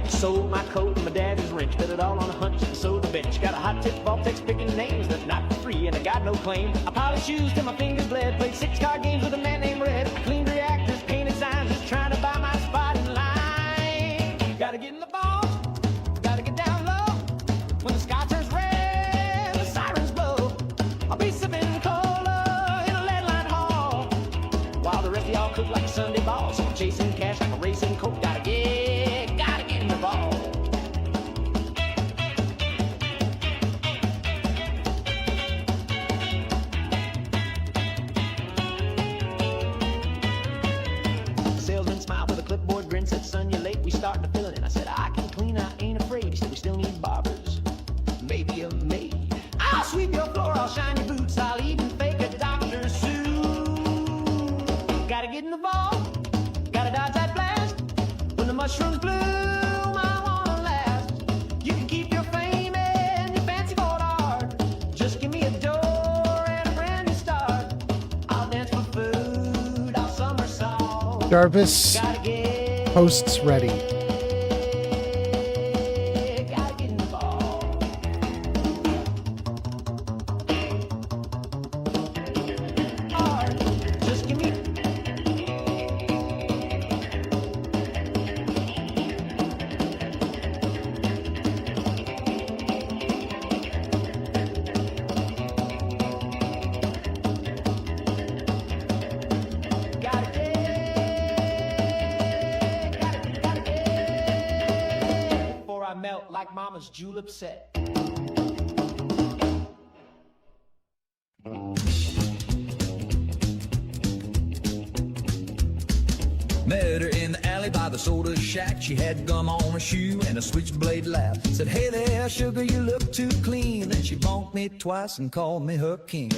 Sold my coat and my daddy's wrench, bet it all on a hunch and sold the bench. Got a hot tip Voltex picking names that not for free and I got no claim. I polished shoes till my fingers bled, played 6-card games with a man named Red. Cleaned reactors, painted signs, just trying to buy my spot in line. Gotta get in the ball, gotta get down low. When the sky turns red, the sirens blow. I'll be sipping cola in a lead-lined hall, while the rest of y'all cook like a Sunday ball. So I'm chasing cash like a racing coke. Gotta get in the ball. Salesman smiled with a clipboard grin, said, son, you're late, we starting to fill it in. I said, I can clean, I ain't afraid. He said, we still need barbers, maybe a maid. I'll sweep your floor, I'll shine your boots, I'll even fake a doctor's suit. Gotta get in the ball, gotta dodge that blast. When the mushrooms bloom, I wanna last. You can keep your fame and your fancy gold art. Just give me a door and a brand new start. I'll dance for food, I'll somersault. Jarvis posts ready. Gotta get in the ball. Art, just give me. Before I melt like mama's julep set. Met her in the alley by the soda shack. She had gum on her shoe and a switchblade laugh. Said, hey there, sugar, you look too clean. Then she bonked me twice and called me her king.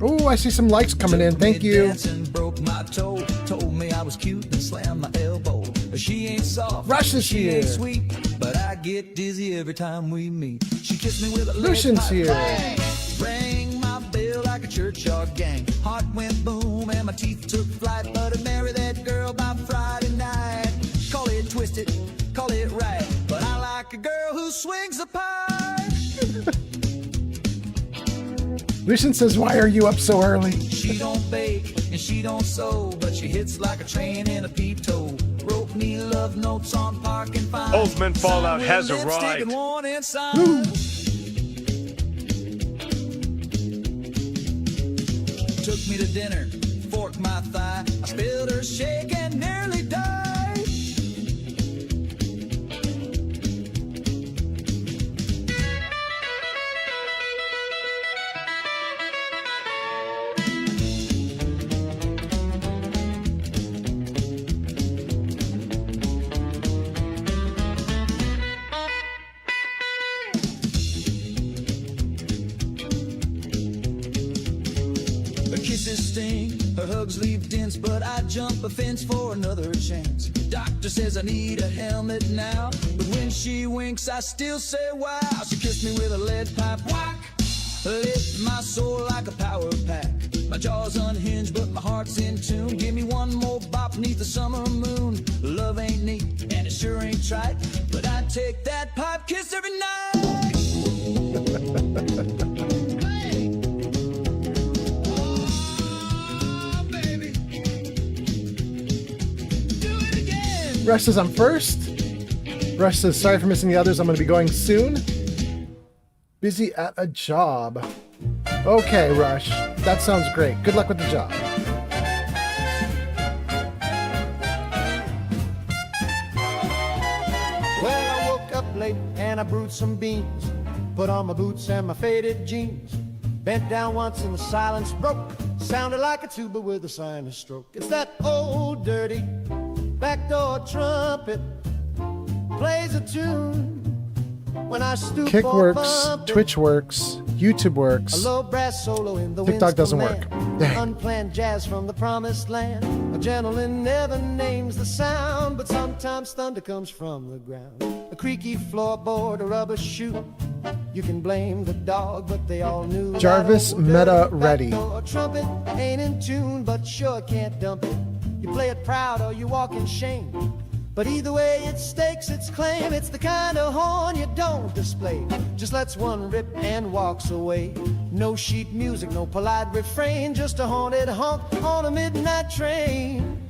Oh, I see some likes coming in. Thank you. Dancing, broke my toe, told me I was cute and slammed my elbow. She ain't soft, Rush this she year. ain't sweet, but I get dizzy every time we meet. She kissed me with a Lucian's lead pipe. here. Bang! Rang my bell like a churchyard gang. Heart went boom and my teeth took flight, but I'd marry that girl by Friday night. Call it twisted, call it right, but I like a girl who swings a pipe. Lucian says, why are you up so early? She don't bake and she don't sew, but she hits like a train in a peep toe. Wrote me love notes on parking fines. Ultimate Fallout has arrived. Took me to dinner, forked my thigh. I spilled her shake and nearly died. Her kisses sting, her hugs leave dents, but I jump a fence for another chance. Doctor says I need a helmet now, but when she winks I still say wow. She kissed me with a lead pipe, whack, Lift my soul like a power pack. My jaw's unhinged, but my heart's in tune. Give me one more bop beneath the summer moon. Love ain't neat, and it sure ain't trite, but I take that pipe kiss every night. Hey. Oh, baby. Do it again. Rush says I'm first. Rush says sorry for missing the others. I'm going to be going soon. Busy at a job. Okay, Rush. That sounds great. Good luck with the job. Well, I woke up late and I brewed some beans. Put on my boots and my faded jeans. Bent down once and the silence broke. Sounded like a tuba with a sinus stroke. It's that old dirty backdoor trumpet. Plays a tune when I stoop Kick or works, bump it. Twitch works, YouTube works. A low brass solo in the TikTok doesn't winds work. command. Dang. Unplanned jazz from the promised land. A gentleman never names the sound, but sometimes thunder comes from the ground. A creaky floorboard, a rubber shoe. You can blame the dog, but they all knew. Jarvis that old Meta dirty ready. backdoor trumpet ain't in tune, but sure can't dump it. You play it proud or you walk in shame. But either way, it stakes its claim. It's the kind of horn you don't display. Just lets one rip and walks away. No sheet music, no polite refrain. Just a haunted honk on a midnight train.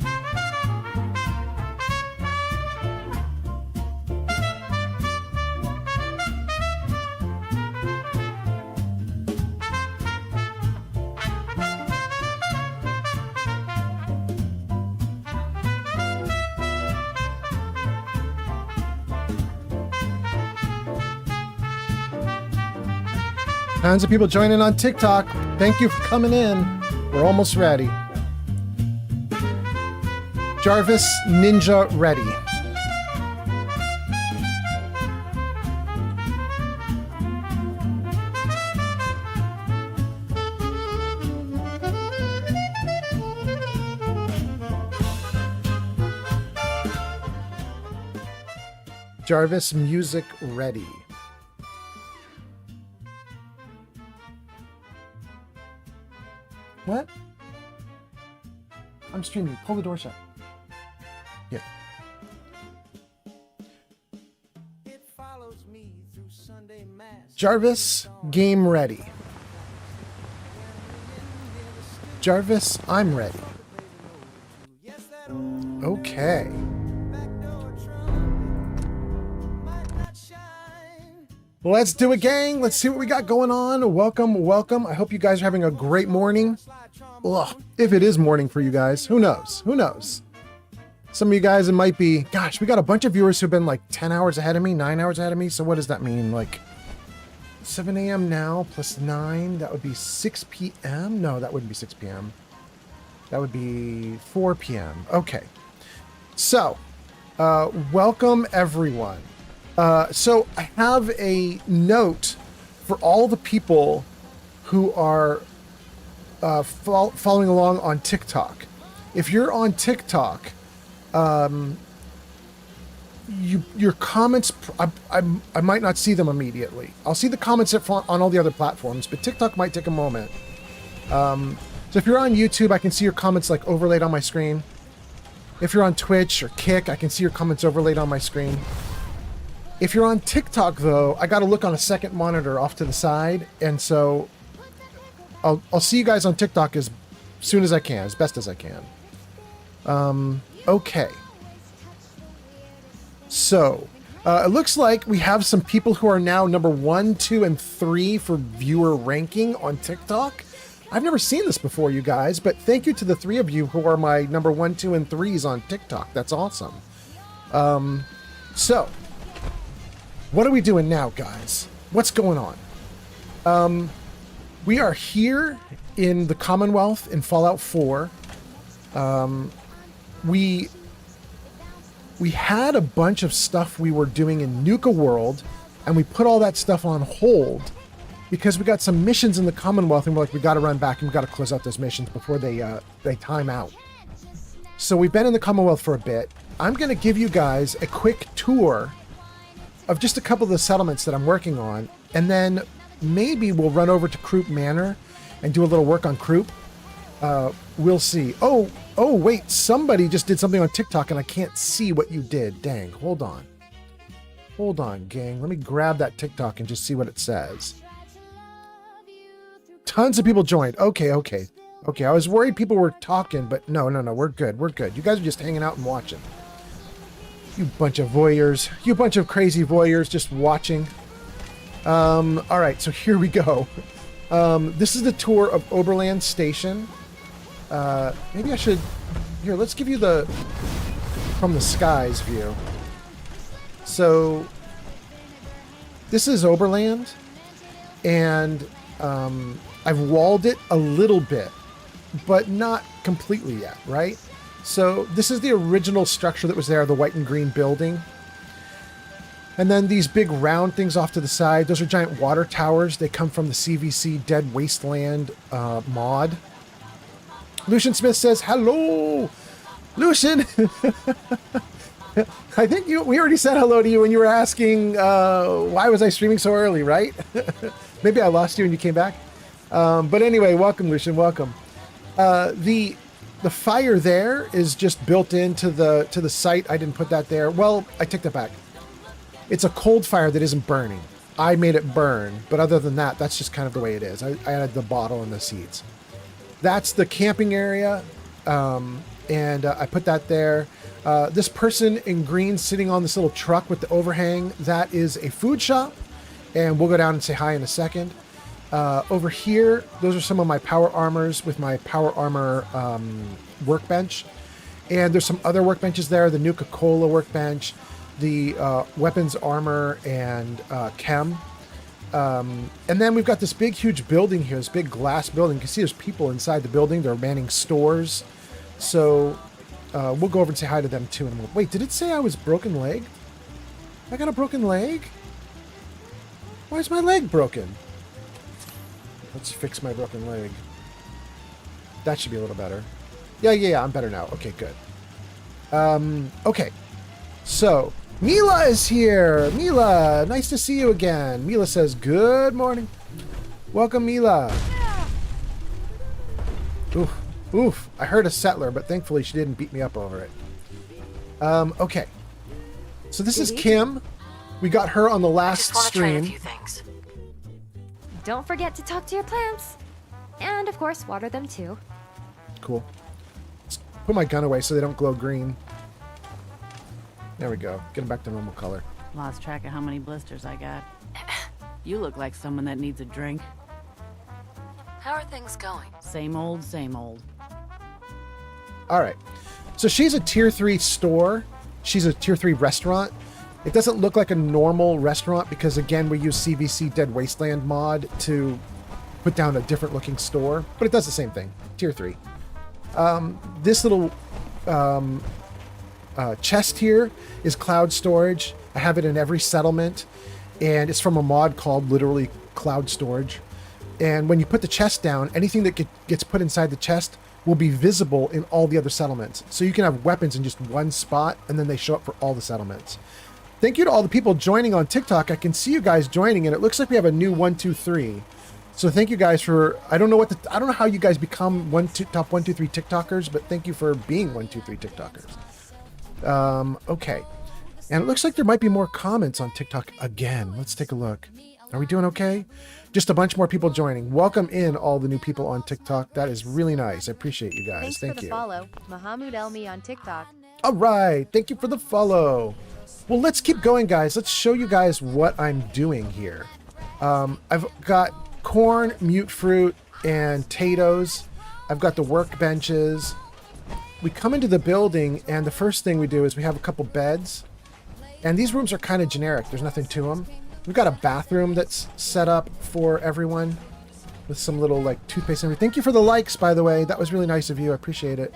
Tons of people joining on TikTok. Thank you for coming in. We're almost ready. Jarvis Ninja ready. Jarvis music ready. What? I'm streaming. Pull the door shut. Yeah. It follows me through Sunday mass. Jarvis, game ready. Jarvis, I'm ready. Yes, that old Okay. backdoor trumpet might not shine. Let's do it, gang. Let's see what we got going on. Welcome, welcome. I hope you guys are having a great morning. Ugh, if it is morning for you guys, who knows? Who knows? Some of you guys, it might be, gosh, we got a bunch of viewers who've been like 10 hours ahead of me, 9 hours ahead of me. So what does that mean? Like 7 a.m. now plus 9, that would be 6 p.m. No, that wouldn't be 6 p.m. That would be 4 p.m. Okay. So, welcome everyone. So I have a note for all the people who are following along on TikTok. If you're on TikTok, your comments, I might not see them immediately. I'll see the comments on all the other platforms, but TikTok might take a moment. So if you're on YouTube, I can see your comments like overlaid on my screen. If you're on Twitch or Kick, I can see your comments overlaid on my screen. If you're on TikTok, though, I got to look on a second monitor off to the side, and so I'll see you guys on TikTok as soon as I can, as best as I can. Okay. So, it looks like we have some people who are now number 1, 2, and 3 for viewer ranking on TikTok. I've never seen this before, you guys, but thank you to the 3 of you who are my number 1, 2, and 3s on TikTok. That's awesome. So, what are we doing now, guys? What's going on? We are here in the Commonwealth in Fallout 4. We had a bunch of stuff we were doing in Nuka World, and we put all that stuff on hold because we got some missions in the Commonwealth, and we're like, we got to run back and we got to close out those missions before they time out. So we've been in the Commonwealth for a bit. I'm going to give you guys a quick tour of just a couple of the settlements that I'm working on, and then maybe we'll run over to Croup Manor and do a little work on Croup. We'll see. Oh, wait, somebody just did something on TikTok and I can't see what you did. Dang, hold on. Hold on, gang. Let me grab that TikTok and just see what it says. Tons of people joined. Okay. I was worried people were talking, but no. We're good. You guys are just hanging out and watching. You bunch of voyeurs. You bunch of crazy voyeurs just watching. All right, so here we go. This is the tour of Oberland Station. Maybe I should... Here, let's give you the... from the skies view. So, this is Oberland, and I've walled it a little bit, but not completely yet, right? So, this is the original structure that was there, the white and green building. And then these big round things off to the side, those are giant water towers. They come from the CVC Dead Wasteland mod. Lucian Smith says, hello! Lucian! I think we already said hello to you when you were asking why was I streaming so early, right? Maybe I lost you and you came back. But anyway, welcome, Lucian, welcome. The fire there is just built into the site. I didn't put that there. Well, I take that back. It's a cold fire that isn't burning. I made it burn, but other than that, that's just kind of the way it is. I added the bottle and the seeds. That's the camping area, and I put that there. This person in green sitting on this little truck with the overhang, that is a food shop, and we'll go down and say hi in a second. Over here, those are some of my power armors with my power armor workbench, and there's some other workbenches there, the Nuka-Cola workbench, the weapons armor and chem. And then we've got this big, huge building here, this big glass building. You can see there's people inside the building. They're manning stores. So we'll go over and say hi to them too. And wait, did it say I was broken leg? I got a broken leg? Why is my leg broken? Let's fix my broken leg. That should be a little better. Yeah, I'm better now. Okay, good. Okay. So, Mila is here. Mila, nice to see you again. Mila says, good morning. Welcome, Mila. Oof. I heard a settler, but thankfully she didn't beat me up over it. Okay. So this is Kim. We got her on the last stream. Try a few things. Don't forget to talk to your plants. And, of course, water them too. Cool. Let's put my gun away so they don't glow green. There we go. Get them back to normal color. Lost track of how many blisters I got. You look like someone that needs a drink. How are things going? Same old, same old. All right. So she's a tier 3 store. She's a tier 3 restaurant. It doesn't look like a normal restaurant because, again, we use CVC Dead Wasteland mod to put down a different looking store, but it does the same thing. Tier 3. This little chest here is cloud storage. I have it in every settlement, and it's from a mod called literally cloud storage. And when you put the chest down, anything that gets put inside the chest will be visible in all the other settlements. So you can have weapons in just one spot, and then they show up for all the settlements. Thank you to all the people joining on TikTok. I can see you guys joining, and it looks like we have a new 1, 2, 3. So thank you guys for, I don't know how you guys become top 1, 2, 3 TikTokers, but thank you for being 1, 2, 3 TikTokers. Okay. And it looks like there might be more comments on TikTok again. Let's take a look. Are we doing okay? Just a bunch more people joining. Welcome in all the new people on TikTok. That is really nice. I appreciate you guys. Thank you. Thanks for the follow, Mahamud Elmi on TikTok. All right. Thank you for the follow. Well, let's keep going, guys. Let's show you guys what I'm doing here. I've got corn, mute fruit, and potatoes. I've got the workbenches. We come into the building, and the first thing we do is we have a couple beds. And these rooms are kind of generic. There's nothing to them. We've got a bathroom that's set up for everyone with some little, like, toothpaste and everything. Thank you for the likes, by the way. That was really nice of you. I appreciate it.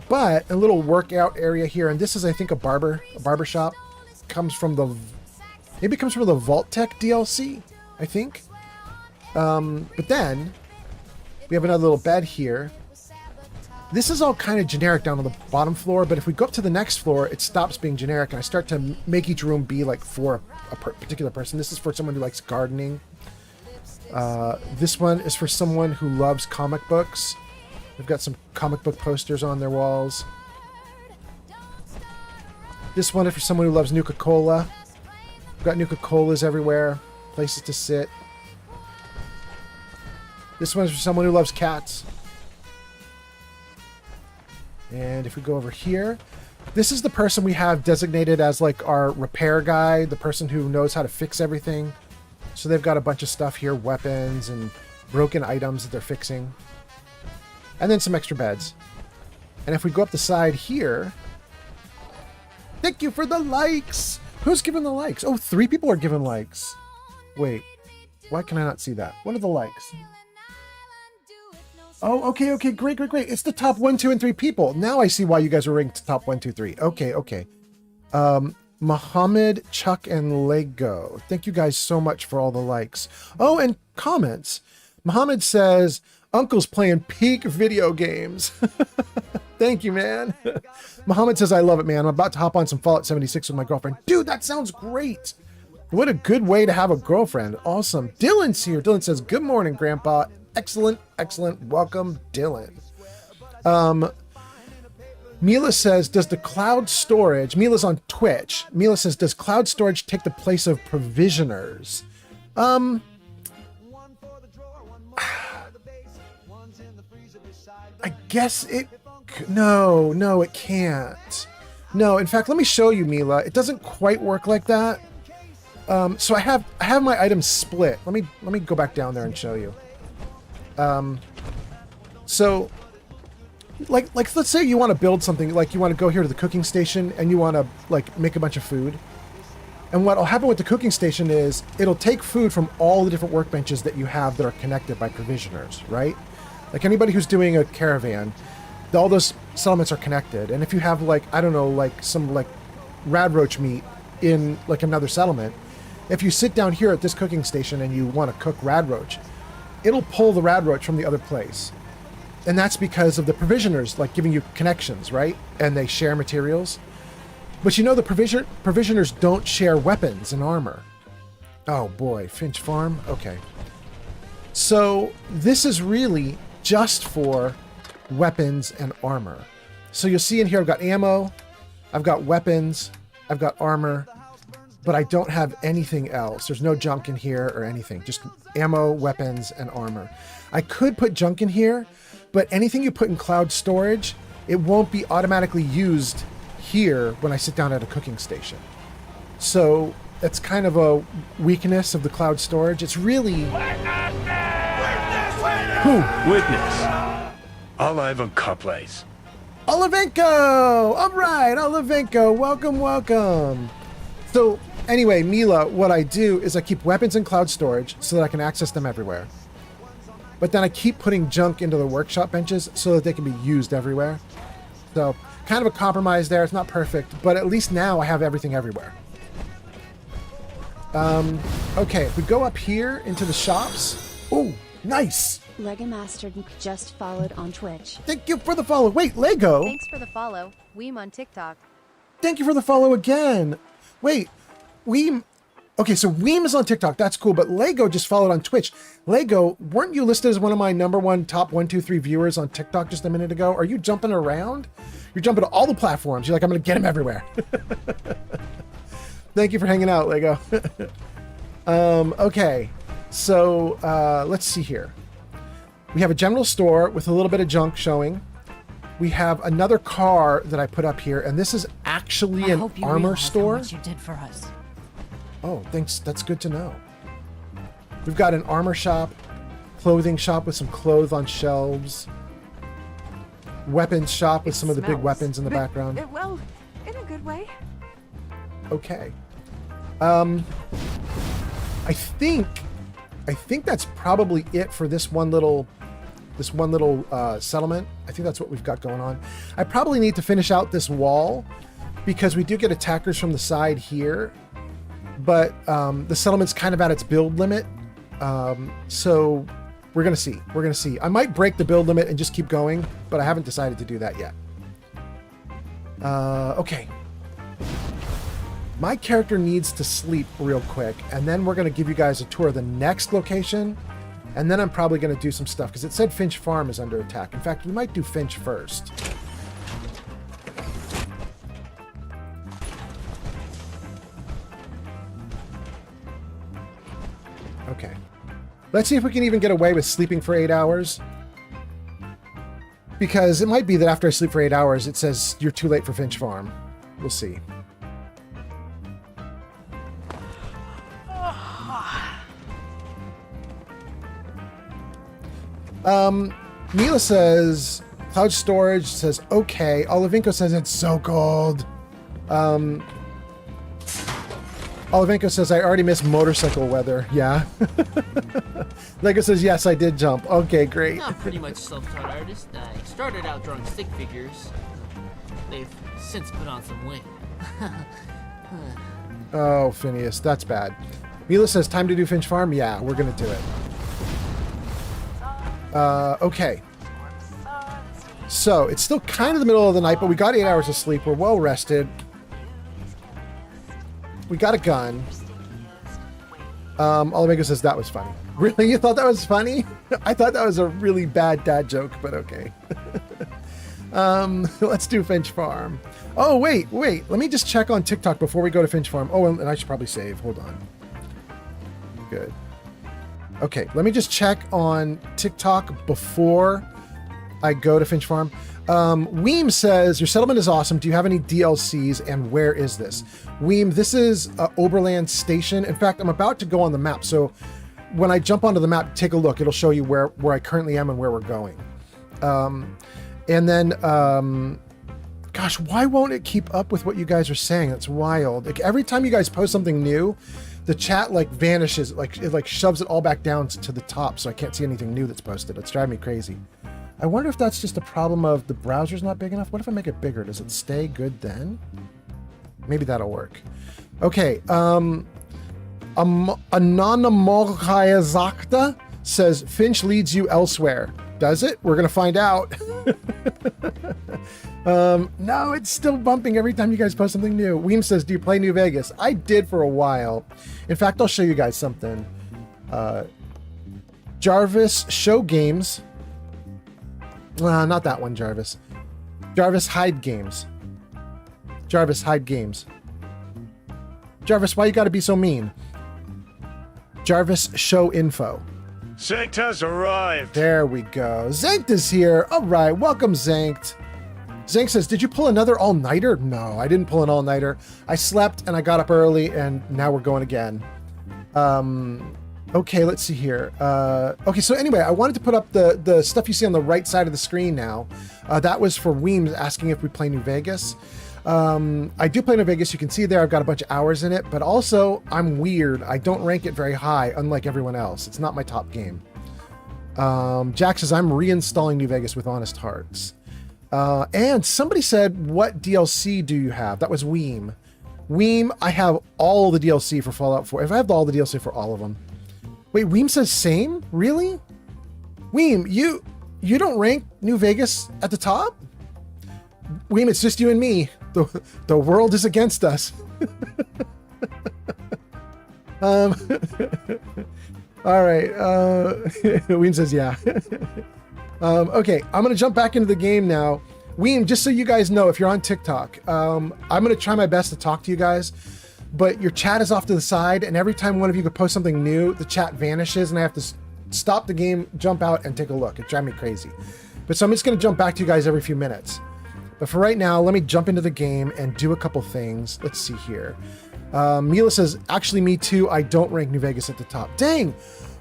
But a little workout area here, and this is, I think, a barber shop. Maybe it comes from the Vault Tech DLC, I think. But then we have another little bed here. This is all kind of generic down on the bottom floor, but if we go up to the next floor, it stops being generic, and I start to make each room be like for a particular person. This is for someone who likes gardening. This one is for someone who loves comic books. They've got some comic book posters on their walls. This one is for someone who loves Nuka-Cola. We've got Nuka-Colas everywhere, places to sit. This one is for someone who loves cats. And if we go over here, this is the person we have designated as like our repair guy, the person who knows how to fix everything. So they've got a bunch of stuff here, weapons and broken items that they're fixing. And then some extra beds. And if we go up the side here, thank you for the likes. Who's giving the likes? Oh, 3 people are giving likes. Wait, why can I not see that? What are the likes? Oh, okay, great. It's the top 1, 2, and 3 people. Now I see why you guys were ranked top 1, 2, 3. Okay. Muhammad, Chuck, and Lego. Thank you guys so much for all the likes. Oh, and comments. Muhammad says, Uncle's playing peak video games. Thank you, man. Muhammad says, I love it, man. I'm about to hop on some Fallout 76 with my girlfriend. Dude, that sounds great. What a good way to have a girlfriend. Awesome. Dylan's here. Dylan says, good morning, Grandpa. Excellent. Welcome, Dylan. Mila says, does the cloud storage... Mila's on Twitch. Mila says, does cloud storage take the place of provisioners? I guess it... No, it can't. No, in fact, let me show you, Mila. It doesn't quite work like that. So I have my items split. Let me go back down there and show you. So, like, let's say you want to build something, like you want to go here to the cooking station and you want to, like, make a bunch of food. And what'll happen with the cooking station is it'll take food from all the different workbenches that you have that are connected by provisioners, right? Like anybody who's doing a caravan, all those settlements are connected. And if you have, like, I don't know, like some, like, radroach meat in, like, another settlement, if you sit down here at this cooking station and you want to cook radroach, it'll pull the radroach from the other place. And that's because of the provisioners, like, giving you connections, right? And they share materials. But you know the provisioners don't share weapons and armor. Oh boy, Finch Farm? Okay. So this is really just for weapons and armor. So you'll see in here I've got ammo, I've got weapons, I've got armor, but I don't have anything else. There's no junk in here or anything. Just ammo, weapons, and armor. I could put junk in here, but anything you put in cloud storage, it won't be automatically used here when I sit down at a cooking station. So that's kind of a weakness of the cloud storage. It's really... Witness. Olive Couplets. Olivenko! All right, Olivenko, welcome. So anyway, Mila, what I do is I keep weapons in cloud storage so that I can access them everywhere. But then I keep putting junk into the workshop benches so that they can be used everywhere. So kind of a compromise there. It's not perfect, but at least now I have everything everywhere. Okay, if we go up here into the shops. Oh, nice. Lego Master just followed on Twitch. Thank you for the follow. Wait, Lego. Thanks for the follow. Weem on TikTok. Thank you for the follow again. Wait, Weem. Okay, so Weem is on TikTok. That's cool. But Lego just followed on Twitch. Lego, weren't you listed as one of my #1 top 1, 2, 3 viewers on TikTok just a minute ago? Are you jumping around? You're jumping to all the platforms. You're like, I'm going to get him everywhere. Thank you for hanging out, Lego. Okay, so let's see here. We have a general store with a little bit of junk showing. We have another car that I put up here, and this is actually an armor store. What you did for us. Oh, thanks. That's good to know. We've got an armor shop, clothing shop with some clothes on shelves, weapons shop with some of the big weapons in the background. Well, in a good way. Okay. I think that's probably it for this one little settlement. I think that's what we've got going on. I probably need to finish out this wall because we do get attackers from the side here, but the settlement's kind of at its build limit. So We're going to see. We're going to see. I might break the build limit and just keep going, but I haven't decided to do that yet. Okay. My character needs to sleep real quick, and then we're going to give you guys a tour of the next location, and then I'm probably going to do some stuff, because it said Finch Farm is under attack. In fact, we might do Finch first. Okay. Let's see if we can even get away with sleeping for 8 hours. Because it might be that after I sleep for 8 hours, it says you're too late for Finch Farm. We'll see. Mila says, cloud storage says, okay. Olivenko says it's so cold. Olivenko says, I already missed motorcycle weather. Yeah. Lego says, yes, I did jump. Okay, great. I'm pretty much self-taught artist. I started out drawing stick figures. They've since put on some weight. Oh, Phineas, that's bad. Mila says, time to do Finch Farm? Yeah, we're going to do it. Okay. So, it's still kind of the middle of the night, but we got 8 hours of sleep. We're well rested. We got a gun. Olivenko says that was funny. Really? You thought that was funny? I thought that was a really bad dad joke, but okay. Let's do Finch Farm. Oh, wait. Let me just check on TikTok before we go to Finch Farm. Oh, and I should probably save. Hold on. Good. Okay, let me just check on TikTok before I go to Finch Farm. Weem says, your settlement is awesome. Do you have any DLCs, and where is this? Weem, this is Oberland Station. In fact, I'm about to go on the map. So when I jump onto the map, take a look. It'll show you where I currently am and where we're going. And then, gosh, why won't it keep up with what you guys are saying? That's wild. Like, every time you guys post something new, the chat like vanishes, like it like shoves it all back down to the top, so I can't see anything new that's posted. It's driving me crazy. I wonder if that's just a problem of the browser's not big enough. What if I make it bigger? Does it stay good then? Maybe that'll work. Okay. Anonymokayazakta says Finch leads you elsewhere. Does it? We're gonna find out. No, it's still bumping every time you guys post something new. Weem says, do you play New Vegas? I did for a while. In fact, I'll show you guys something. Jarvis Show Games. Not that one, Jarvis. Jarvis Hide Games. Jarvis Hide Games. Jarvis, why you gotta be so mean? Jarvis Show Info. Zankt has arrived. There we go. Zankt is here. All right, welcome, Zankt. Zankt says, did you pull another all-nighter? No, I didn't pull an all-nighter. I slept and I got up early, and now we're going again. Okay, let's see here. Okay, so anyway, I wanted to put up the stuff you see on the right side of the screen now. That was for Weems asking if we play New Vegas. I do play New Vegas. You can see there I've got a bunch of hours in it, but also I'm weird. I don't rank it very high, unlike everyone else. It's not my top game. Jack says, I'm reinstalling New Vegas with honest hearts. And somebody said, what DLC do you have? That was Weem. Weem, I have all the DLC for Fallout 4. If I have all the DLC for all of them. Wait, Weem says same? Really? Weem, you don't rank New Vegas at the top? Weem, it's just you and me. The world is against us. All right. Weem says, yeah. Okay, I'm going to jump back into the game now. Weem, just so you guys know, if you're on TikTok, I'm going to try my best to talk to you guys, but your chat is off to the side, and every time one of you could post something new, the chat vanishes, and I have to stop the game, jump out, and take a look. It drives me crazy. But so I'm just going to jump back to you guys every few minutes. But for right now, let me jump into the game and do a couple things. Let's see here. Mila says, actually, me too. I don't rank New Vegas at the top. Dang,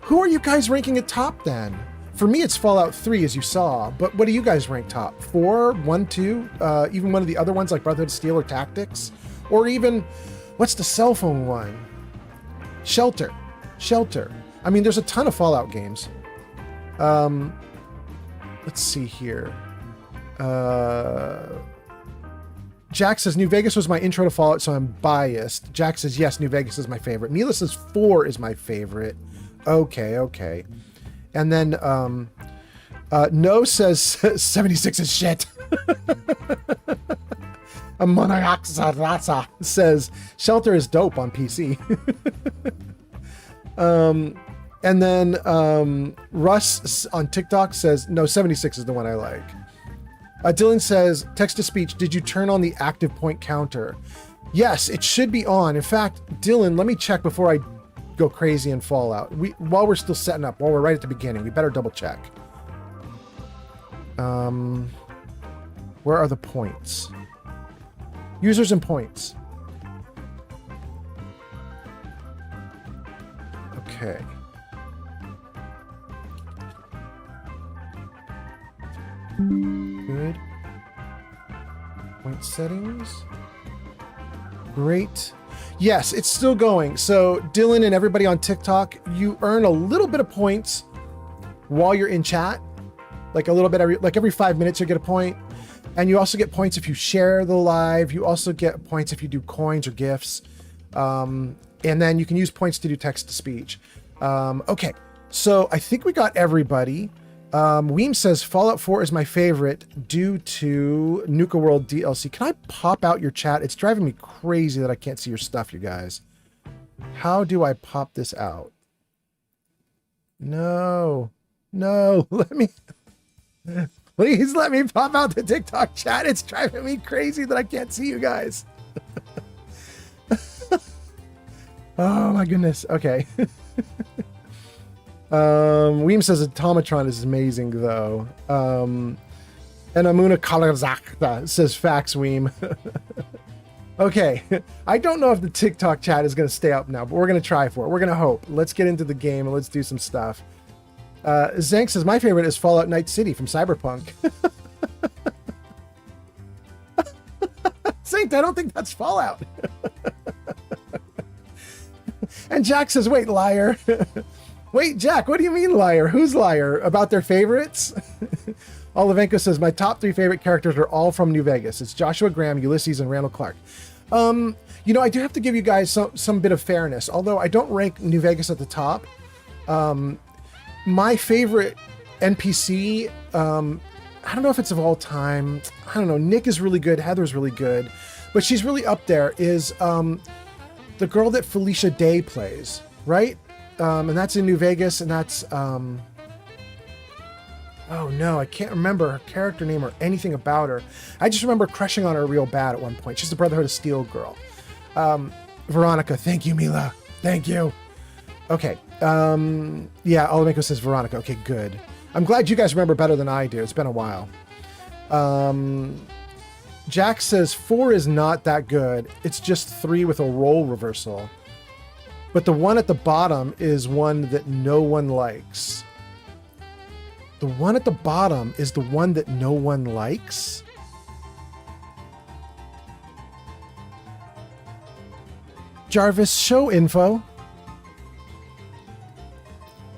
who are you guys ranking at top then? For me, it's Fallout 3, as you saw. But what do you guys rank top? 4, 1, 2? Even one of the other ones like Brotherhood of Steel or Tactics? Or even, what's the cell phone one? Shelter. I mean, there's a ton of Fallout games. Let's see here. Jack says, New Vegas was my intro to Fallout, so I'm biased. Jack says, yes, New Vegas is my favorite. Mila says 4 is my favorite. Okay. And then No says 76 is shit. Monayaxa says Shelter is dope on PC. And then Russ on TikTok says, no, 76 is the one I like. Dylan says, text-to-speech, did you turn on the active point counter? Yes, it should be on. In fact, Dylan, let me check before I go crazy in Fallout. While we're still setting up, while we're right at the beginning, we better double check. Where are the points? Users and points. Okay. Good. Point settings. Great. Yes, it's still going. So Dylan and everybody on TikTok, you earn a little bit of points while you're in chat. Like a little bit every 5 minutes you get a point. And you also get points if you share the live. You also get points if you do coins or gifts. And then you can use points to do text to speech. Okay, so I think we got everybody. Weem says Fallout 4 is my favorite due to Nuka World DLC. Can I pop out your chat? It's driving me crazy that I can't see your stuff, you guys. How do I pop this out? No, let me, please let me pop out the TikTok chat. It's driving me crazy that I can't see you guys. Oh my goodness. Okay. Weem says Automatron is amazing though. And Amuna Kalarzakta says facts, Weem. Okay. I don't know if the TikTok chat is going to stay up now, but we're going to try for it. We're going to hope. Let's get into the game and let's do some stuff. Zank says my favorite is Fallout Night City from Cyberpunk. Zank, I don't think that's Fallout. And Jack says, wait, liar. Wait, Jack, what do you mean liar? Who's liar? About their favorites? Olivenko says, my top 3 favorite characters are all from New Vegas. It's Joshua Graham, Ulysses, and Randall Clark. You know, I do have to give you guys some bit of fairness, although I don't rank New Vegas at the top. My favorite NPC, I don't know if it's of all time. I don't know. Nick is really good. Heather's really good. But she's really up there is the girl that Felicia Day plays, right? And that's in New Vegas, and that's, oh no, I can't remember her character name or anything about her. I just remember crushing on her real bad at one point. She's the Brotherhood of Steel girl. Veronica, thank you, Mila. Thank you. Okay. Yeah, Olameko says Veronica. Okay, good. I'm glad you guys remember better than I do. It's been a while. Jack says 4 is not that good. It's just 3 with a role reversal. But the one at the bottom is one that no one likes. The one at the bottom is the one that no one likes? Jarvis, show info.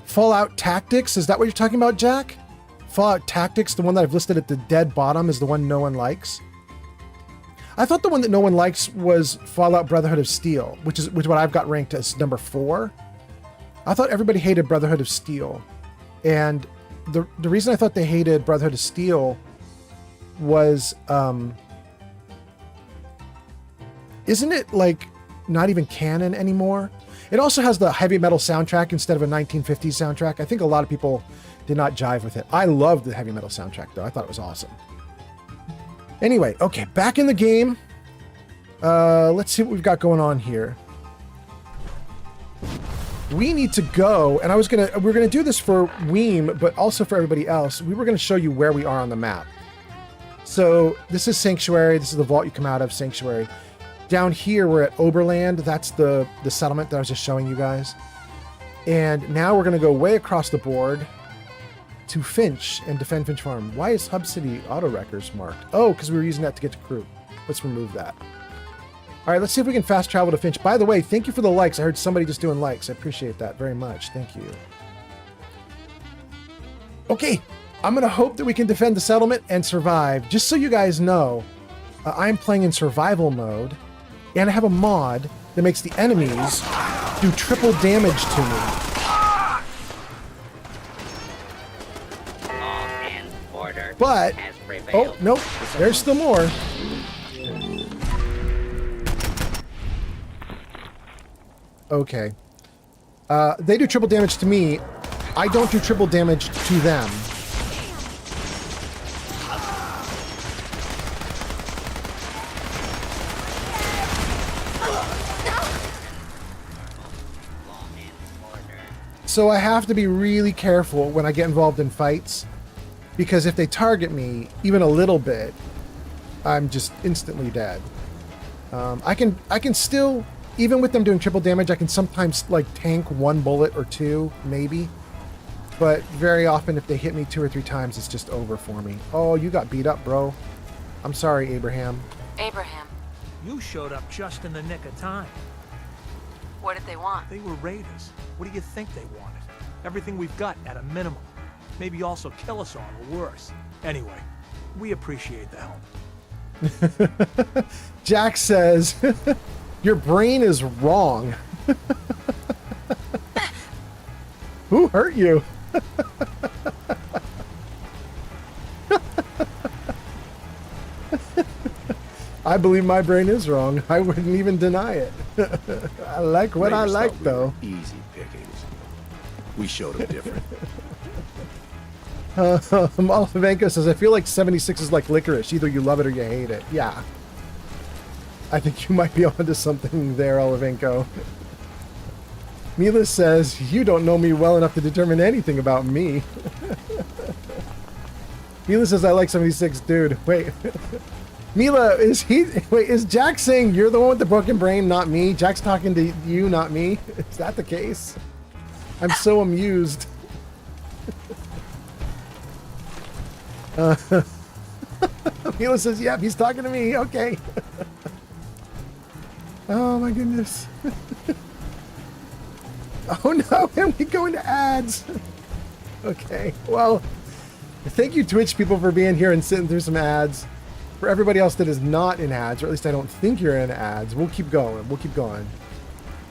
Fallout Tactics, is that what you're talking about, Jack? Fallout Tactics, the one that I've listed at the dead bottom, is the one no one likes? I thought the one that no one likes was Fallout Brotherhood of Steel, which is what I've got ranked as number 4. I thought everybody hated Brotherhood of Steel. And the reason I thought they hated Brotherhood of Steel was, isn't it like not even canon anymore? It also has the heavy metal soundtrack instead of a 1950s soundtrack. I think a lot of people did not jive with it. I loved the heavy metal soundtrack though. I thought it was awesome. Anyway, okay, back in the game. Let's see what we've got going on here. We need to go, and we're gonna do this for Weem, but also for everybody else. We were gonna show you where we are on the map. So this is Sanctuary. This is the vault you come out of, Sanctuary. Down here, we're at Oberland. That's the settlement that I was just showing you guys. And now we're gonna go way across the board to Finch and defend Finch Farm. Why is Hub City Auto Wreckers marked? Oh, because we were using that to get to crew. Let's remove that. All right, let's see if we can fast travel to Finch. By the way, thank you for the likes. I heard somebody just doing likes. I appreciate that very much. Thank you. Okay, I'm going to hope that we can defend the settlement and survive. Just so you guys know, I'm playing in survival mode, and I have a mod that makes the enemies do triple damage to me. But, oh, nope, there's still more. Okay. They do triple damage to me. I don't do triple damage to them. So I have to be really careful when I get involved in fights, because if they target me even a little bit, I'm just instantly dead. I can still, even with them doing triple damage, I can sometimes like tank one bullet or two, maybe. But very often if they hit me 2 or 3 times, it's just over for me. Oh, you got beat up, bro. I'm sorry, Abraham. Abraham, You showed up just in the nick of time. what did they want? They were raiders. What do you think they wanted? Everything we've got at a minimum. Maybe also kill us all, or worse. Anyway, we appreciate the help. Jack says, your brain is wrong. Who hurt you? I believe my brain is wrong. I wouldn't even deny it. I like what I like, though. Easy pickings. We showed them different. Olivenko says, I feel like 76 is like licorice. Either you love it or you hate it. Yeah. I think you might be onto something there, Olivenko. Mila says, you don't know me well enough to determine anything about me. Mila says, I like 76, dude. Wait. Mila, is Jack saying you're the one with the broken brain, not me? Jack's talking to you, not me? Is that the case? I'm so amused. Mila says, yep, he's talking to me. Okay. Oh my goodness. Oh no, and we go into ads. Okay, well, thank you Twitch people for being here and sitting through some ads. For everybody else that is not in ads, or at least I don't think you're in ads, we'll keep going. We'll keep going.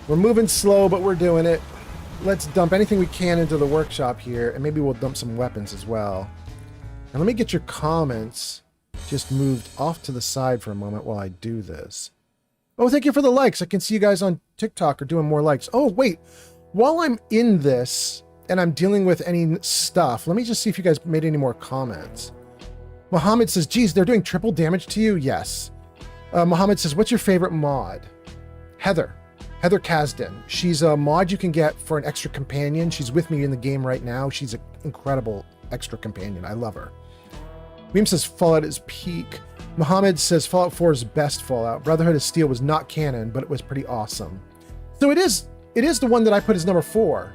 We're moving slow, but we're doing it. Let's dump anything we can into the workshop here, and maybe we'll dump some weapons as well. And let me get your comments just moved off to the side for a moment while I do this. Oh, thank you for the likes. I can see you guys on TikTok are doing more likes. Oh, wait. While I'm in this and I'm dealing with any stuff, let me just see if you guys made any more comments. Mohammed says, geez, they're doing triple damage to you? Yes. Mohammed says, what's your favorite mod? Heather Kasdan. She's a mod you can get for an extra companion. She's with me in the game right now. She's an incredible extra companion. I love her. Weem says Fallout is peak. Mohammed says Fallout 4 is best Fallout. Brotherhood of Steel was not canon, but it was pretty awesome. So it is the one that I put as number 4,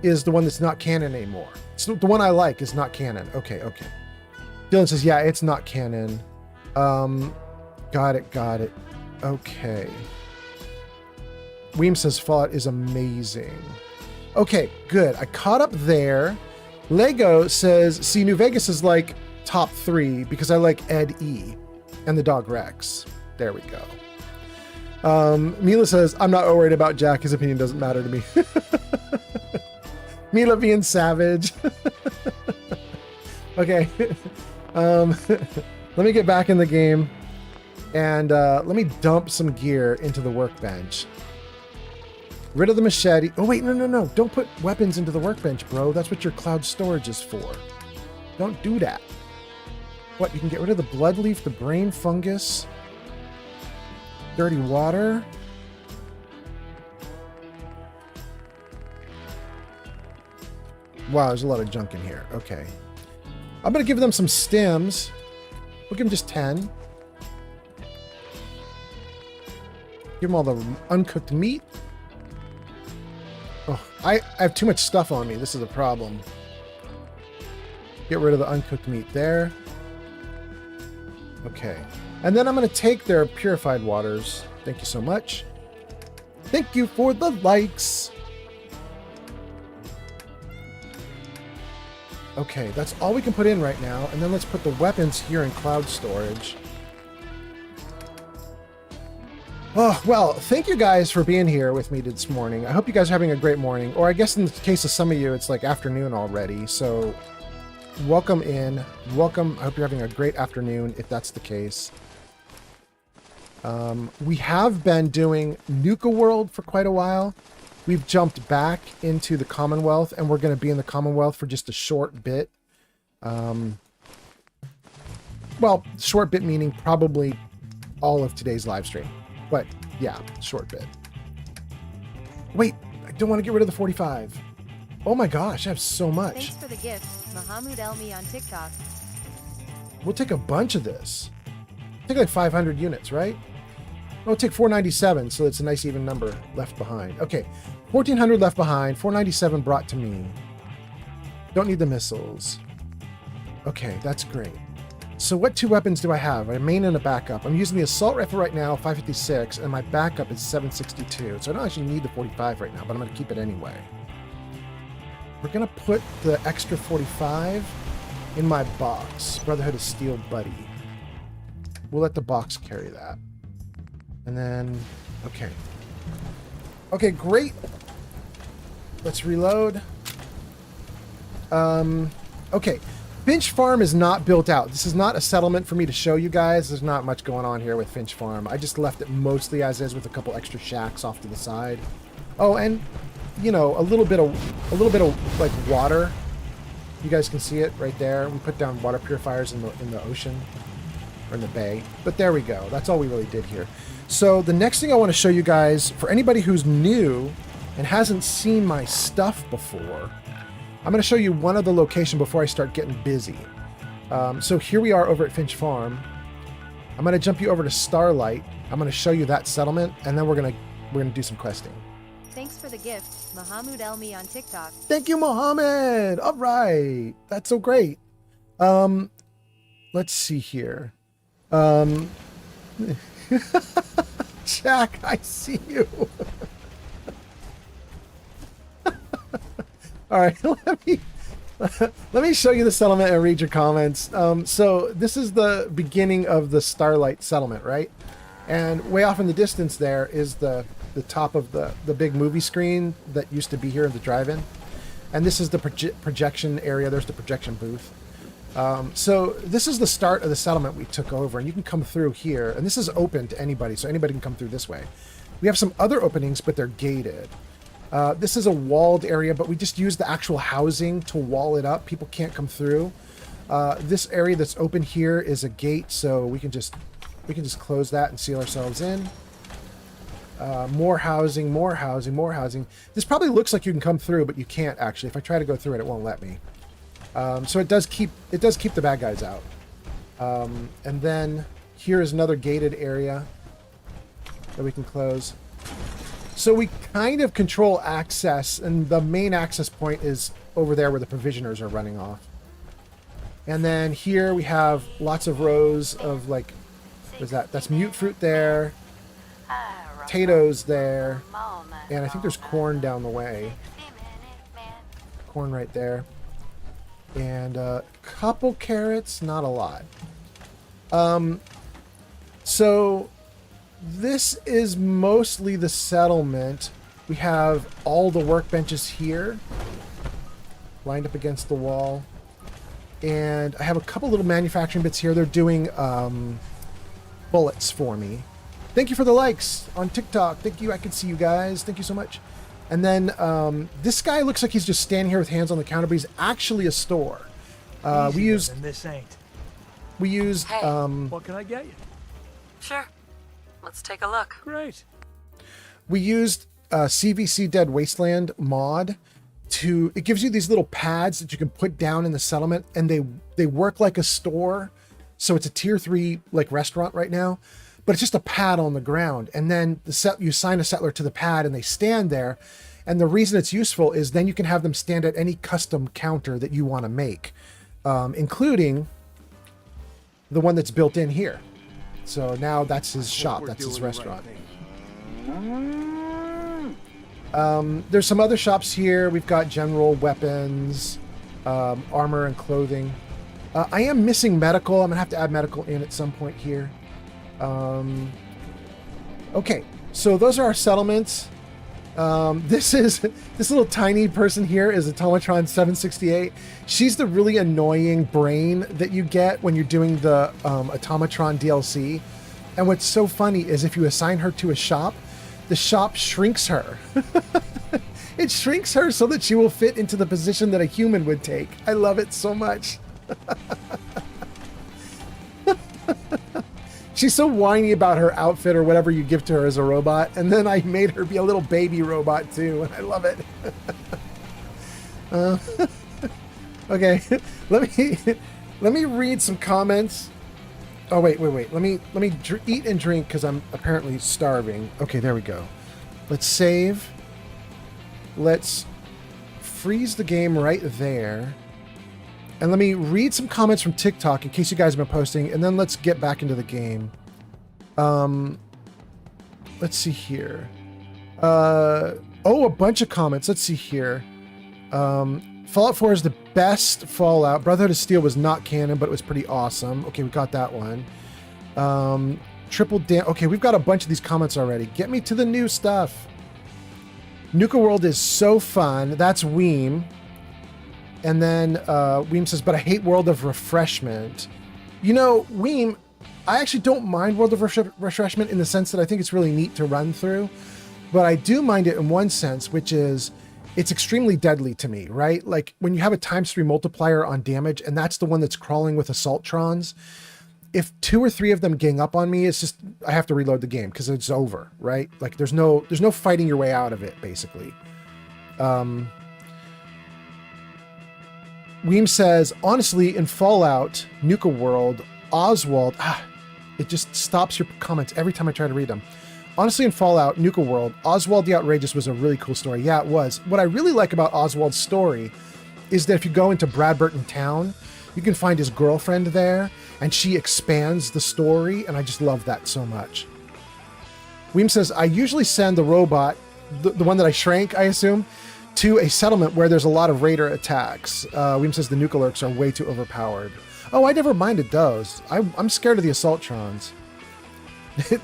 is the one that's not canon anymore. So the one I like is not canon. Okay. Dylan says, yeah, it's not canon. Got it. Okay. Weem says Fallout is amazing. Okay, good. I caught up there. Lego says, see, New Vegas is like top 3 because I like Ed E and the dog Rex. There we go. Mila says, I'm not worried about Jack. His opinion doesn't matter to me. Mila being savage. Okay. Let me get back in the game and let me dump some gear into the workbench. Rid of the machete. Oh, wait, no. Don't put weapons into the workbench, bro. That's what your cloud storage is for. Don't do that. What, you can get rid of the blood leaf, the brain fungus, dirty water. Wow, there's a lot of junk in here. Okay. I'm going to give them some stems. We'll give them just 10. Give them all the uncooked meat. Oh, I have too much stuff on me. This is a problem. Get rid of the uncooked meat there. Okay. And then I'm going to take their purified waters. Thank you so much. Thank you for the likes. Okay, that's all we can put in right now. And then let's put the weapons here in cloud storage. Oh, well, thank you guys for being here with me this morning. I hope you guys are having a great morning. Or I guess in the case of some of you, it's like afternoon already. So welcome in. Welcome. I hope you're having a great afternoon, if that's the case. We have been doing Nuka World for quite a while. We've jumped back into the Commonwealth, and we're going to be in the Commonwealth for just a short bit. Well, short bit meaning probably all of today's live stream. But yeah, short bit. Wait, I don't want to get rid of the 45. Oh my gosh, I have so much. Thanks for the gift, Mohammed Elmi on TikTok. We'll take a bunch of this. Take like 500 units, right? We'll take 497, so it's a nice even number left behind. Okay, 1,400 left behind, 497 brought to me. Don't need the missiles. Okay, that's great. So what two weapons do I have? A main and a backup. I'm using the assault rifle right now, 556, and my backup is 762. So I don't actually need the 45 right now, but I'm going to keep it anyway. We're going to put the extra 45 in my box. Brotherhood of Steel Buddy. We'll let the box carry that. And then, okay. Okay, great. Let's reload. Okay. Finch Farm is not built out. This is not a settlement for me to show you guys. There's not much going on here with Finch Farm. I just left it mostly as is with a couple extra shacks off to the side. Oh, and you know, a little bit of like water. You guys can see it right there. We put down water purifiers in the ocean or in the bay. But there we go. That's all we really did here. So the next thing I want to show you guys, for anybody who's new and hasn't seen my stuff before, I'm going to show you one other location before I start getting busy. So here we are over at Finch Farm. I'm going to jump you over to Starlight. I'm going to show you that settlement, and then we're going to do some questing. Thanks for the gift, Mohammed Elmi on TikTok. Thank you, Mohammed. All right, that's so great. Let's see here. Jack, I see you. All right, let me show you the settlement and read your comments. So this is the beginning of the Starlight settlement, right? And way off in the distance there is the top of the big movie screen that used to be here in the drive-in. And this is the projection area. There's the projection booth. So this is the start of the settlement we took over, and you can come through here. And this is open to anybody, so anybody can come through this way. We have some other openings, but they're gated. This is a walled area, but we just use the actual housing to wall it up. People can't come through. This area that's open here is a gate, so we can just close that and seal ourselves in. More housing, more housing, more housing. This probably looks like you can come through, but you can't actually. If I try to go through it, it won't let me. So it does keep the bad guys out. And then here is another gated area that we can close. So we kind of control access, and the main access point is over there where the provisioners are running off. And then here we have lots of rows of, like, what is that? That's mute fruit there, potatoes there, and I think there's corn down the way. Corn right there. And a couple carrots, not a lot. So this is mostly the settlement. We have all the workbenches here lined up against the wall. And I have a couple little manufacturing bits here. They're doing bullets for me. Thank you for the likes on TikTok. Thank you. I can see you guys. Thank you so much. And then this guy looks like he's just standing here with hands on the counter, but he's actually a store. We used. And this ain't. We used. Hey. What can I get you? Sure. Let's take a look. Great. We used CVC Dead Wasteland mod to. It gives you these little pads that you can put down in the settlement, and they work like a store. So it's a tier 3 like restaurant right now, but it's just a pad on the ground, and then you assign a settler to the pad, and they stand there. And the reason it's useful is then you can have them stand at any custom counter that you want to make, including the one that's built in here. So now that's his shop. That's his restaurant. There's some other shops here. We've got general weapons, armor and clothing. I am missing medical. I'm gonna have to add medical in at some point here. Okay, so those are our settlements. This little tiny person here is Automatron 768. She's the really annoying brain that you get when you're doing the Automatron DLC. And what's so funny is if you assign her to a shop, the shop shrinks her. It shrinks her so that she will fit into the position that a human would take. I love it so much. She's so whiny about her outfit or whatever you give to her as a robot. And then I made her be a little baby robot too. And I love it. Okay, let me read some comments. Oh, wait. Let me eat and drink because I'm apparently starving. Okay, there we go. Let's save. Let's freeze the game right there. And let me read some comments from TikTok in case you guys have been posting, and then let's get back into the game. Let's see here. A bunch of comments. Let's see here. Fallout 4 is the best Fallout. Brotherhood of Steel was not canon, but it was pretty awesome. Okay, we got that one. Triple Damn. Okay, we've got a bunch of these comments already. Get me to the new stuff. Nuka World is so fun. That's Weem. And then Weem says, but I hate World of Refreshment. You know, Weem, I actually don't mind World of Refreshment in the sense that I think it's really neat to run through. But I do mind it in one sense, which is it's extremely deadly to me, right? Like when you have a ×3 multiplier on damage, and that's the one that's crawling with Assaultrons, if 2 or 3 of them gang up on me, it's just, I have to reload the game because it's over, right? Like there's no fighting your way out of it, basically. Weem says, honestly, in Fallout, Nuka World, Oswald, it just stops your comments every time I try to read them. Honestly, in Fallout, Nuka World, Oswald the Outrageous was a really cool story. Yeah, it was. What I really like about Oswald's story is that if you go into Bradburton Town, you can find his girlfriend there, and she expands the story, and I just love that so much. Weem says, I usually send the robot, the one that I shrank, I assume, to a settlement where there's a lot of raider attacks. Weem says the Nuka Lurks are way too overpowered. Oh, I never minded those. I'm scared of the Assaultrons.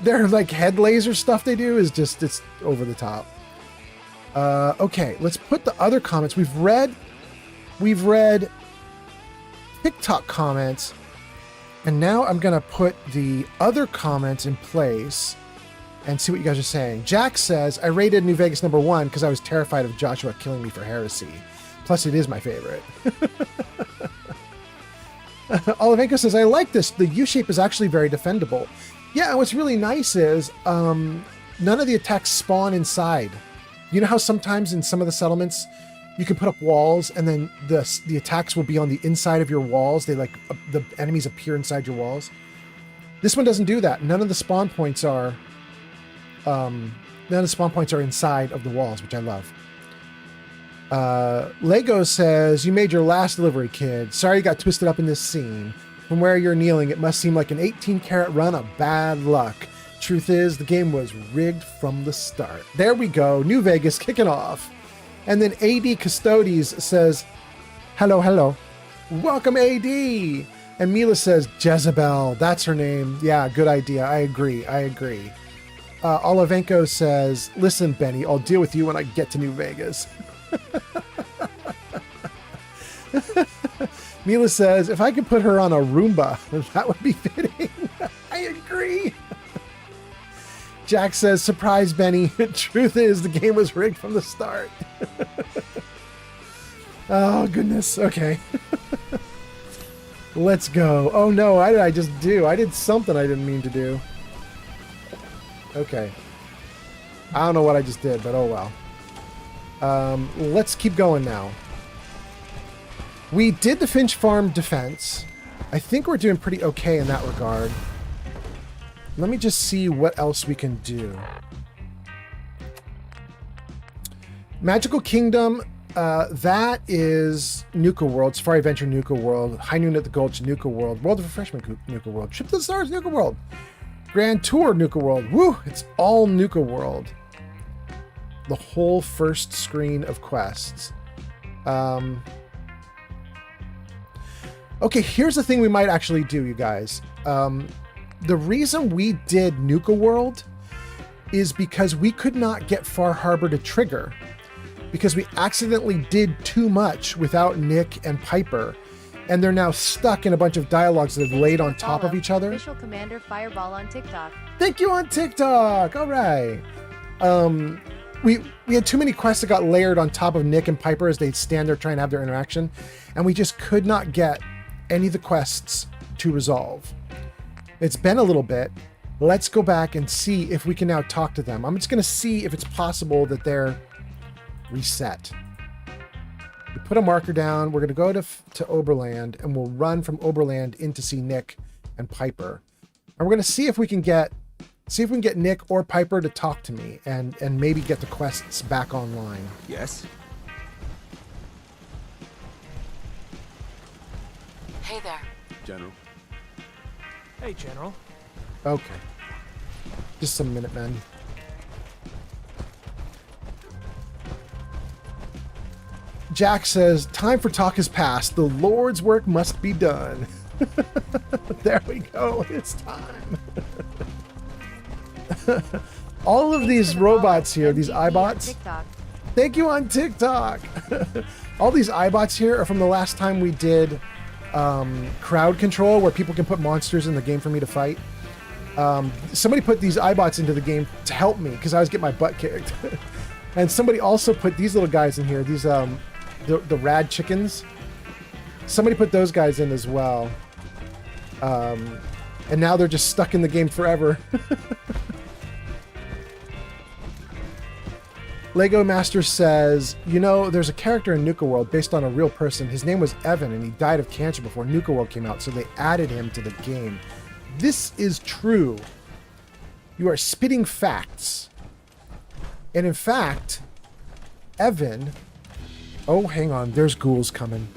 Their like head laser stuff they do is just, it's over the top. Okay, let's put the other comments. We've read TikTok comments, and now I'm gonna put the other comments in place and see what you guys are saying. Jack says, I rated New Vegas #1 because I was terrified of Joshua killing me for heresy. Plus, it is my favorite. Olivenko says, I like this. The U-shape is actually very defendable. Yeah, and what's really nice is none of the attacks spawn inside. You know how sometimes in some of the settlements, you can put up walls and then the attacks will be on the inside of your walls. They like, the enemies appear inside your walls. This one doesn't do that. None of the spawn points are inside of the walls, which I love. Lego says, you made your last delivery, kid. Sorry you got twisted up in this scene. From where you're kneeling, it must seem like an 18-karat run of bad luck. Truth is, the game was rigged from the start. There we go. New Vegas kicking off. And then AD Custodes says, hello. Welcome, AD. And Mila says, Jezebel. That's her name. Yeah, good idea. I agree. Olivenko says, listen, Benny, I'll deal with you when I get to New Vegas. Mila says, if I could put her on a Roomba, that would be fitting. I agree. Jack says, surprise, Benny. Truth is, the game was rigged from the start. Oh, goodness. Okay. Let's go. Oh, no. What did I just do? I did something I didn't mean to do. Okay. I don't know what I just did, but oh well. Let's keep going now. We did the Finch Farm defense. I think we're doing pretty okay in that regard. Let me just see what else we can do. Magical Kingdom, that is Nuka World. Safari Adventure Nuka World. High Noon at the Gulch Nuka World. World of Refreshment Nuka World. Trip to the Stars Nuka World. Grand Tour Nuka World. Woo! It's all Nuka World. The whole first screen of quests. Okay, here's the thing we might actually do, you guys. The reason we did Nuka World is because we could not get Far Harbor to trigger because we accidentally did too much without Nick and Piper, and they're now stuck in a bunch of dialogues that have laid on top of each other. Official Commander Fireball on TikTok. Thank you on TikTok. All right. We had too many quests that got layered on top of Nick and Piper as they stand there trying to have their interaction, and we just could not get any of the quests to resolve. It's been a little bit. Let's go back and see if we can now talk to them. I'm just going to see if it's possible that they're reset. We put a marker down. We're going to go to Oberland, and we'll run from Oberland in to see Nick and Piper. And we're going to see if we can get Nick or Piper to talk to me and maybe get the quests back online. Yes? Hey there. General. Hey, General. Okay. Just some Minutemen. Jack says, time for talk has passed. The Lord's work must be done. There we go. It's time. All of these robots here, these iBots. Thank you on TikTok. All these iBots here are from the last time we did crowd control, where people can put monsters in the game for me to fight. Somebody put these iBots into the game to help me because I was getting my butt kicked. And somebody also put these little guys in here, these the rad chickens. Somebody put those guys in as well. And now they're just stuck in the game forever. Lego Master says, you know, there's a character in Nuka World based on a real person. His name was Evan, and he died of cancer before Nuka World came out, so they added him to the game. This is true. You are spitting facts. And in fact, Evan... Oh, hang on. There's ghouls coming.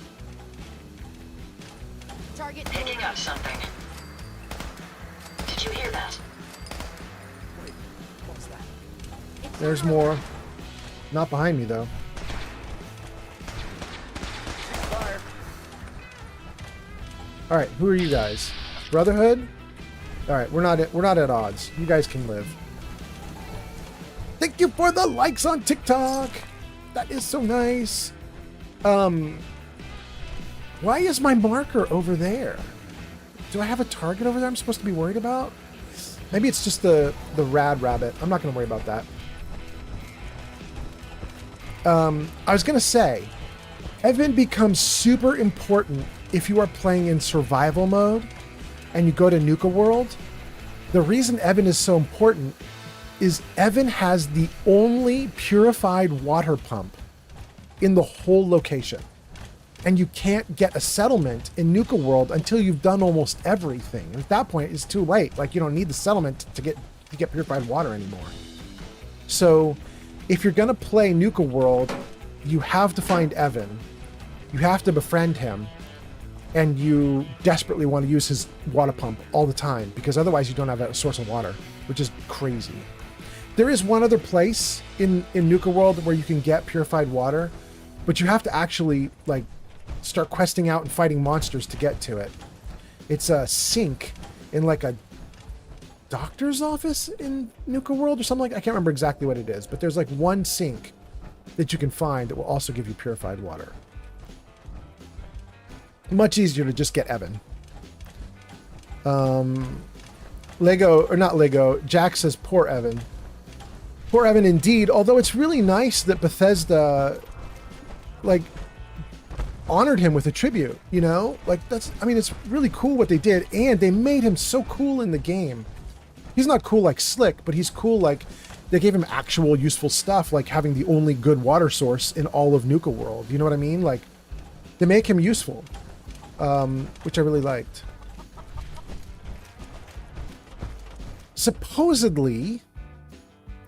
Target picking up something. Did you hear that? Wait, what was that? There's more. Not behind me, though. Fire. All right, who are you guys? Brotherhood? All right, we're not at odds. You guys can live. Thank you for the likes on TikTok. That is so nice. Why is my marker over there? Do I have a target over there I'm supposed to be worried about? Maybe it's just the rad rabbit. I'm not going to worry about that. I was going to say, Evan becomes super important if you are playing in survival mode and you go to Nuka World. The reason Evan is so important is Evan has the only purified water pump in the whole location. And you can't get a settlement in Nuka World until you've done almost everything. And at that point, it's too late. Like, you don't need the settlement to get purified water anymore. So if you're going to play Nuka World, you have to find Evan. You have to befriend him. And you desperately want to use his water pump all the time, because otherwise you don't have a source of water, which is crazy. There is one other place in Nuka World where you can get purified water, but you have to actually, like, start questing out and fighting monsters to get to it. It's a sink in, like, a doctor's office in Nuka World or something like that. I can't remember exactly what it is, but there's, like, one sink that you can find that will also give you purified water. Much easier to just get Evan. Jack says, poor Evan. Poor Evan indeed, although it's really nice that Bethesda, like, honored him with a tribute, you know? Like, it's really cool what they did, and they made him so cool in the game. He's not cool like Slick, but he's cool like they gave him actual useful stuff, like having the only good water source in all of Nuka World. You know what I mean? Like, they make him useful, which I really liked. Supposedly,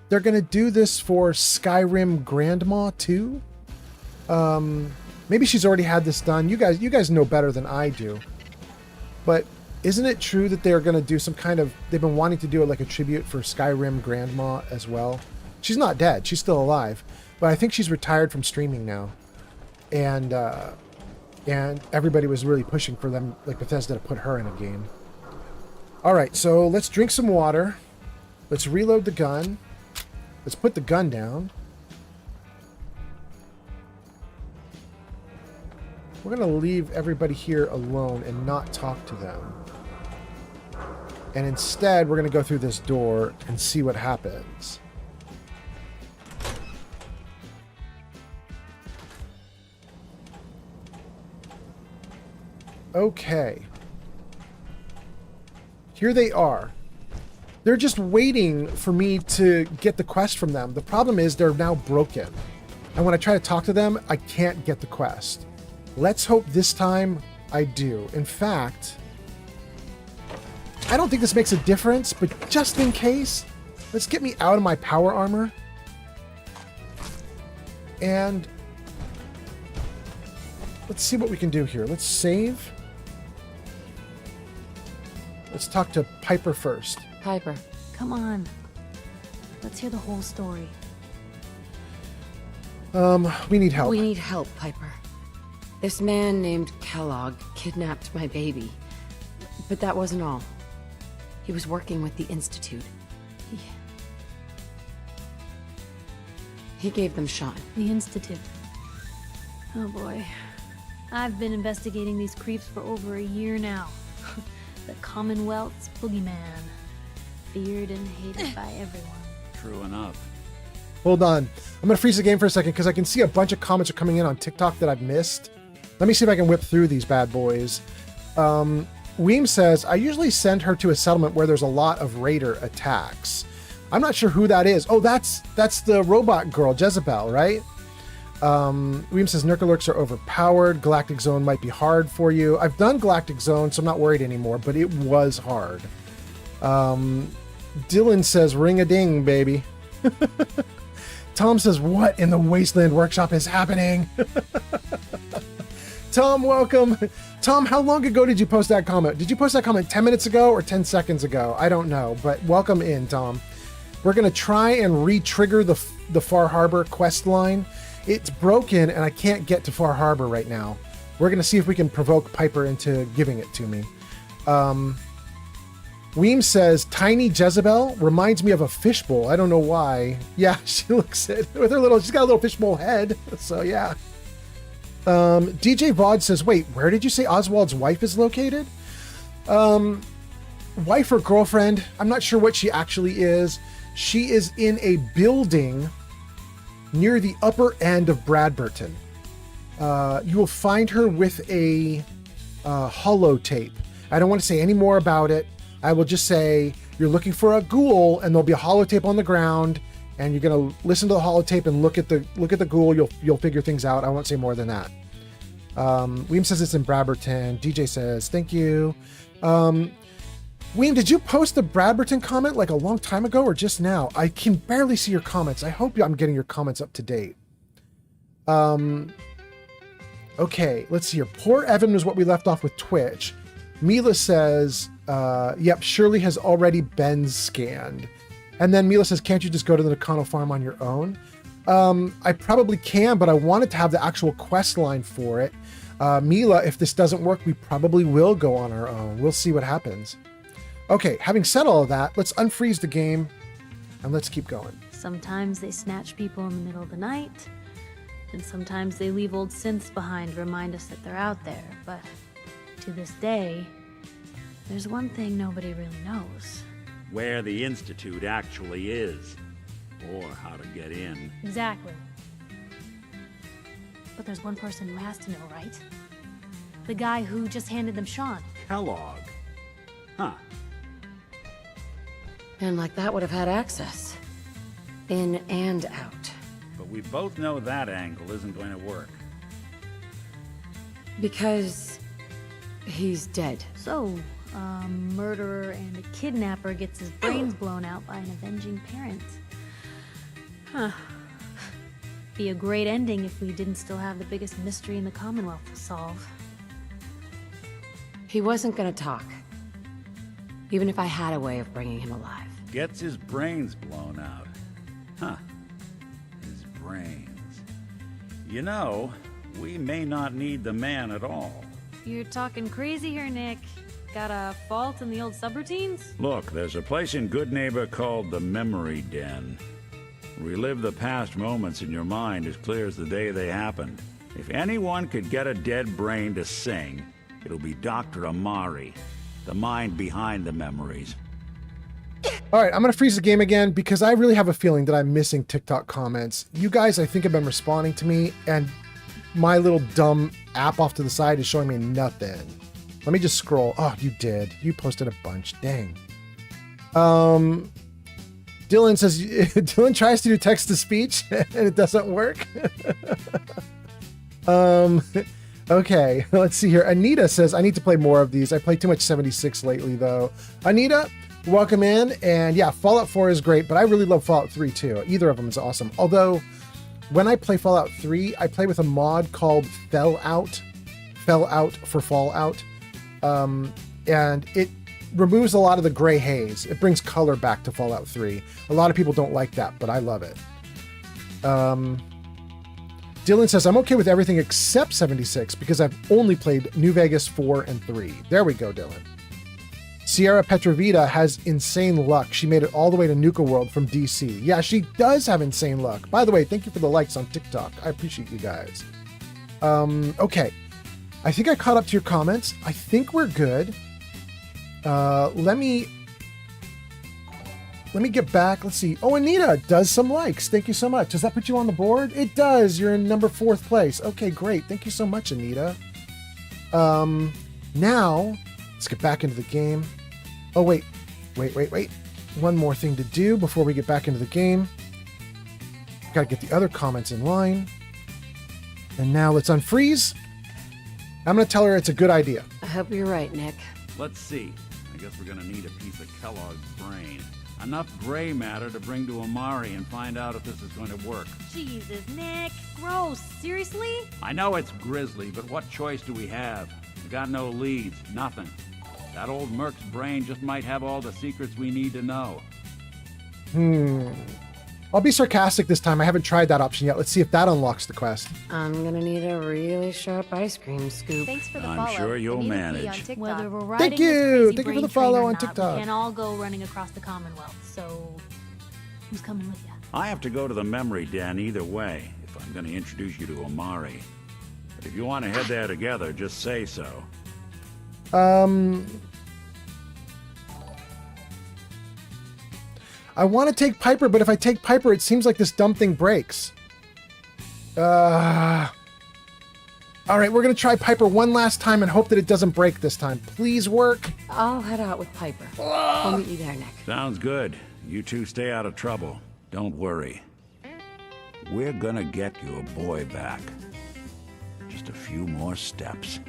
they're going to do this for Skyrim Grandma too. Maybe she's already had this done. You guys know better than I do. But isn't it true that they're going to do some kind of... They've been wanting to do it like a tribute for Skyrim Grandma as well. She's not dead. She's still alive. But I think she's retired from streaming now. And everybody was really pushing for them, like Bethesda, to put her in a game. All right, so let's drink some water. Let's reload the gun. Let's put the gun down. We're going to leave everybody here alone and not talk to them. And instead, we're going to go through this door and see what happens. Okay. Here they are. They're just waiting for me to get the quest from them. The problem is they're now broken. And when I try to talk to them, I can't get the quest. Let's hope this time I do. In fact, I don't think this makes a difference, but just in case, let's get me out of my power armor. And let's see what we can do here. Let's save. Let's talk to Piper first. Piper. Come on. Let's hear the whole story. We need help. We need help, Piper. This man named Kellogg kidnapped my baby. But that wasn't all. He was working with the Institute. He gave them Sean. The Institute. Oh boy. I've been investigating these creeps for over a year now. The Commonwealth's boogeyman. Feared and hated by everyone. True enough. Hold on. I'm going to freeze the game for a second because I can see a bunch of comments are coming in on TikTok that I've missed. Let me see if I can whip through these bad boys. Weem says, I usually send her to a settlement where there's a lot of raider attacks. I'm not sure who that is. Oh, that's the robot girl, Jezebel, right? Weem says, Nurkalurks are overpowered. Galactic Zone might be hard for you. I've done Galactic Zone, so I'm not worried anymore, but it was hard. Dylan says, ring-a-ding, baby. Tom says, what in the Wasteland Workshop is happening? Tom, welcome. Tom, how long ago did you post that comment? Did you post that comment 10 minutes ago or 10 seconds ago? I don't know, but welcome in, Tom. We're going to try and re-trigger the Far Harbor quest line. It's broken, and I can't get to Far Harbor right now. We're going to see if we can provoke Piper into giving it to me. Weem says, Tiny Jezebel reminds me of a fishbowl. I don't know why. Yeah, she looks it with her little, she's got a little fishbowl head. So yeah. DJ Vod says, wait, where did you say Oswald's wife is located? Wife or girlfriend? I'm not sure what she actually is. She is in a building near the upper end of Bradburton. You will find her with a holotape. I don't want to say any more about it. I will just say you're looking for a ghoul, and there'll be a holotape on the ground, and you're gonna listen to the holotape and look at the ghoul. You'll figure things out. I won't say more than that. Weem says it's in Bradburton. DJ says thank you. Weem, did you post the Bradburton comment like a long time ago or just now? I can barely see your comments. I hope I'm getting your comments up to date. Okay, let's see here. Poor Evan was what we left off with Twitch. Mila says, yep, Shirley has already been scanned. And then Mila says, can't you just go to the Nakano farm on your own? I probably can, but I wanted to have the actual quest line for it. Mila, if this doesn't work, we probably will go on our own. We'll see what happens. Okay, having said all of that, let's unfreeze the game and let's keep going. Sometimes they snatch people in the middle of the night, and sometimes they leave old synths behind to remind us that they're out there, but to this day, there's one thing nobody really knows. Where the Institute actually is, or how to get in. Exactly. But there's one person who has to know, right? The guy who just handed them Sean. Kellogg. Huh. And like that would have had access. In and out. But we both know that angle isn't going to work. Because he's dead. So, a murderer and a kidnapper gets his brains blown out by an avenging parent. Huh. Be a great ending if we didn't still have the biggest mystery in the Commonwealth to solve. He wasn't gonna talk. Even if I had a way of bringing him alive. Gets his brains blown out. Huh. His brains. You know, we may not need the man at all. You're talking crazy here, Nick. Got a fault in the old subroutines? Look, there's a place in Good Neighbor called the Memory Den. Relive the past moments in your mind as clear as the day they happened. If anyone could get a dead brain to sing, it'll be Dr. Amari, the mind behind the memories. All right, I'm going to freeze the game again because I really have a feeling that I'm missing TikTok comments. You guys, I think, have been responding to me, and my little dumb app off to the side is showing me nothing. Let me just scroll. Oh, you did. You posted a bunch. Dang. Dylan says, Dylan tries to do text-to-speech, and it doesn't work. Okay, let's see here. Anita says, I need to play more of these. I play too much 76 lately, though. Anita, welcome in. And yeah, Fallout 4 is great, but I really love Fallout 3, too. Either of them is awesome. Although, when I play Fallout 3, I play with a mod called Fell Out for Fallout. And it removes a lot of the gray haze. It brings color back to Fallout 3. A lot of people don't like that, but I love it. Dylan says, I'm okay with everything except 76 because I've only played New Vegas 4 and 3. There we go, Dylan. Sierra Petrovita has insane luck. She made it all the way to Nuka World from DC. Yeah, she does have insane luck. By the way, thank you for the likes on TikTok. I appreciate you guys. Okay. I think I caught up to your comments. I think we're good. Let me get back. Let's see. Oh, Anita does some likes. Thank you so much. Does that put you on the board? It does. You're in number 4th place. Okay, great. Thank you so much, Anita. Now, let's get back into the game. Oh, wait. One more thing to do before we get back into the game. Gotta get the other comments in line. And now let's unfreeze. I'm gonna tell her it's a good idea. I hope you're right, Nick. Let's see. I guess we're gonna need a piece of Kellogg's brain. Enough gray matter to bring to Amari and find out if this is going to work. Jesus, Nick. Gross. Seriously? I know it's grisly, but what choice do we have? We got no leads, nothing. That old Merc's brain just might have all the secrets we need to know. I'll be sarcastic this time. I haven't tried that option yet. Let's see if that unlocks the quest. I'm gonna need a really sharp ice cream scoop. Thanks for the I'm follow. sure you'll We need to be on manage. TikTok. Whether we're riding Thank you. this crazy Thank you for brain the train follow or on not, TikTok. We can't all go running across the Commonwealth. So, who's coming with you? I have to go to the memory den either way if I'm going to introduce you to Amari. But if you want to head there together, just say so. I want to take Piper, but if I take Piper, it seems like this dumb thing breaks. All right, we're going to try Piper one last time and hope that it doesn't break this time. Please work. I'll head out with Piper. I'll meet you there, Nick. Sounds good. You two stay out of trouble. Don't worry. We're gonna get your boy back. Just a few more steps.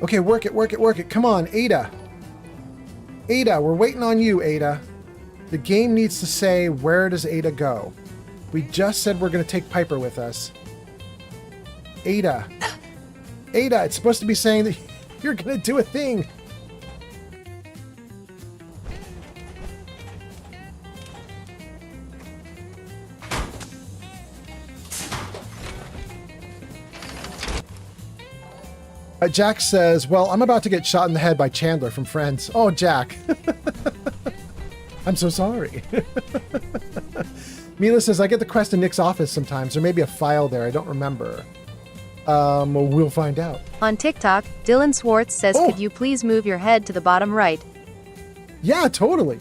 Okay, work it. Come on, Ada. Ada, we're waiting on you, Ada. The game needs to say, where does Ada go? We just said we're going to take Piper with us. Ada. Ada, it's supposed to be saying that you're going to do a thing. Jack says, well, I'm about to get shot in the head by Chandler from Friends. Oh, Jack. I'm so sorry. Mila says, I get the quest in Nick's office sometimes. There may be a file there. I don't remember. We'll find out. On TikTok, Dylan Swartz says, could you please move your head to the bottom right? Yeah, totally.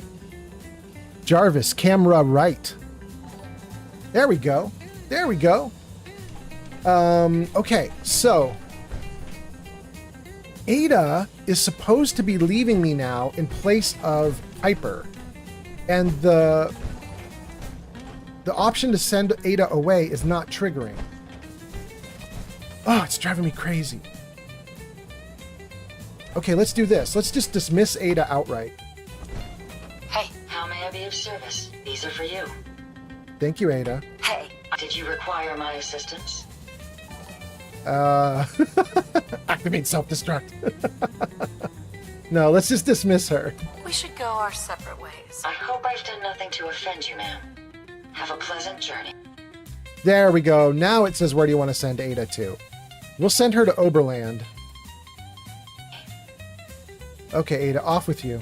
Jarvis, camera right. There we go. Okay, so Ada is supposed to be leaving me now in place of Piper. And the option to send Ada away is not triggering. Oh, it's driving me crazy. Okay, let's do this. Let's just dismiss Ada outright. Hey, how may I be of service? These are for you. Thank you, Ada. Hey, did you require my assistance? Activate self-destruct. No, let's just dismiss her. We should go our separate ways. I hope I've done nothing to offend you, ma'am. Have a pleasant journey. There we go. Now it says, where do you want to send Ada to? We'll send her to Oberland. Okay, Ada, off with you.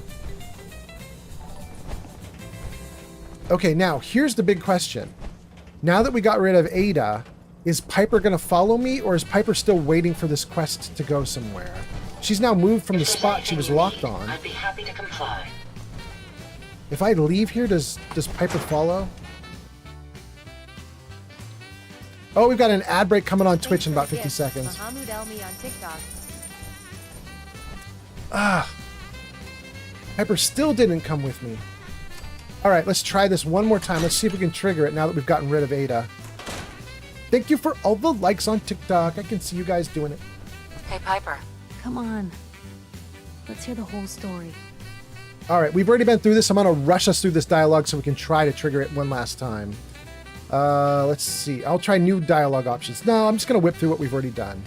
Okay, now here's the big question. Now that we got rid of Ada, is Piper going to follow me, or is Piper still waiting for this quest to go somewhere? She's now moved from the spot she was locked on. I'd be happy to comply. If I leave here, does Piper follow? Oh, we've got an ad break coming on Twitch in about 50 seconds. Mahmoud Elmi on TikTok. Ah. Piper still didn't come with me. All right, let's try this one more time. Let's see if we can trigger it now that we've gotten rid of Ada. Thank you for all the likes on TikTok. I can see you guys doing it. Hey, Piper. Come on. Let's hear the whole story. All right, we've already been through this. I'm going to rush us through this dialogue so we can try to trigger it one last time. Let's see. I'll try new dialogue options. No, I'm just going to whip through what we've already done.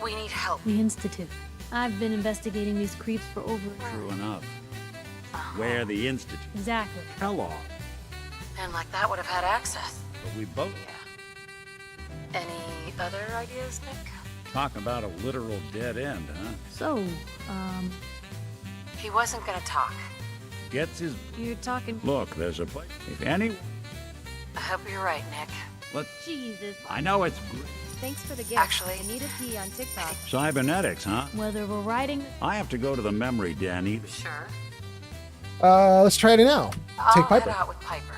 We need help. The Institute. I've been investigating these creeps for over... True enough. Where the Institute? Exactly. Kellogg. And like that would have had access. But we both... Any other ideas, Nick? Talk about a literal dead end, huh? So, He wasn't gonna talk. Gets his... you're talking... Look, there's a place. If any... I hope you're right, Nick. Let's... Jesus. I know it's... Thanks for the gift. Actually, Anita P on TikTok. Cybernetics, huh? Whether we're riding... I have to go to the memory den either. Sure. Let's try it now. Take I'll Piper. head out with Piper.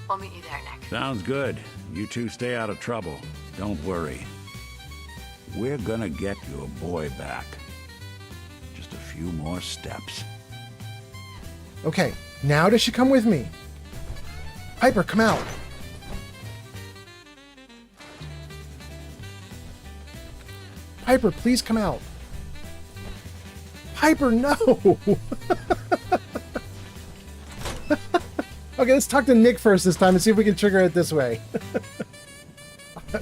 We'll meet you there, Nick. Sounds good. You two stay out of trouble. Don't worry. We're gonna get your boy back. Just a few more steps. Okay, now does she come with me? Piper, come out. Piper, please come out. Piper, no! Okay, let's talk to Nick first this time and see if we can trigger it this way.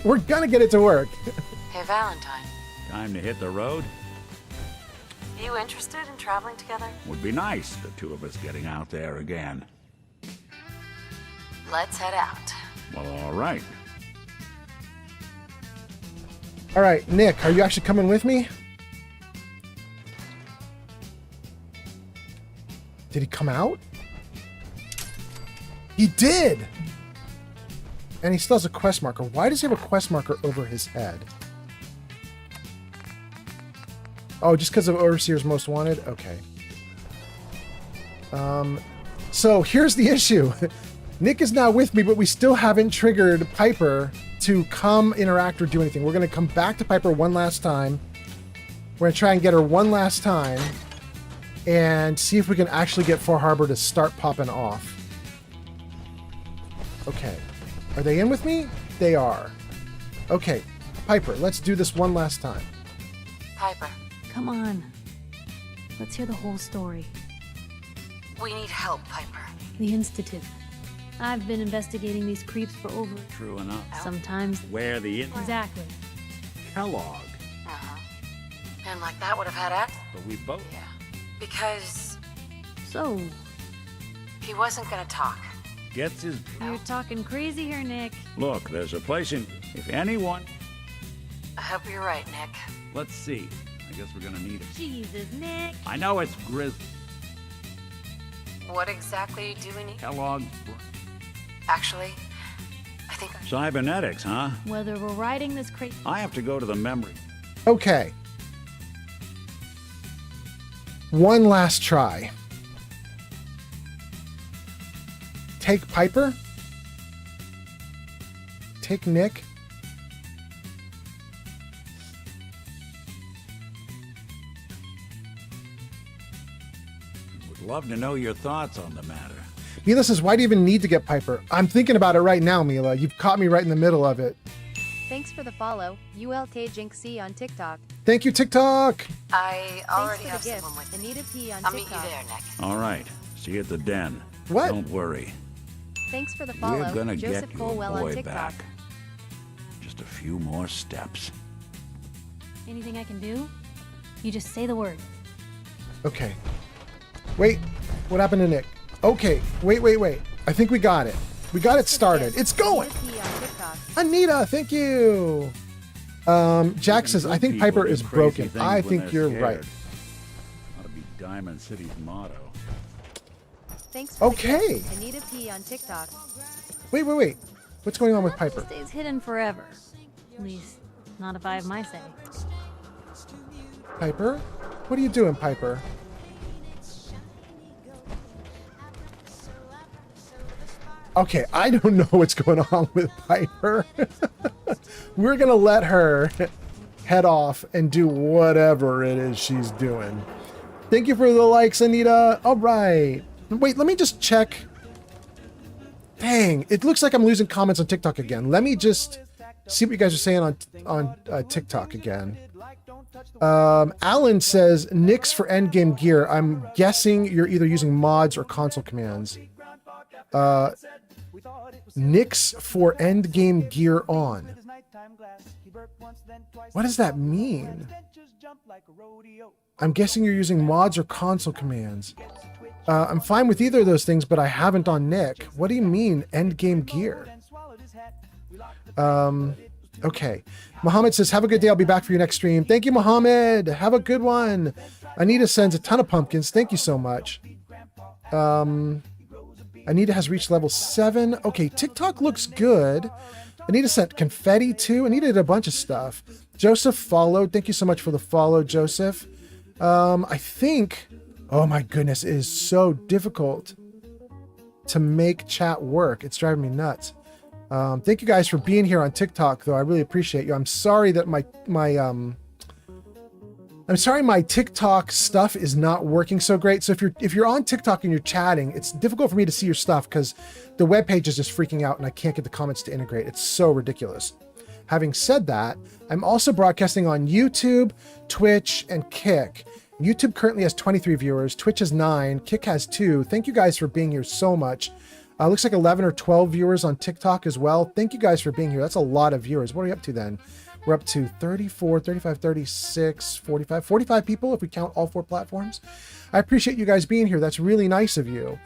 We're gonna get it to work. Hey, Valentine. Time to hit the road? You interested in traveling together? Would be nice, the two of us getting out there again. Let's head out. Well, all right. All right, Nick, are you actually coming with me? Did he come out? He did! And he still has a quest marker. Why does he have a quest marker over his head? Oh, just because of Overseer's Most Wanted? Okay. So here's the issue. Nick is now with me, but we still haven't triggered Piper to come interact or do anything. We're going to come back to Piper one last time. We're going to try and get her one last time and see if we can actually get Far Harbor to start popping off. Okay. Are they in with me? They are. Okay. Piper, let's do this one last time. Piper. Come on. Let's hear the whole story. We need help, Piper. The Institute. I've been investigating these creeps for over... True enough. Sometimes... Where the... Exactly. Kellogg. Uh-huh. And like that would have had access. But we both... Yeah. Because... So... He wasn't gonna talk. Gets his... You're talking crazy here, Nick. Look, there's a place in... If anyone... I hope you're right, Nick. Let's see. I guess we're gonna need it. Jesus, Nick. I know it's Grizz... What exactly do we need? Kellogg... Actually, I think... Cybernetics, huh? Whether we're riding this crate... I have to go to the memory. Okay. One last try. Take Piper. Take Nick. Would love to know your thoughts on the matter. Mila says, why do you even need to get Piper? I'm thinking about it right now, Mila. You've caught me right in the middle of it. Thanks for the follow. ULKJinxC on TikTok. Thank you, TikTok. I already have Thanks for the someone with gift. me. Anita P on I'll meet TikTok. you there, Nick. All right. See you at the den. What? Don't worry. Thanks for the follow. We're gonna Joseph get your Colwell on boy TikTok. back. Just a few more steps. Anything I can do? You just say the word. Okay. Wait. What happened to Nick? Okay. Wait. I think we got it. We got it started. It's going. Anita P on TikTok. Anita, thank you. Jack says, I think Piper is broken. I think you're right. Ought to be Diamond City's motto. Thanks for the Okay. gift. Anita P on TikTok. Wait. What's going on with Piper? Stays hidden forever. At least, not if I have my say. Piper? What are you doing, Piper? Okay, I don't know what's going on with Piper. We're gonna let her head off and do whatever it is she's doing. Thank you for the likes, Anita. All right. Wait, let me just check. Dang, it looks like I'm losing comments on TikTok again. Let me just see what you guys are saying on TikTok again. Alan says, Nix for endgame gear. I'm guessing you're either using mods or console commands. Nix for endgame gear on. What does that mean? I'm guessing you're using mods or console commands. I'm fine with either of those things, but I haven't on Nick. What do you mean, endgame gear? Okay. Mohammed says, have a good day. I'll be back for your next stream. Thank you, Mohammed. Have a good one. Anita sends a ton of pumpkins. Thank you so much. Anita has reached level 7. Okay, TikTok looks good. Anita sent confetti too. Anita did a bunch of stuff. Joseph followed. Thank you so much for the follow, Joseph. I think, oh my goodness, it is so difficult to make chat work. It's driving me nuts. Thank you guys for being here on TikTok, though. I really appreciate you. I'm sorry that my TikTok stuff is not working so great. So if you're on TikTok and you're chatting, it's difficult for me to see your stuff because the web page is just freaking out and I can't get the comments to integrate. It's so ridiculous. Having said that, I'm also broadcasting on YouTube, Twitch, and Kick. YouTube currently has 23 viewers. Twitch has 9. Kick has 2. Thank you guys for being here so much. Looks like 11 or 12 viewers on TikTok as well. Thank you guys for being here. That's a lot of viewers. What are we up to then? We're up to 34, 35, 36, 45 people if we count all 4 platforms. I appreciate you guys being here. That's really nice of you.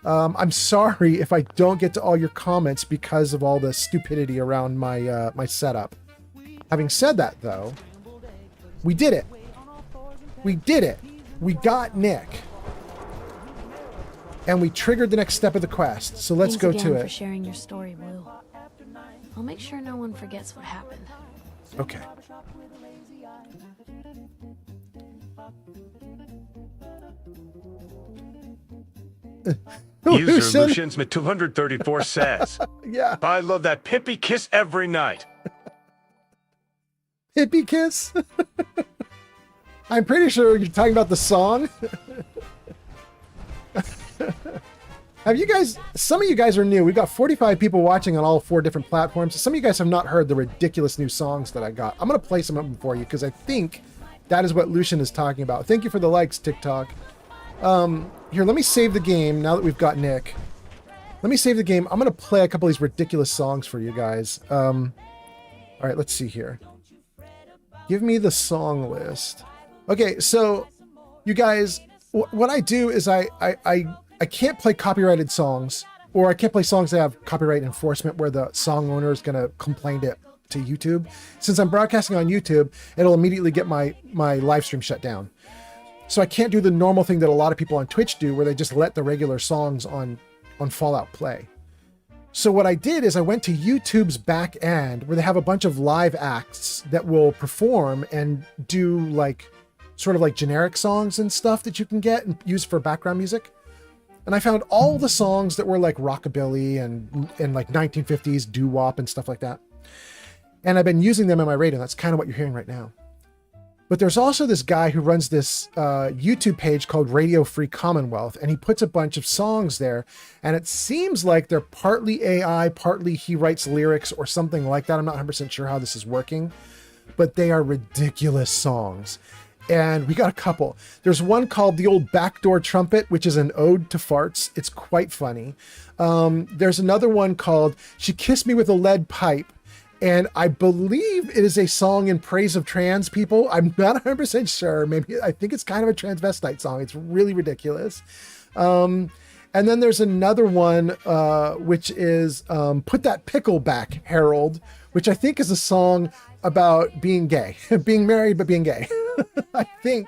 I'm sorry if I don't get to all your comments because of all the stupidity around my my setup. Having said that, though, we did it. We did it. We got Nick. And we triggered the next step of the quest. So let's go to it. For sharing your story, Blue. I'll make sure no one forgets what happened. Okay. User Lucians mit 234 says, yeah, I love that pimpy kiss every night. Hippie kiss? I'm pretty sure you're talking about the song. Have you guys, some of you guys are new. We've got 45 people watching on all 4 different platforms. Some of you guys have not heard the ridiculous new songs that I got. I'm going to play some of them for you because I think that is what Lucian is talking about. Thank you for the likes, TikTok. Here, let me save the game now that we've got Nick. Let me save the game. I'm going to play a couple of these ridiculous songs for you guys. All right, let's see here. Give me the song list. Okay, so you guys, what I do is I can't play copyrighted songs, or I can't play songs that have copyright enforcement where the song owner is going to complain to YouTube. Since I'm broadcasting on YouTube, it'll immediately get my live stream shut down. So I can't do the normal thing that a lot of people on Twitch do where they just let the regular songs on Fallout play. So what I did is I went to YouTube's back end where they have a bunch of live acts that will perform and do like sort of like generic songs and stuff that you can get and use for background music. And I found all the songs that were like rockabilly and like 1950s doo-wop and stuff like that. And I've been using them in my radio. That's kind of what you're hearing right now. But there's also this guy who runs this YouTube page called Radio Free Commonwealth, and he puts a bunch of songs there. And it seems like they're partly AI, partly he writes lyrics or something like that. I'm not 100% sure how this is working, but they are ridiculous songs. And we got a couple. There's one called The Old Backdoor Trumpet, which is an ode to farts. It's quite funny. There's another one called She Kissed Me With a Lead Pipe. And I believe it is a song in praise of trans people. I'm not 100% sure. Maybe I think it's kind of a transvestite song. It's really ridiculous. And then there's another one, which is Put That Pickle Back, Harold, which I think is a song about being gay, being married, but being gay. I think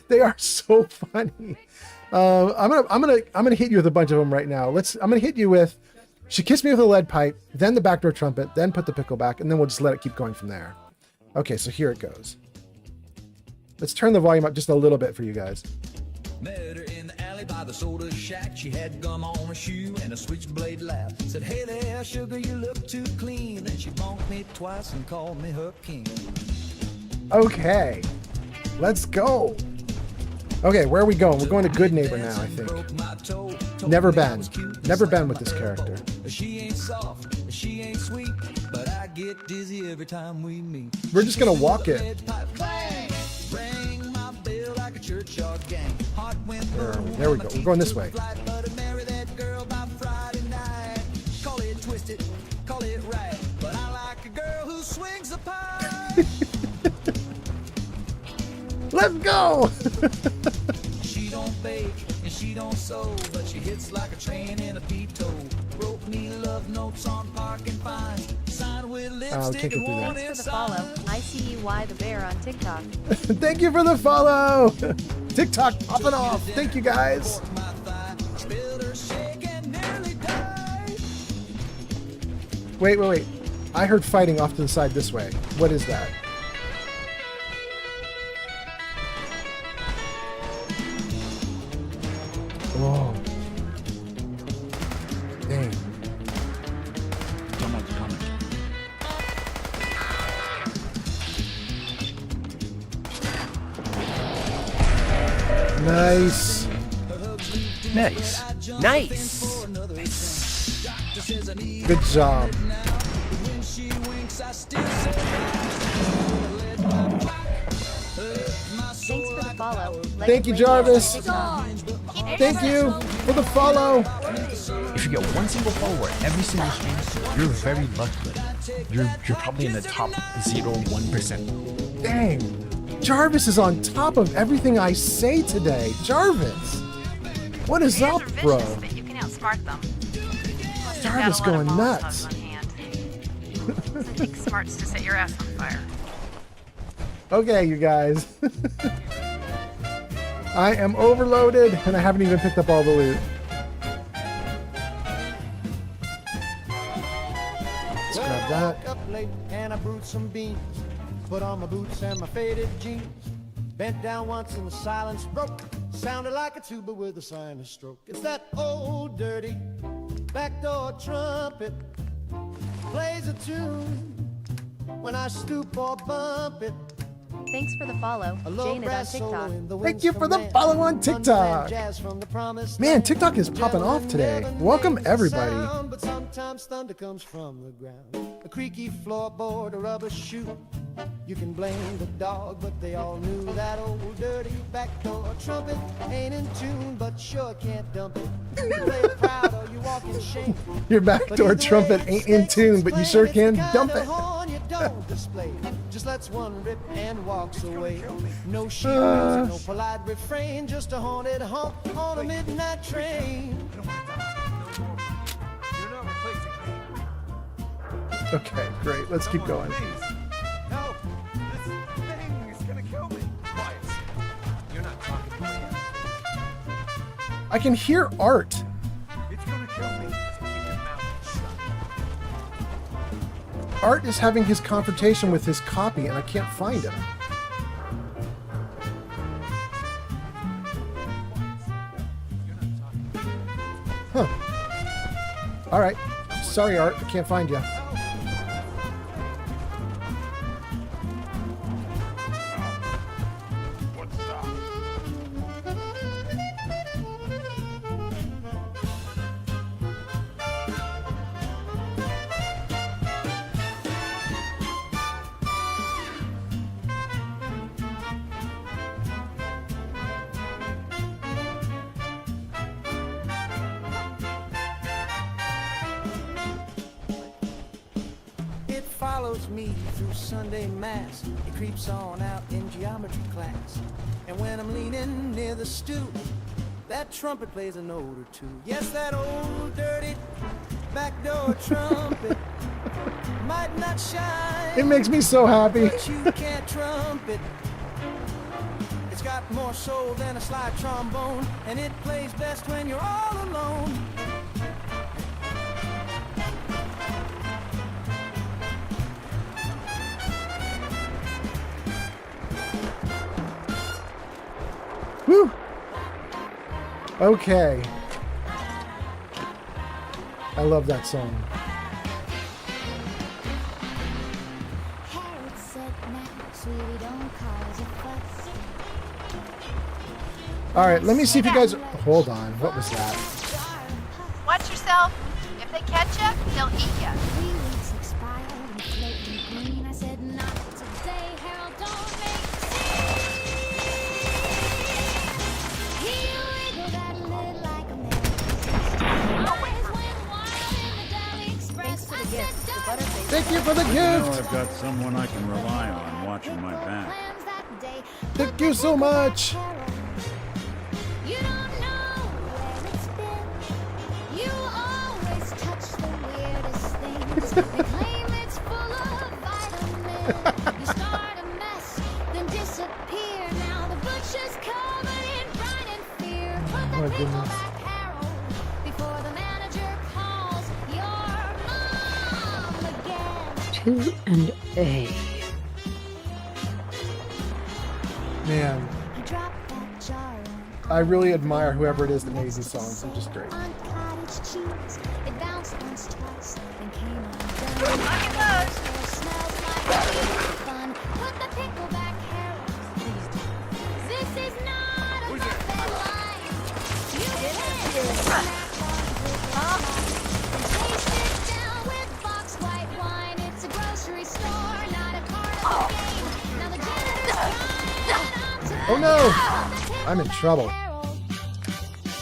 they are so funny. I'm gonna hit you with a bunch of them right now. I'm gonna hit you with, she kissed me with a lead pipe, then the backdoor trumpet, then put the pickle back, and then we'll just let it keep going from there. Okay, so here it goes. Let's turn the volume up just a little bit for you guys. Met her in the alley by the soda shack. She had gum on her shoe and a switchblade laugh. Said, hey there, sugar, you look too clean. Then she bonked me twice and called me her king. Okay, let's go. Okay, where are we going? We're going to Good Neighbor now, I think. Never been with this character. She ain't soft, she ain't sweet, but I get dizzy every time we meet. We're just gonna walk it. Rang my bell like a churchyard gang. Heart went boom. There we go. We're going this way. But I marry that girl by Friday night. Call it twisted, call it right, but I like a girl who swings a pie. Let's go. She don't bake and she don't sew, but she hits like a train in a P-toe. Wrote me love notes on parking fines. Signed with lipstick and worn Thanks for the follow. ICEY the Bear on TikTok. Thank you for the follow. TikTok popping off. Thank you guys. Wait. I heard fighting off to the side this way. What is that? Oh. Dang. Someone's coming. Nice. Nice. Good job. Thanks for the follow. Thank you, Jarvis. Thank you for the follow. If you get one single follower every single stream, you're very lucky. You're probably in the top 0.1%. Dang. Jarvis is on top of everything I say today. Jarvis. What is up, bro? But you can outsmart them. Plus, Jarvis you've got a lot going of nuts. on hand. Doesn't take smarts to set your ass on fire. Okay, you guys. I am overloaded, and I haven't even picked up all the loot. Let's grab that. Up late and I brewed some beans. Put on my boots and my faded jeans. Bent down once and the silence broke. Sounded like a tuba with a sinus stroke. It's that old dirty backdoor trumpet. Plays a tune when I stoop or bump it. Thanks for the follow. Jane is on TikTok. Thank you for the follow on TikTok. Man, TikTok is popping off today. Welcome, everybody. But sometimes thunder comes from the ground. A creaky floorboard, a rubber shoe. You can blame the dog, but they all knew that old dirty backdoor trumpet ain't in tune, but sure can't dump it. You play it proud or you walk in shame. Your backdoor trumpet ain't in tune, but you sure can dump it. You don't display it. Just lets one rip and walks away. No sheep music, no polite refrain, just a haunted honk on a midnight train. Okay, great. Let's keep going. Help! This thing is gonna kill me. Quiet. You're not talking to me yet. I can hear Art. It's gonna kill me. Just keep your mouth shut. Art is having his confrontation with his copy, and I can't find him. Huh. All right. Sorry, Art. I can't find you. Follows me through Sunday mass. It creeps on out in geometry class. And when I'm leaning near the stoop, that trumpet plays a note or two. Yes, that old dirty backdoor trumpet might not shine. It makes me so happy. But you can't trumpet. It's got more so than a slide trombone, and it plays best when you're all alone. Woo! Okay. I love that song. All right, let me see if you guys... Hold on. What was that? Watch yourself. If they catch you, they'll eat you. Thank you for the I know gift. I've got someone I can rely on watching my back. Thank you so much. Oh my goodness. 2 and A. Man, I really admire whoever it is that made these songs. They're just great. Oh no! I'm in trouble.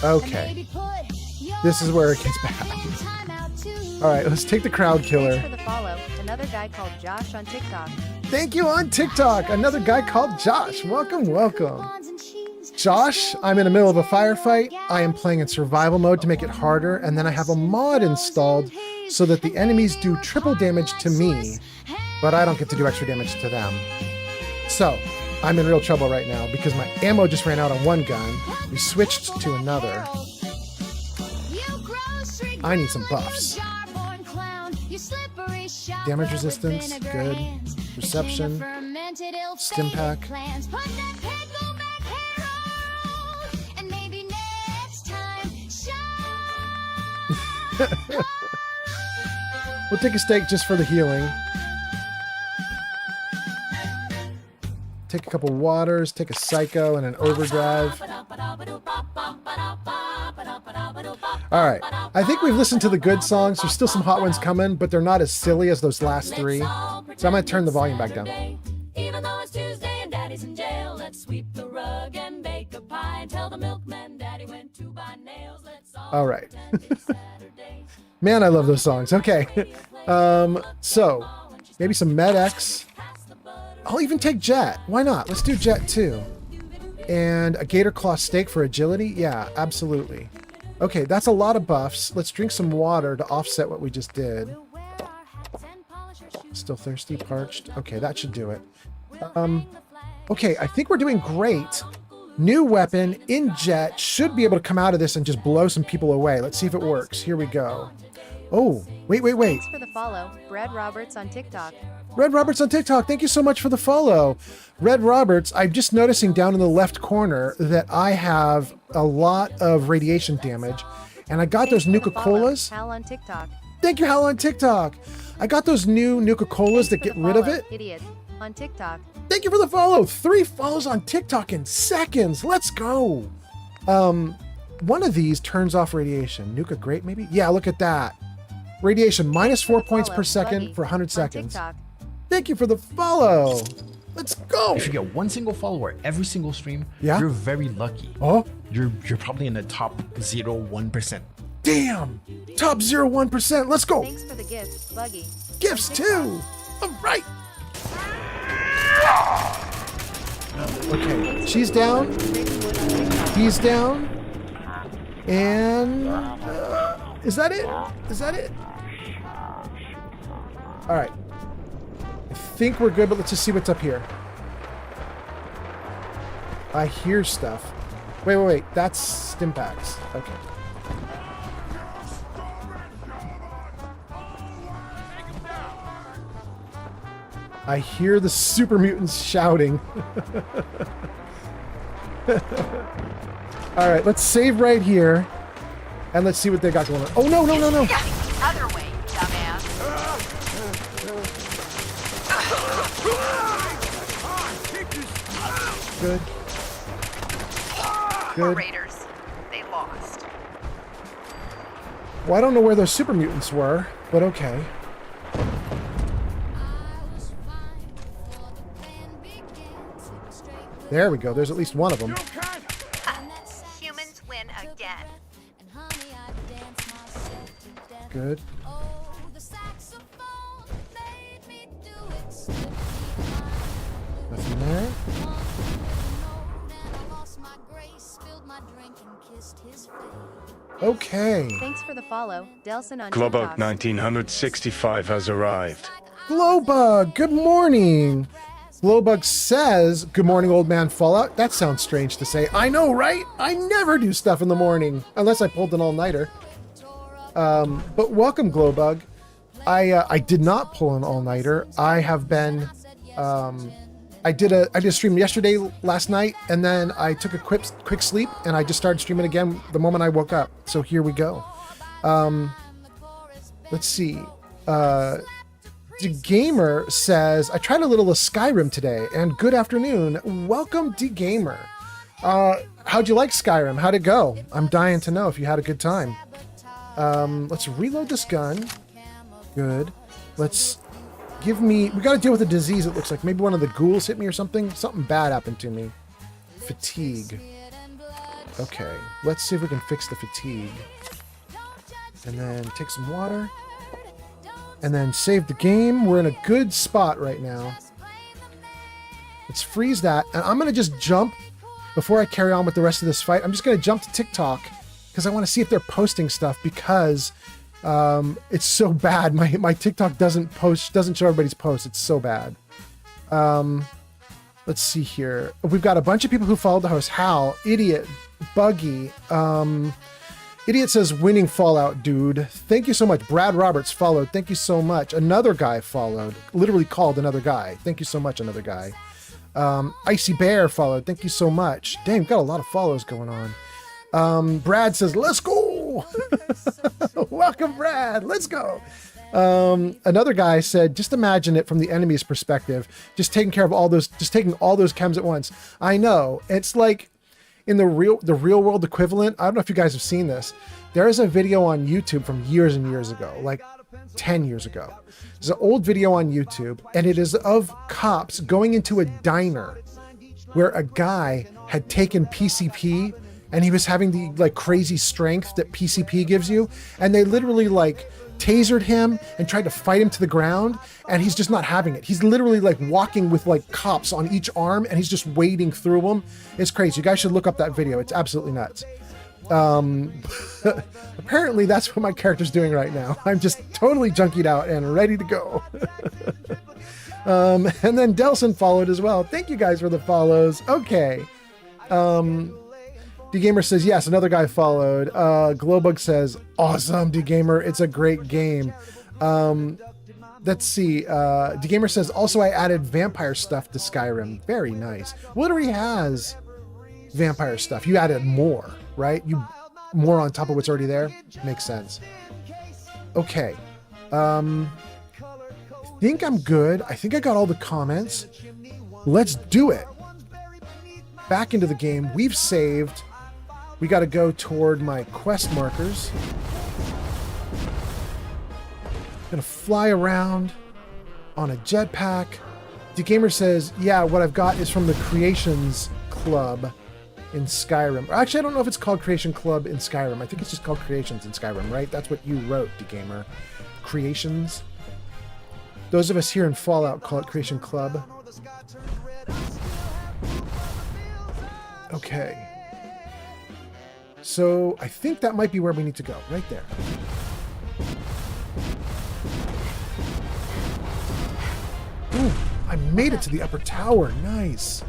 Okay. This is where it gets bad. Alright, let's take the crowd killer. Thanks for the follow. Another guy called Josh on TikTok. Thank you on TikTok. Another guy called Josh. Welcome, welcome. Josh, I'm in the middle of a firefight. I am playing in survival mode to make it harder, and then I have a mod installed so that the enemies do triple damage to me, but I don't get to do extra damage to them. So, I'm in real trouble right now because my ammo just ran out on one gun. We switched to another. I need some buffs. Damage resistance, good. Perception, stim pack. We'll take a steak just for the healing. Take a couple waters, take a psycho and an overdrive. Alright, I think we've listened to the good songs. There's still some hot ones coming, but they're not as silly as those last three. So I'm going to turn the volume back down. Even though it's Tuesday and Daddy's in jail, let's sweep the rug and bake a pie and tell the milkman Daddy went to buy nails. Let's all Alright. Man, I love those songs. Okay. So, maybe some Med-X. I'll even take Jet. Why not? Let's do Jet too. And a Gator Claw steak for agility? Yeah, absolutely. Okay, that's a lot of buffs. Let's drink some water to offset what we just did. Still thirsty, parched. Okay, that should do it. Okay, I think we're doing great. New weapon in Jet should be able to come out of this and just blow some people away. Let's see if it works. Here we go. Oh, wait. Thanks for the follow. Brad Roberts on TikTok. Red Roberts on TikTok, thank you so much for the follow. Red Roberts, I'm just noticing down in the left corner that I have a lot of radiation damage, and I got those Nuka-Colas. Hal on TikTok. Thank you, Hal on TikTok. I got those new Nuka-Colas that get rid of it. Idiot on TikTok. Thank you for the follow. 3 follows on TikTok in seconds. Let's go. One of these turns off radiation. Nuka Great, maybe? Yeah, look at that. Radiation minus 4 points per second for 100 seconds. Thank you for the follow. Let's go. If you get one single follower every single stream, yeah, you're very lucky. Oh, you're probably in the top 0.1%. Damn, top 0.1%. Let's go. Thanks for the gifts, Buggy. Gifts too. All right. Okay, she's down. He's down. And is that it? Is that it? All right. I think we're good, but let's just see what's up here. I hear stuff. Wait. That's Stimpaks. Okay. I hear the super mutants shouting. All right, let's save right here. And let's see what they got going on. Oh, no. Other way, dumbass. Good. Poor Raiders. They lost. Well, I don't know where those super mutants were, but okay. There we go. There's at least one of them. Humans win again. Good. Nothing there. Okay. Thanks for the follow, Delson on Globug TikTok. 1965 has arrived. Glowbug, good morning. Glowbug says, good morning, old man Fallout. That sounds strange to say. I know, right? I never do stuff in the morning, unless I pulled an all-nighter. But welcome, Glowbug. I did not pull an all-nighter. I have been, I did a stream yesterday, last night, and then I took a quick sleep, and I just started streaming again the moment I woke up. So here we go. Let's see. DGamer says, I tried a little of Skyrim today, and good afternoon. Welcome, DGamer. How'd you like Skyrim? How'd it go? I'm dying to know if you had a good time. Let's reload this gun. Good. Let's give me... We gotta deal with a disease, it looks like. Maybe one of the ghouls hit me or something. Something bad happened to me. Fatigue. Okay. Let's see if we can fix the fatigue. And then take some water. And then save the game. We're in a good spot right now. Let's freeze that. And I'm going to just jump, before I carry on with the rest of this fight, I'm just going to jump to TikTok because I want to see if they're posting stuff because it's so bad. My TikTok doesn't show everybody's posts. It's so bad. Let's see here. We've got a bunch of people who followed the host. Hal, Idiot, Buggy, Idiot says, winning Fallout, dude. Thank you so much. Brad Roberts followed. Thank you so much. Another guy followed. Literally called another guy. Thank you so much, another guy. Icy Bear followed. Thank you so much. Dang, got a lot of follows going on. Brad says, let's go. Welcome, Brad. Let's go. Another guy said, just imagine it from the enemy's perspective. Just taking all those chems at once. I know. It's like, in the real world equivalent, I don't know if you guys have seen this. There is a video on YouTube from years and years ago, like 10 years ago. There's an old video on YouTube, and it is of cops going into a diner where a guy had taken PCP, and he was having the like crazy strength that PCP gives you, and they literally like tasered him and tried to fight him to the ground, and he's just not having it. He's literally like walking with like cops on each arm, and he's just wading through them. It's crazy. You guys should look up that video. It's absolutely nuts. Apparently that's what my character's doing right now. I'm just totally junkied out and ready to go. And then Delson followed as well. Thank you guys for the follows. Okay. DGamer says, yes, another guy followed. Glowbug says, awesome, DGamer. It's a great game. Let's see. DGamer says, also, I added vampire stuff to Skyrim. Very nice. What already has vampire stuff? You added more, right? More on top of what's already there? Makes sense. Okay. I think I'm good. I think I got all the comments. Let's do it. Back into the game. We've saved. We got to go toward my quest markers. Gonna fly around on a jetpack. DGamer says, yeah, what I've got is from the Creations Club in Skyrim. Actually, I don't know if it's called Creation Club in Skyrim. I think it's just called Creations in Skyrim, right? That's what you wrote, DGamer. Creations. Those of us here in Fallout call it Creation Club. Okay. So I think that might be where we need to go, right there. Ooh, I made it to the upper tower. Nice.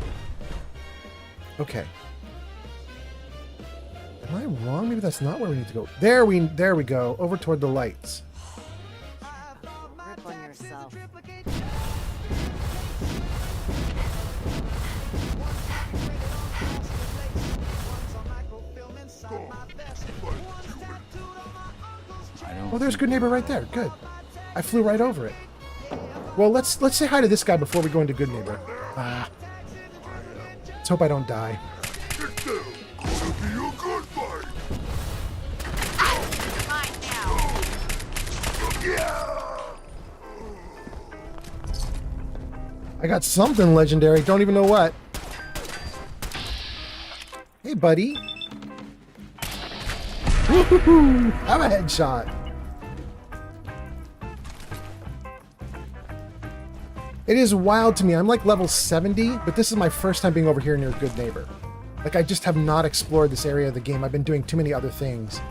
Okay. Am I wrong? Maybe that's not where we need to go. There we go. Over toward the lights. Grip on yourself. Oh, there's Good Neighbor right there. Good. I flew right over it. Well, let's say hi to this guy before we go into Good Neighbor. Let's hope I don't die. I got something legendary. Don't even know what. Hey, buddy. Woohoo! Have a headshot. It is wild to me. I'm like level 70, but this is my first time being over here near Good Neighbor. Like, I just have not explored this area of the game. I've been doing too many other things.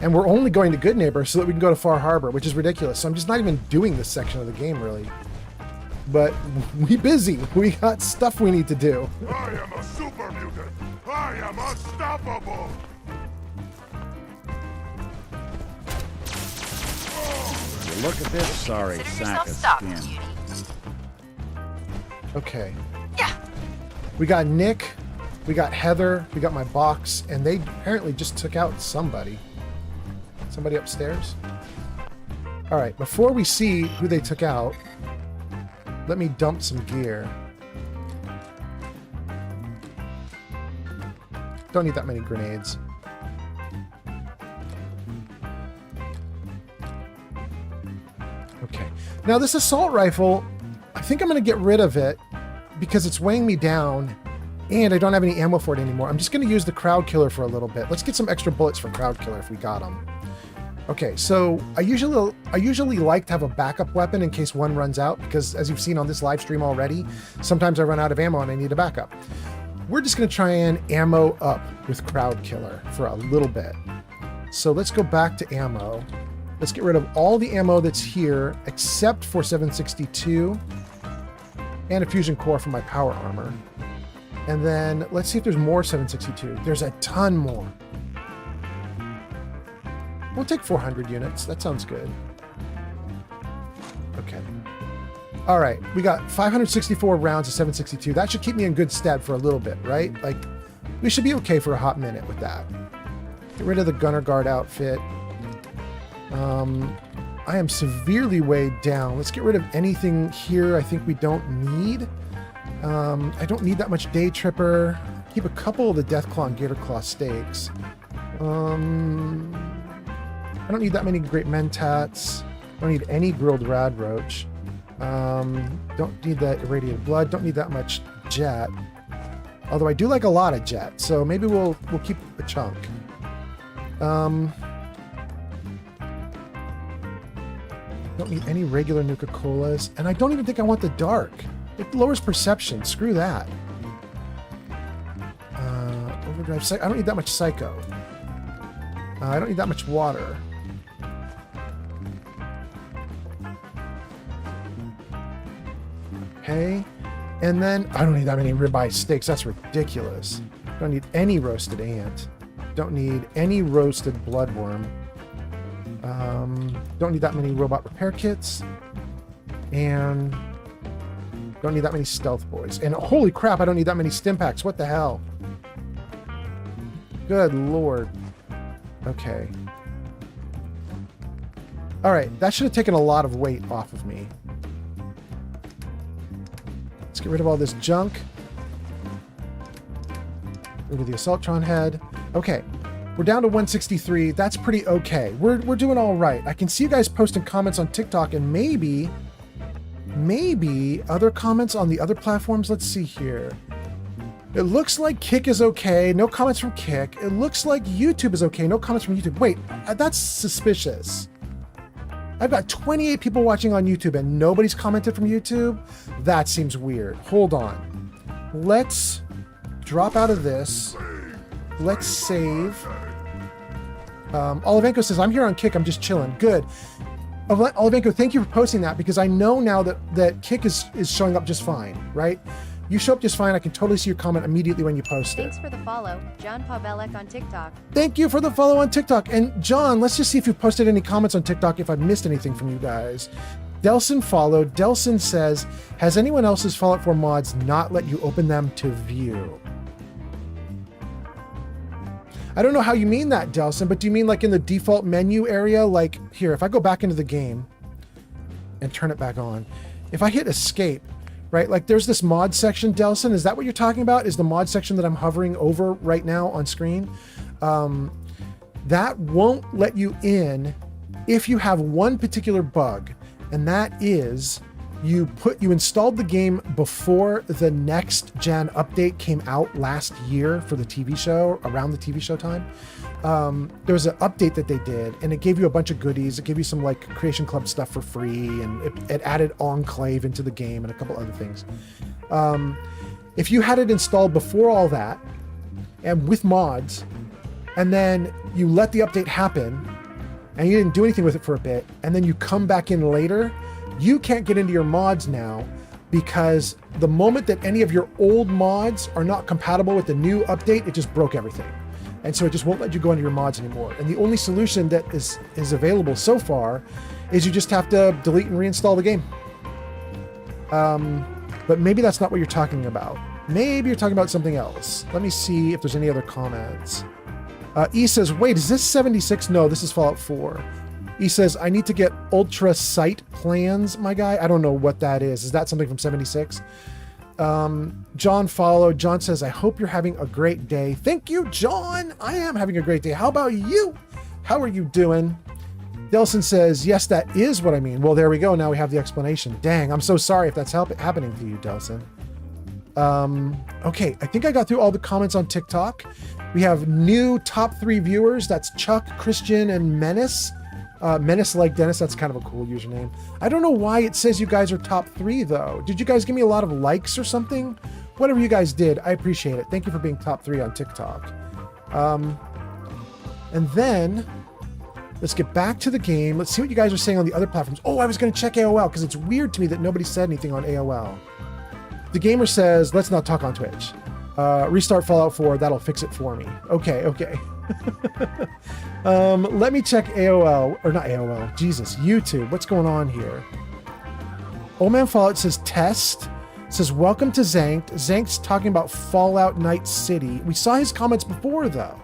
And we're only going to Good Neighbor so that we can go to Far Harbor, which is ridiculous. So I'm just not even doing this section of the game, really. But we busy. We got stuff we need to do. I am a super mutant. I am unstoppable. Look at this sorry sack of skin. Okay. Yeah. We got Nick, we got Heather, we got my box, and they apparently just took out somebody. Somebody upstairs? Alright, before we see who they took out, let me dump some gear. Don't need that many grenades. Okay. Now this assault rifle, I think I'm going to get rid of it because it's weighing me down and I don't have any ammo for it anymore. I'm just going to use the crowd killer for a little bit. Let's get some extra bullets for crowd killer if we got them. Okay, so I usually like to have a backup weapon in case one runs out because as you've seen on this live stream already, sometimes I run out of ammo and I need a backup. We're just going to try and ammo up with crowd killer for a little bit. So let's go back to ammo. Let's get rid of all the ammo that's here except for 762 and a fusion core for my power armor. And then let's see if there's more 762. There's a ton more. We'll take 400 units. That sounds good. Okay. All right. We got 564 rounds of 762. That should keep me in good stead for a little bit, right? Like, we should be okay for a hot minute with that. Get rid of the Gunner Guard outfit. I am severely weighed down. Let's get rid of anything here I think we don't need. I don't need that much Day Tripper. Keep a couple of the Deathclaw and Gatorclaw steaks. I don't need that many Great Mentats. Don't need any Grilled Radroach. Don't need that Irradiated Blood. Don't need that much Jet. Although I do like a lot of Jet, so maybe we'll keep a chunk. Don't need any regular Nuka-Colas. And I don't even think I want the dark. It lowers perception. Screw that. Overdrive. I don't need that much Psycho. I don't need that much water. Okay. And then I don't need that many ribeye steaks. That's ridiculous. Don't need any roasted ant. Don't need any roasted bloodworm. Don't need that many robot repair kits. And don't need that many stealth boys. And holy crap, I don't need that many stim packs. What the hell? Good lord. Okay. Alright, that should have taken a lot of weight off of me. Let's get rid of all this junk. Rid of the Assaultron head. Okay. We're down to 163. That's pretty okay. We're doing all right. I can see you guys posting comments on TikTok and maybe other comments on the other platforms. Let's see here. It looks like Kick is okay. No comments from Kick. It looks like YouTube is okay. No comments from YouTube. Wait, that's suspicious. I've got 28 people watching on YouTube and nobody's commented from YouTube. That seems weird. Hold on. Let's drop out of this. Let's save. Olivenko says, I'm here on Kick. I'm just chilling. Good. Olivenko, thank you for posting that because I know now that Kick is showing up just fine, right? You show up just fine. I can totally see your comment immediately when you post it. Thanks for the follow, John Pavelek on TikTok. Thank you for the follow on TikTok. And John, let's just see if you posted any comments on TikTok if I've missed anything from you guys. Delson followed. Delson says, has anyone else's Fallout 4 mods not let you open them to view? I don't know how you mean that, Delson, but do you mean like in the default menu area? Like here, if I go back into the game and turn it back on, if I hit escape, right? Like there's this mod section, Delson. Is that what you're talking about? Is the mod section that I'm hovering over right now on screen? That won't let you in if you have one particular bug, and that is you installed the game before the next gen update came out last year for the TV show, around the TV show time. There was an update that they did, and it gave you a bunch of goodies. It gave you some like Creation Club stuff for free, and it added Enclave into the game and a couple other things. If you had it installed before all that, and with mods, and then you let the update happen, and you didn't do anything with it for a bit, and then you come back in later, you can't get into your mods now, because the moment that any of your old mods are not compatible with the new update, it just broke everything. And so it just won't let you go into your mods anymore. And the only solution that is available so far is you just have to delete and reinstall the game. But maybe that's not what you're talking about. Maybe you're talking about something else. Let me see if there's any other comments. E says, wait, is this 76? No, this is Fallout 4. He says, I need to get ultra sight plans, my guy. I don't know what that is. Is that something from 76? John followed. John says, I hope you're having a great day. Thank you, John. I am having a great day. How about you? How are you doing? Delson says, yes, that is what I mean. Well, there we go. Now we have the explanation. Dang, I'm so sorry if that's happening to you, Delson. Okay, I think I got through all the comments on TikTok. We have new top 3 viewers. That's Chuck, Christian, and Menace. Menace like Dennis, that's kind of a cool username. I don't know why it says you guys are top 3 though. Did you guys give me a lot of likes or something? Whatever you guys did, I appreciate it. Thank you for being top 3 on TikTok. And then let's get back to the game. Let's see what you guys are saying on the other platforms. Oh, I was going to check AOL because it's weird to me that nobody said anything on AOL. The Gamer says, let's not talk on Twitch. Restart Fallout 4, that'll fix it for me. Okay. Let me check AOL, or not AOL, Jesus, YouTube. What's going on here? Old Man Fallout says test, says welcome to Zankt. Zankt's talking about Fallout Night City. We saw his comments before though.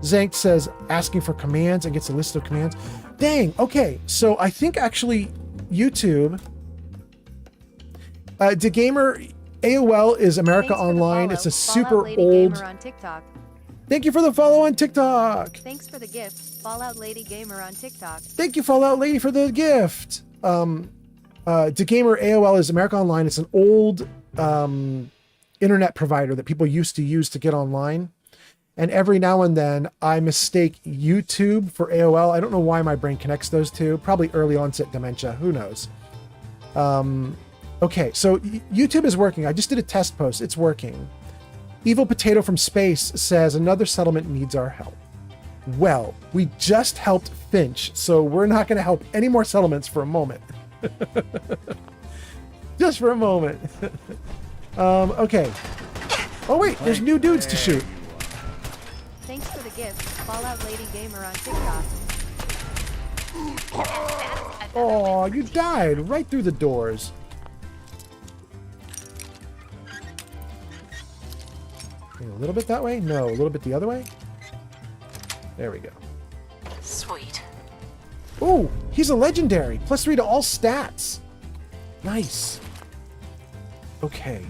Zankt says asking for commands and gets a list of commands. Dang, okay, so I think actually YouTube, DeGamer, AOL is America Online. It's a super old. Gamer on TikTok. Thank you for the follow on TikTok. Thanks for the gift, Fallout Lady Gamer on TikTok. Thank you, Fallout Lady, for the gift. DeGamer AOL is America Online. It's an old internet provider that people used to use to get online. And every now and then I mistake YouTube for AOL. I don't know why my brain connects those two. Probably early onset dementia. Who knows? Okay, so YouTube is working. I just did a test post. It's working. Evil Potato from Space says another settlement needs our help. Well, we just helped Finch, so we're not going to help any more settlements for a moment. Just for a moment. Okay. Oh wait, there's new dudes to shoot. Thanks for the gift, Fallout Lady Gamer on TikTok. Oh, you died right through the doors. A little bit that way? No, a little bit the other way? There we go. Sweet. Ooh, he's a legendary. +3 to all stats. Nice. Okay.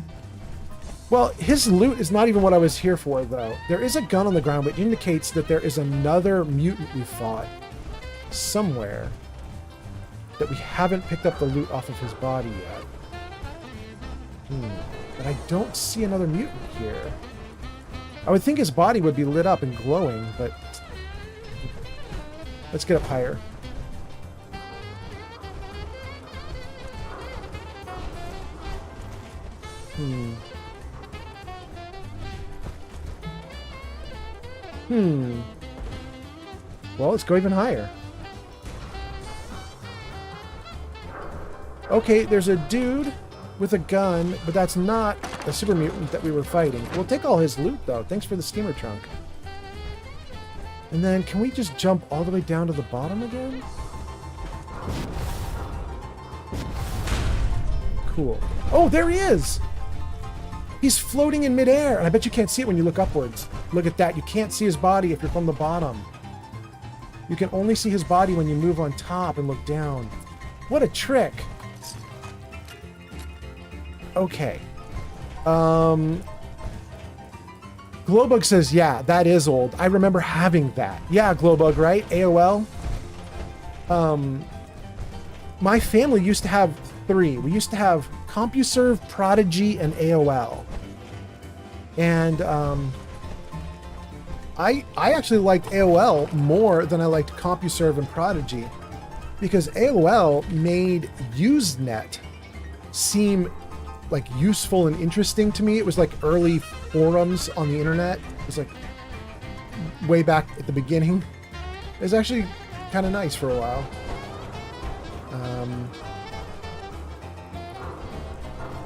Well, his loot is not even what I was here for, though. There is a gun on the ground, which indicates that there is another mutant we fought somewhere that we haven't picked up the loot off of his body yet. But I don't see another mutant here. I would think his body would be lit up and glowing, but let's get up higher. Well, let's go even higher. Okay, there's a dude with a gun, but that's not a super mutant that we were fighting. We'll take all his loot, though. Thanks for the steamer trunk. And then, can we just jump all the way down to the bottom again? Cool. Oh, there he is! He's floating in midair, and I bet you can't see it when you look upwards. Look at that. You can't see his body if you're from the bottom. You can only see his body when you move on top and look down. What a trick! Okay. Glowbug says, yeah, that is old. I remember having that. Yeah, Glowbug, right? AOL? My family used to have 3. We used to have CompuServe, Prodigy, and AOL. And I actually liked AOL more than I liked CompuServe and Prodigy, because AOL made Usenet seem like useful and interesting to me. It was like early forums on the internet. It was like way back at the beginning. It was actually kind of nice for a while.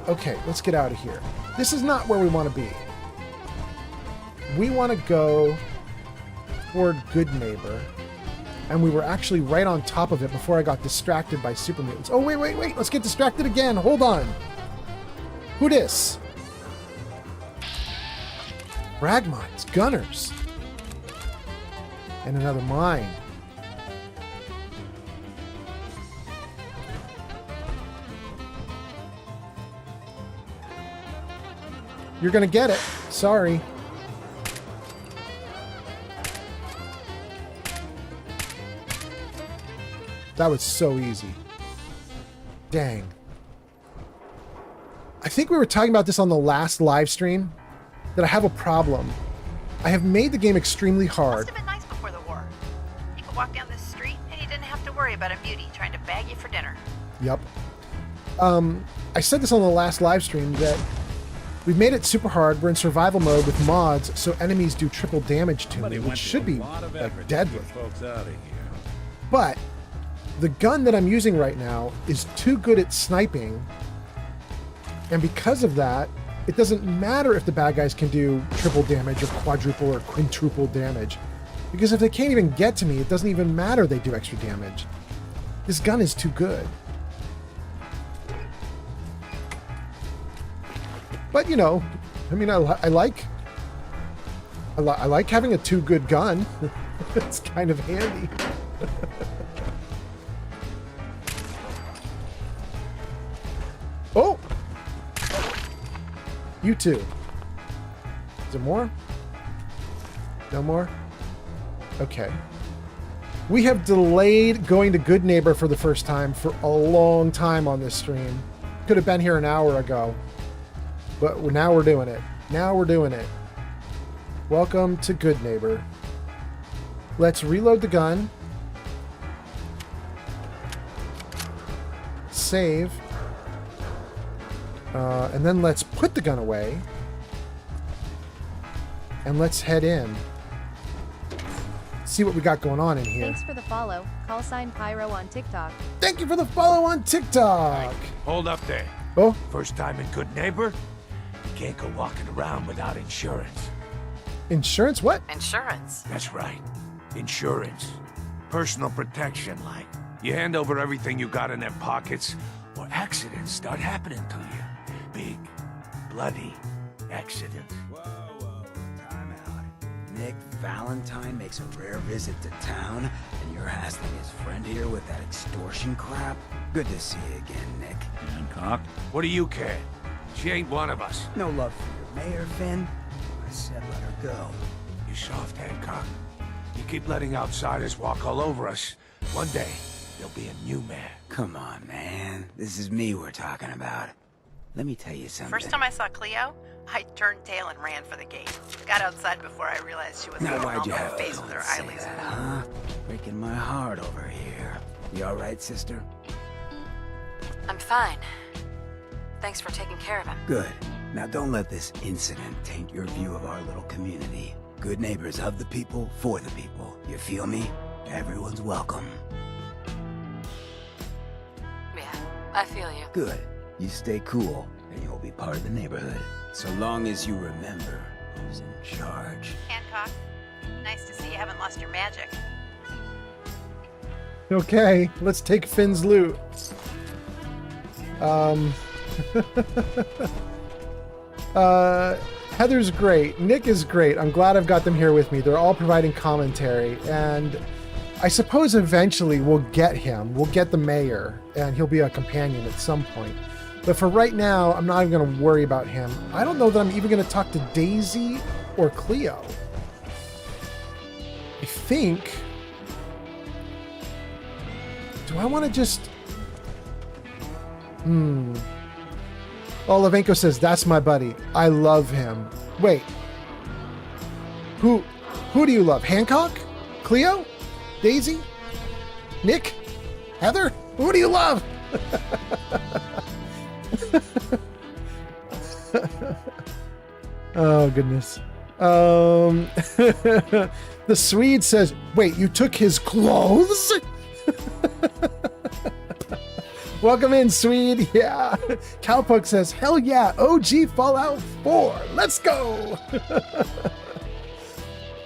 Okay, let's get out of here. This is not where we want to be. We want to go toward Good Neighbor. And we were actually right on top of it before I got distracted by super mutants. Oh, wait. Let's get distracted again. Hold on. Who dis? Frag mines, gunners. And another mine. You're gonna get it. Sorry. That was so easy. Dang. I think we were talking about this on the last live stream, that I have a problem. I have made the game extremely hard. Must have been nice before the war. You could walk down this street and you didn't have to worry about a mutie trying to bag you for dinner. Yep. I said this on the last live stream that we've made it super hard. We're in survival mode with mods, so enemies do triple damage to me, which should be like deadly. But the gun that I'm using right now is too good at sniping, and because of that, it doesn't matter if the bad guys can do triple damage or quadruple or quintuple damage. Because if they can't even get to me, it doesn't even matter they do extra damage. This gun is too good. But, you know, I mean, I like having a too good gun. It's kind of handy. Oh! You too. Is there more? No more? Okay. We have delayed going to Good Neighbor for the first time for a long time on this stream. Could have been here an hour ago. But now we're doing it. Now we're doing it. Welcome to Good Neighbor. Let's reload the gun. Save. And then let's put the gun away. And let's head in. See what we got going on in here. Thanks for the follow. _ Pyro on TikTok. Thank you for the follow on TikTok. Hold up there. Oh? First time in Good Neighbor? You can't go walking around without insurance. Insurance? What? Insurance. That's right. Insurance. Personal protection, like. You hand over everything you got in their pockets, or accidents start happening to you. Big, bloody accidents. Whoa, time out. Nick Valentine makes a rare visit to town, and you're hassling his friend here with that extortion crap? Good to see you again, Nick. Hancock? What do you care? She ain't one of us. No love for your mayor, Finn? I said let her go. You soft, Hancock. You keep letting outsiders walk all over us. One day, there'll be a new mayor. Come on, man. This is me we're talking about. Let me tell you something. First time I saw Cleo, I turned tail and ran for the gate. Got outside before I realized she was Now, going why'd you all have over face to with her say eyelids. that, huh? Breaking my heart over here. You all right, sister? I'm fine. Thanks for taking care of him. Good. Now don't let this incident taint your view of our little community. Good neighbors of the people, for the people. You feel me? Everyone's welcome. Yeah, I feel you. Good. You stay cool, and you'll be part of the neighborhood. So long as you remember who's in charge. Hancock, nice to see you haven't lost your magic. Okay, let's take Finn's loot. Heather's great. Nick is great. I'm glad I've got them here with me. They're all providing commentary, and I suppose eventually we'll get him. We'll get the mayor, and he'll be a companion at some point. But for right now, I'm not even going to worry about him. I don't know that I'm even going to talk to Daisy or Cleo. I think... Do I want to just... Oh, Levenko says, that's my buddy. I love him. Wait. Who do you love? Hancock? Cleo? Daisy? Nick? Heather? Who do you love? Oh, goodness. The Swede says, wait, you took his clothes? Welcome in, Swede. Yeah. Cowpoke says, hell yeah, OG Fallout 4. Let's go.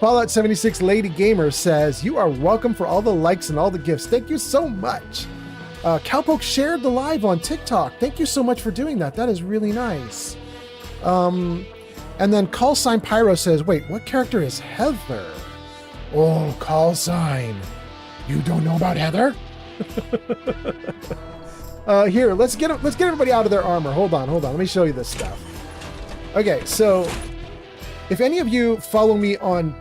Fallout 76 Lady Gamer says, you are welcome for all the likes and all the gifts. Thank you so much. Cowpoke shared the live on TikTok. Thank you so much for doing that. That is really nice. And then Call Sign Pyro says, wait, what character is Heather? Oh, Call Sign. You don't know about Heather? Here, let's get everybody out of their armor. Hold on. Let me show you this stuff. Okay, so if any of you follow me on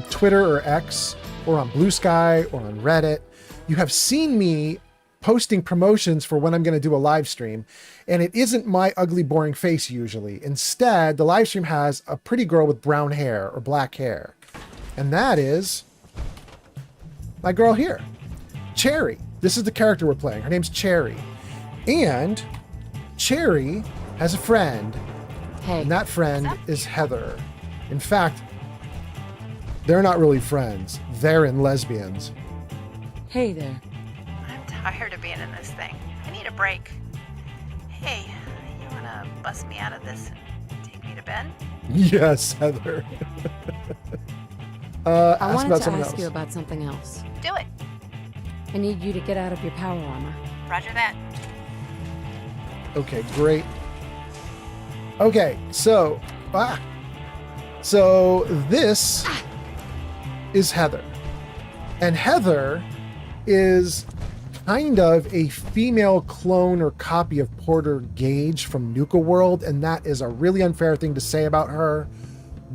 Twitter or X or on Blue Sky or on Reddit, you have seen me posting promotions for when I'm going to do a live stream, and it isn't my ugly, boring face usually. Instead, the live stream has a pretty girl with brown hair or black hair, and that is my girl here, Cherry. This is the character we're playing. Her name's Cherry, and Cherry has a friend, and that friend is Heather. In fact, they're not really friends. They're in lesbians. Hey there. I'm tired of being in this thing. I need a break. Hey, you wanna bust me out of this and take me to bed? Yes, Heather. I wanted to ask you about something else. Do it. I need you to get out of your power armor. Roger that. Okay, great. Okay, so this is Heather. And Heather is kind of a female clone or copy of Porter Gage from Nuka World, and that is a really unfair thing to say about her,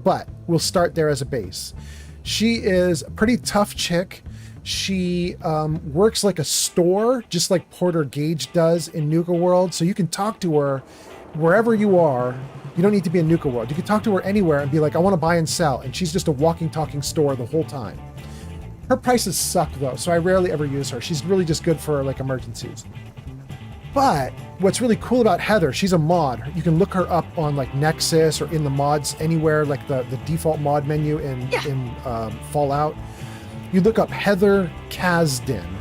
but we'll start there as a base. She is a pretty tough chick. She works like a store, just like Porter Gage does in Nuka World, so you can talk to her wherever you are. You don't need to be in Nuka World. You can talk to her anywhere and be like, I want to buy and sell, and she's just a walking, talking store the whole time. Her prices suck though, so I rarely ever use her. She's really just good for like emergencies. But what's really cool about Heather, she's a mod. You can look her up on like Nexus or in the mods anywhere, like the default mod menu in Fallout. You look up Heather Kasdan,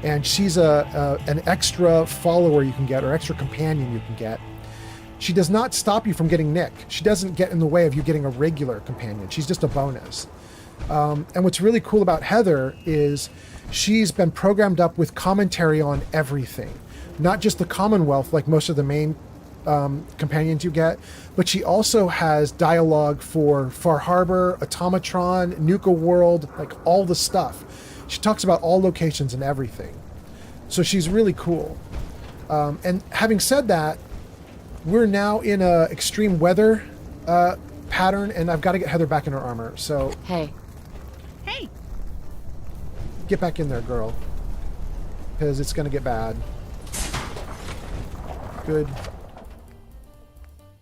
and she's an extra follower you can get, or extra companion you can get. She does not stop you from getting Nick. She doesn't get in the way of you getting a regular companion. She's just a bonus. And what's really cool about Heather is she's been programmed up with commentary on everything. Not just the Commonwealth, like most of the main companions you get, but she also has dialogue for Far Harbor, Automatron, Nuka World, like all the stuff. She talks about all locations and everything. So she's really cool. And having said that, we're now in a extreme weather pattern, and I've got to get Heather back in her armor. So hey, get back in there, girl, because it's gonna get bad. Good.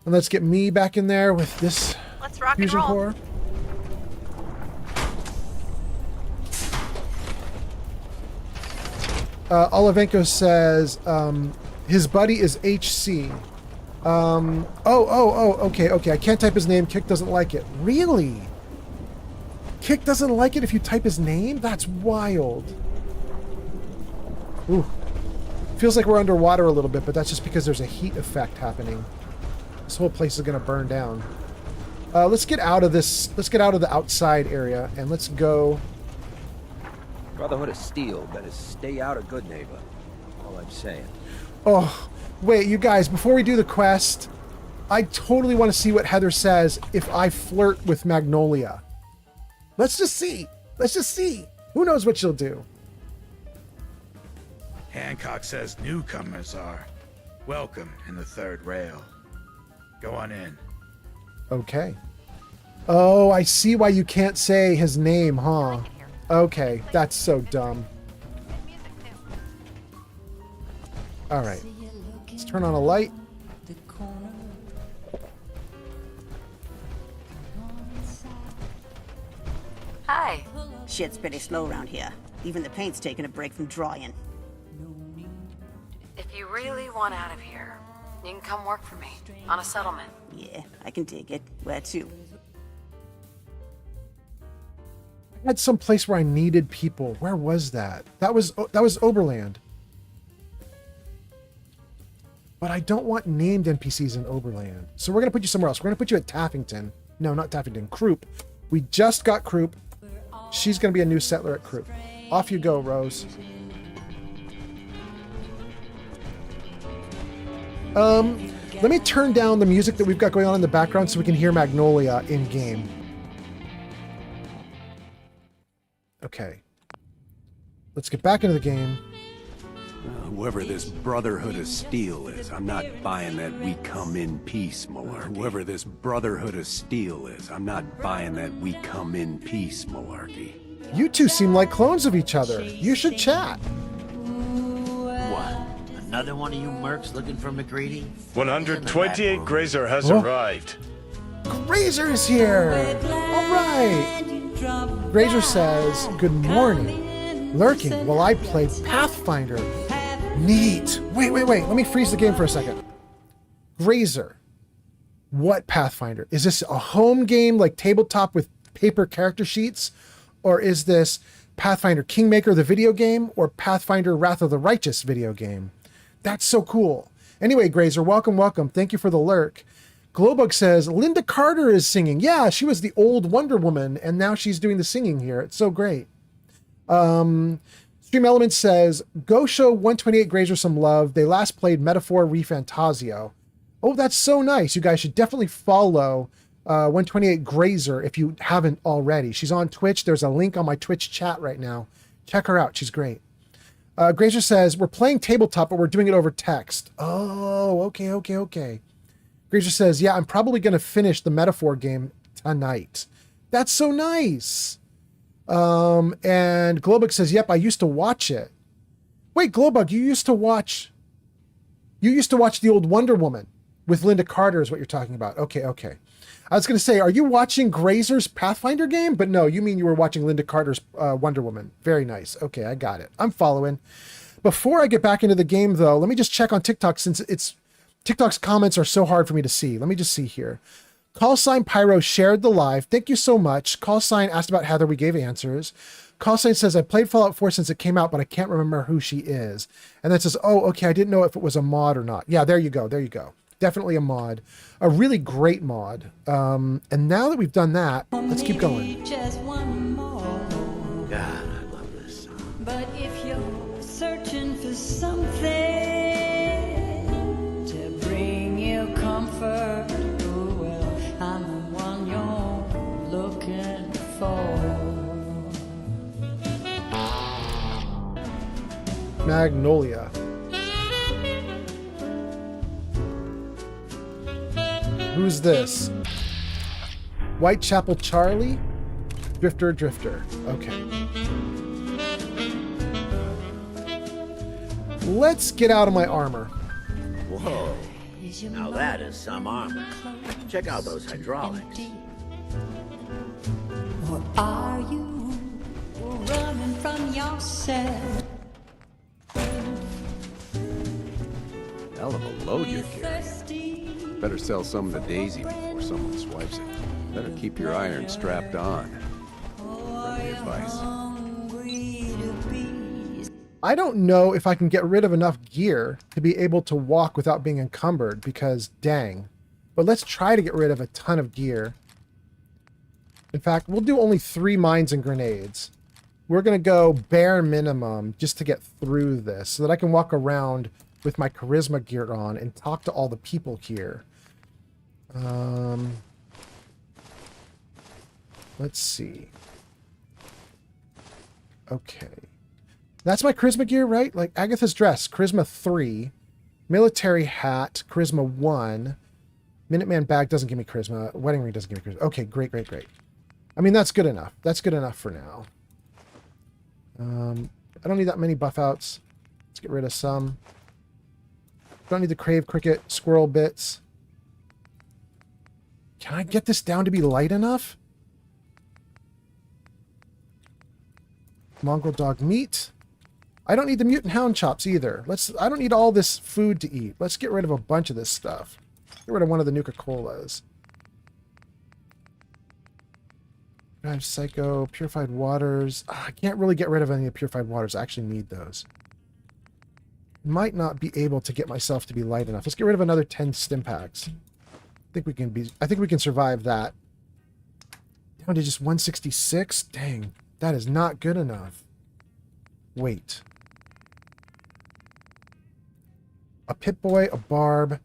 And let's get me back in there with this fusion core. Olivenko says his buddy is HC. Okay. I can't type his name. Kick doesn't like it. Really? Kick doesn't like it if you type his name? That's wild. Ooh. Feels like we're underwater a little bit, but that's just because there's a heat effect happening. This whole place is gonna burn down. Let's get out of this. Let's get out of the outside area and let's go. Brotherhood of Steel better stay out of Good Neighbor. All I'm saying. Oh, wait, you guys, before we do the quest, I totally want to see what Heather says if I flirt with Magnolia. Let's just see. Let's just see. Who knows what she'll do? Hancock says newcomers are welcome in the third rail. Go on in. Okay. Oh, I see why you can't say his name, huh? Okay, that's so dumb. All right. Let's turn on a light. Hi. Shit's pretty slow around here. Even the paint's taking a break from drawing. If you really want out of here, you can come work for me on a settlement. Yeah, I can dig it. Where to? I had some place where I needed people. Where was that? That was Oberland. But I don't want named NPCs in Oberland. So we're going to put you somewhere else. We're going to put you at Taffington. No, not Taffington. Croup. We just got Croup. She's going to be a new settler at Croup. Off you go, Rose. Let me turn down the music that we've got going on in the background so we can hear Magnolia in game. Okay. Let's get back into the game. Whoever this Brotherhood of Steel is, I'm not buying that we come in peace malarkey. Whoever this Brotherhood of Steel is, I'm not buying that we come in peace malarkey. You two seem like clones of each other. You should chat. What? Another one of you mercs looking for McGreedy? 128 Grazer has arrived. Grazer's here! Alright! Grazer says, good morning. Lurking while I play Pathfinder. Neat. Wait. Let me freeze the game for a second. Grazer. What Pathfinder? Is this a home game like tabletop with paper character sheets? Or is this Pathfinder Kingmaker, the video game? Or Pathfinder Wrath of the Righteous video game? That's so cool. Anyway, Grazer, welcome. Thank you for the lurk. Glowbug says, Linda Carter is singing. Yeah, she was the old Wonder Woman, and now she's doing the singing here. It's so great. Stream Elements says, go show 128 Grazer some love. They last played Metaphor Refantasio. Oh, that's so nice. You guys should definitely follow 128 Grazer if you haven't already. She's on Twitch. There's a link on my Twitch chat right now. Check her out. She's great. Grazer says, we're playing tabletop, but we're doing it over text. Oh, okay. Grazer says, yeah, I'm probably going to finish the Metaphor game tonight. That's so nice. And Glowbug says, yep, I used to watch it. Wait, Glowbug, you used to watch the old Wonder Woman with Linda Carter is what you're talking about. Okay. I was going to say, are you watching Grazer's Pathfinder game? But no, you mean you were watching Linda Carter's Wonder Woman. Very nice. Okay, I got it. I'm following. Before I get back into the game, though, let me just check on TikTok since TikTok's comments are so hard for me to see. Let me just see here. Callsign Pyro shared the live. Thank you so much. Callsign asked about Heather. We gave answers. Callsign says, I played Fallout 4 since it came out, but I can't remember who she is. And then says, oh, okay, I didn't know if it was a mod or not. Yeah, there you go. Definitely a mod. A really great mod. And now that we've done that, let's keep going. Just one more. God, I love this song. But if you're searching for something to bring you comfort, oh well, I'm the one you're looking for. Magnolia. Who's this? Whitechapel Charlie? Drifter. Okay. Let's get out of my armor. Whoa. Now that is some armor. Check out those hydraulics. Or are you running from yourself? Hell of a load you're carrying. Better sell some of the Daisy before someone swipes it. Better keep your iron strapped on. Friendly advice. I don't know if I can get rid of enough gear to be able to walk without being encumbered because, dang, But let's try to get rid of a ton of gear. In fact, we'll do only 3 mines and grenades. We're going to go bare minimum just to get through this so that I can walk around with my charisma gear on and talk to all the people here. Let's see. Okay. That's my charisma gear, right? Like Agatha's dress, charisma 3. Military hat, charisma 1. Minuteman bag doesn't give me charisma. Wedding ring doesn't give me charisma. Okay, great, great, great. I mean, that's good enough. That's good enough for now. I don't need that many buff outs. Let's get rid of some. Don't need the crave cricket squirrel bits. Can I get this down to be light enough? Mongrel dog meat. I don't need the mutant hound chops either. I don't need all this food to eat. Let's get rid of a bunch of this stuff. Get rid of one of the Nuka-Colas. Drive Psycho, Purified Waters. I can't really get rid of any of the Purified Waters. I actually need those. Might not be able to get myself to be light enough. Let's get rid of another 10 stim packs. I think we can survive that. Down to just 166? Dang, that is not good enough. Wait. A Pip-Boy, a Barb.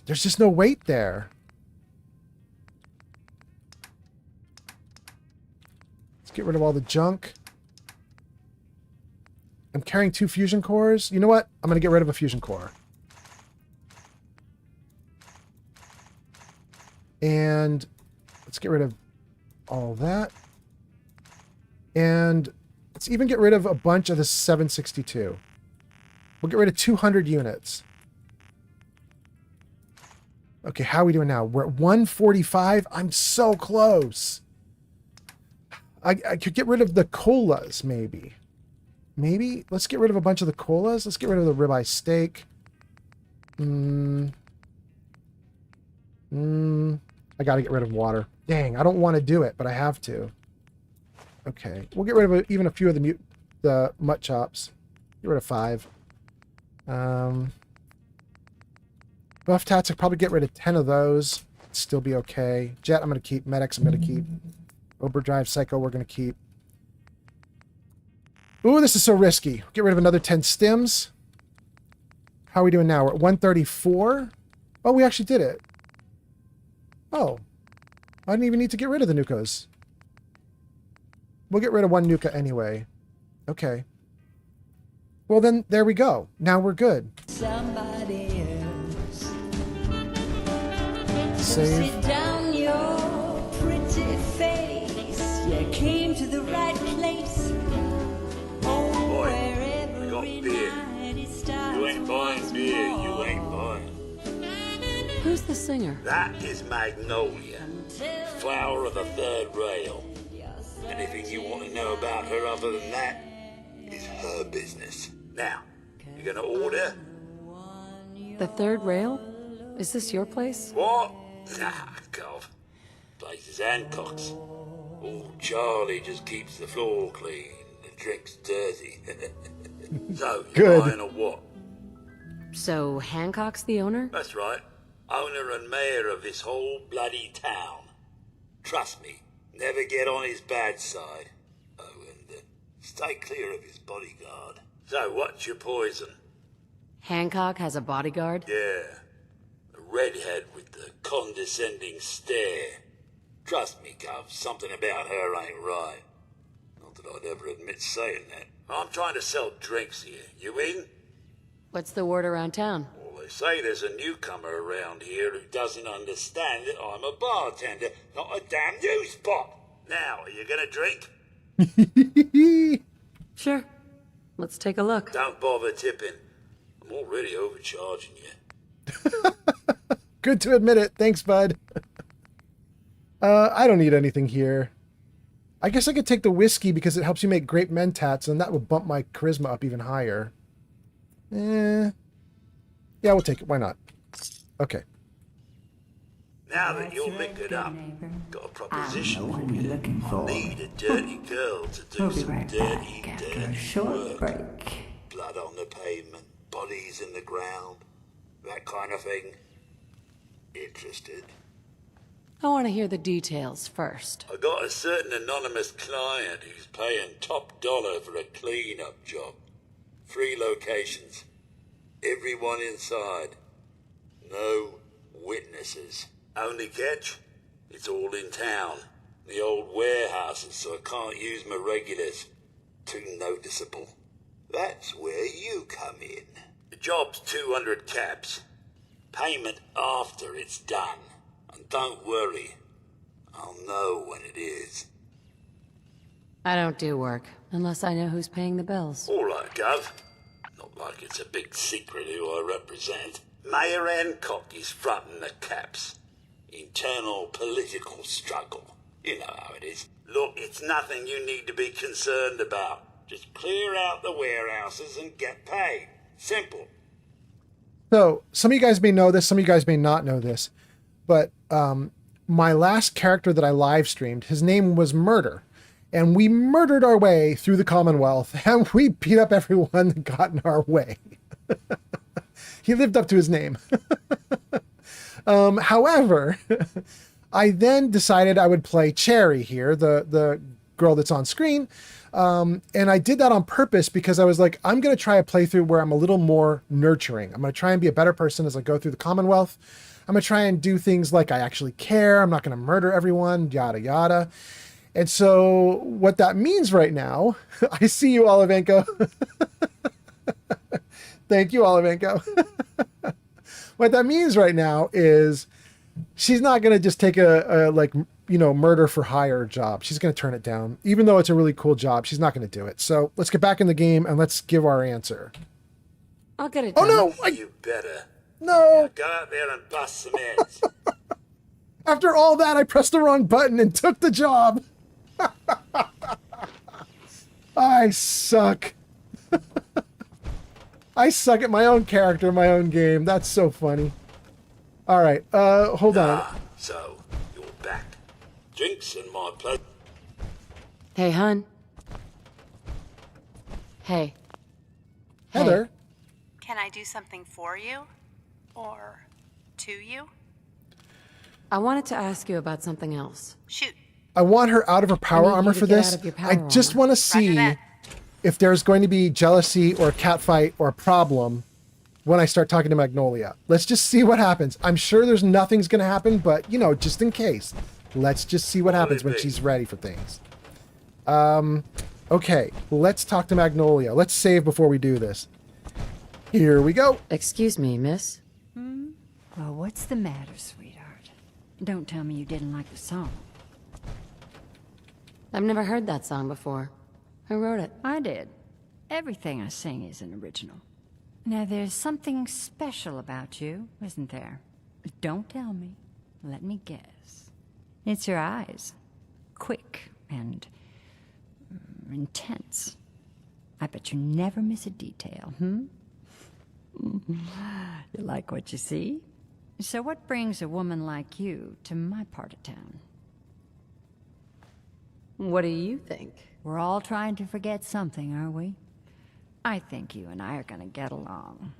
There's just no weight there. Let's get rid of all the junk. I'm carrying 2 fusion cores. You know what? I'm going to get rid of a fusion core. And let's get rid of all that. And let's even get rid of a bunch of the 762. We'll get rid of 200 units. Okay, how are we doing now? We're at 145. I'm so close. I could get rid of the colas, maybe. Maybe? Let's get rid of a bunch of the colas. Let's get rid of the ribeye steak. I gotta get rid of water. Dang, I don't want to do it, but I have to. Okay, we'll get rid of even a few of the mutt chops. Get rid of 5. Buff tats, I'll probably get rid of 10 of those. Still be okay. Jet, I'm going to keep. Medics, I'm going to keep. Overdrive Psycho, we're going to keep. Ooh, this is so risky. Get rid of another 10 stims. How are we doing now? We're at 134. Oh, we actually did it. Oh. I didn't even need to get rid of the Nukas. We'll get rid of 1 Nuka anyway. Okay. Well, then, there we go. Now we're good. Somebody else. Save. Sit down your pretty face. You came to the right place. Oh, wherever We got beer. You ain't buying beer, you ain't buying. Who's the singer? That is Magnolia, flower of the third rail. Anything you want to know about her other than that is her business. Now, you gonna order? The third rail? Is this your place? What? Nah, God. Place is Hancock's. Oh, Charlie just keeps the floor clean, the drinks dirty. So, you Good. buying or what? So, Hancock's the owner? That's right. Owner and mayor of this whole bloody town. Trust me, never get on his bad side. Oh, and stay clear of his bodyguard. So, what's your poison? Hancock has a bodyguard? Yeah. A redhead with the condescending stare. Trust me, Gov, something about her ain't right. Not that I'd ever admit saying that. I'm trying to sell drinks here. You in? What's the word around town? Well, they say there's a newcomer around here who doesn't understand that I'm a bartender, not a damn news bot. Now, are you gonna drink? Sure. Let's take a look. Don't bother tipping. I'm already overcharging you. Good to admit it. Thanks, bud. I don't need anything here. I guess I could take the whiskey because it helps you make great mentats, and that would bump my charisma up even higher. Yeah, we'll take it. Why not? Okay. Now that you're liquored up, got a proposition for you. Need a dirty girl to do some dirty work. Blood on the pavement, bodies in the ground, that kind of thing. Interested? I want to hear the details first. I got a certain anonymous client who's paying top dollar for a clean-up job. 3 locations. Everyone inside. No witnesses. Only catch? It's all in town. The old warehouses, so I can't use my regulars. Too noticeable. That's where you come in. The job's 200 caps. Payment after it's done. And don't worry, I'll know when it is. I don't do work unless I know who's paying the bills. All right, Gov. Not like it's a big secret who I represent. Mayor Hancock is fronting the caps. Internal political struggle. You know how it is. Look, it's nothing you need to be concerned about. Just clear out the warehouses and get paid. Simple. So, some of you guys may know this, some of you guys may not know this, but my last character that I live streamed, his name was Murder. And we murdered our way through the Commonwealth, and we beat up everyone that got in our way. He lived up to his name. However, I then decided I would play Cherry here, the girl that's on screen. And I did that on purpose because I was like, I'm going to try a playthrough where I'm a little more nurturing. I'm going to try and be a better person as I go through the Commonwealth. I'm going to try and do things like I actually care. I'm not going to murder everyone, yada, yada. And so what that means right now, I see you, Olivenko. Thank you, Olivenko. What that means right now is she's not going to just take a murder for hire job. She's going to turn it down. Even though it's a really cool job, she's not going to do it. So let's get back in the game and let's give our answer. I'll get it done. Oh, no! You better. No! Now go out there and bust some heads. After all that, I pressed the wrong button and took the job. I suck. I suck at my own character, my own game. That's so funny. All right, hold on. So, you're back. Drinks in my place. Hey, hun. Hey. Heather. Can I do something for you? Or to you? I wanted to ask you about something else. Shoot. I want her out of her power armor for this. I just want to see if there's going to be jealousy or a catfight or a problem when I start talking to Magnolia. Let's just see what happens. I'm sure there's nothing's going to happen, but, you know, just in case. Let's just see what happens when she's ready for things. Okay, let's talk to Magnolia. Let's save before we do this. Here we go. Excuse me, miss. Well, what's the matter, sweetheart? Don't tell me you didn't like the song. I've never heard that song before. Who wrote it? I did. Everything I sing is an original. Now, there's something special about you, isn't there? Don't tell me. Let me guess. It's your eyes. Quick and intense. I bet you never miss a detail, You like what you see? So what brings a woman like you to my part of town? What do you think? We're all trying to forget something, are we? I think you and I are gonna get along.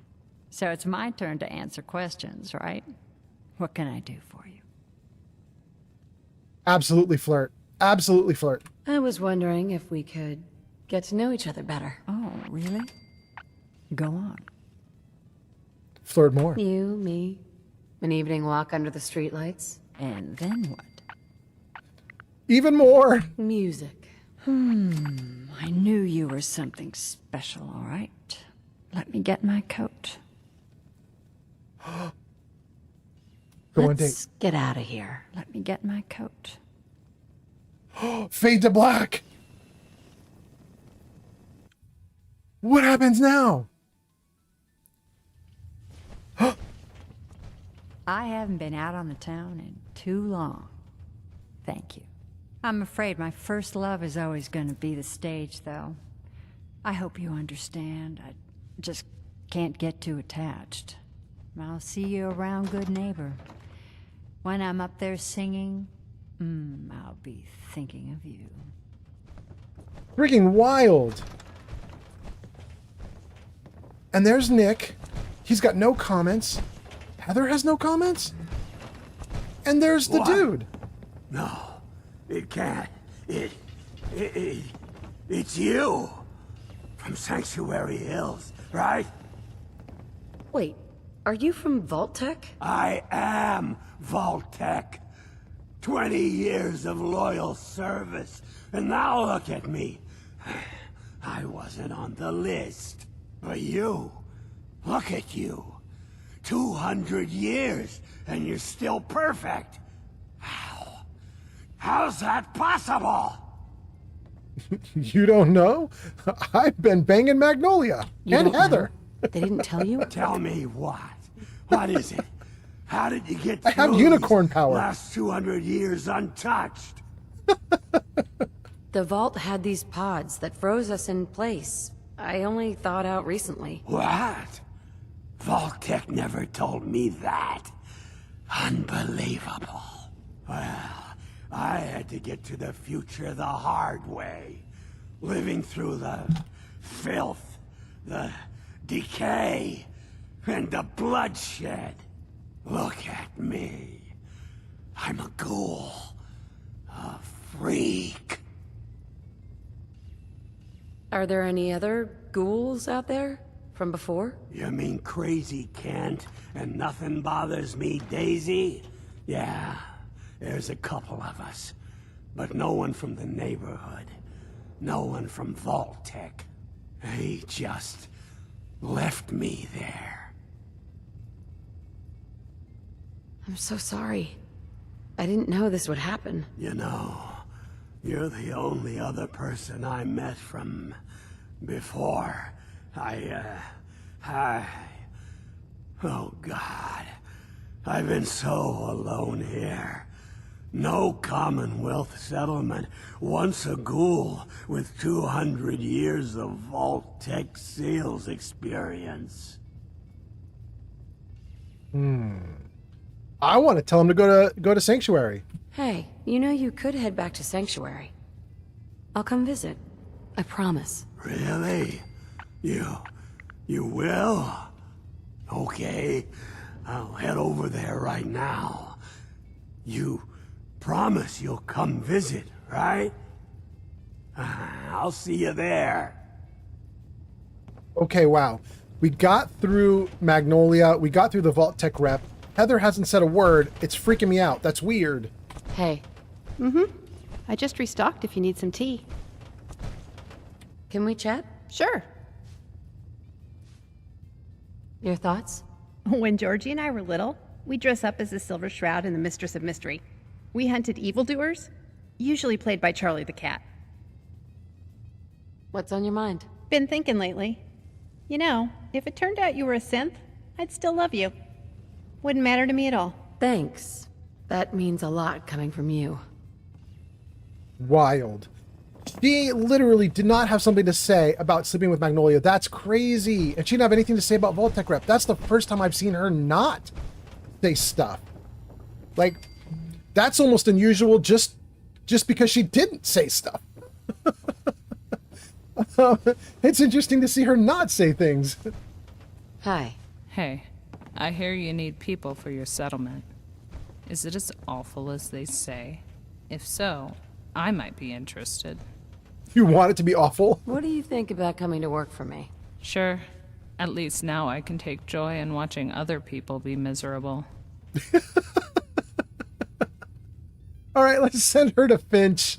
So it's my turn to answer questions, right? What can I do for you? Absolutely flirt. Absolutely flirt. I was wondering if we could get to know each other better. Oh, really? Go on. Flirt more. You, me, an evening walk under the streetlights. And then what? Even more. Music. I knew you were something special, all right. Let me get my coat. Go on date. Let's get out of here. Let me get my coat. Fade to black. What happens now? I haven't been out on the town in too long. Thank you. I'm afraid my first love is always going to be the stage, though. I hope you understand. I just can't get too attached. I'll see you around, good neighbor. When I'm up there singing, I'll be thinking of you. Freaking wild. And there's Nick. He's got no comments. Heather has no comments? And there's the What? dude. No, it can't. It's you. From Sanctuary Hills, right? Wait, are you from Vault-Tec? I am Vault-Tec. 20 years of loyal service, and now look at me. I wasn't on the list. But you, look at you. 200 years, and you're still perfect. How's that possible? You don't know? I've been banging Magnolia and Heather. They didn't tell you? Tell me what? What is it? How did you get I have through unicorn these power. last 200 years untouched? The vault had these pods that froze us in place. I only thawed out recently. What? Vault-Tec never told me that. Unbelievable. Well, I had to get to the future the hard way. Living through the filth, the decay, and the bloodshed. Look at me. I'm a ghoul. A freak. Are there any other ghouls out there from before? You mean Crazy Kent and Nothing Bothers Me Daisy? Yeah, there's a couple of us. But no one from the neighborhood. No one from Vault-Tec. They just left me there. I'm so sorry. I didn't know this would happen. You know, you're the only other person I met from before. Oh God. I've been so alone here. No Commonwealth settlement, once a ghoul with 200 years of Vault-Tec sales experience. I want to tell him to go to Sanctuary. Hey, you know you could head back to Sanctuary. I'll come visit. I promise. Really? You will? Okay, I'll head over there right now. You promise you'll come visit, right? I'll see you there. Okay, wow. We got through Magnolia. We got through the Vault-Tec rep. Heather hasn't said a word. It's freaking me out. That's weird. Hey. I just restocked if you need some tea. Can we chat? Sure. Your thoughts? When Georgie and I were little, we'd dress up as the Silver Shroud and the Mistress of Mystery. We hunted evildoers, usually played by Charlie the Cat. What's on your mind? Been thinking lately. You know, if it turned out you were a synth, I'd still love you. Wouldn't matter to me at all. Thanks. That means a lot coming from you. Wild. She literally did not have something to say about sleeping with Magnolia. That's crazy. And she didn't have anything to say about Vault-Tec rep. That's the first time I've seen her not say stuff. Like, that's almost unusual just because she didn't say stuff. It's interesting to see her not say things. Hi. Hey, I hear you need people for your settlement. Is it as awful as they say? If so, I might be interested. You want it to be awful? What do you think about coming to work for me? Sure. At least now I can take joy in watching other people be miserable. All right, let's send her to Finch.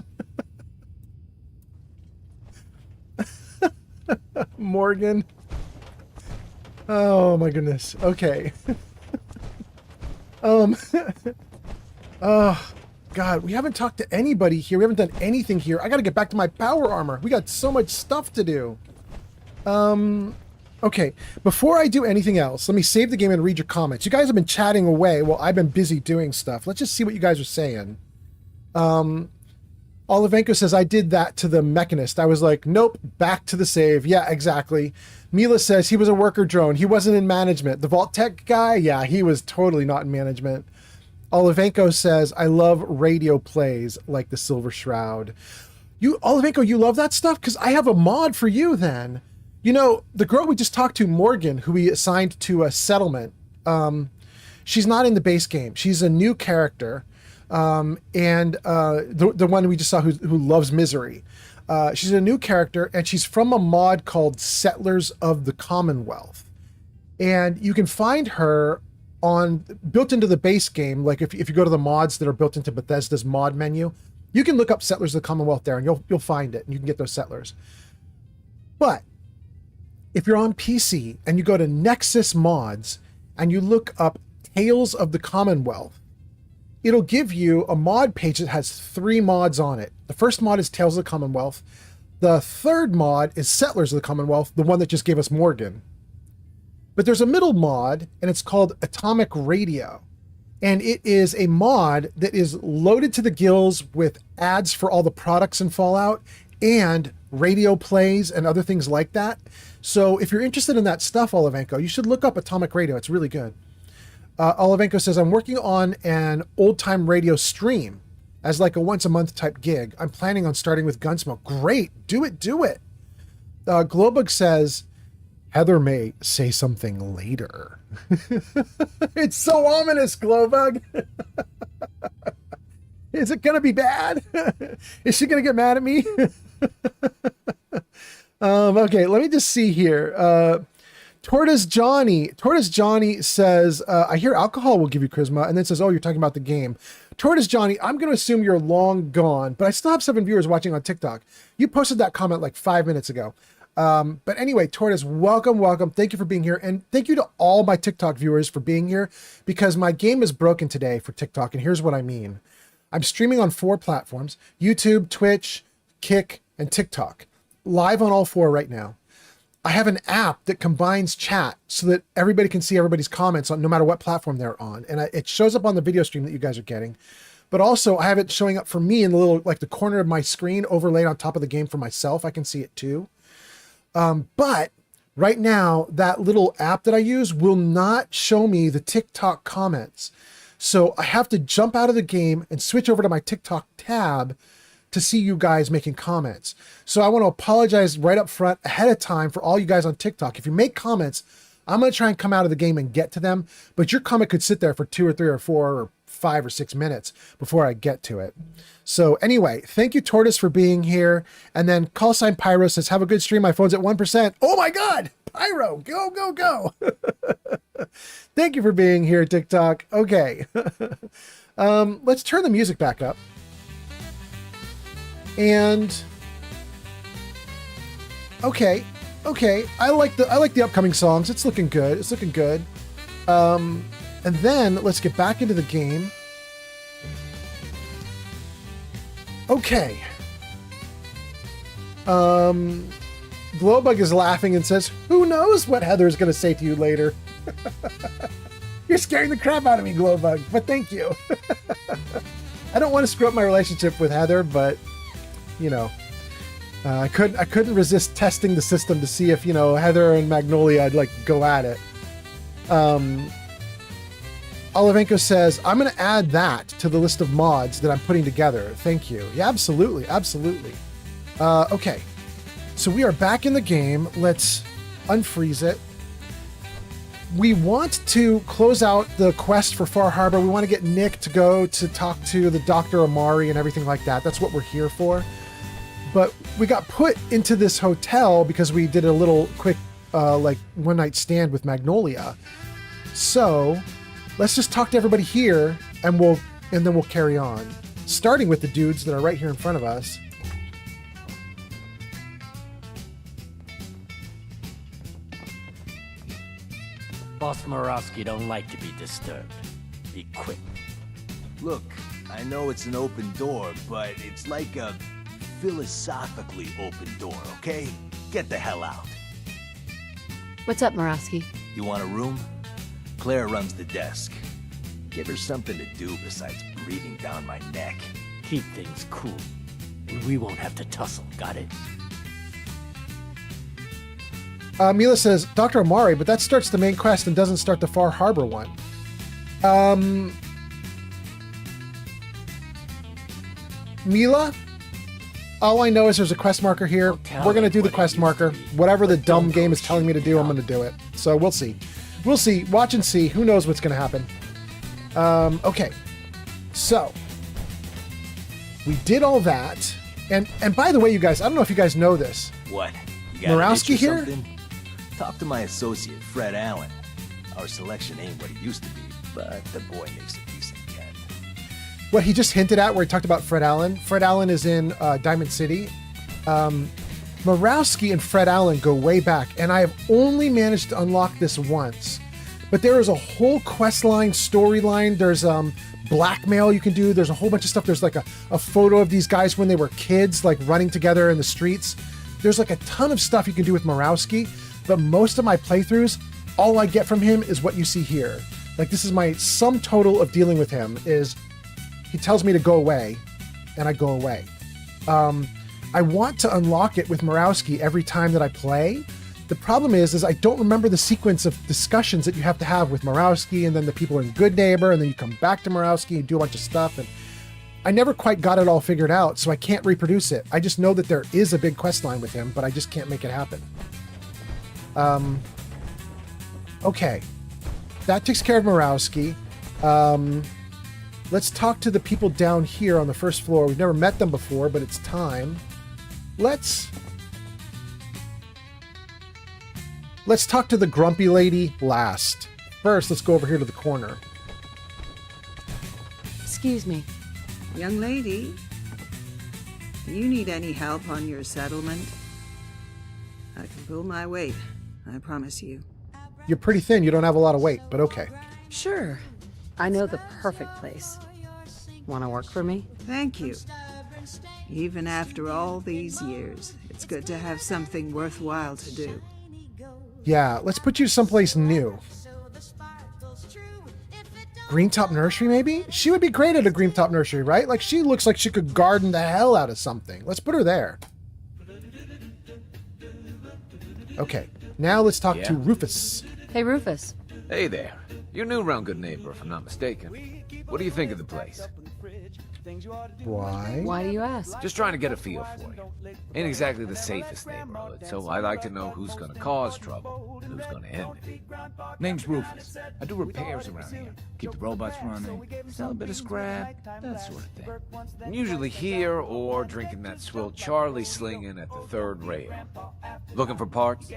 Morgan. Oh my goodness. Okay. Oh God, we haven't talked to anybody here. We haven't done anything here. I gotta get back to my power armor. We got so much stuff to do. Okay, before I do anything else, let me save the game and read your comments. You guys have been chatting away while I've been busy doing stuff. Let's just see what you guys are saying. Olivenko says, I did that to the Mechanist. I was like, nope, back to the save. Yeah, exactly. Mila says he was a worker drone. He wasn't in management. The Vault-Tec guy, yeah, he was totally not in management. Olivenko says, I love radio plays like the Silver Shroud. Olivenko, you love that stuff? Because I have a mod for you then. You know, the girl we just talked to, Morgan, who we assigned to a settlement, She's not in the base game. She's a new character, and the one we just saw who loves misery. She's a new character, and she's from a mod called Settlers of the Commonwealth. And you can find her built into the base game. Like if you go to the mods that are built into Bethesda's mod menu, you can look up Settlers of the Commonwealth there, and you'll find it, and you can get those settlers. But if you're on PC and you go to Nexus Mods and you look up Tales of the Commonwealth, it'll give you a mod page that has 3 mods on it. The first mod is Tales of the Commonwealth. The third mod is Settlers of the Commonwealth, the one that just gave us Morgan. But there's a middle mod, and it's called Atomic Radio. And it is a mod that is loaded to the gills with ads for all the products in Fallout and radio plays and other things like that. So if you're interested in that stuff, Olivenko, you should look up Atomic Radio. It's really good. Olivenko says, I'm working on an old-time radio stream as like a once-a-month type gig. I'm planning on starting with Gunsmoke. Great. Do it. Glowbug says, Heather may say something later. It's so ominous, Glowbug. Is it going to be bad? Is she going to get mad at me? Okay, let me just see here. Tortoise Johnny says, I hear alcohol will give you charisma, and then says, oh, you're talking about the game. Tortoise Johnny, I'm going to assume you're long gone, but I still have 7 viewers watching on TikTok. You posted that comment like 5 minutes ago. But anyway, Tortoise, welcome. Thank you for being here. And thank you to all my TikTok viewers for being here, because my game is broken today for TikTok. And here's what I mean. I'm streaming on 4 platforms: YouTube, Twitch, Kick, and TikTok. Live on all 4 right now. I have an app that combines chat so that everybody can see everybody's comments on no matter what platform they're on. And it shows up on the video stream that you guys are getting. But also I have it showing up for me in the little, like the corner of my screen overlaid on top of the game for myself. I can see it too. But right now, that little app that I use will not show me the TikTok comments. So I have to jump out of the game and switch over to my TikTok tab to see you guys making comments. So I want to apologize right up front ahead of time for all you guys on TikTok. If you make comments, I'm going to try and come out of the game and get to them, but your comment could sit there for 2 or 3 or 4 or 5 or 6 minutes before I get to it. So anyway, thank you, Tortoise, for being here. And then Callsign Pyro says, have a good stream. My phone's at 1%. Oh my God, Pyro, go. Thank you for being here, TikTok. Okay. Let's turn the music back up. And okay. I like the upcoming songs. It's looking good. And then let's get back into the game. Okay. Glowbug is laughing and says, who knows what Heather's going to say to you later? You're scaring the crap out of me, Glowbug, but thank you. I don't want to screw up my relationship with Heather, but you know, I couldn't resist testing the system to see if, you know, Heather and Magnolia, I'd like go at it. Olivenko says, I'm going to add that to the list of mods that I'm putting together. Thank you. Yeah, absolutely. Okay. So we are back in the game. Let's unfreeze it. We want to close out the quest for Far Harbor. We want to get Nick to go to talk to the Dr. Amari and everything like that. That's what we're here for. But we got put into this hotel because we did a little quick like one night stand with Magnolia. So let's just talk to everybody here and then we'll carry on. Starting with the dudes that are right here in front of us. Boss Murawski don't like to be disturbed. Be quick. Look, I know it's an open door, but it's like a philosophically open door, okay? Get the hell out. What's up, Murawski? You want a room? Claire runs the desk. Give her something to do besides breathing down my neck. Keep things cool, and we won't have to tussle, got it? Mila says, Dr. Amari, but that starts the main quest and doesn't start the Far Harbor one. Mila? All I know is there's a quest marker here. We're going to do the quest marker. Whatever the dumb game is telling me to do, I'm going to do it. So we'll see. Watch and see. Who knows what's going to happen. Okay, so we did all that, and by the way, you guys, I don't know if you guys know this. What? You got an Morawski itch or here? something? Talk to my associate, Fred Allen. Our selection ain't what it used to be, but the boy makes a decent cat. What he just hinted at, where he talked about Fred Allen. Fred Allen is in Diamond City. Morawski and Fred Allen go way back, and I have only managed to unlock this once. But there is a whole quest line, storyline. There's blackmail you can do. There's a whole bunch of stuff. There's like a photo of these guys when they were kids, like running together in the streets. There's like a ton of stuff you can do with Morawski, but most of my playthroughs, all I get from him is what you see here. Like, this is my sum total of dealing with him, is he tells me to go away, and I go away. I want to unlock it with Morawski every time that I play. The problem is I don't remember the sequence of discussions that you have to have with Morawski, and then the people in Good Neighbor, and then you come back to Morawski and do a bunch of stuff, and I never quite got it all figured out, so I can't reproduce it. I just know that there is a big quest line with him, but I just can't make it happen. Okay. That takes care of Morawski. Let's talk to the people down here on the first floor. We've never met them before, but it's time. Let's talk to the grumpy lady last. First, let's go over here to the corner. Excuse me. Young lady, you need any help on your settlement? I can pull my weight, I promise you. You're pretty thin. You don't have a lot of weight, but okay. Sure. I know the perfect place. Want to work for me? Thank you. Even after all these years, it's good to have something worthwhile to do. Yeah, let's put you someplace new. Greentop Nursery, maybe? She would be great at a Greentop Nursery, right? Like, she looks like she could garden the hell out of something. Let's put her there. Okay, now let's talk to Rufus. Hey, Rufus. Hey there. You're new around Good Neighbor, if I'm not mistaken. What do you think of the place? Why? Why do you ask? Just trying to get a feel for you. Ain't exactly the safest neighborhood, so I like to know who's gonna cause trouble and who's gonna end it. Name's Rufus. I do repairs around here. Keep the robots running, sell a bit of scrap, that sort of thing. I'm usually here or drinking that swill Charlie slinging at the third rail. Looking for parts?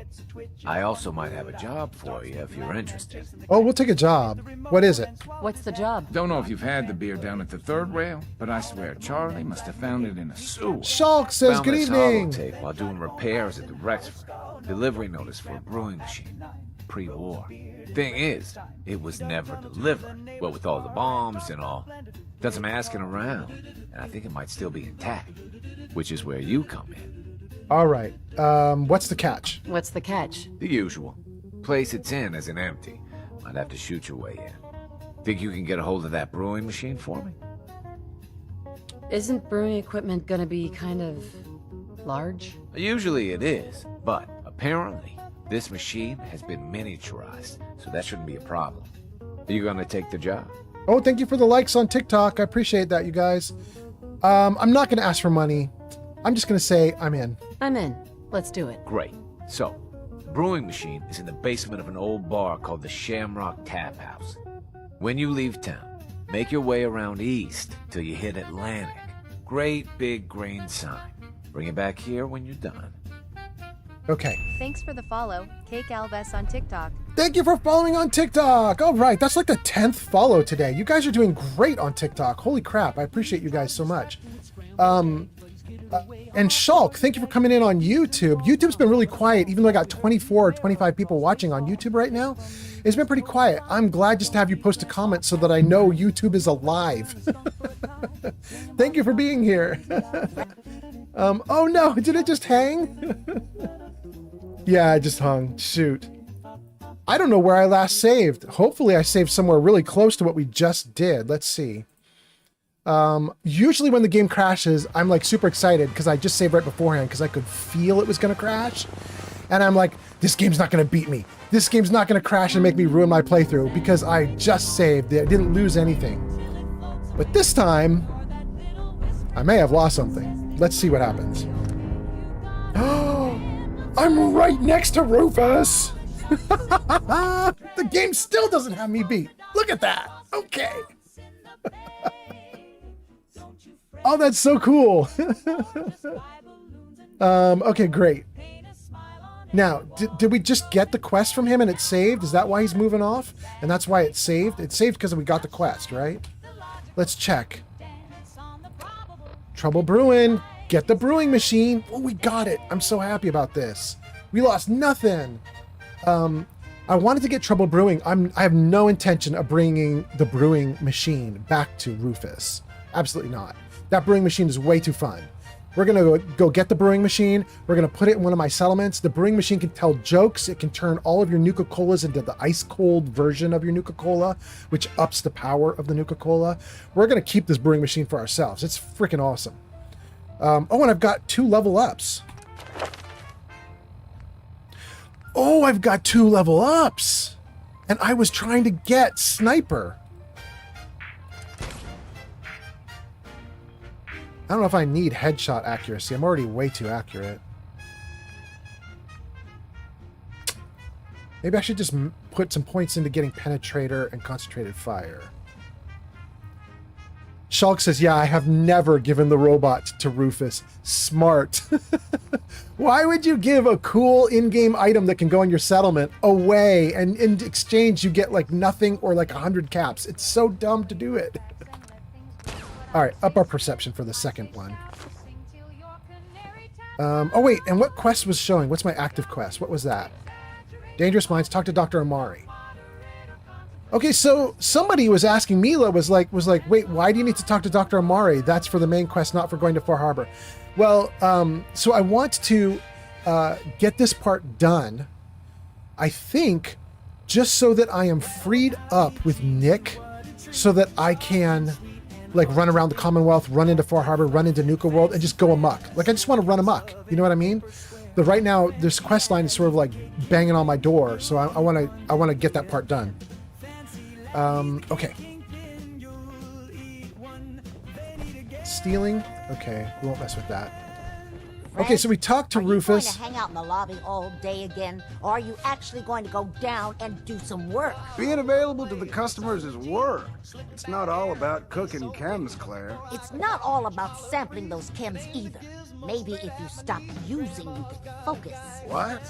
I also might have a job for you if you're interested. Oh, we'll take a job. What is it? What's the job? Don't know if you've had the beer down at the third rail, but I swear Charlie must have found it in a sewer. Shulk says Found good this evening. holotape while doing repairs at the Rexford. Delivery notice for a brewing machine. Pre-war. Thing is, it was never delivered. Well, with all the bombs and all. Done some asking around, and I think it might still be intact. Which is where you come in. All right. What's the catch? What's the catch? The usual. Place it's in isn't empty. Might have to shoot your way in. Think you can get a hold of that brewing machine for me? Isn't brewing equipment gonna be kind of large? Usually it is, but apparently this machine has been miniaturized, so that shouldn't be a problem. Are you gonna take the job? Oh, thank you for the likes on TikTok. I appreciate that, you guys. I'm not going to ask for money. I'm just going to say I'm in. I'm in. Let's do it. Great. So, the brewing machine is in the basement of an old bar called the Shamrock Tap House. When you leave town, make your way around east till you hit Atlantic. Great big green sign. Bring it back here when you're done. Okay. Thanks for the follow, Cake Alves on TikTok. Thank you for following on TikTok. All right, that's like the 10th follow today. You guys are doing great on TikTok. Holy crap, I appreciate you guys so much. And Shulk, thank you for coming in on YouTube. YouTube's been really quiet, even though I got 24 or 25 people watching on YouTube right now. It's been pretty quiet. I'm glad just to have you post a comment so that I know YouTube is alive. Thank you for being here. Oh no, did it just hang? Yeah, I just hung. Shoot. I don't know where I last saved. Hopefully I saved somewhere really close to what we just did. Let's see. Usually when the game crashes, I'm like super excited because I just saved right beforehand because I could feel it was going to crash. And I'm like, this game's not going to beat me. This game's not going to crash and make me ruin my playthrough because I just saved. I didn't lose anything. But this time, I may have lost something. Let's see what happens. I'm right next to Rufus. The game still doesn't have me beat. Look at that. Okay. Oh, that's so cool. Okay, great. Now, did we just get the quest from him and it's saved? Is that why he's moving off? And that's why it's saved? It's saved because we got the quest, right? Let's check. Trouble brewing. Get the brewing machine. Oh, we got it. I'm so happy about this. We lost nothing. I wanted to get trouble brewing. I have no intention of bringing the brewing machine back to Rufus. Absolutely not. That brewing machine is way too fun. We're going to go get the brewing machine. We're going to put it in one of my settlements. The brewing machine can tell jokes. It can turn all of your Nuka-Colas into the ice-cold version of your Nuka-Cola, which ups the power of the Nuka-Cola. We're going to keep this brewing machine for ourselves. It's freaking awesome. Oh, and I've got 2 level ups. Oh, I've got 2 level ups. And I was trying to get Sniper. I don't know if I need headshot accuracy. I'm already way too accurate. Maybe I should just put some points into getting Penetrator and Concentrated Fire. Shulk says, yeah, I have never given the robot to Rufus. Smart. Why would you give a cool in-game item that can go in your settlement away, and in exchange you get like nothing or like 100 caps? It's so dumb to do it. All right, up our perception for the second one. Oh wait, and what quest was showing? What's my active quest? What was that? Dangerous Minds, talk to Dr. Amari. Okay, so somebody was asking, Mila was like, wait, why do you need to talk to Dr. Amari? That's for the main quest, not for going to Far Harbor. Well, so I want to get this part done, I think, just so that I am freed up with Nick, so that I can like run around the Commonwealth, run into Far Harbor, run into Nuka World, and just go amok. Like, I just want to run amok. You know what I mean? But right now, this quest line is sort of like banging on my door, so I want to get that part done. Okay. Stealing? Okay, we won't mess with that. Okay, so we talked to Rufus. Are you going to hang out in the lobby all day again, or are you actually going to go down and do some work? Being available to the customers is work. It's not all about cooking chems, Claire. It's not all about sampling those chems either. Maybe if you stop using, you can focus. What?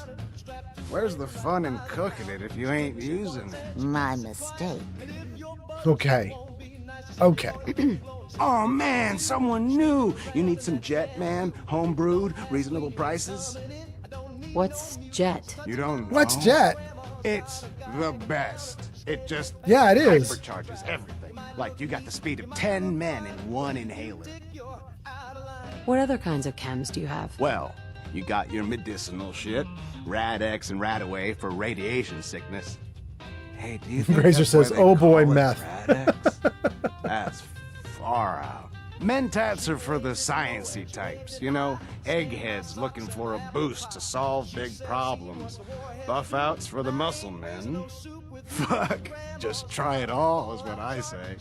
Where's the fun in cooking it if you ain't using it? My mistake. Okay. Okay. Oh man, someone new. You need some Jet, man? Home brewed, reasonable prices? What's Jet? You don't know? What's Jet? It's the best. It just it is. Hypercharges everything. Like you got the speed of 10 men in one inhaler. What other kinds of chems do you have? Well, you got your medicinal shit, Rad-X and Rad-Away for radiation sickness. Hey, do you think Grazer that's says, why they oh boy, call it meth. Rad-X? That's far out. Mentats are for the sciencey types, you know, eggheads looking for a boost to solve big problems. Buff outs for the muscle men. Fuck, just try it all is what I say.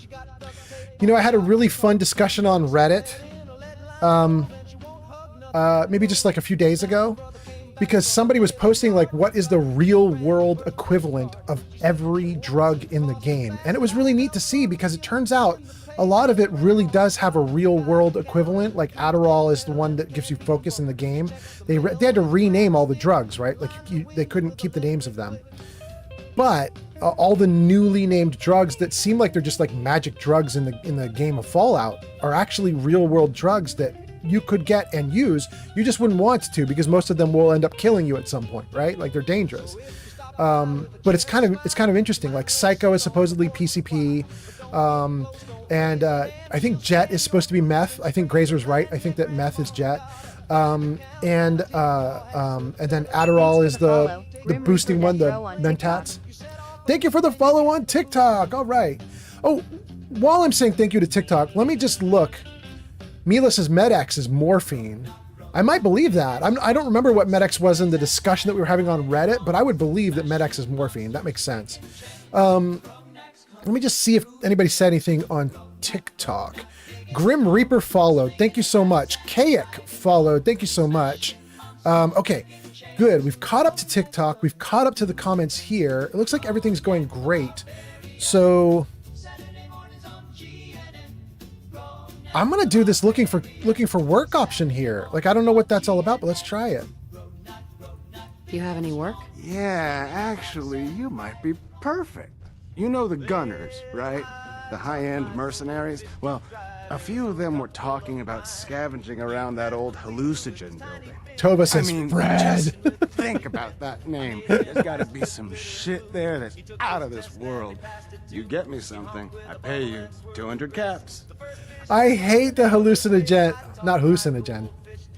You know, I had a really fun discussion on Reddit. Maybe just like a few days ago, because somebody was posting like, what is the real world equivalent of every drug in the game? And it was really neat to see, because it turns out a lot of it really does have a real world equivalent. Like Adderall is the one that gives you focus in the game. They had to rename all the drugs, right? Like they couldn't keep the names of them. But all the newly named drugs that seem like they're just like magic drugs in the game of Fallout are actually real world drugs that you could get and use. You just wouldn't want to, because most of them will end up killing you at some point, right? Like they're dangerous. But it's kind of interesting. Like Psycho is supposedly PCP, and I think Jet is supposed to be meth. I think Grazer's right. I think that meth is Jet, and then Adderall is the boosting one, the Mentats. Thank you for the follow on TikTok. All right. Oh, while I'm saying thank you to TikTok, let me just look. Mila says Med-X is morphine. I might believe that. I don't remember what Med-X was in the discussion that we were having on Reddit, but I would believe that Med-X is morphine. That makes sense. Let me just see if anybody said anything on TikTok. Grim Reaper followed. Thank you so much. Kayak followed. Thank you so much. Okay, good. We've caught up to TikTok. We've caught up to the comments here. It looks like everything's going great. So I'm gonna do this looking for work option here. Like, I don't know what that's all about, but let's try it. You have any work? Yeah, actually, you might be perfect. You know the Gunners, right? The high-end mercenaries? Well, a few of them were talking about scavenging around that old hallucinogen building. Tova says, Fred. Just think about that name. There's gotta be some shit there that's out of this world. You get me something, I pay you 200 caps. I hate the hallucinogen. Not hallucinogen.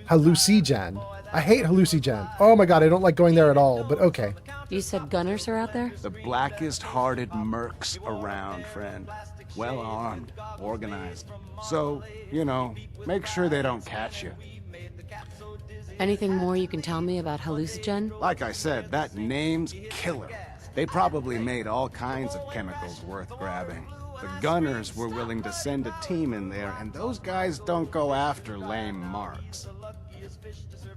Hallucigen. I hate hallucigen. Oh my god, I don't like going there at all, but okay. You said Gunners are out there? The blackest-hearted mercs around, friend. Well-armed, organized. So, you know, make sure they don't catch you. Anything more you can tell me about hallucinogen? Like I said, that name's killer. They probably made all kinds of chemicals worth grabbing. The Gunners were willing to send a team in there, and those guys don't go after lame marks.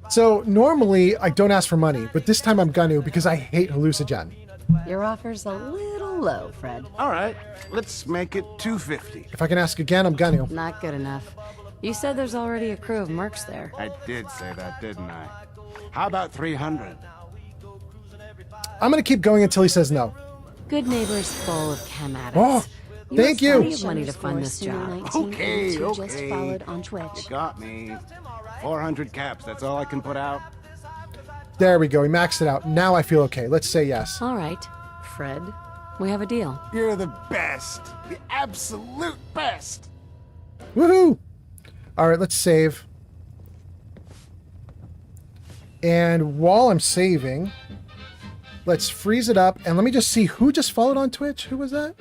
So normally I don't ask for money, but this time I'm gonna because I hate hallucinogen. Your offer's a little low, Fred. All right, let's make it 250. If I can ask again, I'm gonna. Not good enough. You said there's already a crew of mercs there. I did say that, didn't I? How about 300? I'm gonna keep going until he says no. Good neighbors full of chem addicts. Oh, thank you. Plenty of money to fund this job. Okay. Just followed on Twitch. You got me. 400 caps, that's all I can put out. There we go. He maxed it out. Now I feel okay. Let's say yes. All right, Fred. We have a deal. You're the best. The absolute best. Woohoo! All right, let's save. And while I'm saving, let's freeze it up. And let me just see who just followed on Twitch. Who was that?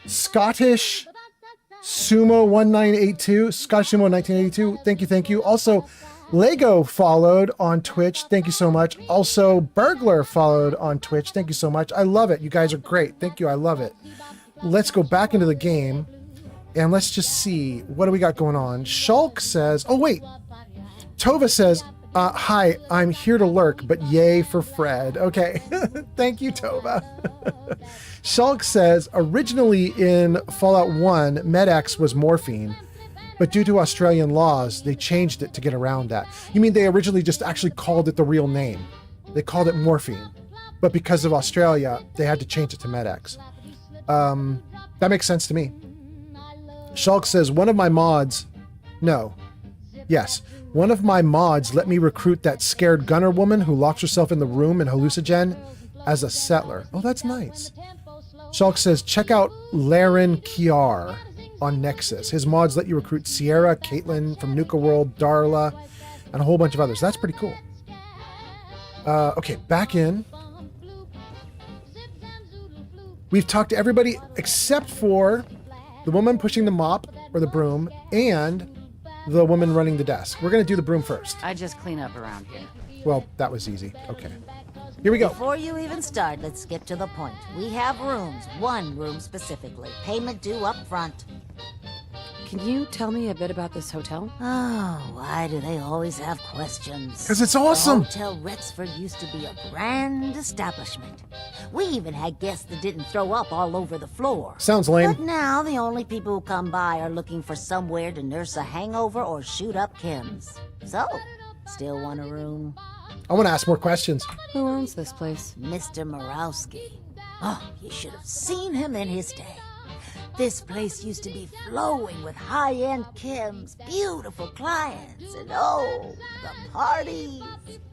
Scottish Sumo 1982. Scottish Sumo 1982. Thank you. Also, Lego followed on Twitch. Thank you so much. Also, Burglar followed on Twitch. Thank you so much. I love it. You guys are great. Thank you. I love it. Let's go back into the game. And let's just see. What do we got going on? Shulk says... Oh, wait. Tova says, hi, I'm here to lurk, but yay for Fred. Okay. Thank you, Tova. Shulk says, originally in Fallout 1, Med-X was morphine, but due to Australian laws, they changed it to get around that. You mean they originally just actually called it the real name? They called it morphine, but because of Australia, they had to change it to Med-X. That makes sense to me. Shulk says, one of my mods let me recruit that scared gunner woman who locks herself in the room in Hallucinogen as a settler. Oh, that's nice. Shulk says, check out Laren Kiar on Nexus. His mods let you recruit Sierra, Caitlin from Nuka World, Darla, and a whole bunch of others. That's pretty cool. Okay, back in. We've talked to everybody except for the woman pushing the mop or the broom and the woman running the desk. We're going to do the broom first. I just clean up around here. Well, that was easy. Okay. Here we go. Before you even start, let's get to the point. We have rooms, one room specifically. Payment due up front. Can you tell me a bit about this hotel? Oh, why do they always have questions? Because it's awesome. The Hotel Rexford used to be a grand establishment. We even had guests that didn't throw up all over the floor. Sounds lame. But now the only people who come by are looking for somewhere to nurse a hangover or shoot up chems. So, still want a room? I want to ask more questions. Who owns this place? Mr. Morowski. Oh, you should have seen him in his day. This place used to be flowing with high-end chems, beautiful clients, and oh, the parties.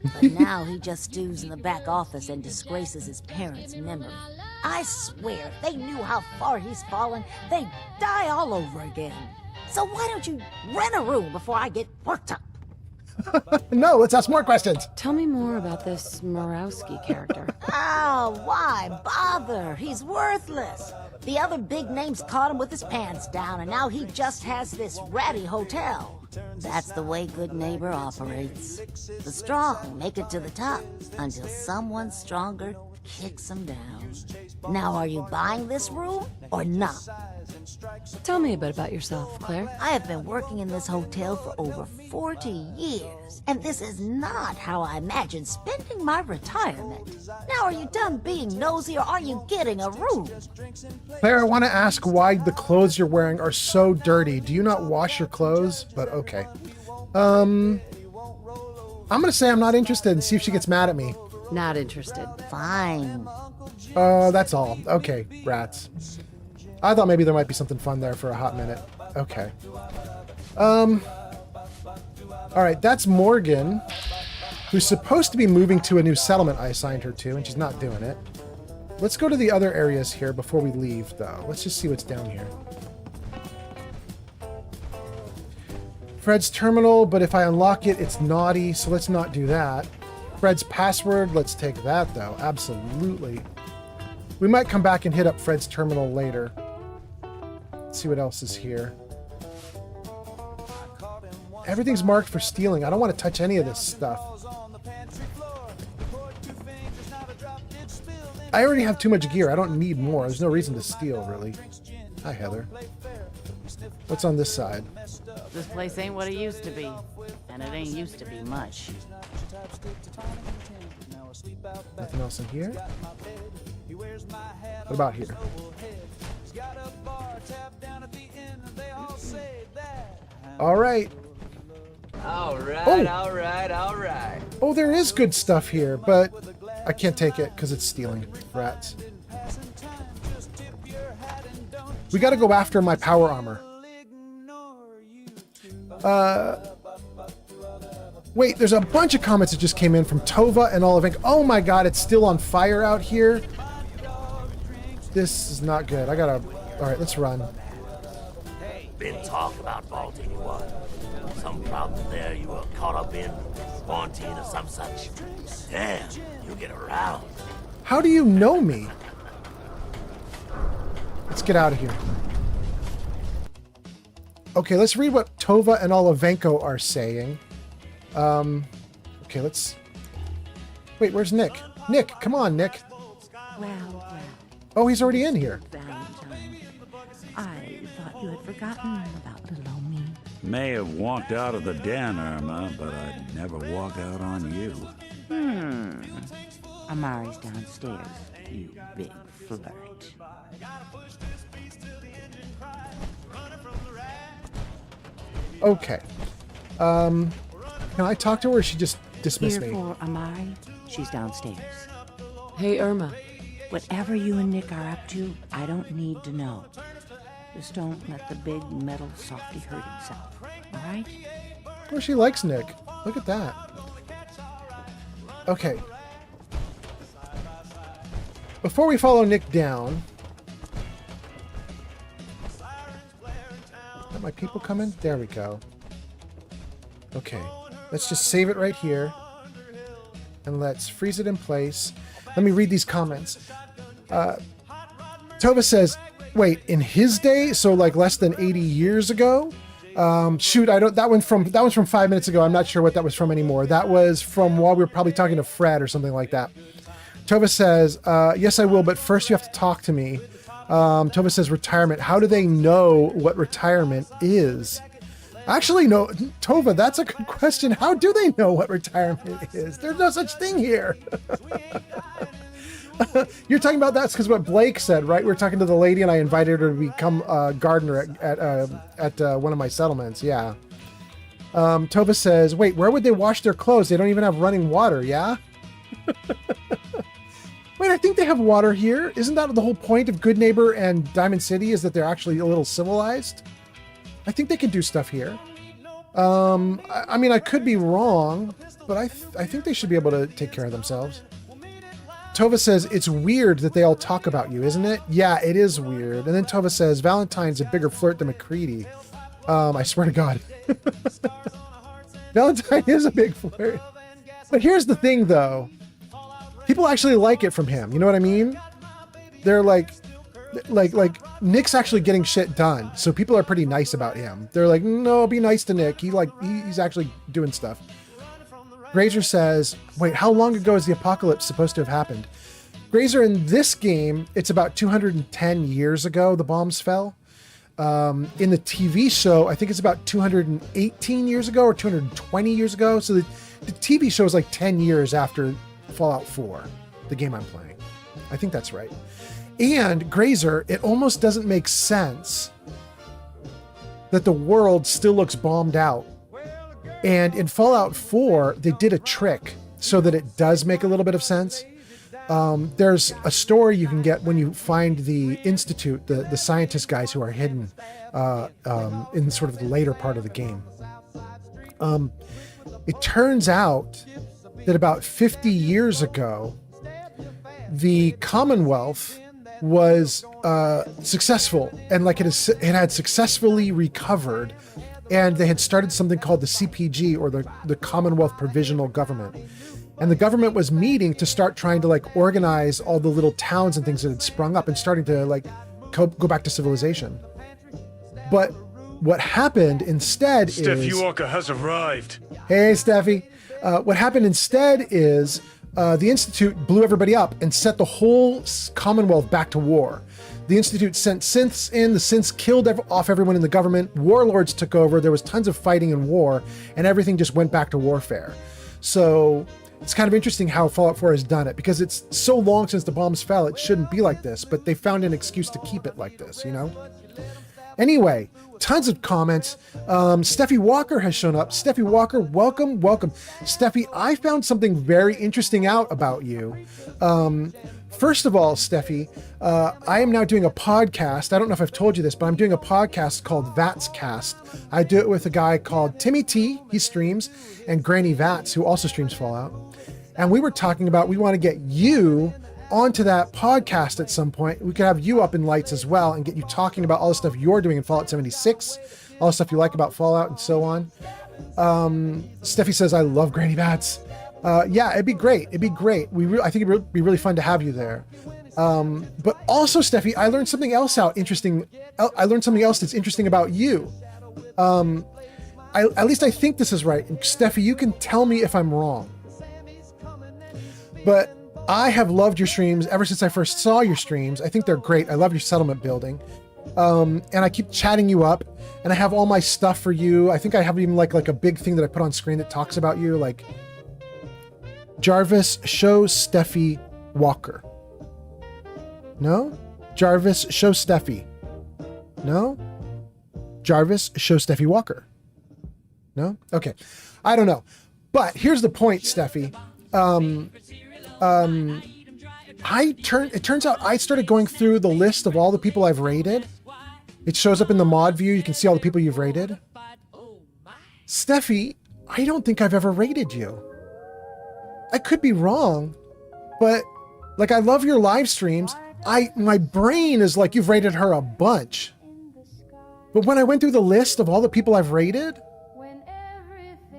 But now he just stews in the back office and disgraces his parents' memory. I swear, if they knew how far he's fallen, they'd die all over again. So why don't you rent a room before I get worked up? No, let's ask more questions. Tell me more about this Morowski character. Oh, why bother? He's worthless. The other big names caught him with his pants down, and now he just has this ratty hotel. That's the way Good Neighbor operates. The strong make it to the top until someone stronger kicks him down. Now, are you buying this room or not? Tell me a bit about yourself, Claire. I have been working in this hotel for over 40 years, and this is not how I imagined spending my retirement. Now, are you done being nosy, or are you getting a room? Claire, I want to ask why the clothes you're wearing are so dirty. Do you not wash your clothes? But okay. I'm going to say I'm not interested and see if she gets mad at me. Not interested. Fine. That's all. Okay, rats. I thought maybe there might be something fun there for a hot minute. Okay. All right, that's Morgan, who's supposed to be moving to a new settlement I assigned her to, and she's not doing it. Let's go to the other areas here before we leave, though. Let's just see what's down here. Fred's terminal, but if I unlock it, it's naughty, so let's not do that. Fred's password, let's take that, though. Absolutely. We might come back and hit up Fred's terminal later. Let's see what else is here. Everything's marked for stealing. I don't want to touch any of this stuff. I already have too much gear. I don't need more. There's no reason to steal, really. Hi, Heather. What's on this side? This place ain't what it used to be, and it ain't used to be much. Nothing else in here? What about here? All right. All right, Oh. all right, all right. Oh, there is good stuff here, but I can't take it because it's stealing. Rats. We got to go after my power armor. Wait, there's a bunch of comments that just came in from Tova and Olive Inc. Oh my god, it's still on fire out here. This is not good. I gotta... Alright, let's run. Been talk about Vault 81. Some problem there you were caught up in, quarantine or some such. Damn, you get around. How do you know me? Let's get out of here. Okay, let's read what Tova and Olivenko are saying. Okay, let's... Wait, where's Nick? Nick, come on, Nick. Well, Oh, he's already in here. Valentine, I thought you had forgotten about little old me. May have walked out of the den, Irma, but I'd never walk out on you. Amari's downstairs, you big flirt. Okay. Can I talk to her or she just dismissed Here me? for Amari, she's downstairs. Hey, Irma. Whatever you and Nick are up to, I don't need to know. Just don't let the big metal softy hurt himself, all right? Oh, she likes Nick. Look at that. Okay. Before we follow Nick down... Are my people coming? There we go. Okay. Let's just save it right here. And let's freeze it in place. Let me read these comments. Tova says, wait, in his day? So like less than 80 years ago? Shoot, that one's from 5 minutes ago. I'm not sure what that was from anymore. That was from while we were probably talking to Fred or something like that. Tova says, yes, I will, but first you have to talk to me. Tova says, retirement. How do they know what retirement is? Actually, no, Tova, that's a good question. How do they know what retirement is? There's no such thing here. You're talking about that's because what Blake said, right? We were talking to the lady and I invited her to become a gardener at one of my settlements. Yeah. Tova says, wait, where would they wash their clothes? They don't even have running water, yeah? Wait, I think they have water here. Isn't that the whole point of Good Neighbor and Diamond City is that they're actually a little civilized? I think they can do stuff here. I mean, I could be wrong, but I think they should be able to take care of themselves. Tova says, it's weird that they all talk about you, isn't it? Yeah, it is weird. And then Tova says, Valentine's a bigger flirt than McCready. I swear to God. Valentine is a big flirt. But here's the thing, though. People actually like it from him. You know what I mean? They're like Nick's actually getting shit done. So people are pretty nice about him. They're like, no, be nice to Nick. He's actually doing stuff. Grazer says, wait, how long ago is the apocalypse supposed to have happened? Grazer, in this game, it's about 210 years ago the bombs fell. In the TV show, I think it's about 218 years ago or 220 years ago. So the TV show is like 10 years after Fallout 4, the game I'm playing. I think that's right. And Grazer, it almost doesn't make sense that the world still looks bombed out. And in Fallout 4, they did a trick so that it does make a little bit of sense. There's a story you can get when you find the Institute, the scientist guys who are hidden in sort of the later part of the game. It turns out that about 50 years ago, the Commonwealth was successful, and like it had successfully recovered, and they had started something called the CPG, or the Commonwealth Provisional Government. And the government was meeting to start trying to like organize all the little towns and things that had sprung up and starting to like go back to civilization. But what happened instead is... Steffi Walker has arrived. Hey, Steffi. What happened instead is the Institute blew everybody up and set the whole Commonwealth back to war. The Institute sent synths in, the synths killed off everyone in the government, warlords took over, there was tons of fighting and war, and everything just went back to warfare. So it's kind of interesting how Fallout 4 has done it, because it's so long since the bombs fell, it shouldn't be like this, but they found an excuse to keep it like this, you know? Anyway, tons of comments. Steffi Walker has shown up. Steffi Walker, welcome, welcome. Steffi, I found something very interesting out about you. First of all, Steffi, I am now doing a podcast. I don't know if I've told you this, but I'm doing a podcast called Vats Cast. I do it with a guy called Timmy T, he streams, and Granny Vats, who also streams Fallout. And we were talking about, we want to get you onto that podcast at some point. We could have you up in lights as well and get you talking about all the stuff you're doing in Fallout 76, all the stuff you like about Fallout and so on. Steffi says, I love Granny Vats. Yeah, it'd be great. It'd be great. I think it'd be really fun to have you there. But also, Steffi, I learned something else interesting. I learned something else that's interesting about you. At least I think this is right. And Steffi, you can tell me if I'm wrong. But I have loved your streams ever since I first saw your streams. I think they're great. I love your settlement building. And I keep chatting you up, and I have all my stuff for you. I think I have even like a big thing that I put on screen that talks about you, like Jarvis, show Steffi Walker. No? Jarvis, show Steffi. No? Jarvis, show Steffi Walker. No? Okay. I don't know. But here's the point, Steffi. It turns out I started going through the list of all the people I've raided. It shows up in the mod view. You can see all the people you've raided. Steffi, I don't think I've ever raided you. I could be wrong, but like, I love your live streams. My brain is like, you've raided her a bunch. But when I went through the list of all the people I've raided,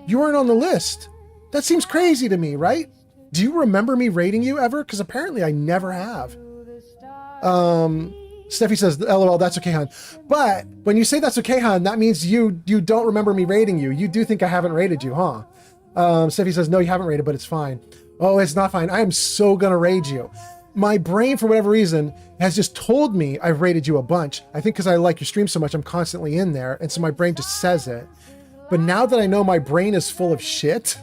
you weren't on the list. That seems crazy to me, right? Do you remember me raiding you ever? Because apparently I never have. Steffi says, LOL, that's okay, hon. But when you say that's okay, hon, that means you don't remember me raiding you. You do think I haven't raided you, huh? Steffi says, no, you haven't raided, but it's fine. Oh, it's not fine. I am so gonna raid you. My brain, for whatever reason, has just told me I've raided you a bunch. I think because I like your stream so much, I'm constantly in there. And so my brain just says it. But now that I know my brain is full of shit,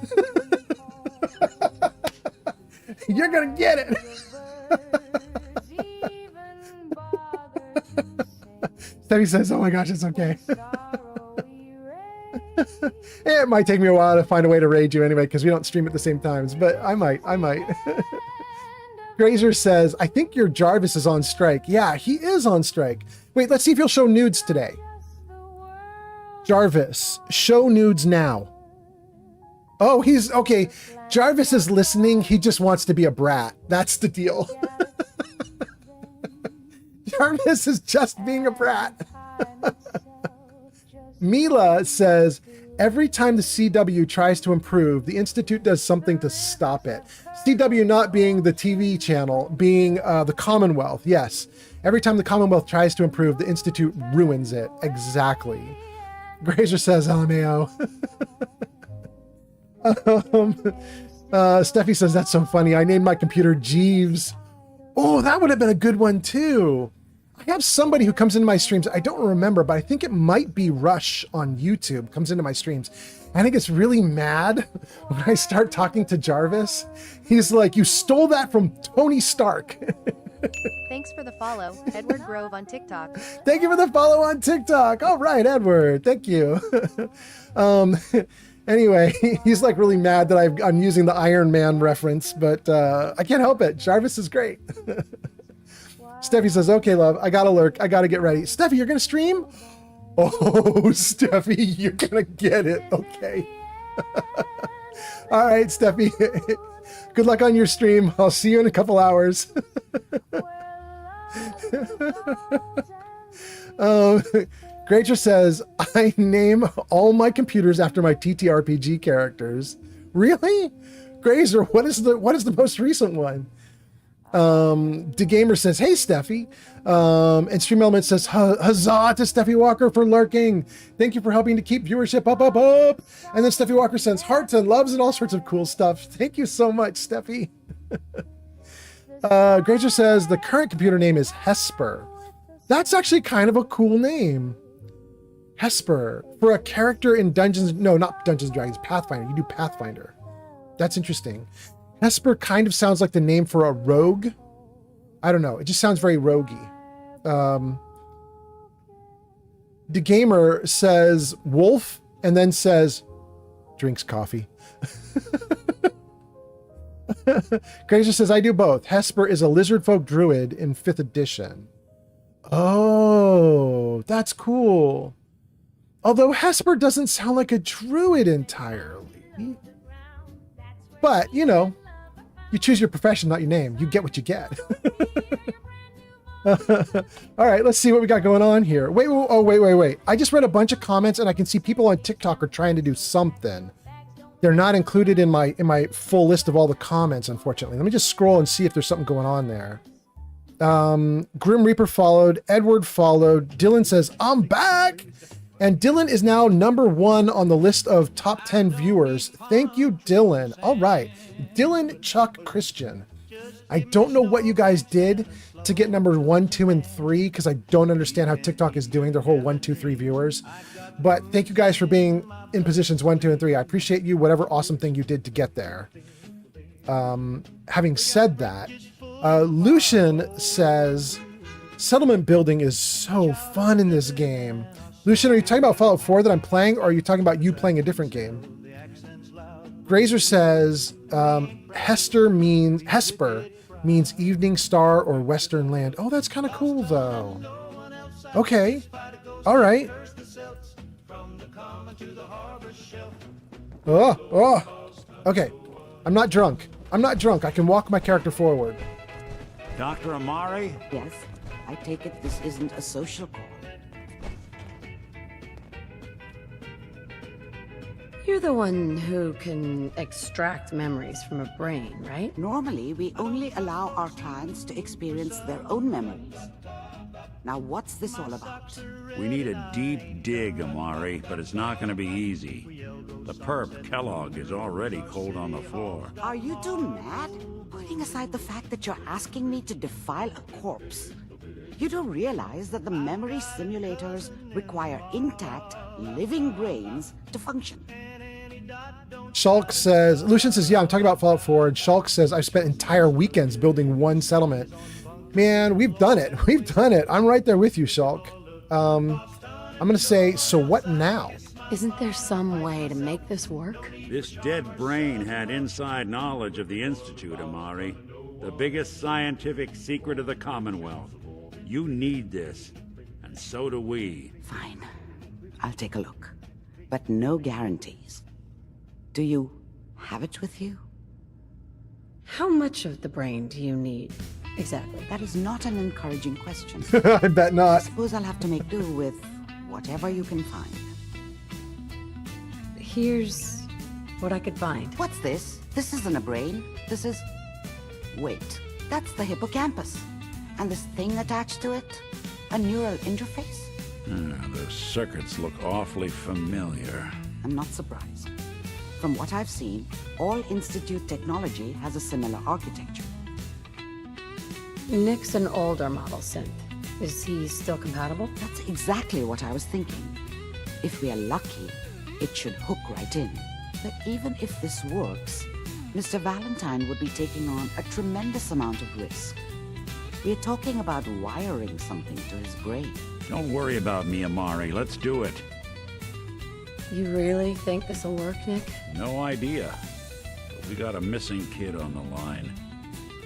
you're gonna get it. Steffi says, oh my gosh, it's okay. It might take me a while to find a way to raid you anyway, because we don't stream at the same times, but I might. Grazer says, I think your Jarvis is on strike. Yeah, he is on strike. Wait, let's see if he'll show nudes today. Jarvis, show nudes now. Oh, he's okay. Jarvis is listening. He just wants to be a brat. That's the deal. Jarvis is just being a brat. Mila says, every time the CW tries to improve, the Institute does something to stop it. CW not being the TV channel, being the Commonwealth. Yes. Every time the Commonwealth tries to improve, the Institute ruins it. Exactly. Grazer says, LMAO. Steffi says, that's so funny. I named my computer Jeeves. Oh, that would have been a good one too. I have somebody who comes into my streams. I don't remember, but I think it might be Rush on YouTube comes into my streams. And he gets really mad when I start talking to Jarvis. He's like, you stole that from Tony Stark. Thanks for the follow, Edward Grove on TikTok. Thank you for the follow on TikTok. All right, Edward. Thank you. Anyway, he's like really mad that I'm using the Iron Man reference, but I can't help it. Jarvis is great. Steffi says, okay, love, I gotta lurk. I gotta get ready. Steffi, you're gonna stream? Oh, Steffi, you're gonna get it. Okay. All right, Steffi. Good luck on your stream. I'll see you in a couple hours. Granger says, I name all my computers after my TTRPG characters. Really? Grazer, what is the most recent one? The Gamer says, hey, Steffi. And Stream Element says, huzzah to Steffi Walker for lurking. Thank you for helping to keep viewership up. And then Steffi Walker sends hearts and loves and all sorts of cool stuff. Thank you so much, Steffi. Granger says, the current computer name is Hesper. That's actually kind of a cool name. Hesper. For a character in Dungeons... No, not Dungeons & Dragons. Pathfinder. You do Pathfinder. That's interesting. Hesper kind of sounds like the name for a rogue. I don't know. It just sounds very roguey. The Gamer says wolf and then says drinks coffee. Grazer says, I do both. Hesper is a lizard folk druid in 5th edition. Oh, that's cool. Although Hesper doesn't sound like a druid entirely. But, you know, you choose your profession, not your name. You get what you get. All right, let's see what we got going on here. Wait. I just read a bunch of comments and I can see people on TikTok are trying to do something. They're not included in my full list of all the comments, unfortunately. Let me just scroll and see if there's something going on there. Grim Reaper followed. Edward followed. Dylan says, I'm back. And Dylan is now #1 on the list of top 10 viewers. Thank you, Dylan. All right. Dylan, Chuck, Christian. I don't know what you guys did to get numbers 1, 2, and 3 because I don't understand how TikTok is doing their whole 1, 2, 3 viewers. But thank you guys for being in positions 1, 2, and 3. I appreciate you, whatever awesome thing you did to get there. Having said that, Lucian says, settlement building is so fun in this game. Lucian, are you talking about Fallout 4 that I'm playing, or are you talking about you playing a different game? Grazer says, Hesper means evening star or western land. Oh, that's kind of cool, though. Okay. All right. Oh. Okay. I'm not drunk. I can walk my character forward. Dr. Amari? Yes, I take it this isn't a social call. You're the one who can extract memories from a brain, right? Normally, we only allow our clients to experience their own memories. Now, what's this all about? We need a deep dig, Amari, but it's not going to be easy. The perp, Kellogg, is already cold on the floor. Are you two mad? Putting aside the fact that you're asking me to defile a corpse, you don't realize that the memory simulators require intact, living brains to function. Shulk says, Lucian says, yeah, I'm talking about Fallout 4. And Shulk says, I've spent entire weekends building one settlement. Man, we've done it. I'm right there with you, Shulk. I'm going to say, so what now? Isn't there some way to make this work? This dead brain had inside knowledge of the Institute, Amari. The biggest scientific secret of the Commonwealth. You need this, and so do we. Fine. I'll take a look. But no guarantees. Do you have it with you? How much of the brain do you need, exactly? That is not an encouraging question. I bet not. I suppose I'll have to make do with whatever you can find. Here's what I could find. What's this? This isn't a brain. This is... Wait, that's the hippocampus. And this thing attached to it? A neural interface? The circuits look awfully familiar. I'm not surprised. From what I've seen, all Institute technology has a similar architecture. Nick's an older model synth. Is he still compatible? That's exactly what I was thinking. If we are lucky, it should hook right in. But even if this works, Mr. Valentine would be taking on a tremendous amount of risk. We're talking about wiring something to his brain. Don't worry about me, Amari. Let's do it. You really think this'll work, Nick? No idea. But we got a missing kid on the line.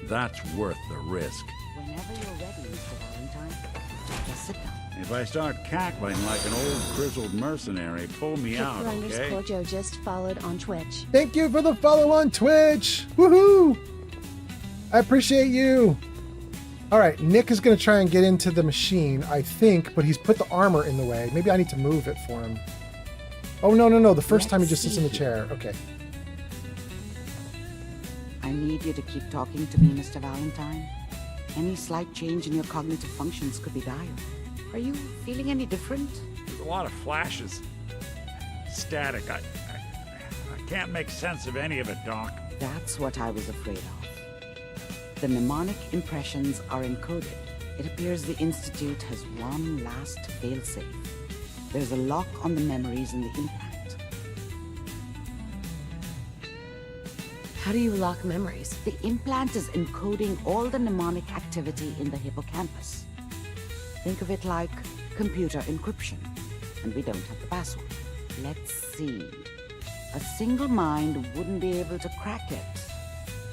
That's worth the risk. Whenever you're ready, Mr. Valentine, just sit down. If I start cackling like an old grizzled mercenary, pull me out, okay? Kojo just followed on Twitch. Thank you for the follow on Twitch. Woohoo! I appreciate you. All right, Nick is going to try and get into the machine, I think, but he's put the armor in the way. Maybe I need to move it for him. Oh, no. The first time he just sits in the chair. Okay. I need you to keep talking to me, Mr. Valentine. Any slight change in your cognitive functions could be dire. Are you feeling any different? There's a lot of flashes. Static. I can't make sense of any of it, Doc. That's what I was afraid of. The mnemonic impressions are encoded. It appears the Institute has one last failsafe. There's a lock on the memories in the implant. How do you lock memories? The implant is encoding all the mnemonic activity in the hippocampus. Think of it like computer encryption, and we don't have the password. Let's see. A single mind wouldn't be able to crack it.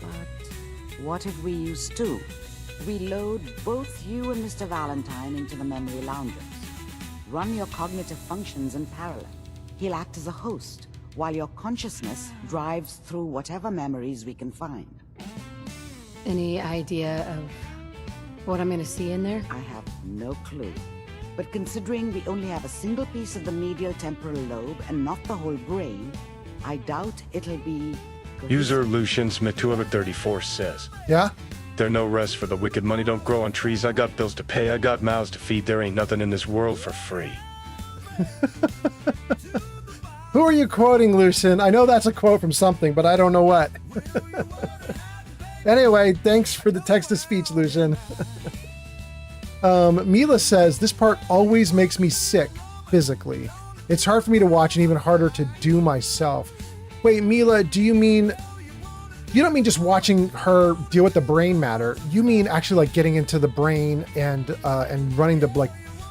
But what if we use two? We load both you and Mr. Valentine into the memory loungers. Run your cognitive functions in parallel. He'll act as a host, while your consciousness drives through whatever memories we can find. Any idea of what I'm gonna see in there? I have no clue. But considering we only have a single piece of the medial temporal lobe and not the whole brain, I doubt it'll be... User Lucian Smith 234 says, Yeah? There no rest for the wicked. Money don't grow on trees. I got bills to pay. I got mouths to feed. There ain't nothing in this world for free. Who are you quoting, Lucian? I know that's a quote from something, but I don't know what. Anyway, thanks for the text-to-speech, Lucian. Mila says, this part always makes me sick physically. It's hard for me to watch and even harder to do myself. Wait, Mila, do you mean... You don't mean just watching her deal with the brain matter. You mean actually like getting into the brain and running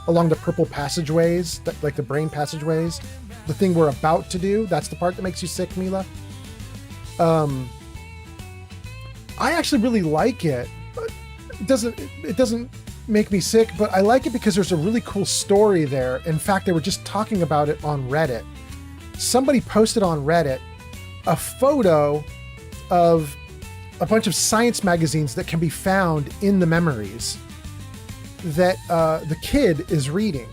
along the purple passageways, like the brain passageways, the thing we're about to do. That's the part that makes you sick, Mila. I actually really like it. It doesn't make me sick, but I like it because there's a really cool story there. In fact, they were just talking about it on Reddit. Somebody posted on Reddit a photo of a bunch of science magazines that can be found in the memories that the kid is reading.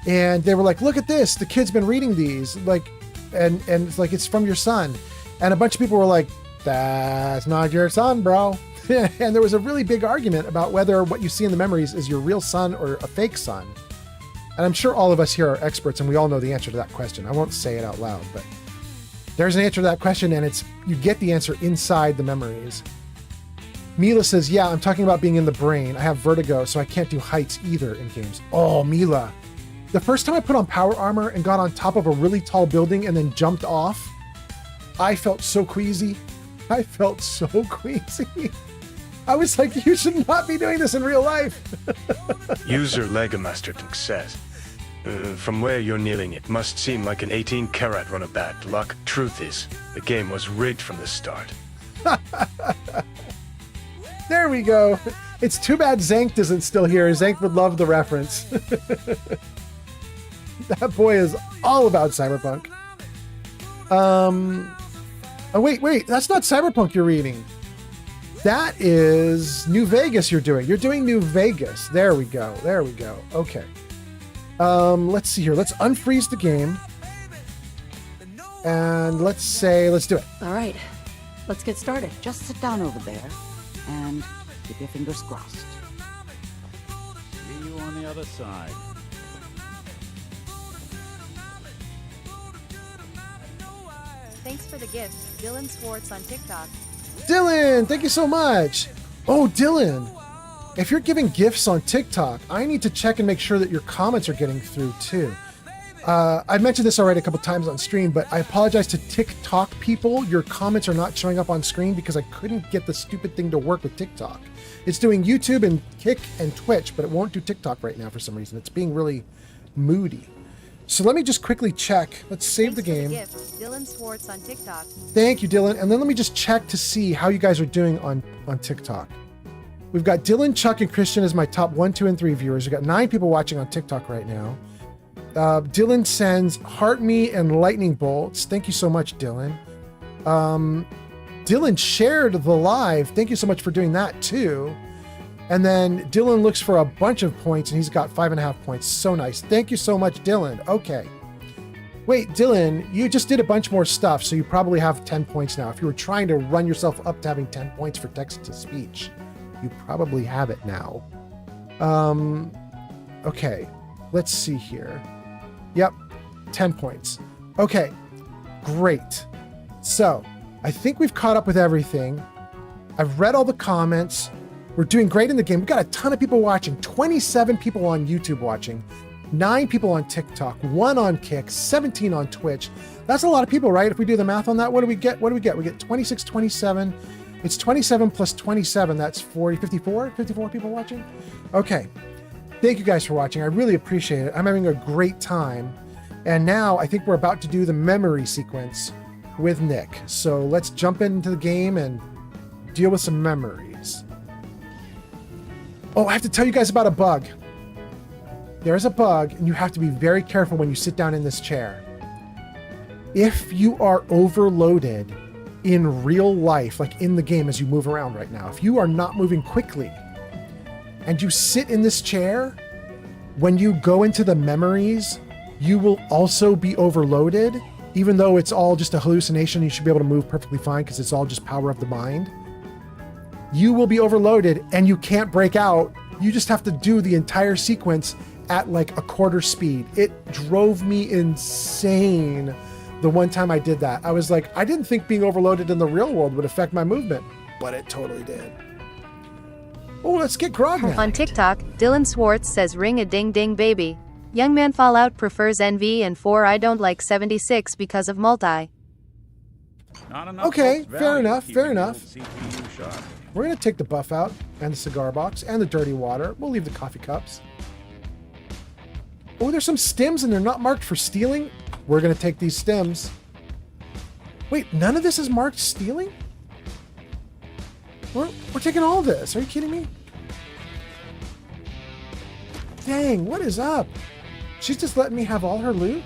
And they were like, look at this, the kid's been reading these, and it's like, it's from your son. And a bunch of people were like, that's not your son, bro. And there was a really big argument about whether what you see in the memories is your real son or a fake son. And I'm sure all of us here are experts and we all know the answer to that question. I won't say it out loud, but there's an answer to that question, and you get the answer inside the memories. Mila says, yeah, I'm talking about being in the brain. I have vertigo, so I can't do heights either in games. Oh, Mila. The first time I put on power armor and got on top of a really tall building and then jumped off, I felt so queasy. I felt so queasy. I was like, you should not be doing this in real life. User Legamaster says, from where you're kneeling, it must seem like an 18-karat run of bad luck. Truth is, the game was rigged from the start. There we go. It's too bad Zank isn't still here. Zank would love the reference. That boy is all about Cyberpunk. Oh, wait. That's not Cyberpunk you're reading. That is New Vegas you're doing. You're doing New Vegas. There we go. Okay. Let's see here. Let's unfreeze the game. And let's do it. All right. Let's get started. Just sit down over there and keep your fingers crossed. See you on the other side. Thanks for the gift, Dylan Swartz on TikTok. Dylan, thank you so much. Oh, Dylan. If you're giving gifts on TikTok, I need to check and make sure that your comments are getting through too. I mentioned this already a couple times on stream, but I apologize to TikTok people. Your comments are not showing up on screen because I couldn't get the stupid thing to work with TikTok. It's doing YouTube and Kick and Twitch, but it won't do TikTok right now for some reason. It's being really moody. So let me just quickly check. Let's save the game. Dylan Swartz on TikTok. Thank you, Dylan. And then let me just check to see how you guys are doing on TikTok. We've got Dylan, Chuck, and Christian as my top 1, 2, and 3 viewers. We've got 9 people watching on TikTok right now. Dylan sends Heart Me and Lightning Bolts. Thank you so much, Dylan. Dylan shared the live. Thank you so much for doing that too. And then Dylan looks for a bunch of points and he's got 5.5 points. So nice. Thank you so much, Dylan. Okay. Wait, Dylan, you just did a bunch more stuff, so you probably have 10 points now. If you were trying to run yourself up to having 10 points for text to speech, you probably have it now. Okay. Let's see here. Yep. 10 points. Okay. Great. So I think we've caught up with everything. I've read all the comments. We're doing great in the game. We've got a ton of people watching. 27 people on YouTube watching. 9 people on TikTok. 1 on Kick. 17 on Twitch. That's a lot of people, right? If we do the math on that, what do we get? We get 26, 27. It's 27 plus 27. That's 40, 54? 54 people watching? Okay. Thank you guys for watching. I really appreciate it. I'm having a great time. And now I think we're about to do the memory sequence with Nick. So let's jump into the game and deal with some memories. Oh, I have to tell you guys about a bug. There is a bug, and you have to be very careful when you sit down in this chair. If you are overloaded in real life, like in the game as you move around right now, if you are not moving quickly and you sit in this chair, when you go into the memories, you will also be overloaded. Even though it's all just a hallucination, you should be able to move perfectly fine because it's all just power of the mind. You will be overloaded and you can't break out. You just have to do the entire sequence at like a quarter speed. It drove me insane the one time I did that. I was like, I didn't think being overloaded in the real world would affect my movement, but it totally did. Oh, let's get grog now. On TikTok, Dylan Swartz says ring a ding ding baby. Young man Fallout prefers NV and 4 I don't like 76 because of multi. Okay, fair enough, fair enough. We're going to take the buff out and the cigar box and the dirty water. We'll leave the coffee cups. Oh, there's some stems and they're not marked for stealing. We're going to take these stems. Wait, none of this is marked stealing? We're taking all this. Are you kidding me? Dang, what is up? She's just letting me have all her loot?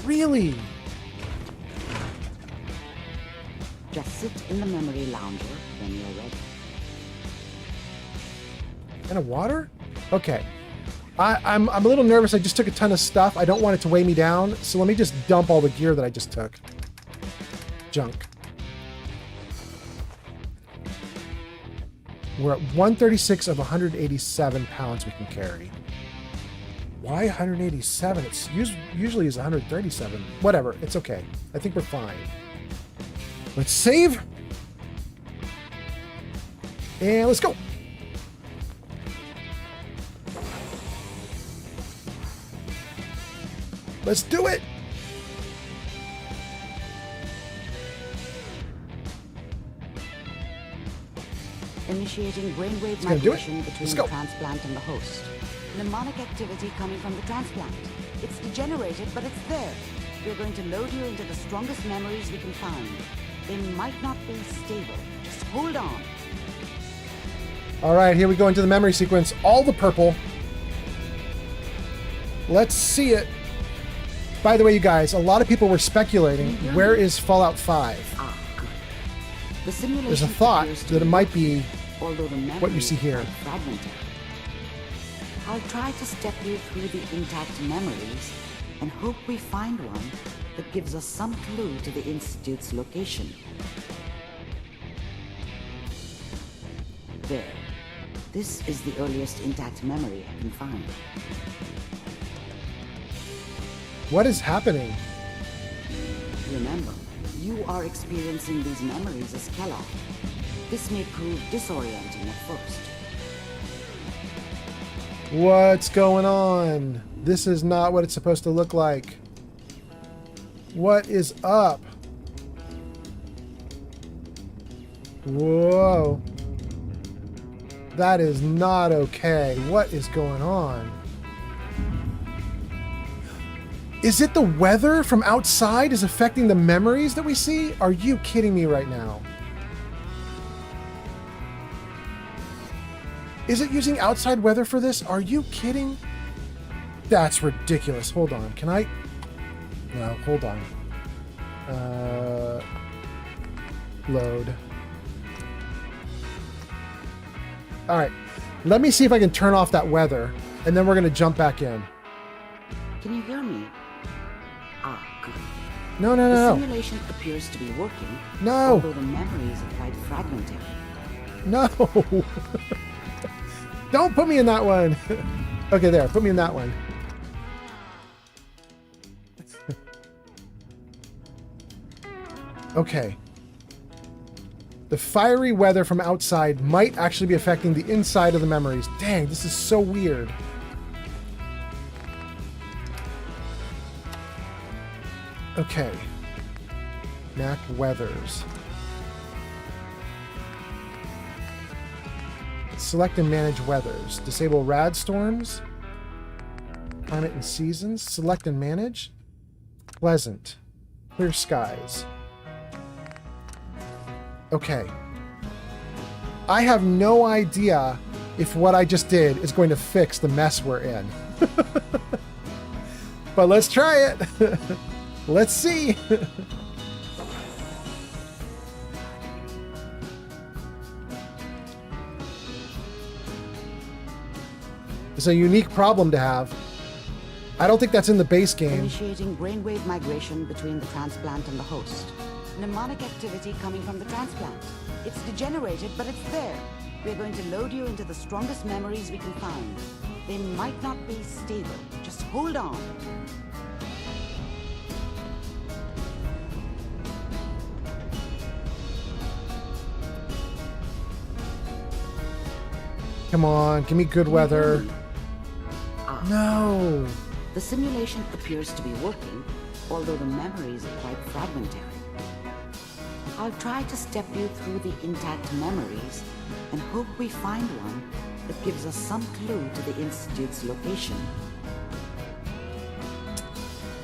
Really? Just sit in the memory lounger when you're ready. And a water? Okay. I'm a little nervous. I just took a ton of stuff. I don't want it to weigh me down. So let me just dump all the gear that I just took. Junk. We're at 136 of 187 pounds we can carry. Why 187? It's usually is 137. Whatever. It's okay. I think we're fine. Let's save. And let's go. Let's do it. Initiating brainwave migration between the transplant and the host. Mnemonic activity coming from the transplant. It's degenerated, but it's there. We're going to load you into the strongest memories we can find. They might not be stable. Just hold on. All right, here we go into the memory sequence. All the purple. Let's see it. By the way, you guys, a lot of people were speculating, where is Fallout 5? Ah, good. The simulation There's a thought that it might be what you see here. Fragmented. I'll try to step you through the intact memories and hope we find one that gives us some clue to the Institute's location. There. This is the earliest intact memory I can find. What is happening? Remember, you are experiencing these memories as Kellogg. This may prove disorienting at first. What's going on? This is not what it's supposed to look like. What is up? Whoa. That is not okay. What is going on? Is it the weather from outside is affecting the memories that we see? Are you kidding me right now? Is it using outside weather for this? Are you kidding? That's ridiculous. Hold on. Can I? No, hold on. Load. All right. Let me see if I can turn off that weather, and then we're going to jump back in. Can you hear me? Ah, good. No. The simulation appears to be working. No. Although the memories are quite fragmentary. No. Don't put me in that one. Okay, there. Put me in that one. Okay. The fiery weather from outside might actually be affecting the inside of the memories. Dang, this is so weird. Okay. Mac Weathers. Select and manage weathers. Disable rad storms. Climate and seasons. Select and manage. Pleasant. Clear skies. Okay. I have no idea if what I just did is going to fix the mess we're in. But let's try it. Let's see. It's a unique problem to have. I don't think that's in the base game. Initiating brainwave migration between the transplant and the host. Mnemonic activity coming from the transplant. It's degenerated, but it's there. We're going to load you into the strongest memories we can find. They might not be stable. Just hold on. Come on, give me good weather. No. The simulation appears to be working, although the memories are quite fragmentary. I'll try to step you through the intact memories and hope we find one that gives us some clue to the Institute's location.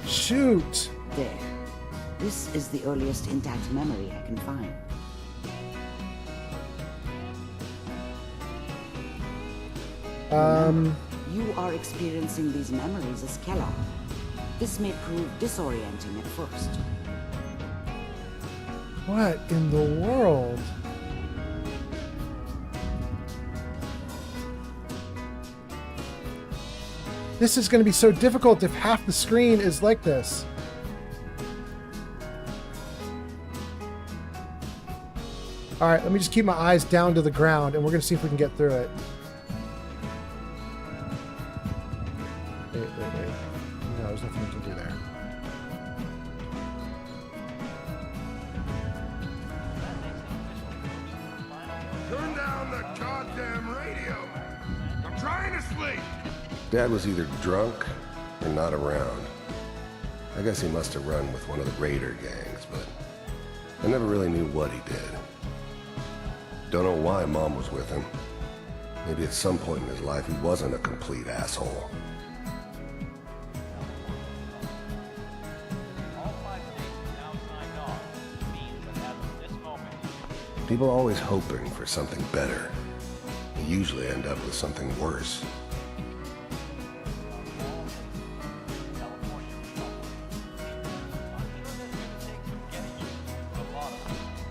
Shoot. There. This is the earliest intact memory I can find. You are experiencing these memories as Kellogg. This may prove disorienting at first. What in the world? This is going to be so difficult if half the screen is like this. All right, let me just keep my eyes down to the ground, and we're going to see if we can get through it. Wait. No, there's nothing we can do there. Turn down the goddamn radio. I'm trying to sleep. Dad was either drunk or not around. I guess he must have run with one of the raider gangs, but I never really knew what he did. Don't know why Mom was with him. Maybe at some point in his life he wasn't a complete asshole. People are always hoping for something better. They usually end up with something worse.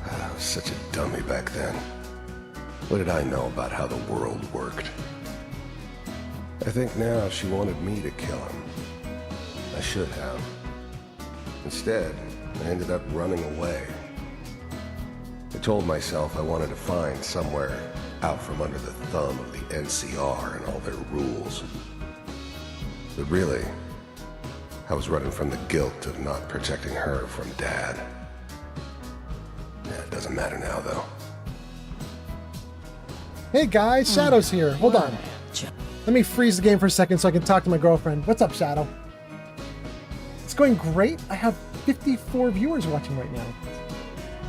I was such a dummy back then. What did I know about how the world worked? I think now she wanted me to kill him. I should have. Instead, I ended up running away. I told myself I wanted to find somewhere out from under the thumb of the NCR and all their rules. But really, I was running from the guilt of not protecting her from Dad. Yeah, it doesn't matter now, though. Hey guys, Shadow's here. Hold on. Let me freeze the game for a second so I can talk to my girlfriend. What's up, Shadow? It's going great. I have 54 viewers watching right now.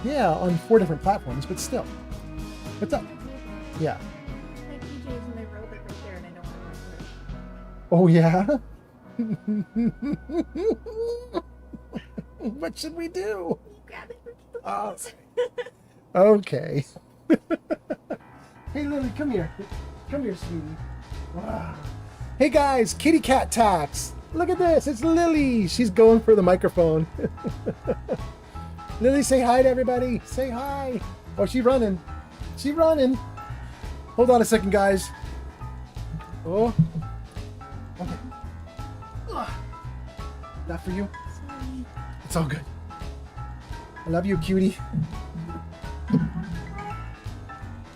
Yeah, on 4 different platforms, but still. What's up? Yeah. Oh, yeah? What should we do? Okay. Hey, Lily, come here. Come here, sweetie. Wow. Hey, guys, kitty cat tax. Look at this. It's Lily. She's going for the microphone. Lily, say hi to everybody. Say hi. Oh, she's running. She's running. Hold on a second, guys. Oh. Okay. That for you? Sorry. It's all good. I love you, cutie.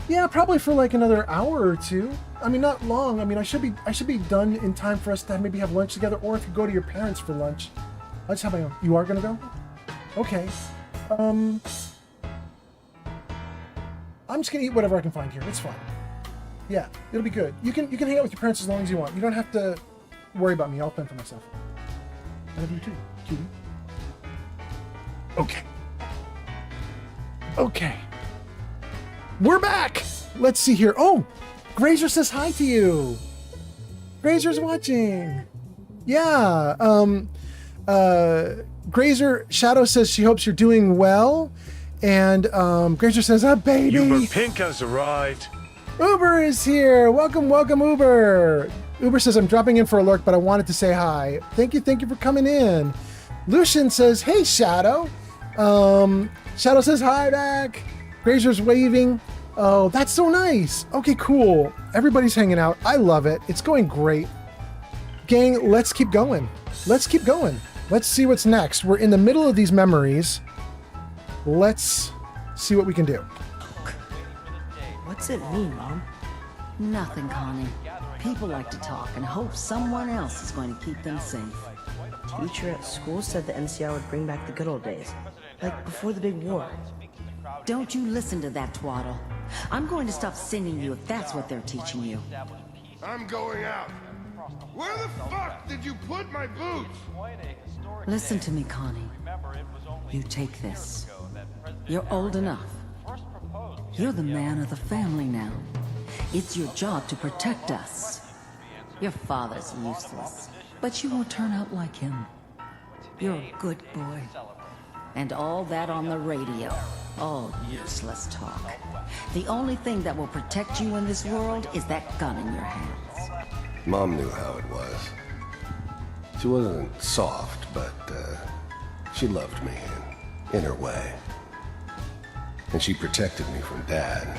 Yeah, probably for like another hour or 2. I mean, not long. I mean, I should be done in time for us to maybe have lunch together, or if you go to your parents for lunch. I just have my own. You are gonna go? Okay. I'm just gonna eat whatever I can find here. It's fine. Yeah, it'll be good. You can hang out with your parents as long as you want. You don't have to worry about me. I'll fend for myself. I love you too, cutie. Okay. Okay. We're back! Let's see here. Oh! Grazer says hi to you! Grazer's watching! Yeah, Grazer, Shadow says she hopes you're doing well. And, Grazer says, baby! Uber Pink has arrived. Uber is here! Welcome, welcome, Uber! Uber says, I'm dropping in for a lurk, but I wanted to say hi. Thank you for coming in. Lucian says, hey, Shadow! Shadow says hi back. Grazer's waving. Oh, that's so nice. Okay, cool. Everybody's hanging out. I love it. It's going great. Gang, let's keep going. Let's keep going. Let's see what's next. We're in the middle of these memories. Let's see what we can do. What's it mean, Mom? Nothing, Connie. People like to talk and hope someone else is going to keep them safe. Teacher at school said the NCR would bring back the good old days. Like before the big war. Don't you listen to that twaddle. I'm going to stop singing you if that's what they're teaching you. I'm going out. Where the fuck did you put my boots? Listen to me, Connie. You take this. You're old enough. You're the man of the family now. It's your job to protect us. Your father's useless, but you won't turn out like him. You're a good boy. And all that on the radio. All useless talk. The only thing that will protect you in this world is that gun in your hands. Mom knew how it was. She wasn't soft, but she loved me in her way. And she protected me from Dad.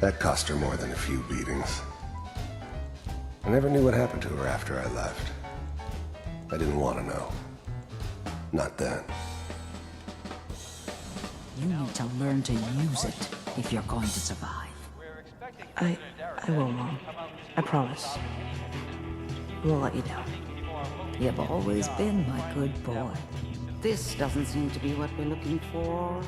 That cost her more than a few beatings. I never knew what happened to her after I left. I didn't want to know. Not then. You need to learn to use it if you're going to survive. I will, Mom. I promise. We won't let you down. You've always been my good boy. This doesn't seem to be what we're looking for.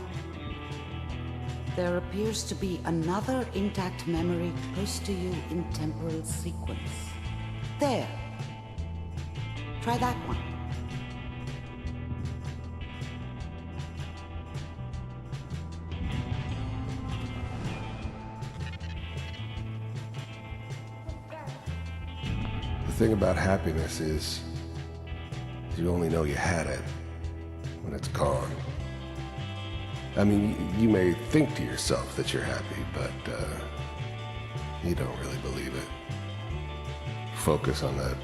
There appears to be another intact memory close to you in temporal sequence. There. Try that one. The thing about happiness is you only know you had it when it's gone. I mean, you may think to yourself that you're happy, but you don't really believe it. Focus on that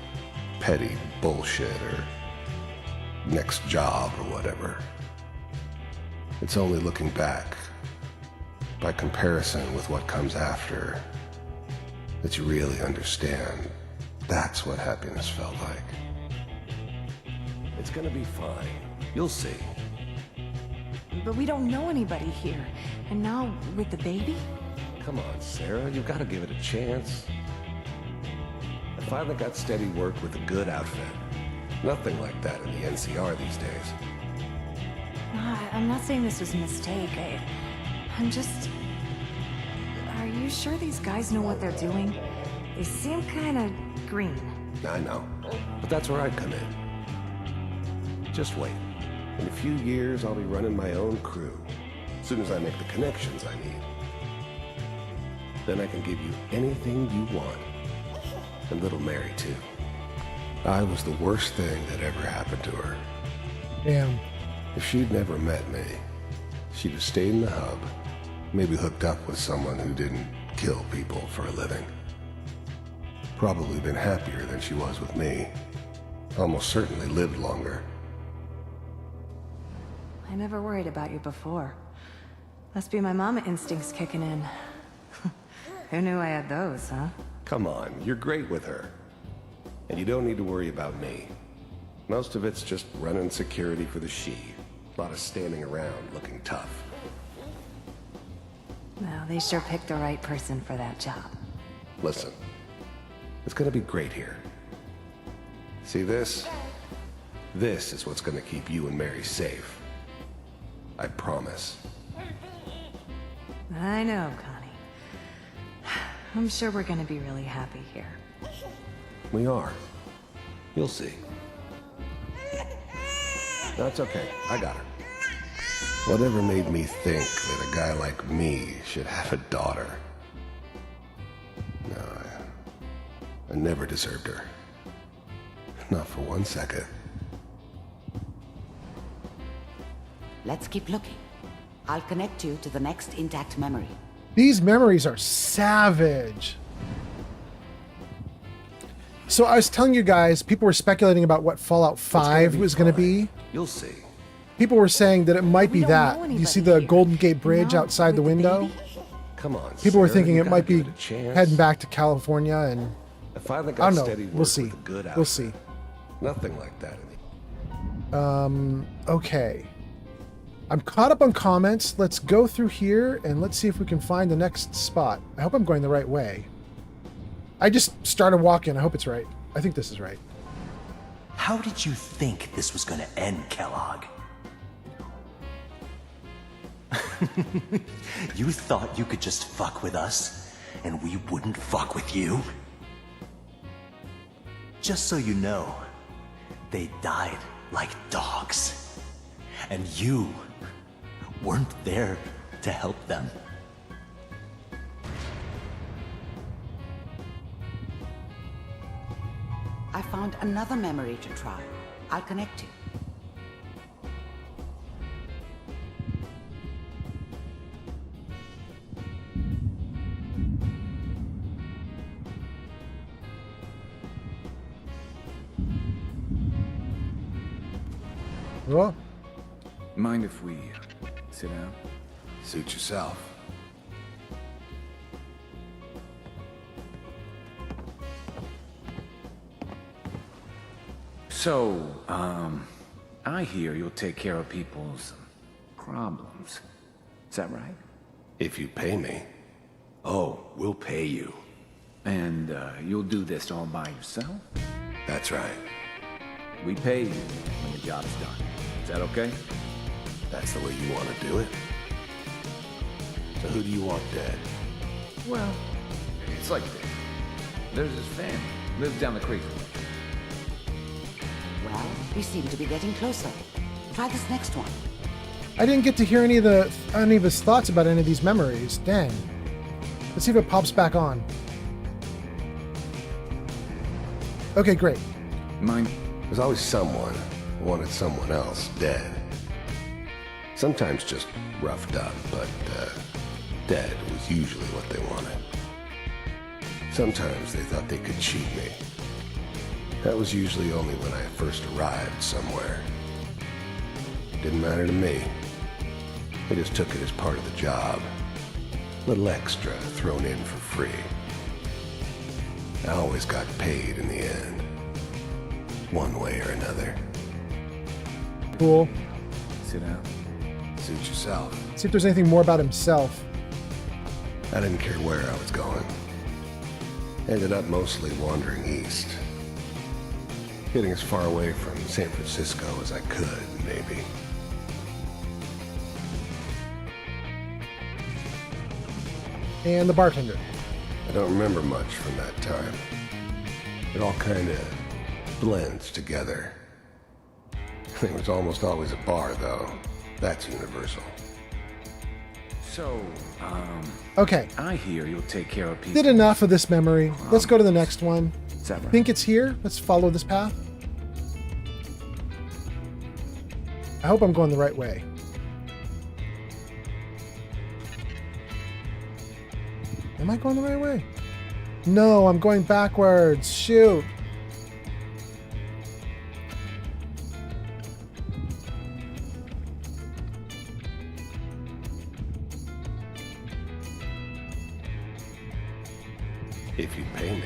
petty bullshit or next job or whatever. It's only looking back, by comparison with what comes after, that you really understand that's what happiness felt like. It's gonna be fine. You'll see. But we don't know anybody here. And now, with the baby? Come on, Sarah, you've got to give it a chance. I finally got steady work with a good outfit. Nothing like that in the NCR these days. I'm not saying this was a mistake. I'm just... you sure these guys know what they're doing? They seem kind of green. I know, but that's where I come in. Just wait. In a few years, I'll be running my own crew. As soon as I make the connections I need. Then I can give you anything you want. And little Mary, too. I was the worst thing that ever happened to her. Damn. If she'd never met me, she'd have stayed in the hub, maybe hooked up with someone who didn't kill people for a living. Probably been happier than she was with me. Almost certainly lived longer. I never worried about you before. Must be my mama instincts kicking in. Who knew I had those, huh? Come on, you're great with her. And you don't need to worry about me. Most of it's just running security for the she. A lot of standing around looking tough. Well, they sure picked the right person for that job. Listen, it's gonna be great here. See this? This is what's gonna keep you and Mary safe. I promise. I know, Connie. I'm sure we're gonna be really happy here. We are. You'll see. That's okay. I got her. Whatever made me think that a guy like me should have a daughter? No, I never deserved her. Not for 1 second. Let's keep looking. I'll connect you to the next intact memory. These memories are savage. So I was telling you guys, people were speculating about what Fallout 5 was going to be. You'll see. People were saying that it might be that. You see the Golden Gate Bridge outside the window? Come on. People were Sarah, thinking you it might gotta be give it a chance. heading back to California, and I finally I got don't steady know. work We'll see. with a good We'll outfit. see. Nothing like that in Okay. I'm caught up on comments. Let's go through here and let's see if we can find the next spot. I hope I'm going the right way. I just started walking. I hope it's right. I think this is right. How did you think this was gonna end, Kellogg? You thought you could just fuck with us, and we wouldn't fuck with you? Just so you know, they died like dogs. And you weren't there to help them. I found another memory to try. I'll connect you. Well, mind if we sit down? Suit yourself. So, I hear you'll take care of people's problems. Is that right? If you pay me. Oh, we'll pay you. And you'll do this all by yourself? That's right. We pay you when the job's done. Is that okay? That's the way you want to do it. So who do you want dead? Well, it's like this. There's his family. Lives down the creek. Well, we seem to be getting closer. Try this next one. I didn't get to hear any of his thoughts about any of these memories. Dang. Let's see if it pops back on. Okay, great. Mine. There's always someone who wanted someone else dead. Sometimes just roughed up, but dead was usually what they wanted. Sometimes they thought they could cheat me. That was usually only when I first arrived somewhere. Didn't matter to me. They just took it as part of the job. A little extra thrown in for free. I always got paid in the end. One way or another. Cool. Sit down. Suit yourself. See if there's anything more about himself. I didn't care where I was going. Ended up mostly wandering east. Getting as far away from San Francisco as I could, maybe. And the bartender. I don't remember much from that time. It all kind of blends together. It was almost always a bar, though. That's universal. So, Okay. I hear you'll take care of people. Did enough of this memory. Let's go to the next one. Sever. Think it's here? Let's follow this path. I hope I'm going the right way. Am I going the right way? No, I'm going backwards. Shoot. If you pay me.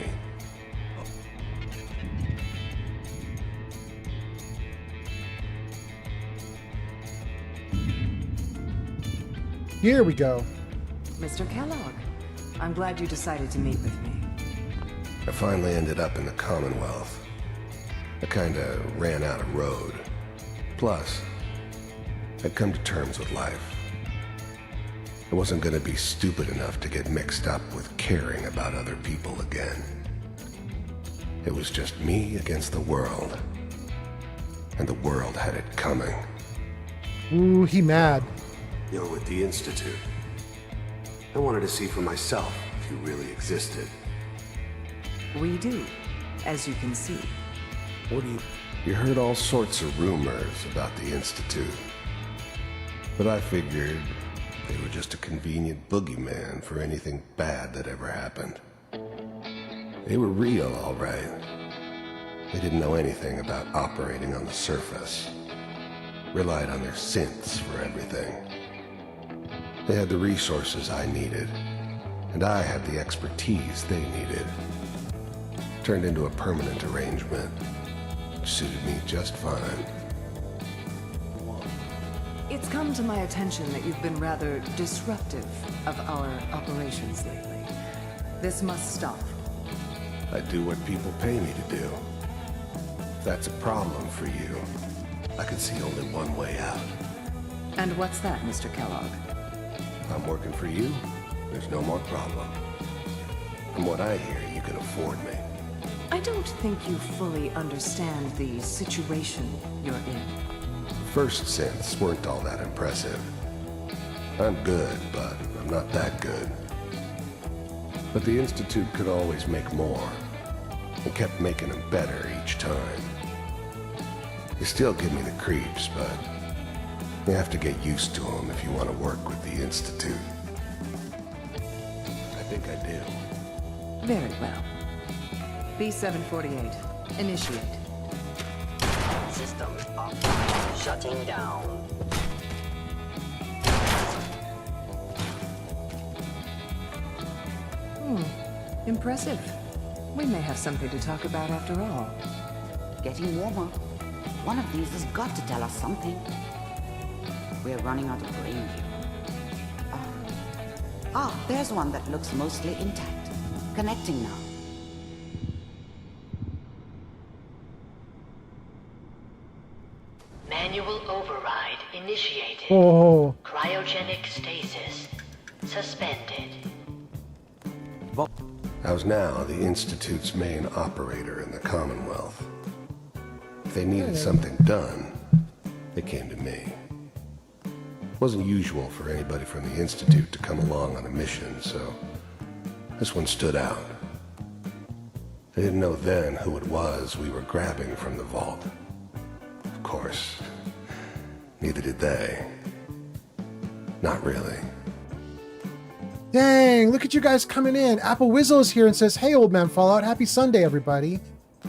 Here we go. Mr. Kellogg, I'm glad you decided to meet with me. I finally ended up in the Commonwealth. I kinda ran out of road. Plus, I'd come to terms with life. I wasn't gonna be stupid enough to get mixed up with caring about other people again. It was just me against the world. And the world had it coming. Ooh, he mad. You're with the Institute. I wanted to see for myself if you really existed. We do, as you can see. What do you heard all sorts of rumors about the Institute. But I figured they were just a convenient boogeyman for anything bad that ever happened. They were real, all right. They didn't know anything about operating on the surface. Relied on their synths for everything. They had the resources I needed, and I had the expertise they needed. Turned into a permanent arrangement, which suited me just fine. It's come to my attention that you've been rather disruptive of our operations lately. This must stop. I do what people pay me to do. If that's a problem for you, I can see only one way out. And what's that, Mr. Kellogg? If I'm working for you, there's no more problem. From what I hear, you can afford me. I don't think you fully understand the situation you're in. First synths weren't all that impressive. I'm good, but I'm not that good. But the Institute could always make more, and kept making them better each time. They still give me the creeps, but you have to get used to them if you want to work with the Institute. I think I do. Very well. B-748, initiate. System up. Shutting down. Impressive. We may have something to talk about after all. Getting warmer. One of these has got to tell us something. We're running out of brain here. There's one that looks mostly intact. Connecting now. Manual override initiated. Oh. Cryogenic stasis suspended. I was now the Institute's main operator in the Commonwealth. If they needed something done, they came to me. It wasn't usual for anybody from the Institute to come along on a mission, so this one stood out. They didn't know then who it was we were grabbing from the vault. Of course, neither did they. Not really. Dang, look at you guys coming in. Apple Wizzle is here and says, hey, old man Fallout, happy Sunday, everybody.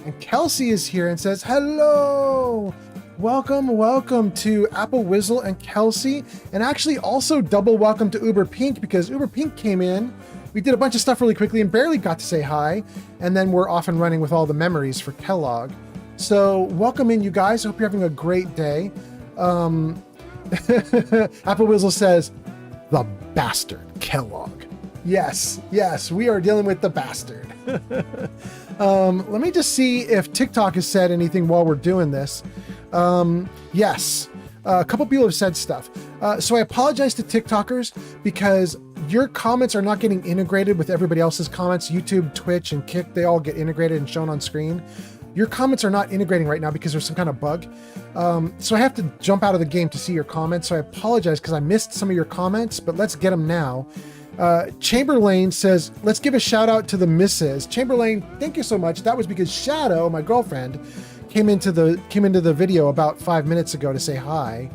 And Kelsey is here and says, hello. Welcome to Apple Wizzle and Kelsey. And actually also double welcome to Uber Pink, because Uber Pink came in. We did a bunch of stuff really quickly and barely got to say hi. And then we're off and running with all the memories for Kellogg. So welcome in, you guys. I hope you're having a great day. Apple Wizzle says, the bastard Kellogg. Yes, we are dealing with the bastard. Let me just see if TikTok has said anything while we're doing this. Yes, a couple people have said stuff. So I apologize to TikTokers because your comments are not getting integrated with everybody else's comments. YouTube, Twitch, and Kick, they all get integrated and shown on screen. Your comments are not integrating right now because there's some kind of bug. So I have to jump out of the game to see your comments. So I apologize because I missed some of your comments, but let's get them now. Chamberlain says, let's give a shout out to the missus. Chamberlain, thank you so much. That was because Shadow, my girlfriend, came into the video about 5 minutes ago to say hi.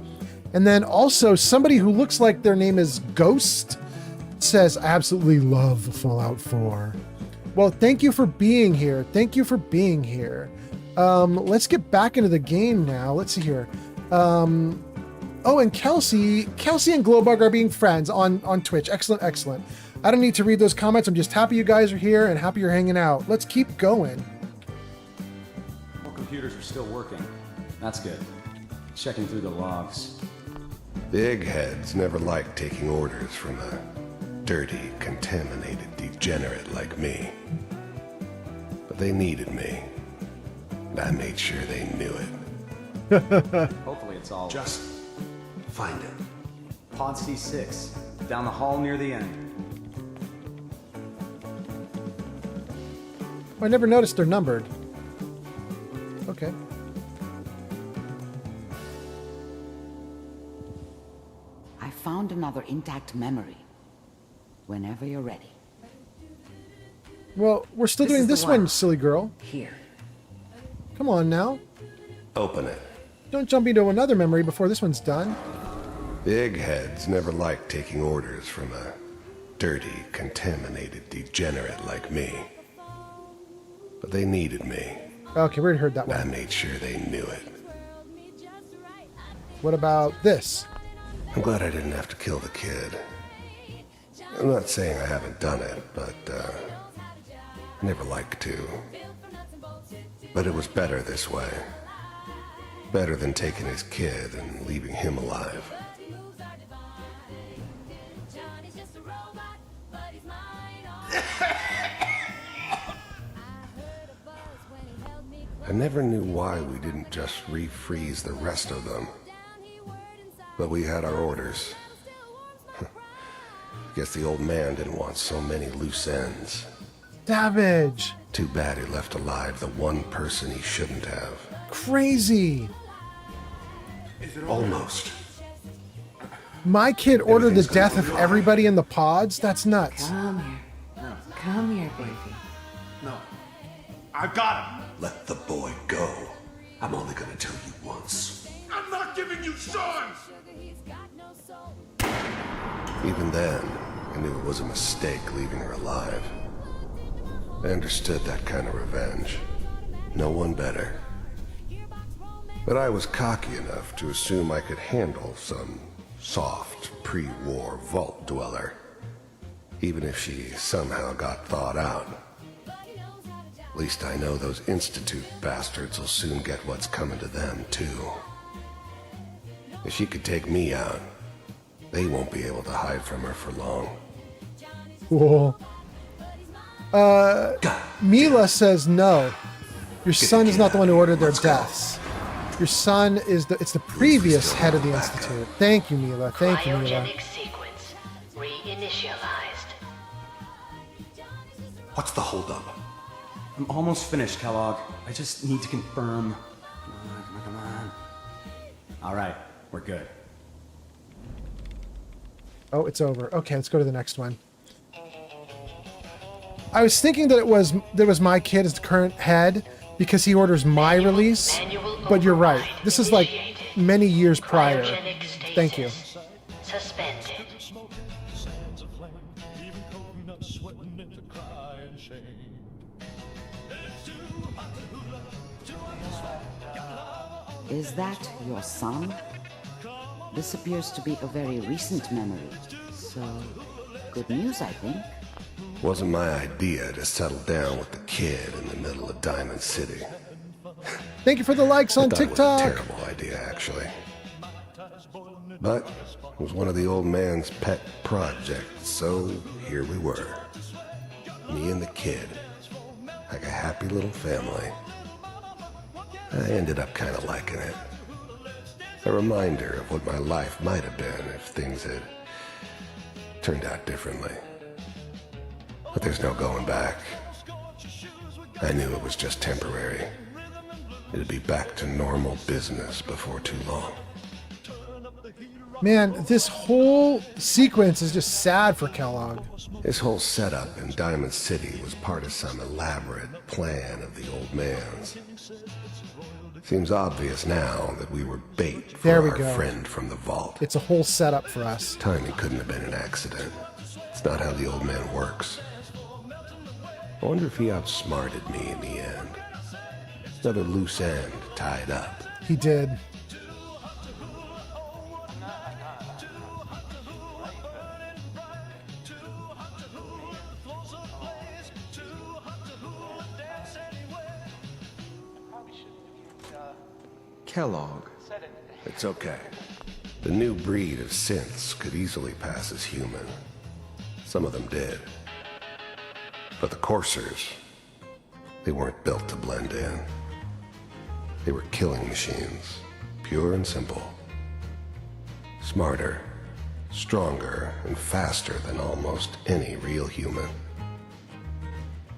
And then also somebody who looks like their name is Ghost says, I absolutely love Fallout 4. Well, thank you for being here. Thank you for being here. Let's get back into the game now. Let's see here. Oh, and Kelsey and Glowbug are being friends on Twitch. Excellent, excellent. I don't need to read those comments. I'm just happy you guys are here and happy you're hanging out. Let's keep going. All computers are still working. That's good. Checking through the logs. Big heads never liked taking orders from a dirty, contaminated degenerate like me. But they needed me. And I made sure they knew it. Hopefully it's all... Just find it. Pod C6, down the hall near the end. I never noticed they're numbered. Okay. I found another intact memory. Whenever you're ready. Well, we're still doing this one, silly girl. Here. Come on now. Open it. Don't jump into another memory before this one's done. Big heads never liked taking orders from a dirty, contaminated degenerate like me. But they needed me. Okay, we already heard that one. I made sure they knew it. What about this? I'm glad I didn't have to kill the kid. I'm not saying I haven't done it, but I never liked to. But it was better this way. Better than taking his kid and leaving him alive. I never knew why we didn't just refreeze the rest of them. But we had our orders. Guess the old man didn't want so many loose ends. Savage. Too bad he left alive the one person he shouldn't have. Crazy. Almost. My kid ordered the death of everybody in the pods? That's nuts. Come here. Come here, baby. No. I got him. Let the boy go. I'm only gonna tell you once. I'm not giving you Sean's! Even then, I knew it was a mistake leaving her alive. I understood that kind of revenge. No one better. But I was cocky enough to assume I could handle some soft, pre-war vault dweller. Even if she somehow got thawed out. At least I know those Institute bastards will soon get what's coming to them, too. If she could take me out, they won't be able to hide from her for long. Cool. Mila says no. Your son is not the one who ordered their deaths. Your son is it's the previous head of the Institute. Thank you, Mila. Thank you, Mila. Cryogenic sequence reinitialized. What's the holdup? I'm almost finished, Kellogg. I just need to confirm. Come on. All right, we're good. Oh, it's over. Okay, let's go to the next one. I was thinking that there was my kid as the current head because he orders my release, but you're right. This is like many years prior. Thank you. Suspended. Is that your son? This appears to be a very recent memory. So, good news, I think. Wasn't my idea to settle down with the kid in the middle of Diamond City. Thank you for the likes on TikTok. It was a terrible idea, actually. But it was one of the old man's pet projects, so here we were. Me and the kid. Like a happy little family. I ended up kind of liking it. A reminder of what my life might have been if things had turned out differently. But there's no going back. I knew it was just temporary. It'd be back to normal business before too long. Man, this whole sequence is just sad for Kellogg. His whole setup in Diamond City was part of some elaborate plan of the old man's. Seems obvious now that we were bait for our friend from the vault. It's a whole setup for us. Timing couldn't have been an accident. It's not how the old man works. I wonder if he outsmarted me in the end. Another loose end tied up. He did. Kellogg. It's okay. The new breed of synths could easily pass as human. Some of them did. But the coursers, they weren't built to blend in. They were killing machines, pure and simple. Smarter, stronger, and faster than almost any real human.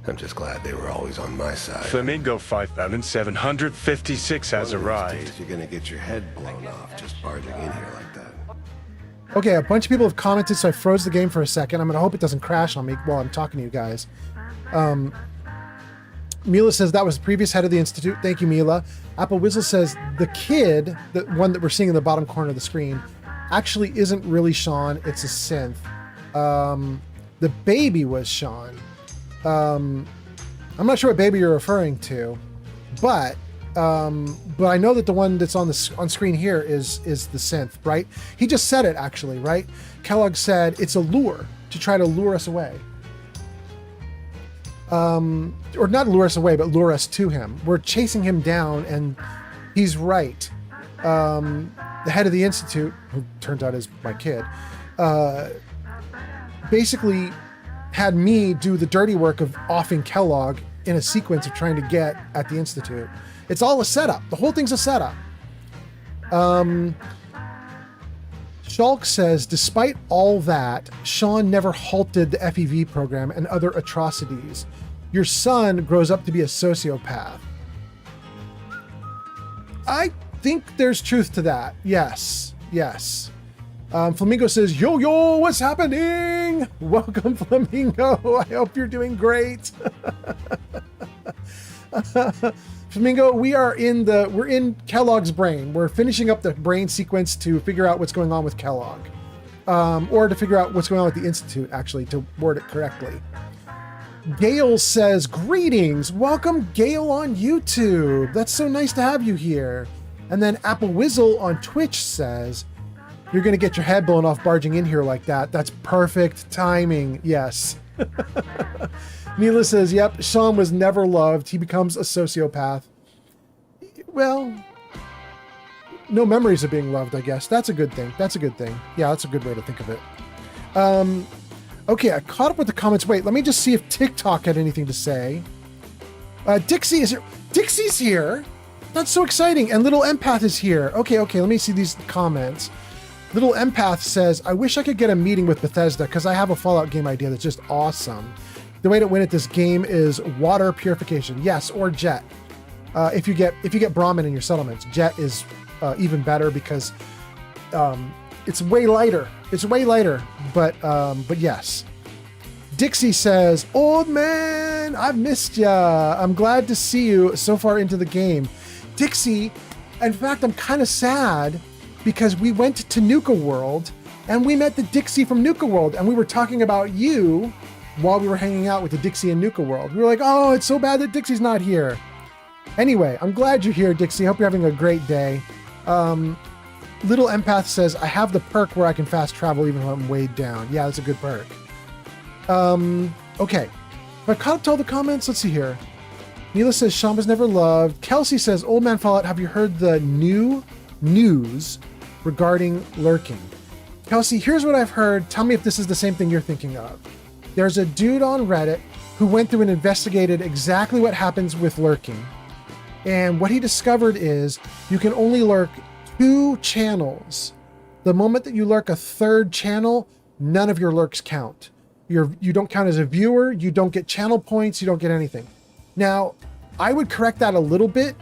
I'm just glad they were always on my side. Flamingo 5756 has arrived. You're gonna get your head blown off just barging in here like that. Okay, a bunch of people have commented, so I froze the game for a second. I'm gonna hope it doesn't crash on me while I'm talking to you guys. Mila says that was the previous head of the Institute. Thank you, Mila. Apple Whizzle says the kid, the one that we're seeing in the bottom corner of the screen, actually isn't really Sean. It's a synth. The baby was Sean. I'm not sure what baby you're referring to, but I know that the one that's on screen here is the synth, right? He just said it actually, right? Kellogg said it's a lure to try to lure us away. Or not lure us away, but lure us to him. We're chasing him down, and he's right. The head of the Institute, who turns out is my kid, basically had me do the dirty work of offing Kellogg in a sequence of trying to get at the Institute. It's all a setup. The whole thing's a setup. Shulk says, despite all that, Sean never halted the FEV program and other atrocities. Your son grows up to be a sociopath. I think there's truth to that. Yes. Yes. Flamingo says, yo, what's happening? Welcome, Flamingo. I hope you're doing great. Flamingo, we're in Kellogg's brain. We're finishing up the brain sequence to figure out what's going on with Kellogg. Or to figure out what's going on with the Institute, actually, to word it correctly. Gail says, greetings. Welcome, Gail, on YouTube. That's so nice to have you here. And then Apple Whizzle on Twitch says, you're going to get your head blown off barging in here like that. That's perfect timing. Yes. Mila says, yep, Sean was never loved. He becomes a sociopath. Well, no memories of being loved, I guess. That's a good thing. That's a good thing. Yeah, that's a good way to think of it. Okay, I caught up with the comments. Wait, let me just see if TikTok had anything to say. Dixie is here. Dixie's here. That's so exciting. And Little Empath is here. Okay, let me see these comments. Little Empath says, I wish I could get a meeting with Bethesda because I have a Fallout game idea that's just awesome. The way to win at this game is water purification. Yes, or jet. If you get Brahmin in your settlements, jet is even better because it's way lighter. It's way lighter, but yes. Dixie says, old man, I've missed ya. I'm glad to see you so far into the game. Dixie, in fact, I'm kind of sad because we went to Nuka World and we met the Dixie from Nuka World and we were talking about you while we were hanging out with the Dixie in Nuka World. We were like, oh, it's so bad that Dixie's not here. Anyway, I'm glad you're here, Dixie. Hope you're having a great day. Little Empath says, I have the perk where I can fast travel even when I'm weighed down. Yeah, that's a good perk. Okay. Have I caught up to all the comments? Let's see here. Mila says, Sean was never loved. Kelsey says, Old Man Fallout, have you heard the new news regarding lurking? Kelsey, here's what I've heard. Tell me if this is the same thing you're thinking of. There's a dude on Reddit who went through and investigated exactly what happens with lurking. And what he discovered is you can only lurk 2 channels. The moment that you lurk a 3rd channel, none of your lurks count. You don't count as a viewer, you don't get channel points, you don't get anything. Now, I would correct that a little bit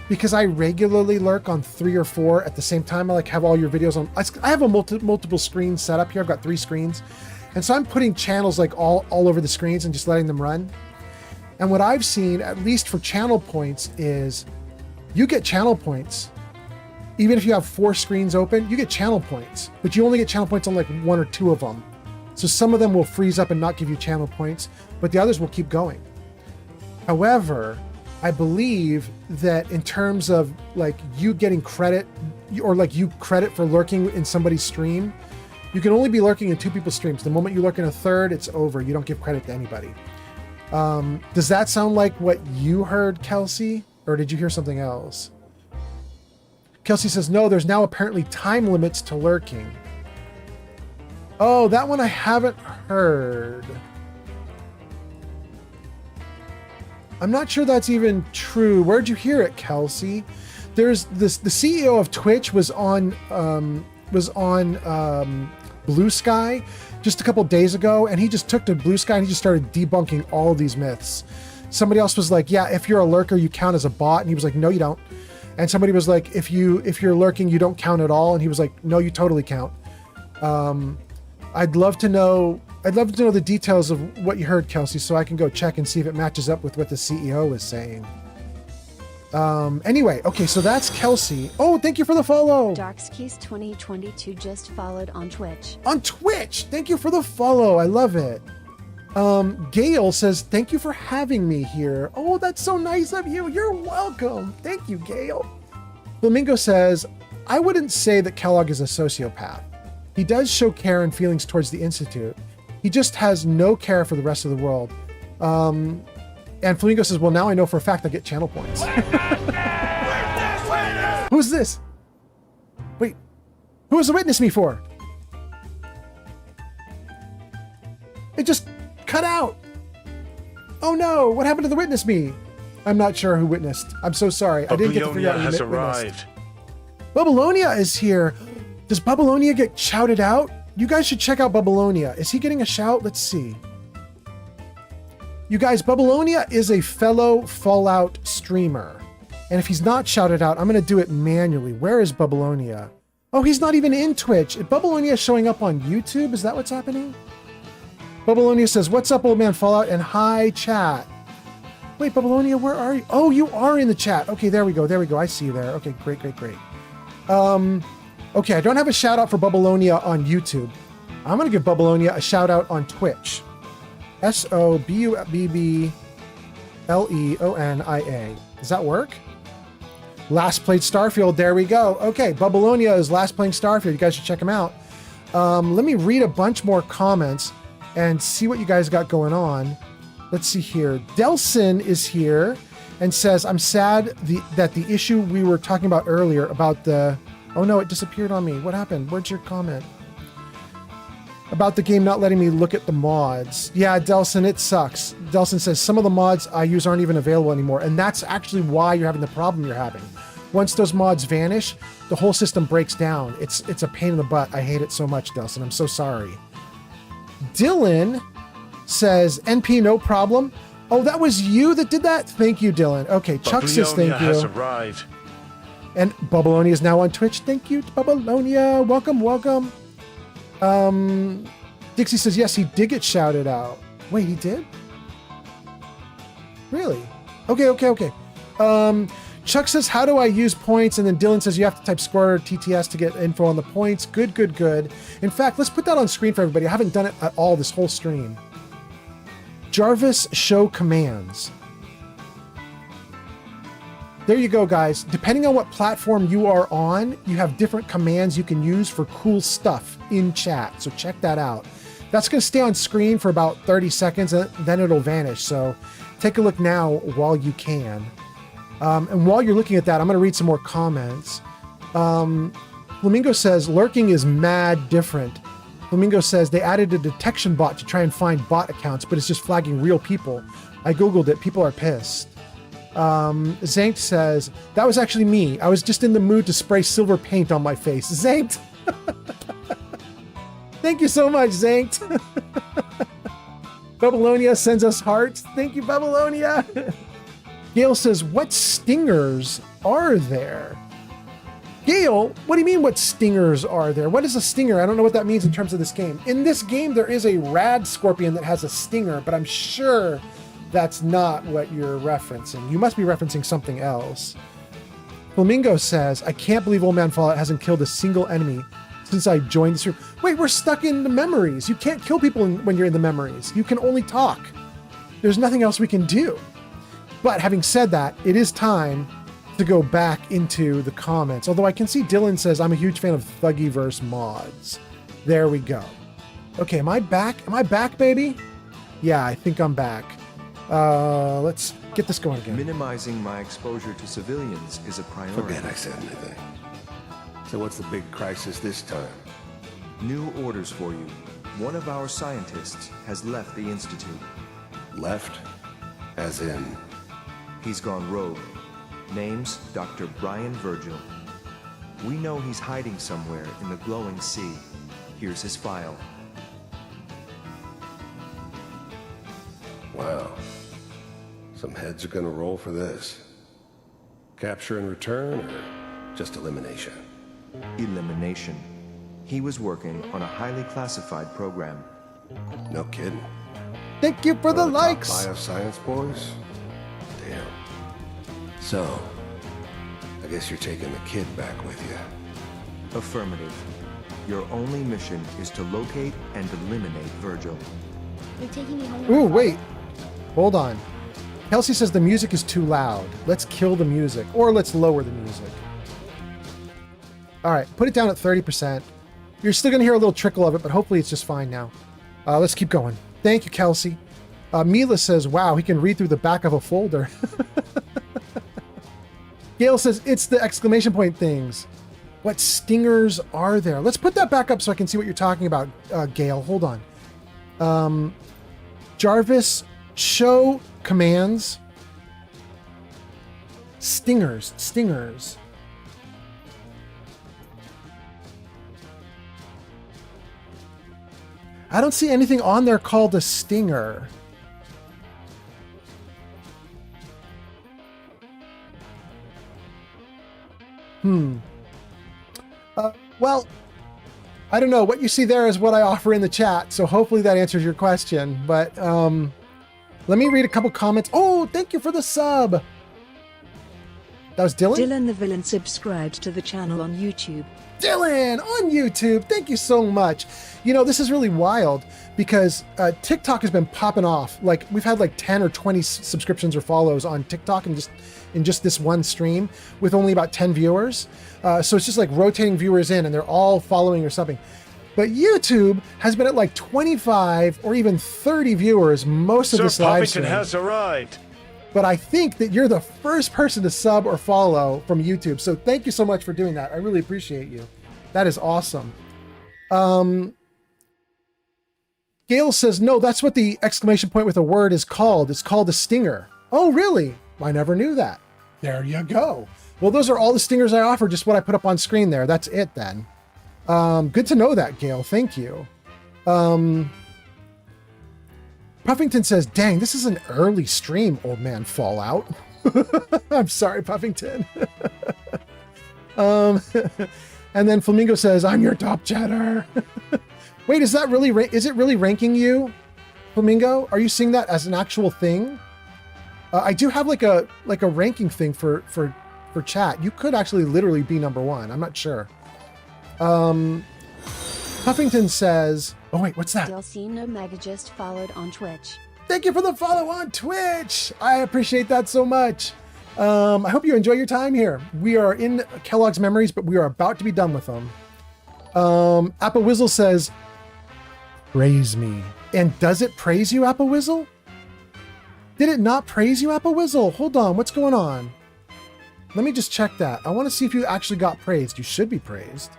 because I regularly lurk on 3 or 4 at the same time. I like have all your videos on. I have a multiple screen setup here. I've got 3 screens. And so I'm putting channels like all over the screens and just letting them run. And what I've seen, at least for channel points, is you get channel points. Even if you have 4 screens open, you get channel points, but you only get channel points on like 1 or 2 of them. So some of them will freeze up and not give you channel points, but the others will keep going. However, I believe that in terms of like you getting credit or like you credit for lurking in somebody's stream, you can only be lurking in 2 people's streams. The moment you lurk in a third, it's over. You don't give credit to anybody. Does that sound like what you heard, Kelsey? Or did you hear something else? Kelsey says, no, there's now apparently time limits to lurking. Oh, that one I haven't heard. I'm not sure that's even true. Where'd you hear it, Kelsey? There's this, the CEO of Twitch was on Blue Sky just a couple days ago, and he just took to Blue Sky and he just started debunking all of these myths. Somebody else was like, yeah, if you're a lurker, you count as a bot. And he was like, no, you don't. And somebody was like, if you're lurking, you don't count at all. And he was like, no, you totally count. I'd love to know the details of what you heard, Kelsey, so I can go check and see if it matches up with what the CEO was saying. Anyway, okay, so that's Kelsey. Oh, thank you for the follow. Darkskis 2022 just followed on Twitch. On Twitch! Thank you for the follow. I love it. Gail says, thank you for having me here. Oh, that's so nice of you. You're welcome. Thank you, Gail. Flamingo says, I wouldn't say that Kellogg is a sociopath. He does show care and feelings towards the Institute. He just has no care for the rest of the world. And Flamingo says, well, now I know for a fact I get channel points. Who's this? Wait, who was the witness me for? It just cut out. Oh no, what happened to the witness me? I'm not sure who witnessed. I'm so sorry. I didn't get to figure out who has witnessed. arrived. Babylonia is here. Does Babylonia get shouted out? You guys should check out Babylonia. Is he getting a shout? Let's see. You guys, Babylonia is a fellow Fallout streamer. And if he's not shouted out, I'm going to do it manually. Where is Babylonia? Oh, he's not even in Twitch. Is Babylonia showing up on YouTube? Is that what's happening? Babylonia says, what's up, old man Fallout? And hi, chat. Wait, Babylonia, where are you? Oh, you are in the chat. Okay, there we go. There we go. I see you there. Okay, great. Okay, I don't have a shout out for Babylonia on YouTube. I'm going to give Babylonia a shout out on Twitch. SOBUBBLEONIA. Does that work? Last played Starfield. There we go. Okay, Babylonia is last playing Starfield. You guys should check him out. Let me read a bunch more comments and see what you guys got going on. Let's see here. Delson is here and says, I'm sad that the issue we were talking about earlier about the... Oh no, it disappeared on me. What happened? Where's your comment? About the game not letting me look at the mods. Yeah, Delson, it sucks. Delson says, some of the mods I use aren't even available anymore. And that's actually why you're having the problem you're having. Once those mods vanish, the whole system breaks down. It's a pain in the butt. I hate it so much, Delson. I'm so sorry. Dylan says, NP, no problem. Oh, that was you that did that? Thank you, Dylan. Okay, Chuck says thank you. Has arrived. And Babylonia is now on Twitch. Thank you, Babylonia. Welcome. Dixie says, yes, he did get shouted out. Wait, he did? Really? Okay. Chuck says, how do I use points? And then Dylan says, you have to type score TTS to get info on the points. Good. In fact, let's put that on screen for everybody. I haven't done it at all this whole stream. Jarvis show commands. There you go, guys. Depending on what platform you are on, you have different commands you can use for cool stuff in chat. So check that out. That's going to stay on screen for about 30 seconds, and then it'll vanish. So take a look now while you can. And while you're looking at that, I'm going to read some more comments. Flamingo says, lurking is mad different. Flamingo says, they added a detection bot to try and find bot accounts, but it's just flagging real people. I Googled it. People are pissed. Zankt says, that was actually me. I was just in the mood to spray silver paint on my face. Zankt! Thank you so much, Zanked. Babylonia sends us hearts. Thank you, Babylonia. Gail says, what stingers are there? Gail, what do you mean what stingers are there? What is a stinger? I don't know what that means in terms of this game. In this game, there is a rad scorpion that has a stinger, but I'm sure that's not what you're referencing. You must be referencing something else. Flamingo says, I can't believe Old Man Fallout hasn't killed a single enemy since I joined this room. Wait, we're stuck in the memories. You can't kill people when you're in the memories. You can only talk. There's nothing else we can do. But having said that, it is time to go back into the comments. Although I can see Dylan says, I'm a huge fan of Thuggyverse mods. There we go. Okay, am I back? Am I back, baby? Yeah, I think I'm back. Let's get this going again. Minimizing my exposure to civilians is a priority. Forget I said anything. So what's the big crisis this time? New orders for you. One of our scientists has left the Institute. Left? As in? He's gone rogue. Name's Dr. Brian Virgil. We know he's hiding somewhere in the glowing sea. Here's his file. Wow. Some heads are gonna roll for this. Capture and return, or just elimination? Elimination. He was working on a highly classified program. No kidding. Thank you for the Top likes. Bioscience boys? Damn. So, I guess you're taking the kid back with you. Affirmative. Your only mission is to locate and eliminate Virgil. You're taking me home. Ooh, wait. Hold on. Kelsey says the music is too loud. Let's kill the music, or let's lower the music. All right, put it down at 30%. You're still gonna hear a little trickle of it, but hopefully it's just fine now. Let's keep going. Thank you, Kelsey. Mila says, wow, he can read through the back of a folder. Gail says, it's the exclamation point things. What stingers are there? Let's put that back up so I can see what you're talking about, Gail. Hold on. Jarvis, show commands. Stingers. I don't see anything on there called a stinger. Well, I don't know. What you see there is what I offer in the chat, so hopefully that answers your question. But let me read a couple comments. Oh, thank you for the sub. That was Dylan? Dylan the Villain subscribed to the channel on YouTube. Dylan on YouTube, thank you so much. You know, this is really wild because TikTok has been popping off. Like, we've had like 10 or 20 subscriptions or follows on TikTok in just this one stream with only about 10 viewers. So it's just like rotating viewers in and they're all following or something. But YouTube has been at like 25 or even 30 viewers most of this live stream. Sir Puffington has arrived. But I think that you're the first person to sub or follow from YouTube. So thank you so much for doing that. I really appreciate you. That is awesome. Gail says, no, that's what the exclamation point with a word is called. It's called a stinger. Oh, really? I never knew that. There you go. Well, those are all the stingers I offer, just what I put up on screen there. That's it then. Good to know that, Gail. Thank you. Puffington says, dang, this is an early stream, Old Man Fallout. I'm sorry, Puffington. And then Flamingo says, I'm your top chatter. Wait, is that really, is it really ranking you, Flamingo? Are you seeing that as an actual thing? I do have like a ranking thing for chat. You could actually literally be number one. I'm not sure. Puffington says, oh wait, what's that? Delcino Mega just followed on Twitch. Thank you for the follow on Twitch. I appreciate that so much. I hope you enjoy your time here. We are in Kellogg's Memories, but we are about to be done with them. Apple Whizzle says, praise me. And does it praise you, Apple Whizzle? Did it not praise you, Apple Whizzle? Hold on, what's going on? Let me just check that. I want to see if you actually got praised. You should be praised.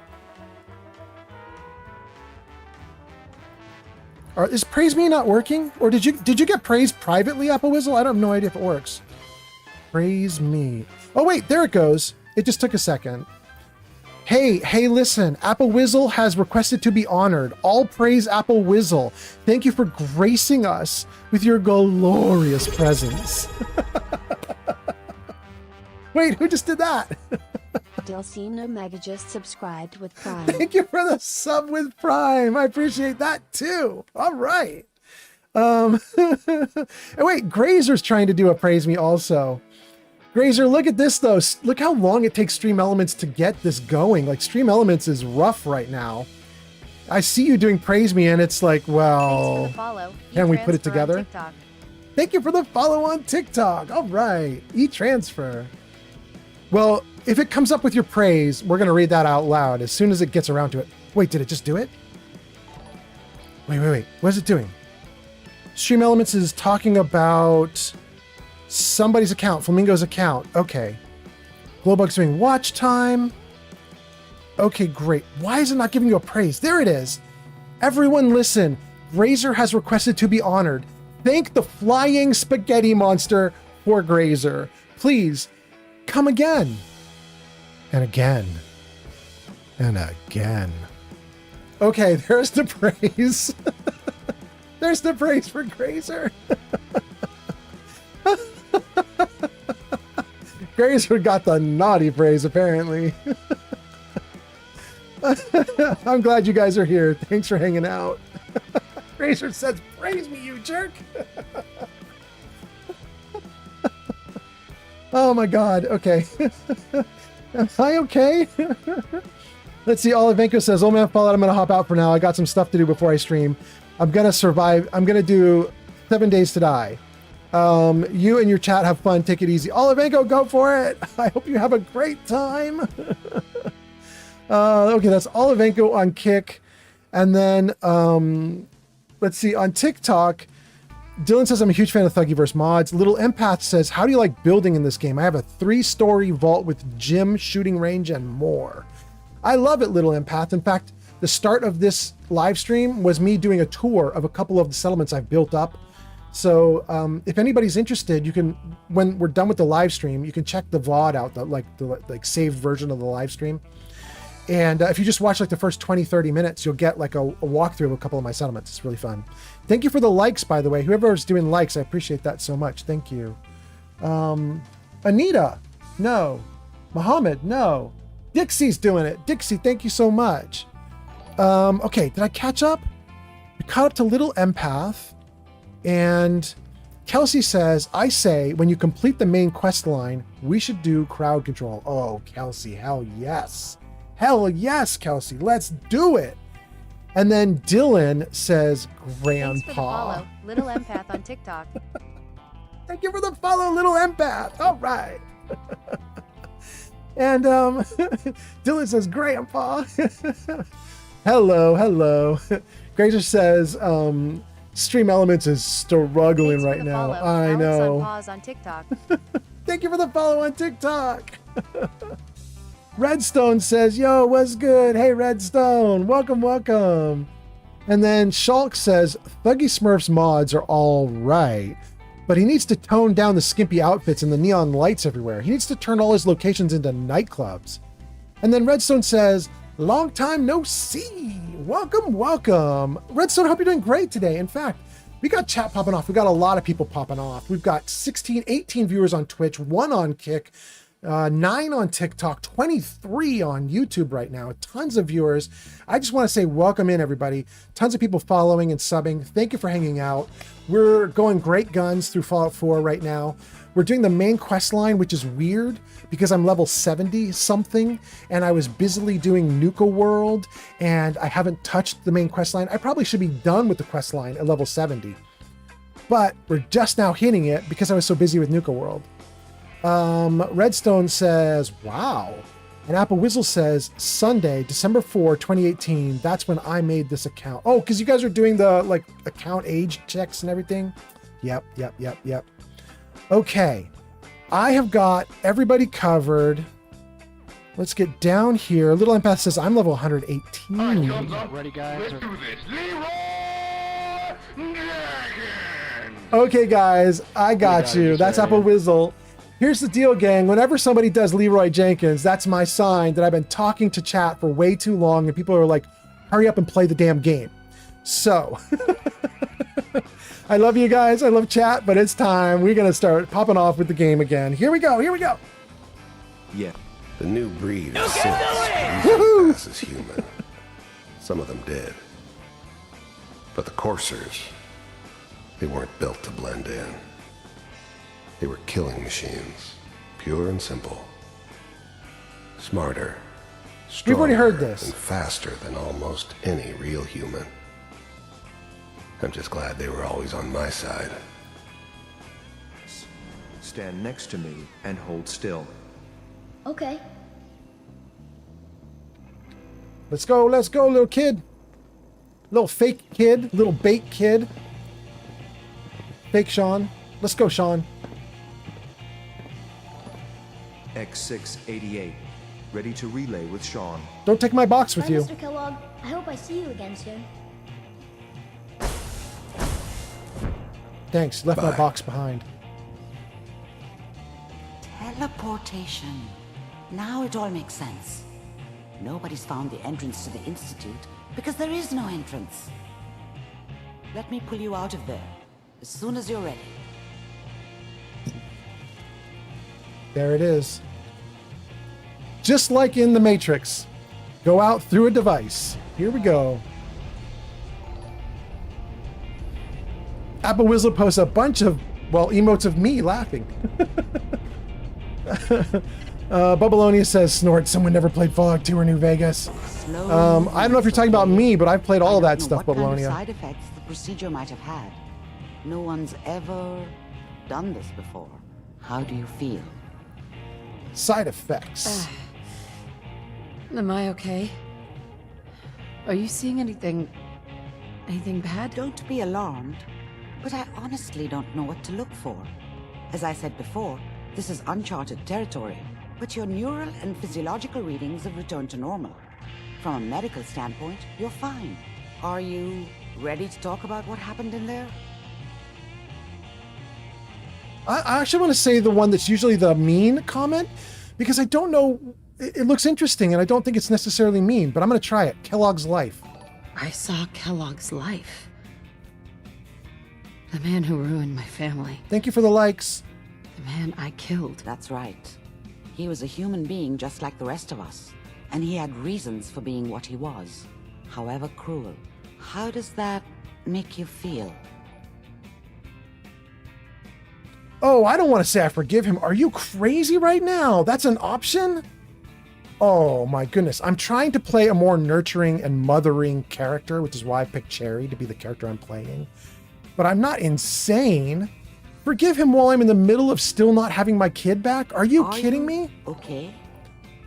Is praise me not working? Or did you get praised privately, Apple Whizzle? I don't have no idea if it works. Praise me. Oh wait, there it goes. It just took a second. Hey, listen, Apple Whizzle has requested to be honored. All praise Apple Whizzle. Thank you for gracing us with your glorious presence. Wait, who just did that? Delcino Mega just subscribed with Prime. Thank you for the sub with Prime. I appreciate that too. All right. And wait, Grazer's trying to do a praise me also. Grazer, look at this though. Look how long it takes Stream Elements to get this going. Like Stream Elements is rough right now. I see you doing praise me and it's like, well, can we put it together? Thank you for the follow on TikTok. All right. E-transfer. Well, if it comes up with your praise, we're going to read that out loud as soon as it gets around to it. Wait, did it just do it? Wait. What is it doing? Stream Elements is talking about somebody's account, Flamingo's account. Okay. Glowbug's doing watch time. Okay, great. Why is it not giving you a praise? There it is. Everyone listen. Grazer has requested to be honored. Thank the flying spaghetti monster for Grazer. Please, come again. And again. And again. Okay, there's the praise. There's the praise for Grazer. Grazer got the naughty praise, apparently. I'm glad you guys are here. Thanks for hanging out. Grazer says, praise me, you jerk. Oh my God. Okay. Am I okay? Let's see. Olivenko says, old man Fallout, I'm going to hop out for now. I got some stuff to do before I stream. I'm going to survive. I'm going to do 7 Days to Die. You and your chat have fun. Take it easy. Olivenko, go for it. I hope you have a great time. Okay, that's Olivenko on Kick. And then, let's see, on TikTok, Dylan says, I'm a huge fan of Thuggyverse mods. Little Empath says, how do you like building in this game? I have a 3-story vault with gym, shooting range, and more. I love it, Little Empath. In fact, the start of this live stream was me doing a tour of a couple of the settlements I've built up. So if anybody's interested, you can, when we're done with the live stream, you can check the VOD out, the saved version of the live stream. And if you just watch like the first 20-30 minutes, you'll get like a walkthrough of a couple of my settlements. It's really fun. Thank you for the likes, by the way. Whoever's doing likes, I appreciate that so much. Thank you. Anita, no. Muhammad, no. Dixie's doing it. Dixie, thank you so much. Okay, did I catch up? We caught up to Little Empath. And Kelsey says, I say, when you complete the main quest line, we should do crowd control. Oh, Kelsey, hell yes. Hell yes, Kelsey, let's do it. And then Dylan says, Grandpa. Thanks for the follow, Little Empath on TikTok. Thank you for the follow, Little Empath. All right. And Dylan says, Grandpa. Hello. Grazer says, Stream Elements is struggling right now. I know. Pause on TikTok. Thank you for the follow on TikTok. Redstone says, yo, what's good? Hey, Redstone, welcome. And then Shulk says, Thuggy Smurf's mods are all right, but he needs to tone down the skimpy outfits and the neon lights everywhere. He needs to turn all his locations into nightclubs. And then Redstone says, long time no see. Welcome. Redstone, hope you're doing great today. In fact, we got chat popping off. We got a lot of people popping off. We've got 18 viewers on Twitch, 1 on Kick, 9 on TikTok, 23 on YouTube right now. Tons of viewers. I just want to say welcome in, everybody. Tons of people following and subbing. Thank you for hanging out. We're going great guns through Fallout 4 right now. We're doing the main quest line, which is weird because I'm level 70 something and I was busily doing Nuka World and I haven't touched the main quest line. I probably should be done with the quest line at level 70, but we're just now hitting it because I was so busy with Nuka World. Redstone says, wow. And Apple Whizzle says, Sunday, December 4, 2018. That's when I made this account. Oh, because you guys are doing the like account age checks and everything. Yep. Okay. I have got everybody covered. Let's get down here. Little Empath says, I'm level 118. Ready, guys? Okay, guys, I got you. That's Apple Whizzle. Here's the deal, gang. Whenever somebody does Leroy Jenkins, that's my sign that I've been talking to chat for way too long and people are like, hurry up and play the damn game. So, I love you guys. I love chat, but it's time. We're going to start popping off with the game again. Here we go. Here we go. Yeah. The new breed of synths is human. Some of them did. But the coursers, they weren't built to blend in. They were killing machines, pure and simple. Smarter, We've already heard stronger, this. and faster than almost any real human. I'm just glad they were always on my side. Stand next to me and hold still. Okay. Let's go, little kid. Little fake kid, little bait kid. Fake Sean. Let's go, Sean. X688. Ready to relay with Sean. Don't take my box with Bye, you. Mr. Kellogg. I hope I see you again soon. Thanks, left my box behind. Teleportation. Now it all makes sense. Nobody's found the entrance to the Institute because there is no entrance. Let me pull you out of there as soon as you're ready. There it is. Just like in the Matrix. Go out through a device. Here we go. Apple Whizzle posts a bunch of, well, emotes of me laughing. Bubalonia says, snort, someone never played Fallout 2 or New Vegas. I don't know if you're talking about me, but I've played all that stuff, what kind of Bubalonia. side effects the procedure might have had. No one's ever done this before. How do you feel? Side effects. Am I okay? Are you seeing anything bad? Don't be alarmed, but I honestly don't know what to look for. As I said before, this is uncharted territory, but your neural and physiological readings have returned to normal. From a medical standpoint, you're fine. Are you ready to talk about what happened in there? I actually want to say the one that's usually the mean comment, because I don't know, it looks interesting and I don't think it's necessarily mean, but I'm going to try it. Kellogg's life. I saw Kellogg's life. The man who ruined my family. Thank you for the likes. The man I killed. That's right. He was a human being just like the rest of us, and he had reasons for being what he was, however cruel. How does that make you feel? Oh, I don't want to say I forgive him. Are you crazy right now? That's an option? Oh my goodness. I'm trying to play a more nurturing and mothering character, which is why I picked Cherry to be the character I'm playing. But I'm not insane. Forgive him while I'm in the middle of still not having my kid back? Are you kidding me? Okay.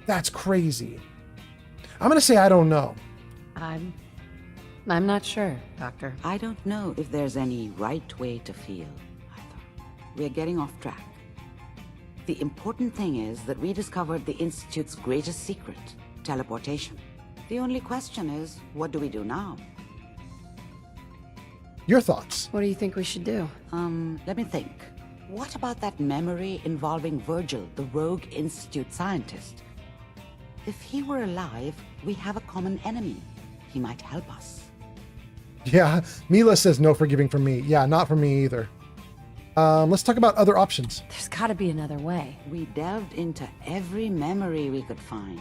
That's crazy. I'm going to say I don't know. I'm not sure, Doctor. I don't know if there's any right way to feel. We're getting off track. The important thing is that we discovered the Institute's greatest secret, teleportation. The only question is, what do we do now? Your thoughts? What do you think we should do? Let me think. What about that memory involving Virgil, the rogue Institute scientist? If he were alive, we have a common enemy. He might help us. Yeah, Mila says no forgiving from me. Yeah, not for me either. Let's talk about other options. There's got to be another way. We delved into every memory we could find.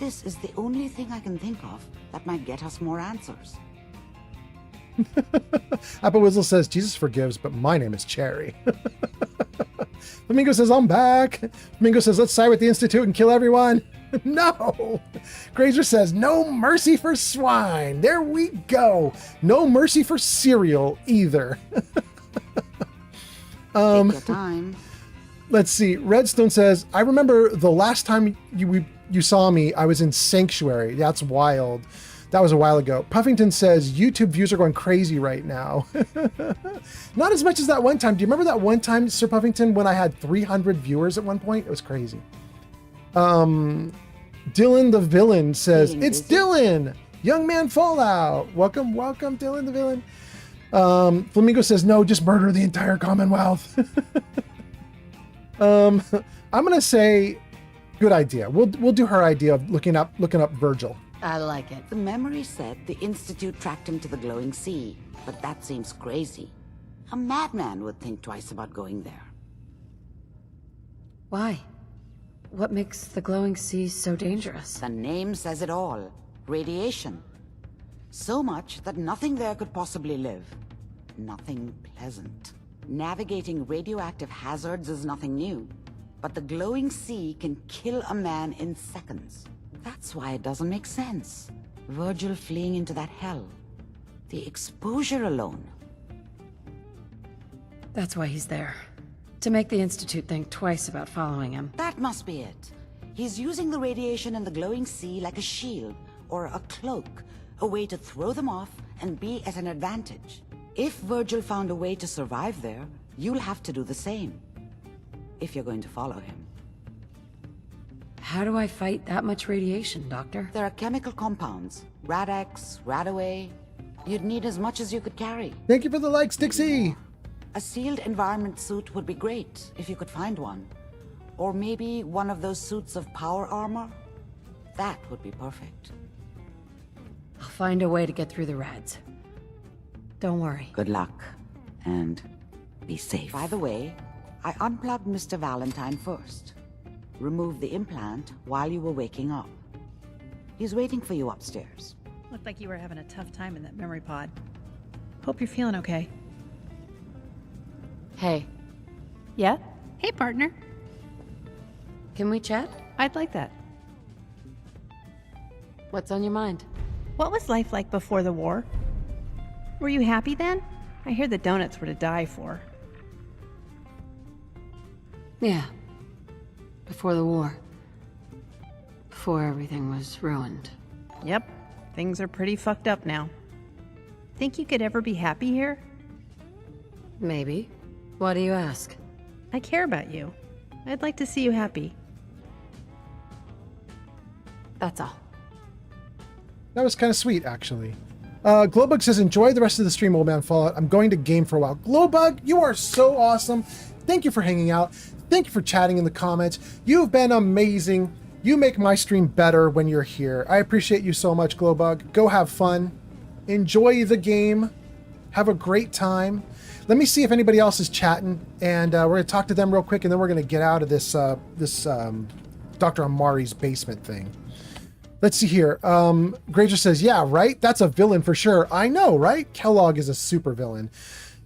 This is the only thing I can think of that might get us more answers. Apple Whizzle says, Jesus forgives, but my name is Cherry. Flamingo says, I'm back. Flamingo says, let's side with the Institute and kill everyone. No. Grazer says, no mercy for swine. There we go. No mercy for cereal either. Take your time. Let's see. Redstone says, I remember the last time you saw me, I was in Sanctuary. That's wild. That was a while ago. Puffington says, YouTube views are going crazy right now. Not as much as that one time. Do you remember that one time, Sir Puffington, when I had 300 viewers at one point? It was crazy. Dylan the Villain says, it's Dylan! Young Man Fallout! Welcome, welcome, Dylan the Villain. Flamingo says, no, just murder the entire Commonwealth. I'm gonna say good idea. We'll do her idea of looking up Virgil. I like it. The memory said the Institute tracked him to the glowing sea, but that seems crazy. A madman would think twice about going there. Why? What makes the glowing sea so dangerous? The name says it all. Radiation. So much that nothing there could possibly live. Nothing pleasant. Navigating radioactive hazards is nothing new. But the glowing sea can kill a man in seconds. That's why it doesn't make sense. Virgil fleeing into that hell. The exposure alone. That's why he's there. To make the Institute think twice about following him. That must be it. He's using the radiation in the glowing sea like a shield, or a cloak, a way to throw them off and be at an advantage. If Virgil found a way to survive there, you'll have to do the same. If you're going to follow him. How do I fight that much radiation, Doctor? There are chemical compounds. Rad-X, Radaway. You'd need as much as you could carry. Thank you for the likes, Dixie! A sealed environment suit would be great, if you could find one. Or maybe one of those suits of power armor? That would be perfect. I'll find a way to get through the rads. Don't worry. Good luck. And be safe. By the way, I unplugged Mr. Valentine first. Removed the implant while you were waking up. He's waiting for you upstairs. Looked like you were having a tough time in that memory pod. Hope you're feeling okay. Hey. Yeah? Hey, partner. Can we chat? I'd like that. What's on your mind? What was life like before the war? Were you happy then? I hear the donuts were to die for. Yeah. Before the war. Before everything was ruined. Yep. Things are pretty fucked up now. Think you could ever be happy here? Maybe. Why do you ask? I care about you. I'd like to see you happy. That's all. That was kind of sweet, actually. Glowbug says, enjoy the rest of the stream, Old Man Fallout. I'm going to game for a while. Glowbug, you are so awesome. Thank you for hanging out. Thank you for chatting in the comments. You've been amazing. You make my stream better when you're here. I appreciate you so much, Glowbug. Go have fun. Enjoy the game. Have a great time. Let me see if anybody else is chatting, and we're going to talk to them real quick, and then we're going to get out of this Dr. Amari's basement thing. Let's see here. Granger says, yeah, right? That's a villain for sure. I know, right? Kellogg is a super villain.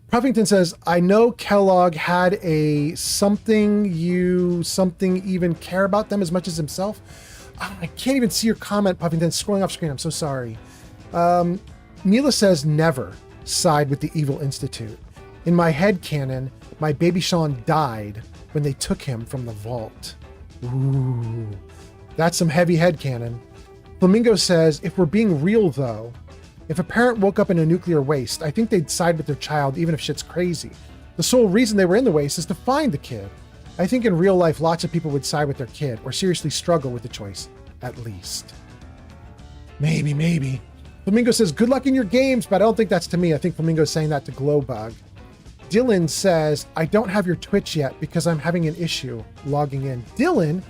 Puffington says, I know Kellogg had a something even care about them as much as himself. Oh, I can't even see your comment, Puffington. Scrolling off screen. I'm so sorry. Mila says, never side with the evil institute. In my head canon, my baby Sean died when they took him from the vault. Ooh, that's some heavy head canon. Flamingo says, if we're being real though, if a parent woke up in a nuclear waste, I think they'd side with their child even if shit's crazy. The sole reason they were in the waste is to find the kid. I think in real life, lots of people would side with their kid or seriously struggle with the choice, at least. Maybe. Flamingo says, good luck in your games, but I don't think that's to me. I think Flamingo's saying that to Glowbug. Dylan says, I don't have your Twitch yet because I'm having an issue logging in. Dylan,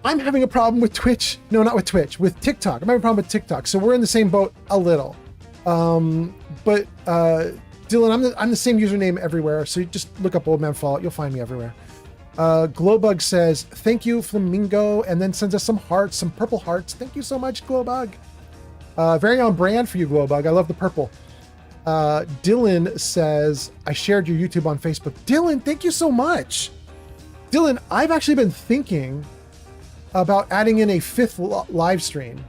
I'm having a problem with Twitch. No, not with Twitch, with TikTok. I'm having a problem with TikTok. So we're in the same boat a little. But Dylan, I'm the same username everywhere. So you just look up Old Man Fallout. You'll find me everywhere. Glowbug says, thank you, Flamingo, and then sends us some hearts, some purple hearts. Thank you so much, Glowbug. Very on brand for you, Glowbug. I love the purple. Dylan says, I shared your YouTube on Facebook. Dylan, thank you so much. Dylan, I've actually been thinking about adding in a fifth live stream,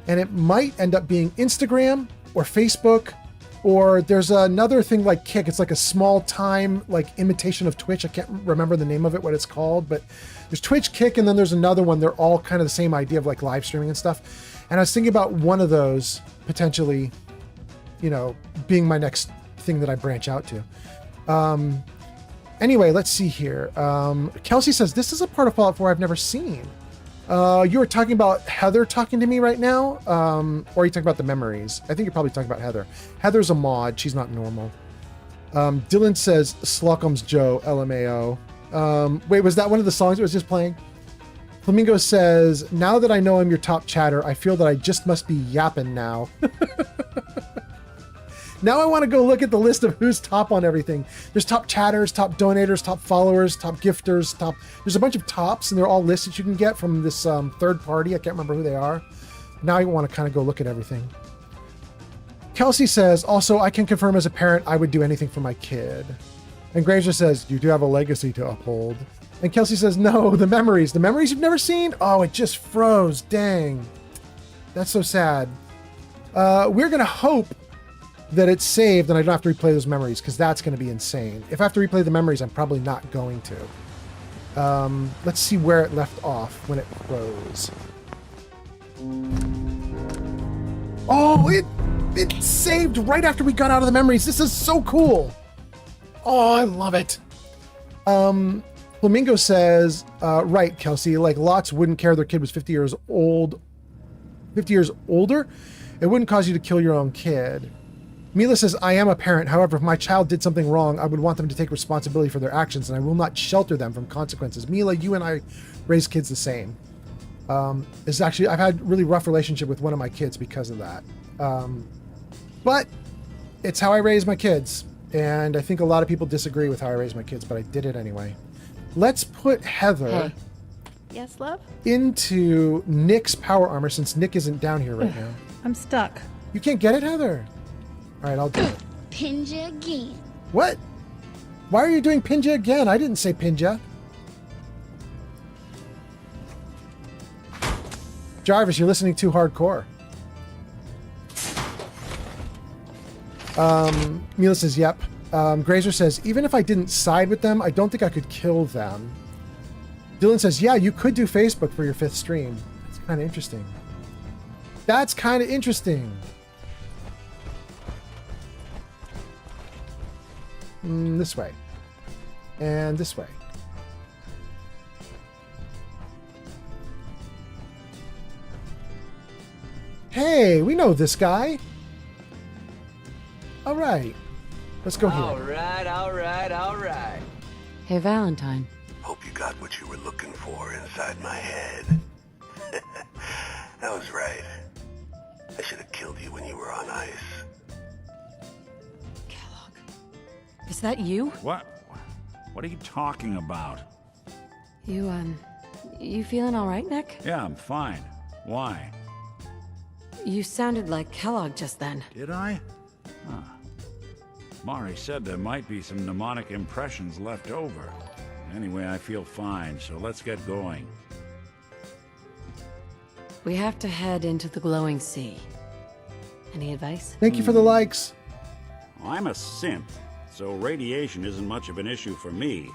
and it might end up being Instagram or Facebook, or there's another thing like Kick. It's like a small time like imitation of Twitch. I can't remember the name of it, what it's called, but there's Twitch, Kick, and then there's another one. They're all kind of the same idea of like live streaming and stuff. And I was thinking about one of those potentially, being my next thing that I branch out to. Anyway, let's see here. Kelsey says, this is a part of Fallout 4 I've never seen. You were talking about Heather talking to me right now, or are you talking about the memories? I think you're probably talking about Heather. Heather's a mod. She's not normal. Dylan says, Slocum's Joe, LMAO. Wait, was that one of the songs that was just playing? Flamingo says, now that I know I'm your top chatter, I feel that I just must be yapping now. Now I want to go look at the list of who's top on everything. There's top chatters, top donators, top followers, top gifters, there's a bunch of tops, and they're all lists that you can get from this third party. I can't remember who they are. Now I want to kind of go look at everything. Kelsey says, also, I can confirm as a parent, I would do anything for my kid. And Granger says, you do have a legacy to uphold. And Kelsey says, no, the memories you've never seen? Oh, it just froze. Dang. That's so sad. We're going to hope that it's saved and I don't have to replay those memories, because that's going to be insane. If I have to replay the memories, I'm probably not going to. Let's see where it left off when it froze. Oh, it saved right after we got out of the memories. This is so cool. Oh, I love it. Flamingo says, right, Kelsey, like lots wouldn't care their kid was 50 years older. It wouldn't cause you to kill your own kid. Mila says, I am a parent. However, if my child did something wrong, I would want them to take responsibility for their actions, and I will not shelter them from consequences. Mila, you and I raise kids the same. It's actually, I've had a really rough relationship with one of my kids because of that. But it's how I raise my kids. And I think a lot of people disagree with how I raise my kids, but I did it anyway. Let's put Heather Yes, love? into Nick's power armor, since Nick isn't down here right now. I'm stuck. You can't get it, Heather? All right, I'll do it. Pinja again. What? Why are you doing Pinja again? I didn't say Pinja. Jarvis, you're listening too hardcore. Mila says, yep. Grazer says, even if I didn't side with them, I don't think I could kill them. Dylan says, yeah, you could do Facebook for your 5th stream. That's kind of interesting. That's kind of interesting. This way. And this way. Hey, we know this guy. All right. Let's go here. All right. Hey, Valentine. Hope you got what you were looking for inside my head. That was right. I should have killed you when you were on ice. Is that you? What? What are you talking about? You feeling all right, Nick? Yeah, I'm fine. Why? You sounded like Kellogg just then. Did I? Huh. Mari said there might be some mnemonic impressions left over. Anyway, I feel fine, so let's get going. We have to head into the glowing sea. Any advice? Thank you for the likes. I'm a synth, so radiation isn't much of an issue for me.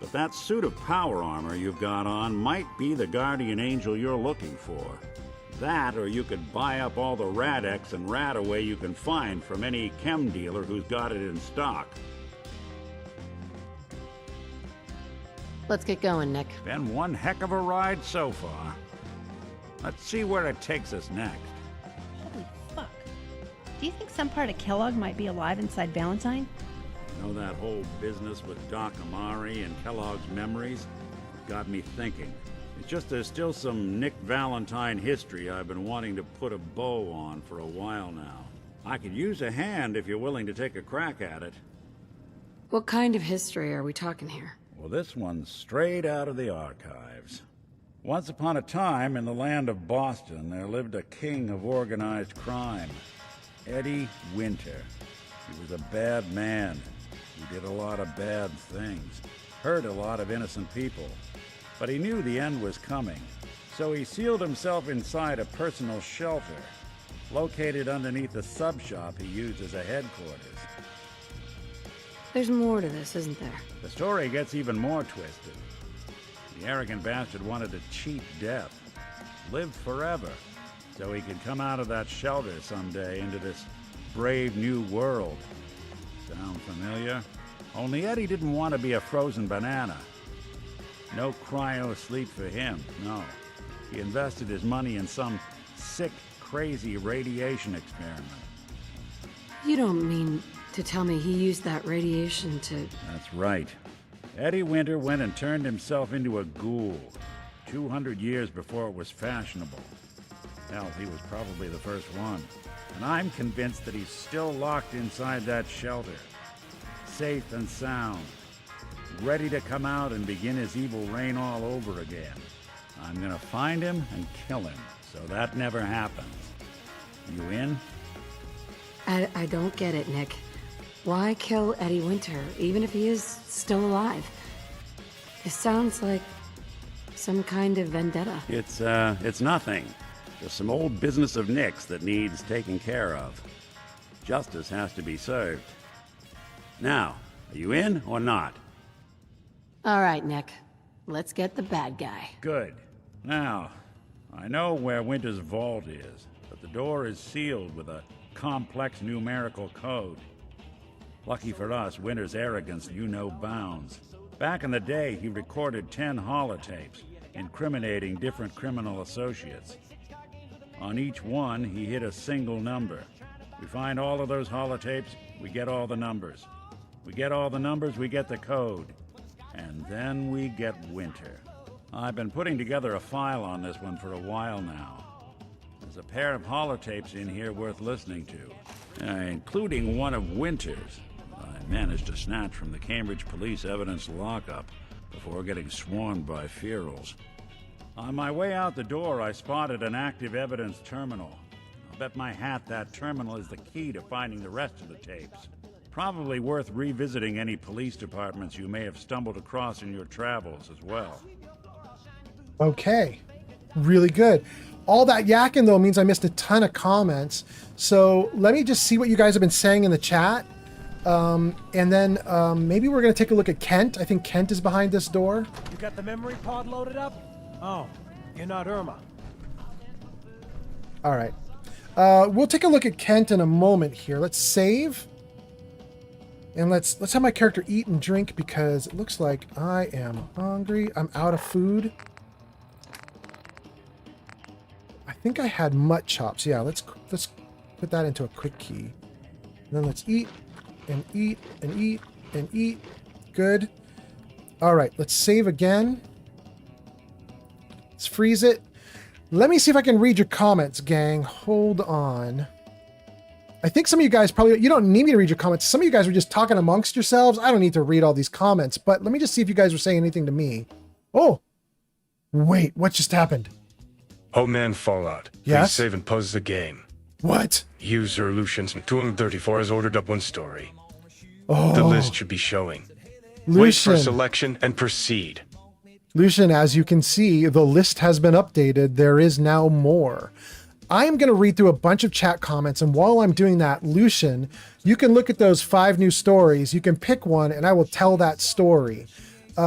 But that suit of power armor you've got on might be the guardian angel you're looking for. That, or you could buy up all the Rad-X and Rad-Away you can find from any chem dealer who's got it in stock. Let's get going, Nick. Been one heck of a ride so far. Let's see where it takes us next. Holy fuck. Do you think some part of Kellogg might be alive inside Valentine? You know, that whole business with Doc Amari and Kellogg's memories got me thinking. It's just there's still some Nick Valentine history I've been wanting to put a bow on for a while now. I could use a hand if you're willing to take a crack at it. What kind of history are we talking here? Well, this one's straight out of the archives. Once upon a time, in the land of Boston, there lived a king of organized crime, Eddie Winter. He was a bad man. He did a lot of bad things, hurt a lot of innocent people. But he knew the end was coming, so he sealed himself inside a personal shelter, located underneath a sub-shop he used as a headquarters. There's more to this, isn't there? The story gets even more twisted. The arrogant bastard wanted to cheat death, live forever, so he could come out of that shelter someday into this brave new world. Sound familiar? Only Eddie didn't want to be a frozen banana. No cryo sleep for him, no. He invested his money in some sick, crazy radiation experiment. You don't mean to tell me he used that radiation to... That's right. Eddie Winter went and turned himself into a ghoul 200 years before it was fashionable. Hell, he was probably the first one. And I'm convinced that he's still locked inside that shelter, safe and sound, ready to come out and begin his evil reign all over again. I'm gonna find him and kill him, so that never happens. You in? I don't get it, Nick. Why kill Eddie Winter, even if he is still alive? This sounds like some kind of vendetta. It's nothing. Just some old business of Nick's that needs taken care of. Justice has to be served. Now, are you in or not? All right, Nick. Let's get the bad guy. Good. Now, I know where Winter's vault is, but the door is sealed with a complex numerical code. Lucky for us, Winter's arrogance knew no bounds. Back in the day, he recorded 10 holotapes, incriminating different criminal associates. On each one, he hit a single number. We find all of those holotapes, we get all the numbers. We get all the numbers, we get the code. And then we get Winter. I've been putting together a file on this one for a while now. There's a pair of holotapes in here worth listening to, including one of Winter's. I managed to snatch from the Cambridge Police evidence lockup before getting swarmed by ferals. On my way out the door, I spotted an active evidence terminal. I'll bet my hat that terminal is the key to finding the rest of the tapes. Probably worth revisiting any police departments you may have stumbled across in your travels as well. Okay, really good. All that yakking, though, means I missed a ton of comments. So let me just see what you guys have been saying in the chat. And then maybe we're going to take a look at Kent. I think Kent is behind this door. You got the memory pod loaded up? Oh, you're not Irma. All right. We'll take a look at Kent in a moment here. Let's save. And let's have my character eat and drink because it looks like I am hungry. I'm out of food. I think I had mutt chops. Yeah, let's put that into a quick key. And then let's eat and eat and eat and eat. Good. All right, let's save again. Let's freeze it. Let me see if I can read your comments, gang. Hold on. I think some of you guys probably, you don't need me to read your comments. Some of you guys were just talking amongst yourselves. I don't need to read all these comments, but let me just see if you guys were saying anything to me. Oh, wait, what just happened? Homeland Fallout. Yes? Please save and pause the game. What? User Lucian's 234 has ordered up one story. Oh. The list should be showing. Lucian. Wait for selection and proceed. Lucian, as you can see, the list has been updated. There is now more. I'm going to read through a bunch of chat comments, and while I'm doing that, Lucian, you can look at those 5 new stories. You can pick one, and I will tell that story. But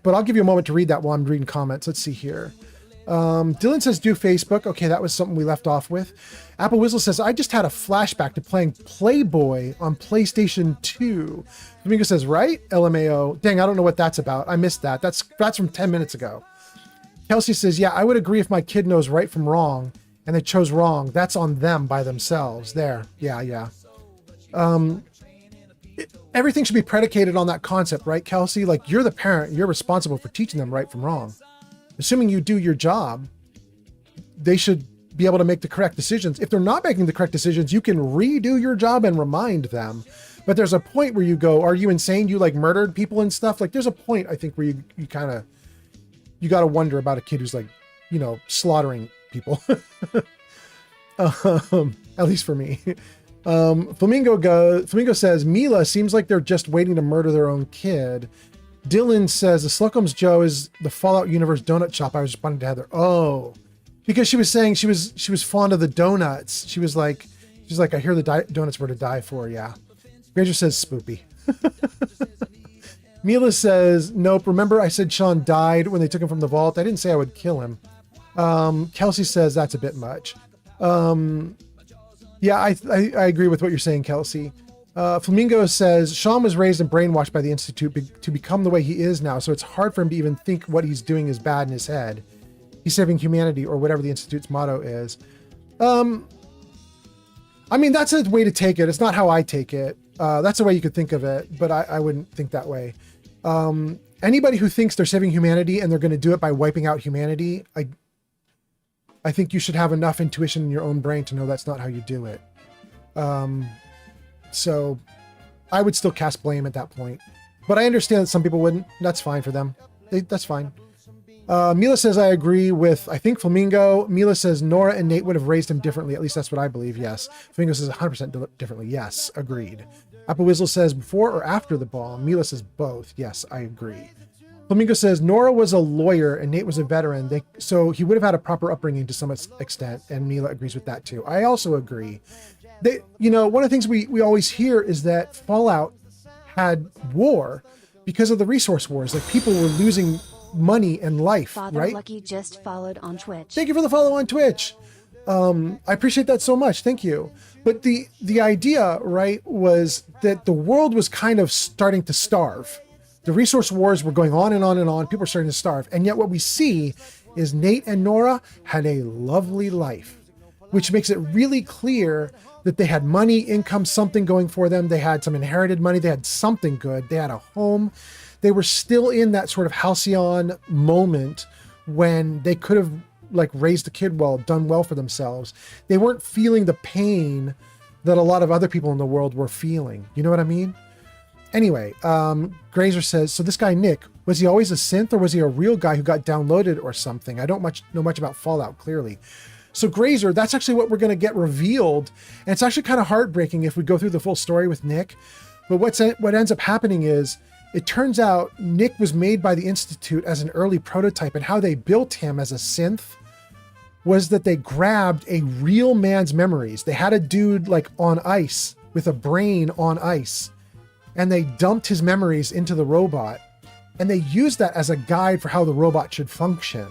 I'll give you a moment to read that while I'm reading comments. Let's see here. Dylan says, do Facebook. Okay, that was something we left off with. Apple Whistle says, I just had a flashback to playing Playboy on PlayStation 2. Domingo says, right? LMAO. Dang, I don't know what that's about. I missed that. That's from 10 minutes ago. Kelsey says, yeah, I would agree if my kid knows right from wrong and they chose wrong. That's on them by themselves. There. Yeah. Everything should be predicated on that concept, right, Kelsey? Like, you're the parent. You're responsible for teaching them right from wrong. Assuming you do your job, they should be able to make the correct decisions. If they're not making the correct decisions, you can redo your job and remind them. But there's a point where you go, are you insane? You like murdered people and stuff? Like, there's a point, I think, where you kind of, you got to wonder about a kid who's like, you know, slaughtering people. At least for me. Flamingo says, Mila seems like they're just waiting to murder their own kid. Dylan says, the Slucum's Joe is the Fallout Universe donut shop I was responding to Heather. Oh, because she was saying she was fond of the donuts. She's like, I hear the donuts were to die for. Yeah. Granger says, spoopy. Mila says, nope. Remember I said Sean died when they took him from the vault? I didn't say I would kill him. Kelsey says that's a bit much. Yeah, I agree with what you're saying, Kelsey. Flamingo says, Sean was raised and brainwashed by the Institute to become the way he is now, so it's hard for him to even think what he's doing is bad in his head. He's saving humanity, or whatever the Institute's motto is. I mean, that's a way to take it. It's not how I take it. That's a way you could think of it, but I wouldn't think that way. Anybody who thinks they're saving humanity and they're going to do it by wiping out humanity, I think you should have enough intuition in your own brain to know that's not how you do it. So I would still cast blame at that point. But I understand that some people wouldn't. That's fine for them. That's fine. Mila says, I agree with, I think, Flamingo. Mila says Nora and Nate would have raised him differently. At least that's what I believe. Yes. Flamingo says 100% differently. Yes. Agreed. Apple Whizzle says before or after the ball. Mila says both. Yes, I agree. Flamingo says Nora was a lawyer and Nate was a veteran. So he would have had a proper upbringing to some extent. And Mila agrees with that too. I also agree. One of the things we always hear is that Fallout had war because of the resource wars. Like, people were losing money and life, Father right? Lucky just followed on Twitch. Thank you for the follow on Twitch. I appreciate that so much. Thank you. But the idea, right, was that the world was kind of starting to starve. The resource wars were going on and on and on. People were starting to starve. And yet what we see is Nate and Nora had a lovely life, which makes it really clear that they had money, income, something going for them. They had some inherited money. They had something good. They had a home. They were still in that sort of halcyon moment when they could have raised a kid well, done well for themselves. They weren't feeling the pain that a lot of other people in the world were feeling. You know what I mean? Anyway, Grazer says, so this guy Nick, was he always a synth or was he a real guy who got downloaded or something? I don't know much about Fallout, clearly. So Grazer, that's actually what we're going to get revealed. And it's actually kind of heartbreaking if we go through the full story with Nick. But what ends up happening is, it turns out Nick was made by the Institute as an early prototype, and how they built him as a synth was that they grabbed a real man's memories. They had a dude on ice with a brain on ice, and they dumped his memories into the robot, and they used that as a guide for how the robot should function.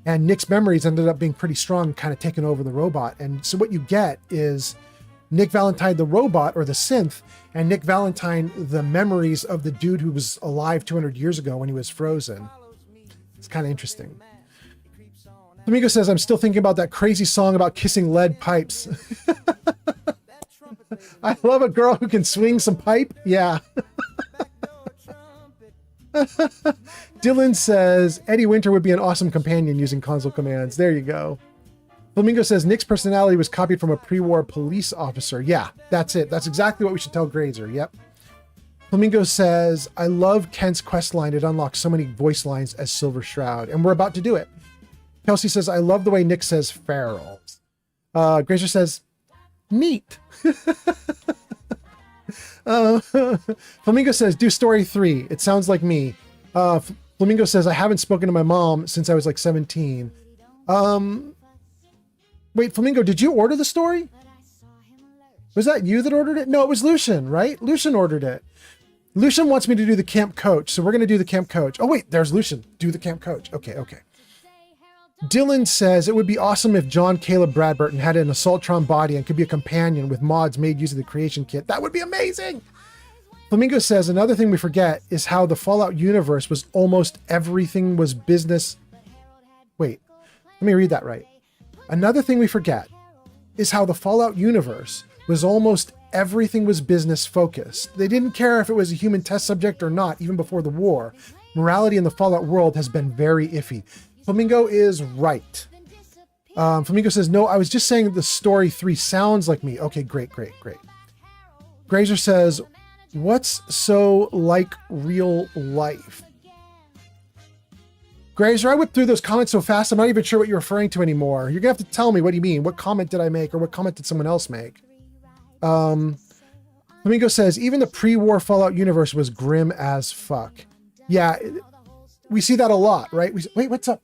And Nick's memories ended up being pretty strong, kind of taking over the robot. And so what you get is Nick Valentine, the robot or the synth, and Nick Valentine, the memories of the dude who was alive 200 years ago when he was frozen. It's kind of interesting. Flamingo says, I'm still thinking about that crazy song about kissing lead pipes. I love a girl who can swing some pipe. Yeah. Dylan says, Eddie Winter would be an awesome companion using console commands. There you go. Flamingo says, Nick's personality was copied from a pre-war police officer. Yeah, that's it. That's exactly what we should tell Grazer. Yep. Flamingo says, I love Kent's quest line. It unlocks so many voice lines as Silver Shroud. And we're about to do it. Kelsey says, I love the way Nick says feral. Grazer says, neat. Flamingo says, do story 3. It sounds like me. Flamingo says, I haven't spoken to my mom since I was 17. Wait, Flamingo, did you order the story? Was that you that ordered it? No, it was Lucian, right? Lucian ordered it. Lucian wants me to do the camp coach, so we're going to do the camp coach. Oh, wait, there's Lucian. Do the camp coach. Okay. Dylan says, it would be awesome if John Caleb Bradburton had an Assaultron body and could be a companion with mods made using the creation kit. That would be amazing. Flamingo says, another thing we forget is how the Fallout universe was almost everything was business. Wait, let me read that right. Another thing we forget is how the Fallout universe was almost everything was business focused. They didn't care if it was a human test subject or not, even before the war. Morality in the Fallout world has been very iffy. Flamingo is right. Flamingo says, no, I was just saying the story 3 sounds like me. Okay, great. Grazer says, what's so like real life? Grazer, I whipped through those comments so fast, I'm not even sure what you're referring to anymore. You're going to have to tell me, what do you mean? What comment did I make, or what comment did someone else make? Flamingo says, even the pre-war Fallout universe was grim as fuck. Yeah, we see that a lot, right? Wait, what's up?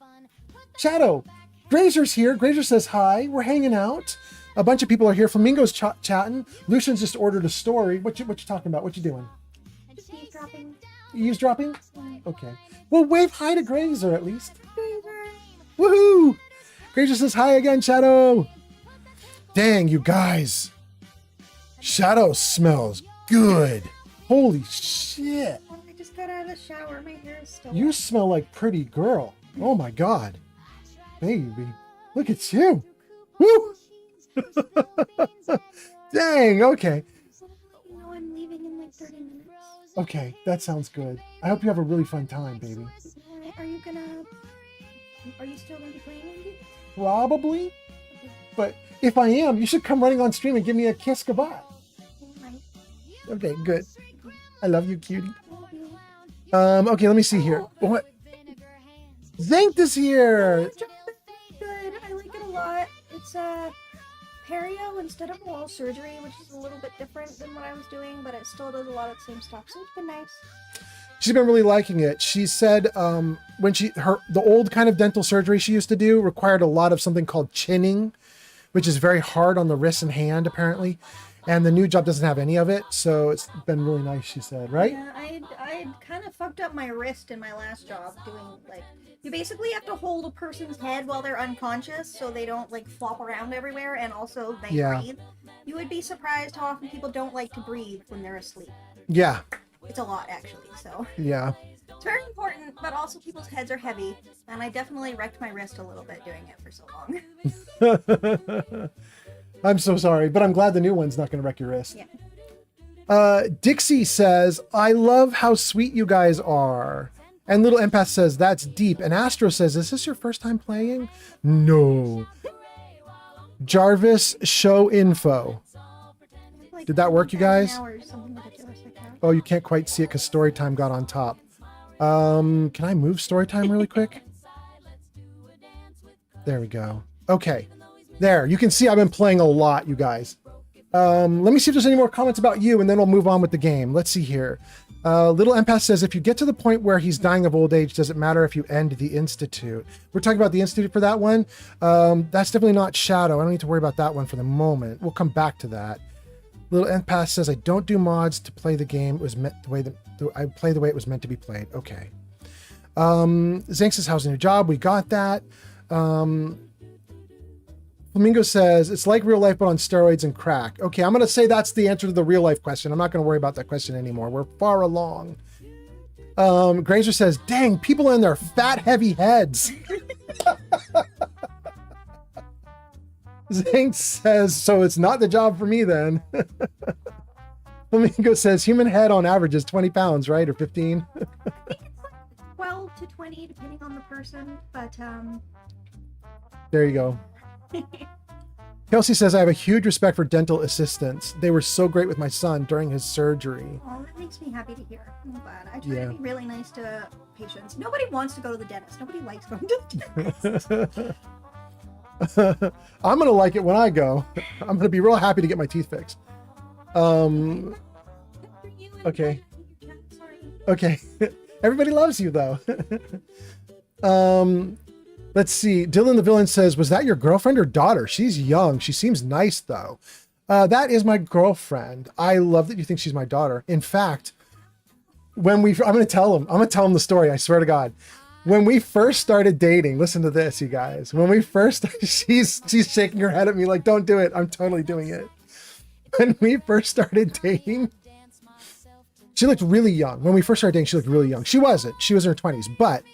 Shadow, Grazer's here. Grazer says hi. We're hanging out. A bunch of people are here. Flamingo's chatting. Lucian's just ordered a story. What you talking about? What you doing? Eavesdropping. Eavesdropping? Okay. Well, wave hi to Grazer at least. Woohoo! Grazer says hi again, Shadow. Dang, you guys. Shadow smells good. Holy shit. I just got out of the shower. My hair is still You smell like pretty girl. Oh my God. Baby, look at you. Woo! Dang, okay. You know I'm leaving in 30 minutes. Okay, that sounds good. I hope you have a really fun time, baby. Are you still gonna be playing with Probably. But if I am, you should come running on stream and give me a kiss goodbye. Okay, good. I love you, cutie. Okay, let me see here. What? Zanked is here! Good, I like it a lot. It's perio instead of wall surgery, which is a little bit different than what I was doing, but it still does a lot of the same stuff, so it's been nice. She's been really liking it. She said when the old kind of dental surgery she used to do required a lot of something called chinning, which is very hard on the wrist and hand apparently. And the new job doesn't have any of it, so it's been really nice, she said, right? Yeah, I kind of fucked up my wrist in my last job doing, like, you basically have to hold a person's head while they're unconscious so they don't, like, flop around everywhere, and also they breathe. You would be surprised how often people don't like to breathe when they're asleep. Yeah. It's a lot, actually, so. Yeah. It's very important, but also people's heads are heavy, and I definitely wrecked my wrist a little bit doing it for so long. I'm so sorry, but I'm glad the new one's not going to wreck your wrist. Yeah. Dixie says, I love how sweet you guys are. And Little Empath says, that's deep. And Astro says, is this your first time playing? No. Jarvis, show info. Did that work, you guys? Oh, you can't quite see it because Storytime got on top. Can I move Storytime really quick? There we go. Okay. There, you can see I've been playing a lot, you guys. Let me see if there's any more comments about you, and then we'll move on with the game. Let's see here. Little Empath says, if you get to the point where he's dying of old age, does it matter if you end the Institute? We're talking about the Institute for that one. That's definitely not Shadow. I don't need to worry about that one for the moment. We'll come back to that. Little Empath says, I don't do mods to play the game. It was meant the way that I play the way it was meant to be played. Okay. Zank says, how's the new job? We got that. Flamingo says, it's like real life, but on steroids and crack. Okay, I'm going to say that's the answer to the real life question. I'm not going to worry about that question anymore. We're far along. Granger says, dang, people and their fat, heavy heads. Zank says, so it's not the job for me then. Flamingo says, human head on average is 20 pounds, right? Or 15? I think it's like 12 to 20, depending on the person, but There you go. Kelsey says, I have a huge respect for dental assistants. They were so great with my son during his surgery. Oh, that makes me happy to hear. I'm glad. I try to be really nice to patients. Nobody wants to go to the dentist. Nobody likes going to the dentist. I'm going to like it when I go. I'm going to be real happy to get my teeth fixed. Okay. Okay. Everybody loves you, though. Let's see. Dylan the Villain says, was that your girlfriend or daughter? She's young. She seems nice, though. That is my girlfriend. I love that you think she's my daughter. In fact, I'm going to tell him the story. I swear to God. When we first started dating, listen to this, you guys. When we first, she's shaking her head at me like, don't do it. I'm totally doing it. When we first started dating, she looked really young. When we first started dating, she looked really young. She wasn't. She was in her 20s, but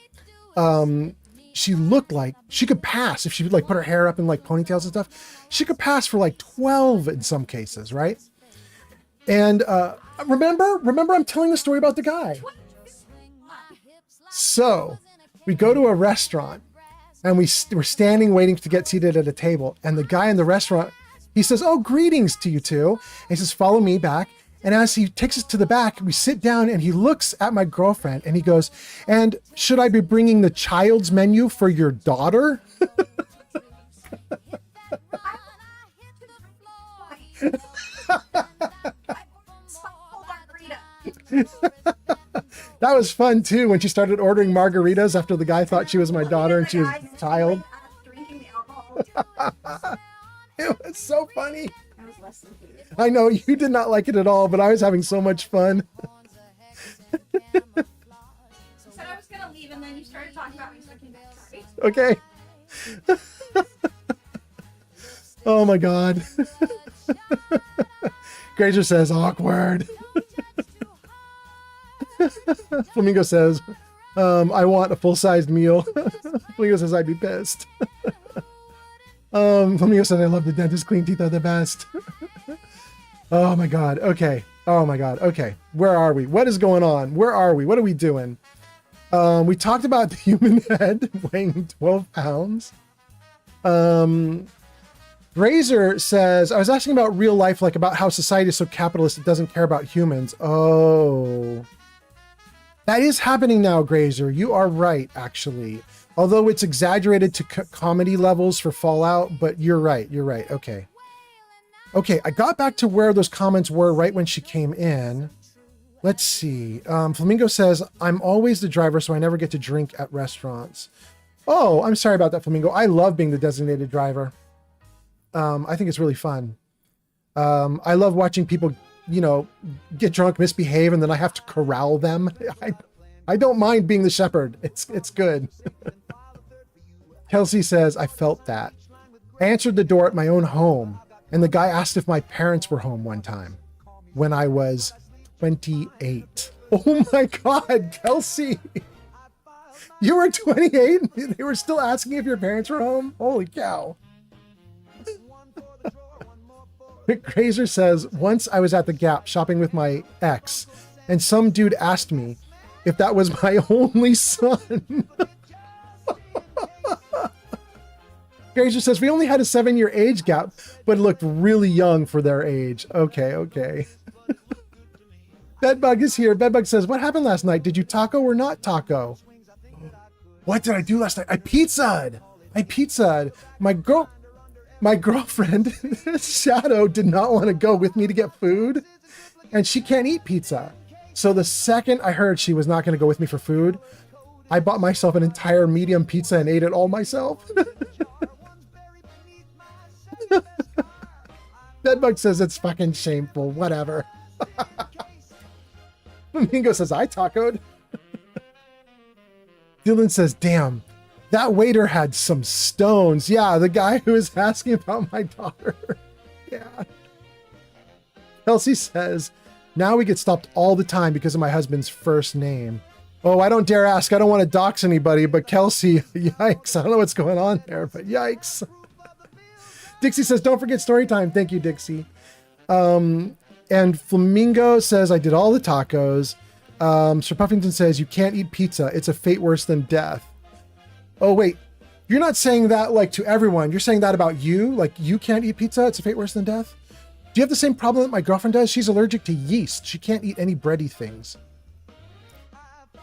she looked like she could pass if she would like put her hair up in like ponytails and stuff. She could pass for like 12 in some cases, right? And remember I'm telling the story about the guy. So we go to a restaurant and we're standing waiting to get seated at a table. And the guy in the restaurant, he says, oh, greetings to you two. And he says, follow me back. And as he takes us to the back, we sit down and he looks at my girlfriend and he goes, and should I be bringing the child's menu for your daughter? That was fun too when she started ordering margaritas after the guy thought she was my daughter and she was a child. It was so funny. I know you did not like it at all, but I was having so much fun. You said I was gonna leave and then you started talking about me, so I came back. Sorry. Okay. Oh my God. Granger says awkward. Flamingo says, I want a full-sized meal. Flamingo says, I'd be pissed. Flamingo said, I love the dentist. Clean teeth are the best. Oh my God. Okay. Oh my God. Okay. Where are we? What is going on? Where are we? What are we doing? We talked about the human head weighing 12 pounds. Grazer says, I was asking about real life, like about how society is so capitalist it doesn't care about humans. Oh. That is happening now, Grazer. You are right, actually. Although it's exaggerated to comedy levels for Fallout, but you're right. You're right. Okay. Okay, I got back to where those comments were right when she came in. Let's see. Flamingo says, I'm always the driver, so I never get to drink at restaurants. Oh, I'm sorry about that, Flamingo. I love being the designated driver. I think it's really fun. I love watching people, you know, get drunk, misbehave, and then I have to corral them. I don't mind being the shepherd. It's good. Kelsey says, I felt that. I answered the door at my own home, and the guy asked if my parents were home one time when I was 28. Oh my God, Kelsey. You were 28? They were still asking if your parents were home? Holy cow. Grazer says, once I was at the Gap shopping with my ex, and some dude asked me if that was my only son. Grazer says, we only had a 7-year age gap, but looked really young for their age. Okay, okay. Bedbug is here. Bedbug says, what happened last night? Did you taco or not taco? What did I do last night? I pizzaed. My girlfriend, Shadow, did not want to go with me to get food, and she can't eat pizza. So the second I heard she was not going to go with me for food, I bought myself an entire medium pizza and ate it all myself. Bedbug says it's fucking shameful. Whatever. Flamingo says, I tacoed. Dylan says, damn. That waiter had some stones. Yeah, the guy who was asking about my daughter. Yeah. Kelsey says, now we get stopped all the time because of my husband's first name. Oh, I don't dare ask. I don't want to dox anybody, but Kelsey, yikes. I don't know what's going on there, but yikes. Dixie says, don't forget story time. Thank you, Dixie. And Flamingo says, I did all the tacos. Sir Puffington says, you can't eat pizza. It's a fate worse than death. Oh, wait, you're not saying that like to everyone. You're saying that about you? Like you can't eat pizza? It's a fate worse than death? Do you have the same problem that my girlfriend does? She's allergic to yeast. She can't eat any bready things.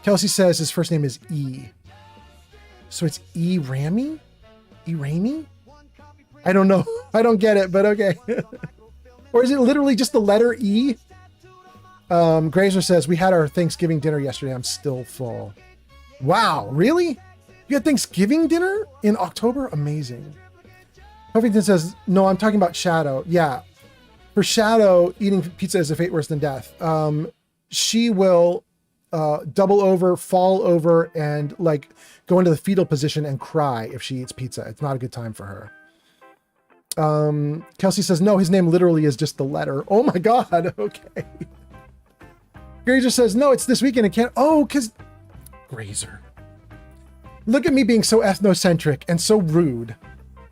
Kelsey says his first name is E. So it's E. Ramy? E. Ramy? I don't know. I don't get it, but okay. Or is it literally just the letter E? Grazer says, we had our Thanksgiving dinner yesterday. I'm still full. Wow, really? You had Thanksgiving dinner in October? Amazing. Huffington says, no, I'm talking about Shadow. Yeah. For Shadow, eating pizza is a fate worse than death. She will double over, fall over, and like go into the fetal position and cry if she eats pizza. It's not a good time for her. Kelsey says, no, his name literally is just the letter. Oh my God. Okay. Grazer says, no, it's this weekend. It can't. Oh, because Grazer. Look at me being so ethnocentric and so rude.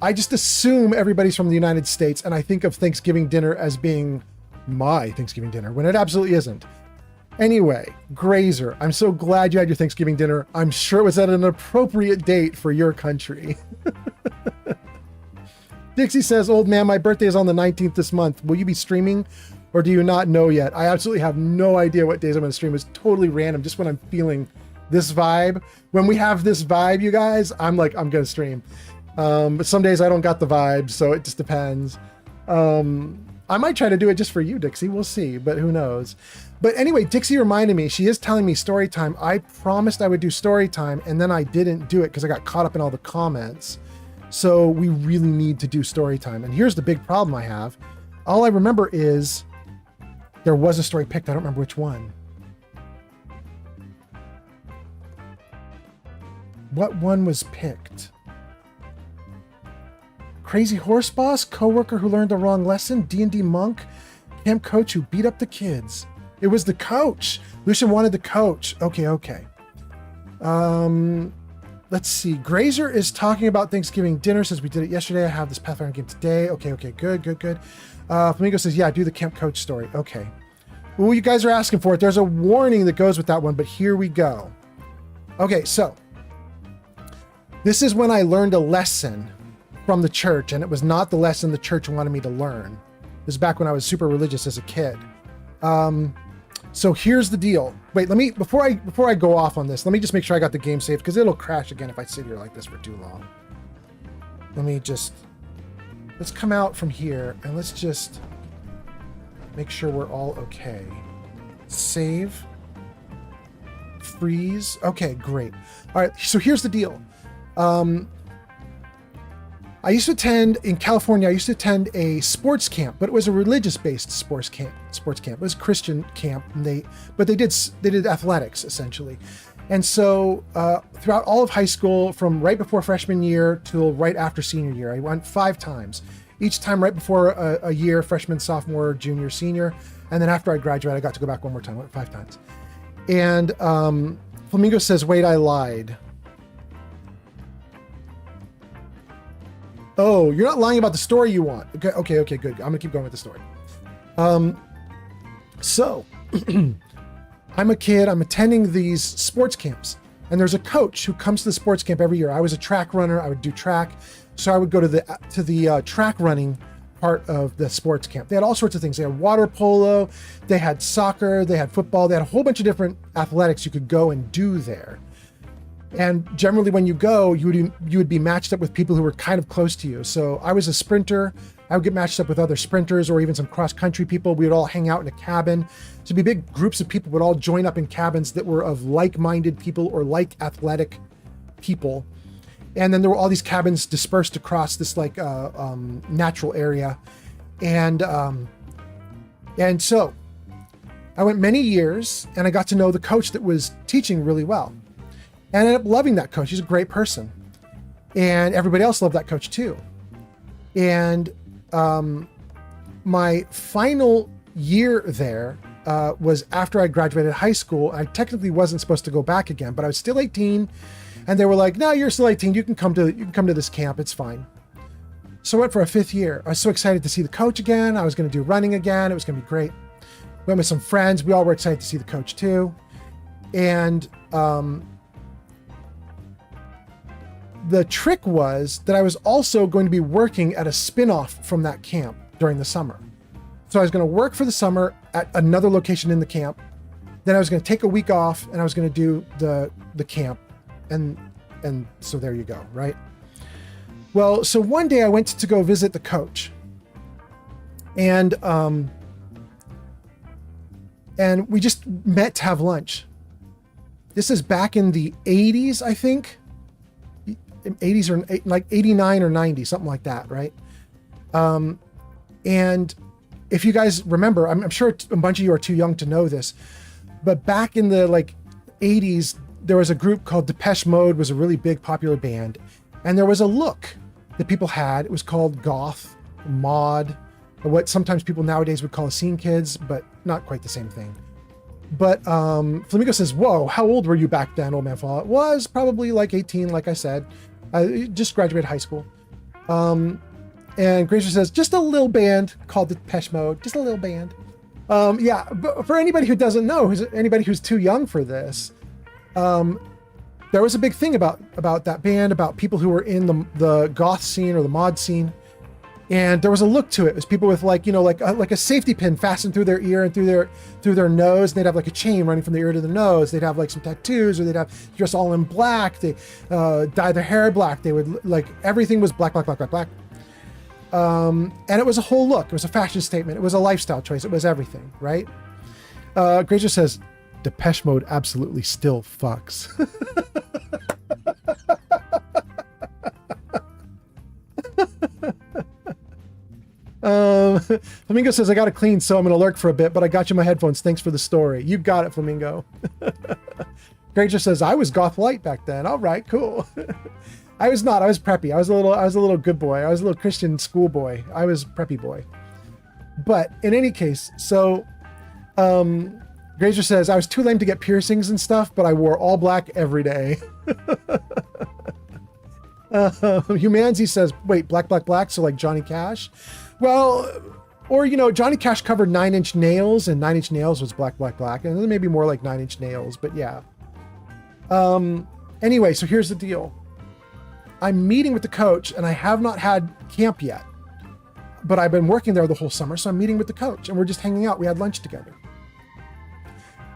I just assume everybody's from the United States, and I think of Thanksgiving dinner as being my Thanksgiving dinner when it absolutely isn't. Anyway, Grazer, I'm so glad you had your Thanksgiving dinner. I'm sure it was at an appropriate date for your country. Dixie says, old man, my birthday is on the 19th this month. Will you be streaming or do you not know yet? I absolutely have no idea what days I'm going to stream. It's totally random, just when I'm feeling this vibe. When we have this vibe, you guys, I'm like, I'm going to stream. But some days I don't got the vibe, so it just depends. I might try to do it just for you, Dixie. We'll see, but who knows? But anyway, Dixie reminded me, she is telling me story time. I promised I would do story time, and then I didn't do it because I got caught up in all the comments. So we really need to do story time. And here's the big problem I have. All I remember is there was a story picked. I don't remember which one. What one was picked? Crazy horse boss, coworker who learned the wrong lesson, D&D monk, camp coach who beat up the kids. It was the coach. Lucian wanted the coach. Okay. Let's see. Grazer is talking about Thanksgiving dinner. Says we did it yesterday. I have this Pathfinder game today. Okay. Good. Flamingo says, yeah, do the camp coach story. Okay. Ooh, you guys are asking for it. There's a warning that goes with that one, but here we go. Okay, so this is when I learned a lesson from the church, and it was not the lesson the church wanted me to learn. This is back when I was super religious as a kid. So here's the deal. Wait, before I go off on this, let me just make sure I got the game saved, because it'll crash again if I sit here like this for too long. Let's come out from here and let's just make sure we're all okay. Save. Freeze. Okay, great. All right, so here's the deal. In California, I used to attend a sports camp, but it was a religious-based sports camp. It was a Christian camp, but they did athletics essentially. And so throughout all of high school, from right before freshman year till right after senior year, I went 5 times. Each time right before a year, freshman, sophomore, junior, senior, and then after I graduated, I got to go back one more time. I went 5 times. And Flamingo says, "Wait, I lied." Oh, you're not lying about the story you want. Okay, good. I'm gonna keep going with the story. So I'm a kid, I'm attending these sports camps, and there's a coach who comes to the sports camp every year. I was a track runner, I would do track. So I would go to the track running part of the sports camp. They had all sorts of things. They had water polo, they had soccer, they had football, they had a whole bunch of different athletics you could go and do there. And generally when you go, you would be matched up with people who were kind of close to you. So I was a sprinter. I would get matched up with other sprinters or even some cross-country people. We would all hang out in a cabin. So it'd be big groups of people would all join up in cabins that were of like-minded people or like athletic people. And then there were all these cabins dispersed across this natural area. And so I went many years and I got to know the coach that was teaching really well. And I ended up loving that coach. He's a great person. And everybody else loved that coach too. And my final year there was after I graduated high school. I technically wasn't supposed to go back again, but I was still 18. And they were like, "No, you're still 18. You can come to this camp. It's fine." So I went for a 5th year. I was so excited to see the coach again. I was going to do running again. It was going to be great. Went with some friends. We all were excited to see the coach too. And the trick was that I was also going to be working at a spin-off from that camp during the summer. So I was going to work for the summer at another location in the camp. Then I was going to take a week off and I was going to do the camp. And so there you go, right? Well, so one day I went to go visit the coach. And we just met to have lunch. This is back in the 80s, I think. 80s or like 89 or 90, something like that, right? And if you guys remember, I'm sure a bunch of you are too young to know this, but back in the 80s, there was a group called Depeche Mode, was a really big popular band. And there was a look that people had. It was called goth, mod, or what sometimes people nowadays would call a scene kids, but not quite the same thing. But Flamingo says, "Whoa, how old were you back then, Old Man Fallout?" Was probably 18, like I said. I just graduated high school. And Grazer says, "Just a little band called Depeche Mode, just a little band." Yeah, but for anybody who doesn't know, anybody who's too young for this, there was a big thing about that band, about people who were in the goth scene or the mod scene. And there was a look to it. It was people with like a safety pin fastened through their ear and through their nose. And they'd have like a chain running from the ear to the nose. They'd have like some tattoos, or they'd have dress all in black. They dye their hair black. They would everything was black. And it was a whole look. It was a fashion statement. It was a lifestyle choice. It was everything, right? Grazer says, "Depeche Mode absolutely still fucks." Flamingo says, "I got to clean, so I'm going to lurk for a bit, but I got you my headphones. Thanks for the story." You got it, Flamingo. Granger says, "I was goth light back then." All right, cool. I was not. I was preppy. I was a little good boy. I was a little Christian schoolboy. I was preppy boy. But in any case, so Grazer says, "I was too lame to get piercings and stuff, but I wore all black every day." Humanzi says, "Wait, black, so like Johnny Cash?" Well, Or, you know, Johnny Cash covered 9 Inch Nails, and 9 Inch Nails was Black, Black, Black. And then maybe more like 9 Inch Nails, but yeah. Anyway, so here's the deal. I'm meeting with the coach, and I have not had camp yet. But I've been working there the whole summer, so I'm meeting with the coach, and we're just hanging out. We had lunch together.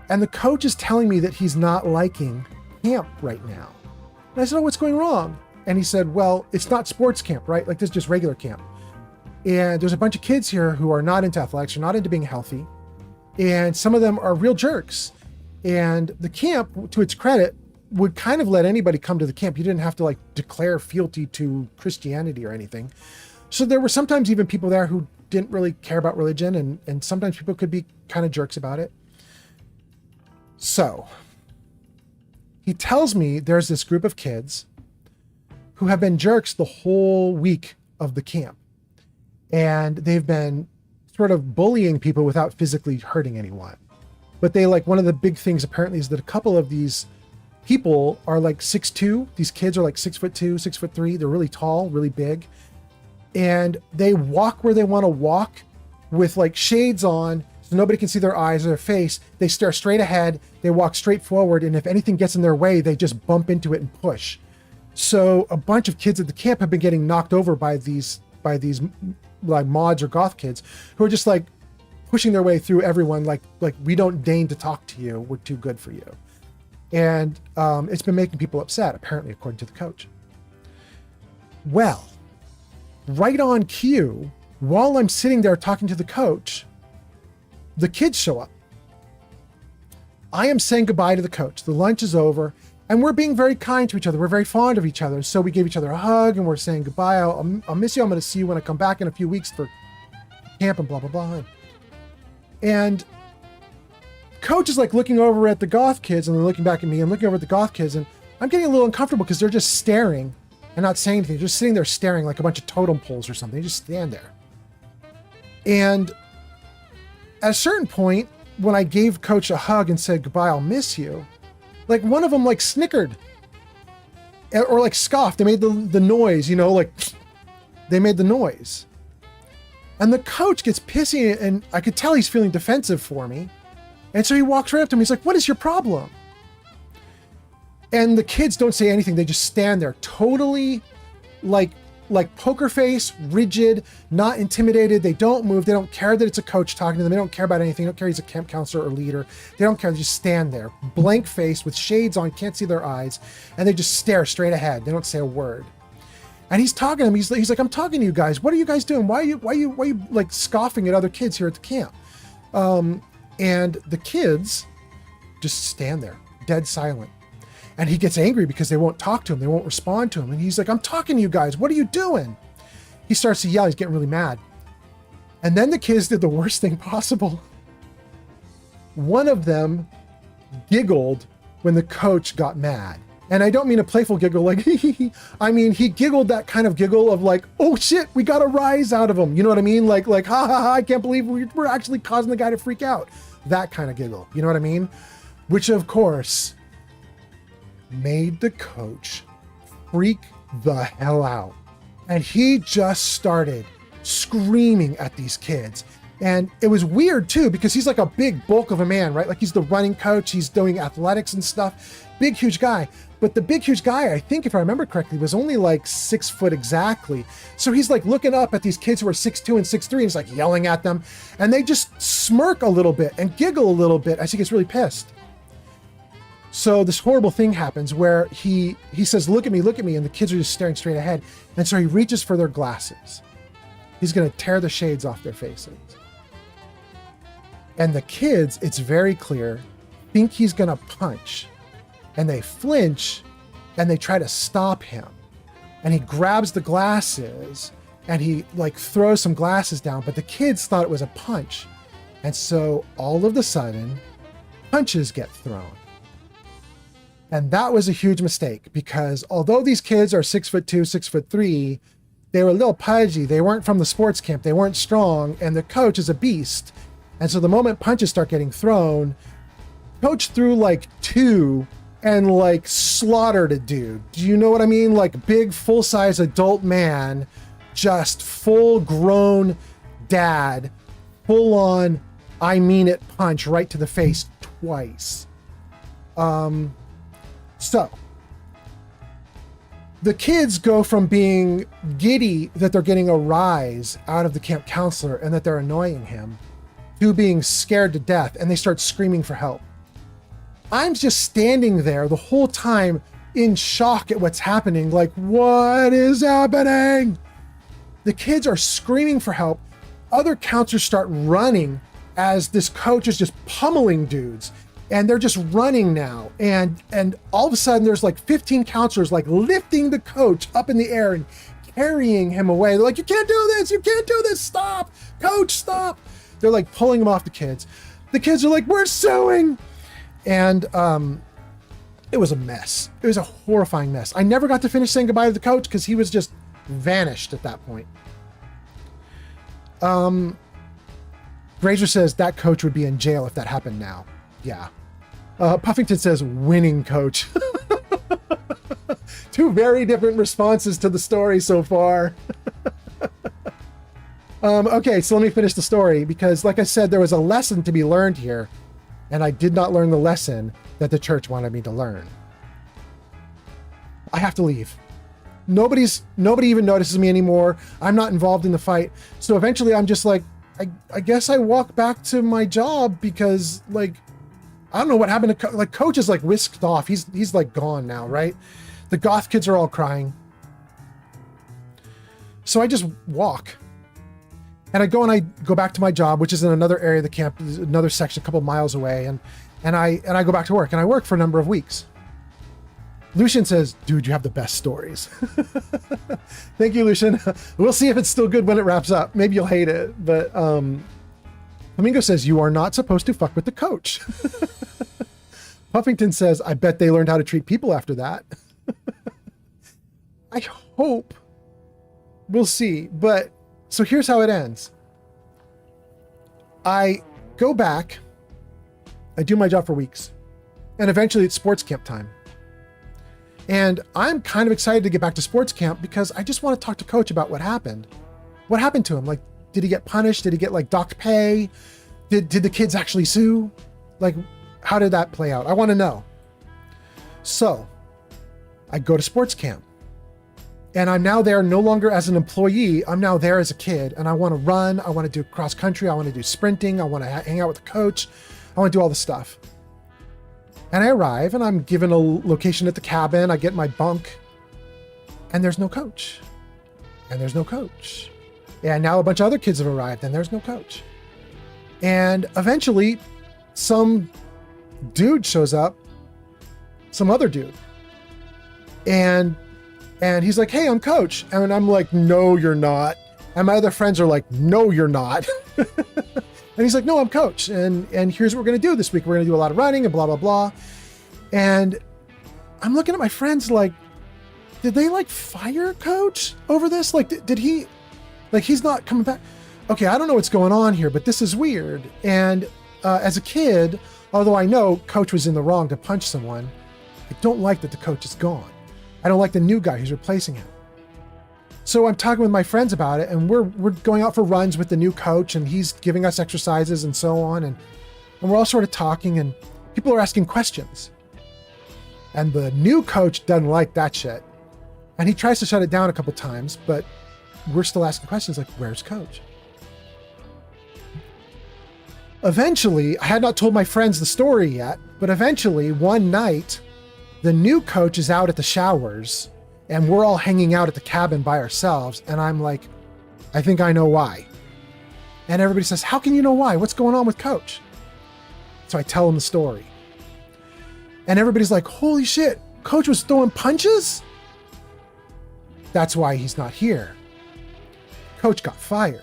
And the coach is telling me that he's not liking camp right now. And I said, oh, what's going wrong? And he said, well, it's not sports camp, right? Like, this is just regular camp. And there's a bunch of kids here who are not into athletics, are not into being healthy. And some of them are real jerks. And the camp, to its credit, would kind of let anybody come to the camp. You didn't have to like declare fealty to Christianity or anything. So there were sometimes even people there who didn't really care about religion, and sometimes people could be kind of jerks about it. So he tells me there's this group of kids who have been jerks the whole week of the camp. And they've been sort of bullying people without physically hurting anyone. But they like, one of the big things apparently is that a couple of these people are like 6'2". These kids are like 6'2", 6'3". They're really tall, really big. And they walk where they want to walk with like shades on so nobody can see their eyes or their face. They stare straight ahead. They walk straight forward. And if anything gets in their way, they just bump into it and push. So a bunch of kids at the camp have been getting knocked over by these like mods or goth kids who are just like pushing their way through everyone. Like we don't deign to talk to you. We're too good for you. And it's been making people upset, apparently, according to the coach. Well, right on cue, while I'm sitting there talking to the coach, the kids show up. I am saying goodbye to the coach. The lunch is over, and we're being very kind to each other. We're very fond of each other. So we gave each other a hug, and we're saying goodbye. I'll miss you. I'm going to see you when I come back in a few weeks for camp and blah, blah, blah. And coach is like looking over at the goth kids, and they're looking back at me, and looking over at the goth kids, and I'm getting a little uncomfortable because they're just staring and not saying anything. They're just sitting there staring like a bunch of totem poles or something. They just stand there. And at a certain point, when I gave coach a hug and said, goodbye, I'll miss you, like one of them like snickered or like scoffed. They made the noise, you know, like they made the noise. And the coach gets pissy, and I could tell he's feeling defensive for me. And so he walks right up to me. He's like, what is your problem? And the kids don't say anything. They just stand there totally like poker face, rigid, not intimidated. They don't move. They don't care that it's a coach talking to them. They don't care about anything. They don't care he's a camp counselor or leader. They don't care. They just stand there, blank face with shades on, can't see their eyes. And they just stare straight ahead. They don't say a word. And he's talking to them. He's like, I'm talking to you guys. What are you guys doing? Why are you like scoffing at other kids here at the camp? And the kids just stand there, dead silent. And he gets angry because they won't talk to him. They won't respond to him. And he's like, I'm talking to you guys. What are you doing? He starts to yell. He's getting really mad. And then the kids did the worst thing possible. One of them giggled when the coach got mad. And I don't mean a playful giggle like, I mean, he giggled that kind of giggle of like, oh shit, we got a rise out of him. You know what I mean? Like, ha ha ha, I can't believe we're actually causing the guy to freak out. That kind of giggle. You know what I mean? Which of course made the coach freak the hell out. And he just started screaming at these kids. And it was weird too, because he's like a big bulk of a man, right? Like he's the running coach, he's doing athletics and stuff. Big, huge guy. But the big, huge guy, I think if I remember correctly, was only like 6 foot exactly. So he's like looking up at these kids who are 6'2" and 6'3", and he's like yelling at them. And they just smirk a little bit and giggle a little bit as he gets really pissed. So this horrible thing happens where he says, look at me, and the kids are just staring straight ahead. And so he reaches for their glasses. He's going to tear the shades off their faces. And the kids, it's very clear, think he's going to punch. And they flinch and they try to stop him. And he grabs the glasses and he like throws some glasses down, but the kids thought it was a punch. And so all of a sudden, punches get thrown. And that was a huge mistake because although these kids are 6'2", 6'3", they were a little pudgy. They weren't from the sports camp. They weren't strong. And the coach is a beast. And so the moment punches start getting thrown, coach threw like 2 and like slaughtered a dude. Do you know what I mean? Like big full-size adult man, just full grown dad, full on, I mean it punch right to the face twice. So the kids go from being giddy that they're getting a rise out of the camp counselor and that they're annoying him to being scared to death, and they start screaming for help. I'm just standing there the whole time in shock at what's happening. Like, what is happening? The kids are screaming for help. Other counselors start running as this coach is just pummeling dudes. And they're just running now. And all of a sudden there's like 15 counselors like lifting the coach up in the air and carrying him away. They're like, you can't do this. You can't do this. Stop. Coach, stop. They're like pulling him off the kids. The kids are like, we're suing. And it was a mess. It was a horrifying mess. I never got to finish saying goodbye to the coach because he was just vanished at that point. Grazer says that coach would be in jail if that happened now. Yeah. Puffington says winning coach. Two very different responses to the story so far. Okay, so let me finish the story because like I said, there was a lesson to be learned here, and I did not learn the lesson that the church wanted me to learn. I have to leave. Nobody even notices me anymore. I'm not involved in the fight. So eventually I'm just like, I guess I walk back to my job because like, I don't know what happened to like coach is like whisked off. He's like gone now, right? The goth kids are all crying. So I just walk and I go back to my job, which is in another area of the camp, another section, a couple miles away. And I go back to work and I work for a number of weeks. Lucian says, dude, you have the best stories. Thank you, Lucian. We'll see if it's still good when it wraps up. Maybe you'll hate it, but, Flamingo says, you are not supposed to fuck with the coach. Puffington says, I bet they learned how to treat people after that. I hope. We'll see. But, so here's how it ends. I go back, I do my job for weeks, and eventually it's sports camp time. And I'm kind of excited to get back to sports camp because I just want to talk to coach about what happened. What happened to him? Like, did he get punished? Did he get like docked pay? Did the kids actually sue? Like, how did that play out? I want to know. So I go to sports camp and I'm now there no longer as an employee. I'm now there as a kid and I want to run. I want to do cross country. I want to do sprinting. I want to hang out with the coach. I want to do all this stuff. And I arrive and I'm given a location at the cabin. I get my bunk and there's no coach. And there's no coach. And now a bunch of other kids have arrived and there's no coach. And eventually some dude shows up, some other dude. And he's like, hey, I'm coach. And I'm like, no, you're not. And my other friends are like, no, you're not. And he's like, no, I'm coach. And here's what we're going to do this week. We're going to do a lot of running and blah, blah, blah. And I'm looking at my friends like, did they like fire coach over this? Like, did he, like, he's not coming back. Okay, I don't know what's going on here, but this is weird. And as a kid, although I know coach was in the wrong to punch someone, I don't like that the coach is gone. I don't like the new guy who's replacing him. So I'm talking with my friends about it, and we're going out for runs with the new coach, and he's giving us exercises and so on, and we're all sort of talking, and people are asking questions. And the new coach doesn't like that shit. And he tries to shut it down a couple times, but we're still asking questions like, where's coach? Eventually, I had not told my friends the story yet, but eventually one night, the new coach is out at the showers and we're all hanging out at the cabin by ourselves. And I'm like, I think I know why. And everybody says, how can you know why? What's going on with coach? So I tell them the story. And everybody's like, holy shit, coach was throwing punches? That's why he's not here. Coach got fired.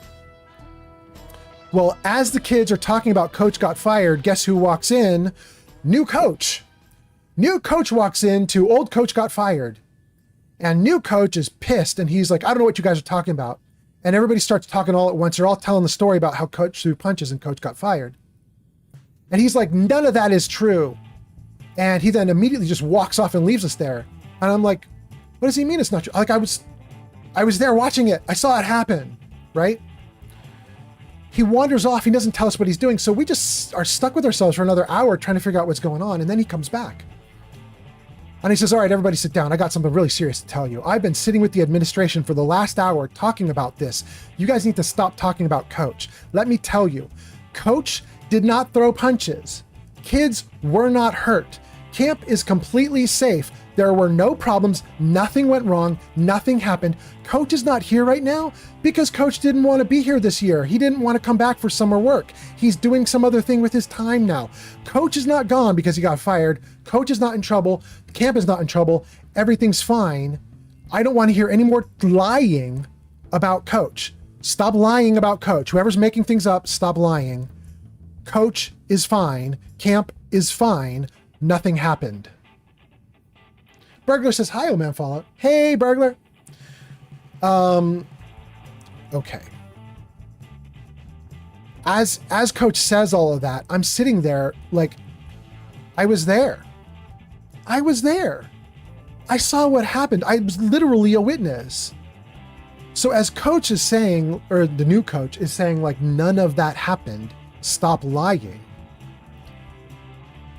Well, as the kids are talking about coach got fired, guess who walks in? New coach. New coach walks in to old coach got fired. And new coach is pissed and he's like, I don't know what you guys are talking about. And everybody starts talking all at once. They're all telling the story about how coach threw punches and coach got fired. And he's like, none of that is true. And he then immediately just walks off and leaves us there. And I'm like, what does he mean it's not true? Like I was there watching it. I saw it happen, right? he wanders off. He doesn't tell us what he's doing. So we just are stuck with ourselves for another hour trying to figure out what's going on. And then he comes back. And he says, all right, everybody sit down. I got something really serious to tell you. I've been sitting with the administration for the last hour talking about this. You guys need to stop talking about Coach. Let me tell you, Coach did not throw punches. Kids were not hurt. Camp is completely safe. There were no problems. Nothing went wrong. Nothing happened. Coach is not here right now because Coach didn't want to be here this year. He didn't want to come back for summer work. He's doing some other thing with his time now. Coach is not gone because he got fired. Coach is not in trouble. Camp is not in trouble. Everything's fine. I don't want to hear any more lying about Coach. Stop lying about Coach. Whoever's making things up, stop lying. Coach is fine. Camp is fine. Nothing happened. Burglar says, hi, old man Fallout. Hey, Burglar. Okay. As Coach says all of that, I'm sitting there like, I was there. I was there. I saw what happened. I was literally a witness. So as Coach is saying, or the new Coach is saying, like, none of that happened, stop lying,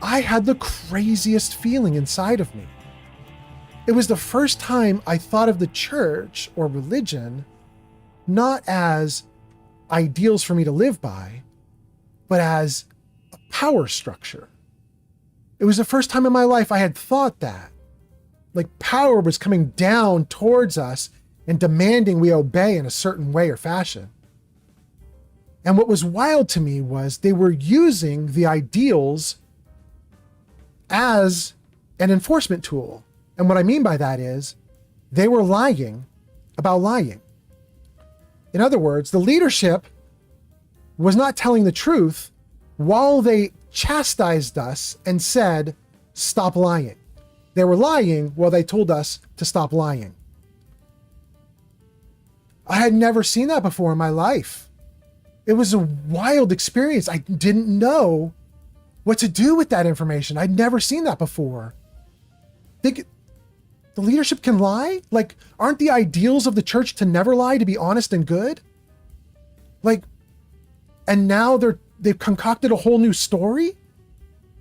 I had the craziest feeling inside of me. It was the first time I thought of the church or religion not as ideals for me to live by, but as a power structure. It was the first time in my life I had thought that. Like power was coming down towards us and demanding we obey in a certain way or fashion. And what was wild to me was they were using the ideals as an enforcement tool. And what I mean by that is they were lying about lying. In other words, the leadership was not telling the truth while they chastised us and said, stop lying. They were lying while they told us to stop lying. I had never seen that before in my life. It was a wild experience. I didn't know what to do with that information. I'd never seen that before. The leadership can lie? Like, aren't the ideals of the church to never lie, to be honest and good? Like, and now they've concocted a whole new story?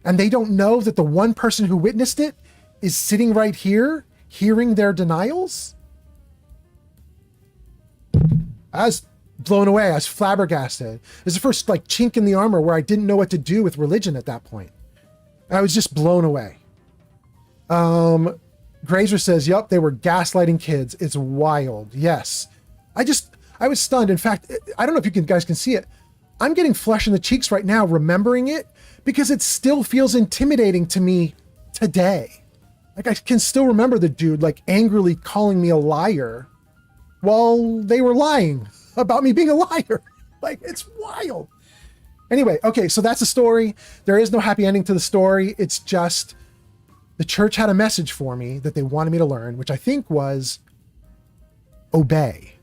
And they don't know that the one person who witnessed it is sitting right here, hearing their denials? I was blown away. I was flabbergasted. It was the first like chink in the armor where I didn't know what to do with religion at that point. I was just blown away. Grazer says, yep, they were gaslighting kids. It's wild. Yes. I was stunned. In fact, I don't know if you guys can see it. I'm getting flesh in the cheeks right now, remembering it, because it still feels intimidating to me today. Like I can still remember the dude like angrily calling me a liar while they were lying about me being a liar. Like, it's wild. Anyway, okay, so that's the story. There is no happy ending to the story. It's just the church had a message for me that they wanted me to learn, which I think was obey.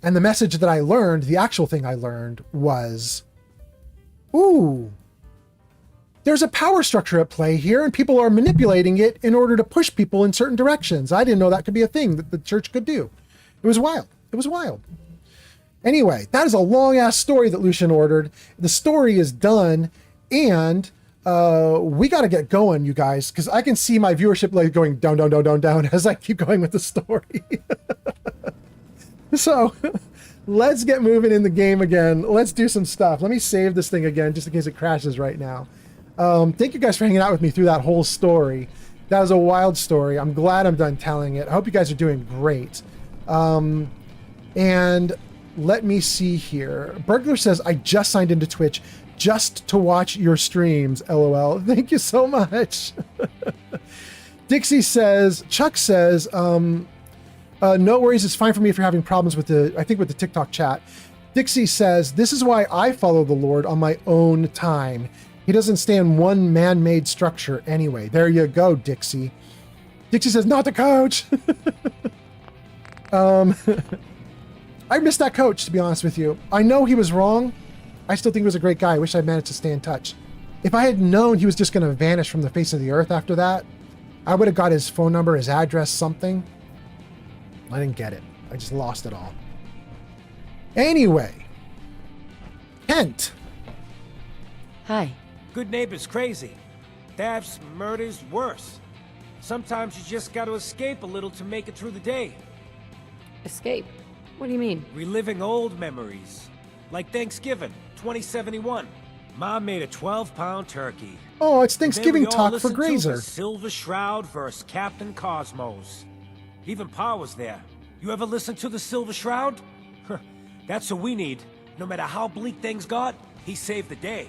And the message that I learned, the actual thing I learned was, ooh, there's a power structure at play here and people are manipulating it in order to push people in certain directions. I didn't know that could be a thing that the church could do. It was wild. It was wild. Anyway, that is a long ass story that Lucian ordered. The story is done and we got to get going, you guys, because I can see my viewership like going down, down, down, down, down as I keep going with the story. So let's get moving in the game again. Let's do some stuff. Let me save this thing again just in case it crashes right now. Thank you guys for hanging out with me through that whole story. That was a wild story. I'm glad I'm done telling it. I hope you guys are doing great. And let me see here. Burglar says, I just signed into Twitch just to watch your streams, LOL. Thank you so much. Dixie says, Chuck says, no worries, it's fine for me if you're having problems with the TikTok chat. Dixie says, this is why I follow the Lord on my own time. He doesn't stay in one man-made structure anyway. There you go, Dixie. Dixie says, not the coach. I missed that coach, to be honest with you. I know he was wrong. I still think he was a great guy. I wish I'd managed to stay in touch. If I had known he was just going to vanish from the face of the earth after that, I would have got his phone number, his address, something. I didn't get it. I just lost it all. Anyway, Kent. Hi. Good neighbor's crazy. Thefts, murders, worse. Sometimes you just gotta escape a little to make it through the day. Escape? What do you mean? Reliving old memories. Like Thanksgiving, 2071. Mom made a 12-pound turkey. Oh, it's Thanksgiving And then we all talk for listened to Grazer. the Silver Shroud vs. Captain Cosmos. Even Pa was there. You ever listen to the Silver Shroud? That's what we need. No matter how bleak things got, he saved the day.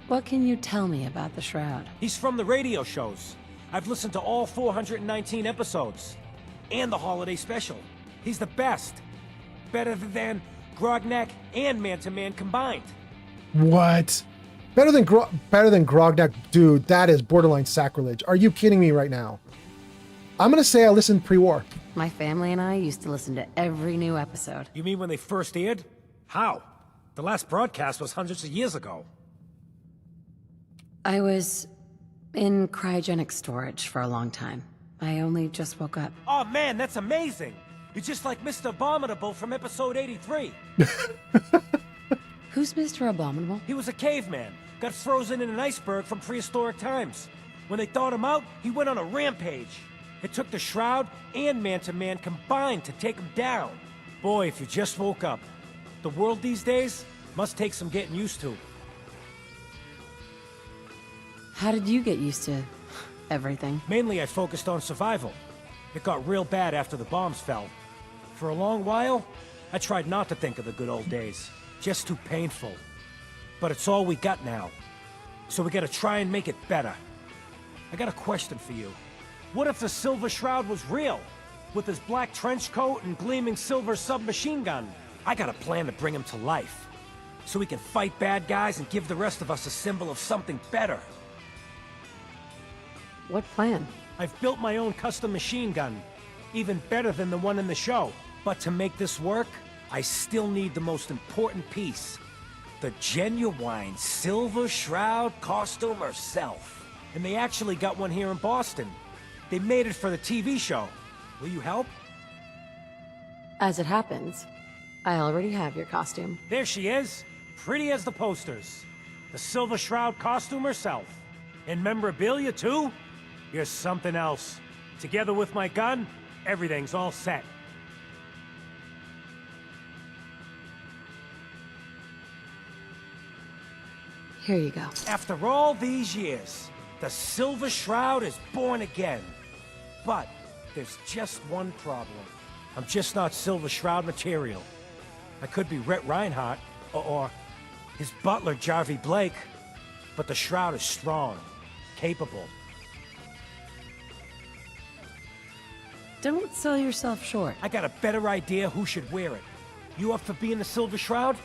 What can you tell me about the Shroud? He's from the radio shows. I've listened to all 419 episodes. And the holiday special. He's the best. Better than Grognak and Man-to-Man combined. What? Better than Grognak? Dude, that is borderline sacrilege. Are you kidding me right now? I'm gonna say I listened pre-war. My family and I used to listen to every new episode. You mean when they first aired? How? The last broadcast was hundreds of years ago. I was in cryogenic storage for a long time. I only just woke up. Oh man, that's amazing! You're just like Mr. Abominable from episode 83. Who's Mr. Abominable? He was a caveman, got frozen in an iceberg from prehistoric times. When they thawed him out, he went on a rampage. It took the Shroud and Man-to-Man combined to take him down. Boy, if you just woke up. The world these days must take some getting used to. How did you get used to everything? Mainly I focused on survival. It got real bad after the bombs fell. For a long while, I tried not to think of the good old days. Just too painful. But it's all we got now. So we gotta try and make it better. I got a question for you. What if the Silver Shroud was real? With his black trench coat and gleaming silver submachine gun? I got a plan to bring him to life. So we can fight bad guys and give the rest of us a symbol of something better. What plan? I've built my own custom machine gun. Even better than the one in the show. But to make this work, I still need the most important piece. The genuine Silver Shroud costume herself. And they actually got one here in Boston. They made it for the TV show. Will you help? As it happens, I already have your costume. There she is. Pretty as the posters. The Silver Shroud costume herself. And memorabilia too? You're something else. Together with my gun, everything's all set. Here you go. After all these years, the Silver Shroud is born again. But there's just one problem. I'm just not Silver Shroud material. I could be Rhett Reinhardt, or his butler, Jarvie Blake. But the Shroud is strong, capable. Don't sell yourself short. I got a better idea who should wear it. You up for being the Silver Shroud?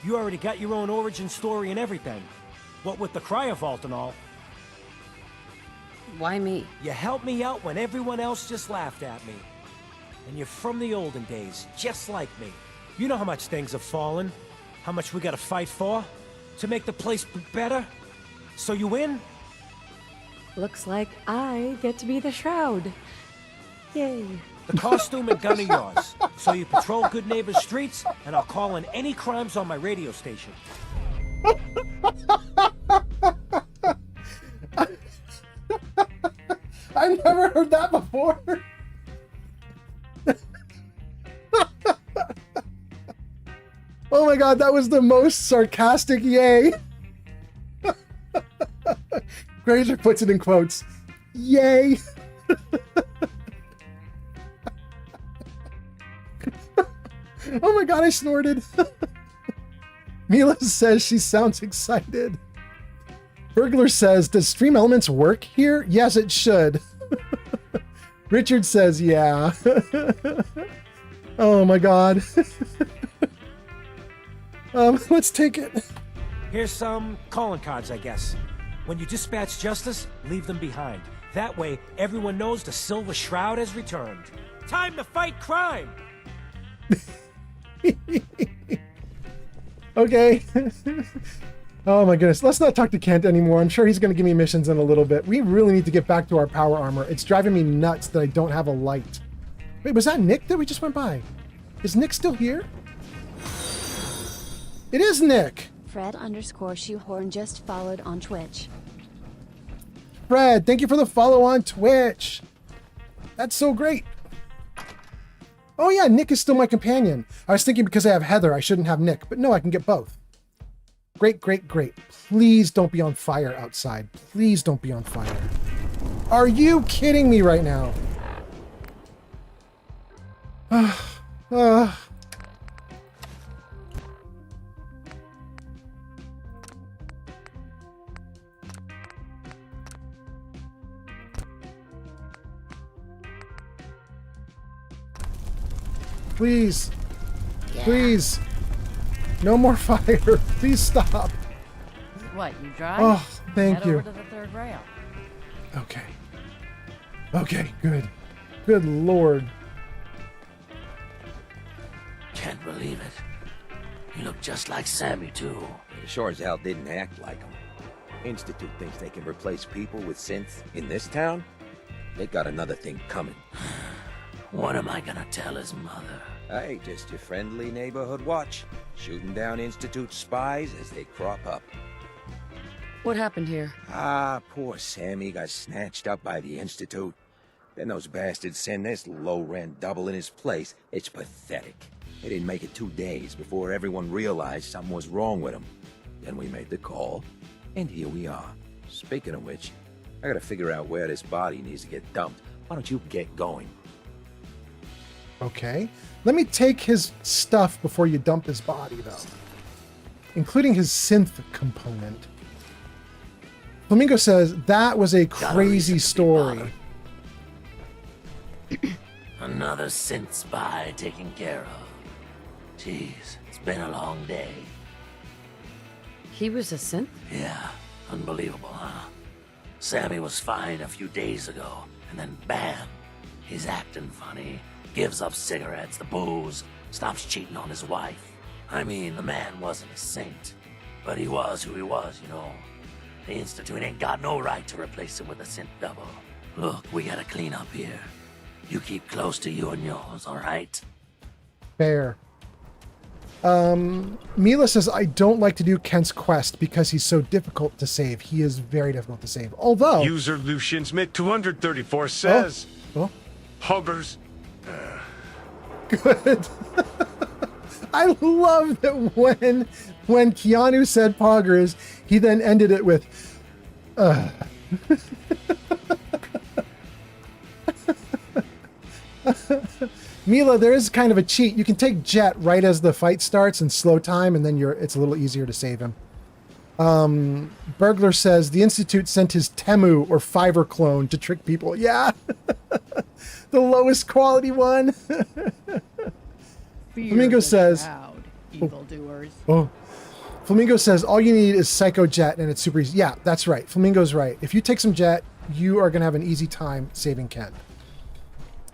You already got your own origin story and everything. What with the cryovault and all. Why me? You helped me out when everyone else just laughed at me. And you're from the olden days, just like me. You know how much things have fallen, how much we gotta fight for, to make the place better. So you win? Looks like I get to be the Shroud. Yay. The costume and gun are yours. So you patrol Good Neighbor's streets, and I'll call in any crimes on my radio station. I've never heard that before. Oh my god, that was the most sarcastic yay. Grazer puts it in quotes. Yay. Oh my god, I snorted. Mila says she sounds excited. Burglar says, does Stream Elements work here? Yes, it should. Richard says, yeah. Oh my god. Let's take it. Here's some calling cards, I guess. When you dispatch justice, leave them behind. That way, everyone knows the Silver Shroud has returned. Time to fight crime! Okay. Oh my goodness. Let's not talk to Kent anymore. I'm sure he's going to give me missions in a little bit. We really need to get back to our power armor. It's driving me nuts that I don't have a light. Wait, was that Nick that we just went by? Is Nick still here? It is Nick. Fred_Shoehorn just followed on Twitch. Fred, thank you for the follow on Twitch. That's so great. Oh yeah, Nick is still my companion. I was thinking because I have Heather, I shouldn't have Nick, but no, I can get both. Great, great, great. Please don't be on fire outside. Please don't be on fire. Are you kidding me right now? Please. Yeah. Please. No more fire. Please stop. What, you drive? Oh, thank Head you. over to the third rail. Okay. Okay, good. Good Lord. Can't believe it. You look just like Sammy, too. He sure as hell didn't act like him. Institute thinks they can replace people with synths in this town? They got another thing coming. What am I gonna tell his mother? Hey, just your friendly neighborhood watch. Shooting down Institute spies as they crop up. What happened here? Ah, poor Sammy got snatched up by the Institute. Then those bastards send this low-rent double in his place. It's pathetic. They didn't make it 2 days before everyone realized something was wrong with him. Then we made the call, and here we are. Speaking of which, I gotta figure out where this body needs to get dumped. Why don't you get going? Okay. Let me take his stuff before you dump his body, though. Including his synth component. Flamingo says, that was a crazy story. Another synth spy taken care of. Jeez, it's been a long day. He was a synth? Yeah, unbelievable, huh? Sammy was fine a few days ago, and then bam, he's acting funny, gives up cigarettes, the booze, stops cheating on his wife. I mean, the man wasn't a saint, but he was who he was, you know. The Institute ain't got no right to replace him with a synth double. Look, we gotta clean up here. You keep close to you and yours, all right? Fair. Mila says, I don't like to do Kent's quest because he's so difficult to save. He is very difficult to save. Although... User Lucian Smith 234 says... Oh. Hubbers. Good. I love that when Keanu said poggers, he then ended it with... Mila, there is kind of a cheat. You can take Jet right as the fight starts and slow time, and then it's a little easier to save him. Burglar says, the Institute sent his Temu or Fiverr clone to trick people. Yeah. The lowest quality one. Flamingo says... evildoers. Oh. Flamingo says, all you need is Psycho Jet, and it's super easy. Yeah, that's right. Flamingo's right. If you take some Jet, you are going to have an easy time saving Ken.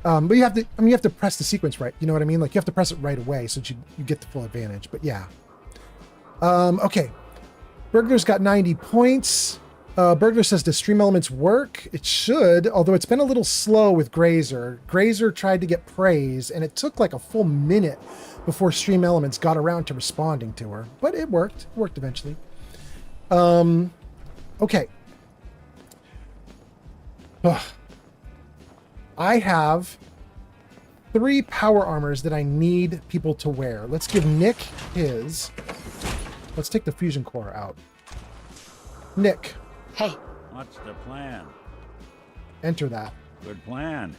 But you have to press the sequence right. You know what I mean? Like, you have to press it right away so that you get the full advantage. But yeah. Okay. Burglar's got 90 points. Burglar says, does Stream Elements work? It should, although it's been a little slow with Grazer. Grazer tried to get praise, and it took like a full minute before Stream Elements got around to responding to her. But it worked. It worked eventually. Okay. I have 3 power armors that I need people to wear. Let's give Nick his. Let's take the fusion core out. Nick. Hey. What's the plan? Enter that. Good plan.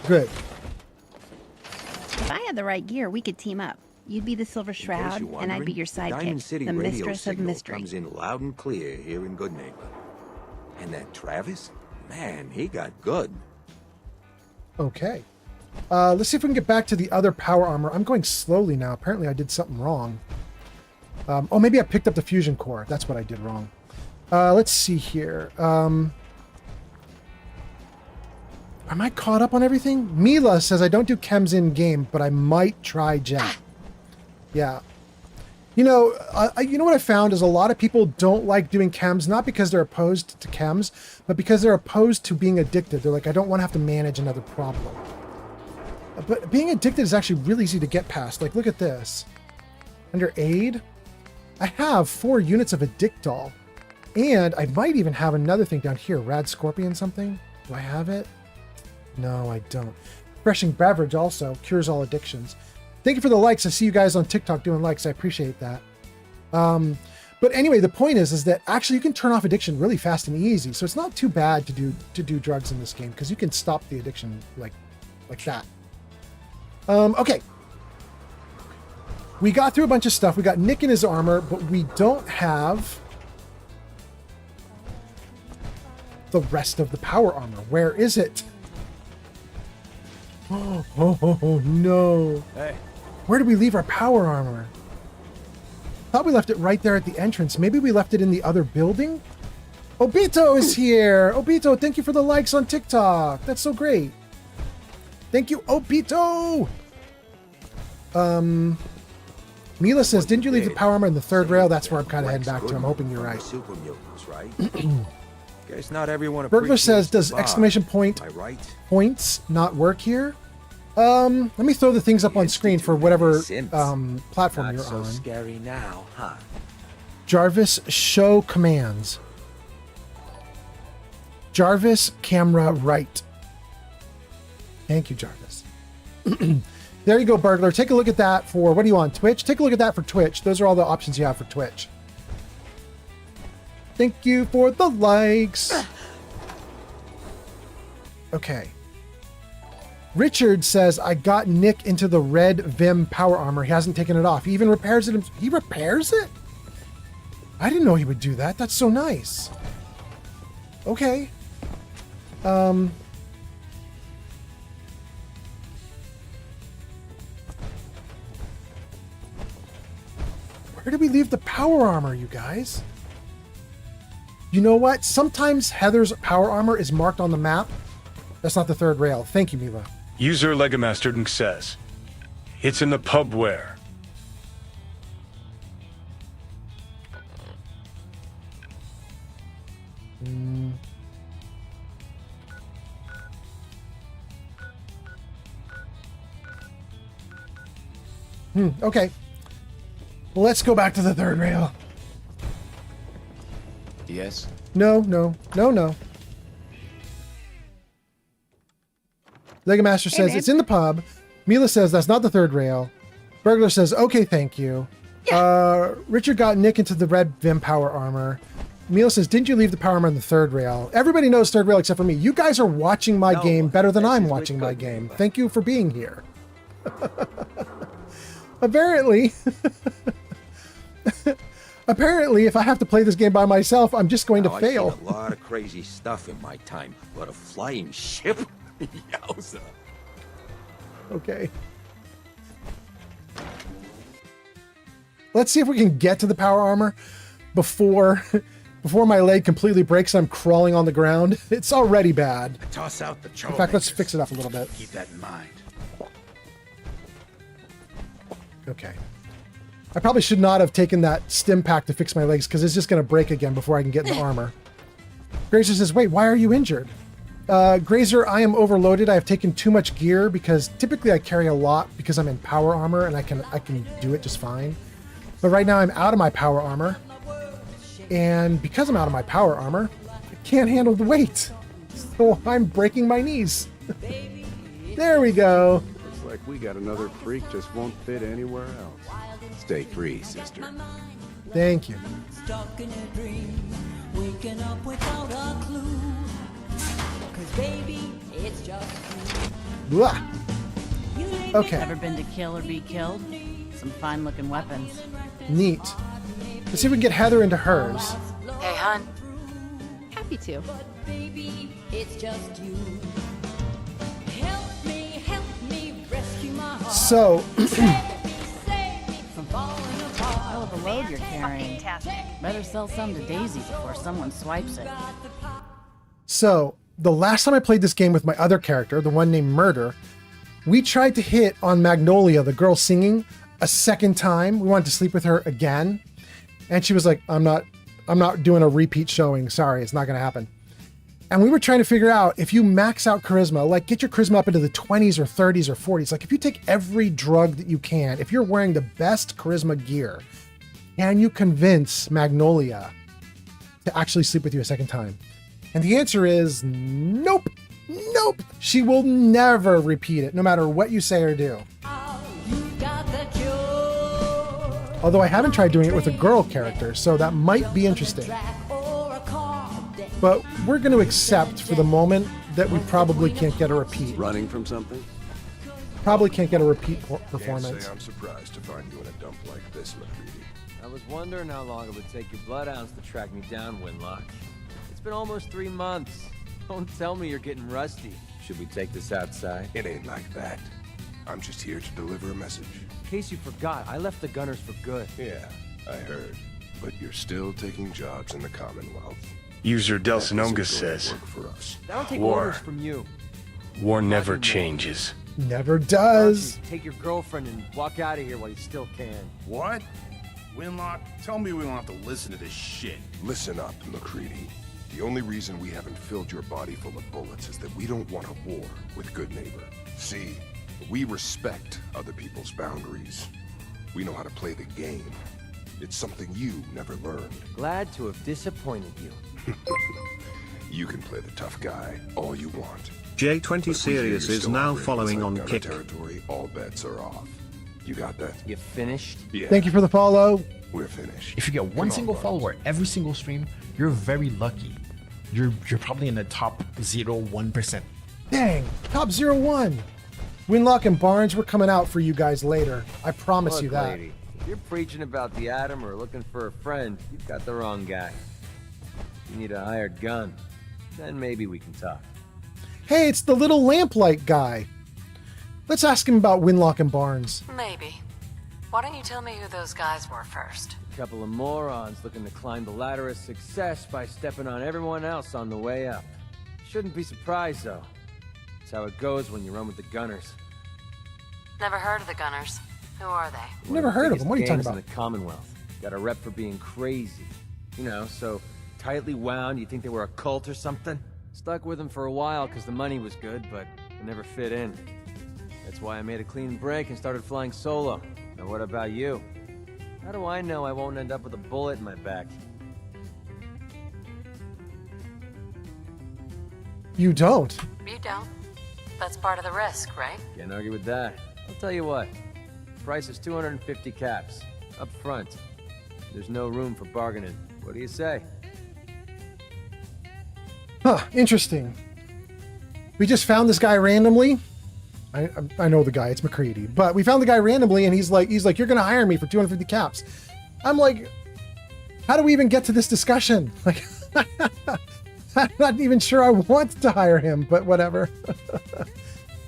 Good. If I had the right gear, we could team up. You'd be the Silver Shroud, and I'd be your Diamond sidekick, City the radio Mistress of signal Mystery. comes in loud and clear here in Good Neighbor. And that Travis? Man, he got good. Okay. Let's see if we can get back to the other power armor. I'm going slowly now. Apparently I did something wrong. Oh, maybe I picked up the fusion core. That's what I did wrong. Let's see here. Am I caught up on everything? Mila says I don't do chems in game, but I might try Jet. Yeah. You know what I found is a lot of people don't like doing chems, not because they're opposed to chems, but because they're opposed to being addicted. They're like, I don't want to have to manage another problem. But being addicted is actually really easy to get past. Like, look at this. Under aid, I have 4 units of Addictol. And I might even have another thing down here. Rad Scorpion something? Do I have it? No, I don't. Refreshing beverage also cures all addictions. Thank you for the likes. I see you guys on TikTok doing likes. I appreciate that. But anyway, the point is that actually you can turn off addiction really fast and easy. So it's not too bad to do drugs in this game because you can stop the addiction like that. Okay. We got through a bunch of stuff. We got Nick in his armor, but we don't have the rest of the power armor. Where is it? Oh, no. Hey. Where did we leave our power armor? Thought we left it right there at the entrance. Maybe we left it in the other building? Obito is here. Obito, thank you for the likes on TikTok. That's so great. Thank you, Obito. Mila says, didn't you leave the power armor in the 3rd rail? That's where I'm kind of heading back to. I'm hoping you're right. Super mutants, right? Guess not everyone Burglar says, does Bob. exclamation point Am I right? points not work here? Let me throw the things up on screen for whatever platform Not you're so on. scary now, huh? Jarvis, show commands. Jarvis, camera right. Thank you, Jarvis. There you go, Burglar. Take a look at that for, what do you want, Twitch? Take a look at that for Twitch. Those are all the options you have for Twitch. Thank you for the likes. Okay. Richard says, I got Nick into the red Vim power armor. He hasn't taken it off. He even repairs it. He repairs it? I didn't know he would do that. That's so nice. Okay. Where did we leave the power armor, you guys? You know what? Sometimes Heather's power armor is marked on the map. That's not the 3rd rail. Thank you, Mila. User Legamaster says, it's in the pub where. Okay. Let's go back to the 3rd rail. Yes? No. Legamaster says, man. it's in the pub. Mila says, that's not the 3rd rail. Burglar says, okay, thank you. Richard got Nick into the red Vim power armor. Mila says, didn't you leave the power armor on the 3rd rail? Everybody knows 3rd rail except for me. You guys are watching my game better than I'm watching my game. Thank you for being here. Apparently, if I have to play this game by myself, I'm just going to fail. I've seen a lot of crazy stuff in my time, but a flying ship? Yowza. Okay. Let's see if we can get to the power armor before my leg completely breaks and I'm crawling on the ground. It's already bad. Toss out the In fact, let's fix it up a little bit. Keep that in mind. Okay. I probably should not have taken that stim pack to fix my legs because it's just going to break again before I can get in the armor. Grazer says, wait, why are you injured? Grazer, I am overloaded. I have taken too much gear because typically I carry a lot because I'm in power armor and I can do it just fine. But right now I'm out of my power armor. And because I'm out of my power armor, I can't handle the weight. So I'm breaking my knees. There we go. Looks like we got another freak just won't fit anywhere else. Stay free, sister. Thank you. Stuck in a dream, waking up without a clue. 'Cause baby, it's just you. Blah. Okay. Ever been to kill or be killed? Some fine looking weapons. Neat. Let's see if we can get Heather into hers. Hey, hun. Happy to. Baby, it's just you. Help me rescue my heart. So, From falling apart. Hell of a load you're carrying. Better sell some to Daisy before someone swipes it. So, the last time I played this game with my other character, the one named Murder, we tried to hit on Magnolia, the girl singing, a second time. We wanted to sleep with her again. And she was like, I'm not doing a repeat showing. Sorry, it's not going to happen. And we were trying to figure out if you max out charisma, like get your charisma up into the 20s or 30s or 40s, like if you take every drug that you can, if you're wearing the best charisma gear, can you convince Magnolia to actually sleep with you a second time? And the answer is nope. Nope. She will never repeat it, no matter what you say or do. Although I haven't tried doing it with a girl character, so that might be interesting. But we're going to accept for the moment that we probably can't get a repeat. Running from something? Probably can't get a repeat performance. Can't say I'm surprised to find you in a dump like this, McCready. I was wondering how long it would take your bloodhounds to track me down, Winlock. It's been almost 3 months. Don't tell me you're getting rusty. Should we take this outside? It ain't like that. I'm just here to deliver a message. In case you forgot, I left the Gunners for good. Yeah, I heard. But you're still taking jobs in the Commonwealth. User Delsinonga says, For us. I don't take War. orders from you. War never changes. Never does. Take your girlfriend and walk out of here while you still can. What? Winlock, tell me we don't have to listen to this shit. Listen up, McCready. The only reason we haven't filled your body full of bullets is that we don't want a war with Good Neighbor. See, we respect other people's boundaries. We know how to play the game. It's something you never learned. Glad to have disappointed you. You can play the tough guy all you want. J20 Serious is now following on Kick. Territory, all bets are off. You got that? You finished? Yeah. Thank you for the follow. We're finished. If you get one single follower every single stream, you're very lucky. You're probably in the top 0.1%. Dang, top 0.1. Winlock and Barnes, we're coming out for you guys later. I promise you that. Lady, if you're preaching about the atom or looking for a friend, you've got the wrong guy. You need a hired gun. Then maybe we can talk. Hey, it's the little lamplight guy. Let's ask him about Winlock and Barnes. Maybe. Why don't you tell me who those guys were first? A couple of morons looking to climb the ladder of success by stepping on everyone else on the way up. Shouldn't be surprised, though. That's how it goes when you run with the Gunners. Never heard of the Gunners. Who are they? Never heard of them. What are you talking about? In the Commonwealth. Got a rep for being crazy. You know, so tightly wound, you think they were a cult or something? Stuck with them for a while because the money was good, but it never fit in. That's why I made a clean break and started flying solo. Now what about you? How do I know I won't end up with a bullet in my back? You don't. You don't. That's part of the risk, right? Can't argue with that. I'll tell you what. Price is 250 caps. Up front. There's no room for bargaining. What do you say? Huh, interesting. We just found this guy randomly. I know the guy, it's McCready. But we found the guy randomly and he's like, you're gonna hire me for 250 caps. I'm like, how do we even get to this discussion? Like, I'm not even sure I want to hire him, but whatever.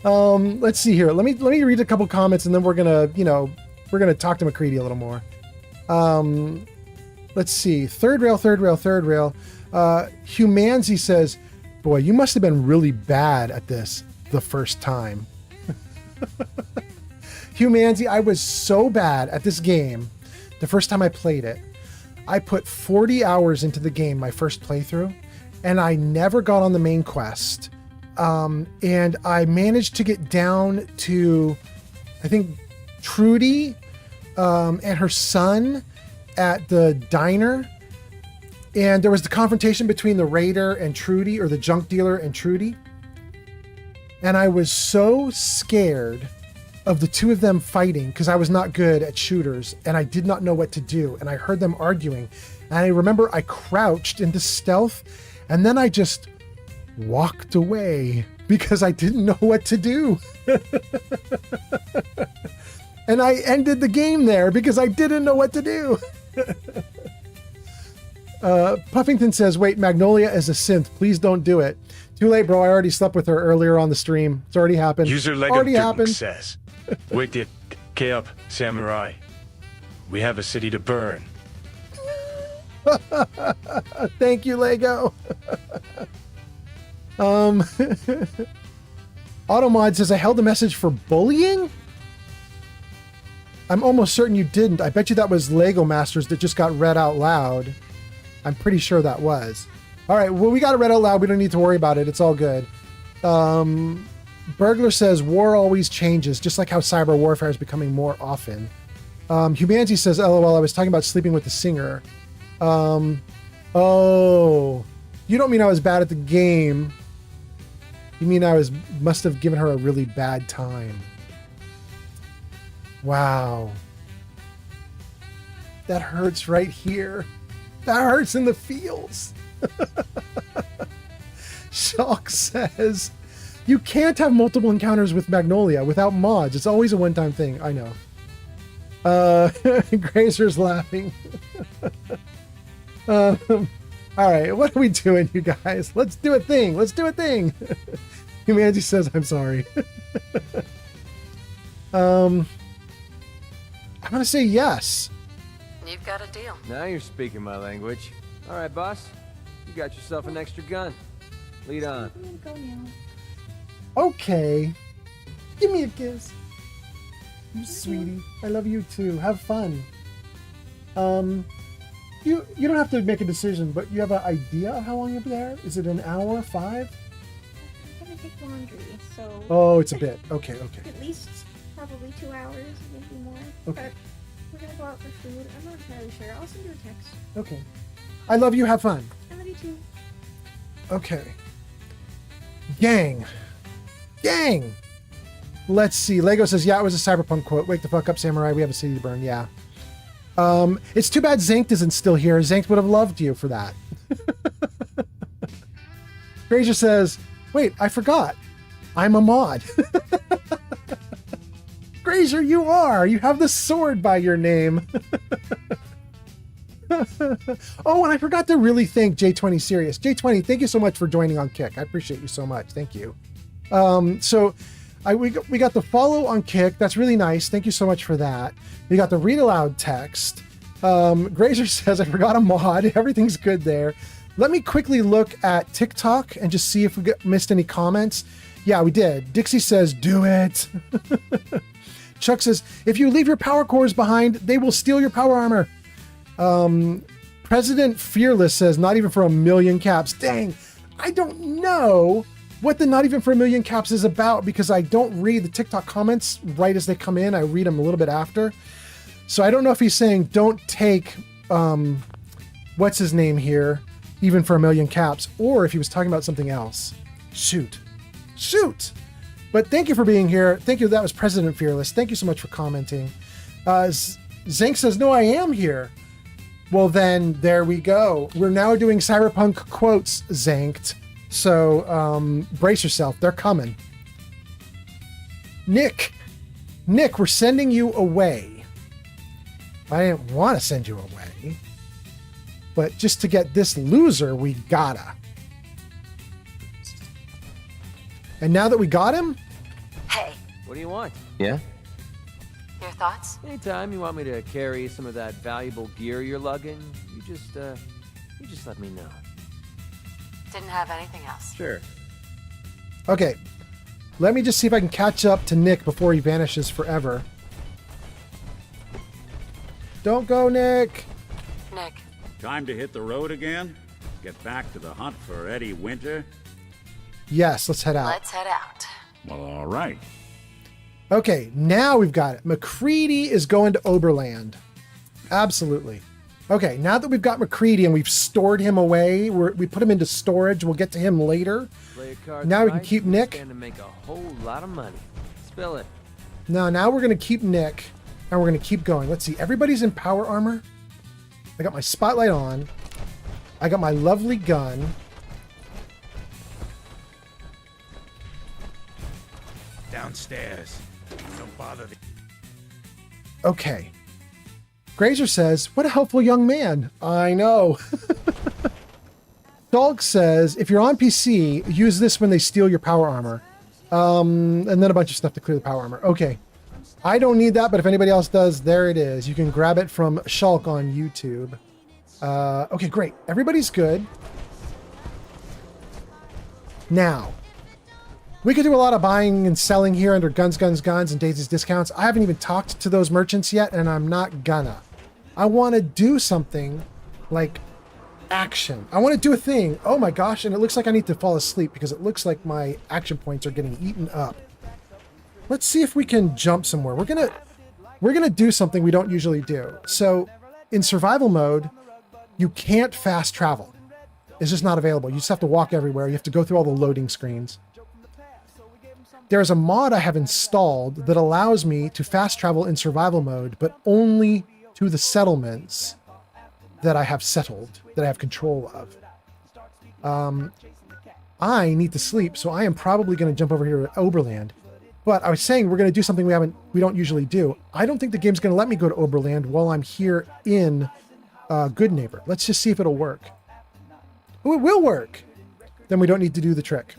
Let's see here. Let me read a couple comments and then we're gonna talk to McCready a little more. Let's see. Third rail. Humanzi says, boy, you must have been really bad at this the first time. Humanzi, I was so bad at this game the first time I played it. I put 40 hours into the game my first playthrough, and I never got on the main quest. And I managed to get down to, I think, Trudy and her son at the diner. And there was the confrontation between the raider and Trudy, or the junk dealer and Trudy. And I was so scared of the two of them fighting because I was not good at shooters and I did not know what to do. And I heard them arguing. And I remember I crouched into stealth and then I just walked away because I didn't know what to do. And I ended the game there because I didn't know what to do. Puffington says, wait, Magnolia is a synth. Please don't do it. Too late, bro. I already slept with her earlier on the stream. It's already happened. User Lego says, wake it, K up, samurai. We have a city to burn. Thank you, Lego. Automod says, I held a message for bullying? I'm almost certain you didn't. I bet you that was Lego Masters that just got read out loud. I'm pretty sure that was. All right, well, we got it read out loud. We don't need to worry about it. It's all good. Burglar says, war always changes, just like how cyber warfare is becoming more often. Humanity says, LOL, I was talking about sleeping with the singer. Oh, you don't mean I was bad at the game. You mean must have given her a really bad time. Wow. That hurts right here. That hurts in the feels. Shock says, you can't have multiple encounters with Magnolia without mods. It's always a one-time thing. I know. Grazer's laughing. All right, what are we doing, you guys? Let's do a thing. Let's do a thing. Humanity says, I'm sorry. I'm going to say yes. You've got a deal. Now you're speaking my language. All right, boss. You got yourself an extra gun. Lead on. Okay. Give me a kiss. You sweetie. I love you too. Have fun. You don't have to make a decision, but you have an idea of how long you'll be there? Is it an hour, 5? I'm gonna take laundry, so... Oh, it's a bit. Okay. At least probably 2 hours, maybe more. Okay. But we're gonna go out for food. I'm not entirely sure. I'll send you a text. Okay. I love you. Have fun. I love you too. Okay. Gang. Let's see. Lego says, yeah, it was a cyberpunk quote. Wake the fuck up, samurai. We have a city to burn. Yeah. It's too bad Zankt isn't still here. Zankt would have loved you for that. Grazer says, wait, I forgot. I'm a mod. Grazer, you are. You have the sword by your name. Oh, and I forgot to really thank J20 Serious. J20, thank you so much for joining on Kick. I appreciate you so much. Thank you. We got the follow on Kick. That's really nice. Thank you so much for that. We got the read aloud text. Grazer says, I forgot a mod. Everything's good there. Let me quickly look at TikTok and just see if we missed any comments. Yeah, we did. Dixie says, do it. Chuck says, if you leave your power cores behind, they will steal your power armor. President Fearless says, not even for a million caps. Dang, I don't know what the not even for a million caps is about because I don't read the TikTok comments right as they come in. I read them a little bit after. So I don't know if he's saying don't take, what's his name here, even for a million caps, or if he was talking about something else. Shoot. But thank you for being here. Thank you. That was President Fearless. Thank you so much for commenting. Zank says, no, I am here. Well, then there we go. We're now doing cyberpunk quotes, Zanked. So brace yourself. They're coming. Nick, we're sending you away. I didn't want to send you away, but just to get this loser, we gotta. And now that we got him... Hey. What do you want? Yeah? Your thoughts? Anytime you want me to carry some of that valuable gear you're lugging, you just let me know. Didn't have anything else. Sure. Okay. Let me just see if I can catch up to Nick before he vanishes forever. Don't go, Nick. Nick. Time to hit the road again? Get back to the hunt for Eddie Winter? Yes, let's head out. Let's head out. Well, all right. Okay, now we've got it. McCready is going to Oberland. Absolutely. Okay, now that we've got McCready and we've stored him away, we put him into storage. We'll get to him later. Now we can keep Nick. Stand to make a whole lot of money. Spill it. Now we're going to keep Nick, and we're going to keep going. Let's see. Everybody's in power armor. I got my spotlight on. I got my lovely gun. Downstairs. Don't bother. Okay. Grazer says, what a helpful young man. I know. Dog says, if you're on PC, use this when they steal your power armor. And then a bunch of stuff to clear the power armor. Okay. I don't need that, but if anybody else does, there it is. You can grab it from Shulk on YouTube. Okay, great. Everybody's good. Now, we could do a lot of buying and selling here under Guns, and Daisy's Discounts. I haven't even talked to those merchants yet, and I'm not gonna. I want to do something like action. I want to do a thing. Oh my gosh, and it looks like I need to fall asleep because it looks like my action points are getting eaten up. Let's see if we can jump somewhere. We're gonna do something we don't usually do. So in survival mode, you can't fast travel. It's just not available. You just have to walk everywhere. You have to go through all the loading screens. There's a mod I have installed that allows me to fast travel in survival mode, but only to the settlements that I have settled, that I have control of. I need to sleep, so I am probably going to jump over here to Oberland. But I was saying we're going to do something we don't usually do. I don't think the game's going to let me go to Oberland while I'm here in Good Neighbor. Let's just see if it'll work. Oh, it will work. Then we don't need to do the trick.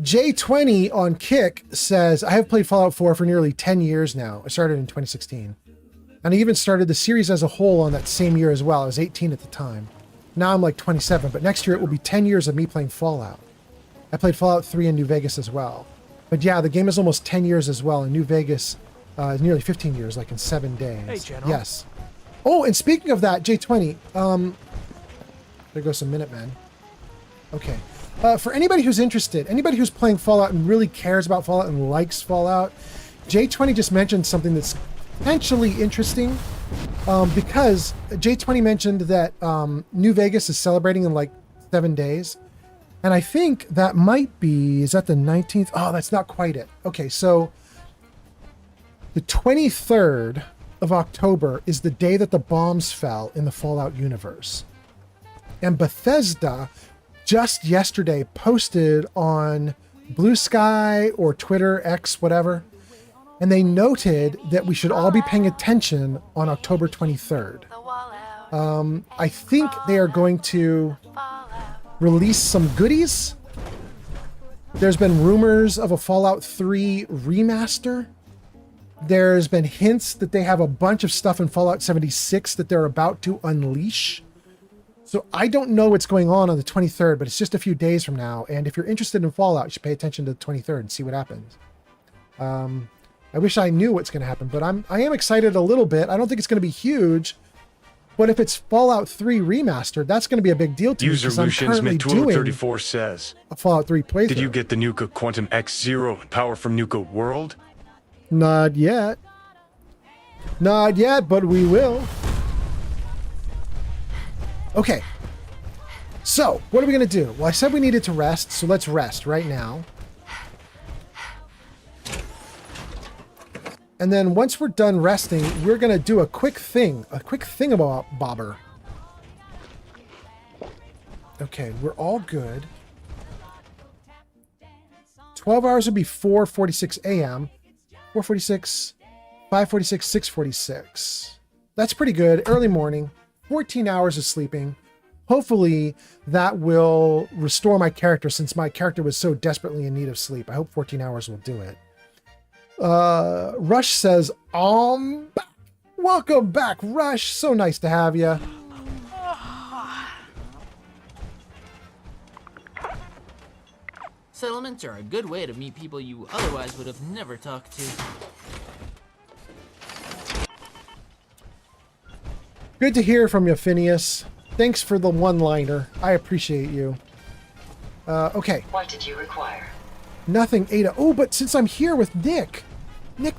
J20 on Kick says, I have played Fallout 4 for nearly 10 years now. I started in 2016. And I even started the series as a whole on that same year as well. I was 18 at the time. Now I'm like 27, but next year it will be 10 years of me playing Fallout. I played Fallout 3 in New Vegas as well. But yeah, the game is almost 10 years as well. In New Vegas, nearly 15 years, like in 7 days. Hey, General. Yes. Oh, and speaking of that, J20, there goes some Minutemen. Okay. For anybody who's interested, anybody who's playing Fallout and really cares about Fallout and likes Fallout, J20 just mentioned something that's potentially interesting, because J20 mentioned that New Vegas is celebrating in like 7 days. And I think that might be, is that the 19th? Oh, that's not quite it. Okay, so the 23rd of October is the day that the bombs fell in the Fallout universe. And Bethesda just yesterday posted on Blue Sky or Twitter, X, whatever, and they noted that we should all be paying attention on October 23rd. I think they are going to release some goodies. There's been rumors of a Fallout 3 remaster. There's been hints that they have a bunch of stuff in Fallout 76 that they're about to unleash. So I don't know what's going on the 23rd, but it's just a few days from now. And if you're interested in Fallout, you should pay attention to the 23rd and see what happens. I wish I knew what's going to happen, but I am excited a little bit. I don't think it's going to be huge, but if it's Fallout 3 remastered, that's going to be a big deal to me. User because I'm Lucian's currently Mid-Tool doing 34 says, a Fallout 3 playthrough. did you get the Nuka Quantum X0 and power from Nuka World? Not yet. Not yet, but we will. Okay. So, what are we going to do? Well, I said we needed to rest, so let's rest right now. And then once we're done resting, we're going to do a quick thingamabobber. Okay, we're all good. 12 hours would be 4:46 a.m. 4:46, 5:46, 6:46. That's pretty good. Early morning. 14 hours of sleeping. Hopefully that will restore my character, since my character was so desperately in need of sleep. I hope 14 hours will do it. Rush says, back. Welcome back, Rush. So nice to have you. Settlements are a good way to meet people you otherwise would have never talked to. Good to hear from you, Phineas. Thanks for the one-liner. I appreciate you. Okay. What did you require? Nothing, Ada. Oh, but since I'm here with Nick. Nick.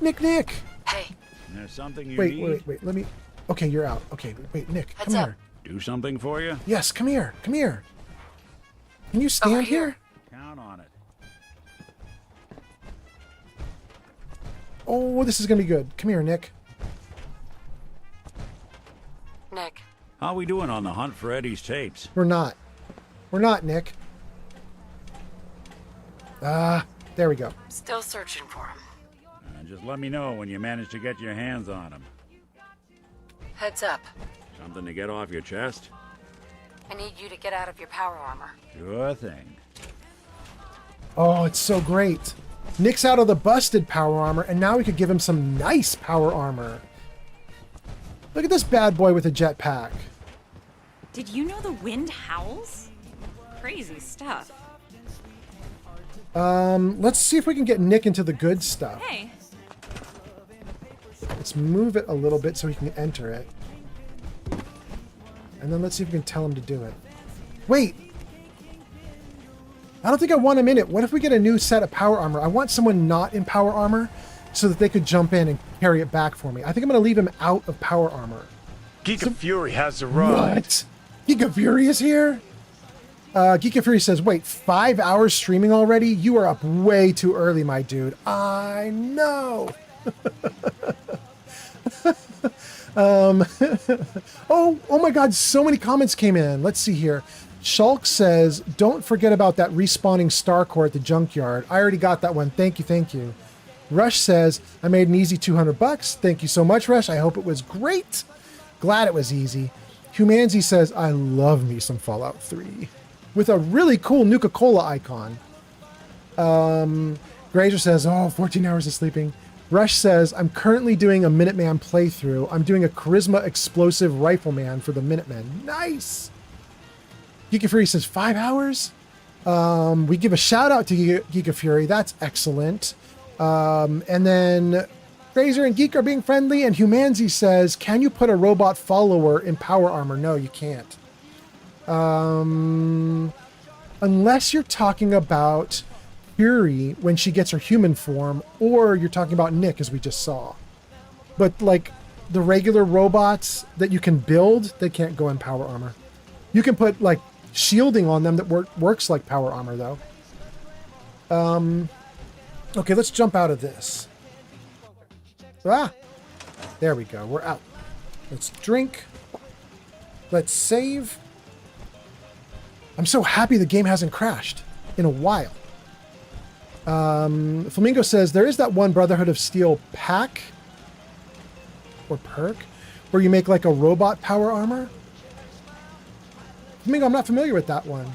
Hey. There's something you Wait, need? wait. Let me... Okay, you're out. Okay, wait, Nick, Heads come up. here. Do something for you? Yes, come here. Can you stand here? Count on it. Oh, this is gonna be good. Come here, Nick. Nick. How we doing on the hunt for Eddie's tapes? We're not, Nick. There we go. Still searching for him. Just let me know when you manage to get your hands on him. Heads up. Something to get off your chest? I need you to get out of your power armor. Sure thing. Oh, it's so great. Nick's out of the busted power armor, and now we could give him some nice power armor. Look at this bad boy with a jetpack. Did you know the wind howls? Crazy stuff. Let's see if we can get Nick into the good stuff. Hey. Let's move it a little bit so he can enter it. And then let's see if we can tell him to do it. Wait! I don't think I want him in it. What if we get a new set of power armor? I want someone not in power armor so that they could jump in and carry it back for me. I think I'm going to leave him out of power armor. Geek Fury has arrived. What? Geek Fury is here? Geek Fury says, wait, 5 hours streaming already? You are up way too early, my dude. I know. Oh my God, so many comments came in. Let's see here. Shulk says, don't forget about that respawning star core at the junkyard. I already got that one. Thank you, thank you. Rush says, I made an easy $200. Thank you so much, Rush. I hope it was great. Glad it was easy. Humanzi says, I love me some Fallout 3. With a really cool Nuka-Cola icon. Grazer says, 14 hours of sleeping. Rush says, I'm currently doing a Minuteman playthrough. I'm doing a Charisma Explosive Rifleman for the Minutemen. Nice! Geeka Fury says, 5 hours? We give a shout out to Geeka Fury. That's excellent. And then Grazer and Geek are being friendly. And Humanzi says, can you put a robot follower in power armor? No, you can't. Unless you're talking about Fury when she gets her human form, or you're talking about Nick as we just saw. But like the regular robots that you can build, they can't go in power armor. You can put like shielding on them that works like power armor though. Okay, let's jump out of this. There we go, we're out. Let's drink. Let's save. I'm so happy the game hasn't crashed in a while. Flamingo says, there is that one Brotherhood of Steel pack or perk where you make like a robot power armor. Flamingo, I'm not familiar with that one.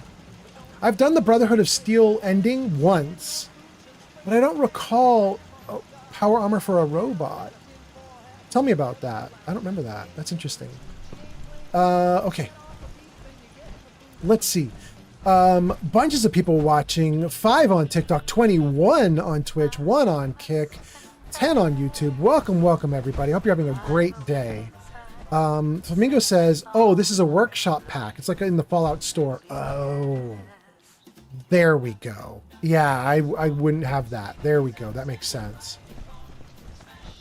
I've done the Brotherhood of Steel ending once, but I don't recall power armor for a robot. Tell me about that. I don't remember that. That's interesting. Okay. Let's see. Bunches of people watching. 5 on TikTok, 21 on Twitch, 1 on Kick, 10 on YouTube. Welcome, welcome everybody. Hope you're having a great day. Flamingo says, oh, this is a workshop pack. It's like in the Fallout store. Oh, there we go. Yeah, I wouldn't have that. There we go. That makes sense.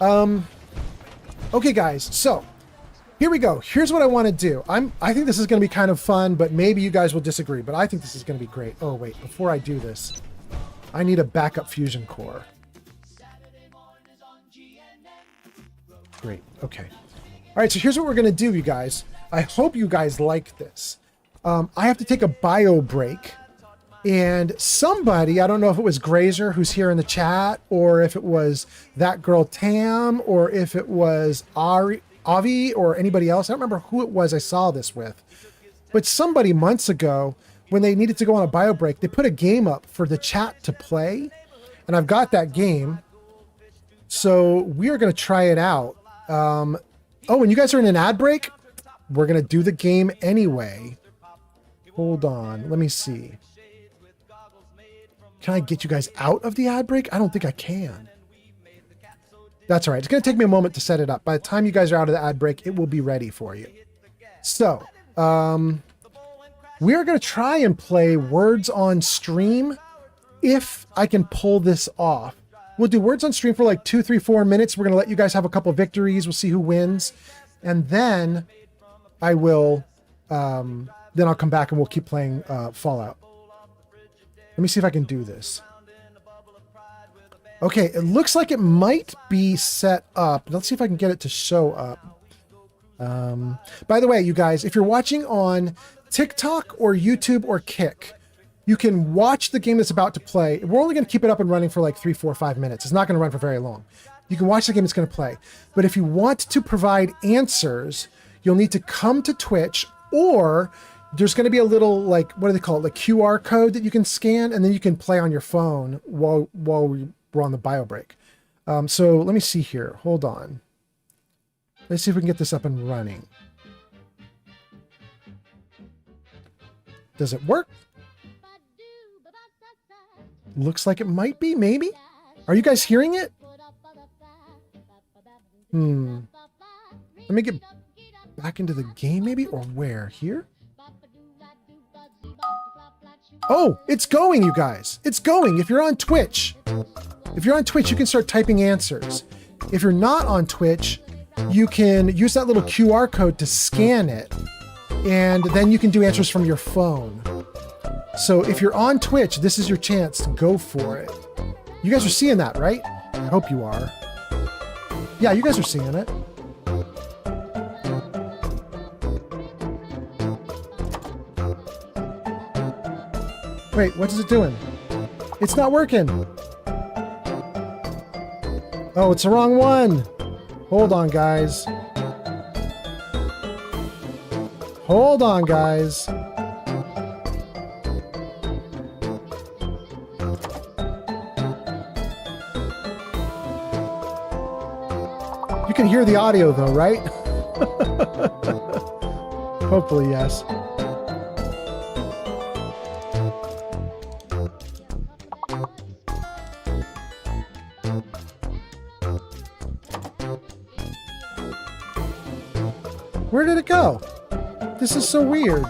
Okay, guys. So here we go. Here's what I want to do. I think this is going to be kind of fun, but maybe you guys will disagree. But I think this is going to be great. Oh, wait. Before I do this, I need a backup fusion core. Great. Okay. All right. So here's what we're going to do, you guys. I hope you guys like this. I have to take a bio break. And somebody, I don't know if it was Grazer who's here in the chat, or if it was that girl Tam, or if it was Avi or anybody else. I don't remember who it was I saw this with. But somebody months ago, when they needed to go on a bio break, they put a game up for the chat to play. And I've got that game. So we are going to try it out. Oh, and you guys are in an ad break? We're going to do the game anyway. Hold on. Let me see. Can I get you guys out of the ad break? I don't think I can. That's all right. It's going to take me a moment to set it up. By the time you guys are out of the ad break, it will be ready for you. So, we are going to try and play Words on Stream if I can pull this off. We'll do Words on Stream for like 2, 3, 4 minutes. We're going to let you guys have a couple victories. We'll see who wins. And then I will, then I'll come back and we'll keep playing Fallout. Let me see if I can do this. Okay, it looks like it might be set up. Let's see if I can get it to show up. By the way, you guys, if you're watching on TikTok or YouTube or Kick, you can watch the game that's about to play. We're only going to keep it up and running for like 3, 4, 5 minutes. It's not going to run for very long. You can watch the game that's going to play. But if you want to provide answers, you'll need to come to Twitch, or there's going to be a little, like, what do they call it? Like QR code that you can scan, and then you can play on your phone while we're on the bio break. So let me see here. Hold on. Let's see if we can get this up and running. Does it work? Looks like it might be, maybe. Are you guys hearing it? Let me get back into the game maybe? Or where? Here? Oh, it's going, you guys. It's going. If you're on Twitch, you can start typing answers. If you're not on Twitch, you can use that little QR code to scan it, and then you can do answers from your phone. So if you're on Twitch, this is your chance to go for it. You guys are seeing that, right? I hope you are. Yeah, you guys are seeing it. Wait, what is it doing? It's not working. Oh, it's the wrong one. Hold on, guys. Hold on, guys. You can hear the audio though, right? Hopefully, yes. Where did it go? This is so weird.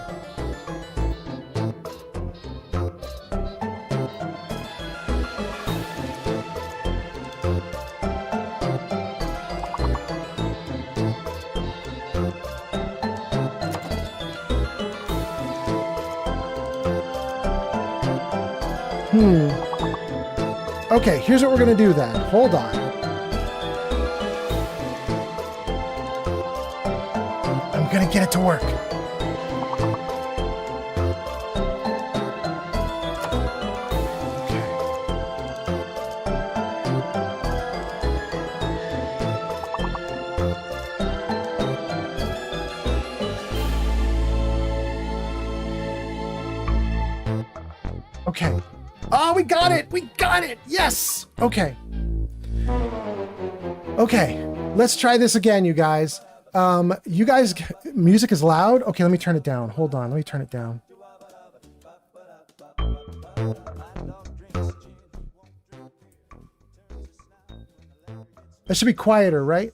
Okay, here's what we're gonna do then. Hold on. I'm gonna get it to work. Okay. Oh, we got it! We got it! Yes! Okay. Okay. Let's try this again, you guys. You guys, music is loud? Okay, let me turn it down. Hold on, let me turn it down. That should be quieter, right?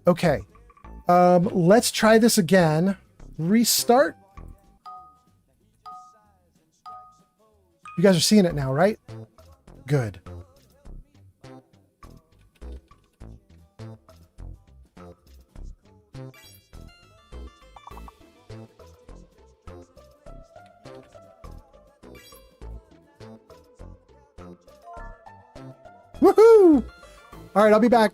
Okay. Let's try this again. Restart. You guys are seeing it now, right? Good. Woohoo! All right, I'll be back.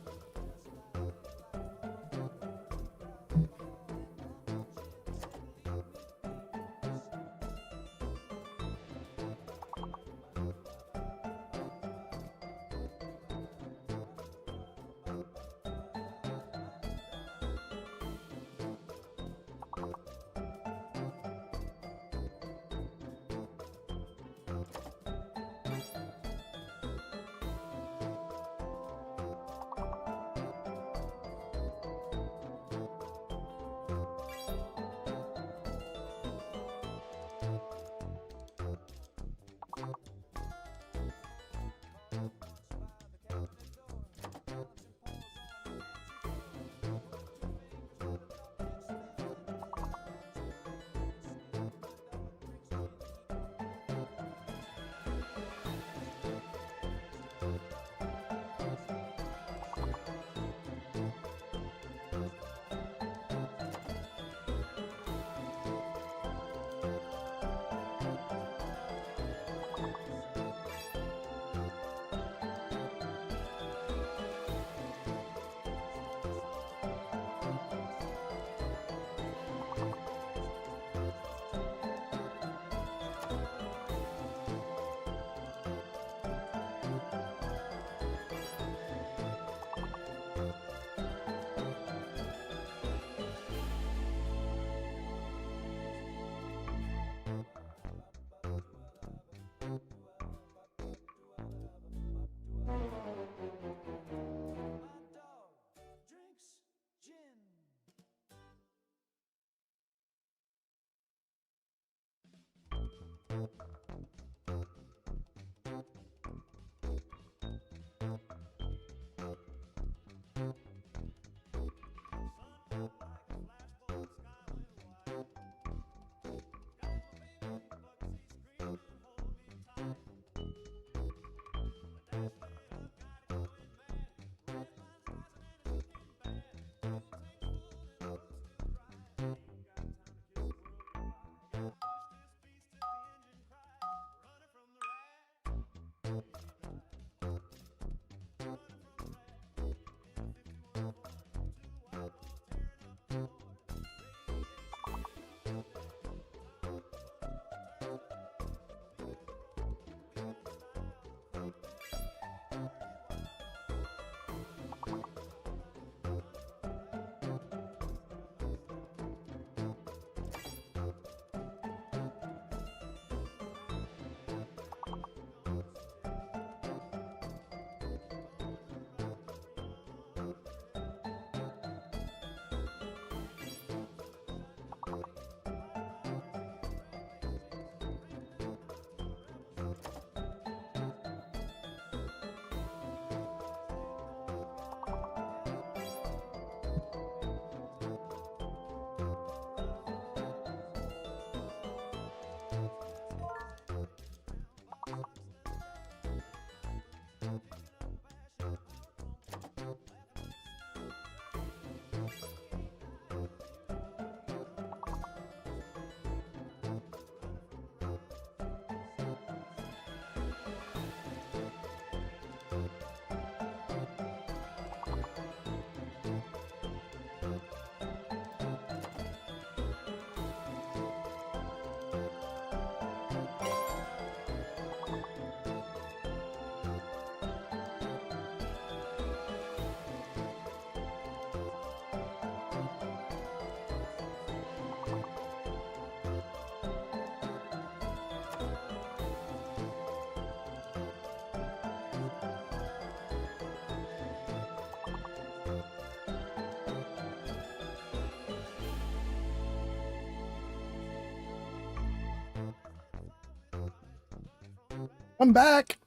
I'm back.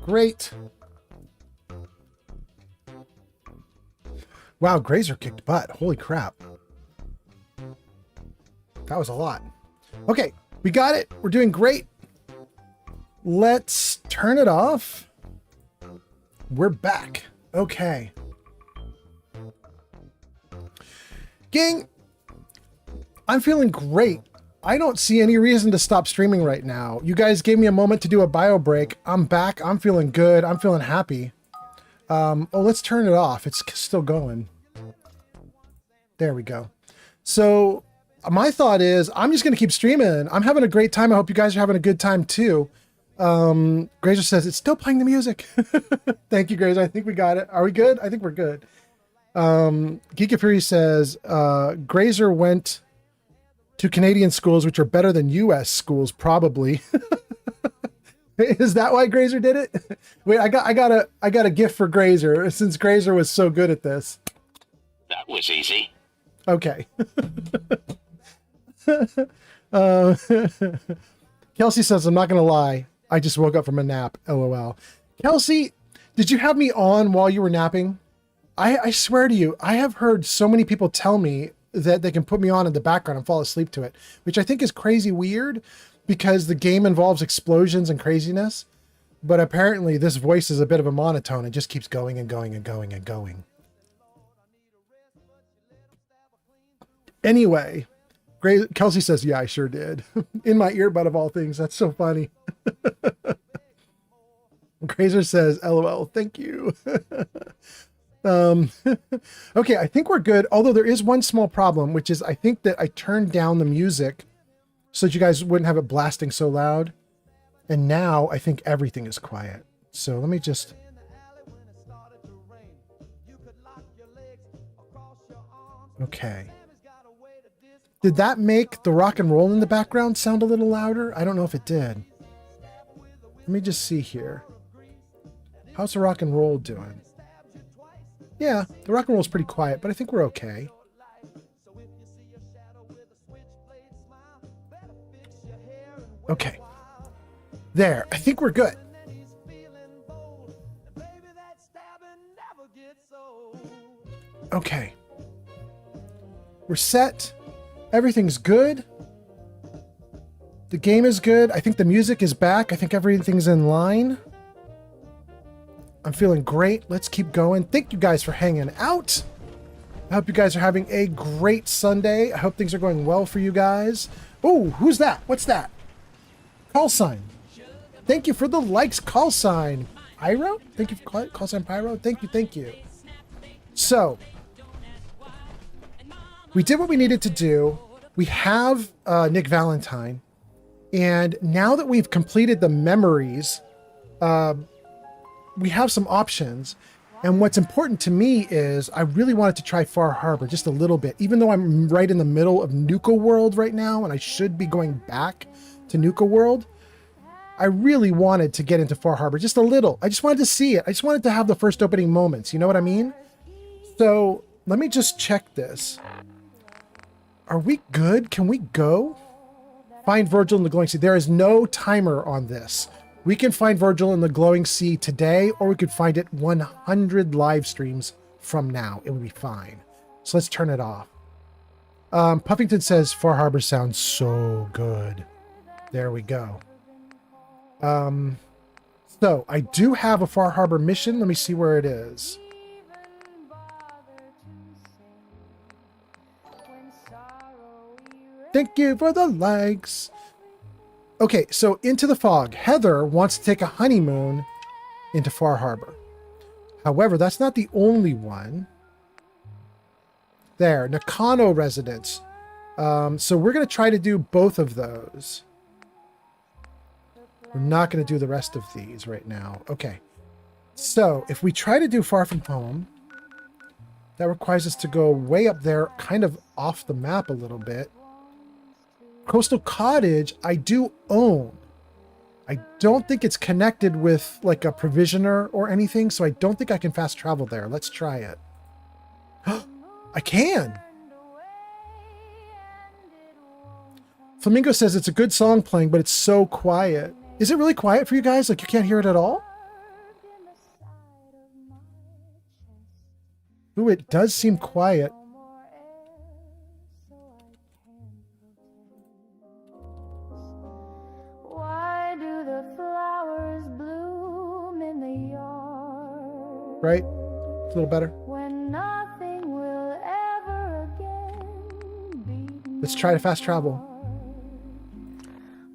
Great. Wow, Grazer kicked butt. Holy crap. That was a lot. Okay, we got it. We're doing great. Let's turn it off. We're back. Okay. Gang, I'm feeling great. I don't see any reason to stop streaming right now. You guys gave me a moment to do a bio break. I'm back. I'm feeling good. I'm feeling happy. Oh, let's turn it off. It's still going. There we go. So my thought is I'm just going to keep streaming. I'm having a great time. I hope you guys are having a good time too. Grazer says it's still playing the music. Thank you, Grazer. I think we got it. Are we good? I think we're good. Geeka Fury says, Grazer went to Canadian schools, which are better than US schools, probably. Is that why Grazer did it? Wait, I got a gift for Grazer since Grazer was so good at this. That was easy. Okay. Kelsey says, I'm not going to lie. I just woke up from a nap. LOL. Kelsey, did you have me on while you were napping? I swear to you, I have heard so many people tell me that they can put me on in the background and fall asleep to it, which I think is crazy weird because the game involves explosions and craziness. But apparently this voice is a bit of a monotone. It just keeps going and going and going and going. Anyway, Kelsey says, yeah, I sure did. In my earbud of all things. That's so funny. Grazer says, LOL, thank you. Okay, I think we're good. Although there is one small problem, which is I think that I turned down the music so that you guys wouldn't have it blasting so loud. And now I think everything is quiet. So let me just... Okay. Did that make the rock and roll in the background sound a little louder? I don't know if it did. Let me just see here. How's the rock and roll doing? Yeah, the rock and roll is pretty quiet, but I think we're okay. Okay. There, I think we're good. Okay. We're set. Everything's good. The game is good. I think the music is back. I think everything's in line. I'm feeling great. Let's keep going. Thank you guys for hanging out. I hope you guys are having a great Sunday. I hope things are going well for you guys. Oh, who's that? What's that? Call sign. Thank you for the likes, call sign. Pyro? Thank you for call sign Pyro. Thank you, thank you. So, we did what we needed to do. We have Nick Valentine. And now that we've completed the memories, we have some options. And what's important to me is I really wanted to try Far Harbor just a little bit, even though I'm right in the middle of Nuka World right now, and I should be going back to Nuka World. I really wanted to get into Far Harbor just a little. I just wanted to see it. I just wanted to have the first opening moments. You know what I mean? So let me just check this. Are we good? Can we go? Find Virgil in the Glowing Sea. There is no timer on this. We can find Virgil in the Glowing Sea today, or we could find it 100 live streams from now. It would be fine. So let's turn it off. Puffington says Far Harbor sounds so good. There we go. So I do have a Far Harbor mission. Let me see where it is. Thank you for the likes. Okay, so Into the Fog. Heather wants to take a honeymoon into Far Harbor. However, that's not the only one. There, Nakano residence. So we're going to try to do both of those. We're not going to do the rest of these right now. Okay. So if we try to do Far From Home, that requires us to go way up there, kind of off the map a little bit. Coastal Cottage, I do own. I don't think it's connected with like a provisioner or anything, so I don't think I can fast travel there. Let's try it. I can. Flamingo says it's a good song playing, but it's so quiet. Is it really quiet for you guys? Like you can't hear it at all? Ooh, it does seem quiet. Why do the flowers bloom in the yard? Right? It's a little better. When nothing will ever again be. Let's try to fast travel.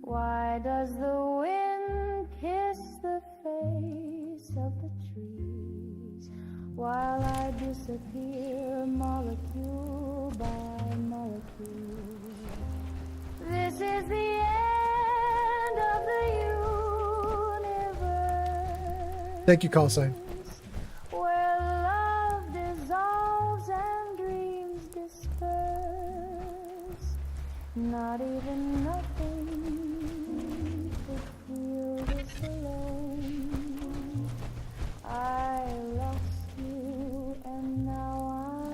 Why does the wind kiss the face of the trees while I disappear molecule by molecule? This is the end of the universe. Thank you, call sign. Where love dissolves and dreams disperse. Not even nothing could feel this alone. I lost you and now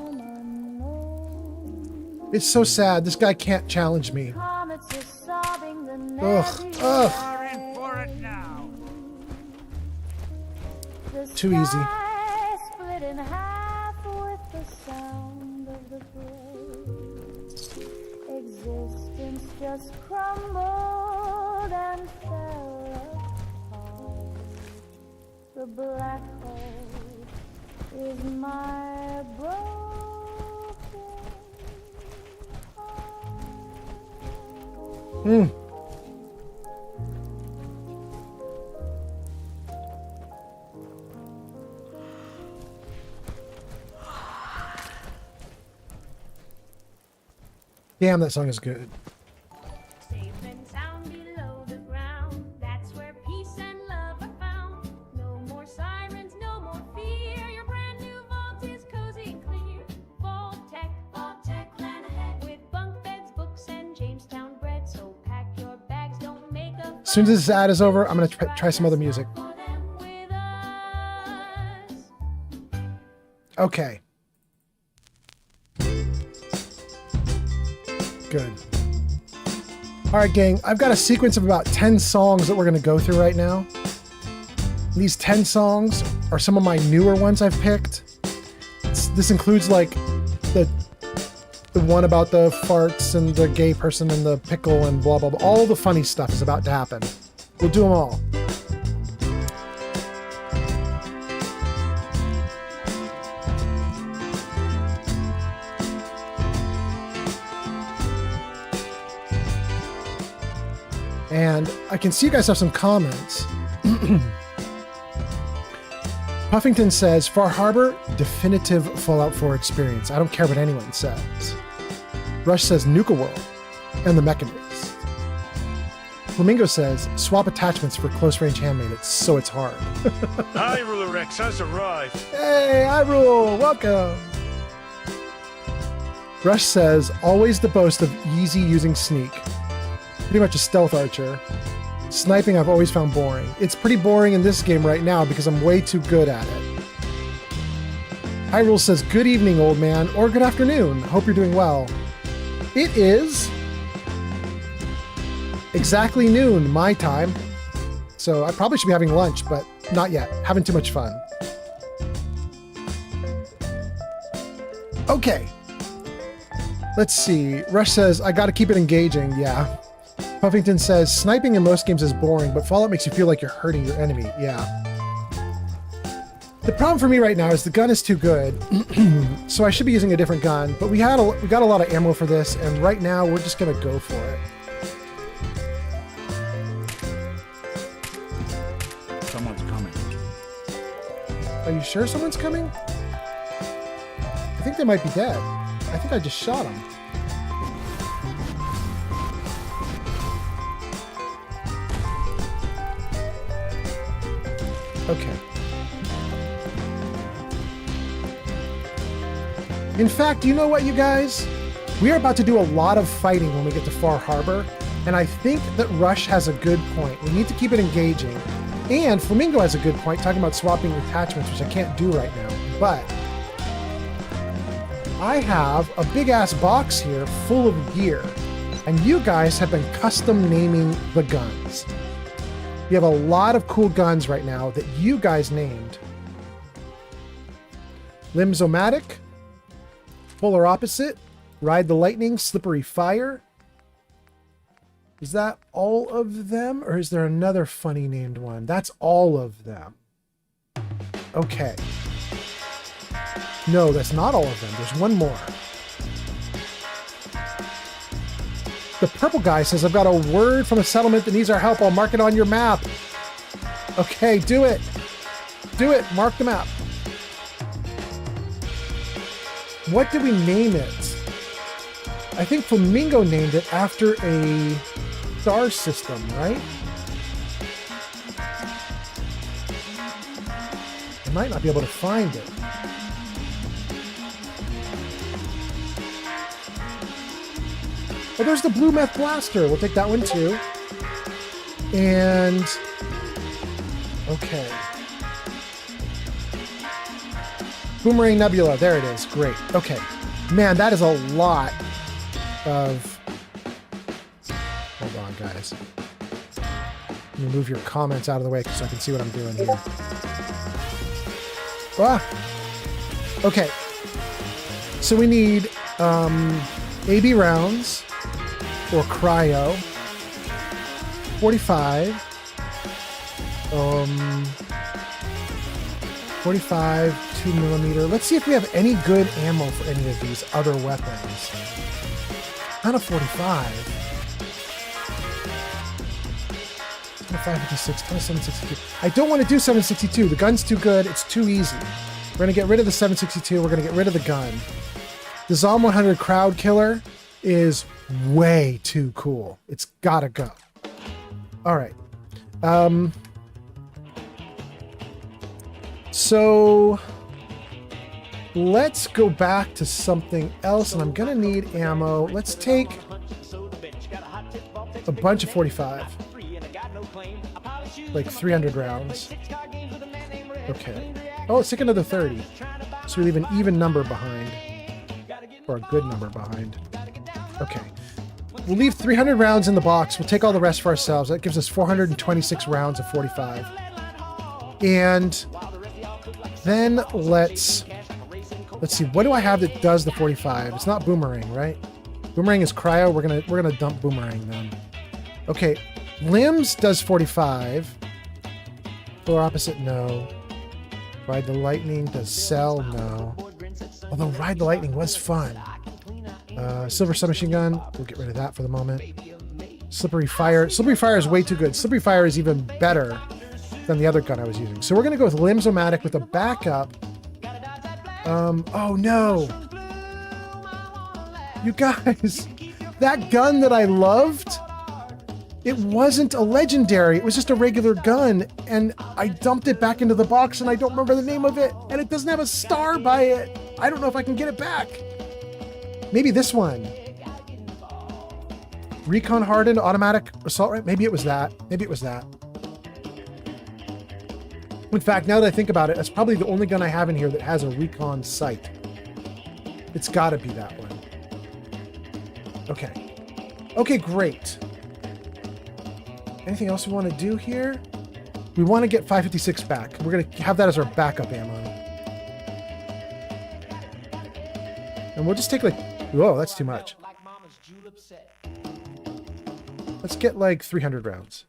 I'm unknown. It's so sad. This guy can't challenge me. Comets are sobbing the Ugh. Ugh. Too easy. Split in half with the sound of the breeze. Existence just crumbled and fell apart. The black hole is my broken heart. Damn, that song is good. Safe and sound below the ground. That's where peace and love are found. No more sirens, no more fear. Your brand new vault is cozy and clear. Vault Tech, plan ahead. With bunk beds, books, and Jamestown bread. So pack your bags, don't make a As soon as this ad is over, I'm going to try some other music. Okay. Good. All right, gang. I've got a sequence of about 10 songs that we're going to go through right now. These 10 songs are some of my newer ones I've picked. This includes like the one about the farts and the gay person and the pickle and blah, blah, blah. All the funny stuff is about to happen. We'll do them all. And I can see you guys have some comments. Puffington says, Far Harbor, definitive Fallout 4 experience. I don't care what anyone says. Rush says, Nuka World and the Mechanist. Flamingo says, swap attachments for close-range handmade, so it's hard. Hyrule Rex has arrived. Hey, Hyrule, welcome. Rush says, always the boast of Yeezy using sneak. Pretty much a stealth archer. Sniping I've always found boring. It's pretty boring in this game right now because I'm way too good at it. Hyrule says, good evening, old man, or good afternoon. Hope you're doing well. It is exactly noon, my time. So I probably should be having lunch, but not yet. Having too much fun. Okay. Let's see. Rush says, I gotta keep it engaging. Yeah. Puffington says, sniping in most games is boring, but Fallout makes you feel like you're hurting your enemy. Yeah. The problem for me right now is the gun is too good, so I should be using a different gun, but we got a lot of ammo for this, and right now we're just gonna go for it. Someone's coming. Are you sure someone's coming? I think they might be dead. I think I just shot them. Okay. In fact, you know what, you guys? We are about to do a lot of fighting when we get to Far Harbor, and I think that Rush has a good point. We need to keep it engaging. And Flamingo has a good point, talking about swapping attachments, which I can't do right now. But I have a big-ass box here full of gear. And you guys have been custom naming the guns. You have a lot of cool guns right now that you guys named. Limzomatic, Polar Opposite, Ride the Lightning, Slippery Fire. Is that all of them? Or is there another funny named one? That's all of them. Okay. No, that's not all of them. There's one more. The purple guy says, I've got a word from a settlement that needs our help. I'll mark it on your map. Okay, do it. Do it. Mark the map. What did we name it? I think Flamingo named it after a star system, right? I might not be able to find it. Oh, there's the Blue Meth Blaster. We'll take that one too. And... okay. Boomerang Nebula. There it is. Great. Okay. Man, that is a lot of... hold on, guys. Let me move your comments out of the way so I can see what I'm doing here. Ah! Okay. So we need AB rounds or cryo. 45. 45, 2mm. Let's see if we have any good ammo for any of these other weapons. Not a 45. 556, 762. I don't want to do 762. The gun's too good. It's too easy. We're going to get rid of the 762. We're going to get rid of the gun. The Zom 100 Crowd Killer is way too cool. It's got to go. All right. So let's go back to something else, and I'm going to need ammo. Let's take a bunch of 45. Like 300 rounds. Okay. Oh, let's take another 30. So we leave an even number behind. Or a good number behind. Okay. We'll leave 300 rounds in the box. We'll take all the rest for ourselves. That gives us 426 rounds of 45. And then let's see. What do I have that does the 45? It's not Boomerang, right? Boomerang is cryo. We're gonna dump Boomerang then. Okay. Limbs does 45. Polar Opposite, no. Ride the Lightning does Cell, no. Although Ride the Lightning was fun. Silver Submachine Gun, we'll get rid of that for the moment. Slippery Fire. Slippery Fire is way too good. Slippery Fire is even better than the other gun I was using. So we're going to go with Limzomatic with a backup. Oh no. You guys, that gun that I loved, it wasn't a legendary. It was just a regular gun, and I dumped it back into the box, and I don't remember the name of it, and it doesn't have a star by it. I don't know if I can get it back. Maybe this one. Recon Hardened Automatic Assault Rifle. Maybe it was that. Maybe it was that. In fact, now that I think about it, that's probably the only gun I have in here that has a recon sight. It's got to be that one. Okay. Okay, great. Anything else we want to do here? We want to get 556 back. We're going to have that as our backup ammo. And we'll just take like... whoa, that's too much. Let's get like 300 rounds.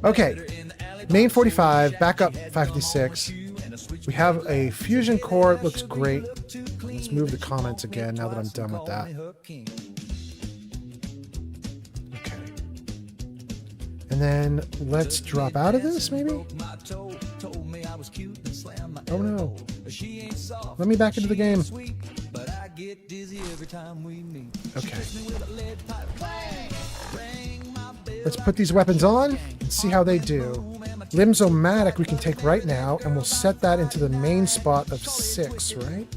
Okay. Main 45, backup 556. We have a fusion core. It looks great. Let's move the comments again now that I'm done with that. Okay. And then let's drop out of this, maybe? Oh no. Let me back into the game. Okay. Let's put these weapons on and see how they do. Limzomatic we can take right now, and we'll set that into the main spot of 6, right?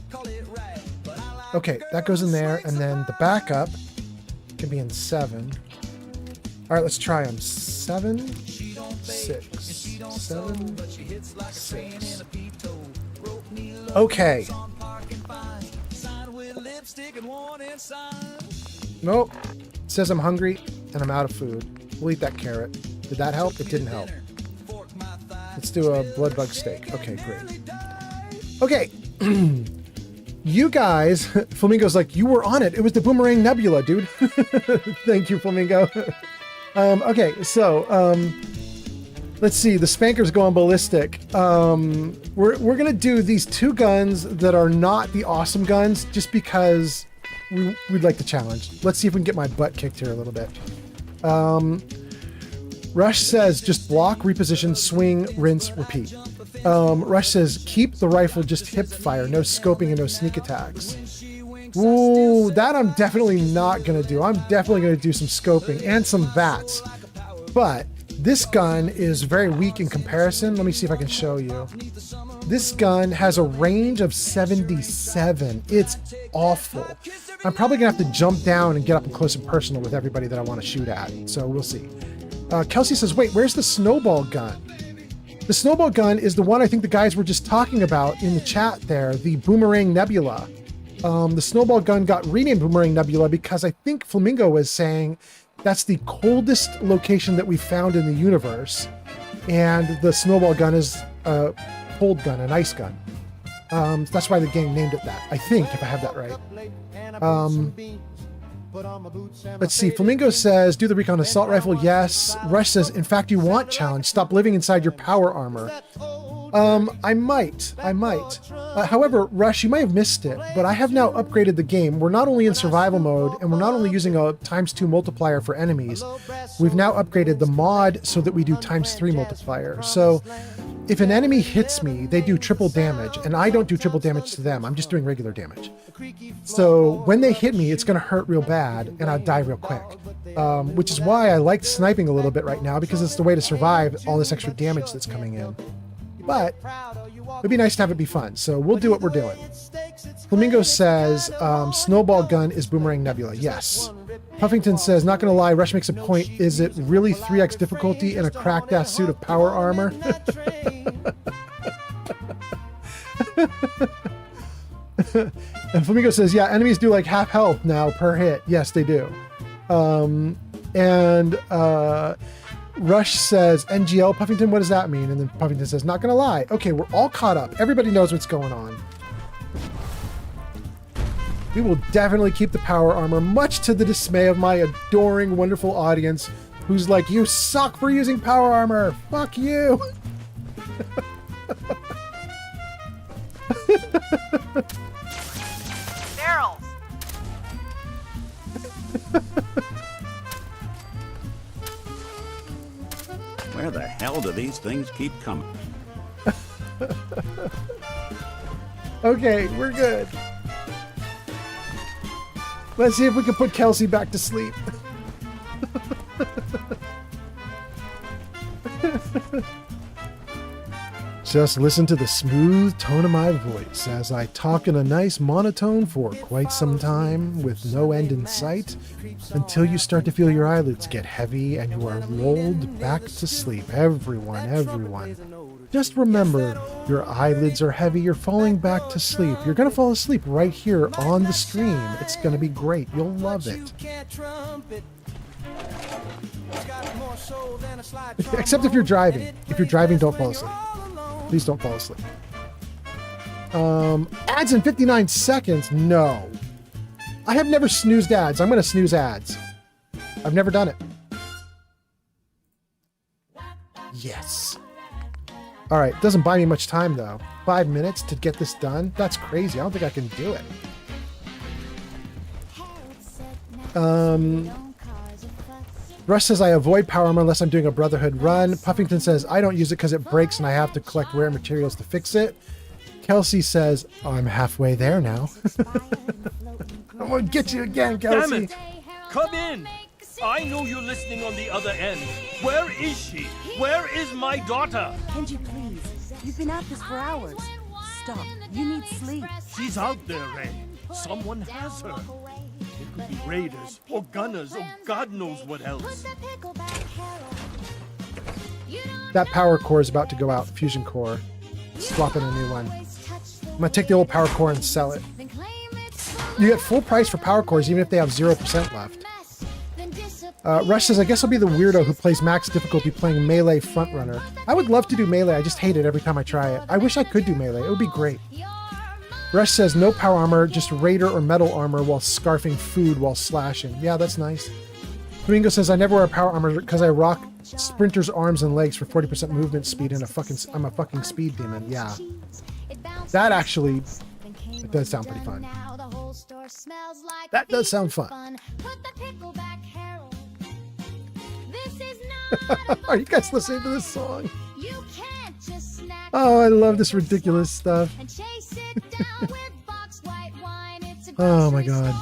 Okay, that goes in there, and then the backup can be in 7. All right, let's try them. 7, 6, 7, 6. Okay. Nope. It says I'm hungry and I'm out of food. We'll eat that carrot. Did that help? It didn't help. Let's do a blood bug steak. Okay, great. Okay. You guys, Flamingo's like, you were on it. It was the Boomerang Nebula, dude. Thank you, Flamingo. Okay, so let's see. The Spanker's going ballistic. We're gonna do these two guns that are not the awesome guns, just because we'd like the challenge. Let's see if we can get my butt kicked here a little bit. Rush says just block, reposition, swing, rinse, repeat. Rush says keep the rifle just hip fire, no scoping and no sneak attacks. Ooh, that I'm definitely not gonna do. I'm definitely gonna do some scoping and some VATs. But this gun is very weak in comparison. Let me see if I can show you. This gun has a range of 77. It's awful. I'm probably gonna have to jump down and get up and close and personal with everybody that I want to shoot at. So we'll see. Kelsey says, wait, where's the snowball gun? The snowball gun is the one I think the guys were just talking about in the chat there, the Boomerang Nebula. The snowball gun got renamed Boomerang Nebula because I think Flamingo was saying that's the coldest location that we found in the universe. And the snowball gun is a cold gun, an ice gun. That's why the gang named it that, I think, if I have that right. Let's see. Flamingo says, do the recon assault rifle. Yes. Rush says, in fact, you want challenge. Stop living inside your power armor. I might. However, Rush, you might have missed it, but I have now upgraded the game. We're not only in survival mode, and we're not only using a ×2 multiplier for enemies, we've now upgraded the mod so that we do ×3 multiplier. So if an enemy hits me, they do triple damage, and I don't do triple damage to them. I'm just doing regular damage. So when they hit me, it's going to hurt real bad, and I'll die real quick. Which is why I like sniping a little bit right now, because it's the way to survive all this extra damage that's coming in. But it'd be nice to have it be fun, so we'll do what we're doing. Flamingo says, snowball gun is Boomerang Nebula. Yes. Puffington says, not gonna lie, Rush makes a point. Is it really 3x difficulty in a cracked ass suit of power armor? And Flamingo says, yeah, enemies do like half health now per hit. Yes, they do. Rush says, NGL, Puffington, what does that mean? And then Puffington says, not gonna lie. Okay, we're all caught up. Everybody knows what's going on. We will definitely keep the power armor, much to the dismay of my adoring, wonderful audience, who's like, you suck for using power armor. Fuck you. Barrels. Where the hell do these things keep coming? Okay, we're good. Let's see if we can put Kelsey back to sleep. Just listen to the smooth tone of my voice as I talk in a nice monotone for quite some time with no end in sight, until you start to feel your eyelids get heavy and you are rolled back to sleep. Everyone. Just remember, your eyelids are heavy, you're falling back to sleep. You're going to fall asleep right here on the stream. It's going to be great. You'll love it. Except if you're driving. If you're driving, don't fall asleep. Please don't fall asleep. Ads in 59 seconds? No. I have never snoozed ads. I'm going to snooze ads. I've never done it. Yes. All right. Doesn't buy me much time, though. 5 minutes to get this done? That's crazy. I don't think I can do it. Rush says, I avoid power armor unless I'm doing a Brotherhood run. Puffington says, I don't use it because it breaks and I have to collect rare materials to fix it. Kelsey says, I'm halfway there now. I'm going to get you again, Kelsey. Damn it! Come in! I know you're listening on the other end. Where is she? Where is my daughter? Kenji, please. You've been at this for hours. Stop. You need sleep. She's out there, Ray. Someone has her. It could be raiders, or gunners, or God knows what else. That power core is about to go out. Fusion core. Swap in a new one. I'm going to take the old power core and sell it. You get full price for power cores even if they have 0% left. Rush says, I guess I'll be the weirdo who plays max difficulty playing melee frontrunner. I would love to do melee, I just hate it every time I try it. I wish I could do melee, it would be great. Rush says, no power armor, just raider or metal armor while scarfing food while slashing. Yeah, that's nice. Flamingo says, I never wear power armor because I rock Sprinter's arms and legs for 40% movement speed and I'm a fucking speed demon. Yeah. That actually, it does sound pretty fun. That does sound fun. Are you guys listening to this song? Oh, I love this ridiculous stuff. Oh my god.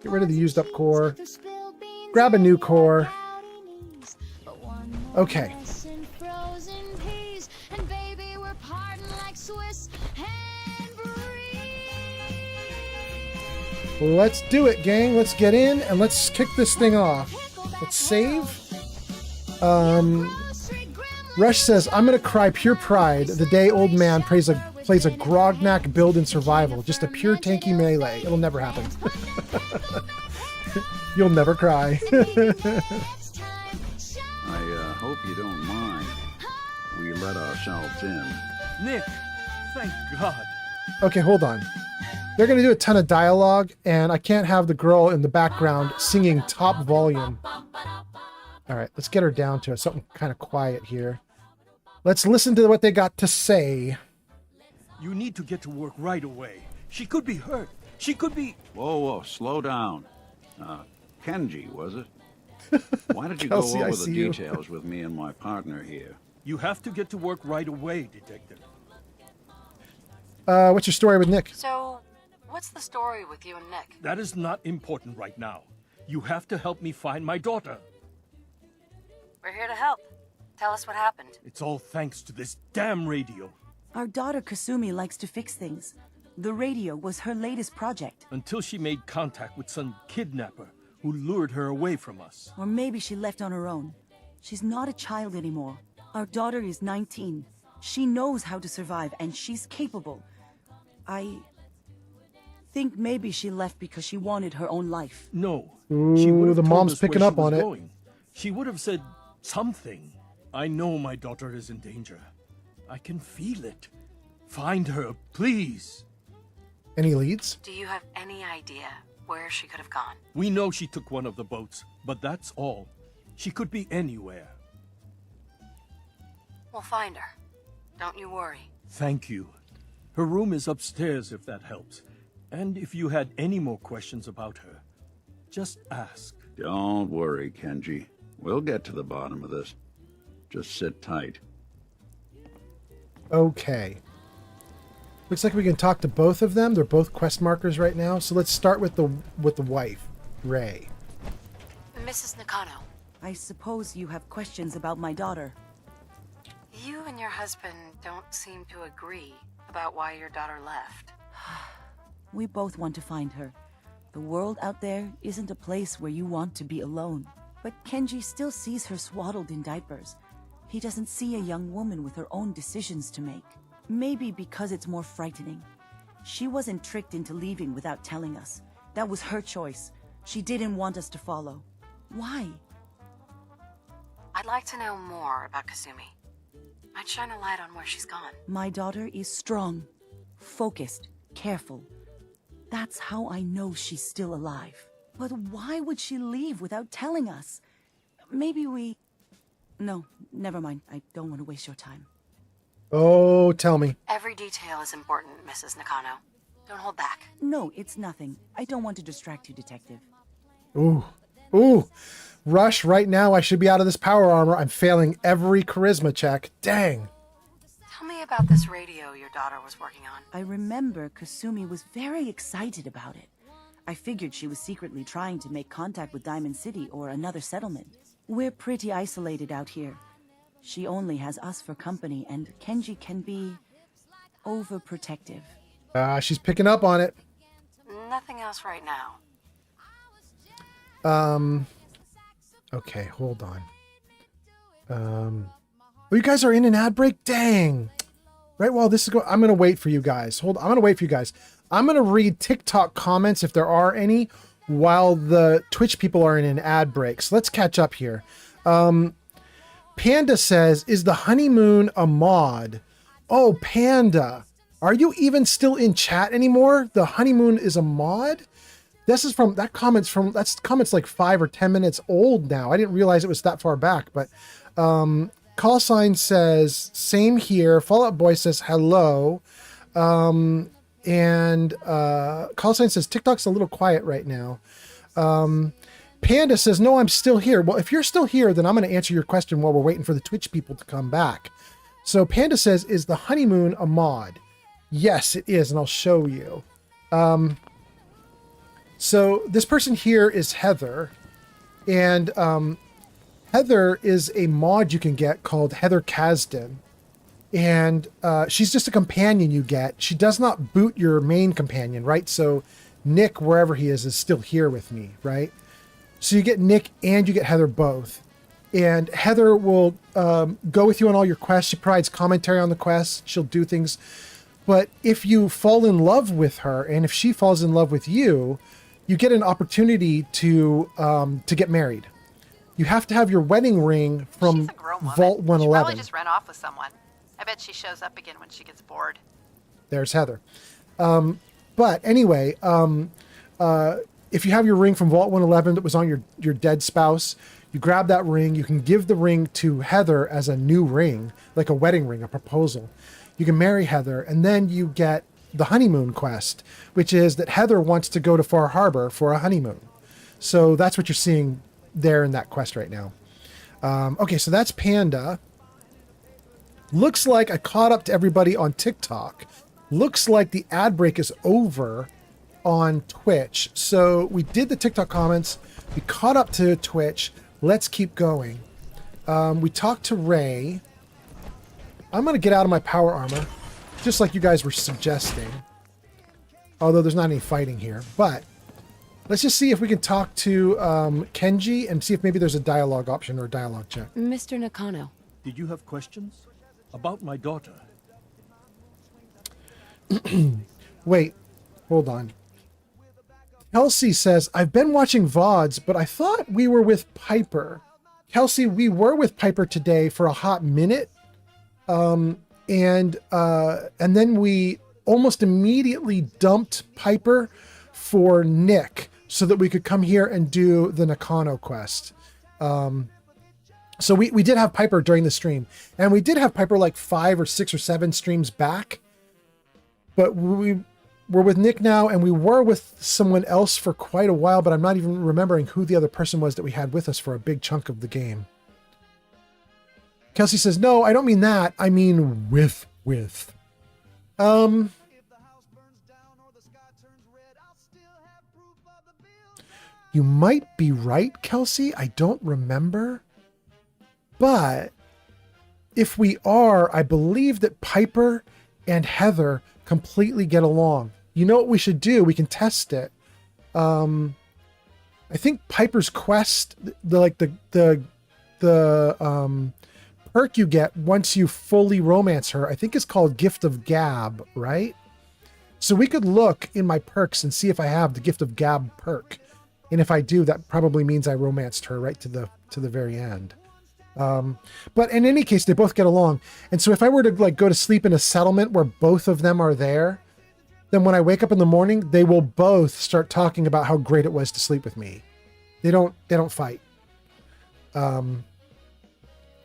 Get rid of the used up core. Grab a new core. Okay. Let's do it, gang. Let's get in and let's kick this thing off. Let's save. Rush says, I'm gonna cry pure pride the day old man plays a Grognak build in survival. Just a pure tanky melee. It'll never happen. You'll never cry. I hope you don't mind. We let ourselves in. Nick, thank God. Okay, hold on. They're going to do a ton of dialogue, and I can't have the girl in the background singing top volume. All right, let's get her down to something kind of quiet here. Let's listen to what they got to say. You need to get to work right away. She could be hurt. She could be... Whoa, slow down. Kenji, was it? Why don't you Kelsey, go I over the see you. details with me and my partner here? You have to get to work right away, Detective. What's your story with Nick? So, what's the story with you and Nick? That is not important right now. You have to help me find my daughter. We're here to help. Tell us what happened. It's all thanks to this damn radio. Our daughter Kasumi likes to fix things. The radio was her latest project. Until she made contact with some kidnapper who lured her away from us. Or maybe she left on her own. She's not a child anymore. Our daughter is 19. She knows how to survive, and she's capable. I think maybe she left because she wanted her own life. No. Ooh, She would have the told mom's us where picking she up was on it. going. She would have said something. I know my daughter is in danger. I can feel it. Find her, please. Any leads? Do you have any idea where she could have gone? We know she took one of the boats, but that's all. She could be anywhere. We'll find her. Don't you worry. Thank you. Her room is upstairs if that helps. And if you had any more questions about her, just ask. Don't worry, Kenji. We'll get to the bottom of this. Just sit tight. Okay. Looks like we can talk to both of them. They're both quest markers right now. So let's start with the wife, Ray. Mrs. Nakano, I suppose you have questions about my daughter. you and your husband don't seem to agree about why your daughter left. We both want to find her. The world out there isn't a place where you want to be alone. But Kenji still sees her swaddled in diapers. He doesn't see a young woman with her own decisions to make. Maybe because it's more frightening. She wasn't tricked into leaving without telling us. That was her choice. She didn't want us to follow. Why? I'd like to know more about Kasumi. I'd shine a light on where she's gone. My daughter is strong, focused, careful. That's how I know she's still alive. But why would she leave without telling us? Maybe we... No, never mind. I don't want to waste your time. Oh, tell me. Every detail is important, Mrs. Nakano. Don't hold back. No, it's nothing. I don't want to distract you, Detective. Ooh. Ooh. Rush, right now I should be out of this power armor. I'm failing every charisma check. Dang. Tell me about this radio your daughter was working on. I remember Kasumi was very excited about it. I figured she was secretly trying to make contact with Diamond City or another settlement. We're pretty isolated out here. She only has us for company, and Kenji can be overprotective. She's picking up on it. Nothing else right now. Okay, hold on. Oh, you guys are in an ad break? Dang. Right while this is going, I'm going to wait for you guys. I'm going to wait for you guys. I'm going to read TikTok comments if there are any while the Twitch people are in an ad break. So let's catch up here. Panda says, is the honeymoon a mod? Oh, Panda, are you even still in chat anymore? The honeymoon is a mod? That's comments like 5 or 10 minutes old now. I didn't realize it was that far back, but Call Sign says, same here. Fallout Boy says, hello. And Call Sign says, TikTok's a little quiet right now. Panda says, no, I'm still here. Well, if you're still here, then I'm going to answer your question while we're waiting for the Twitch people to come back. So Panda says, is the honeymoon a mod? Yes, it is, and I'll show you. So this person here is Heather, and Heather is a mod you can get called Heather Kasdan, and she's just a companion you get. She does not boot your main companion, right? So Nick, wherever he is still here with me, right? So you get Nick and you get Heather both. And Heather will go with you on all your quests. She provides commentary on the quests. She'll do things. But if you fall in love with her, and if she falls in love with you, you get an opportunity to get married. You have to have your wedding ring from Vault 111. She probably just ran off with someone. I bet she shows up again when she gets bored. There's Heather. But anyway, if you have your ring from Vault 111 that was on your dead spouse, you grab that ring. You can give the ring to Heather as a new ring, like a wedding ring, a proposal. You can marry Heather, and then you get the honeymoon quest, which is that Heather wants to go to Far Harbor for a honeymoon. So that's what you're seeing there in that quest right now. Okay, so that's Panda. Looks like I caught up to everybody on TikTok. Looks like the ad break is over on Twitch. So we did the TikTok comments. We caught up to Twitch. Let's keep going. We talked to Ray. I'm going to get out of my power armor, just like you guys were suggesting. Although there's not any fighting here. But let's just see if we can talk to Kenji and see if maybe there's a dialogue option or a dialogue check. Mr. Nakano. Did you have questions? About my daughter? Wait, hold on. Kelsey says, I've been watching VODs, but I thought we were with Piper. Kelsey, we were with Piper today for a hot minute. And then we almost immediately dumped Piper for Nick so that we could come here and do the Nakano quest. So we did have Piper during the stream, and we did have Piper like 5 or 6 or 7 streams back, but we're with Nick now, and we were with someone else for quite a while, but I'm not even remembering who the other person was that we had with us for a big chunk of the game. Kelsey says, no, I don't mean that. I mean with. You might be right, Kelsey. I don't remember. But if we are, I believe that Piper and Heather completely get along. You know what we should do? We can test it. I think Piper's quest, the perk you get once you fully romance her, I think it's called Gift of Gab, right? So we could look in my perks and see if I have the Gift of Gab perk. And if I do, that probably means I romanced her right to the very end. But in any case, they both get along. And so if I were to go to sleep in a settlement where both of them are there, then when I wake up in the morning, they will both start talking about how great it was to sleep with me. They don't fight.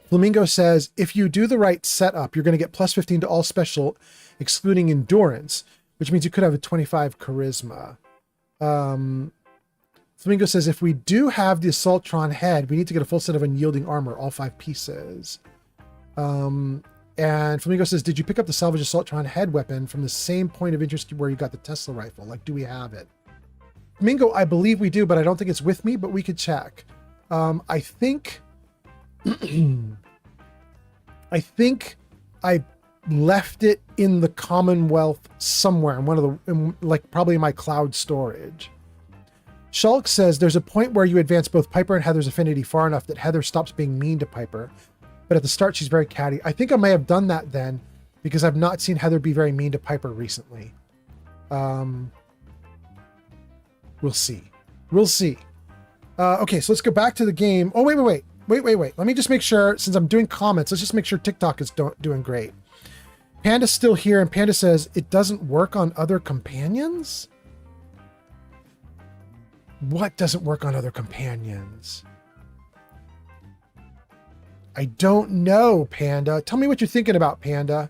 Flamingo says, if you do the right setup, you're going to get plus 15 to all special, excluding endurance, which means you could have a 25 charisma. Flamingo says, if we do have the Assaultron head, we need to get a full set of unyielding armor, all 5 pieces. And Flamingo says, did you pick up the salvage Assaultron head weapon from the same point of interest where you got the Tesla rifle? Like, do we have it? Flamingo, I believe we do, but I don't think it's with me, but we could check. I think I left it in the Commonwealth somewhere in one of the, like probably in my cloud storage. Shulk says there's a point where you advance both Piper and Heather's affinity far enough that Heather stops being mean to Piper. But at the start, she's very catty. I think I may have done that then because I've not seen Heather be very mean to Piper recently. We'll see. We'll see. Okay, so let's go back to the game. Oh, wait. Let me just make sure, since I'm doing comments, let's just make sure TikTok is doing great. Panda's still here, and Panda says it doesn't work on other companions? What doesn't work on other companions? I don't know, Panda. Tell me what you're thinking about, Panda.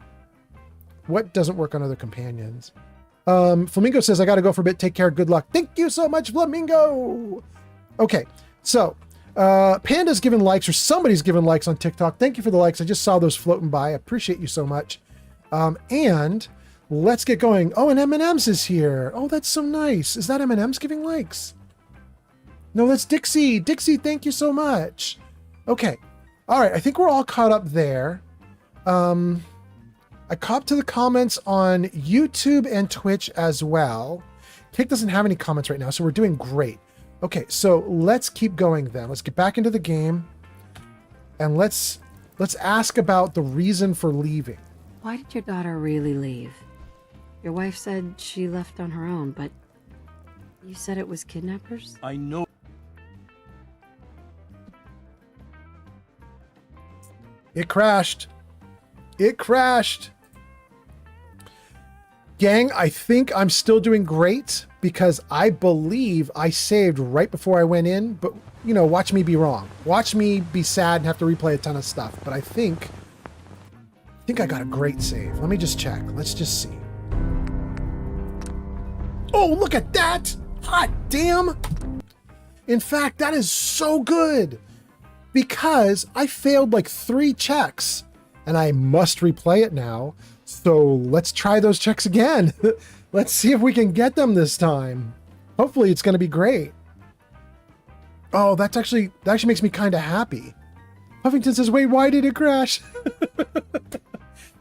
What doesn't work on other companions? Flamingo says, I gotta go for a bit. Take care. Good luck. Thank you so much, Flamingo. Okay, so Panda's given likes, or somebody's given likes on TikTok. Thank you for the likes. I just saw those floating by. I appreciate you so much. And let's get going. Oh, and M&M's is here. Oh, that's so nice. Is that M&M's giving likes? No, that's Dixie. Dixie, thank you so much. Okay. All right. I think we're all caught up there. I copped to the comments on YouTube and Twitch as well. Kick doesn't have any comments right now, so we're doing great. Okay, so let's keep going then. Let's get back into the game. And let's ask about the reason for leaving. Why did your daughter really leave? Your wife said she left on her own, but you said it was kidnappers? I know. It crashed. It crashed. Gang, I think I'm still doing great because I believe I saved right before I went in, but you know, watch me be wrong. Watch me be sad and have to replay a ton of stuff, but I think I got a great save. Let me just check. Let's just see. Oh, look at that! Hot damn! In fact, that is so good because I failed like 3 checks and I must replay it now. So let's try those checks again. Let's see if we can get them this time. Hopefully it's going to be great. Oh, that actually makes me kind of happy. Huffington says, wait, why did it crash?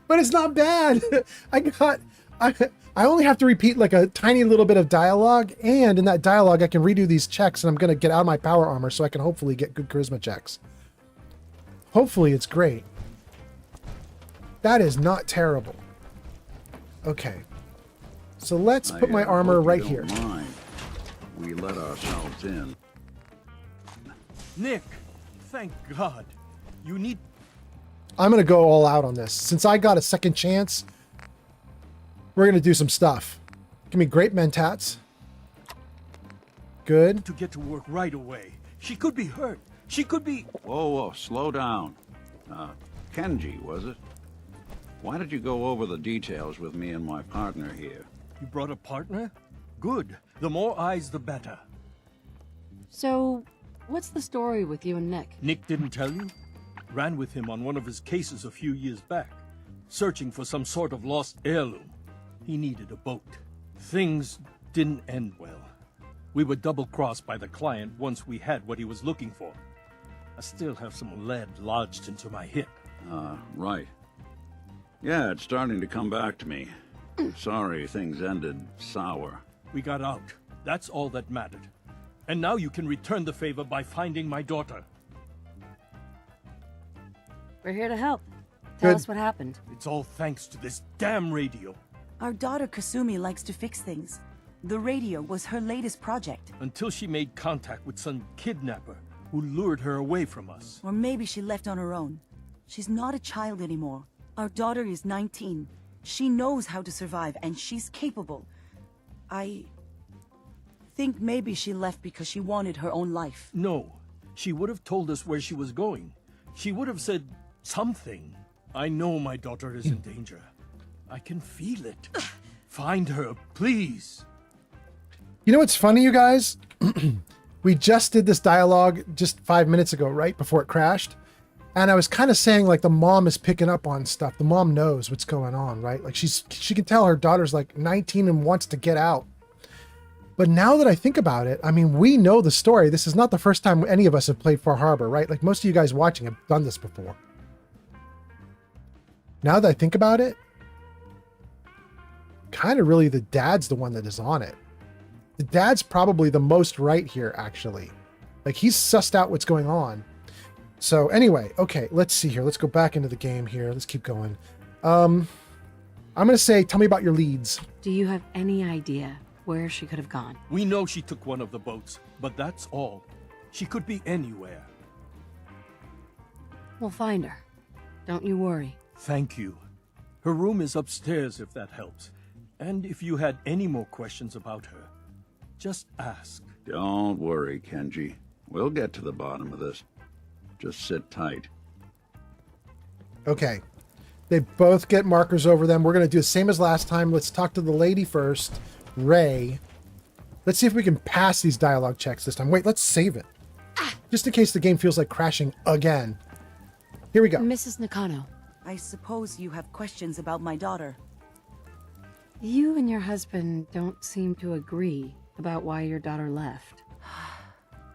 But it's not bad. I only have to repeat like a tiny little bit of dialogue, and in that dialogue I can redo these checks, and I'm going to get out of my power armor so I can hopefully get good charisma checks. Hopefully it's great. That is not terrible. Okay. So let's put my armor right here. Mind. We let ourselves in. Nick, thank God. You need... I'm going to go all out on this. Since I got a second chance, we're going to do some stuff. Give me great mentats. Good. To get to work right away. She could be hurt. She could be... Whoa, slow down. Kenji, was it? Why did you go over the details with me and my partner here? You brought a partner? Good. The more eyes, the better. So, what's the story with you and Nick? Nick didn't tell you? Ran with him on one of his cases a few years back, searching for some sort of lost heirloom. He needed a boat. Things didn't end well. We were double-crossed by the client once we had what he was looking for. I still have some lead lodged into my hip. Right. Yeah, it's starting to come back to me. Sorry things ended sour. We got out. That's all that mattered. And now you can return the favor by finding my daughter. We're here to help. Tell us what happened. It's all thanks to this damn radio. Our daughter Kasumi likes to fix things. The radio was her latest project. Until she made contact with some kidnapper who lured her away from us. Or maybe she left on her own. She's not a child anymore. Our daughter is 19. She knows how to survive, and she's capable. I think maybe she left because she wanted her own life. No. She would have told us where she was going. She would have said something. I know my daughter is in danger. I can feel it. Find her, please. You know what's funny, you guys? We just did this dialogue just 5 minutes ago, right before it crashed. And I was kind of saying like the mom is picking up on stuff. The mom knows what's going on, right? Like she can tell her daughter's like 19 and wants to get out. But now that I think about it, I mean, we know the story. This is not the first time any of us have played Far Harbor, right? Like most of you guys watching have done this before. Now that I think about it, kind of really the dad's the one that is on it. The dad's probably the most right here, actually. Like, he's sussed out what's going on. So anyway, okay, let's see here. Let's go back into the game here. Let's keep going. I'm going to say, tell me about your leads. Do you have any idea where she could have gone? We know she took one of the boats, but that's all. She could be anywhere. We'll find her. Don't you worry. Thank you. Her room is upstairs if that helps. And if you had any more questions about her, just ask. Don't worry, Kenji. We'll get to the bottom of this. Just sit tight. Okay. They both get markers over them. We're going to do the same as last time. Let's talk to the lady first, Ray. Let's see if we can pass these dialogue checks this time. Wait, let's save it. Just in case the game feels like crashing again. Here we go. Mrs. Nakano. I suppose you have questions about my daughter. You and your husband don't seem to agree about why your daughter left.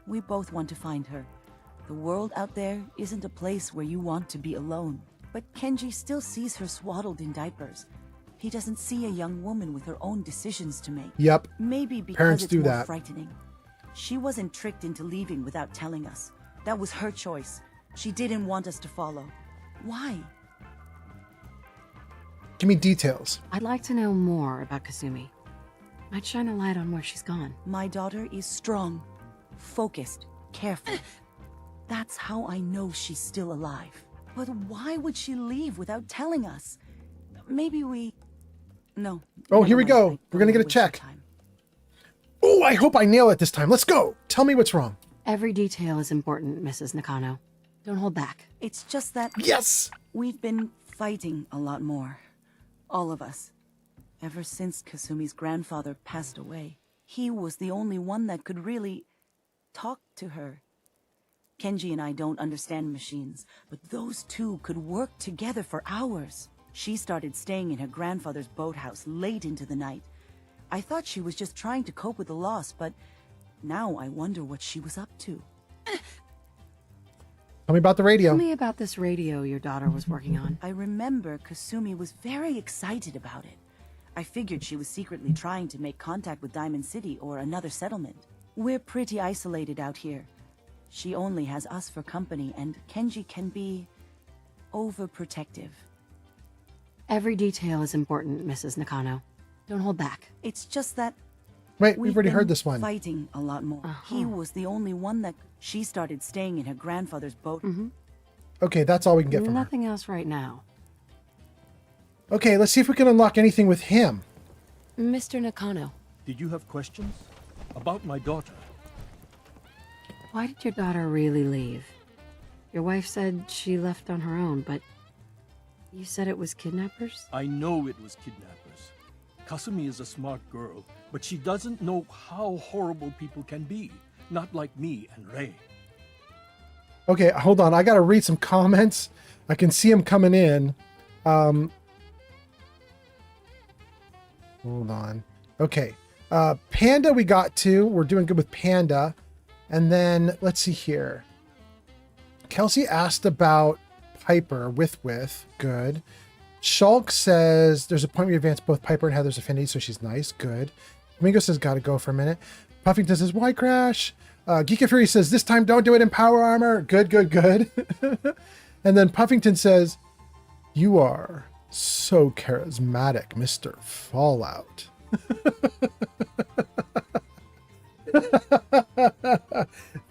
We both want to find her. The world out there isn't a place where you want to be alone. But Kenji still sees her swaddled in diapers. He doesn't see a young woman with her own decisions to make. Yep. Maybe because Parents it's do more that. frightening. She wasn't tricked into leaving without telling us. That was her choice. She didn't want us to follow. Why? Give me details. I'd like to know more about Kasumi. Might shine a light on where she's gone. My daughter is strong, focused, careful. That's how I know she's still alive. But why would she leave without telling us? Maybe we... No. Oh, here we go. We're going to get a check. Oh, I hope I nail it this time. Let's go. Tell me what's wrong. Every detail is important, Mrs. Nakano. Don't hold back. It's just that... Yes! We've been fighting a lot more. All of us. Ever since Kasumi's grandfather passed away. He was the only one that could really talk to her. Kenji and I don't understand machines, but those two could work together for hours. She started staying in her grandfather's boathouse late into the night. I thought she was just trying to cope with the loss, but now I wonder what she was up to. Tell me about the radio. Tell me about this radio your daughter was working on. I remember Kasumi was very excited about it. I figured she was secretly trying to make contact with Diamond City or another settlement. We're pretty isolated out here. She only has us for company, and Kenji can be overprotective. Every detail is important, Mrs. Nakano. Don't hold back. It's just that... Wait, we've already heard this one. Fighting a lot more. He was the only one that... She started staying in her grandfather's boat. Okay, that's all we can get from her. Nothing else right now. Okay, let's see if we can unlock anything with him. Mr. Nakano. Did you have questions? About my daughter? Why did your daughter really leave? Your wife said she left on her own, but you said it was kidnappers? I know it was kidnappers. Kasumi is a smart girl, but she doesn't know how horrible people can be. Not like me and Ray. Okay, hold on. I got to read some comments. I can see them coming in. Hold on. Okay. Panda we got to. We're doing good with Panda. And then, let's see here. Kelsey asked about Piper with. Good. Shulk says, there's a point where you advance both Piper and Heather's affinity, so she's nice. Good. Domingo says, gotta go for a minute. Puffington says, why crash? Geek Fury says, this time don't do it in power armor. Good. And then Puffington says, you are so charismatic, Mr. Fallout.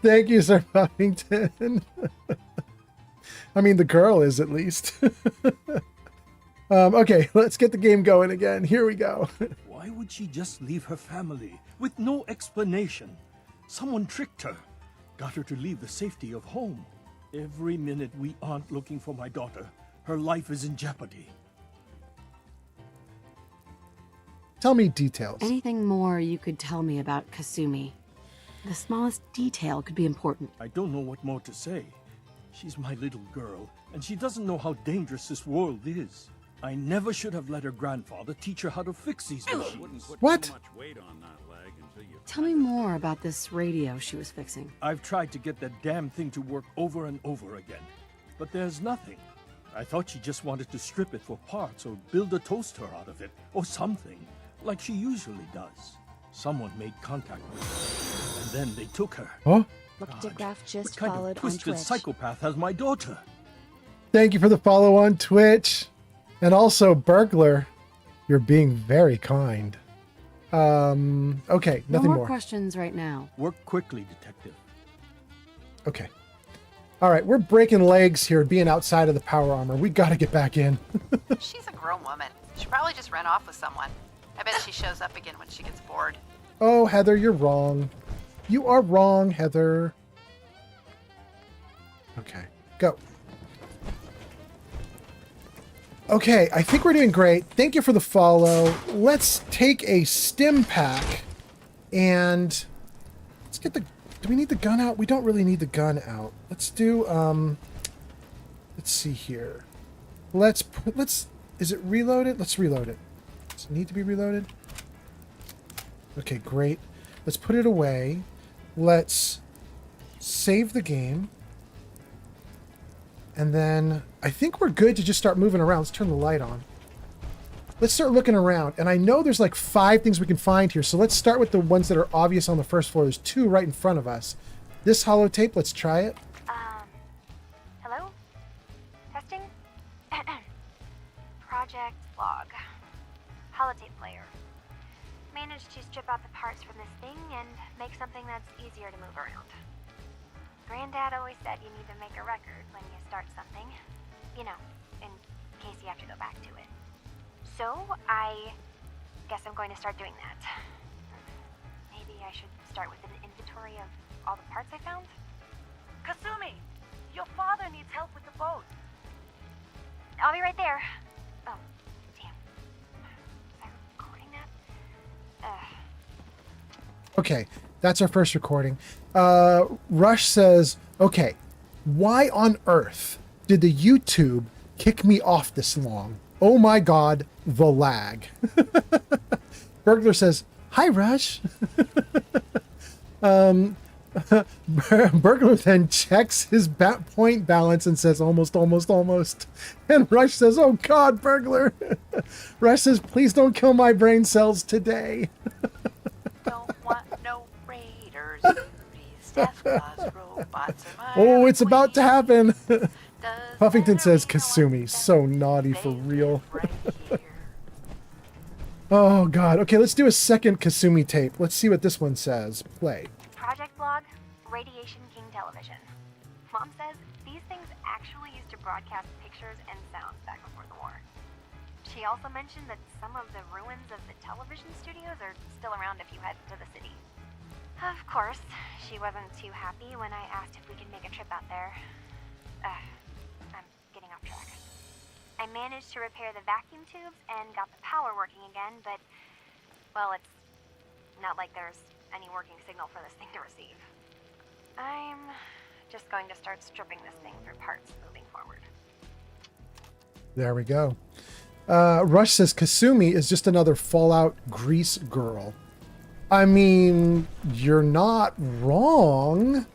Thank you, Sir Puffington. I mean, the girl is at least. Okay, let's get the game going again. Here we go. Why would she just leave her family with no explanation? Someone tricked her, got her to leave the safety of home. Every minute we aren't looking for my daughter, her life is in jeopardy. Tell me details. Anything more you could tell me about Kasumi? The smallest detail could be important. I don't know what more to say. She's my little girl, and she doesn't know how dangerous this world is. I never should have let her grandfather teach her how to fix these machines. What? Tell me more about this radio she was fixing. I've tried to get that damn thing to work over and over again, but there's nothing. I thought she just wanted to strip it for parts or build a toaster out of it or something. like she usually does. Someone made contact with her, and then they took her. Huh? What just kind followed of on twisted Twitch. psychopath has my daughter? Thank you for the follow on Twitch. And also, Burglar, you're being very kind. Okay, nothing no more more. questions right now. Work quickly, detective. Okay. All right, we're breaking legs here being outside of the power armor. We got to get back in. She's a grown woman. She probably just ran off with someone. I bet she shows up again when she gets bored. Oh, Heather, you're wrong. You are wrong, Heather. Okay, go. Okay, I think we're doing great. Thank you for the follow. Let's take a stim pack and let's get the... Do we need the gun out? We don't really need the gun out. Let's do, let's see here. Is it reloaded? Let's reload it. Does it need to be reloaded? Okay, great. Let's put it away. Let's save the game. And then I think we're good to just start moving around. Let's turn the light on. Let's start looking around. And I know there's like 5 things we can find here. So let's start with the ones that are obvious on the first floor. There's 2 right in front of us. This holotape, let's try it. Hello? Testing? Project Log. Holotape player. Managed to strip out the parts from this thing and make something that's easier to move around. Granddad always said you need to make a record when you start something. You know, in case you have to go back to it. So, I guess I'm going to start doing that. Maybe I should start with an inventory of all the parts I found? Kasumi! Your father needs help with the boat. I'll be right there. Oh, damn. Was I recording that? Okay, that's our first recording. Rush says, okay, why on earth did the YouTube kick me off this long? Oh my god, the lag. Burglar says, hi Rush. Burglar then checks his point balance and says, almost. And Rush says, oh god, Burglar. Rush says, please don't kill my brain cells today. Don't want no raiders, booties, death claws, robots, or my Oh, it's about to happen. Puffington says, Kasumi, so naughty for real. Oh god. Okay, let's do a second Kasumi tape. Let's see what this one says. Play. Project Log, Radiation King Television. Mom says these things actually used to broadcast pictures and sounds back before the war. She also mentioned that some of the ruins of the television studios are still around if you head to the city. Of course, she wasn't too happy when I asked if we could make a trip out there. I'm getting off track. I managed to repair the vacuum tubes and got the power working again, but, well, it's not like there's any working signal for this thing to receive. I'm just going to start stripping this thing for parts moving forward. There we go. Rush says Kasumi is just another Fallout Grease girl. I mean, you're not wrong.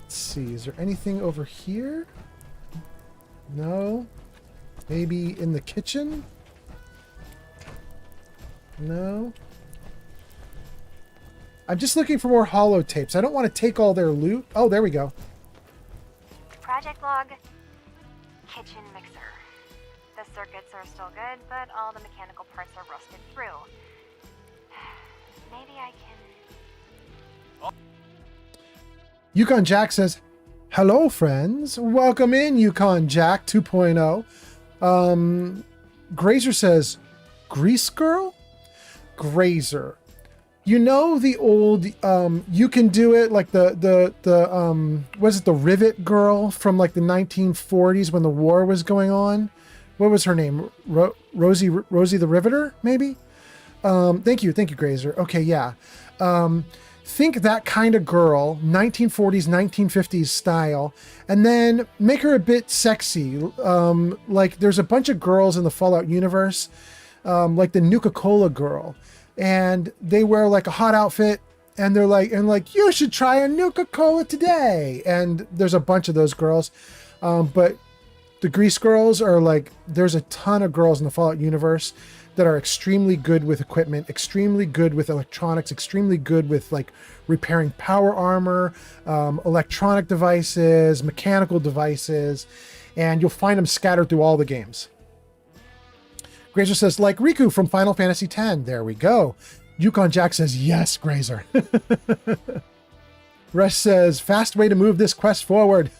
Let's see, is there anything over here? No. Maybe in the kitchen? No. I'm just looking for more holotapes. I don't want to take all their loot. Oh, there we go. Project Log, kitchen mixer. The circuits are still good, but all the mechanical parts are rusted through. Maybe I can... Yukon Jack says, hello, friends. Welcome in, Yukon Jack 2.0. Grazer says, Grease Girl? Grazer. You know the old, you can do it, like the was it the Rivet Girl from like the 1940s when the war was going on? What was her name? Rosie the Riveter, maybe? Thank you, Grazer. Okay, yeah. Think that kind of girl, 1940s, 1950s style, and then make her a bit sexy. Like there's a bunch of girls in the Fallout universe, like the Nuka-Cola girl, and they wear like a hot outfit, and they're like, you should try a Nuka-Cola today. And there's a bunch of those girls, but the Grease girls are like, there's a ton of girls in the Fallout universe that are extremely good with equipment, extremely good with electronics, extremely good with like repairing power armor, electronic devices, mechanical devices, and you'll find them scattered through all the games. Grazer says, like Riku from Final Fantasy X. There we go. Yukon Jack says, yes, Grazer. Rush says, fast way to move this quest forward.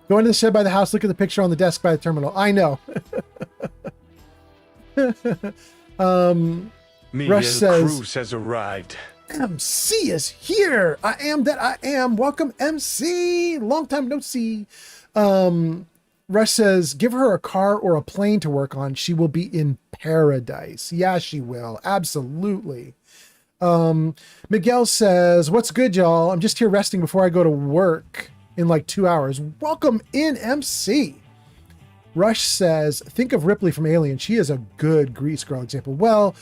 Go into the shed by the house, look at the picture on the desk by the terminal. I know. Rush says, Cruz has arrived. MC is here. I am that I am. Welcome, MC. Long time no see. Rush says, give her a car or a plane to work on. She will be in paradise. Yeah, she will. Absolutely. Miguel says, what's good, y'all? I'm just here resting before I go to work in like 2 hours. Welcome in, MC. Rush says, think of Ripley from Alien. She is a good Grease Girl example. Well,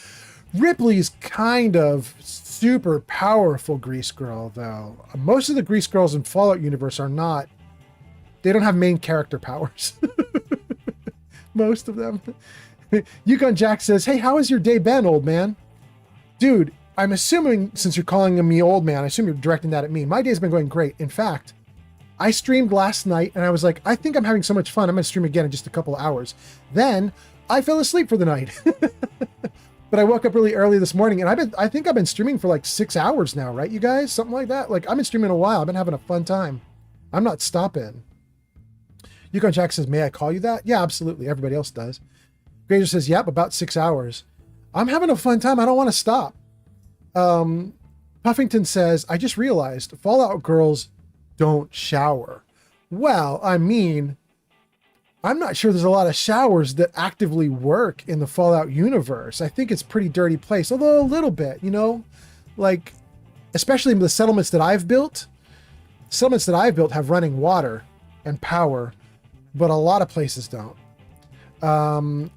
Ripley's kind of super powerful Grease Girl, though. Most of the Grease Girls in Fallout universe are not. They don't have main character powers. Most of them. Yukon Jack says, hey, how has your day been, old man? Dude, I'm assuming, since you're calling me old man, I assume you're directing that at me. My day's been going great. In fact, I streamed last night and I was like, I think I'm having so much fun. I'm going to stream again in just a couple of hours. Then I fell asleep for the night. But I woke up really early this morning and I think I've been streaming for like 6 hours now, right, you guys? Something like that. Like, I've been streaming a while. I've been having a fun time. I'm not stopping. Yukon Jack says, may I call you that? Yeah, absolutely. Everybody else does. Grazer says, yep, about 6 hours. I'm having a fun time. I don't want to stop. Puffington says, I just realized Fallout girls don't shower. Well, I mean, I'm not sure there's a lot of showers that actively work in the Fallout universe. I think it's a pretty dirty place, although a little bit, you know, like, especially the settlements that I've built. Settlements that I've built have running water and power, but a lot of places don't.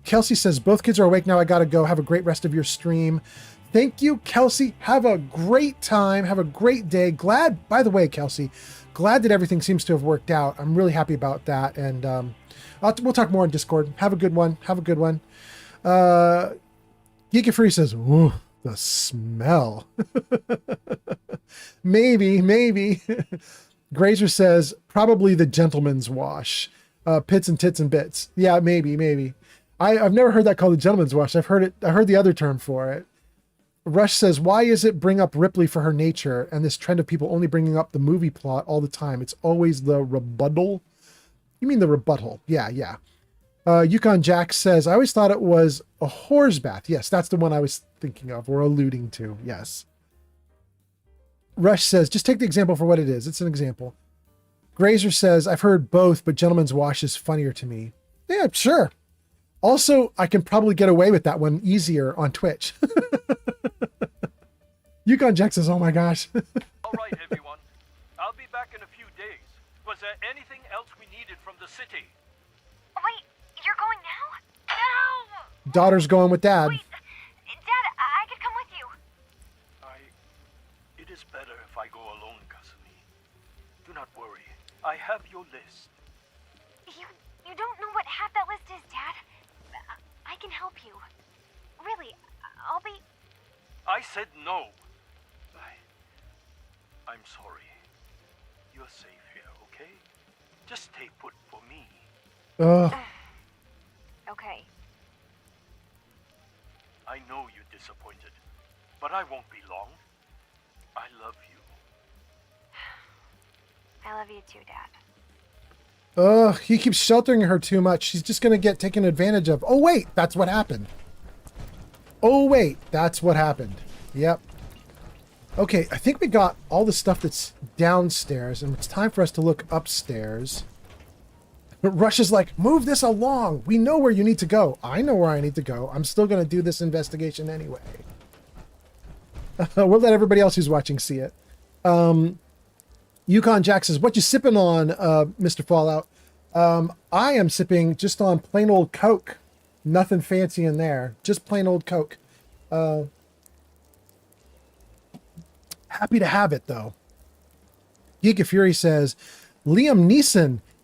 Kelsey says, both kids are awake now. I got to go. Have a great rest of your stream. Thank you, Kelsey. Have a great time. Have a great day. Glad, by the way, Kelsey, glad that everything seems to have worked out. I'm really happy about that. And we'll talk more on Discord. Have a good one. Have a good one. Geeky Free says, ooh, the smell. Maybe. Grazer says, probably the gentleman's wash. Pits and tits and bits. Yeah, maybe. I've never heard that called the gentleman's wash. I heard the other term for it. Rush says, why is it bring up Ripley for her nature and this trend of people only bringing up the movie plot all the time? It's always the rebuttal. You mean the rebuttal? Yeah. Yukon Jack says, I always thought it was a whore's bath. Yes, that's the one I was thinking of or alluding to. Yes. Rush says, just take the example for what it is. It's an example. Grazer says, I've heard both, but gentleman's wash is funnier to me. Yeah, sure. Also, I can probably get away with that one easier on Twitch. Yukon Jack says, oh my gosh. All right, everyone. I'll be back in a few days. Was there anything else we needed from the city? Wait, you're going now? No! Daughter's going with dad. Wait, Dad, I could come with you. It is better if I go alone, Kasumi. Do not worry. I have your list. You don't know what half that list is, Dad. I can help you. Really, I'll be... I said no. I'm sorry. You're safe here, okay? Just stay put for me. Okay. I know you're disappointed, but I won't be long. I love you. I love you too, Dad. He keeps sheltering her too much. She's just going to get taken advantage of. Oh, wait, that's what happened. Yep. Okay, I think we got all the stuff that's downstairs, and it's time for us to look upstairs. Rush is like, move this along. We know where you need to go. I know where I need to go. I'm still going to do this investigation anyway. We'll let everybody else who's watching see it. Yukon Jack says, what you sipping on, Mr. Fallout? I am sipping just on plain old Coke. Nothing fancy in there. Just plain old Coke. Happy to have it, though. Geek of Fury says, Liam Neeson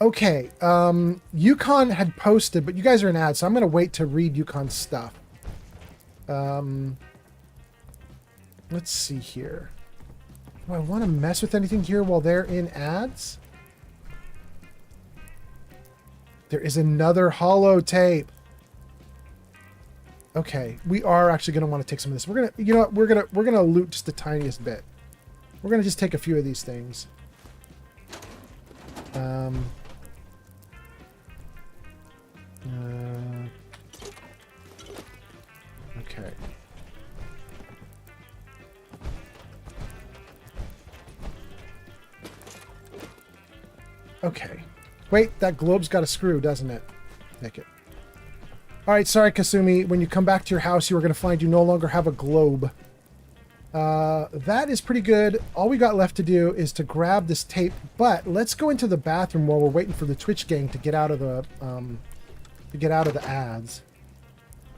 Okay, Yukon had posted, but you guys are in ads, so I'm going to wait to read Yukon's stuff. Let's see here. Do I want to mess with anything here while they're in ads? There is another holotape. Okay, we are actually going to want to take some of this. We're going to, you know what, we're going to loot just the tiniest bit. We're going to just take a few of these things. Okay. Okay. Wait, that globe's got a screw, doesn't it? Make it. Alright, sorry, Kasumi. When you come back to your house, you are going to find you no longer have a globe. That is pretty good. All we got left to do is to grab this tape, but let's go into the bathroom while we're waiting for the Twitch gang to get out of the, ads.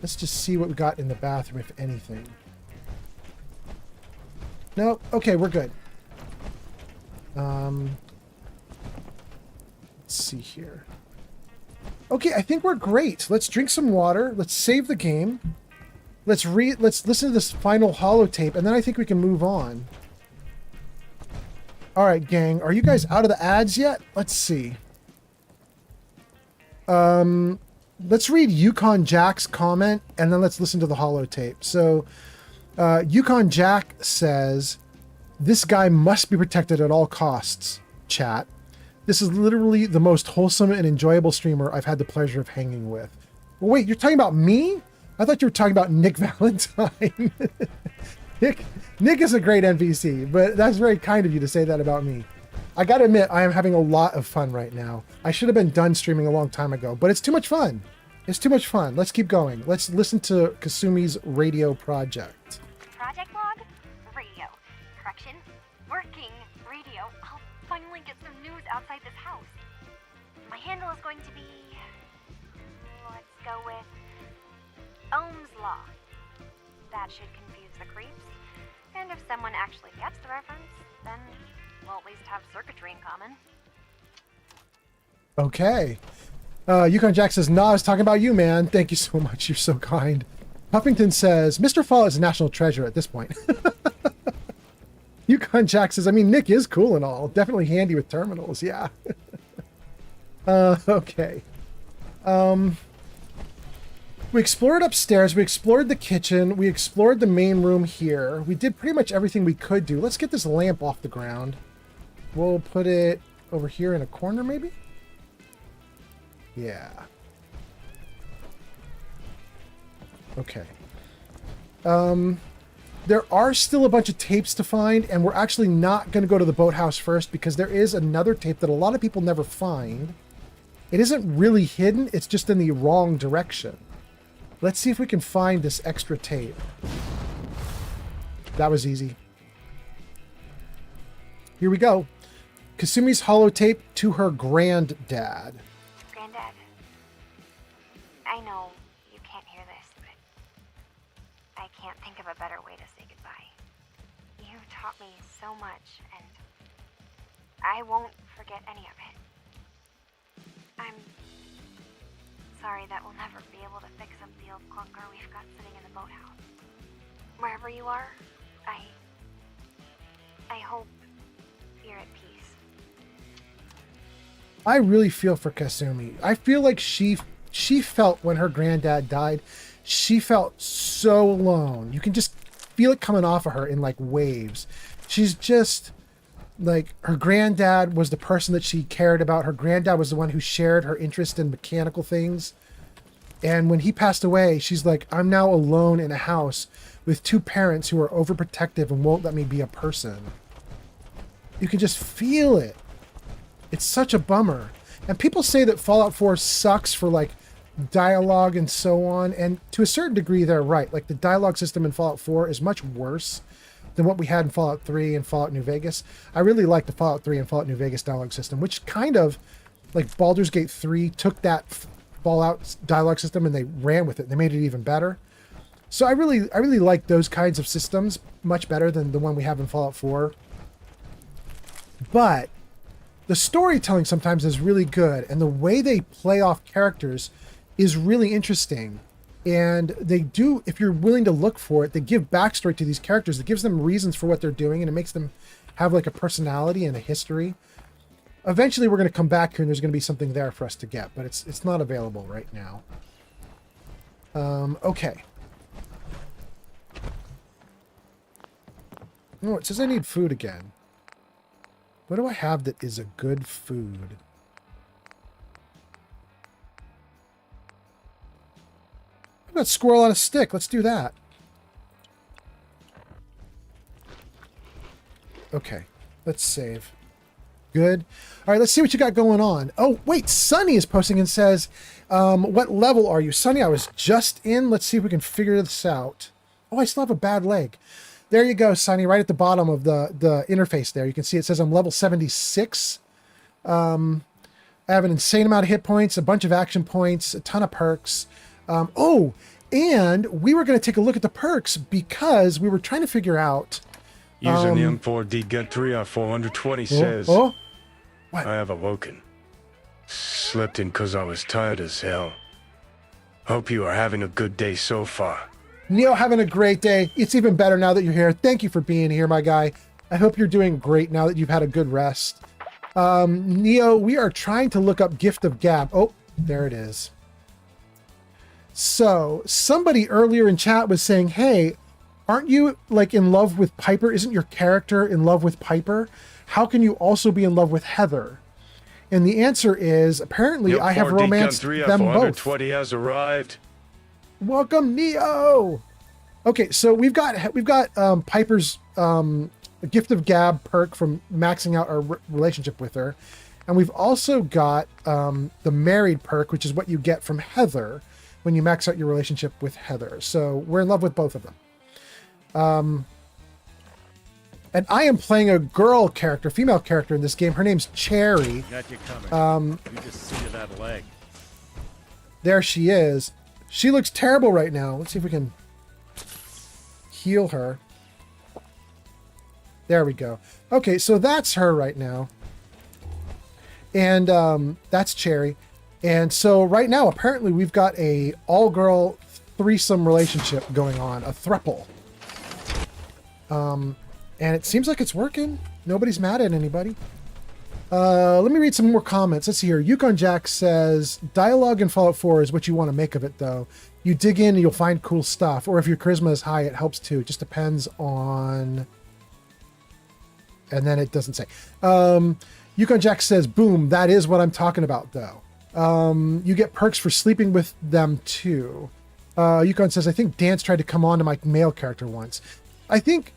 Let's just see what we got in the bathroom, if anything. No? Okay, we're good. Let's see here. Okay, I think we're great. Let's drink some water. Let's save the game. Let's listen to this final holotape, and then I think we can move on. All right, gang. Are you guys out of the ads yet? Let's see. Let's read Yukon Jack's comment, and then let's listen to the holotape. So, Yukon Jack says, "This guy must be protected at all costs, chat. This is literally the most wholesome and enjoyable streamer I've had the pleasure of hanging with." Well, wait, you're talking about me? I thought you were talking about Nick Valentine. Nick is a great NPC, but that's very kind of you to say that about me. I gotta admit, I am having a lot of fun right now. I should have been done streaming a long time ago, but it's too much fun. It's too much fun. Let's keep going. Let's listen to Kasumi's radio project. Project log? Radio. Correction? Working radio. I'll finally get some news outside this house. My handle is going to be... let's go with... Ohm's Law. That should confuse the creeps. And if someone actually gets the reference, then we'll at least have circuitry in common. Okay. Yukon Jack says, "Nah, I was talking about you, man. Thank you so much. You're so kind." Huffington says, "Mr. Fall is a national treasure at this point." Yukon Jack says, "I mean, Nick is cool and all. Definitely handy with terminals, yeah." Okay. We explored upstairs. We explored the kitchen. We explored the main room here. We did pretty much everything we could do. Let's get this lamp off the ground. We'll put it over here in a corner, maybe? Yeah. Okay. There are still a bunch of tapes to find, and we're actually not going to go to the boathouse first because there is another tape that a lot of people never find. It isn't really hidden. It's just in the wrong direction. Let's see if we can find this extra tape. That was easy. Here we go. Kasumi's holotape to her granddad. Granddad, I know you can't hear this, but I can't think of a better way to say goodbye. You taught me so much, and I won't forget any of it. I'm sorry that we'll never be able to fix up the old clunker we've got sitting in the boathouse. Wherever you are, I hope you're at peace. I really feel for Kasumi. I feel like she felt when her granddad died, she felt so alone. You can just feel it coming off of her in like waves. She's just like, her granddad was the person that she cared about. Her granddad was the one who shared her interest in mechanical things. And when he passed away, she's like, I'm now alone in a house with two parents who are overprotective and won't let me be a person. You can just feel it. It's such a bummer. And people say that Fallout 4 sucks for like dialogue and so on. And to a certain degree, they're right. Like the dialogue system in Fallout 4 is much worse than what we had in Fallout 3 and Fallout New Vegas. I really like the Fallout 3 and Fallout New Vegas dialogue system, which kind of, like Baldur's Gate 3 took that Fallout dialogue system and they ran with it. They made it even better. So I really like those kinds of systems much better than the one we have in Fallout 4. But the storytelling sometimes is really good, and the way they play off characters is really interesting. And they do, if you're willing to look for it, they give backstory to these characters. It gives them reasons for what they're doing, and it makes them have like a personality and a history. Eventually, we're going to come back here, and there's going to be something there for us to get, but it's not available right now. Okay. Oh, it says I need food again. What do I have that is a good food? I've got squirrel on a stick. Let's do that. Okay, let's save. Good. All right, let's see what you got going on. Oh, wait, Sunny is posting and says, what level are you? Sunny, I was just in. Let's see if we can figure this out. Oh, I still have a bad leg. There you go, Sunny, right at the bottom of the interface there. You can see it says I'm level 76. I have an insane amount of hit points, a bunch of action points, a ton of perks. Oh, and we were going to take a look at the perks because we were trying to figure out... Using the M4D Get 3 on 420 says, what? I have awoken. Slept in because I was tired as hell. Hope you are having a good day so far. Neo, having a great day. It's even better now that you're here. Thank you for being here, my guy. I hope you're doing great now that you've had a good rest. Neo, we are trying to look up Gift of Gab. Oh, there it is. So somebody earlier in chat was saying, hey, aren't you like in love with Piper? Isn't your character in love with Piper? How can you also be in love with Heather? And the answer is, apparently I have romanced them both. 420 has arrived. Welcome, Neo. Okay, so we've got Piper's Gift of Gab perk from maxing out our relationship with her, and we've also got the married perk, which is what you get from Heather when you max out your relationship with Heather. So we're in love with both of them. And I am playing a girl character, female character in this game. Her name's Cherry. Got you coming. You just see that leg. There she is. She looks terrible right now. Let's see if we can heal her. There we go. Okay, so that's her right now. And that's Cherry. And so right now, apparently we've got a all-girl threesome relationship going on, a throuple. And it seems like it's working. Nobody's mad at anybody. Let me read some more comments. Let's see here. Yukon Jack says, dialogue in Fallout 4 is what you want to make of it, though. You dig in and you'll find cool stuff. Or if your charisma is high, it helps too. It just depends on... And then it doesn't say. Yukon Jack says, boom, that is what I'm talking about, though. You get perks for sleeping with them, too. Yukon says, I think Dance tried to come on to my male character once. I think...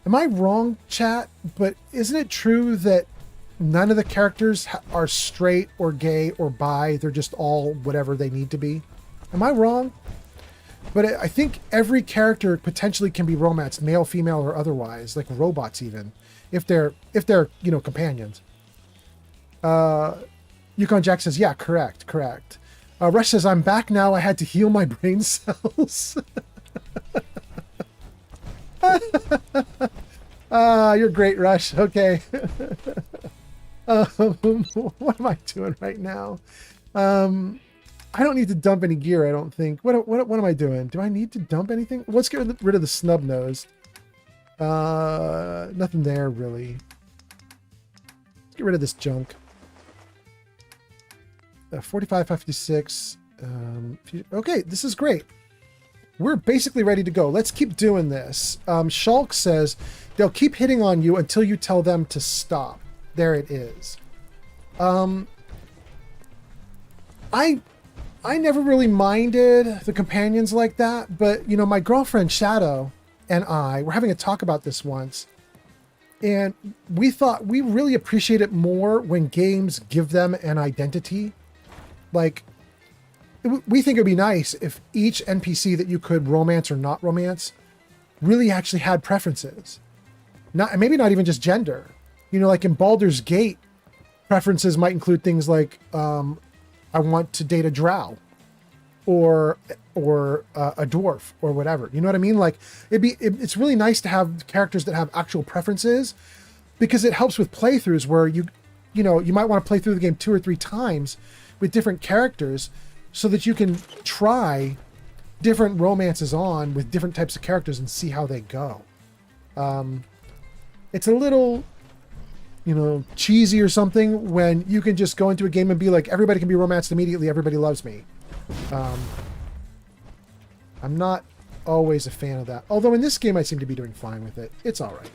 Am I wrong, chat? But isn't it true that none of the characters are straight or gay or bi? They're just all whatever they need to be. Am I wrong? But I think every character potentially can be romanced, male, female, or otherwise, like robots even, if they're companions. Yukon Jack says, yeah, correct. Rush says, I'm back now. I had to heal my brain cells. You're great, Rush. Okay. What am I doing right now? I don't need to dump any gear, I don't think. What am I doing? Do I need to dump anything? Let's get rid of the snub nose. Nothing there, really. Let's get rid of this junk. 4556. Okay, this is great. We're basically ready to go. Let's keep doing this. Shulk says they'll keep hitting on you until you tell them to stop. There it is. I never really minded the companions like that, but my girlfriend Shadow and I were having a talk about this once, and we thought we really appreciate it more when games give them an identity. Like, we think it'd be nice if each NPC that you could romance or not romance really actually had preferences. Maybe not even just gender. Like in Baldur's Gate, preferences might include things like, I want to date a drow or a dwarf or whatever. You know what I mean? Like it's really nice to have characters that have actual preferences, because it helps with playthroughs where you know, you might want to play through the game 2 or 3 times with different characters so that you can try different romances on with different types of characters and see how they go. It's a little, you know, cheesy or something when you can just go into a game and be like, everybody can be romanced immediately, everybody loves me. I'm not always a fan of that. Although in this game I seem to be doing fine with it. It's alright.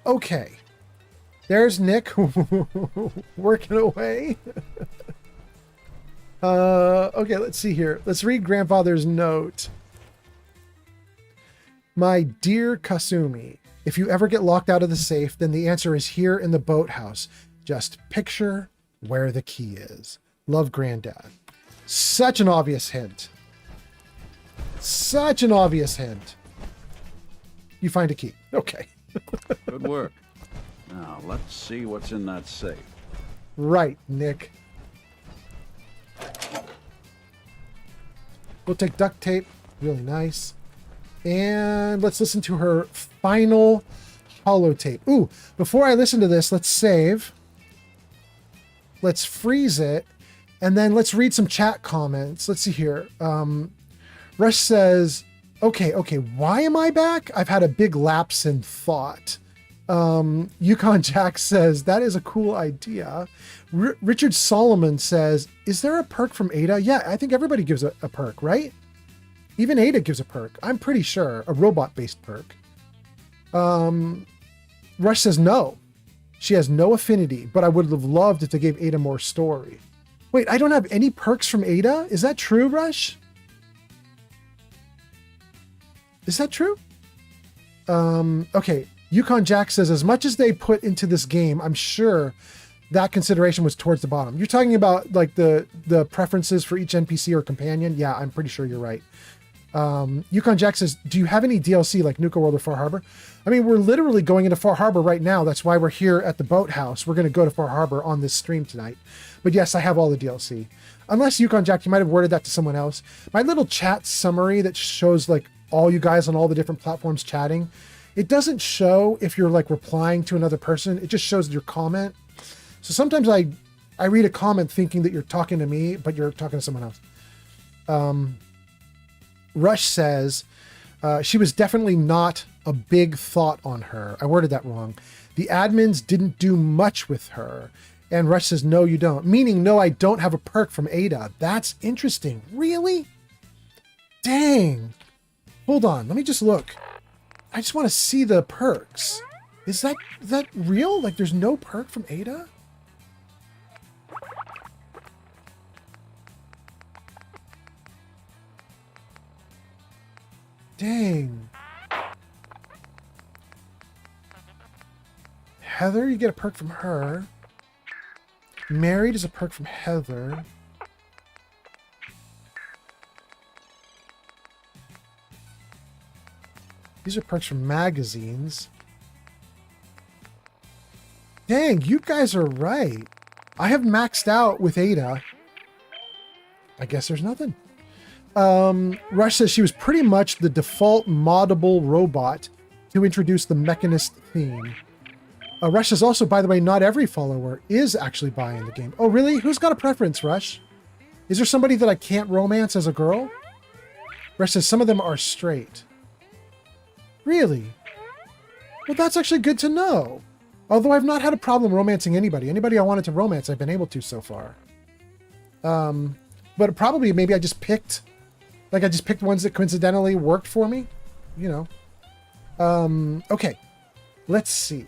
Okay. There's Nick working away. Okay, let's see here. Let's read grandfather's note. My dear Kasumi, if you ever get locked out of the safe, then the answer is here in the boathouse. Just picture where the key is. Love, Granddad. Such an obvious hint. Such an obvious hint. You find a key. Okay. Good work. Now, let's see what's in that safe. Right, Nick. We'll take duct tape. Really nice. And let's listen to her final holotape. Ooh, before I listen to this, let's save. Let's freeze it. And then let's read some chat comments. Let's see here. Rush says, okay, why am I back? I've had a big lapse in thought. Yukon Jack says, that is a cool idea. Richard Solomon says, is there a perk from Ada? Yeah, I think everybody gives a perk, right? Even Ada gives a perk. I'm pretty sure. A robot-based perk. Rush says no. She has no affinity, but I would have loved if they gave Ada more story. Wait, I don't have any perks from Ada? Is that true, Rush? Is that true? Okay. Yukon Jack says, as much as they put into this game, I'm sure that consideration was towards the bottom. You're talking about like the preferences for each NPC or companion? Yeah, I'm pretty sure you're right. Yukon Jack says, do you have any DLC like Nuka World or Far Harbor? I mean, we're literally going into Far Harbor right now. That's why we're here at the boathouse. We're going to go to Far Harbor on this stream tonight. But yes, I have all the DLC. Unless Yukon Jack, you might have worded that to someone else. My little chat summary that shows like all you guys on all the different platforms chatting, it doesn't show if you're like replying to another person. It just shows your comment. So sometimes I read a comment thinking that you're talking to me, but you're talking to someone else. Rush says, she was definitely not a big thought on her. I worded that wrong. The admins didn't do much with her. And Rush says, no, you don't. Meaning, no, I don't have a perk from Ada. That's interesting. Really? Dang. Hold on. Let me just look. I just want to see the perks. Is that real? Like there's no perk from Ada? Dang. Heather, you get a perk from her. Married is a perk from Heather. These are perks from magazines. Dang, you guys are right. I have maxed out with Ada. I guess there's nothing. Rush says she was pretty much the default moddable robot to introduce the mechanist theme. Rush says also, by the way, not every follower is actually buying the game. Oh, really? Who's got a preference, Rush? Is there somebody that I can't romance as a girl? Rush says some of them are straight. Really? Well, that's actually good to know. Although I've not had a problem romancing anybody. Anybody I wanted to romance, I've been able to so far. But probably maybe I just picked ones that coincidentally worked for me. You know. Okay. Let's see.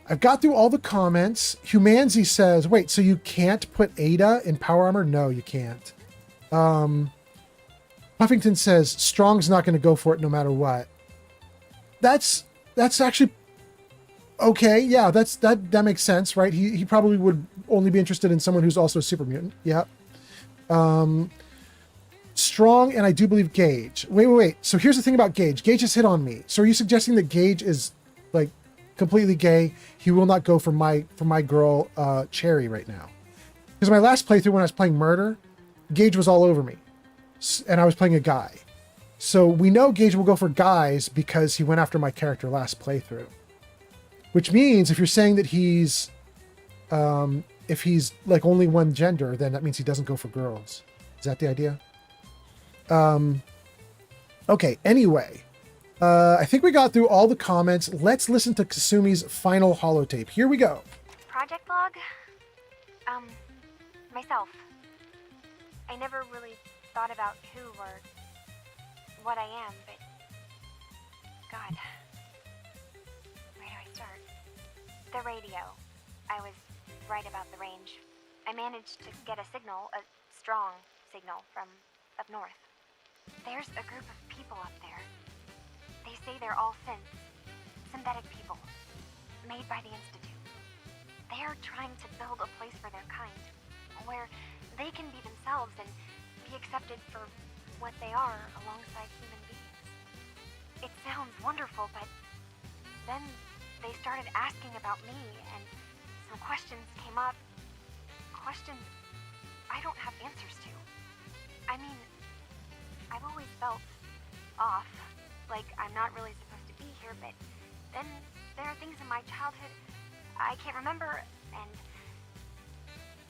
I've got through all the comments. Humanzi says, wait, so you can't put Ada in power armor? No, you can't. Puffington says, Strong's not going to go for it no matter what. That's actually okay. Yeah, that makes sense, right? He probably would only be interested in someone who's also a super mutant. Yeah. Strong, and I do believe Gage. Wait. So here's the thing about Gage. Gage has hit on me. So are you suggesting that Gage is like completely gay? He will not go for my girl Cherry right now. Because my last playthrough when I was playing Murder, Gage was all over me, and I was playing a guy. So we know Gage will go for guys because he went after my character last playthrough. Which means if you're saying that he's, if he's like only one gender, then that means he doesn't go for girls. Is that the idea? Okay, anyway. I think we got through all the comments. Let's listen to Kasumi's final holotape. Here we go. Project log? Myself. I never really thought about who or what I am, but... God. Where do I start? The radio. I was right about the range. I managed to get a signal, a strong signal, from up north. There's a group of people up there. They say they're all synthetic people, made by the Institute. They are trying to build a place for their kind, where they can be themselves and be accepted for what they are alongside human beings. It sounds wonderful, but then they started asking about me, and some questions came up. Questions I don't have answers to. I mean, I've always felt off, like I'm not really supposed to be here, but then there are things in my childhood I can't remember, and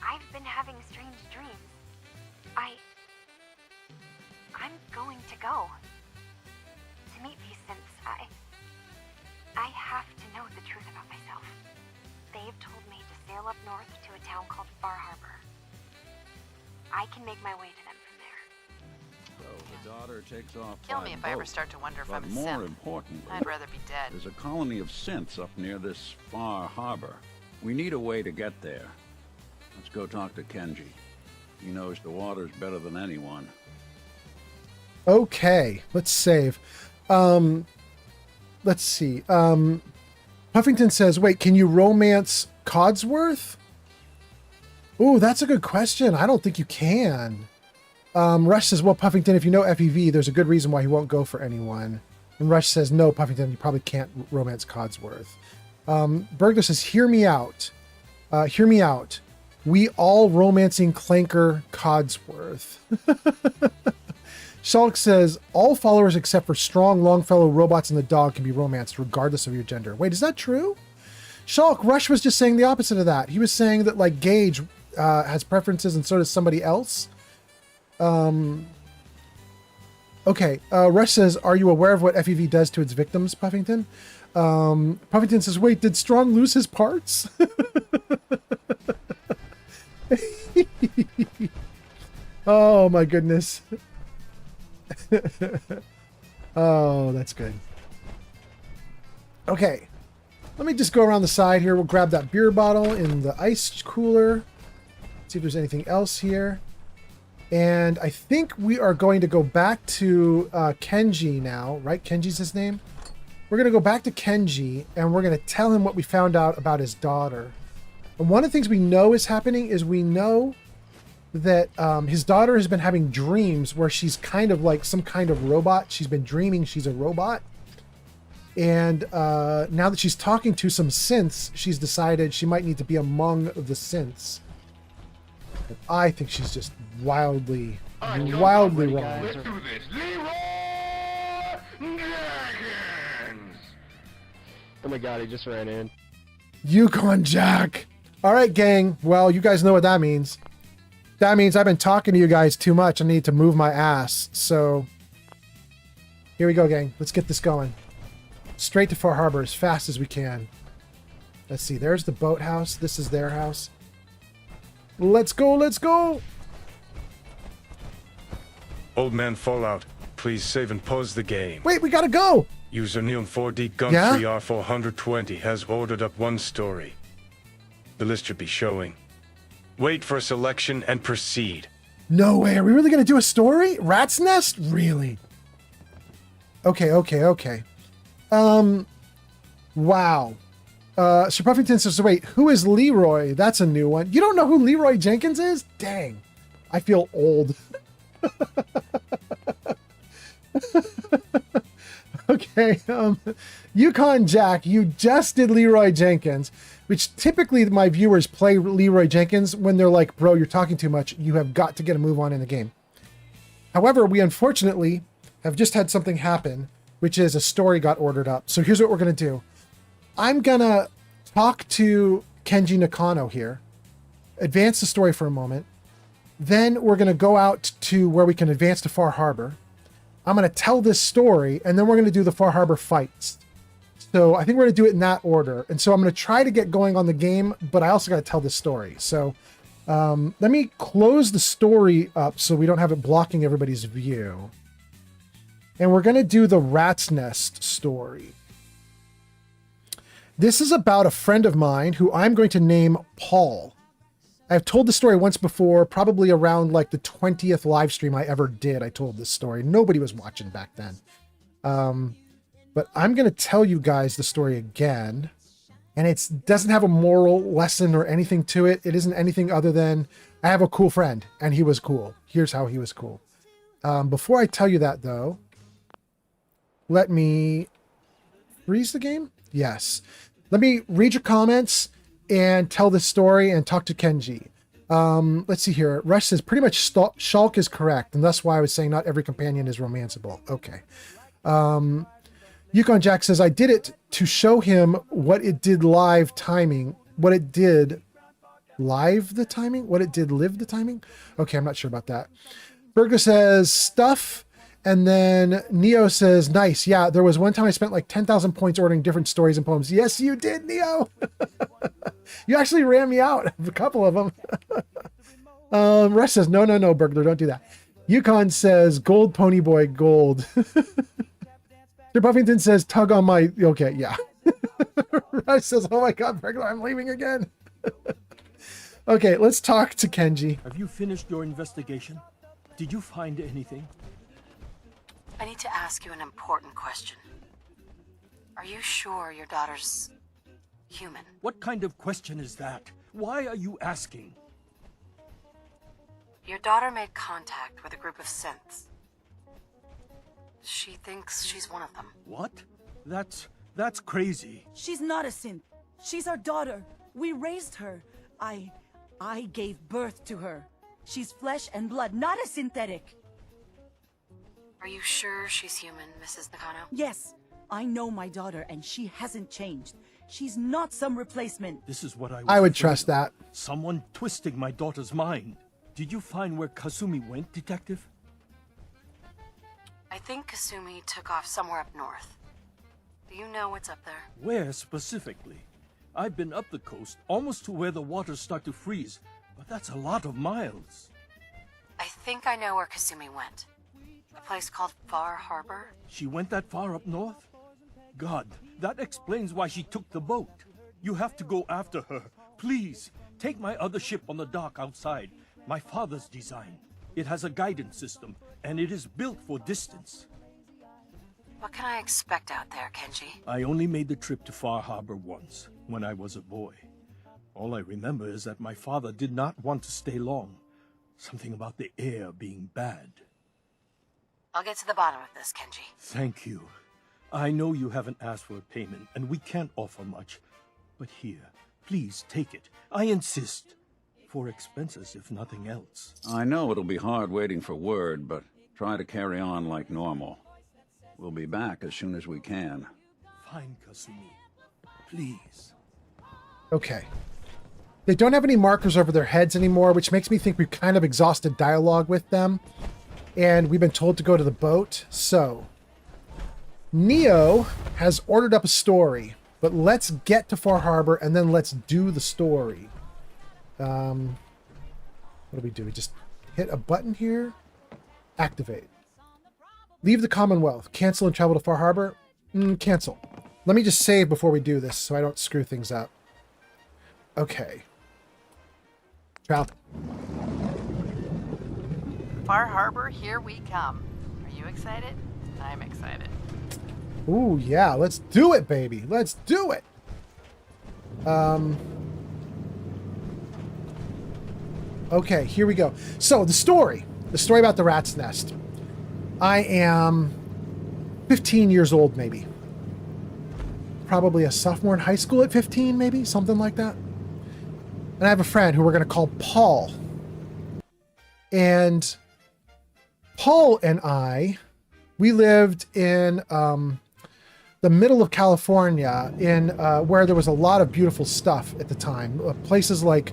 I've been having strange dreams. I'm going to go to meet these synths. I have to know the truth about myself. They've told me to sail up north to a town called Far Harbor. I can make my way to them from there. So the daughter takes off. Kill by me if I ever boat. start to wonder if But I'm a more simp. importantly, I'd rather be dead. there's a colony of synths up near this Far Harbor. We need a way to get there. Let's go talk to Kenji. He knows the waters better than anyone. Okay, let's save. Let's see. Puffington says, wait, can you romance Codsworth? Ooh, that's a good question. I don't think you can. Rush says, well, Puffington, if you know FEV, there's a good reason why he won't go for anyone. And Rush says, no, Puffington, you probably can't romance Codsworth. Bergler says, hear me out. Hear me out. We all romancing Clanker Codsworth. Shulk says, all followers except for strong Longfellow robots and the dog can be romanced regardless of your gender. Wait, is that true? Shulk, Rush was just saying the opposite of that. He was saying that like Gage has preferences and so does somebody else. Okay, Rush says, are you aware of what FEV does to its victims, Puffington? Puffington says, wait, did Strong lose his parts? Oh my goodness. Oh, that's good. Okay, let me just go around the side here. We'll grab that beer bottle in the ice cooler. See if there's anything else here. And I think we are going to go back to Kenji now, right? Kenji's his name. We're going to go back to Kenji and we're going to tell him what we found out about his daughter. And one of the things we know is happening is we know that his daughter has been having dreams where she's kind of like some kind of robot. She's been dreaming she's a robot. And now that she's talking to some synths, she's decided she might need to be among the synths. And I think she's just wildly wrong. Let's do this. Oh my god, he just ran in. Yukon Jack. All right, gang. Well, you guys know what that means. That means I've been talking to you guys too much. I need to move my ass. So here we go, gang. Let's get this going. Straight to Far Harbor as fast as we can. Let's see. There's the boathouse. This is their house. Let's go. Let's go. Old man Fallout, please save and pause the game. Wait, we gotta go. User Neon 4D Yeah? Gun 3R420 has ordered up one story. The list should be showing. Wait for a selection and proceed. No way. Are we really gonna do a story? Rat's Nest? Really? Okay. Wow. Sir Puffington says, wait, who is Leroy? That's a new one. You don't know who Leroy Jenkins is? Dang. I feel old. Okay. Yukon Jack, you just did Leroy Jenkins, which typically my viewers play Leroy Jenkins when they're like, bro, you're talking too much. You have got to get a move on in the game. However, we unfortunately have just had something happen, which is a story got ordered up. So here's what we're going to do. I'm going to talk to Kenji Nakano here, advance the story for a moment. Then we're going to go out to where we can advance to Far Harbor. I'm going to tell this story, and then we're going to do the Far Harbor fights. So I think we're going to do it in that order. And so I'm going to try to get going on the game, but I also got to tell this story. So let me close the story up so we don't have it blocking everybody's view. And we're going to do the Rat's Nest story. This is about a friend of mine who I'm going to name Paul. I've told the story once before, probably around like the 20th live stream I ever did. I told this story. Nobody was watching back then. But I'm going to tell you guys the story again. And it doesn't have a moral lesson or anything to it. It isn't anything other than I have a cool friend and he was cool. Here's how he was cool. Before I tell you that though, let me freeze the game. Yes. Let me read your comments and tell this story and talk to Kenji. Let's see here. Rush says pretty much Shulk is correct, and that's why I was saying not every companion is romanceable. Okay. Yukon Jack says I did it to show him what it did live timing. What it did live the timing? What it did live the timing? Okay, I'm not sure about that. Burger says stuff. And then Neo says, nice. Yeah, there was one time I spent like 10,000 points ordering different stories and poems. Yes, you did, Neo. You actually ran me out of a couple of them. Rush says, no, Burglar, don't do that. Yukon says, gold, pony boy, gold. Sir Buffington says, tug on my... Okay, yeah. Rush says, oh my God, Burglar, I'm leaving again. Okay, let's talk to Kenji. Have you finished your investigation? Did you find anything? I need to ask you an important question. Are you sure your daughter's human? What kind of question is that? Why are you asking? Your daughter made contact with a group of synths. She thinks she's one of them. What? That's crazy. She's not a synth. She's our daughter. We raised her. I gave birth to her. She's flesh and blood, not a synthetic. Are you sure she's human, Mrs. Nakano? Yes, I know my daughter and she hasn't changed. She's not some replacement. This is what I would trust that. Someone twisting my daughter's mind. Did you find where Kasumi went, Detective? I think Kasumi took off somewhere up north. Do you know what's up there? Where specifically? I've been up the coast, almost to where the waters start to freeze, but that's a lot of miles. I think I know where Kasumi went. A place called Far Harbor? She went that far up north? God, that explains why she took the boat. You have to go after her. Please, take my other ship on the dock outside. My father's design. It has a guidance system, and it is built for distance. What can I expect out there, Kenji? I only made the trip to Far Harbor once, when I was a boy. All I remember is that my father did not want to stay long. Something about the air being bad. I'll get to the bottom of this, Kenji. Thank you. I know you haven't asked for a payment, and we can't offer much. But here, please take it. I insist. For expenses, if nothing else. I know it'll be hard waiting for word, but try to carry on like normal. We'll be back as soon as we can. Fine, Kasumi. Please. Okay. They don't have any markers over their heads anymore, which makes me think we've kind of exhausted dialogue with them. And we've been told to go to the boat. So, Neo has ordered up a story. But let's get to Far Harbor and then let's do the story. What do? We just hit a button here. Activate. Leave the Commonwealth. Cancel and travel to Far Harbor. Cancel. Let me just save before we do this so I don't screw things up. Okay. Travel. Far Harbor, here we come. Are you excited? I'm excited. Ooh, yeah. Let's do it, baby. Let's do it. Okay, here we go. So, the story about the rat's nest. I am 15 years old, maybe. Probably a sophomore in high school at 15, maybe, something like that. And I have a friend who we're going to call Paul. And Paul and I, we lived in the middle of California in where there was a lot of beautiful stuff at the time. Places like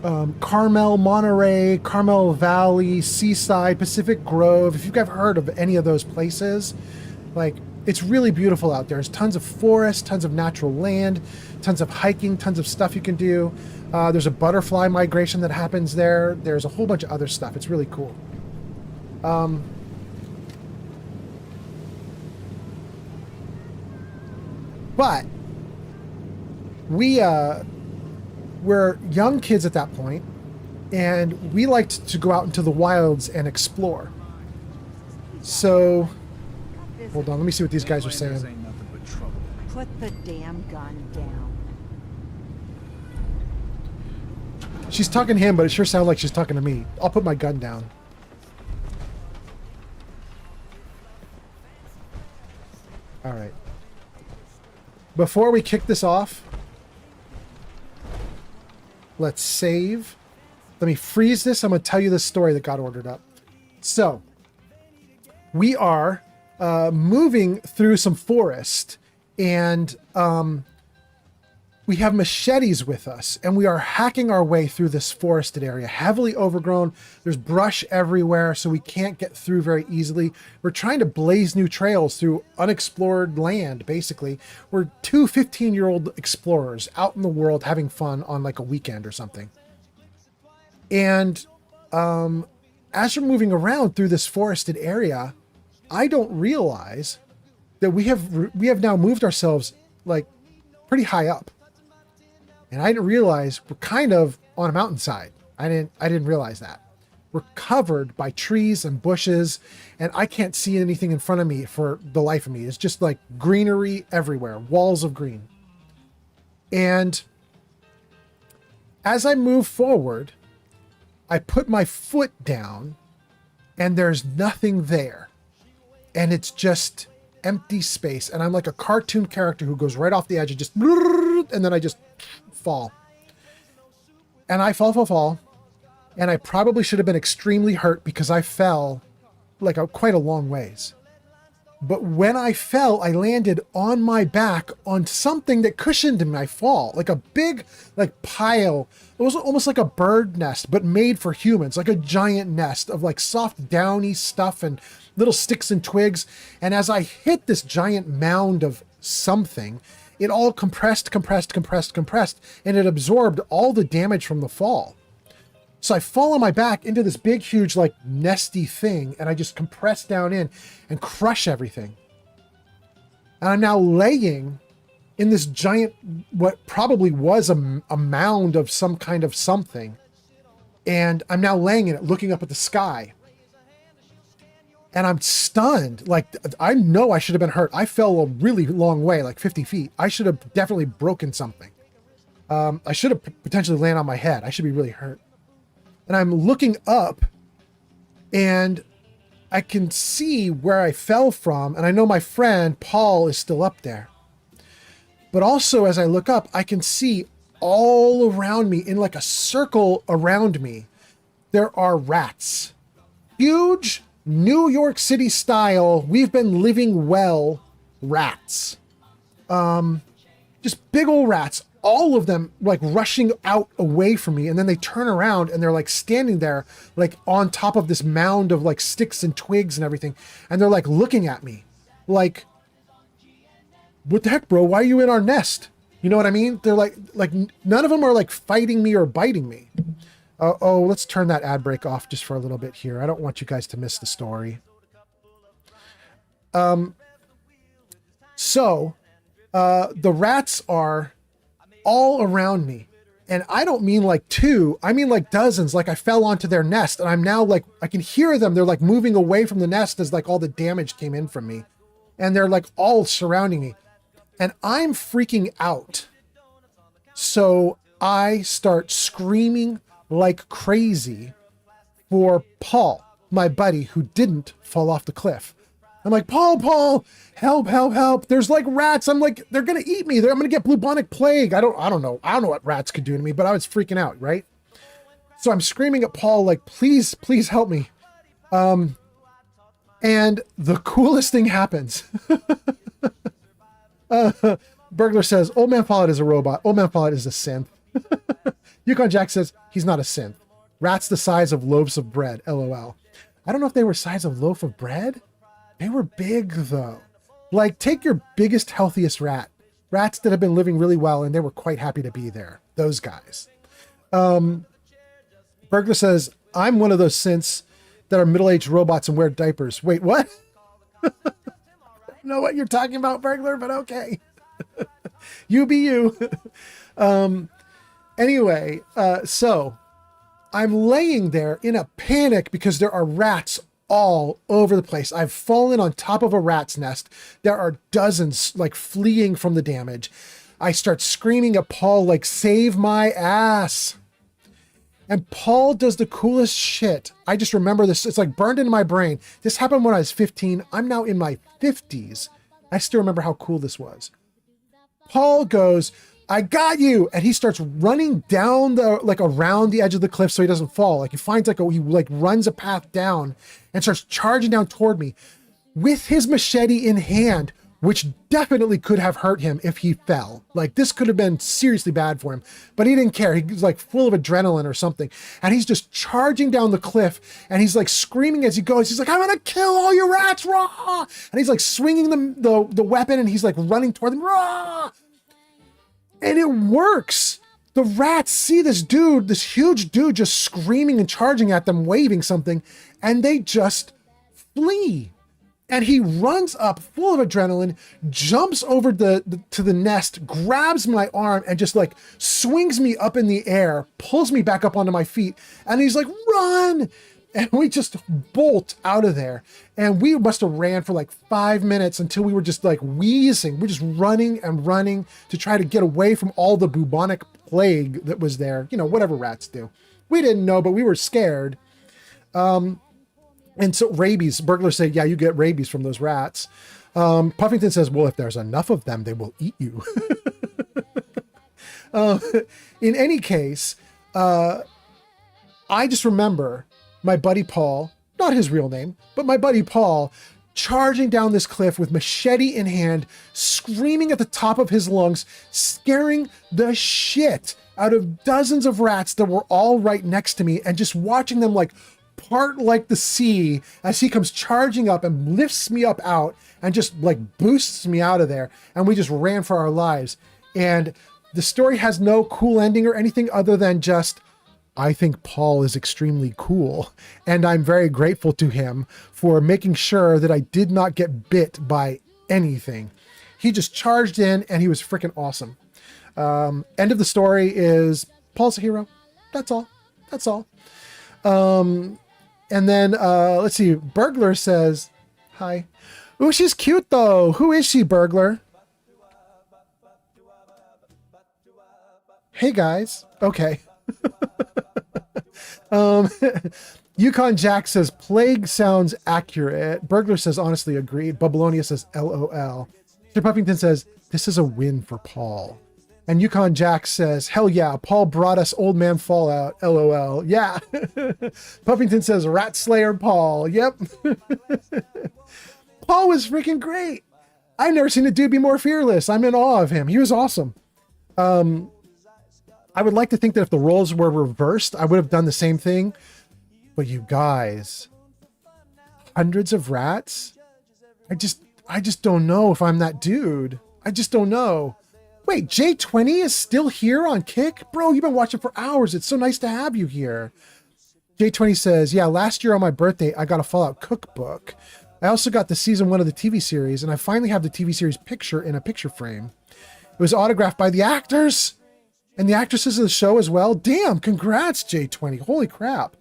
Carmel, Monterey, Carmel Valley, Seaside, Pacific Grove. If you've ever heard of any of those places, like, it's really beautiful out there. There's tons of forest, tons of natural land, tons of hiking, tons of stuff you can do. There's a butterfly migration that happens there. There's a whole bunch of other stuff. It's really cool. But we're young kids at that point, and we liked to go out into the wilds and explore. So, hold on, let me see what these guys are saying. Put the damn gun down. She's talking to him, but it sure sounds like she's talking to me. I'll put my gun down. All right. Before we kick this off, let's save. Let me freeze this. I'm going to tell you the story that got ordered up. So, we are moving through some forest, and we have machetes with us, and we are hacking our way through this forested area, heavily overgrown. There's brush everywhere, so we can't get through very easily. We're trying to blaze new trails through unexplored land, basically. We're two 15-year-old explorers out in the world having fun on like a weekend or something. And as we're moving around through this forested area, I don't realize that we have now moved ourselves like pretty high up. And I didn't realize we're kind of on a mountainside. I didn't realize that. We're covered by trees and bushes, and I can't see anything in front of me for the life of me. It's just like greenery everywhere, walls of green. And as I move forward, I put my foot down, and there's nothing there. And it's just empty space. And I'm like a cartoon character who goes right off the edge and just, and then I just fall. And I fall. And I probably should have been extremely hurt because I fell like quite a long ways. But when I fell, I landed on my back on something that cushioned my fall, like a big pile. It was almost like a bird nest, but made for humans, like a giant nest of like soft downy stuff and little sticks and twigs. And as I hit this giant mound of something, it all compressed, and it absorbed all the damage from the fall. So I fall on my back into this big, huge, like nesty thing, and I just compress down in and crush everything. And I'm now laying in this giant, what probably was a mound of some kind of something. And I'm now laying in it, looking up at the sky. And I'm stunned. Like, I know I should have been hurt. I fell a really long way, like 50 feet. I should have definitely broken something. I should have potentially landed on my head. I should be really hurt. And I'm looking up, and I can see where I fell from. And I know my friend Paul is still up there. But also, as I look up, I can see all around me, in like a circle around me, there are rats. Huge New York City style, we've been living well rats. Just big old rats. All of them like rushing out away from me, and then they turn around and they're like standing there like on top of this mound of like sticks and twigs and everything, and they're like looking at me like, what the heck, bro, why are you in our nest? You know what I mean? They're like none of them are like fighting me or biting me. Oh, let's turn that ad break off just for a little bit here. I don't want you guys to miss the story. So the rats are all around me, and I don't mean like two, I mean like dozens. Like I fell onto their nest, and I'm now like, I can hear them. They're like moving away from the nest as like all the damage came in from me, and they're like all surrounding me, and I'm freaking out. So I start screaming like crazy for Paul, my buddy who didn't fall off the cliff. I'm like, Paul, help. There's like rats. I'm like, they're going to eat me. I'm going to get bubonic plague. I don't know. I don't know what rats could do to me, but I was freaking out, right? So I'm screaming at Paul, like, please help me. And the coolest thing happens. Burglar says, Old Man Fallout is a robot. Old Man Fallout is a synth. Yukon Jack says, he's not a synth. Rats the size of loaves of bread. LOL. I don't know if they were size of loaf of bread. They were big, though. Like, take your biggest, healthiest rat. Rats that have been living really well, and they were quite happy to be there. Those guys. Burglar says, I'm one of those synths that are middle-aged robots and wear diapers. Wait, what? I don't know what you're talking about, Burglar, but okay. You be you. Anyway, so I'm laying there in a panic because there are rats all over the place. I've fallen on top of a rat's nest. There are dozens like fleeing from the damage. I start screaming at Paul like, save my ass. And Paul does the coolest shit. I just remember this. It's like burned into my brain. This happened when I was 15. I'm now in my 50s. I still remember how cool this was. Paul goes, I got you. And he starts running down like around the edge of the cliff so he doesn't fall. Like he finds he runs a path down and starts charging down toward me with his machete in hand, which definitely could have hurt him if he fell. Like this could have been seriously bad for him, but he didn't care. He was like full of adrenaline or something. And he's just charging down the cliff and he's like screaming as he goes. He's like, I'm going to kill all you rats, rah! And he's like swinging the weapon and he's like running toward them, rah! And it works. The rats see this dude, this huge dude just screaming and charging at them, waving something, and they just flee. And he runs up full of adrenaline, jumps over to the nest, grabs my arm and just like swings me up in the air, pulls me back up onto my feet. And he's like, run. And we just bolt out of there. And we must have ran for like 5 minutes until we were just like wheezing. We're just running and running to try to get away from all the bubonic plague that was there. You know, whatever rats do. We didn't know, but we were scared. And so rabies, Burglar said, yeah, you get rabies from those rats. Puffington says, well, if there's enough of them, they will eat you. In any case, I just remember my buddy Paul, not his real name, but my buddy Paul, charging down this cliff with machete in hand, screaming at the top of his lungs, scaring the shit out of dozens of rats that were all right next to me, and just watching them like part like the sea as he comes charging up and lifts me up out and just like boosts me out of there. And we just ran for our lives. And the story has no cool ending or anything other than just, I think Paul is extremely cool. And I'm very grateful to him for making sure that I did not get bit by anything. He just charged in and he was freaking awesome. End of the story is Paul's a hero. That's all. That's all. And then, let's see, Burglar says, hi. Ooh, she's cute though. Who is she, Burglar? Hey guys. Okay. Yukon Jack says, plague sounds accurate. Burglar says, honestly agreed. Babylonia says, LOL. Mr. Puffington says, this is a win for Paul. And Yukon Jack says, hell yeah, Paul brought us Old Man Fallout, LOL. Yeah. Puffington says, Rat Slayer Paul. Yep. Paul was freaking great. I've never seen a dude be more fearless. I'm in awe of him. He was awesome. I would like to think that if the roles were reversed, I would have done the same thing. But you guys, hundreds of rats? I just don't know if I'm that dude. I just don't know. Wait, J20 is still here on Kick? Bro, you've been watching for hours. It's so nice to have you here. J20 says, yeah, last year on my birthday, I got a Fallout cookbook. I also got the season 1 of the TV series, and I finally have the TV series picture in a picture frame. It was autographed by the actors and the actresses of the show as well. Damn, congrats, J20. Holy crap.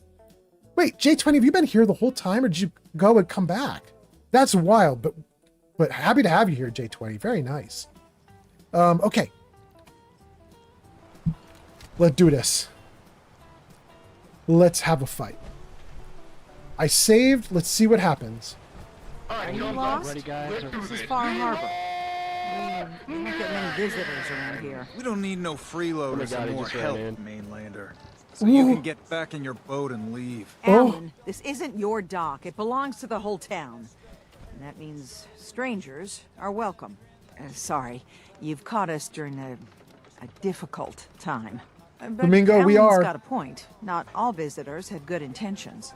Wait, J20, have you been here the whole time, or did you go and come back? That's wild, but happy to have you here, J20. Very nice. Okay. Let's do this. Let's have a fight. I saved. Let's see what happens. Are you lost? This is Far Harbor. We don't get many visitors around here. We don't need no freeloaders and more help, mainlander. So Ooh. you can get back in your boat and leave. Alan, this isn't your dock. It belongs to the whole town. And that means strangers are welcome. Sorry. You've caught us during a difficult time. But Flamingo, we Alan's are. got a point. Not all visitors had good intentions.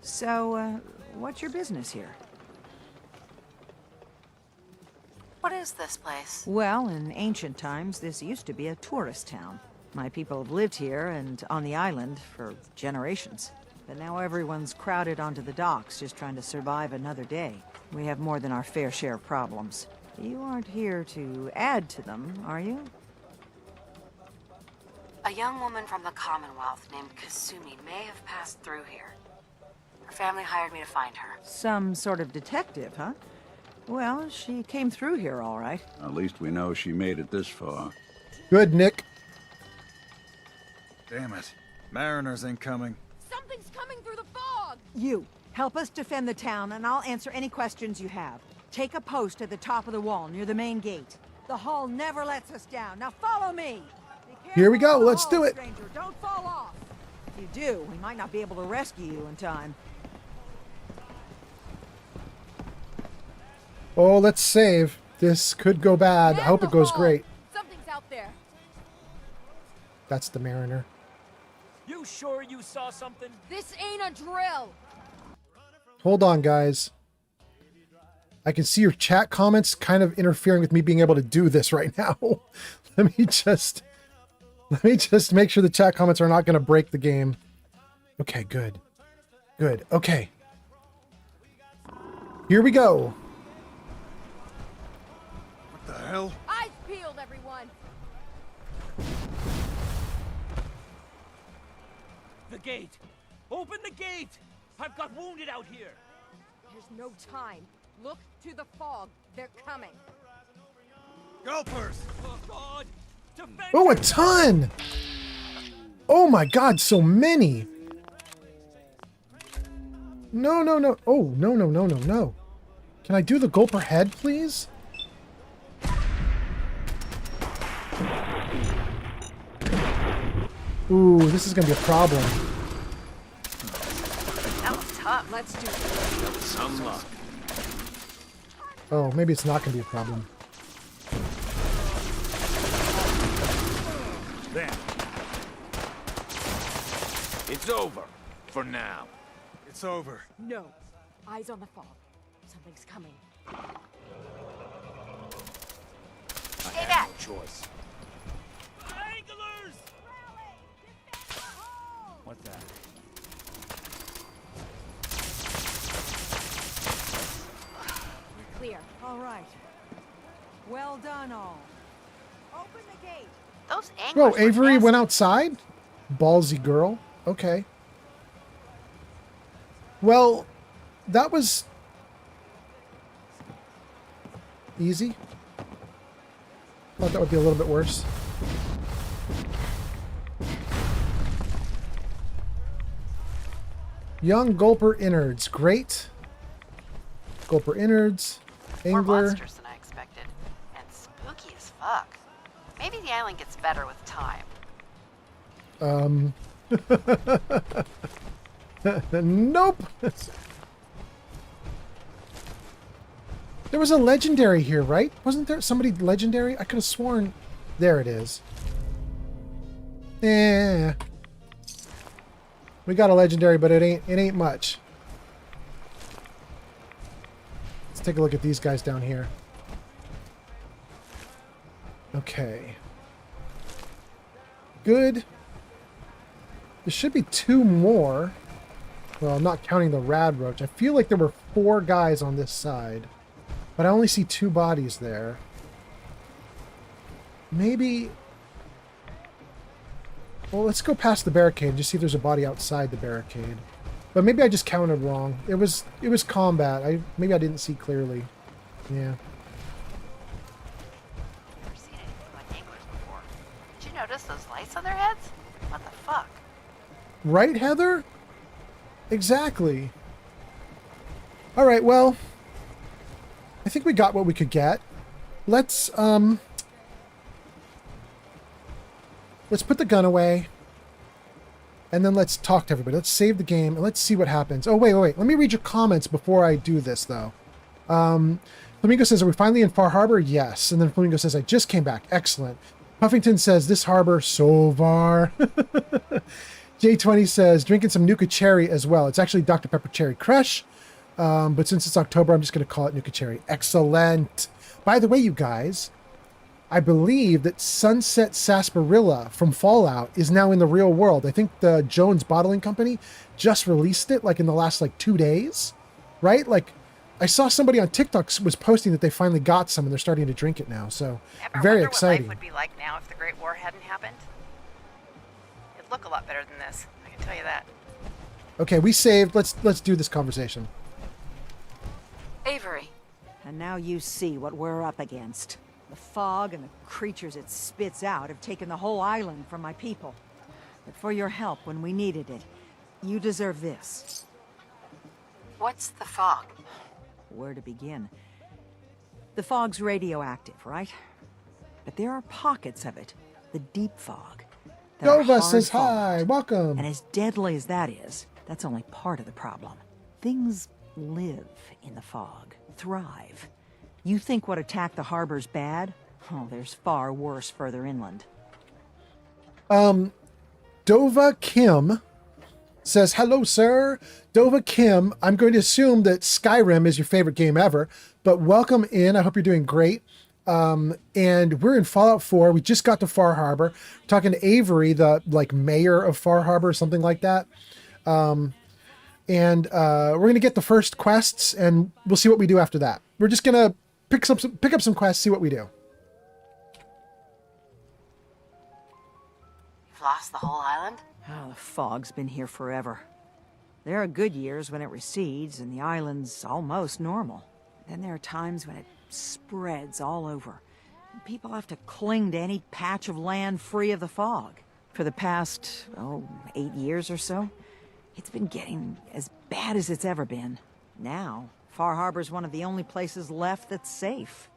So, what's your business here? What is this place? Well, in ancient times, this used to be a tourist town. My people have lived here and on the island for generations. But now everyone's crowded onto the docks, just trying to survive another day. We have more than our fair share of problems. You aren't here to add to them, are you? A young woman from the Commonwealth named Kasumi may have passed through here. Her family hired me to find her. Some sort of detective, huh? Well, she came through here all right. At least we know she made it this far. Good, Nick. Damn it. Mariners incoming. Something's coming through the fog! You, help us defend the town, and I'll answer any questions you have. Take a post at the top of the wall, near the main gate. The hull never lets us down. Now follow me! Here we go. Let's do it. Stranger, don't fall off! If you do, we might not be able to rescue you in time. Oh, let's save. This could go bad. I hope it goes great. Something's out there. That's the Mariner. You sure you saw something? This ain't a drill. Hold on, guys. I can see your chat comments kind of interfering with me being able to do this right now. Let me just make sure the chat comments are not going to break the game. Okay, good. Good. Okay. Here we go. What the hell? Eyes peeled, everyone. The gate! Open the gate! I've got wounded out here! There's no time. Look to the fog. They're coming. Gulpers! Oh, God! Defend Oh, a ton! Oh my God, so many! No, no, no. Oh, no, no, no, no, no. Can I do the gulper head, please? Ooh, this is gonna be a problem. That was tough. Let's do it. Some luck. Oh, maybe it's not gonna be a problem. Damn. It's over. For now. It's over. No. Eyes on the fog. Something's coming. Stay back. Choice. Anglers! What's that? We're clear. All right. Well done, all. Open the gate. Those anglers Oh, Avery were went outside? Ballsy girl. Okay. Well, that was easy. Thought that would be a little bit worse. Young gulper innards. Great. Gulper innards. more Angler. monsters than I expected. And spooky as fuck. Maybe the island gets better with time. Nope. There was a legendary here, right? Wasn't there somebody legendary? I could have sworn. There it is. Yeah. We got a legendary, but it ain't much. Let's take a look at these guys down here. Okay. Good. There should be 2 more. Well, I'm not counting the rad roach. I feel like there were 4 guys on this side. But I only see 2 bodies there. Maybe... Well, let's go past the barricade and just see if there's a body outside the barricade. But maybe I just counted wrong. It was combat. Maybe I didn't see clearly. Yeah. Never seen anything like anglers before. Did you notice those lights on their heads? What the fuck? Right, Heather? Exactly. All right, well, I think we got what we could get. Let's put the gun away. And then let's talk to everybody. Let's save the game and let's see what happens. Oh, wait. Let me read your comments before I do this, though. Flamingo says, are we finally in Far Harbor? Yes. And then Flamingo says, I just came back. Excellent. Puffington says, this harbor, so far. J20 says, drinking some Nuka Cherry as well. It's actually Dr. Pepper Cherry Crush. But since it's October, I'm just going to call it Nuka Cherry. Excellent. By the way, you guys, I believe that Sunset Sarsaparilla from Fallout is now in the real world. I think the Jones Bottling Company just released it like in the last 2 days, right? Like I saw somebody on TikTok was posting that they finally got some and they're starting to drink it now. So very exciting. What life would be like now if the Great War hadn't happened? It'd look a lot better than this. I can tell you that. Okay, we saved. Let's do this conversation. Avery. And now you see what we're up against. The fog and the creatures it spits out have taken the whole island from my people. But for your help when we needed it, you deserve this. What's the fog? Where to begin? The fog's radioactive, right? But there are pockets of it. The deep fog. that are Dova hard says fought. hi. Welcome. And as deadly as that is, that's only part of the problem. Things live in the fog, thrive. You think what attacked the harbor's bad? Oh, there's far worse further inland. Dova Kim says, hello, sir. Dova Kim, I'm going to assume that Skyrim is your favorite game ever, but welcome in. I hope you're doing great. And we're in Fallout 4. We just got to Far Harbor. We're talking to Avery, the mayor of Far Harbor, something like that. And we're going to get the first quests and we'll see what we do after that. We're just going to pick up some quests, see what we do. You've lost the whole island? Oh, the fog's been here forever. There are good years when it recedes and the island's almost normal. Then there are times when it spreads all over. People have to cling to any patch of land free of the fog. For the past, 8 years or so, it's been getting as bad as it's ever been. Now, Far Harbor's one of the only places left that's safe.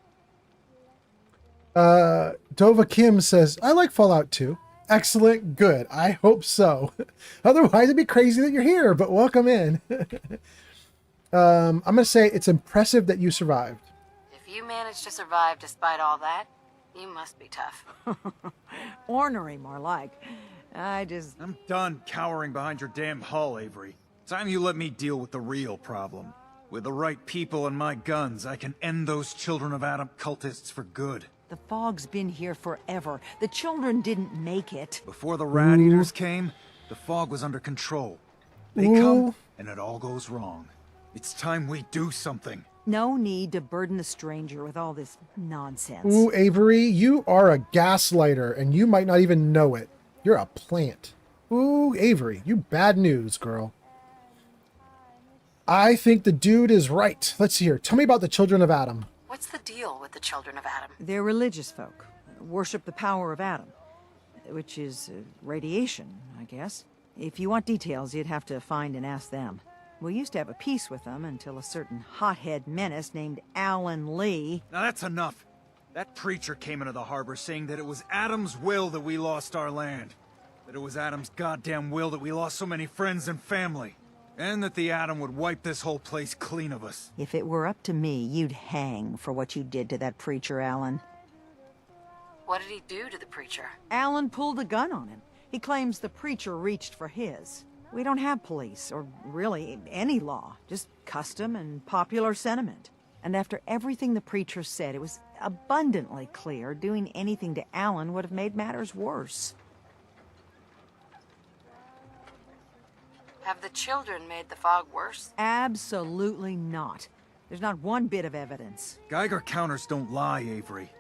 Dova Kim says, I like Fallout 2. Excellent, good. I hope so. Otherwise, it'd be crazy that you're here, but welcome in. I'm going to say it's impressive that you survived. If you managed to survive despite all that, you must be tough. Ornery, more like. I'm done cowering behind your damn hull, Avery. Time you let me deal with the real problem. With the right people and my guns, I can end those Children of Adam cultists for good. The fog's been here forever. The children didn't make it. Before the rat eaters came, the fog was under control. They come, and it all goes wrong. It's time we do something. No need to burden the stranger with all this nonsense. Ooh, Avery, you are a gaslighter, and you might not even know it. You're a plant. Ooh, Avery, you bad news, girl. I think the dude is right. Let's see here. Tell me about the Children of Adam. What's the deal with the Children of Adam? They're religious folk. Worship the power of Adam. Which is radiation, I guess. If you want details, you'd have to find and ask them. We used to have a peace with them until a certain hothead menace named Alan Lee... Now that's enough. That preacher came into the harbor saying that it was Adam's will that we lost our land. That it was Adam's goddamn will that we lost so many friends and family. And that the Atom would wipe this whole place clean of us. If it were up to me, you'd hang for what you did to that preacher, Alan. What did he do to the preacher? Alan pulled a gun on him. He claims the preacher reached for his. We don't have police, or really any law, just custom and popular sentiment. And after everything the preacher said, it was abundantly clear doing anything to Alan would have made matters worse. Have the children made the fog worse? Absolutely not. There's not one bit of evidence. Geiger counters don't lie, Avery.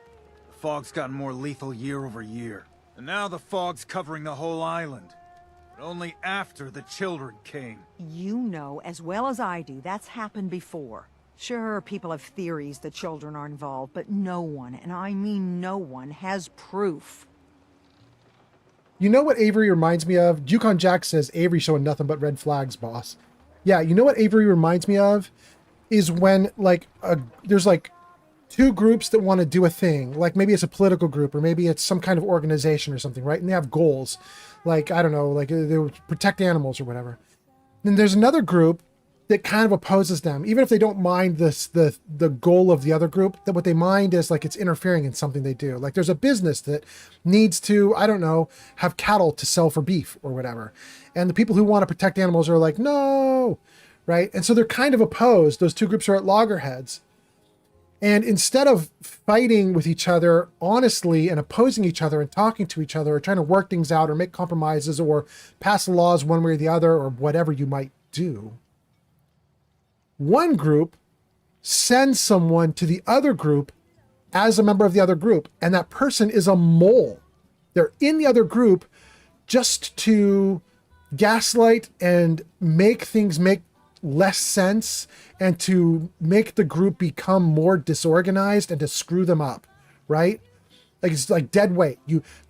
The fog's gotten more lethal year over year. And now the fog's covering the whole island. But only after the children came. You know as well as I do that's happened before. Sure, people have theories that children are involved, but no one, and I mean no one, has proof. You know what Avery reminds me of? Yukon Jack says, Avery showing nothing but red flags, boss. Yeah, you know what Avery reminds me of? Is when, there's, two groups that want to do a thing. Like, maybe it's a political group, or maybe it's some kind of organization or something, right? And they have goals. Like, I don't know, they protect animals or whatever. Then there's another group that kind of opposes them, even if they don't mind the goal of the other group. That what they mind is like it's interfering in something they do. Like there's a business that needs to, I don't know, have cattle to sell for beef or whatever, and the people who want to protect animals are like, no, right? And so they're kind of opposed. Those two groups are at loggerheads. And instead of fighting with each other honestly and opposing each other and talking to each other or trying to work things out or make compromises or pass laws one way or the other or whatever you might do, one group sends someone to the other group as a member of the other group, and that person is a mole. They're in the other group just to gaslight and make things make less sense and to make the group become more disorganized and to screw them up, right? Like it's like dead weight.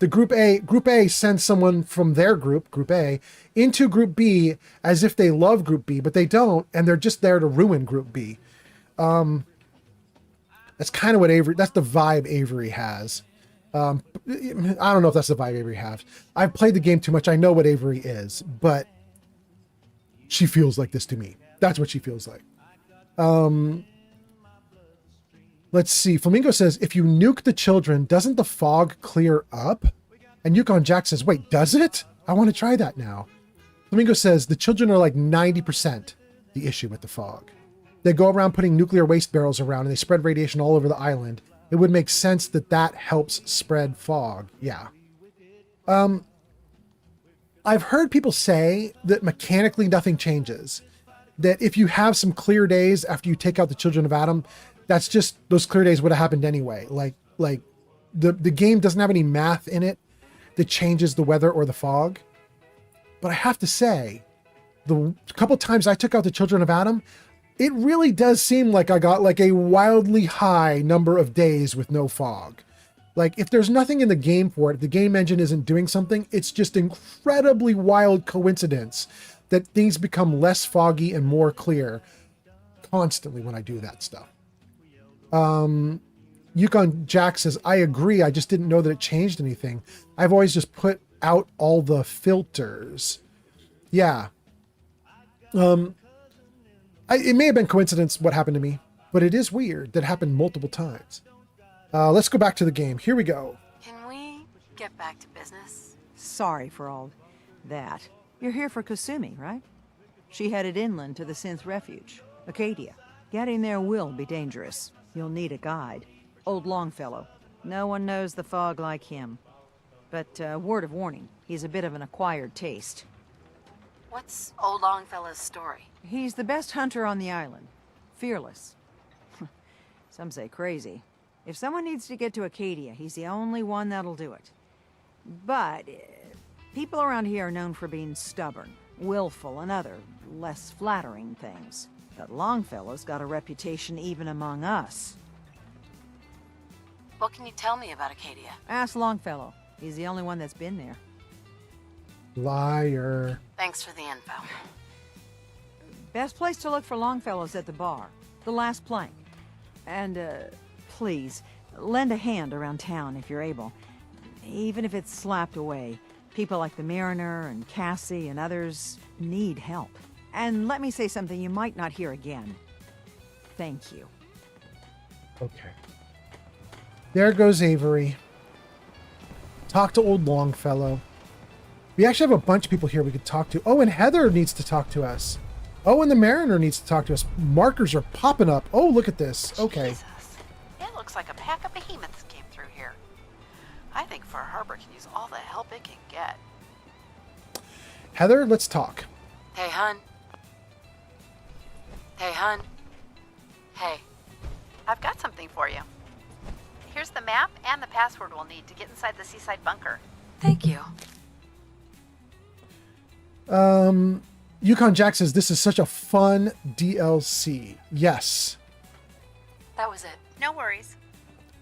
Group A sends someone from their group A, into Group B as if they love Group B, but they don't, and they're just there to ruin Group B. That's kind of what that's the vibe Avery has. I don't know if that's the vibe Avery has. I've played the game too much. I know what Avery is, but she feels like this to me. That's what she feels like. Let's see. Flamingo says, if you nuke the children, doesn't the fog clear up? And Yukon Jack says, wait, does it? I want to try that now. Flamingo says, the children are like 90% the issue with the fog. They go around putting nuclear waste barrels around and they spread radiation all over the island. It would make sense that that helps spread fog. Yeah. I've heard people say that mechanically nothing changes. That if you have some clear days after you take out the children of Adam, that's just, those clear days would have happened anyway. Like the game doesn't have any math in it that changes the weather or the fog. But I have to say, the couple times I took out the children of Adam, it really does seem like I got like a wildly high number of days with no fog. Like if there's nothing in the game for it, the game engine isn't doing something, it's just incredibly wild coincidence that things become less foggy and more clear constantly when I do that stuff. Yukon Jack says, I agree. I just didn't know that it changed anything. I've always just put out all the filters. Yeah. It may have been coincidence what happened to me, but it is weird that it happened multiple times. Let's go back to the game. Here we go. Can we get back to business? Sorry for all that. You're here for Kasumi, right? She headed inland to the Synth Refuge, Acadia. Getting there will be dangerous. You'll need a guide. Old Longfellow. No one knows the fog like him. But word of warning, he's a bit of an acquired taste. What's Old Longfellow's story? He's the best hunter on the island. Fearless. Some say crazy. If someone needs to get to Acadia, he's the only one that'll do it. But people around here are known for being stubborn, willful, and other less flattering things. But Longfellow's got a reputation even among us. What can you tell me about Acadia? Ask Longfellow. He's the only one that's been there. Liar. Thanks for the info. Best place to look for Longfellow's at the bar. The last plank. And, please, lend a hand around town if you're able. Even if it's slapped away. People like the Mariner and Cassie and others need help. And let me say something you might not hear again. Thank you. Okay. There goes Avery. Talk to old Longfellow. We actually have a bunch of people here we could talk to. Oh, and Heather needs to talk to us. Oh, and the Mariner needs to talk to us. Markers are popping up. Oh, look at this. Okay. Jesus. It looks like a pack of behemoths came through here. I think Far Harbor can use all the help it can get. Heather, let's talk. Hey, hun. Hey, hun. Hey. I've got something for you. Here's the map and the password we'll need to get inside the seaside bunker. Thank you. Yukon Jack says, this is such a fun DLC. Yes. That was it. No worries.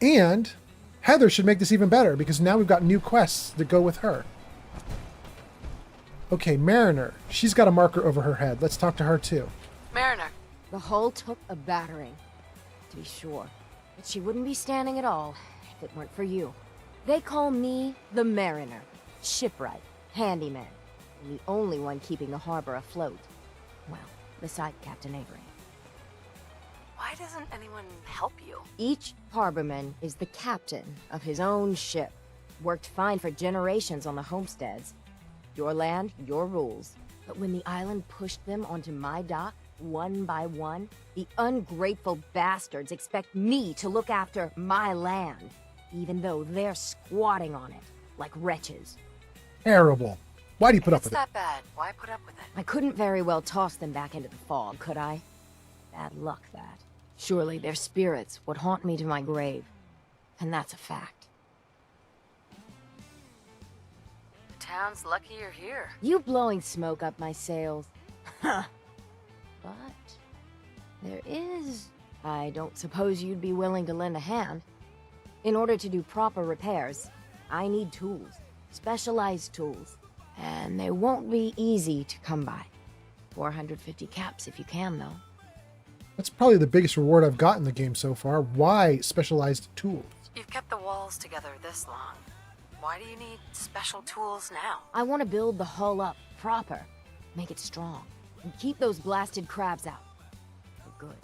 And Heather should make this even better because now we've got new quests that go with her. Okay, Mariner. She's got a marker over her head. Let's talk to her too. Mariner. The hull took a battering, to be sure. But she wouldn't be standing at all if it weren't for you. They call me the Mariner. Shipwright, handyman, and the only one keeping the harbor afloat. Well, beside Captain Avery. Why doesn't anyone help you? Each harborman is the captain of his own ship. Worked fine for generations on the homesteads. Your land, your rules. But when the island pushed them onto my dock, one by one, the ungrateful bastards expect me to look after my land, even though they're squatting on it, like wretches. Terrible. Why do you put up It's with it? that bad. Why put up with it? I couldn't very well toss them back into the fog, could I? Bad luck, that. Surely their spirits would haunt me to my grave. And that's a fact. The town's lucky you're here. You blowing smoke up my sails. Huh. But there is... I don't suppose you'd be willing to lend a hand. In order to do proper repairs, I need tools. Specialized tools. And they won't be easy to come by. 450 caps if you can, though. That's probably the biggest reward I've got in the game so far. Why specialized tools? You've kept the walls together this long. Why do you need special tools now? I want to build the hull up proper. Make it strong. And keep those blasted crabs out. For good.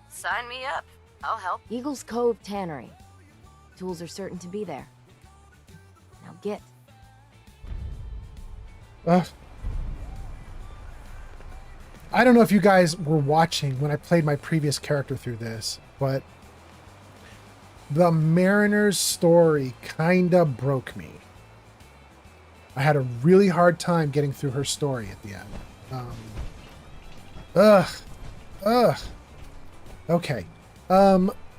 Sign me up. I'll help. Eagle's Cove Tannery. Tools are certain to be there. Now get. I don't know if you guys were watching when I played my previous character through this, but the Mariner's story kinda broke me. I had a really hard time getting through her story at the end. Okay.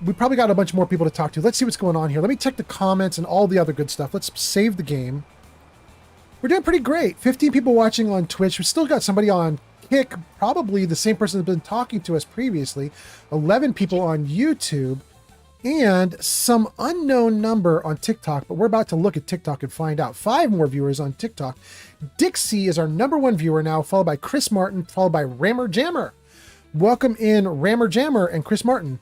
We probably got a bunch more people to talk to. Let's see what's going on here. Let me check the comments and all the other good stuff. Let's save the game. We're doing pretty great. 15 people watching on Twitch. We've still got somebody on Kick, probably the same person that's been talking to us previously. 11 people on YouTube. And some unknown number on TikTok, but we're about to look at TikTok and find out. 5 more viewers on TikTok. Dixie is our #1 viewer now, followed by Chris Martin, followed by Rammer Jammer. Welcome in Rammer Jammer and Chris Martin.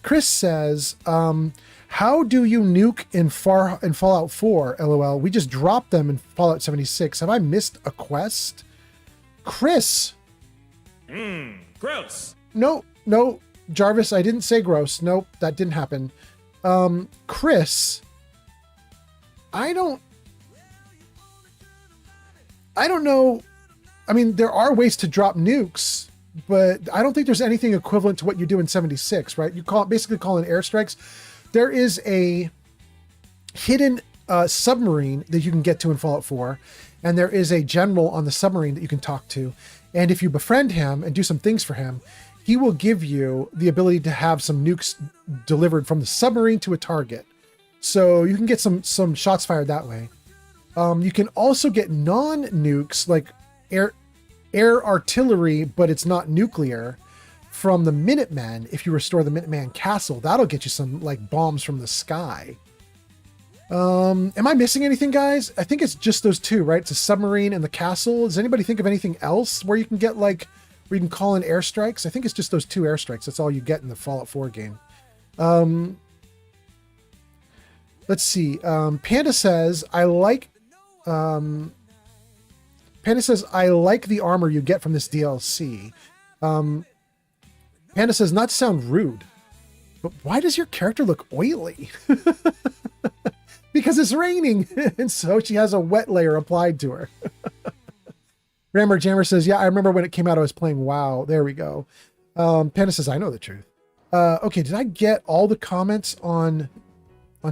Chris says, how do you nuke in Fallout 4? LOL. We just dropped them in Fallout 76. Have I missed a quest? Chris. Gross. No, Jarvis, I didn't say gross. Nope, that didn't happen. Chris, I don't know. I mean, there are ways to drop nukes, but I don't think there's anything equivalent to what you do in 76, right? You basically call in airstrikes. There is a hidden submarine that you can get to in Fallout 4, and there is a general on the submarine that you can talk to. And if you befriend him and do some things for him, he will give you the ability to have some nukes delivered from the submarine to a target. So you can get some shots fired that way. You can also get non-nukes, like air artillery, but it's not nuclear, from the Minutemen. If you restore the Minuteman castle, that'll get you some like bombs from the sky. Am I missing anything, guys? I think it's just those two, right? It's a submarine and the castle. Does anybody think of anything else where you can get like, where you can call in airstrikes? I think it's just those 2 airstrikes. That's all you get in the Fallout 4 game. Let's see. Panda says, I like the armor you get from this DLC. Panda says, not to sound rude, but why does your character look oily? Because it's raining, and so she has a wet layer applied to her. Rammer Jammer says, yeah, I remember when it came out, I was playing WoW. There we go. Panda says, I know the truth. Okay, did I get all the comments on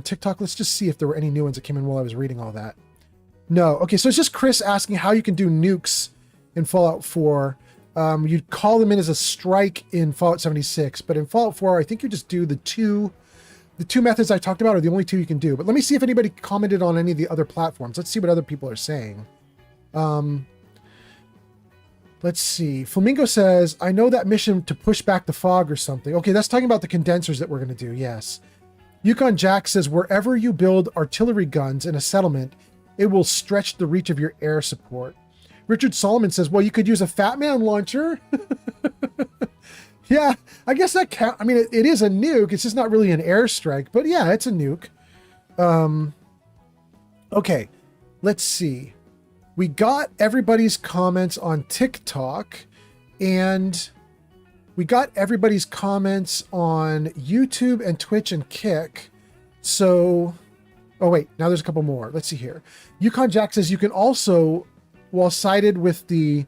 TikTok? Let's just see if there were any new ones that came in while I was reading all that. No. Okay, so it's just Chris asking how you can do nukes in Fallout 4. You'd call them in as a strike in Fallout 76, but in Fallout 4, I think you just do the two methods I talked about are the only 2 you can do. But let me see if anybody commented on any of the other platforms. Let's see what other people are saying. Let's see. Flamingo says, I know that mission to push back the fog or something. Okay, that's talking about the condensers that we're going to do. Yes. Yukon Jack says, wherever you build artillery guns in a settlement, it will stretch the reach of your air support. Richard Solomon says, well, you could use a Fat Man launcher. Yeah, I guess that count. I mean, it is a nuke. It's just not really an airstrike, but yeah, it's a nuke. Okay, let's see. We got everybody's comments on TikTok. And we got everybody's comments on YouTube and Twitch and Kick. So, oh wait, now there's a couple more. Let's see here. Yukon Jack says you can also, while sided with the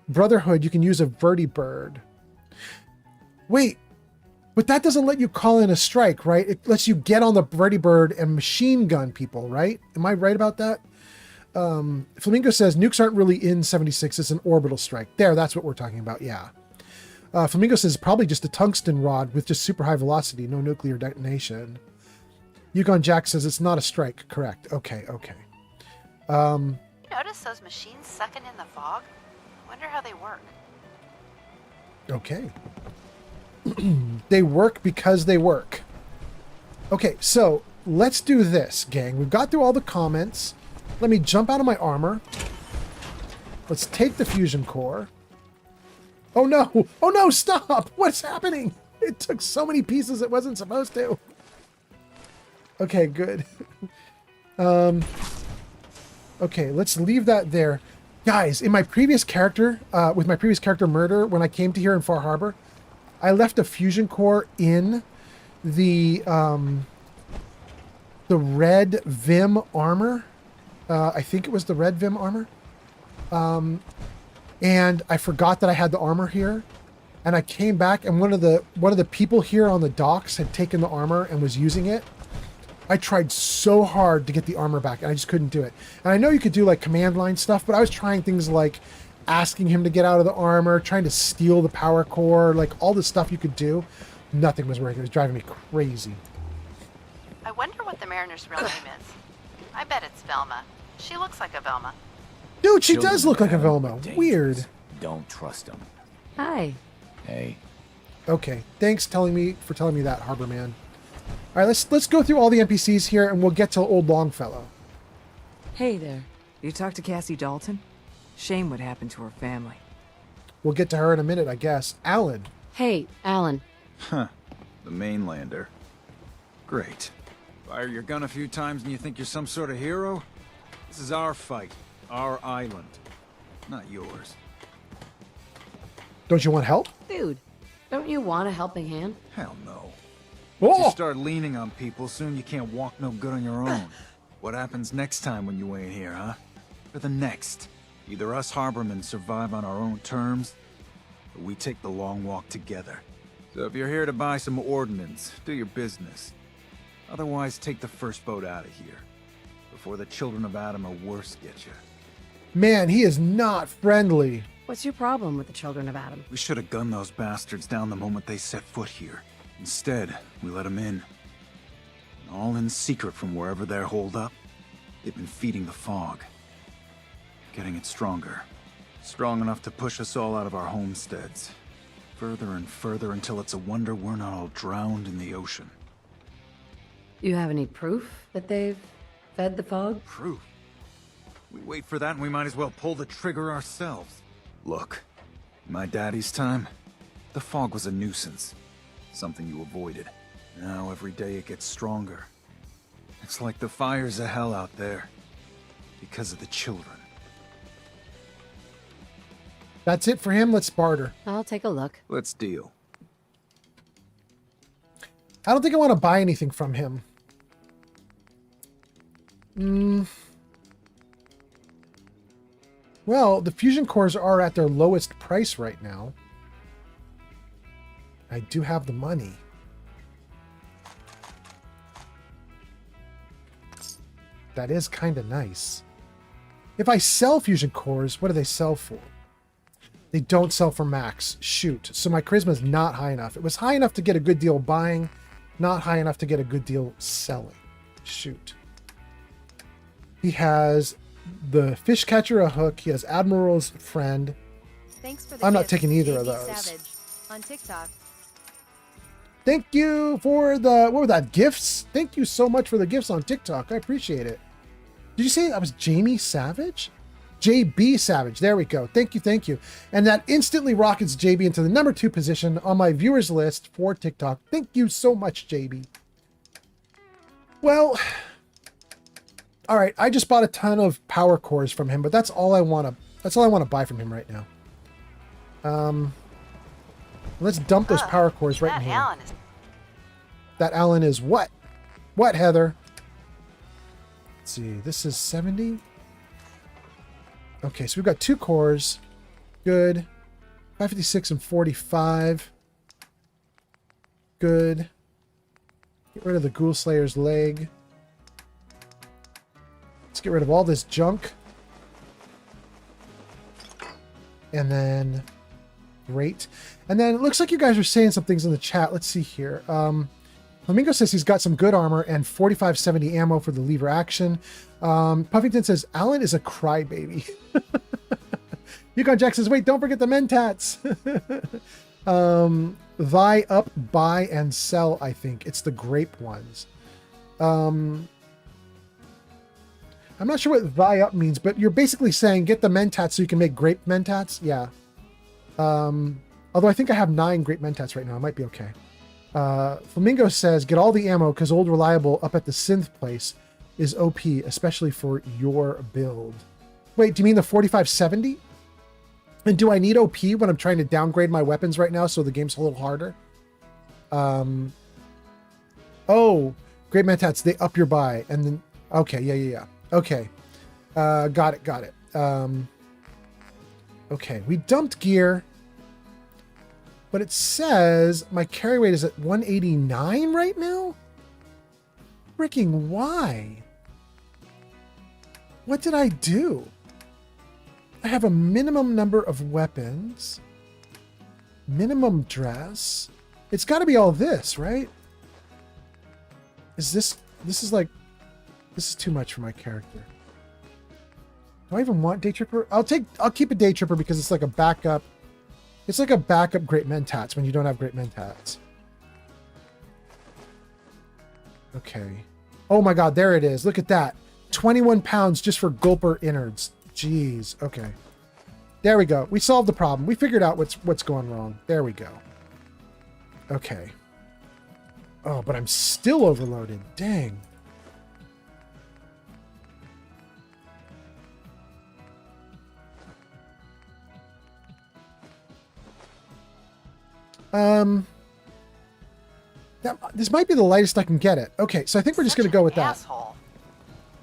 Brotherhood, you can use a vertibird. Wait, but that doesn't let you call in a strike, right? It lets you get on the vertibird and machine gun people, right? Am I right about that? Flamingo says nukes aren't really in 76. It's an orbital strike. There, that's what we're talking about. Yeah. Flamingo says probably just a tungsten rod with just super high velocity, no nuclear detonation. Yukon Jack says it's not a strike. Correct. Okay. Notice those machines sucking in the fog? Wonder how they work. Okay. They work because they work. Okay, so let's do this, gang. We've got through all the comments. Let me jump out of my armor. Let's take the fusion core. Oh no! Oh no, stop! What's happening? It took so many pieces it wasn't supposed to. Okay, good. Okay, let's leave that there. Guys, in my previous character, with my previous character Murder, when I came to here in Far Harbor, I left a fusion core in the red Vim armor. I think it was the red Vim armor. And I forgot that I had the armor here. And I came back and one of the people here on the docks had taken the armor and was using it. I tried so hard to get the armor back and I just couldn't do it. And I know you could do like command line stuff, but I was trying things like asking him to get out of the armor, trying to steal the power core, like all the stuff you could do. Nothing was working. It was driving me crazy. I wonder what the Mariner's real name is. I bet it's Velma. She looks like a Velma. Dude, she does look like a Velma. Weird. Don't trust them. Hi. Hey. Okay, thanks for telling me that, Harbor Man. All right, let's go through all the NPCs here, and we'll get to old Longfellow. Hey there. You talked to Cassie Dalton? Shame what happened to her family. We'll get to her in a minute, I guess. Alan. Hey, Alan. Huh. The mainlander. Great. Fire your gun a few times and you think you're some sort of hero? This is our fight. Our island. Not yours. Don't you want help? Dude, don't you want a helping hand? Hell no. Oh! Once you start leaning on people, soon you can't walk no good on your own. What happens next time when you ain't here, huh? Or the next? Either us harbormen survive on our own terms, or we take the long walk together. So if you're here to buy some ordnance, do your business. Otherwise, take the first boat out of here, before the children of Adam or worse get you. Man, he is not friendly. What's your problem with the children of Adam? We should have gunned those bastards down the moment they set foot here. Instead, we let them in. And all in secret from wherever they're holed up. They've been feeding the fog. Getting it stronger. Strong enough to push us all out of our homesteads. Further and further until it's a wonder we're not all drowned in the ocean. You have any proof that they've fed the fog? Proof? We wait for that and we might as well pull the trigger ourselves. Look, in my daddy's time, the fog was a nuisance. Something you avoided. Now every day it gets stronger. It's like the fires of hell out there. Because of the children. That's it for him. Let's barter. I'll take a look. Let's deal. I don't think I want to buy anything from him. Well, the fusion cores are at their lowest price right now. I do have the money. That is kind of nice. If I sell fusion cores, what do they sell for? They don't sell for max. Shoot. So my charisma is not high enough. It was high enough to get a good deal buying, not high enough to get a good deal selling. Shoot. He has the fish catcher, a hook. He has Admiral's friend. Thanks for the I'm not gift, taking either of JB those. Savage on TikTok. Thank you for the, what was that, gifts? Thank you so much for the gifts on TikTok. I appreciate it. Did you say that was Jamie Savage? JB Savage. There we go. Thank you, thank you. And that instantly rockets JB into the number 2 position on my viewers list for TikTok. Thank you so much, JB. Well, all right. I just bought a ton of power cores from him, but that's all I want to buy from him right now. Let's dump those power cores right in here. Alan is That Alan is what? What, Heather? Let's see. This is 70. Okay, so we've got 2 cores. Good. 556 and 45. Good. Get rid of the Ghoul Slayer's leg. Let's get rid of all this junk. And then, great. And then it looks like you guys are saying some things in the chat. Let's see here. Flamingo says he's got some good armor and 4570 ammo for the lever action. Puffington says Alan is a crybaby. Yukon Jack says, wait, don't forget the mentats. Buy up, buy, and sell, I think. It's the grape ones. I'm not sure what buy up means, but you're basically saying get the mentats so you can make grape mentats. Yeah. Although I think I have 9 grape mentats right now. I might be okay. Flamingo says, get all the ammo because old reliable up at the synth place is OP, especially for your build. Wait, do you mean the 4570? And do I need OP when I'm trying to downgrade my weapons right now so the game's a little harder? Oh, great mentats, they up your buy. And then, okay, yeah. Okay, got it. Okay, we dumped gear. But it says my carry weight is at 189 right now? Freaking why? What did I do? I have a minimum number of weapons. Minimum dress. It's got to be all this, right? Is this is too much for my character. Do I even want Day Tripper? I'll keep a Day Tripper because it's like a backup. It's like a backup great mentats when you don't have great mentats. Okay. Oh my god, there it is. Look at that. 21 pounds just for gulper innards. Jeez. Okay. There we go. We solved the problem. We figured out what's going wrong. There we go. Okay. Oh, but I'm still overloaded. Dang. This might be the lightest I can get it. Okay, so I think we're just going to go with that. asshole.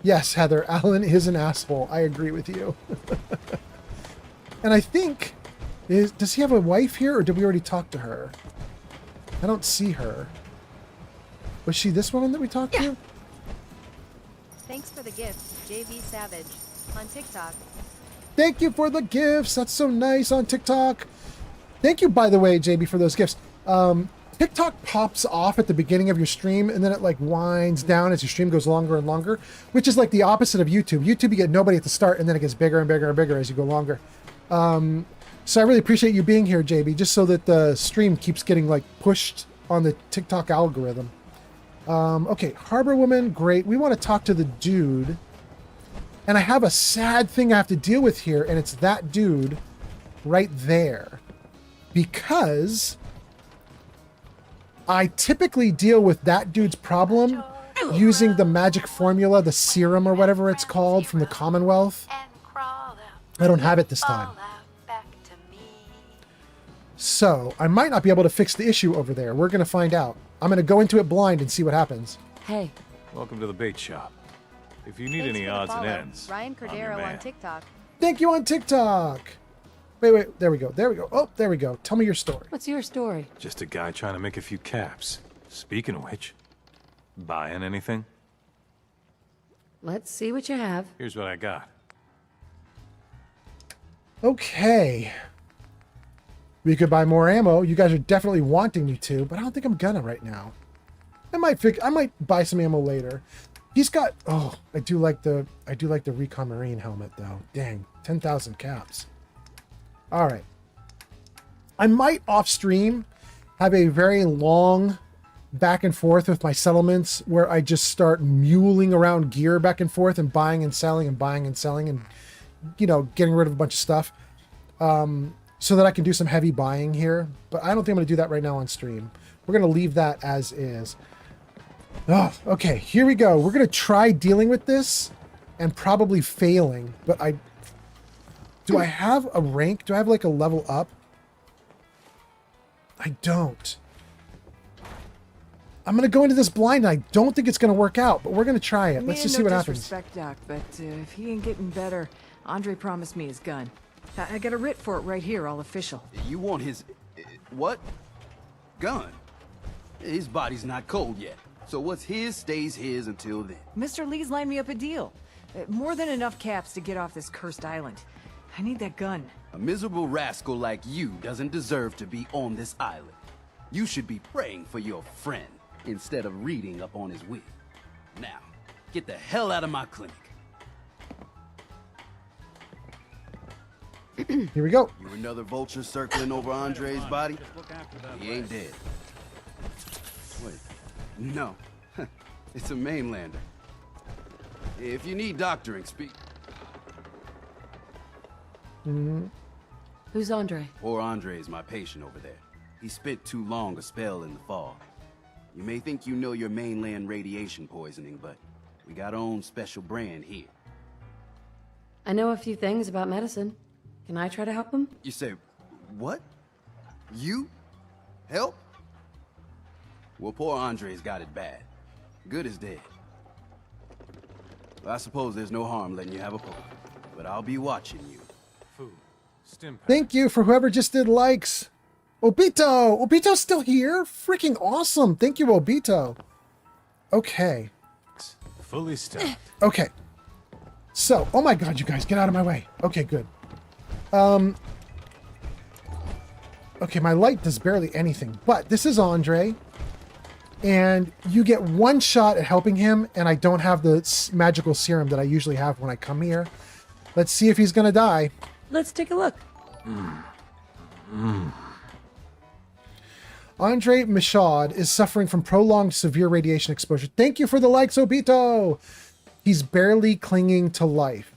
Yes, Heather, Alan is an asshole. I agree with you. And I think, does he have a wife here, or did we already talk to her? I don't see her. Was she this woman that we talked to? Thanks for the gift, JV Savage, on TikTok. Thank you for the gifts. That's so nice on TikTok. Thank you, by the way, JB, for those gifts. TikTok pops off at the beginning of your stream, and then it like winds down as your stream goes longer and longer, which is like the opposite of YouTube. YouTube, you get nobody at the start, and then it gets bigger and bigger and bigger as you go longer. So I really appreciate you being here, JB, just so that the stream keeps getting like pushed on the TikTok algorithm. Okay, Harbor Woman, great. We want to talk to the dude, and I have a sad thing I have to deal with here, and it's that dude right there. Because I typically deal with that dude's problem using the magic formula, the serum or whatever it's called from the Commonwealth. I don't have it this time. So I might not be able to fix the issue over there. We're going to find out. I'm going to go into it blind and see what happens. Hey. Welcome to the bait shop. If you need Thanks any for the odds and follow. ends, Ryan I'm your Cordero man. on TikTok. Thank you on TikTok. Wait, there we go. Oh, there we go. Tell me your story. What's your story? Just a guy trying to make a few caps. Speaking of which, buying anything? Let's see what you have. Here's what I got. Okay. We could buy more ammo. You guys are definitely wanting me to, but I don't think I'm gonna right now. I might buy some ammo later. He's got, oh, I do like the Recon Marine helmet though. Dang, 10,000 caps. All right. I might off stream have a very long back and forth with my settlements where I just start muling around gear back and forth and buying and selling and, you know, getting rid of a bunch of stuff. So that I can do some heavy buying here, but I don't think I'm gonna do that right now on stream. We're gonna leave that as is. Oh, okay, here we go. We're gonna try dealing with this and probably failing, but do I have a rank? Do I have like a level up? I don't. I'm going to go into this blind, and I don't think it's going to work out, but we're going to try it. Let's just see what happens. Disrespect, Doc, but if he ain't getting better, Andre promised me his gun. I got a writ for it right here, all official. You want his... what? Gun? His body's not cold yet. So what's his stays his until then. Mr. Lee's lined me up a deal. More than enough caps to get off this cursed island. I need that gun. A miserable rascal like you doesn't deserve to be on this island. You should be praying for your friend instead of reading up on his wig. Now, get the hell out of my clinic. Here we go. You another vulture circling over Andre's body? He ain't dead. Wait, no. It's a mainlander. If you need doctoring, speak. Who's Andre? Poor Andre is my patient over there. He spent too long a spell in the fog. You may think you know your mainland radiation poisoning, but we got our own special brand here. I know a few things about medicine. Can I try to help him? You say, what? You? Help? Well, poor Andre's got it bad. Good is dead. Well, I suppose there's no harm letting you have a poke, but I'll be watching you. Food. Stim pack. Thank you for whoever just did likes. Obito! Obito's still here? Freaking awesome. Thank you, Obito. Okay. Fully stocked. Okay. So, oh my god, you guys, get out of my way. Okay, good. Okay, my light does barely anything, but this is Andre, and you get one shot at helping him, and I don't have the magical serum that I usually have when I come here. Let's see if he's gonna die. Let's take a look. Andre Michaud is suffering from prolonged severe radiation exposure. Thank you for the likes, Obito! He's barely clinging to life.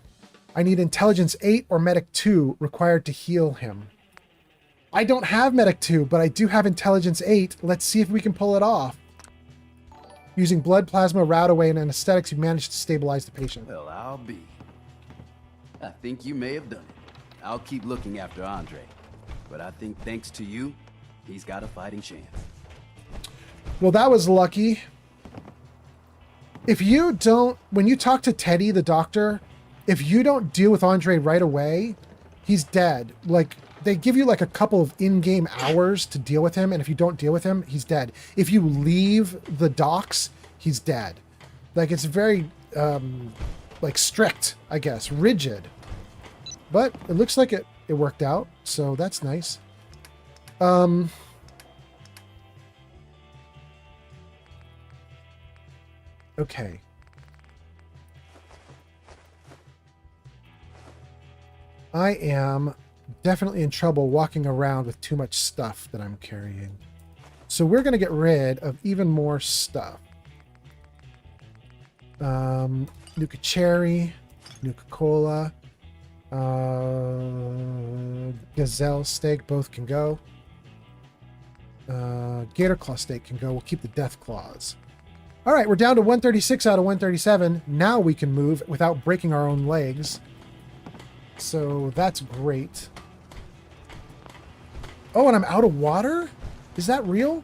I need Intelligence 8 or Medic 2 required to heal him. I don't have Medic 2, but I do have Intelligence 8. Let's see if we can pull it off. Using blood, plasma, route away, and anesthetics, you managed to stabilize the patient. Well, I'll be. I think you may have done it. I'll keep looking after Andre. But I think thanks to you, he's got a fighting chance. Well, that was lucky. If you don't... When you talk to Teddy, the doctor, if you don't deal with Andre right away, he's dead. Like, they give you like a couple of in-game hours to deal with him, and if you don't deal with him, he's dead. If you leave the docks, he's dead. Like, it's very, like, strict, I guess. Rigid. But it looks like it worked out, so that's nice. Okay. I am definitely in trouble walking around with too much stuff that I'm carrying. So we're going to get rid of even more stuff. Nuka Cherry, Nuka Cola, Gazelle Steak, both can go. Gator Claw Steak can go. We'll keep the Death Claws. All right, we're down to 136 out of 137. Now we can move without breaking our own legs. So that's great. Oh, and I'm out of water? Is that real?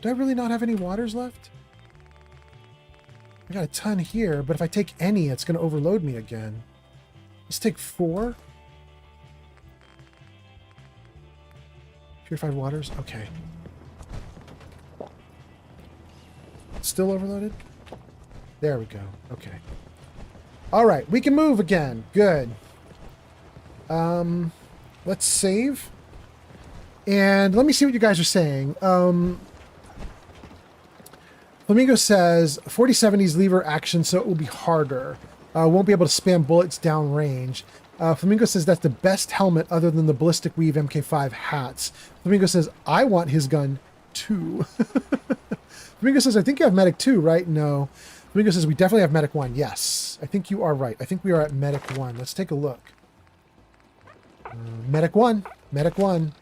Do I really not have any waters left? I got a ton here, but if I take any, it's going to overload me again. Let's take 4. Purified waters? Okay. Still overloaded? There we go. Okay. All right, we can move again. Good. Let's save. And let me see what you guys are saying. Flamingo says 4070's lever action, so it will be harder. Won't be able to spam bullets downrange. Flamingo says that's the best helmet other than the Ballistic Weave MK5 hats. Flamingo says, I want his gun too. Flamingo says, I think you have Medic 2, right? No. Flamingo says, we definitely have Medic 1. Yes, I think you are right. I think we are at Medic 1. Let's take a look. Medic 1. Medic 1.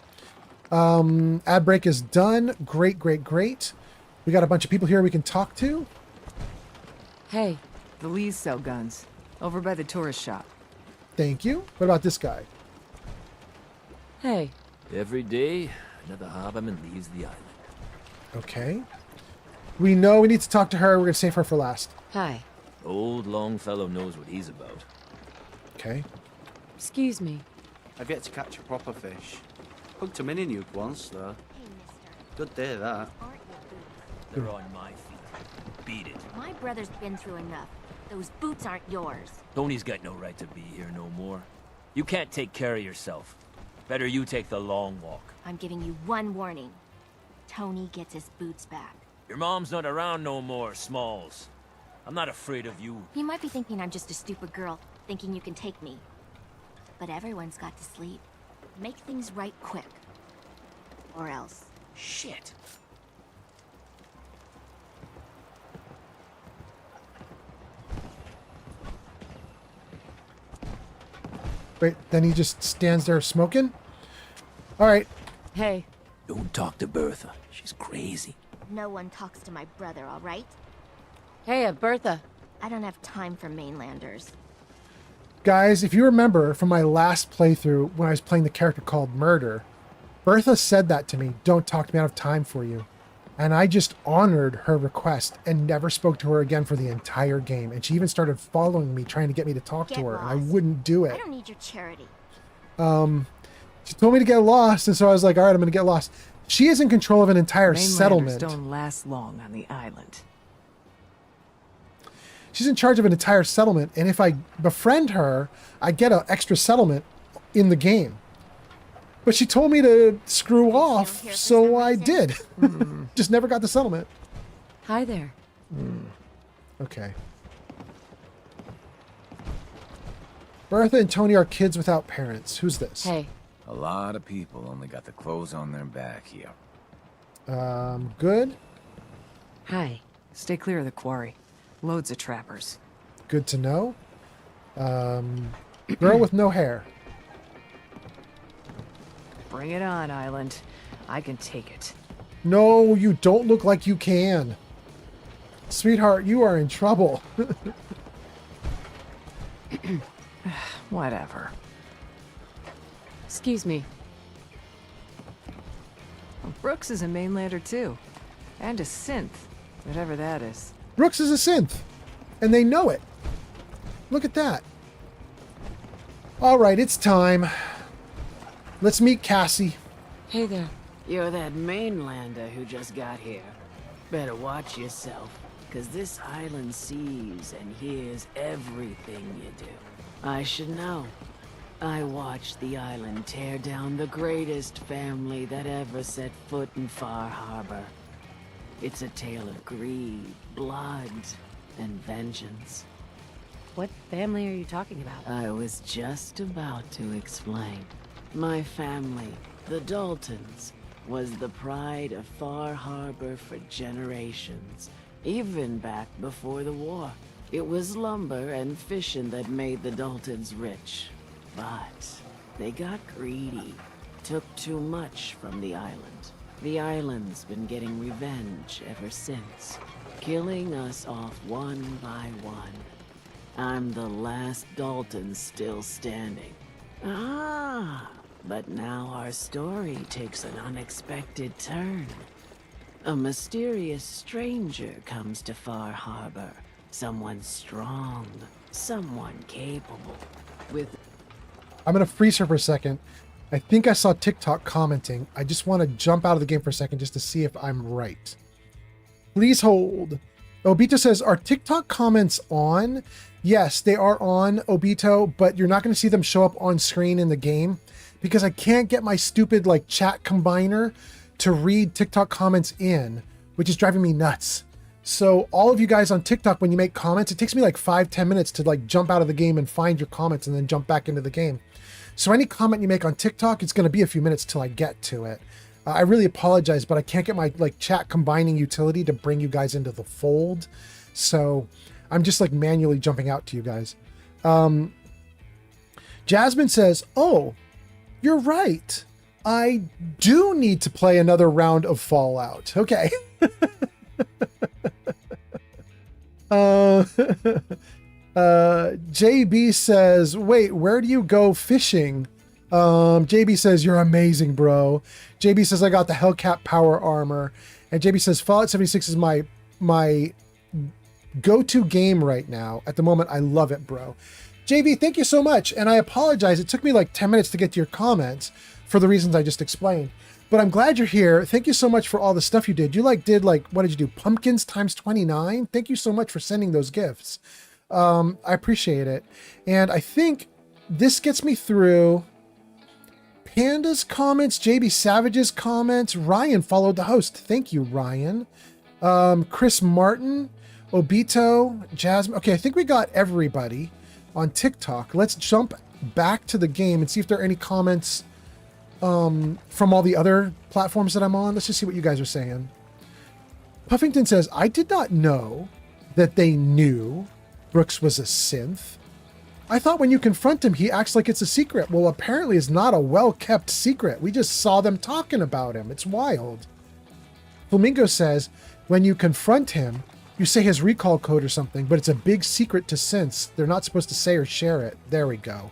Ad break is done. Great, great, great. We got a bunch of people here we can talk to. Hey, the Lees sell guns. Over by the tourist shop. Thank you. What about this guy? Hey. Every day, another Haberman leaves the island. Okay. We know we need to talk to her. We're going to save her for last. Hi. Old Longfellow knows what he's about. Okay. Excuse me. I've yet to catch a proper fish. Hooked a mini nuke once, though. Good day, that. They're on my feet. Beat it. My brother's been through enough. Those boots aren't yours. Tony's got no right to be here no more. You can't take care of yourself. Better you take the long walk. I'm giving you one warning. Tony gets his boots back. Your mom's not around no more, Smalls. I'm not afraid of you. You might be thinking I'm just a stupid girl, thinking you can take me. But everyone's got to sleep. Make things right quick. Or else. Shit. Wait, then he just stands there smoking? All right. Hey. Don't talk to Bertha. She's crazy. No one talks to my brother, all right? Hey, Bertha. I don't have time for mainlanders. Guys, if you remember from my last playthrough when I was playing the character called Murder, Bertha said that to me, don't talk to me, I don't have time for you. And I just honored her request and never spoke to her again for the entire game. And she even started following me, trying to get me to talk to her, and I wouldn't do it. I don't need your charity. She told me to get lost, and so I was like, all right, I'm going to get lost. She is in control of an entire settlement. Don't last long on the island. She's in charge of an entire settlement, and if I befriend her, I get an extra settlement in the game. But she told me to screw off, so I did. Just never got the settlement. Hi there. Okay. Bertha and Tony are kids without parents. Who's this? Hey. A lot of people only got the clothes on their back here. Good. Hi. Stay clear of the quarry. Loads of trappers. Good to know. Girl with no hair. Bring it on, Island. I can take it. No, you don't look like you can. Sweetheart, you are in trouble. Whatever. Excuse me. Well, Brooks is a mainlander too. And a synth. Whatever that is. Brooks is a synth. And they know it. Look at that. All right, it's time. Let's meet Cassie. Hey there. You're that mainlander who just got here. Better watch yourself, because this island sees and hears everything you do. I should know. I watched the island tear down the greatest family that ever set foot in Far Harbor. It's a tale of greed, blood, and vengeance. What family are you talking about? I was just about to explain. My family, the Daltons, was the pride of Far Harbor for generations, even back before the war. It was lumber and fishing that made the Daltons rich. But they got greedy, took too much from the island. The island's been getting revenge ever since, killing us off one by one. I'm the last Dalton still standing. But now our story takes an unexpected turn. A mysterious stranger comes to Far Harbor. Someone strong, someone capable, with... I'm going to freeze her for a second. I think I saw TikTok commenting. I just want to jump out of the game for a second just to see if I'm right. Please hold. Obito says, are TikTok comments on? Yes, they are on, Obito, but you're not going to see them show up on screen in the game because I can't get my stupid like chat combiner to read TikTok comments in, which is driving me nuts. So all of you guys on TikTok, when you make comments, it takes me like 5-10 minutes to like jump out of the game and find your comments and then jump back into the game. So any comment you make on TikTok, it's going to be a few minutes till I get to it. I really apologize, but I can't get my like chat combining utility to bring you guys into the fold. So I'm just like manually jumping out to you guys. Jasmine says, oh, you're right. I do need to play another round of Fallout. Okay. JB says, wait, where do you go fishing? JB says, you're amazing, bro. JB says, I got the Hellcat power armor. And JB says, Fallout 76 is my go-to game right now. At the moment, I love it, bro. JB, thank you so much. And I apologize. It took me like 10 minutes to get to your comments for the reasons I just explained. But I'm glad you're here. Thank you so much for all the stuff you did. You what did you do? Pumpkins times 29? Thank you so much for sending those gifts. I appreciate it. And I think this gets me through Panda's comments, JB Savage's comments. Ryan followed the host. Thank you, Ryan. Chris Martin, Obito, Jasmine. Okay, I think we got everybody on TikTok. Let's jump back to the game and see if there are any comments from all the other platforms that I'm on. Let's just see what you guys are saying. Puffington says, I did not know that they knew Brooks was a synth. I thought when you confront him, he acts like it's a secret. Well, apparently it's not a well-kept secret. We just saw them talking about him. It's wild. Flamingo says, when you confront him, you say his recall code or something, but it's a big secret to synths. They're not supposed to say or share it. There we go.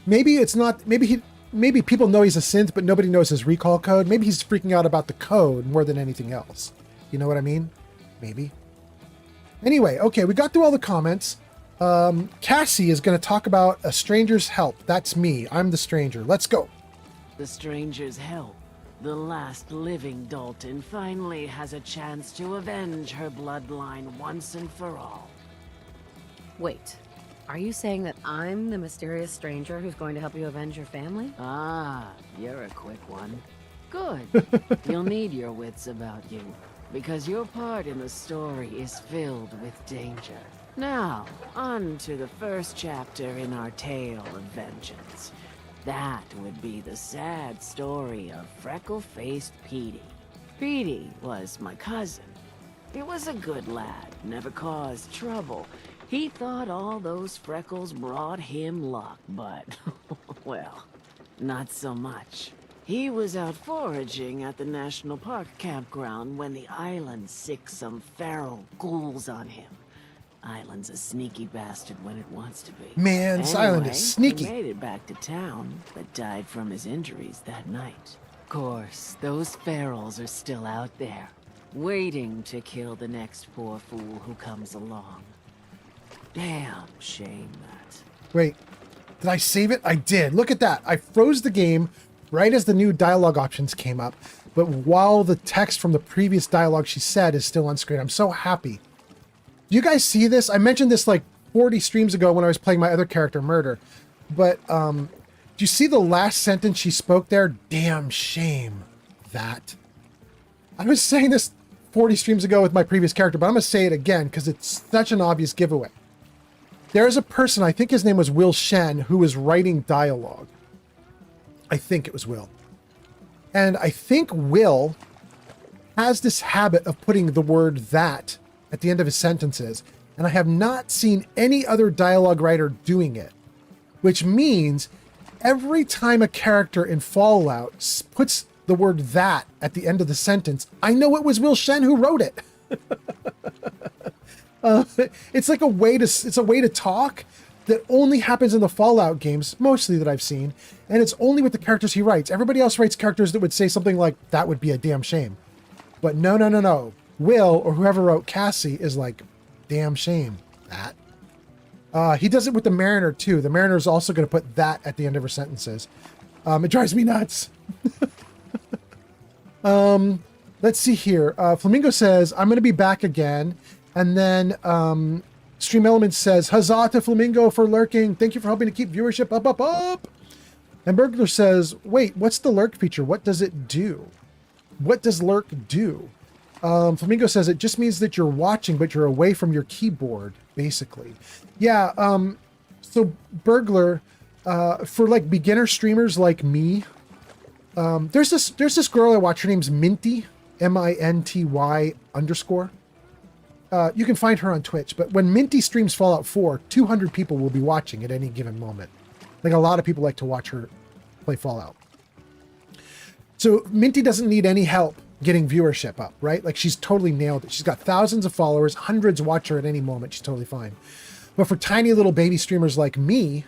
Maybe it's not, maybe people know he's a synth, but nobody knows his recall code. Maybe he's freaking out about the code more than anything else. You know what I mean? Maybe. Anyway, okay, we got through all the comments. Cassie is going to talk about a stranger's help. That's me. I'm the stranger. Let's go. The stranger's help. The last living Dalton finally has a chance to avenge her bloodline once and for all. Wait, are you saying that I'm the mysterious stranger who's going to help you avenge your family? Ah, you're a quick one. Good. You'll need your wits about you, because your part in the story is filled with danger. Now, on to the first chapter in our tale of vengeance. That would be the sad story of freckle-faced Petey. Petey was my cousin. He was a good lad, never caused trouble. He thought all those freckles brought him luck, but, well, not so much. He was out foraging at the National Park campground when the island sicked some feral ghouls on him. Island's a sneaky bastard when it wants to be. Man, this island is sneaky. He made it back to town, but died from his injuries that night. Of course, those ferals are still out there, waiting to kill the next poor fool who comes along. Damn shame that. Wait, did I save it? I did. Look at that. I froze the game right as the new dialogue options came up, but while the text from the previous dialogue she said is still on screen. I'm so happy. Do you guys see this? I mentioned this like 40 streams ago when I was playing my other character, Murder. But do you see the last sentence she spoke there? Damn shame that. I was saying this 40 streams ago with my previous character, but I'm going to say it again because it's such an obvious giveaway. There is a person, I think his name was Will Shen, who was writing dialogue. I think it was Will. And I think Will has this habit of putting the word that at the end of his sentences, and I have not seen any other dialogue writer doing it, which means every time a character in Fallout puts the word that at the end of the sentence, I know it was Will Shen who wrote it. It's like a way to talk that only happens in the Fallout games, mostly that I've seen, and it's only with the characters he writes. Everybody else writes characters that would say something like, that would be a damn shame. But no. Will, or whoever wrote Cassie, is like, damn shame, that. He does it with the Mariner, too. The Mariner is also going to put that at the end of her sentences. It drives me nuts. Let's see here. Flamingo says, I'm going to be back again. And then Stream Elements says, huzzah to Flamingo for lurking. Thank you for helping to keep viewership up. And Burglar says, wait, what's the lurk feature? What does it do? What does lurk do? Flamingo says it just means that you're watching, but you're away from your keyboard, basically. Yeah, so Burglar, for like beginner streamers like me, there's this girl I watch, her name's Minty, Minty_. You can find her on Twitch, but when Minty streams Fallout 4, 200 people will be watching at any given moment. Like a lot of people like to watch her play Fallout. So Minty doesn't need any help getting viewership up, right? Like she's totally nailed it. She's got thousands of followers, hundreds watch her at any moment. She's totally fine. But for tiny little baby streamers like me,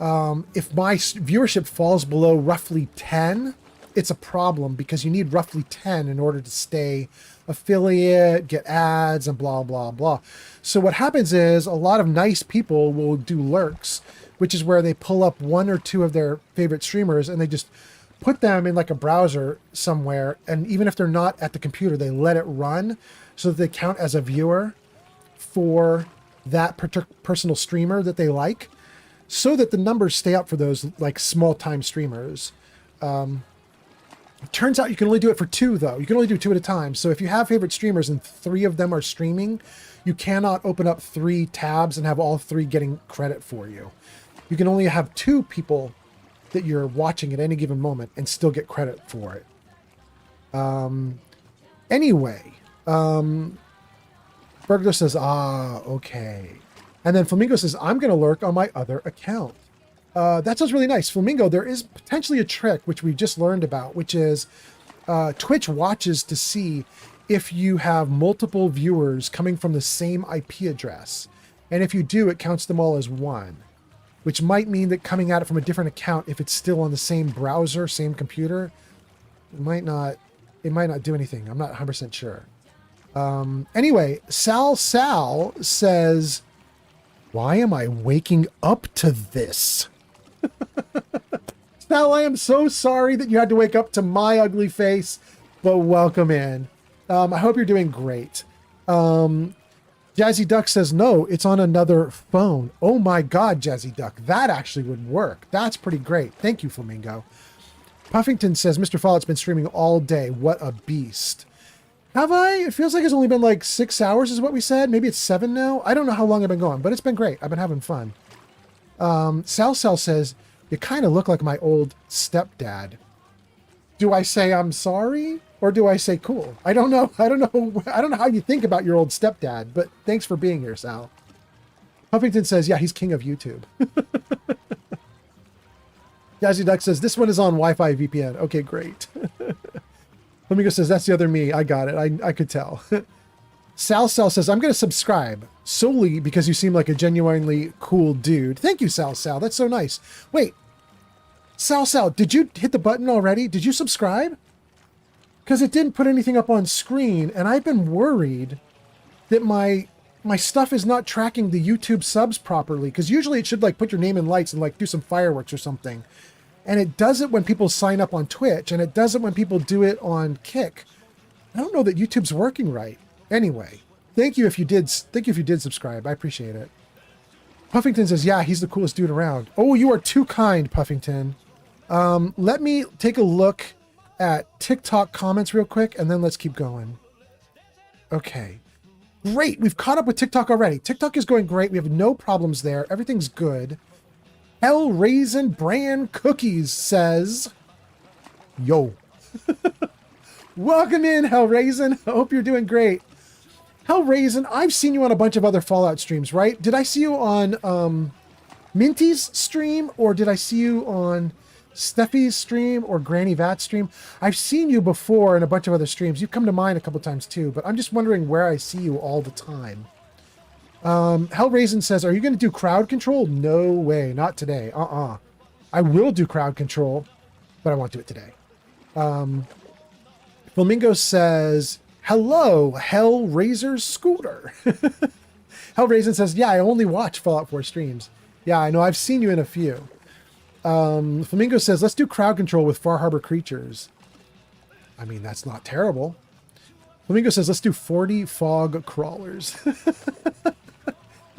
if my viewership falls below roughly 10, it's a problem because you need roughly 10 in order to stay affiliate, get ads, and blah, blah, blah. So what happens is a lot of nice people will do lurks, which is where they pull up one or two of their favorite streamers and they just put them in like a browser somewhere. And even if they're not at the computer, they let it run so that they count as a viewer for that personal streamer that they like, so that the numbers stay up for those like small time streamers. It turns out you can only do it for 2 though. You can only do 2 at a time. So if you have favorite streamers and 3 of them are streaming, you cannot open up 3 tabs and have all 3 getting credit for you. You can only have 2 people that you're watching at any given moment and still get credit for it. Anyway, Burglar says, okay. And then Flamingo says, I'm going to lurk on my other account. That sounds really nice. Flamingo, there is potentially a trick, which we just learned about, which is Twitch watches to see if you have multiple viewers coming from the same IP address. And if you do, it counts them all as one, which might mean that coming at it from a different account, if it's still on the same browser, same computer, it might not do anything. I'm not 100% sure. Anyway, Sal says, why am I waking up to this? Sal, I am so sorry that you had to wake up to my ugly face, but welcome in. I hope you're doing great. Jazzy Duck says, no, it's on another phone. Oh my God, Jazzy Duck, that actually would work. That's pretty great. Thank you, Flamingo. Puffington says, Mr. Fallout's been streaming all day. What a beast. Have I? It feels like it's only been like 6 hours is what we said. Maybe it's 7 now. I don't know how long I've been going, but it's been great. I've been having fun. Sal says, you kind of look like my old stepdad. Do I say I'm sorry or do I say cool? I don't know. I don't know how you think about your old stepdad, but thanks for being here, Sal. Huffington says, yeah, he's king of YouTube. Jazzy Duck says, this one is on Wi-Fi VPN. Okay, great. Flamingo says, that's the other me. I got it. I could tell. Sal says, I'm going to subscribe solely because you seem like a genuinely cool dude. Thank you, Sal. That's so nice. Wait, Sal, did you hit the button already? Did you subscribe? Because it didn't put anything up on screen, and I've been worried that my stuff is not tracking the YouTube subs properly, because usually it should like put your name in lights and like do some fireworks or something. And it does it when people sign up on Twitch, and it does it when people do it on Kick. I don't know that YouTube's working right. Anyway, thank you if you did subscribe. I appreciate it. Puffington says, yeah, he's the coolest dude around. Oh, you are too kind, Puffington. Let me take a look at TikTok comments real quick, and then let's keep going. Okay. Great. We've caught up with TikTok already. TikTok is going great. We have no problems there. Everything's good. Hell Raisin Bran Cookies says, yo. Welcome in, Hell Raisin. I hope you're doing great. Hell Raisin, I've seen you on a bunch of other Fallout streams, right? Did I see you on Minty's stream, or did I see you on Steffi's stream or Granny Vat's stream? I've seen you before in a bunch of other streams. You've come to mine a couple times too, but I'm just wondering where I see you all the time. Hell Raisin says, are you going to do crowd control? No way, not today. I will do crowd control, but I won't do it today. Flamingo says, hello, Hellraiser Scooter. Hell Raisin says, yeah, I only watch Fallout 4 streams. Yeah, I know, I've seen you in a few. Flamingo says, let's do crowd control with Far Harbor creatures. I mean, that's not terrible. Flamingo says, let's do 40 fog crawlers.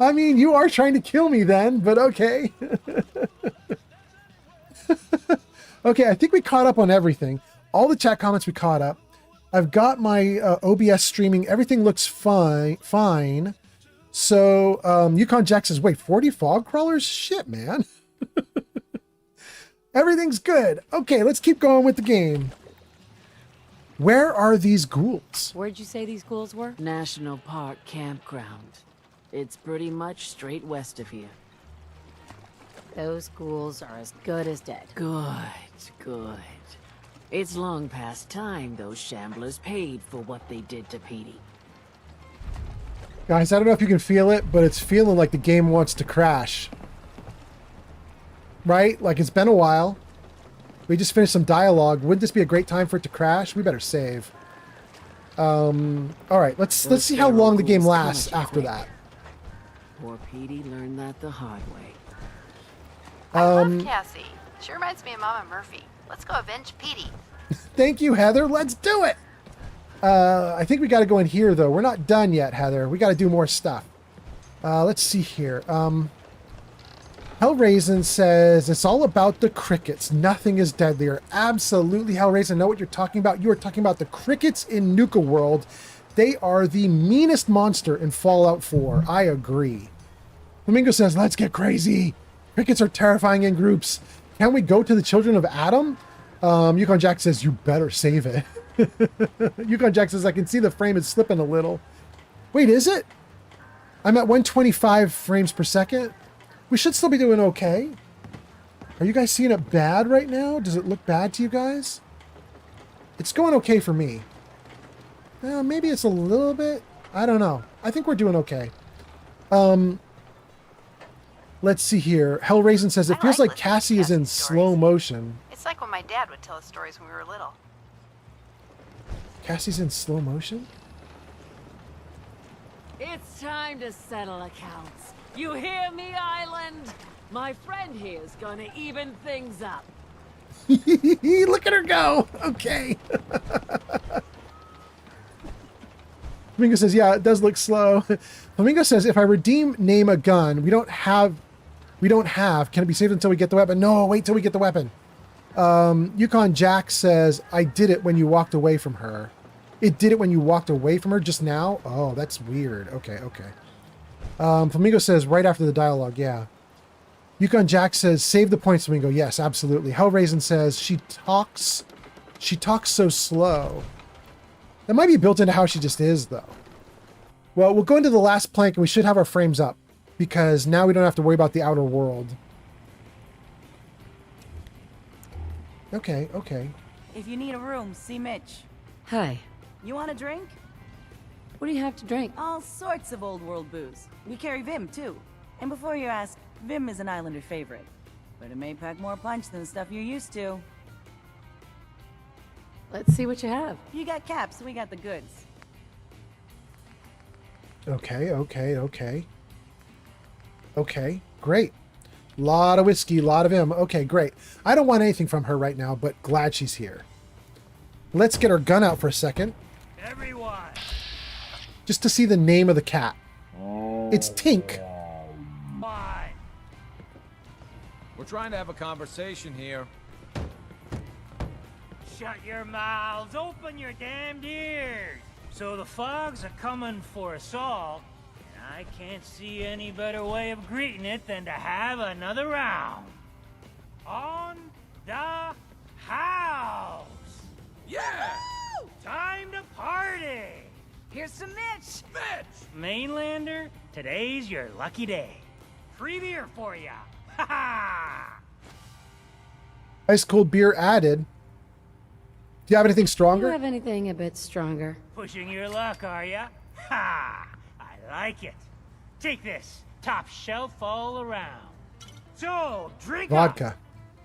I mean, you are trying to kill me then, but okay. Okay, I think we caught up on everything. All the chat comments we caught up. I've got my OBS streaming. Everything looks fine. So Yukon Jack says, wait, 40 fog crawlers? Shit, man. Everything's good. Okay, let's keep going with the game. Where are these ghouls? Where'd you say these ghouls were? National Park Campground. It's pretty much straight west of here. Those ghouls are as good as dead. Good. It's long past time those shamblers paid for what they did to Petey. Guys, I don't know if you can feel it, but it's feeling like the game wants to crash. Right? Like it's been a while. We just finished some dialogue. Wouldn't this be a great time for it to crash? We better save. All right, let's see how long the game lasts after that. Poor Petey learned that the hard way. I love Cassie. She reminds me of Mama Murphy. Let's go avenge Petey. Thank you, Heather. Let's do it. I think we got to go in here, though. We're not done yet, Heather. We got to do more stuff. Let's see here. Hellraisin says, it's all about the crickets. Nothing is deadlier. Absolutely, Hellraisin. I know what you're talking about. You are talking about the crickets in Nuka World. They are the meanest monster in Fallout 4. I agree. Flamingo says, let's get crazy. Crickets are terrifying in groups. Can we go to the Children of Adam? Yukon Jack says, you better save it. Yukon Jack says, I can see the frame is slipping a little. Wait, is it? I'm at 125 frames per second. We should still be doing okay. Are you guys seeing it bad right now? Does it look bad to you guys? It's going okay for me. Maybe it's a little bit. I don't know. I think we're doing okay. Let's see here. Hellraisin says, it feels like Cassie is in slow motion. It's like when my dad would tell us stories when we were little. Cassie's in slow motion? It's time to settle accounts. You hear me, Island? My friend here's gonna even things up. Look at her go. Okay. Flamingo says, yeah, it does look slow. Flamingo says, if I name a gun, we don't have. Can it be saved until we get the weapon? No, wait till we get the weapon. Yukon Jack says, I did it when you walked away from her. It did it when you walked away from her just now? Oh, that's weird. Okay. Flamingo says, right after the dialogue, yeah. Yukon Jack says, save the points, Flamingo. Yes, absolutely. Hellraisin says, she talks so slow. That might be built into how she just is, though. Well, we'll go into the last plank, and we should have our frames up, because now we don't have to worry about the outer world. Okay. If you need a room, see Mitch. Hi. You want a drink? What do you have to drink? All sorts of old world booze. We carry Vim, too. And before you ask, Vim is an Islander favorite. But it may pack more punch than the stuff you're used to. Let's see what you have. You got caps, we got the goods. Okay, great. Lot of whiskey, lot of him. Okay, great. I don't want anything from her right now, but glad she's here. Let's get our gun out for a second. Everyone. Just to see the name of the cat. It's Tink. Why? We're trying to have a conversation here. Shut your mouths, open your damned ears. So the fogs are coming for us all, and I can't see any better way of greeting it than to have another round. On the house! Yeah! Woo! Time to party! Here's some Mitch! Mainlander, today's your lucky day. Free beer for ya! Ha ha! Ice cold beer added. Do you have anything Do stronger? you have anything a bit stronger? Pushing your luck, are ya? Ha! I like it. Take this. Top shelf all around. So, drink Vodka. up.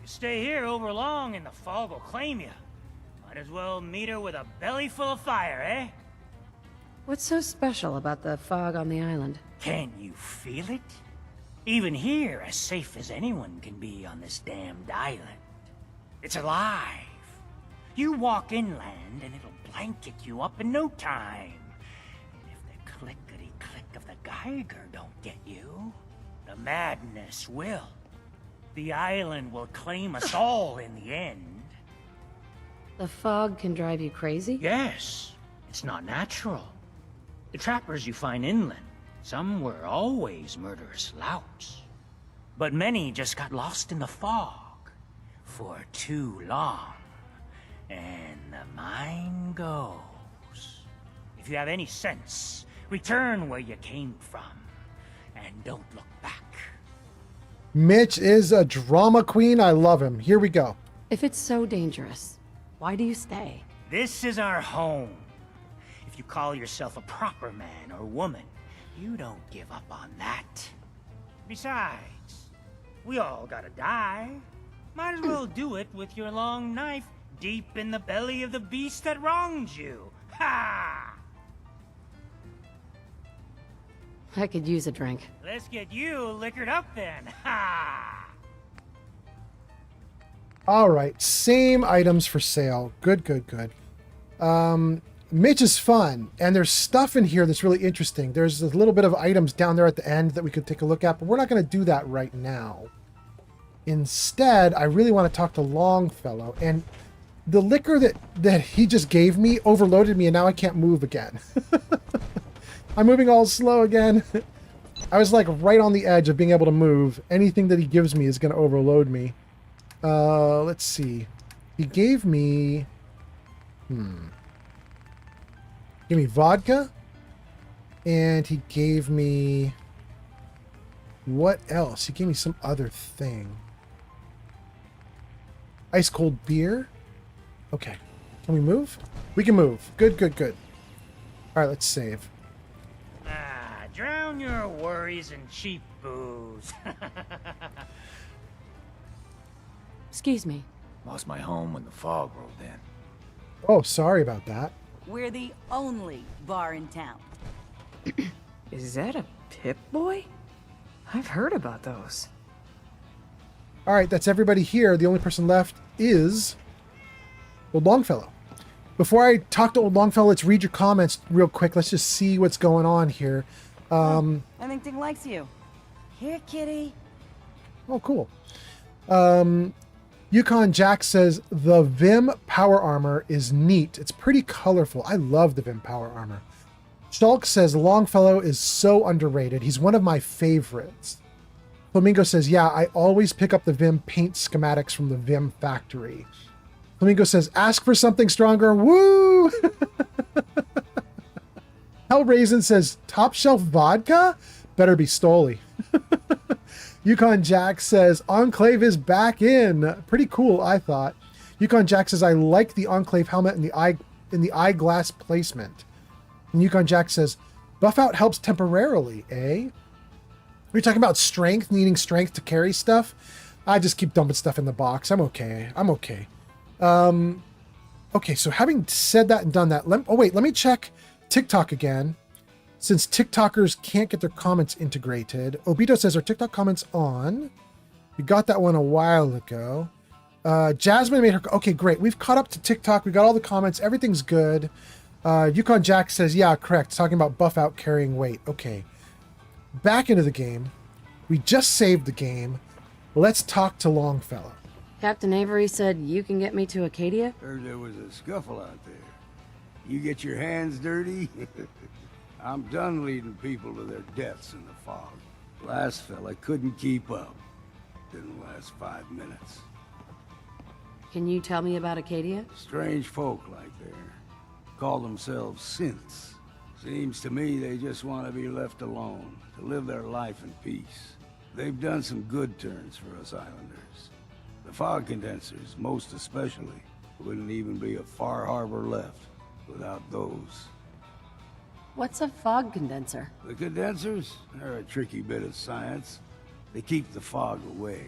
You stay here over long and the fog will claim you. Might as well meet her with a belly full of fire, eh? What's so special about the fog on the island? Can you feel it? Even here, as safe as anyone can be on this damned island. It's alive. You walk inland and it'll blanket you up in no time. And if the clickety-click of the Geiger don't get you, the madness will. The island will claim us all in the end. The fog can drive you crazy? Yes, it's not natural. The trappers you find inland, some were always murderous louts. But many just got lost in the fog for too long. And the mind goes. If you have any sense, return where you came from, and don't look back. Mitch is a drama queen. I love him. Here we go. If it's so dangerous, Why do you stay? This is our home. If you call yourself a proper man or woman, you don't give up on that. Besides, we all gotta die. Might as well do it with your long knife deep in the belly of the beast that wronged you. Ha! I could use a drink. Let's get you liquored up then. Ha! All right, same items for sale. Good, good, good. Mitch is fun, and there's stuff in here that's really interesting. There's a little bit of items down there at the end that we could take a look at, but we're not going to do that right now. Instead, I really want to talk to Longfellow, and the liquor that he just gave me overloaded me, and now I can't move again. I'm moving all slow again. I was like right on the edge of being able to move. Anything that he gives me is going to overload me. Let's see. He gave me... Give me vodka. And he gave me... What else? He gave me some other thing. Ice cold beer. Okay. Can we move? We can move. Good, good, good. Alright, let's save. Drown your worries in cheap booze. Excuse me. Lost my home when the fog rolled in. Oh, sorry about that. We're the only bar in town. Is that a Pip-Boy? I've heard about those. All right, that's everybody here. The only person left is Old Longfellow. Before I talk to Old Longfellow, let's read your comments real quick. Let's just see what's going on here. I think Ting likes you. Here, kitty. Oh, cool. Yukon Jack says, the Vim power armor is neat. It's pretty colorful. I love the Vim power armor. Shulk says, Longfellow is so underrated. He's one of my favorites. Flamingo says, yeah, I always pick up the Vim paint schematics from the Vim factory. Flamingo says, ask for something stronger. Woo! Hellraisin says, top shelf vodka? Better be Stoli. Yukon Jack says, Enclave is back in. Pretty cool, I thought. Yukon Jack says, I like the Enclave helmet and the eyeglass placement. And Yukon Jack says, buff out helps temporarily, eh? Are you talking about strength, needing strength to carry stuff? I just keep dumping stuff in the box. I'm okay. I'm okay. Okay, so having said that and done that, let me check TikTok again. Since TikTokers can't get their comments integrated. Obito says, are TikTok comments on? We got that one a while ago. Jasmine made her... Okay, great. We've caught up to TikTok. We got all the comments. Everything's good. Yukon Jack says, yeah, correct. Talking about buff out carrying weight. Okay. Back into the game. We just saved the game. Let's talk to Longfellow. Captain Avery said you can get me to Acadia? Heard there was a scuffle out there. You get your hands dirty? I'm done leading people to their deaths in the fog. Last fella couldn't keep up. Didn't last 5 minutes. Can you tell me about Acadia? Strange folk like there. Call themselves synths. Seems to me they just want to be left alone, to live their life in peace. They've done some good turns for us islanders. The fog condensers, most especially, wouldn't even be a Far Harbor left without those. What's a fog condenser? The condensers? They're a tricky bit of science. They keep the fog away.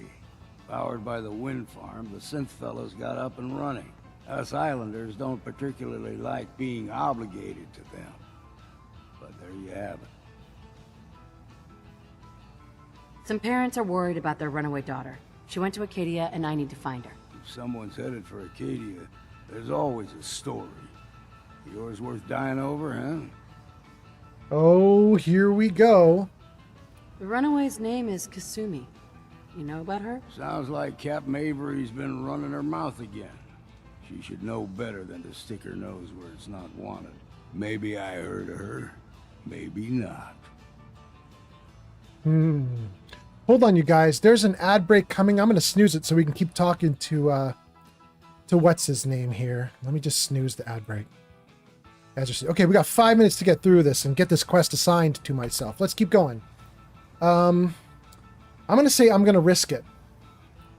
Powered by the wind farm, the synth fellows got up and running. Us islanders don't particularly like being obligated to them. But there you have it. Some parents are worried about their runaway daughter. She went to Acadia and I need to find her. If someone's headed for Acadia, there's always a story. Yours worth dying over, huh? Oh, here we go. The runaway's name is Kasumi. You know about her? Sounds like Captain Avery's been running her mouth again. She should know better than to stick her nose where it's not wanted. Maybe I heard of her, maybe not. Hold on, you guys. There's an ad break coming. I'm going to snooze it so we can keep talking to what's his name here. Let me just snooze the ad break. Okay, we got 5 minutes to get through this and get this quest assigned to myself. Let's keep going. I'm going to say I'm going to risk it.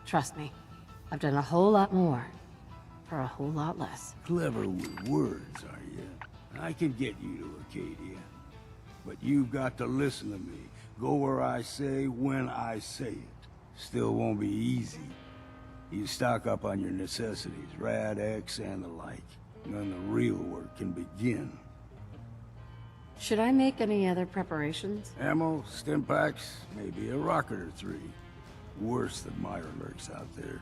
Trust me, I've done a whole lot more. for a whole lot less. Clever with words, are you? I can get you to Acadia. But you've got to listen to me. Go where I say, when I say it. Still won't be easy. You stock up on your necessities, Rad X and the like. Then the real work can begin. Should I make any other preparations? Ammo, stim packs, maybe a rocket or three. Worse than Meyer lurks out there.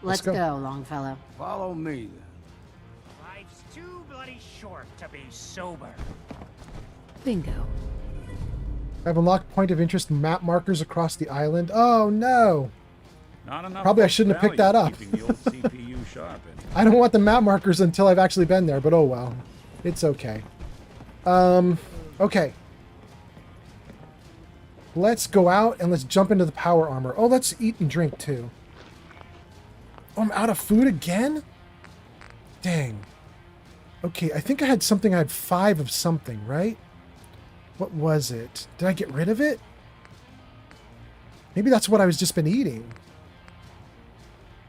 Let's go, Longfellow. Follow me, then. Life's too bloody short to be sober. Bingo. I've unlocked point of interest map markers across the island. Oh, no. Not enough. Probably I shouldn't have picked that up. Keeping the old CPU sharp. I don't want the map markers until I've actually been there, but oh well. It's okay. Okay. Let's go out and let's jump into the power armor. Oh, let's eat and drink too. Oh, I'm out of food again? Dang. Okay, I think I had something. I had 5 of something, right? What was it? Did I get rid of it? Maybe that's what I was just been eating.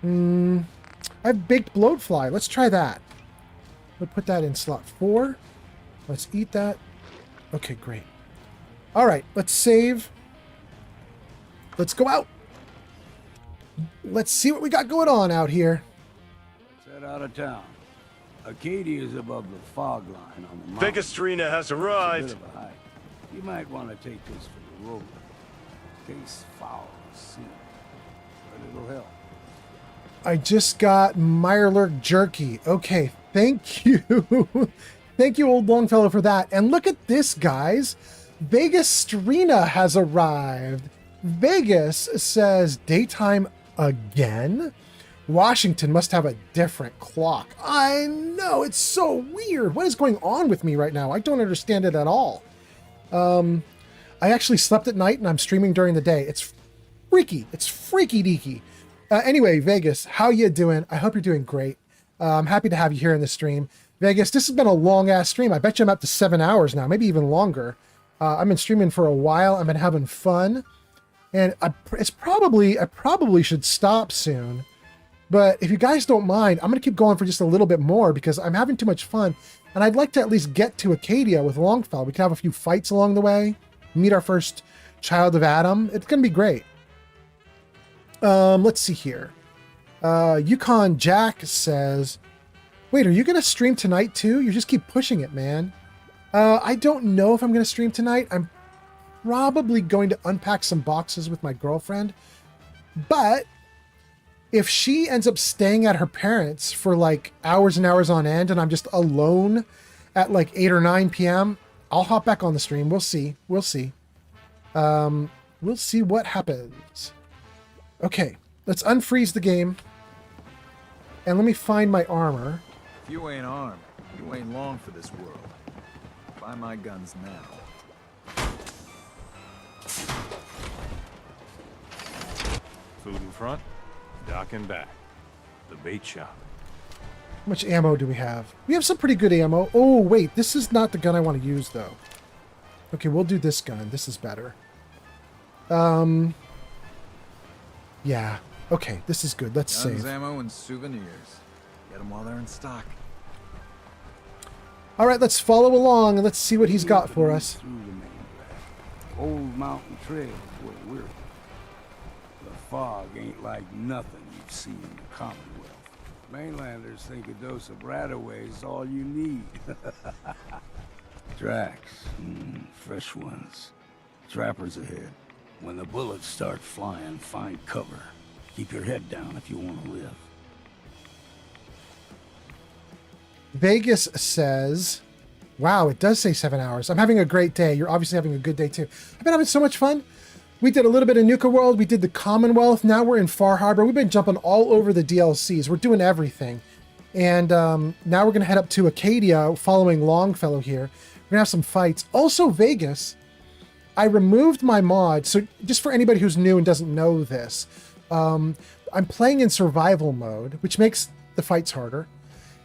I have baked bloatfly. Let's try that. We'll put that in slot 4. Let's eat that. Okay, great. All right, let's save. Let's go out. Let's see what we got going on out here. Let's head out of town. Acadia is above the fog line on the mountain. Vegastrina has arrived. It's a bit of a hike. You might want to take this for the road. Taste foul as sin, but it'll help. I just got Mirelurk jerky. Okay, thank you. Thank you, old Longfellow, for that. And look at this, guys. Vegastrina has arrived. Vegas says daytime again. Washington must have a different clock. I know, it's so weird. What is going on with me right now? I don't understand it at all. I actually slept at night and I'm streaming during the day. It's freaky. It's freaky deaky. Anyway, Vegas, how you doing? I hope you're doing great. I'm happy to have you here in the stream. Vegas, this has been a long-ass stream. I bet you I'm up to 7 hours now, maybe even longer. I've been streaming for a while. I've been having fun. And I probably should stop soon. But if you guys don't mind, I'm going to keep going for just a little bit more because I'm having too much fun. And I'd like to at least get to Acadia with Longfellow. We can have a few fights along the way. Meet our first child of Adam. It's going to be great. Let's see here. Yukon Jack says, wait, are you going to stream tonight too? You just keep pushing it, man. I don't know if I'm going to stream tonight. I'm probably going to unpack some boxes with my girlfriend. But if she ends up staying at her parents' for like hours and hours on end and I'm just alone at like 8 or 9 p.m., I'll hop back on the stream. We'll see. We'll see. We'll see what happens. Okay, let's unfreeze the game. And let me find my armor. If you ain't armed, you ain't long for this world. Buy my guns now. Food in front, dock in back. The bait shop. How much ammo do we have? We have some pretty good ammo. Oh, wait, this is not the gun I want to use, though. Okay, we'll do this gun. This is better. Yeah. Okay, this is good. Let's Guns, save. ammo, and souvenirs. Get them while they're in stock. All right, let's follow along and let's see what he's got for us. Through the main drag. Old mountain trail is where we're. The fog ain't like nothing you've seen in the Commonwealth. Mainlanders think a dose of Radaway is all you need. Tracks, fresh ones. Trappers ahead. When the bullets start flying, find cover. Keep your head down if you want to live. Vegas says, wow, it does say 7 hours. I'm having a great day. You're obviously having a good day too. I've been having so much fun. We did a little bit of Nuka World. We did the Commonwealth. Now we're in Far Harbor. We've been jumping all over the DLCs. We're doing everything. And now we're going to head up to Acadia following Longfellow here. We're going to have some fights. Also, Vegas, I removed my mod. So just for anybody who's new and doesn't know this, I'm playing in survival mode, which makes the fights harder.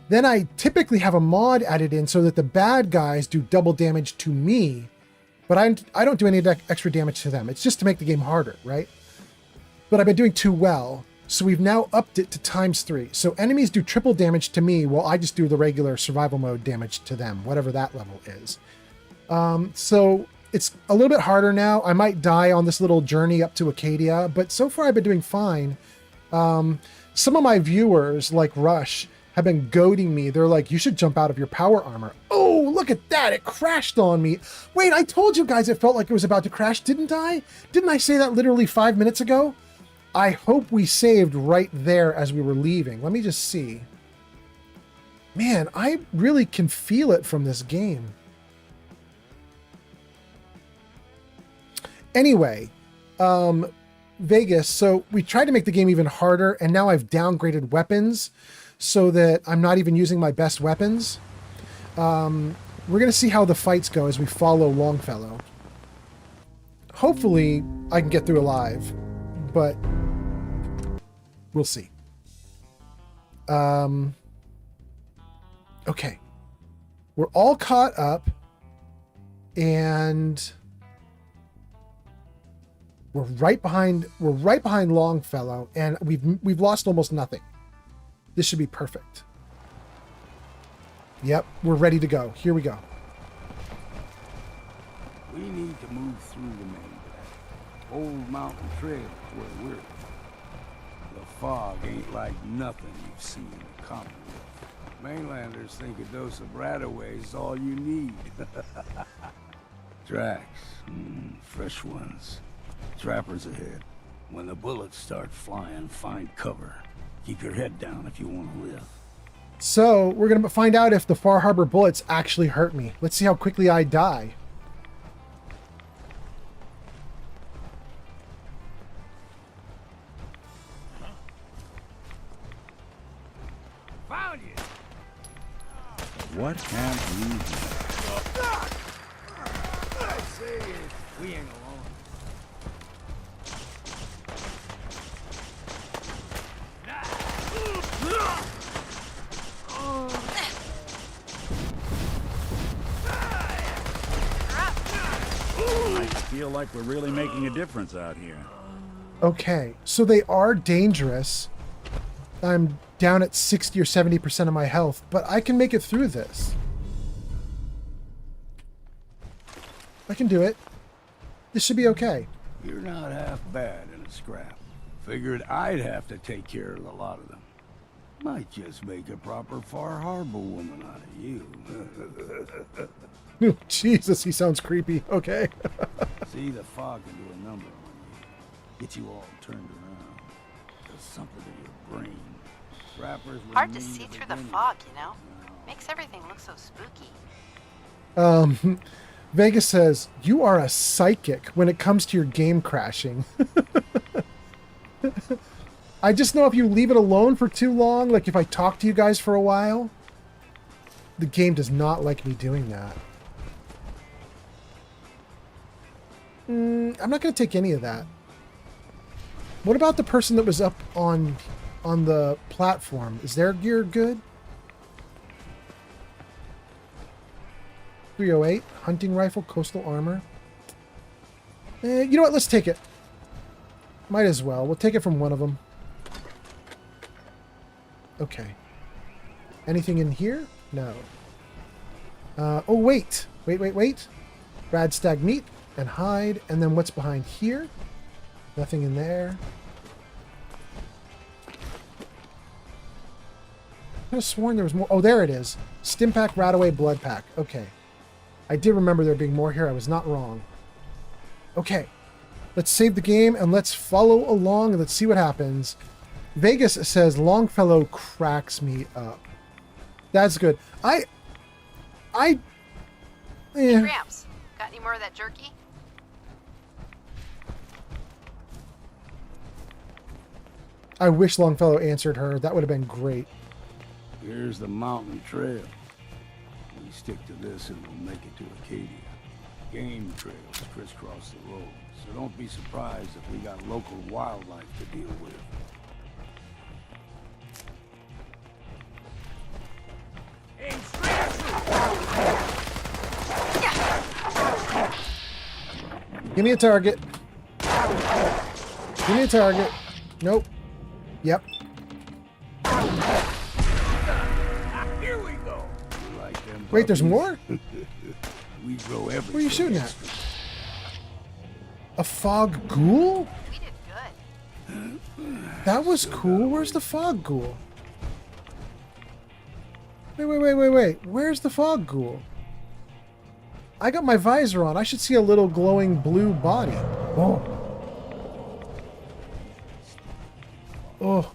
Then I typically have a mod added in so that the bad guys do double damage to me, but I don't do any extra damage to them. It's just to make the game harder, right? but I've been doing too well. So we've now upped it to ×3. So enemies do triple damage to me while I just do the regular survival mode damage to them, whatever that level is. So it's a little bit harder now. I might die on this little journey up to Acadia, but so far I've been doing fine. Some of my viewers, like Rush, have been goading me. They're like, you should jump out of your power armor. Oh, look at that. It crashed on me. Wait, I told you guys it felt like it was about to crash, didn't I? Didn't I say that literally 5 minutes ago? I hope we saved right there as we were leaving. Let me just see. Man, I really can feel it from this game. Anyway, Vegas, so we tried to make the game even harder, and now I've downgraded weapons so that I'm not even using my best weapons. We're going to see how the fights go as we follow Longfellow. Hopefully, I can get through alive, but we'll see. Okay. We're all caught up, and we're right behind Longfellow, and we've lost almost nothing. This should be perfect. Yep, we're ready to go. Here we go. We need to move through the main path. Old mountain trail is where we're. The fog ain't like nothing you've seen in the Commonwealth. Mainlanders think a dose of Radaway is all you need. Tracks, fresh ones. Trappers ahead. When the bullets start flying, find cover. Keep your head down if you want to live. So, we're going to find out if the Far Harbor bullets actually hurt me. Let's see how quickly I die. Found you! What can't we do? I say we ain't alone. I feel like we're really making a difference out here. Okay, so they are dangerous. I'm down at 60 or 70% of my health, but I can make it through this. I can do it. This should be okay. You're not half bad in a scrap. Figured I'd have to take care of a lot of them. Might just make a proper Far Harbor woman out of you. Jesus, he sounds creepy. Okay. See, the fog can do a number on you. Get you all turned around. Does something to your brain. Rappers hard to see through the fog, you know? Makes everything look so spooky. Vegas says, you are a psychic when it comes to your game crashing. I just know if you leave it alone for too long, like if I talk to you guys for a while, the game does not like me doing that. I'm not going to take any of that. What about the person that was up on the platform? Is their gear good? 308, hunting rifle, coastal armor. You know what? Let's take it. Might as well. We'll take it from one of them. Okay. Anything in here? No. Oh, wait. Wait. Rad stag meat and hide. And then what's behind here? Nothing in there. I could have sworn there was more. Oh, there it is. Stimpack, Radaway, Blood Pack. Okay. I did remember there being more here. I was not wrong. Okay. Let's save the game and let's follow along and let's see what happens. Vegas says Longfellow cracks me up. That's good. Tramps, got any more of that jerky? I wish Longfellow answered her. That would have been great. Here's the mountain trail. We stick to this and we'll make it to Acadia. Game trails crisscross the road, so don't be surprised if we got local wildlife to deal with. Give me a target. Give me a target. Nope. Yep. Here we go. Like them Wait, there's puppies. more? We grow everything. What are you shooting at? A fog ghoul? We did good. That was cool. Where's the fog ghoul? Wait. Where's the fog ghoul? I got my visor on. I should see a little glowing blue body. Oh. Oh.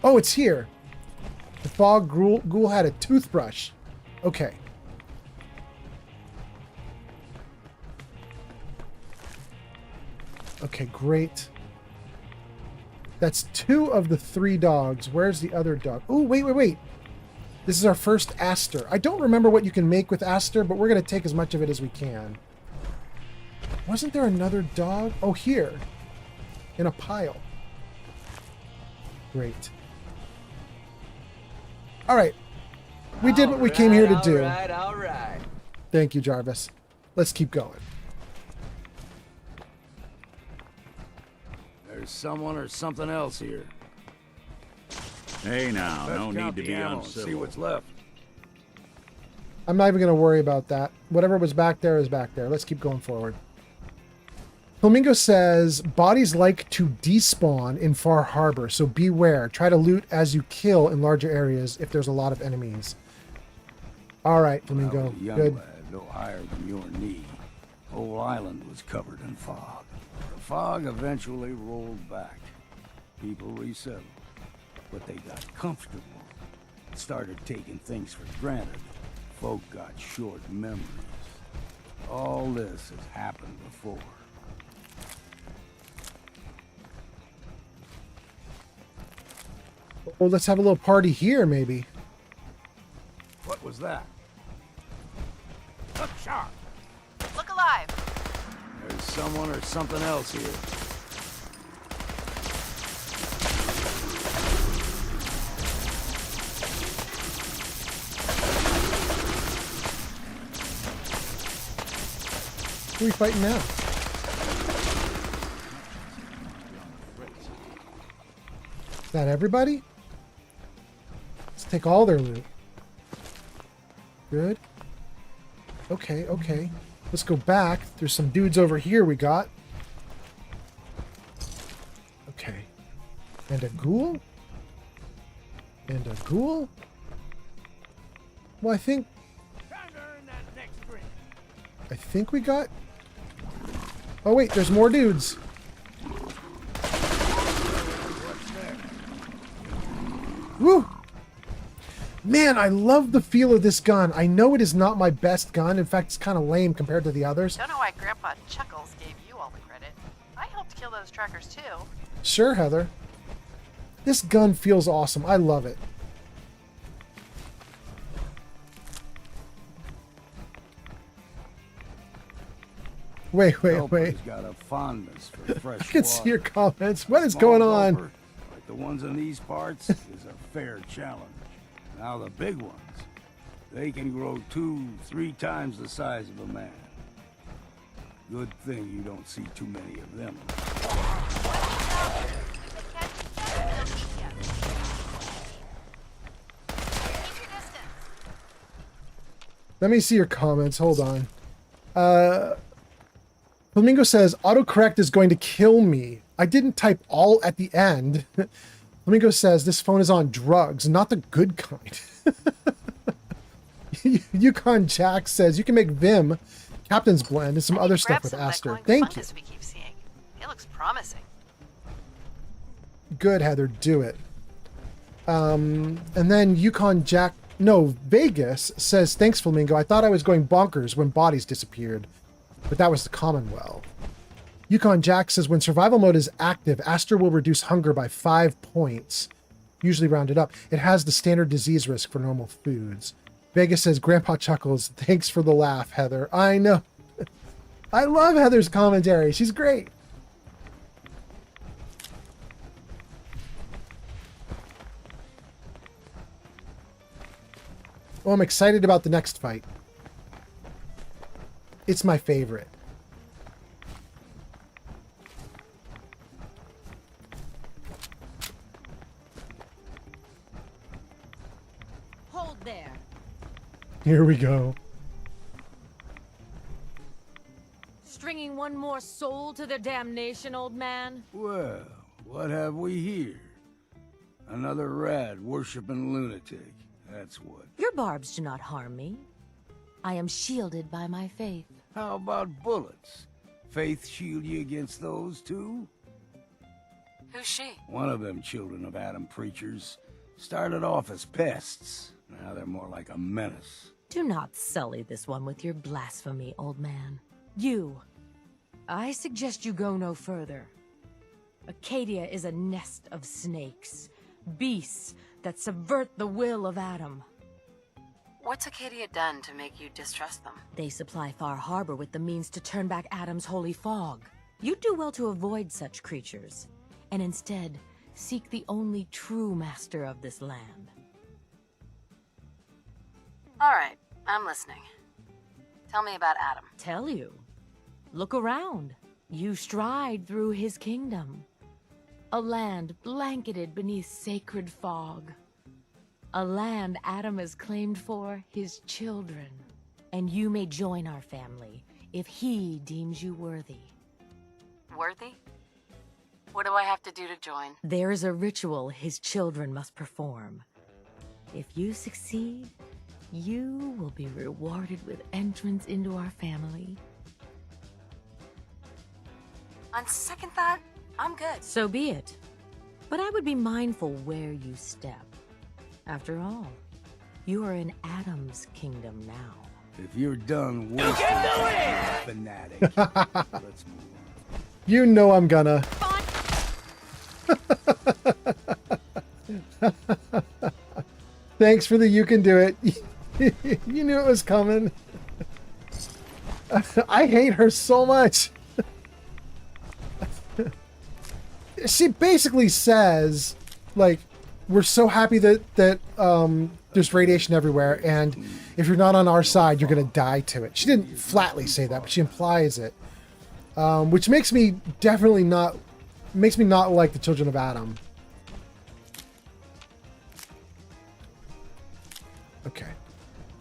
Oh, it's here. The fog ghoul had a toothbrush. Okay. Okay, great. That's 2 of the 3 dogs. Where's the other dog? Oh, wait. This is our first aster. I don't remember what you can make with aster, but we're going to take as much of it as we can. Wasn't there another dog? Oh, here. In a pile. Great. All right. We did what we came here to do. All right. Thank you, Jarvis. Let's keep going. There's someone or something else here. Hey now, Let's no need count to the be ammo, uncivil. see what's left. I'm not even going to worry about that. Whatever was back there is back there. Let's keep going forward. Flamingo says, bodies like to despawn in Far Harbor, so beware. Try to loot as you kill in larger areas if there's a lot of enemies. All right, Flamingo. I was a young Good. lad, no higher than your knee. Whole island was covered in fog. The fog eventually rolled back. People resettled, but they got comfortable. Started taking things for granted. Folk got short memories. All this has happened before. Oh, let's have a little party here, maybe. What was that? Look sharp! Look alive. There's someone or something else here. Who are we fighting now? Is that everybody? Let's take all their loot. Good. Okay. Let's go back. There's some dudes over here we got. Okay. And a ghoul? And a ghoul? Well, I think we got... Oh, wait, there's more dudes. Woo! Man, I love the feel of this gun. I know it is not my best gun. In fact, it's kind of lame compared to the others. Don't know why Grandpa Chuckles gave you all the credit. I helped kill those trackers too. Sure, Heather. This gun feels awesome. I love it. Wait. Helper's got a fondness for fresh I can water. see your comments. What is Small going on? gulper, like the ones in these parts, is a fair challenge. Now the big ones, they can grow 2-3 times the size of a man. Good thing you don't see too many of them. Let me see your comments. Hold on. Flamingo says, autocorrect is going to kill me. I didn't type all at the end. Flamingo says, this phone is on drugs, not the good kind. Yukon Jack says, you can make Vim, Captain's Blend, and some other stuff with Aster. Thank you. We keep seeing. It looks promising. Good, Heather. Do it. And then Yukon Jack... No, Vegas says, thanks, Flamingo. I thought I was going bonkers when bodies disappeared. But that was the Commonwealth. Yukon Jack says, when survival mode is active, Aster will reduce hunger by 5 points. Usually rounded up. It has the standard disease risk for normal foods. Vegas says, Grandpa Chuckles, thanks for the laugh, Heather. I know. I love Heather's commentary. She's great. Well, I'm excited about the next fight. It's my favorite. there. Here we go. Stringing one more soul to their damnation, old man? Well, what have we here? Another rad-worshipping lunatic. That's what. Your barbs do not harm me. I am shielded by my faith. How about bullets? Faith shield you against those too? Who's she? One of them children of Adam preachers. Started off as pests. Now they're more like a menace. Do not sully this one with your blasphemy, old man. You. I suggest you go no further. Acadia is a nest of snakes. Beasts that subvert the will of Adam. What's Acadia done to make you distrust them? They supply Far Harbor with the means to turn back Adam's holy fog. You'd do well to avoid such creatures, and instead seek the only true master of this land. All right, I'm listening. Tell me about Adam. Tell you? Look around. You stride through his kingdom. A land blanketed beneath sacred fog. A land Adam has claimed for his children. And you may join our family if he deems you worthy. Worthy? What do I have to do to join? There is a ritual his children must perform. If you succeed, you will be rewarded with entrance into our family. On second thought, I'm good. So be it. But I would be mindful where you step. After all, you are in Adam's kingdom now. If you're done wasting, fanatic. Let's move on. You know I'm gonna. Thanks for the you can do it. You knew it was coming. I hate her so much. She basically says, like, we're so happy that there's radiation everywhere, and if you're not on our side, you're gonna die to it. She didn't flatly say that, but she implies it, which makes me not like the children of Adam. Okay,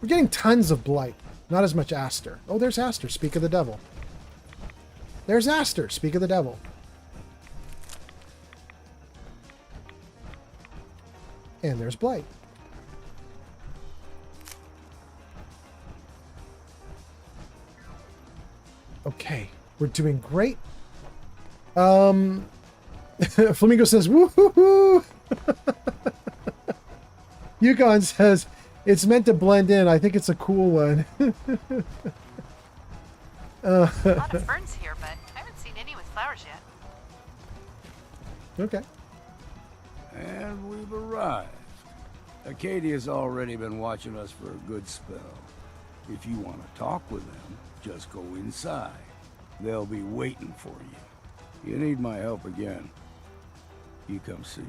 we're getting tons of blight, not as much Aster. Oh, there's Aster. Speak of the devil. There's Aster. Speak of the devil. And there's blight. Okay, we're doing great. Flamingo says, woohoo! Yukon says, it's meant to blend in. I think it's a cool one. A lot of ferns here, but I haven't seen any with flowers yet. Okay. And we've arrived. Acadia's already been watching us for a good spell. If you want to talk with them, just go inside. They'll be waiting for you. You need my help again, you come see me.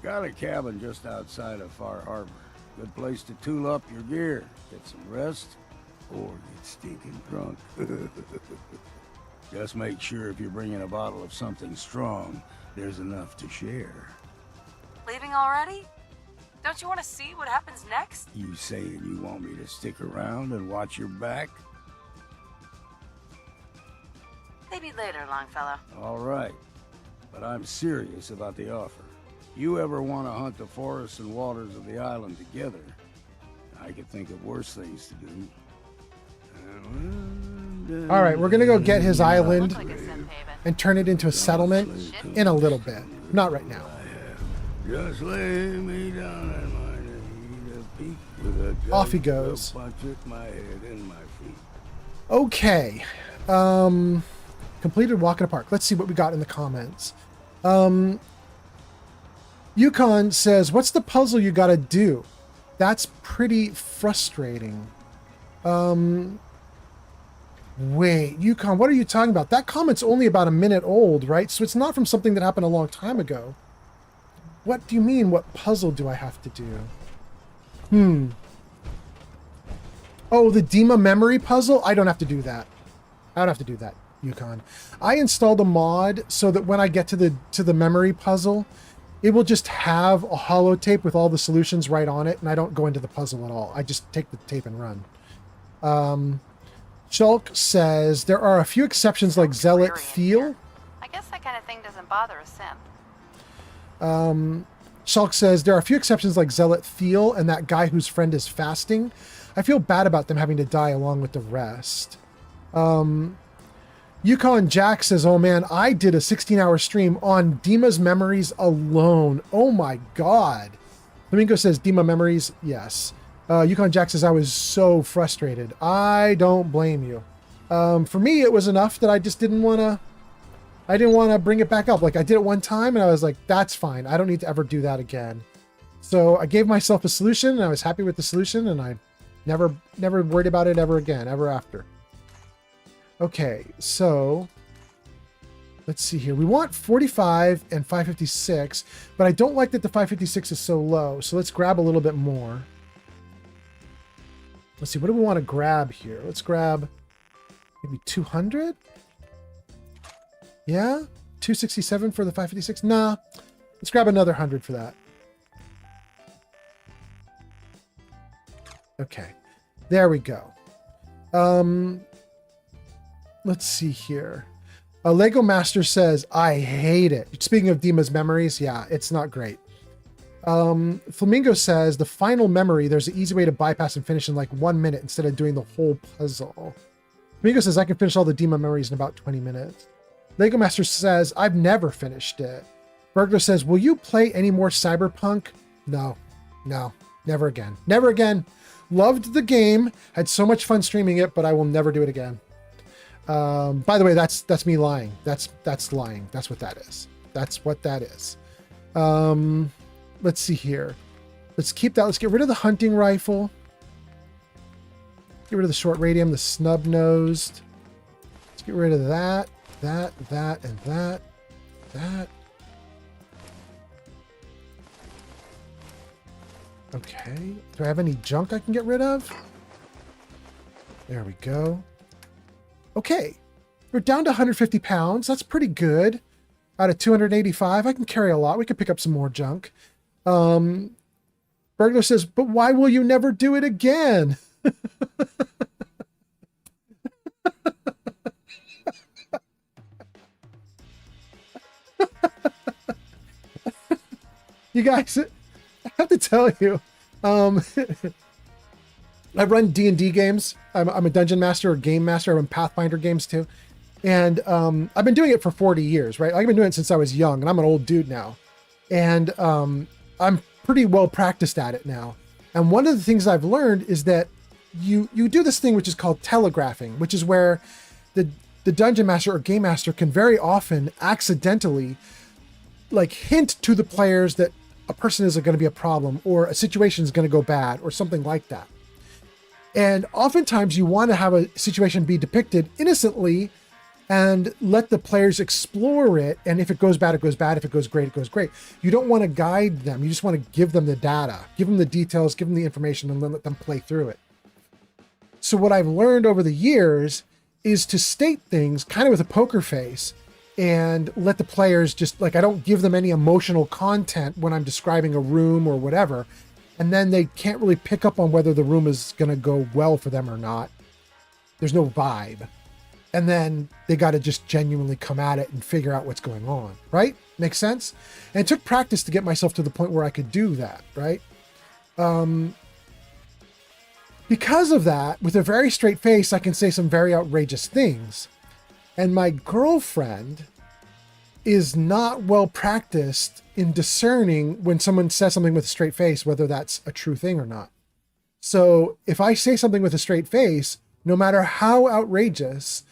Got a cabin just outside of Far Harbor. Good place to tool up your gear, get some rest, or get stinking drunk. Just make sure if you're bringing a bottle of something strong, there's enough to share. Leaving already? Don't you want to see what happens next? You saying you want me to stick around and watch your back? Maybe later, Longfellow. All right, but I'm serious about the offer. You ever want to hunt the forests and waters of the island together, I could think of worse things to do. All right, we're gonna go get his island and turn it into a settlement in a little bit. Not right now. Just lay me down and peek with a Off he goes. punch at my head and my feet. Okay. Completed walk in a park. Let's see what we got in the comments. Yukon says, what's the puzzle you gotta do? That's pretty frustrating. Wait, Yukon, what are you talking about? That comment's only about a minute old, right? So it's not from something that happened a long time ago. What do you mean, what puzzle do I have to do? Oh, the Dima memory puzzle? I don't have to do that. I don't have to do that, Yukon. I installed a mod so that when I get to the memory puzzle, it will just have a holotape with all the solutions right on it, and I don't go into the puzzle at all. I just take the tape and run. Shulk says, there are a few exceptions like Zealot Feel. I guess that kind of thing doesn't bother a synth. Shulk says, there are a few exceptions like Zealot Feel and that guy whose friend is fasting. I feel bad about them having to die along with the rest. Yukon Jack says, oh man, I did a 16-hour stream on Dima's memories alone. Oh my God. Flamingo says, Dima memories, yes. Yukon Jack says, I was so frustrated. I don't blame you. For me, it was enough that I just didn't want to bring it back up. Like, I did it one time and I was like, that's fine. I don't need to ever do that again. So I gave myself a solution and I was happy with the solution, and I never worried about it ever again, ever after. Okay, so let's see here. We want 45 and 556, but I don't like that the 556 is so low. So let's grab a little bit more. Let's see, what do we want to grab here? Let's grab maybe 200. Yeah, 267 for the 556. Nah, let's grab another 100 for that. Okay, there we go. Let's see here. Lego Master says, I hate it. Speaking of Dima's memories, yeah, it's not great. Flamingo says, the final memory, there's an easy way to bypass and finish in like 1 minute instead of doing the whole puzzle. Flamingo says, I can finish all the Dima memories in about 20 minutes. Lego Master says, I've never finished it. Burglar says, will you play any more Cyberpunk? No, never again. Never again. Loved the game, had so much fun streaming it, but I will never do it again. By the way, that's me lying. That's lying. That's what that is. That's what that is. Let's see here. Let's keep that. Let's get rid of the hunting rifle. Get rid of the short radium, the snub-nosed. Let's get rid of that, and that. Okay. Do I have any junk I can get rid of? There we go. Okay. We're down to 150 pounds. That's pretty good. Out of 285, I can carry a lot. We could pick up some more junk. Burglar says, but why will you never do it again? You guys, I have to tell you, I run D&D games. I'm a dungeon master or game master. I run Pathfinder games too. And I've been doing it for 40 years, right? I've been doing it since I was young, and I'm an old dude now. And I'm pretty well practiced at it now. And one of the things I've learned is that you do this thing which is called telegraphing, which is where the dungeon master or game master can very often accidentally like hint to the players that a person is going to be a problem or a situation is going to go bad or something like that. And oftentimes you want to have a situation be depicted innocently and let the players explore it. And if it goes bad, it goes bad. If it goes great, it goes great. You don't want to guide them. You just want to give them the data, give them the details, give them the information, and then let them play through it. So what I've learned over the years is to state things kind of with a poker face and let the players just, like, I don't give them any emotional content when I'm describing a room or whatever. And then they can't really pick up on whether the room is going to go well for them or not. There's no vibe. And then they got to just genuinely come at it and figure out what's going on, right? Makes sense? And it took practice to get myself to the point where I could do that, right? Because of that, with a very straight face, I can say some very outrageous things. And my girlfriend is not well practiced in discerning when someone says something with a straight face, whether that's a true thing or not. So if I say something with a straight face, no matter how outrageous,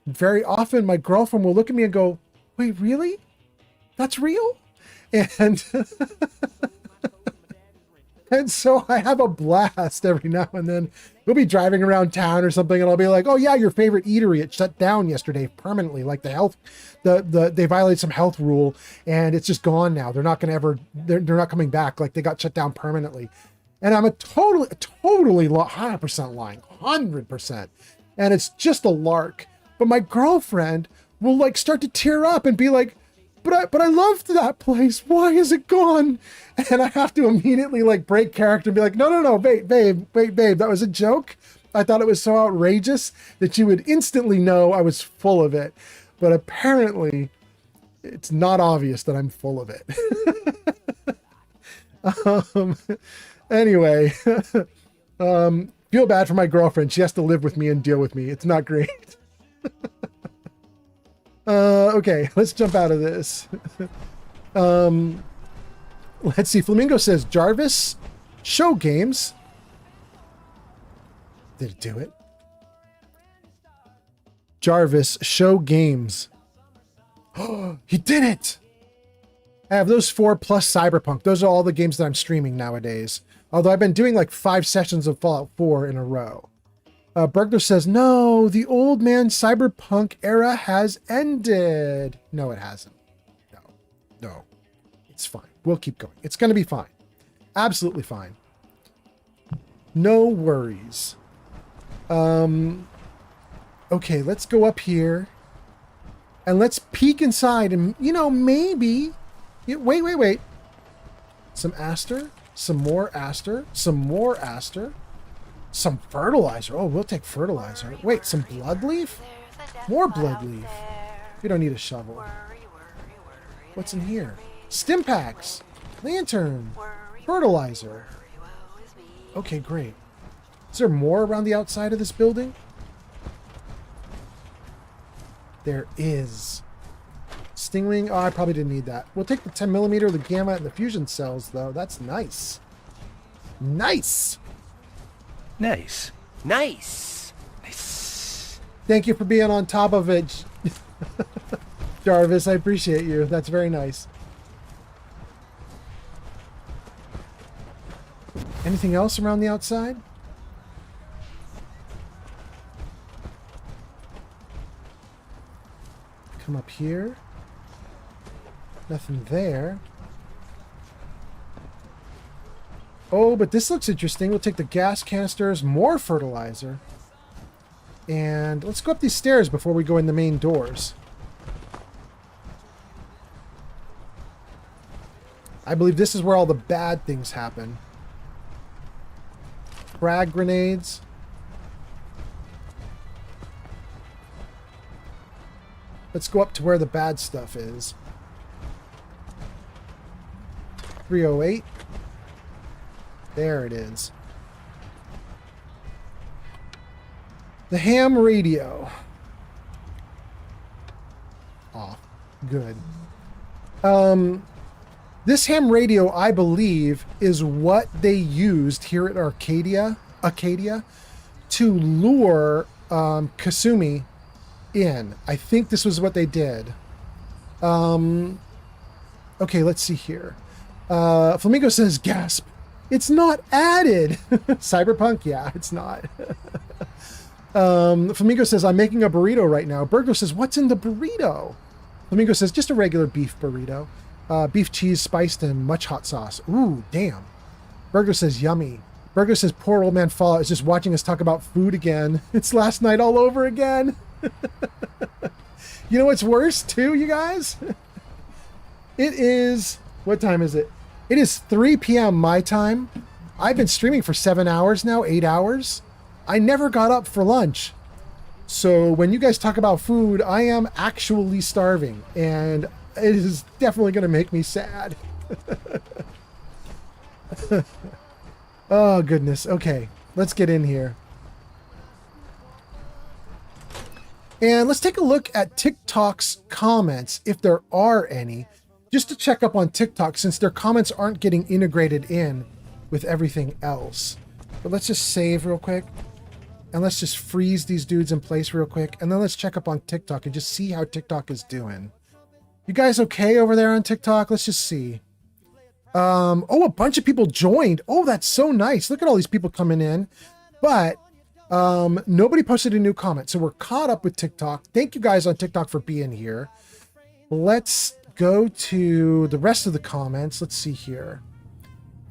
very often my girlfriend will look at me and go, wait, really? That's real? And and so I have a blast every now and then. We'll be driving around town or something, and I'll be like, oh yeah, your favorite eatery, it shut down yesterday permanently. Like they violated some health rule and it's just gone now. They're not not coming back. Like they got shut down permanently. And I'm totally 100% lying, 100%. And it's just a lark. But my girlfriend will like start to tear up and be like, but I loved that place. Why is it gone? And I have to immediately like break character and be like, no, babe, that was a joke. I thought it was so outrageous that you would instantly know I was full of it. But apparently it's not obvious that I'm full of it. Anyway, feel bad for my girlfriend. She has to live with me and deal with me. It's not great. Okay, let's jump out of this. Let's see. Flamingo says, Jarvis, show games. Did it do it? Jarvis, show games. Oh, he did it! I have those 4 plus Cyberpunk. Those are all the games that I'm streaming nowadays. Although I've been doing like 5 sessions of Fallout 4 in a row. Burglar says, no, the old man Cyberpunk era has ended. No, it hasn't. No. It's fine. We'll keep going. It's going to be fine. Absolutely fine. No worries. Okay, let's go up here. And let's peek inside and, you know, maybe... Wait. Some aster. Some more aster. Some more aster. Some fertilizer. Oh, we'll take fertilizer. Wait, some blood leaf? More blood leaf. We don't need a shovel. What's in here? Stim packs. Lantern. Fertilizer. Okay, great. Is there more around the outside of this building? There is. Stingwing. Oh, I probably didn't need that. We'll take the 10mm, the gamma, and the fusion cells, though. That's nice. Nice. Nice. Thank you for being on top of it, Jarvis. I appreciate you. That's very nice. Anything else around the outside? Come up here. Nothing there. Oh, but this looks interesting. We'll take the gas canisters, more fertilizer. And let's go up these stairs before we go in the main doors. I believe this is where all the bad things happen. Frag grenades. Let's go up to where the bad stuff is. 308. There it is. The ham radio. Off. Good. This ham radio, I believe, is what they used here at Acadia to lure Kasumi in. I think this was what they did. Okay, let's see here. Flamingo says, gasp. It's not added. Cyberpunk? Yeah, it's not. Flamingo says, I'm making a burrito right now. Burglar says, what's in the burrito? Flamingo says, just a regular beef burrito. Beef cheese spiced and much hot sauce. Ooh, damn. Burglar says, yummy. Burglar says, poor old man Fallout is just watching us talk about food again. It's last night all over again. You know what's worse too, you guys? It is... What time is it? It is 3 p.m. my time. I've been streaming for 7 hours now, 8 hours. I never got up for lunch. So when you guys talk about food, I am actually starving. And it is definitely going to make me sad. Oh, goodness. Okay, let's get in here. And let's take a look at TikTok's comments, if there are any. Just to check up on TikTok, since their comments aren't getting integrated in with everything else. But let's just save real quick. And let's just freeze these dudes in place real quick. And then let's check up on TikTok and just see how TikTok is doing. You guys okay over there on TikTok? Let's just see. Oh, a bunch of people joined. Oh, that's so nice. Look at all these people coming in. But nobody posted a new comment. So we're caught up with TikTok. Thank you guys on TikTok for being here. Let's go to the rest of the comments. Let's see here.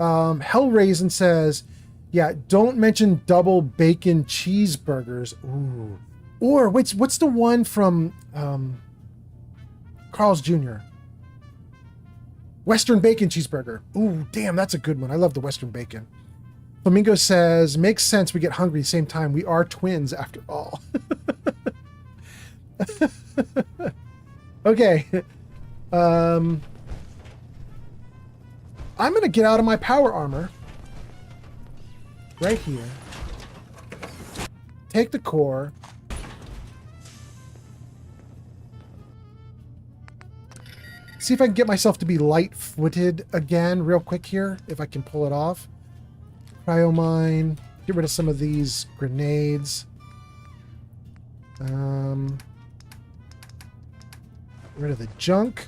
Hellraisin says, yeah, don't mention double bacon cheeseburgers. Ooh. Or what's the one from Carl's Jr.? Western bacon cheeseburger. Ooh, damn, that's a good one. I love the Western bacon. Flamingo says, makes sense we get hungry at the same time. We are twins after all. Okay. I'm going to get out of my power armor. Right here. Take the core. See if I can get myself to be light-footed again real quick here, if I can pull it off. Cryomine. Get rid of some of these grenades. Get rid of the junk.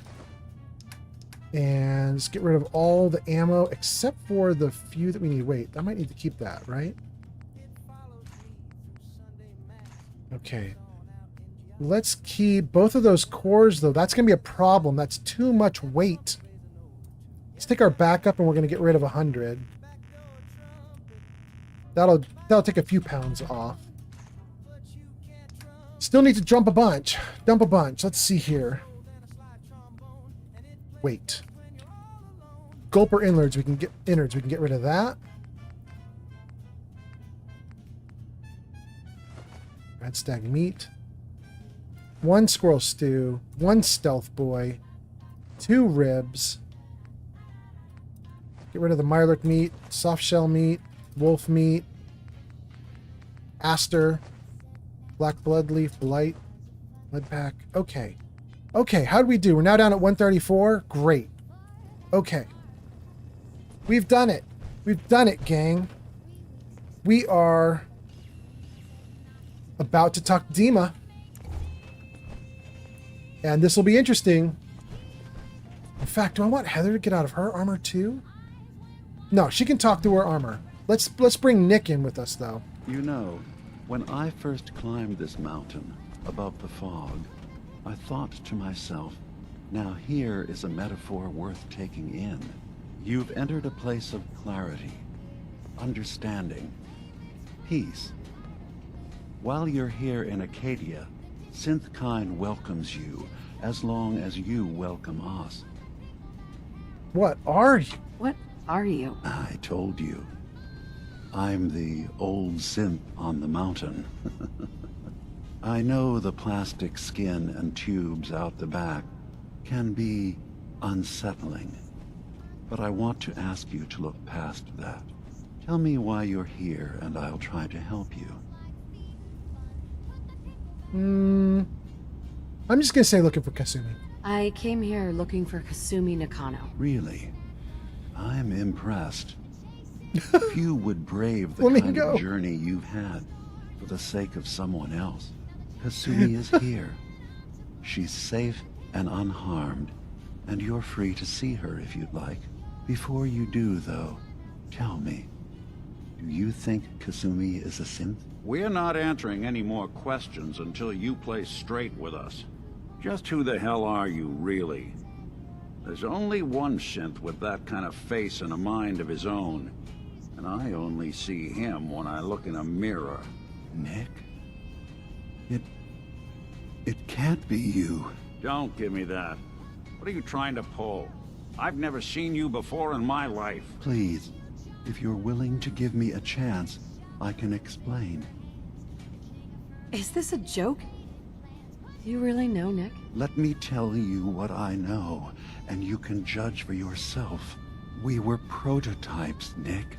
And just get rid of all the ammo except for the few that we need. Wait, I might need to keep that, right? Okay. Let's keep both of those cores, though. That's going to be a problem. That's too much weight. Let's take our backup, and we're going to get rid of 100. That'll take a few pounds off. Still need to dump a bunch. Dump a bunch. Let's see here. Wait. Gulper innards. We can get innards. We can get rid of that. Red stag meat. 1 squirrel stew, 1 stealth boy, 2 ribs. Get rid of the Mirelurk meat, soft shell meat, wolf meat, aster, black bloodleaf, blight, lead pack. Okay. Okay, how do we do? We're now down at 134. Great. Okay. We've done it. We've done it, gang. We are about to talk Dima. And this will be interesting. In fact, do I want Heather to get out of her armor too? No, she can talk to her armor. Let's bring Nick in with us, though. You know, when I first climbed this mountain above the fog, I thought to myself, now here is a metaphor worth taking in. You've entered a place of clarity, understanding, peace. While you're here in Acadia, Synthkind welcomes you, as long as you welcome us. What are you? What are you? I told you. I'm the old synth on the mountain. I know the plastic skin and tubes out the back can be unsettling, but I want to ask you to look past that. Tell me why you're here, and I'll try to help you. I'm just going to say looking for Kasumi. I came here looking for Kasumi Nakano. Really? I'm impressed. Few would brave the kind of journey you've had for the sake of someone else. Kasumi is here. She's safe and unharmed, and you're free to see her if you'd like. Before you do, though, tell me, do you think Kasumi is a synth? We're not answering any more questions until you play straight with us. Just who the hell are you, really? There's only one synth with that kind of face and a mind of his own, and I only see him when I look in a mirror. Nick? It can't be you. Don't give me that. What are you trying to pull? I've never seen you before in my life. Please, if you're willing to give me a chance, I can explain. Is this a joke? Do you really know, Nick? Let me tell you what I know, and you can judge for yourself. We were prototypes, Nick.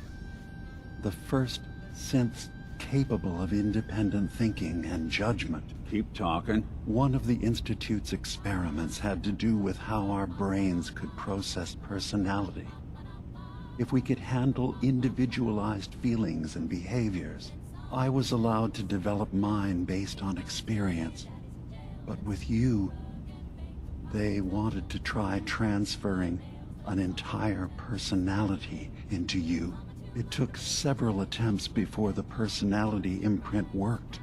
The first synths capable of independent thinking and judgment. Keep talking. One of the Institute's experiments had to do with how our brains could process personality. If we could handle individualized feelings and behaviors, I was allowed to develop mine based on experience. But with you, they wanted to try transferring an entire personality into you. It took several attempts before the personality imprint worked.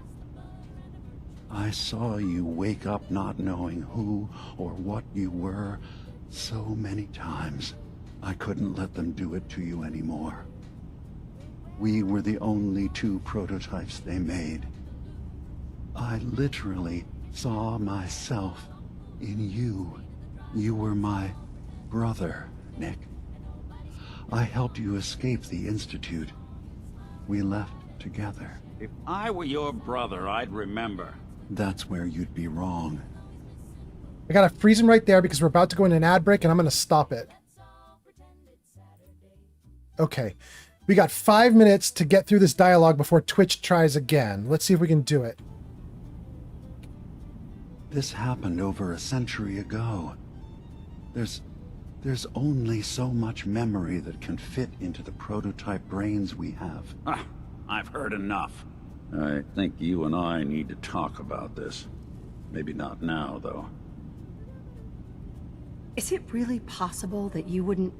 I saw you wake up not knowing who or what you were so many times. I couldn't let them do it to you anymore. We were the only 2 prototypes they made. I literally saw myself in you. You were my brother. I helped you escape the Institute. We left together. If I were your brother, I'd remember. That's where you'd be wrong. I gotta freeze him right there because we're about to go in an ad break and I'm gonna stop it. Okay. We got 5 minutes to get through this dialogue before Twitch tries again. Let's see if we can do it. This happened over a century ago. There's only so much memory that can fit into the prototype brains we have. Ah, I've heard enough. I think you and I need to talk about this. Maybe not now, though. Is it really possible that you wouldn't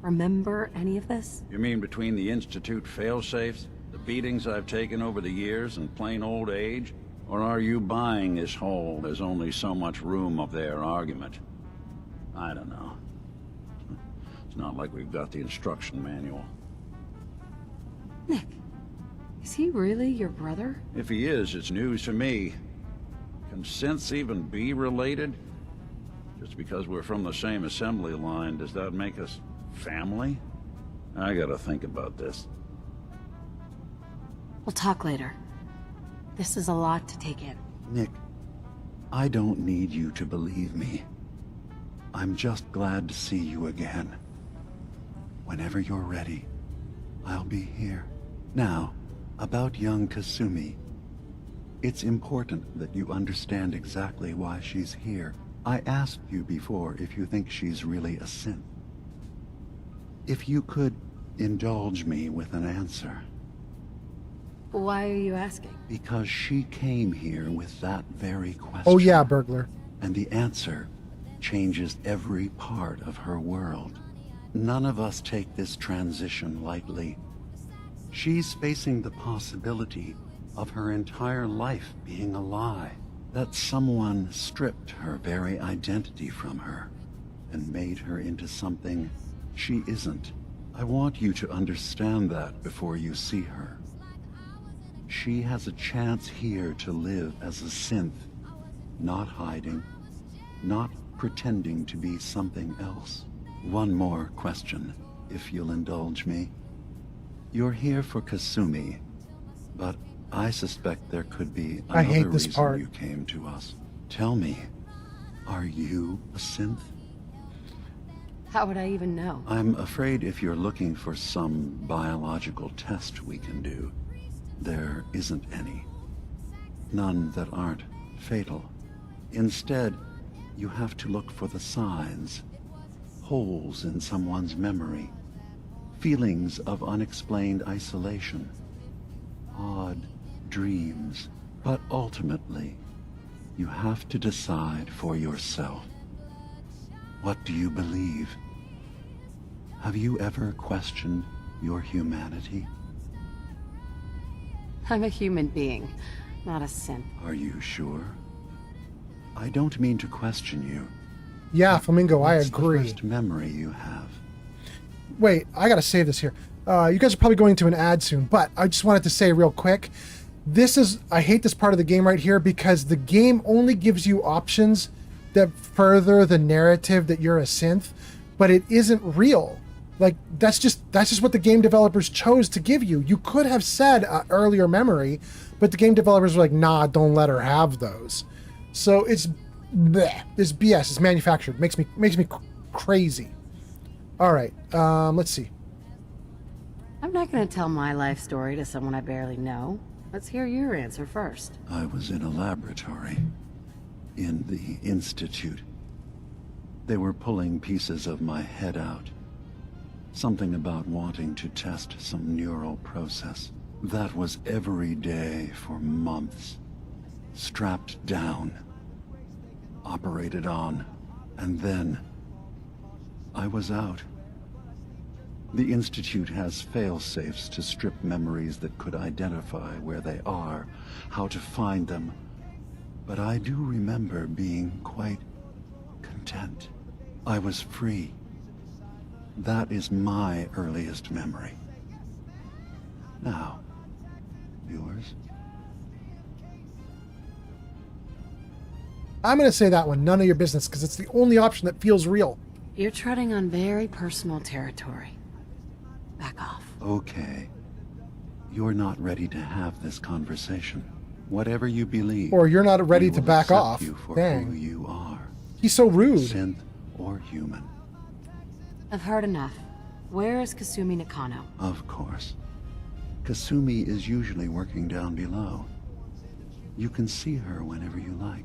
remember any of this? You mean between the Institute failsafes, the beatings I've taken over the years, and plain old age? Or are you buying this whole "there's only so much room" of their argument? I don't know. It's not like we've got the instruction manual. Nick, is he really your brother? If he is, it's news to me. Can synths even be related? Just because we're from the same assembly line, does that make us family? I gotta think about this. We'll talk later. This is a lot to take in. Nick, I don't need you to believe me. I'm just glad to see you again. Whenever you're ready, I'll be here. Now, about young Kasumi. It's important that you understand exactly why she's here. I asked you before if you think she's really a synth. If you could indulge me with an answer. Why are you asking? Because she came here with that very question. Oh yeah, burglar. And the answer changes every part of her world. None of us take this transition lightly. She's facing the possibility of her entire life being a lie. That someone stripped her very identity from her and made her into something she isn't. I want you to understand that before you see her. She has a chance here to live as a synth, not hiding, not pretending to be something else. One more question, if you'll indulge me. You're here for Kasumi, but I suspect there could be another I hate this reason part. you came to us. Tell me, are you a synth? How would I even know? I'm afraid if you're looking for some biological test we can do, there isn't any. None that aren't fatal. Instead, you have to look for the signs, holes in someone's memory, feelings of unexplained isolation, odd dreams. But ultimately, you have to decide for yourself. What do you believe? Have you ever questioned your humanity? I'm a human being, not a synth. Are you sure? I don't mean to question you. Yeah, Flamingo, I What's agree. the first memory you have? Wait, I gotta save this here. You guys are probably going to an ad soon, but I just wanted to say real quick, I hate this part of the game right here because the game only gives you options that further the narrative that you're a synth, but it isn't real. Like, that's just what the game developers chose to give you. You could have said earlier memory, but the game developers were like, nah, don't let her have those. So it's bleh, it's BS. It's manufactured. Makes me crazy. All right, let's see. I'm not going to tell my life story to someone I barely know. Let's hear your answer first. I was in a laboratory. In the Institute. They were pulling pieces of my head out. Something about wanting to test some neural process. That was every day for months. Strapped down. Operated on. And then I was out. The Institute has fail-safes to strip memories that could identify where they are, how to find them. But I do remember being quite content. I was free. That is my earliest memory. Now, yours? I'm going to say that one, none of your business, because it's the only option that feels real. You're treading on very personal territory. Back off. Okay. You're not ready to have this conversation. Whatever you believe. Or you're not ready we to will back accept off. You for Dang. who you are. He's so rude. Synth or human. I've heard enough. Where is Kasumi Nakano? Of course. Kasumi is usually working down below. You can see her whenever you like.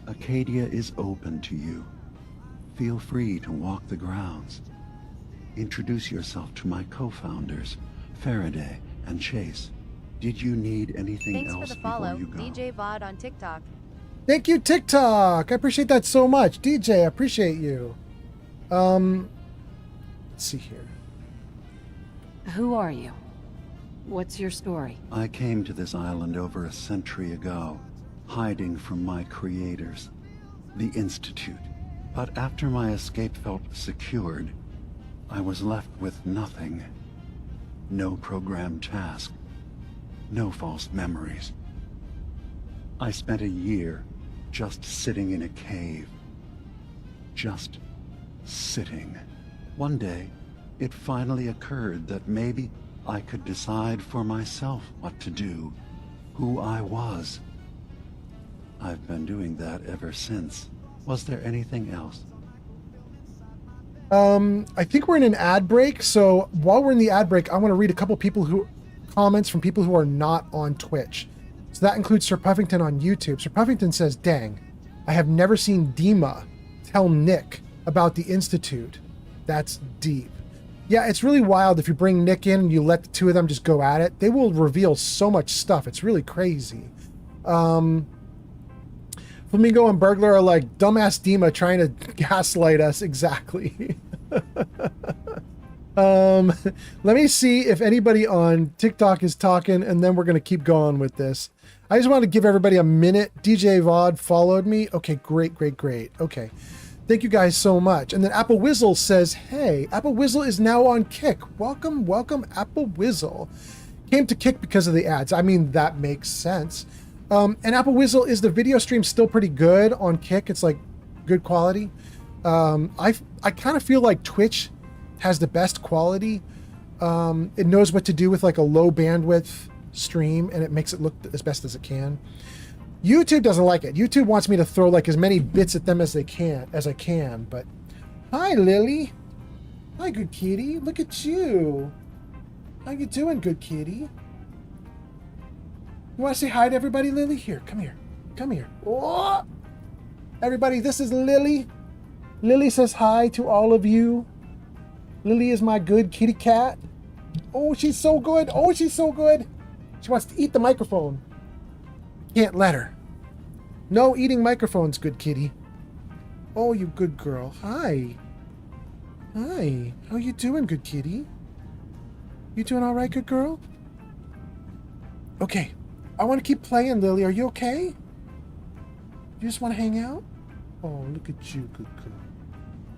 Acadia is open to you. Feel free to walk the grounds. Introduce yourself to my co-founders, Faraday and Chase. Did you need anything Thanks else for the follow, before you go? DJ VOD on TikTok. Thank you, TikTok. I appreciate that so much. DJ, I appreciate you. Let's see here. Who are you? What's your story? I came to this island over a century ago, hiding from my creators, the Institute. But after my escape felt secured, I was left with nothing. No programmed task. No false memories. I spent a year just sitting in a cave. Just sitting. One day, it finally occurred that maybe I could decide for myself what to do, who I was. I've been doing that ever since. Was there anything else? I think we're in an ad break, so while we're in the ad break, I want to read a couple comments from people who are not on Twitch. So that includes Sir Puffington on YouTube. Sir Puffington says, dang, I have never seen Dima tell Nick about the Institute. That's deep. Yeah, it's really wild if you bring Nick in and you let the two of them just go at it. They will reveal so much stuff. It's really crazy. Flamingo and Burglar are like, dumbass Dima trying to gaslight us. Exactly. Let me see if anybody on TikTok is talking, and then we're going to keep going with this. I just want to give everybody a minute. DJ Vod followed me. Okay, great. Okay. Thank you guys so much. And then Apple Whizzle says, hey, Apple Whizzle is now on Kick. Welcome, Apple Whizzle. Came to Kick because of the ads. I mean, that makes sense. And Apple Whizzle, is the video stream still pretty good on Kick? It's like good quality. I kind of feel like Twitch has the best quality. It knows what to do with like a low bandwidth stream, and it makes it look as best as it can. YouTube doesn't like it. YouTube wants me to throw like as many bits at them as I can. But hi, Lily. Hi, good kitty. Look at you. How you doing, good kitty? You want to say hi to everybody, Lily? Here, come here. Oh! Everybody, this is Lily. Lily says hi to all of you. Lily is my good kitty cat. Oh, she's so good. She wants to eat the microphone. Can't let her. No eating microphones, good kitty. Oh, you good girl. Hi. How you doing, good kitty? You doing all right, good girl? Okay. I want to keep playing, Lily. Are you okay? You just want to hang out? Oh, look at you, good girl.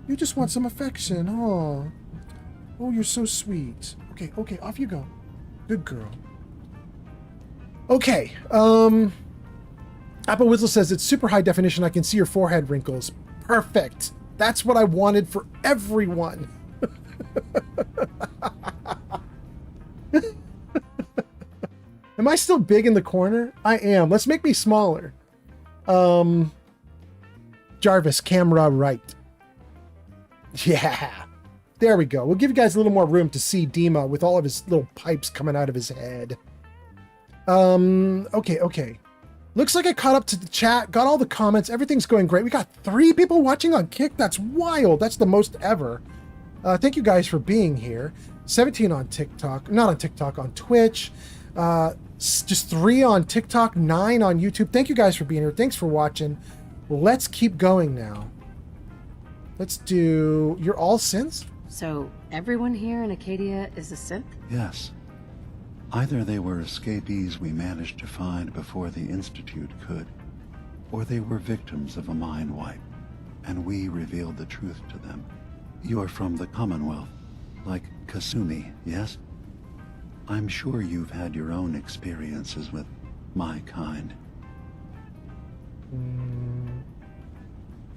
You just want some affection. Oh, you're so sweet. Okay, off you go. Good girl. Okay, Apple Whizzle says it's super high definition. I can see your forehead wrinkles. Perfect. That's what I wanted for everyone. Am I still big in the corner? I am. Let's make me smaller. Jarvis, camera right. Yeah. There we go. We'll give you guys a little more room to see Dima with all of his little pipes coming out of his head. Okay. Looks like I caught up to the chat, got all the comments, everything's going great. We got 3 people watching on Kick. That's wild. That's the most ever. Thank you guys for being here. 17 on TikTok, not on TikTok, on Twitch. Just 3 on TikTok, 9 on YouTube. Thank you guys for being here. Thanks for watching. Let's keep going now. Let's do, you're all synths? So everyone here in Acadia is a synth? Yes. Either they were escapees we managed to find before the Institute could, or they were victims of a mind wipe, and we revealed the truth to them. You're from the Commonwealth, like Kasumi, yes? I'm sure you've had your own experiences with my kind.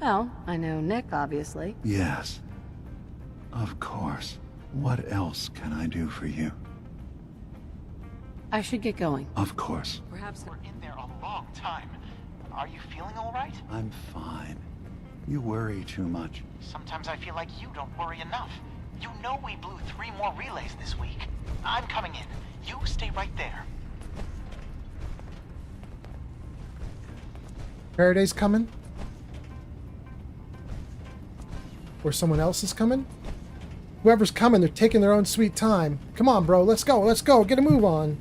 Well, I know Nick, obviously. Yes, of course. What else can I do for you? I should get going. Of course. Perhaps We're in there a long time. Are you feeling all right? I'm fine. You worry too much. Sometimes I feel like you don't worry enough. You know we blew 3 more relays this week. I'm coming in. You stay right there. Faraday's coming? Or someone else is coming? Whoever's coming, they're taking their own sweet time. Come on, bro. Let's go. Let's go. Get a move on.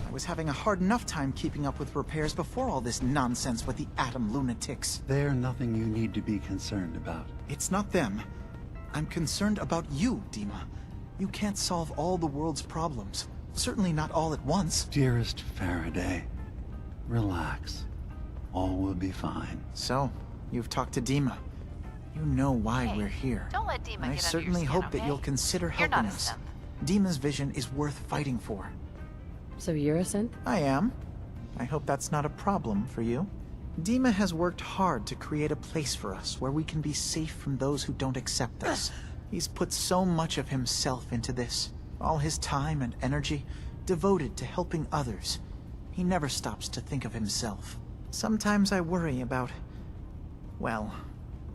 I was having a hard enough time keeping up with repairs before all this nonsense with the atom lunatics. They're nothing you need to be concerned about. It's not them. I'm concerned about you, Dima. You can't solve all the world's problems. Certainly not all at once. Dearest Faraday, relax. All will be fine. So, you've talked to Dima. You know why Hey, we're here. don't let Dima get under I your certainly skin, hope that okay? you'll consider You're helping not a us. synth. Dima's vision is worth fighting for. So you're a synth? I am. I hope that's not a problem for you. Dima has worked hard to create a place for us where we can be safe from those who don't accept us. He's put so much of himself into this. All his time and energy devoted to helping others. He never stops to think of himself. Sometimes I worry about... well,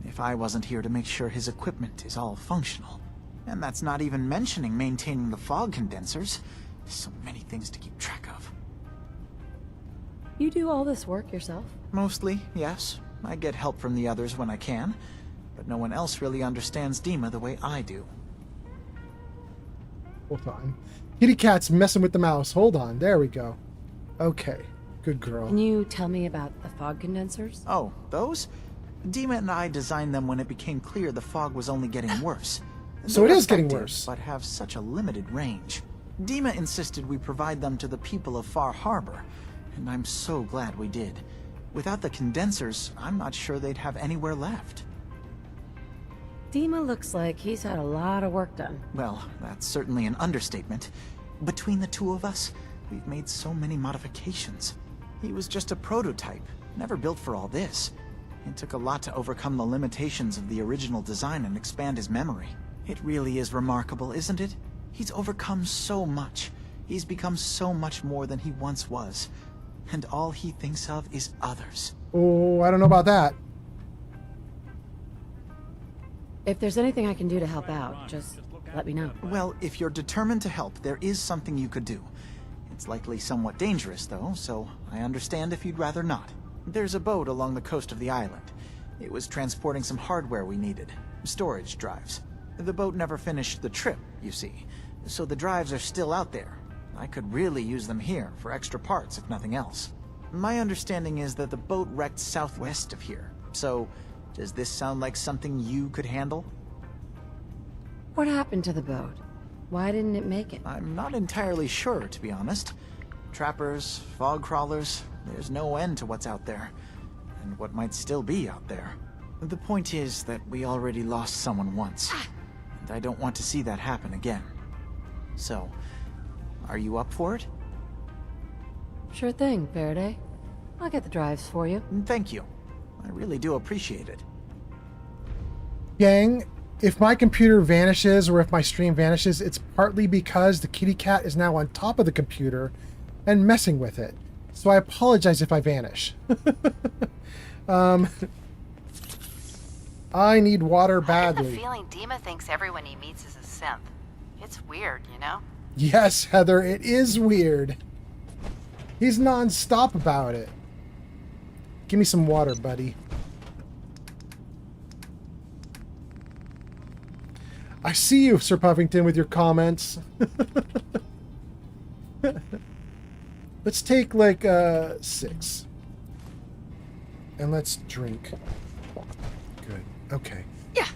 if I wasn't here to make sure his equipment is all functional. And that's not even mentioning maintaining the fog condensers. So many things to keep track of. You do all this work yourself? Mostly, yes. I get help from the others when I can. But no one else really understands Dima the way I do. Hold on. Kitty Cat's messing with the mouse. Hold on. There we go. Okay. Good girl. Can you tell me about the fog condensers? Oh, those? Dima and I designed them when it became clear the fog was only getting worse. So They're it is getting effective, worse. But have such a limited range. Dima insisted we provide them to the people of Far Harbor, and I'm so glad we did. Without the condensers, I'm not sure they'd have anywhere left. Dima looks like he's had a lot of work done. Well, that's certainly an understatement. Between the two of us, we've made so many modifications. He was just a prototype, never built for all this. It took a lot to overcome the limitations of the original design and expand his memory. It really is remarkable, isn't it? He's overcome so much. He's become so much more than he once was. And all he thinks of is others. Oh, I don't know about that. If there's anything I can do to help out, just let me know. Well, if you're determined to help, there is something you could do. It's likely somewhat dangerous, though, so I understand if you'd rather not. There's a boat along the coast of the island. It was transporting some hardware we needed. Storage drives. The boat never finished the trip, you see. So the drives are still out there. I could really use them here for extra parts, if nothing else. My understanding is that the boat wrecked southwest of here. So, does this sound like something you could handle? What happened to the boat? Why didn't it make it? I'm not entirely sure, to be honest. Trappers, fog crawlers, there's no end to what's out there. And what might still be out there. The point is that we already lost someone once. And I don't want to see that happen again. So, are you up for it? Sure thing, Faraday. I'll get the drives for you. Thank you. I really do appreciate it. Gang, if my computer vanishes or if my stream vanishes, it's partly because the kitty cat is now on top of the computer and messing with it. So I apologize if I vanish. I need water I get the badly. feeling Dima thinks everyone he meets is a synth. It's weird, you know? Yes, Heather, it is weird. He's non-stop about it. Give me some water, buddy. I see you, Sir Puffington, with your comments. Let's take like 6. And let's drink. Good. Okay. Yeah.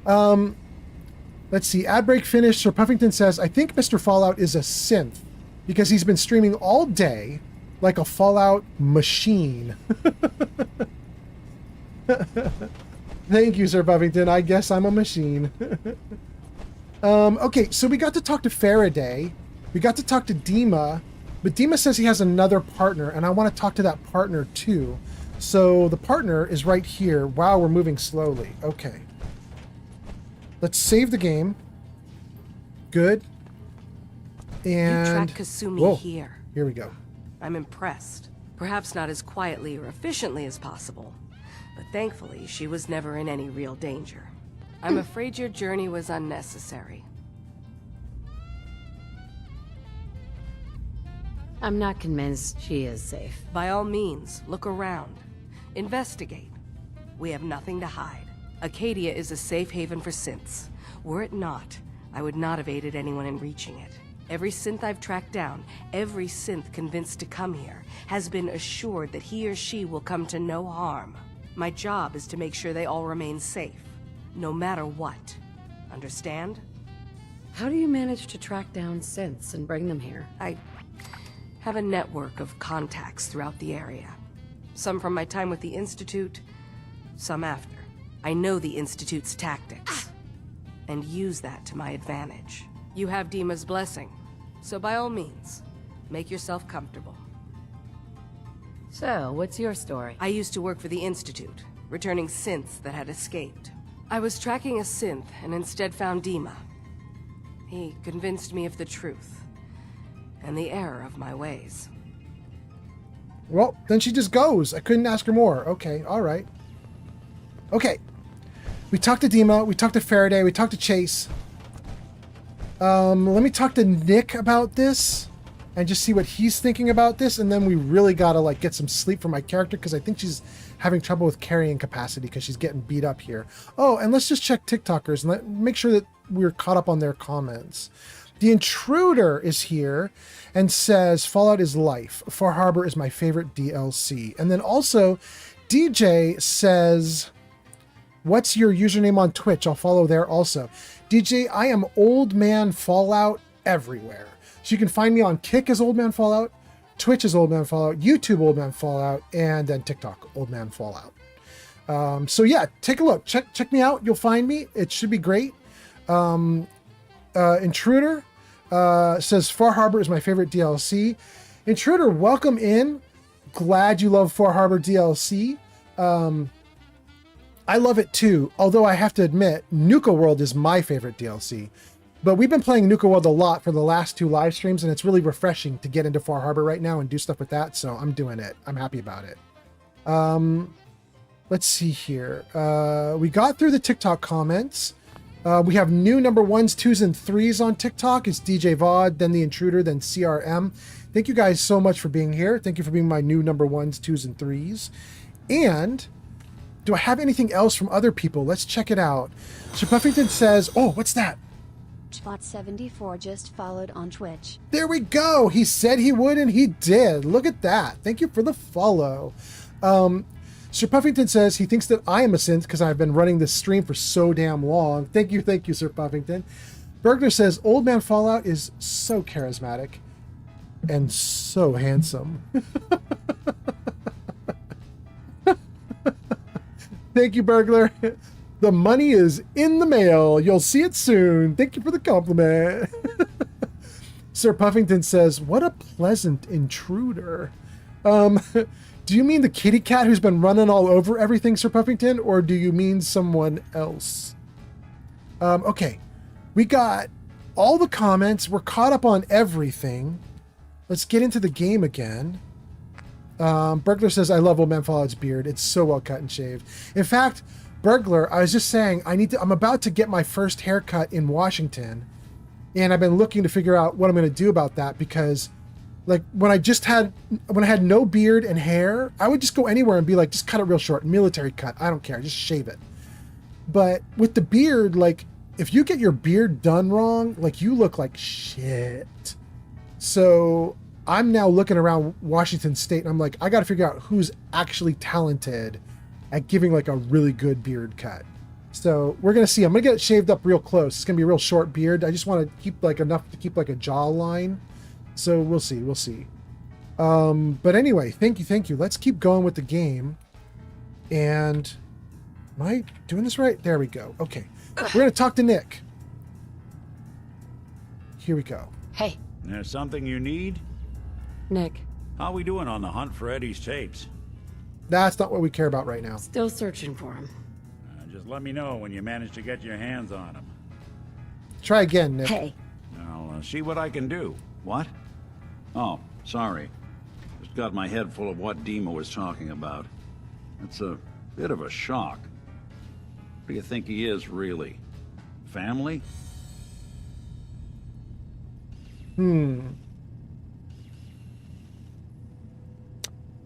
Let's see. Ad break finished. Sir Puffington says, I think Mr. Fallout is a synth because he's been streaming all day like a Fallout machine. Thank you, Sir Buffington. I guess I'm a machine. Okay, so we got to talk to Faraday. We got to talk to Dima. But Dima says he has another partner, and I want to talk to that partner too. So the partner is right here. Wow, we're moving slowly. Okay. Let's save the game. Good. And... You tracked Kasumi whoa, here. Here we go. I'm impressed. Perhaps not as quietly or efficiently as possible, but thankfully she was never in any real danger. I'm afraid your journey was unnecessary. I'm not convinced she is safe. By all means, look around. Investigate. We have nothing to hide. Acadia is a safe haven for synths. Were it not, I would not have aided anyone in reaching it. Every synth I've tracked down, every synth convinced to come here, has been assured that he or she will come to no harm. My job is to make sure they all remain safe, no matter what. Understand? How do you manage to track down synths and bring them here? I have a network of contacts throughout the area. Some from my time with the Institute, some after. I know the Institute's tactics, and use that to my advantage. You have Dima's blessing, so by all means, make yourself comfortable. So, what's your story? I used to work for the Institute, returning synths that had escaped. I was tracking a synth and instead found Dima. He convinced me of the truth, and the error of my ways. Well, then she just goes. I couldn't ask her more. Okay, all right. Okay. We talked to Dima, we talked to Faraday, we talked to Chase. Let me talk to Nick about this and just see what he's thinking about this, and then we really gotta like get some sleep for my character because I think she's having trouble with carrying capacity because she's getting beat up here. Oh, and let's just check TikTokers and make sure that we're caught up on their comments. The Intruder is here and says, Fallout is life. Far Harbor is my favorite DLC. And then also, DJ says, what's your username on Twitch? I'll follow there also. DJ, I am Old Man Fallout everywhere. So you can find me on Kick as Old Man Fallout, Twitch as Old Man Fallout, YouTube Old Man Fallout, and then TikTok Old Man Fallout. So yeah, take a look. Check me out. You'll find me. It should be great. Intruder says Far Harbor is my favorite DLC. Intruder, welcome in. Glad you love Far Harbor DLC. I love it too, although I have to admit, Nuka World is my favorite DLC. But we've been playing Nuka World a lot for the last 2 live streams, and it's really refreshing to get into Far Harbor right now and do stuff with that, so I'm doing it. I'm happy about it. Let's see here. We got through the TikTok comments. We have new number 1s, 2s, and 3s on TikTok. It's DJ Vod, then The Intruder, then CRM. Thank you guys so much for being here. Thank you for being my new number 1s, 2s, and 3s. And do I have anything else from other people? Let's check it out. Sir Puffington says, oh, what's that? Bot74 just followed on Twitch. There we go. He said he would, and he did. Look at that. Thank you for the follow. Sir Puffington says he thinks that I am a synth because I've been running this stream for so damn long. Thank you, Sir Puffington. Bergner says, Old Man Fallout is so charismatic and so handsome. Thank you, Burglar. The money is in the mail. You'll see it soon. Thank you for the compliment. Sir Puffington says, what a pleasant intruder. Do you mean the kitty cat who's been running all over everything, Sir Puffington, or do you mean someone else? Okay. We got all the comments. We're caught up on everything. Let's get into the game again. Burglar says, I love Old Man Fallout's beard. It's so well cut and shaved. In fact, Burglar, I was just saying, I'm about to get my first haircut in Washington, and I've been looking to figure out what I'm going to do about that because, like, when I had no beard and hair, I would just go anywhere and be like, just cut it real short, military cut. I don't care, just shave it. But with the beard, like, if you get your beard done wrong, like, you look like shit. So I'm now looking around Washington State, and I'm like, I got to figure out who's actually talented at giving like a really good beard cut. So we're gonna see. I'm gonna get it shaved up real close. It's gonna be a real short beard. I just want to keep like enough to keep like a jawline. So we'll see. But anyway, thank you. Let's keep going with the game. And Am I doing this right? There we go. Okay. We're going to talk to Nick. Here we go. Hey. There's something you need? Nick. How we doing on the hunt for Eddie's tapes? That's not what we care about right now. Still searching for him. Just let me know when you manage to get your hands on him. Try again, Nick. Hey. I'll see what I can do. What? Oh, sorry. Just got my head full of what Dima was talking about. It's a bit of a shock. What do you think he is, really? Family?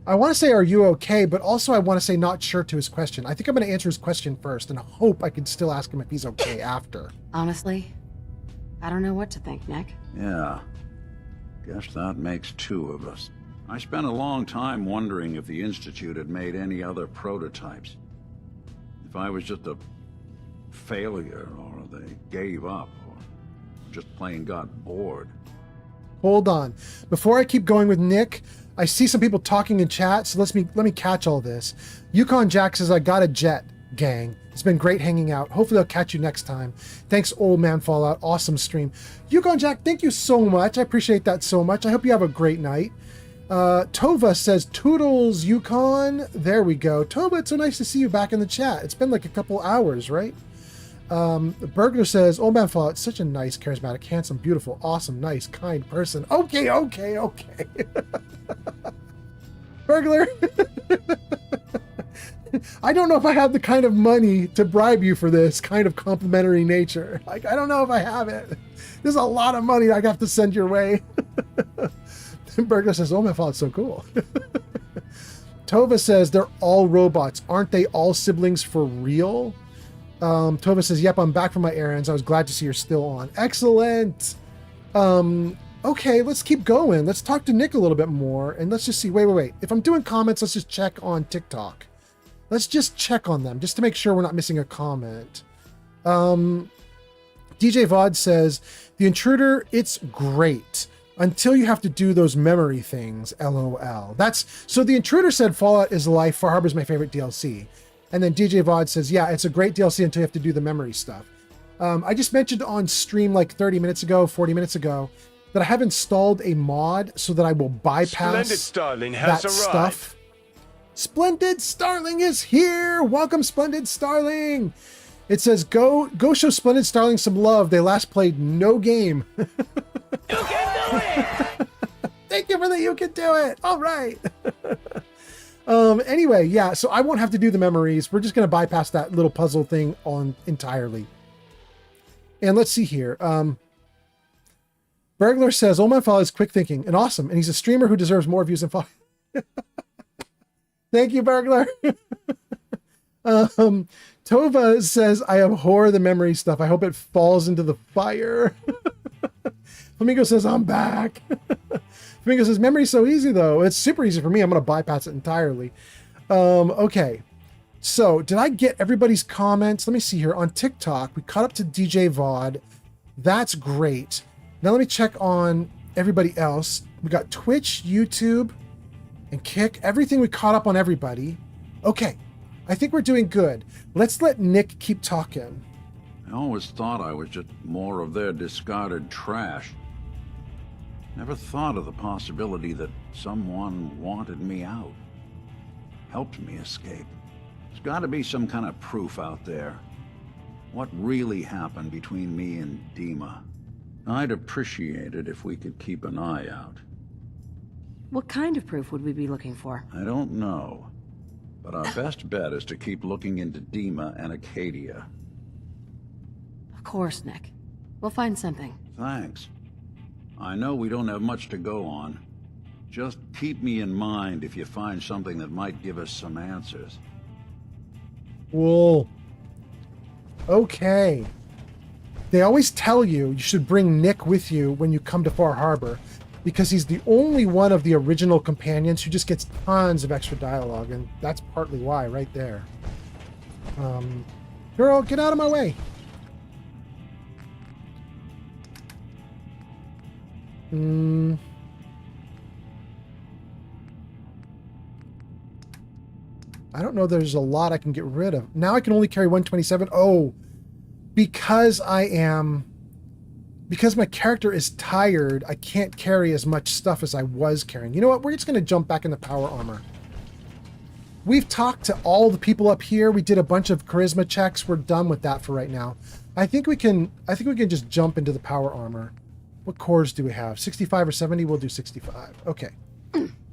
I want to say, are you okay? But also I want to say not sure to his question. I think I'm going to answer his question first and hope I can still ask him if he's okay after. Honestly, I don't know what to think, Nick. Yeah. Guess that makes two of us. I spent a long time wondering if the Institute had made any other prototypes. If I was just a failure, or they gave up, or just plain got bored. Hold on. Before I keep going with Nick, I see some people talking in chat, so let me catch all this. Yukon Jack says, I got a jet, gang. It's been great hanging out. Hopefully I'll catch you next time. Thanks, Old Man Fallout. Awesome stream. Yukon Jack, thank you so much. I appreciate that so much. I hope you have a great night. Tova says, Toodles, Yukon. There we go. Tova, it's so nice to see you back in the chat. It's been like a couple hours, right? Burglar says, Old Man Fallout, such a nice, charismatic, handsome, beautiful, awesome, nice, kind person. Okay. Burglar. I don't know if I have the kind of money to bribe you for this kind of complimentary nature. Like, I don't know if I have it. There's a lot of money I have to send your way. Burglar says, oh my God, it's so cool. Tova says, they're all robots. Aren't they all siblings for real? Tova says, yep, I'm back from my errands. I was glad to see you're still on. Excellent. Okay, let's keep going. Let's talk to Nick a little bit more. And let's just see. Wait. If I'm doing comments, let's just check on TikTok. Let's just check on them just to make sure we're not missing a comment. DJ Vod says, The Intruder, it's great. Until you have to do those memory things, LOL. So The Intruder said Fallout is life. Far Harbor's my favorite DLC. And then DJ Vod says, yeah, it's a great DLC until you have to do the memory stuff. I just mentioned on stream like 30 minutes ago, 40 minutes ago, that I have installed a mod so that I will bypass Splendid Starling has that arrived. stuff. Splendid Starling is here. Welcome, Splendid Starling. It says, go show Splendid Starling some love. They last played no game. You can do it. Thank you for the you can do it. All right. Anyway, yeah, so I won't have to do the memories. We're just going to bypass that little puzzle thing entirely. And let's see here. Burglar says, oh, my father is quick thinking and awesome. And he's a streamer who deserves more views than follow. Thank you, Burglar. Tova says, I abhor the memory stuff. I hope it falls into the fire. Flamingo says, I'm back. Flamingo says, memory's so easy, though. It's super easy for me. I'm going to bypass it entirely. Okay. So, did I get everybody's comments? Let me see here. On TikTok, we caught up to DJ Vod. That's great. Now let me check on everybody else. We got Twitch, YouTube, and Kick. Everything we caught up on everybody. Okay. I think we're doing good. Let's let Nick keep talking. I always thought I was just more of their discarded trash. Never thought of the possibility that someone wanted me out. Helped me escape. There's got to be some kind of proof out there. What really happened between me and Dima? I'd appreciate it if we could keep an eye out. What kind of proof would we be looking for? I don't know. But our best bet is to keep looking into Dima and Acadia. Of course, Nick. We'll find something. Thanks. I know we don't have much to go on. Just keep me in mind if you find something that might give us some answers. Whoa. Okay. They always tell you should bring Nick with you when you come to Far Harbor, because he's the only one of the original companions who just gets tons of extra dialogue, and that's partly why, right there. Girl, get out of my way. I don't know there's a lot I can get rid of. Now I can only carry 127. Oh, because my character is tired, I can't carry as much stuff as I was carrying. You know what? We're just going to jump back into power armor. We've talked to all the people up here. We did a bunch of charisma checks. We're done with that for right now. I think we can just jump into the power armor. What cores do we have? 65 or 70? We'll do 65. Okay.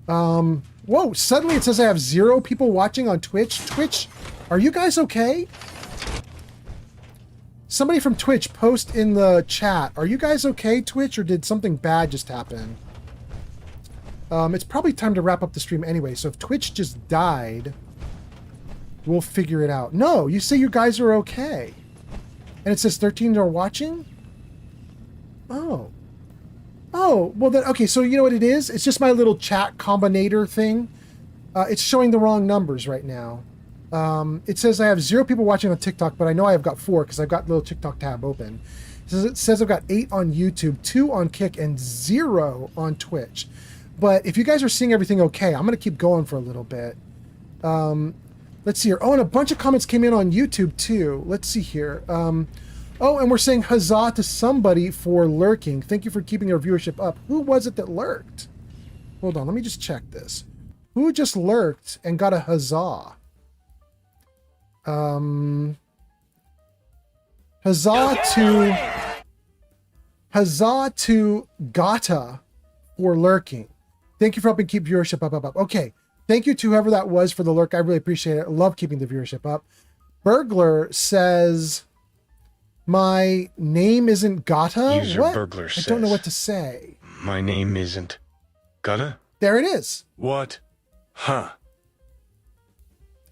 Whoa, suddenly it says I have 0 people watching on Twitch. Twitch, are you guys okay? Somebody from Twitch post in the chat. Are you guys okay, Twitch, or did something bad just happen? It's probably time to wrap up the stream anyway, so if Twitch just died, we'll figure it out. No, you say you guys are okay. And it says 13 are watching? Oh. Oh, well then, okay, so you know what it is? It's just my little chat combinator thing. It's showing the wrong numbers right now. It says I have 0 people watching on TikTok, but I know I've got 4 because I've got the little TikTok tab open. It says I've got 8 on YouTube, 2 on Kick, and 0 on Twitch. But if you guys are seeing everything okay, I'm going to keep going for a little bit. Let's see here. Oh, and a bunch of comments came in on YouTube too. Let's see here. Oh, and we're saying huzzah to somebody for lurking. Thank you for keeping our viewership up. Who was it that lurked? Hold on, let me just check this. Who just lurked and got a huzzah? Huzzah to Gata for lurking. Thank you for helping keep viewership up. Okay, thank you to whoever that was for the lurk. I really appreciate it. I love keeping the viewership up. Burglar says, my name isn't Gata? User what? Burglar I says, don't know what to say. My name isn't Gata? There it is. What? Huh.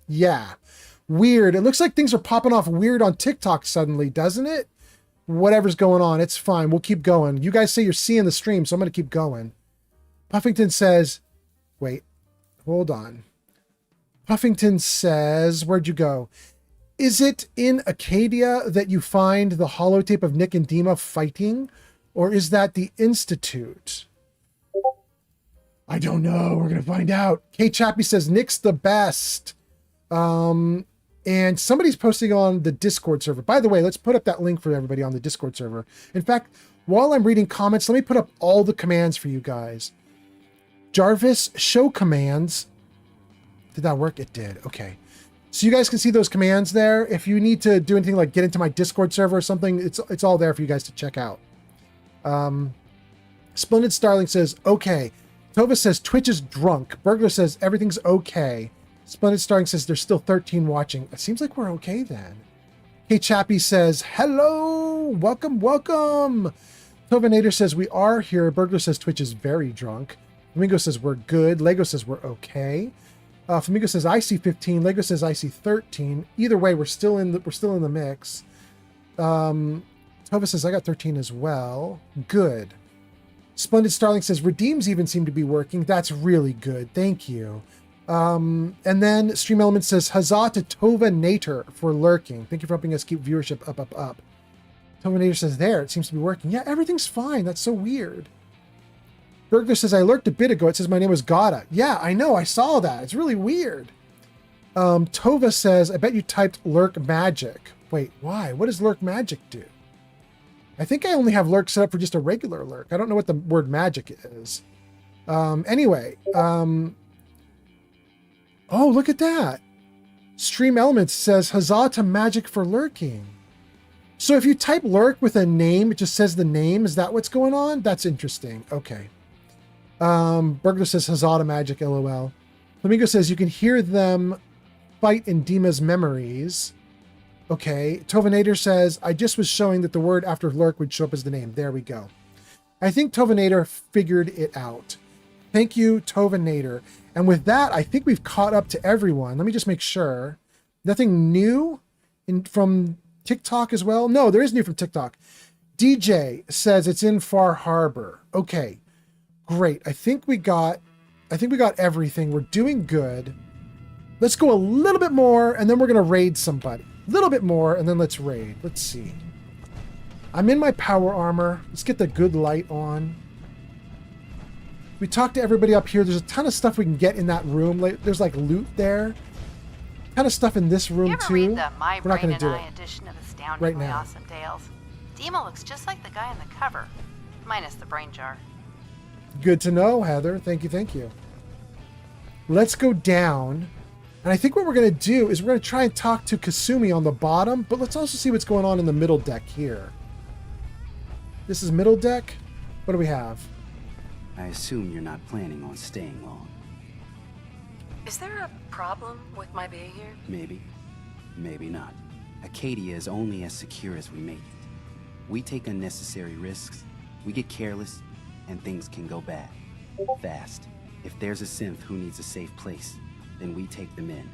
Yeah. Weird. It looks like things are popping off weird on TikTok suddenly, doesn't it? Whatever's going on, it's fine. We'll keep going. You guys say you're seeing the stream, so I'm going to keep going. Puffington says, wait, hold on. Puffington says, where'd you go? Is it in Acadia that you find the holotape of Nick and Dima fighting? Or is that the Institute? I don't know. We're going to find out. Kate Chappie says, Nick's the best. And somebody's posting on the Discord server. By the way, let's put up that link for everybody on the Discord server. In fact, while I'm reading comments, let me put up all the commands for you guys. Jarvis, show commands. Did that work? It did. Okay. So you guys can see those commands there. If you need to do anything like get into my Discord server or something, it's all there for you guys to check out. Splendid Starling says, okay. Tova says Twitch is drunk. Burglar says everything's okay. Splendid Starling says there's still 13 watching. It seems like we're okay then. Hey Chappie says, hello, welcome. Tovanator says we are here. Burglar says Twitch is very drunk. Flamingo says we're good. Lego says we're okay. Flamingo says I see 15. Lego says I see 13. Either way, we're still in the mix. Tova says I got 13 as well. Good. Splendid Starling says redeems even seem to be working. That's really good. Thank you. And then Stream Element says huzzah to Tovanator for lurking. Thank you for helping us keep viewership up. Tovanator says there, it seems to be working. Yeah, everything's fine. That's so weird. Burglar says, I lurked a bit ago. It says my name was Gata. Yeah, I know. I saw that. It's really weird. Tova says, I bet you typed lurk magic. Wait, why? What does lurk magic do? I think I only have lurk set up for just a regular lurk. I don't know what the word magic is. Anyway. Oh, look at that. Stream Elements says, huzzah to magic for lurking. So if you type lurk with a name, it just says the name. Is that what's going on? That's interesting. Okay. Burglar says huzzah to magic, lol. Flamingo says you can hear them fight in Dima's memories. Okay. Tovanator says, I just was showing that the word after lurk would show up as the name. There we go. I think Tovanator figured it out. Thank you, Tovanator. And with that, I think we've caught up to everyone. Let me just make sure. Nothing new from TikTok as well? No, there is new from TikTok. DJ says it's in Far Harbor. Okay. Great. I think we got everything. We're doing good. Let's go a little bit more and then we're going to raid somebody. A little bit more and then let's raid. Let's see. I'm in my power armor. Let's get the good light on. We talked to everybody up here. There's a ton of stuff we can get in that room. There's like loot there. kind of stuff in this room You ever too. read the My We're not Brain going to and do I it. edition of Right Astoundingly now. Awesome Tales? Dima looks just like the guy on the cover, minus the brain jar. Good to know, Heather. Thank you, thank you. Let's go down. And I think what we're going to do is we're going to try and talk to Kasumi on the bottom, but let's also see what's going on in the middle deck here. This is middle deck. What do we have? I assume you're not planning on staying long. Is there a problem with my being here? Maybe. Maybe not. Acadia is only as secure as we make it. We take unnecessary risks, we get careless, and things can go bad. Fast. If there's a synth who needs a safe place, then we take them in.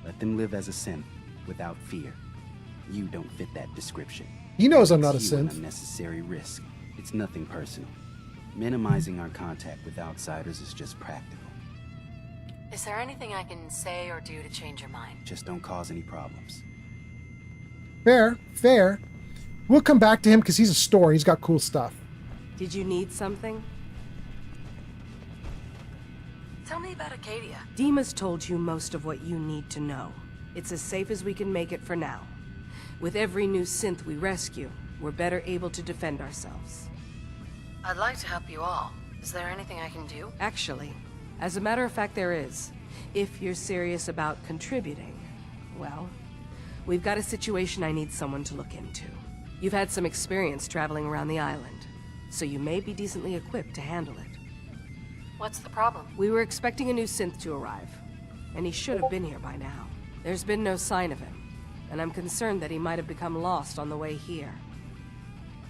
Let them live as a synth without fear. You don't fit that description. He knows I'm not a It's you an synth. unnecessary risk. It's nothing personal. Minimizing our contact with outsiders is just practical. Is there anything I can say or do to change your mind? Just don't cause any problems. Fair, fair. We'll come back to him because he's a store. He's got cool stuff. Did you need something? Tell me about Acadia. Dima's told you most of what you need to know. It's as safe as we can make it for now. With every new synth we rescue, we're better able to defend ourselves. I'd like to help you all. Is there anything I can do? Actually, as a matter of fact, there is. If you're serious about contributing, well, we've got a situation I need someone to look into. You've had some experience traveling around the island, so you may be decently equipped to handle it. What's the problem? We were expecting a new synth to arrive, and he should have been here by now. There's been no sign of him, and I'm concerned that he might have become lost on the way here.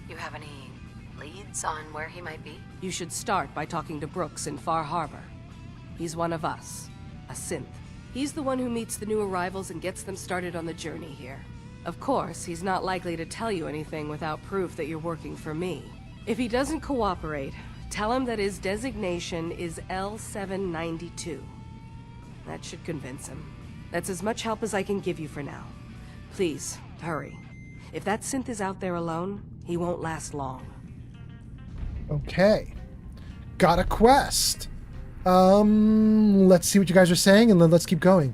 You have any leads on where he might be? You should start by talking to Brooks in Far Harbor. He's one of us, a synth. He's the one who meets the new arrivals and gets them started on the journey here. Of course, he's not likely to tell you anything without proof that you're working for me. If he doesn't cooperate, tell him that his designation is L792. That should convince him. That's as much help as I can give you for now. Please, hurry. If that synth is out there alone, he won't last long. Okay. Got a quest. Let's see what you guys are saying, and then let's keep going.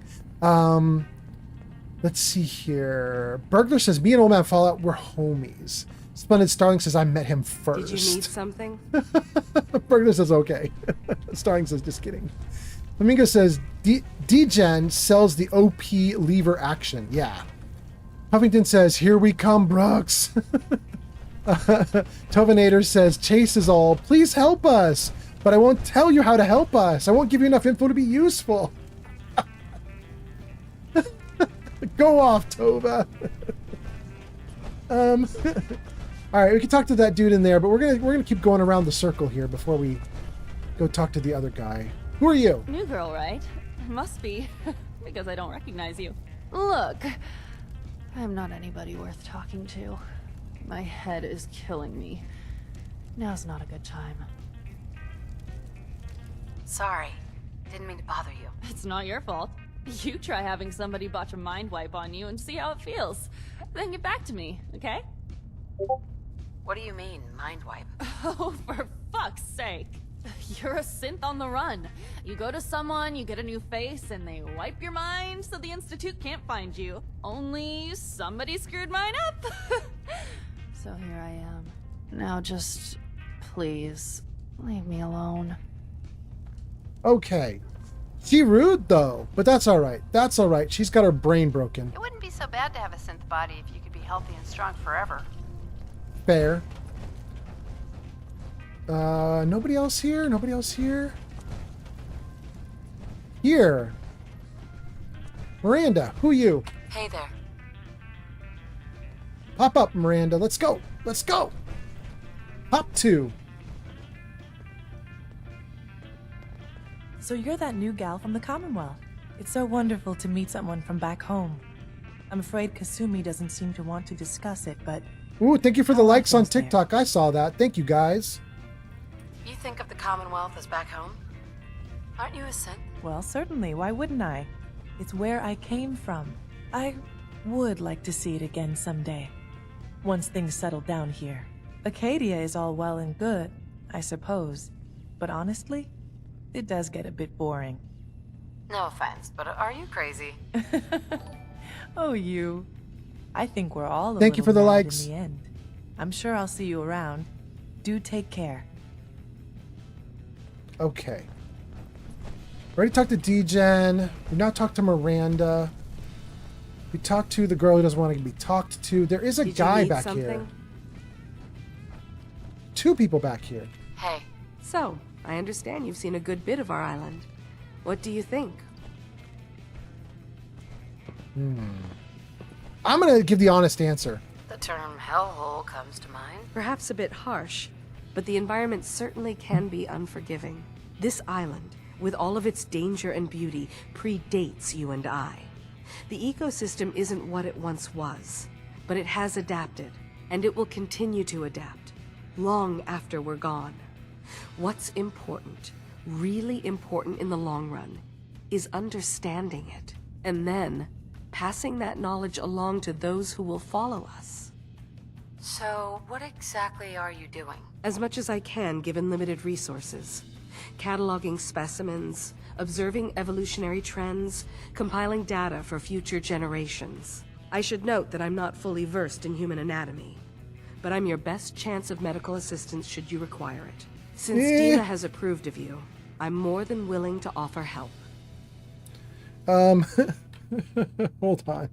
Let's see here. Burglar says, me and Old Man Fallout, we're homies. Splendid Starling says, I met him first. Did you need something? Burglar says, okay. Starling says, just kidding. Flamingo says, D-Gen sells the OP lever action. Yeah. Huffington says, here we come, Brooks. Tovinator says, Chase is all, please help us. But I won't tell you how to help us. I won't give you enough info to be useful. Go off, Tova. All right, we can talk to that dude in there, but we're gonna keep going around the circle here before we go talk to the other guy. Who are you? New girl, right? Must be, because I don't recognize you. Look, I'm not anybody worth talking to. My head is killing me. Now's not a good time. Sorry. Didn't mean to bother you. It's not your fault. You try having somebody botch a mind wipe on you and see how it feels. Then get back to me, okay? What do you mean, mind wipe? Oh, for fuck's sake. You're a synth on the run. You go to someone, you get a new face, and they wipe your mind so the Institute can't find you. Only somebody screwed mine up. So here I am. Now just, please, leave me alone. Okay. She rude, though. But that's all right. That's all right. She's got her brain broken. It wouldn't be so bad to have a synth body if you could be healthy and strong forever. Fair. Nobody else here? Nobody else here? Here. Miranda, who you? Hey there. Pop up, Miranda. Let's go. Let's go. Hop 2. So you're that new gal from the Commonwealth. It's so wonderful to meet someone from back home. I'm afraid Kasumi doesn't seem to want to discuss it, but... Ooh, thank you for the likes on TikTok. I saw that. Thank you, guys. You think of the Commonwealth as back home? Aren't you a synth? Well, certainly. Why wouldn't I? It's where I came from. I would like to see it again someday. Once things settle down here. Acadia is all well and good, I suppose. But honestly, it does get a bit boring. No offense, but are you crazy? Oh, you. I think we're all a Thank you little for the mad likes. in the end. I'm sure I'll see you around. Do take care. Okay. Already talked to D-Gen. We now talked to Miranda. We talked to the girl who doesn't want to be talked to. There is a Did you guy need back something? here. Two people back here. Hey. So, I understand you've seen a good bit of our island. What do you think? I'm going to give the honest answer. The term hellhole comes to mind. Perhaps a bit harsh, but the environment certainly can be unforgiving. This island, with all of its danger and beauty, predates you and I. The ecosystem isn't what it once was, but it has adapted, and it will continue to adapt, long after we're gone. What's important, really important in the long run, is understanding it, and then passing that knowledge along to those who will follow us. So, what exactly are you doing? As much as I can, given limited resources. Cataloging specimens, observing evolutionary trends, compiling data for future generations. I should note that I'm not fully versed in human anatomy, but I'm your best chance of medical assistance should you require it. Since Dina has approved of you, I'm more than willing to offer help. Hold on.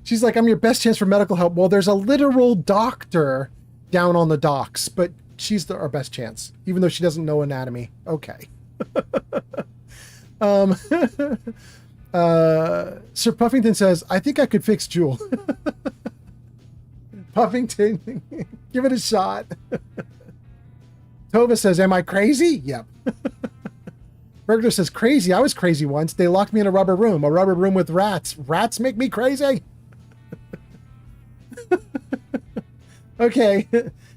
She's like, I'm your best chance for medical help. Well, there's a literal doctor down on the docks, but she's our best chance, even though she doesn't know anatomy. Okay. Sir Puffington says, I think I could fix Jewel. Puffington, give it a shot. Tova says, am I crazy? Yep. Burglar says, crazy. I was crazy once. They locked me in a rubber room with rats. Rats make me crazy? Okay.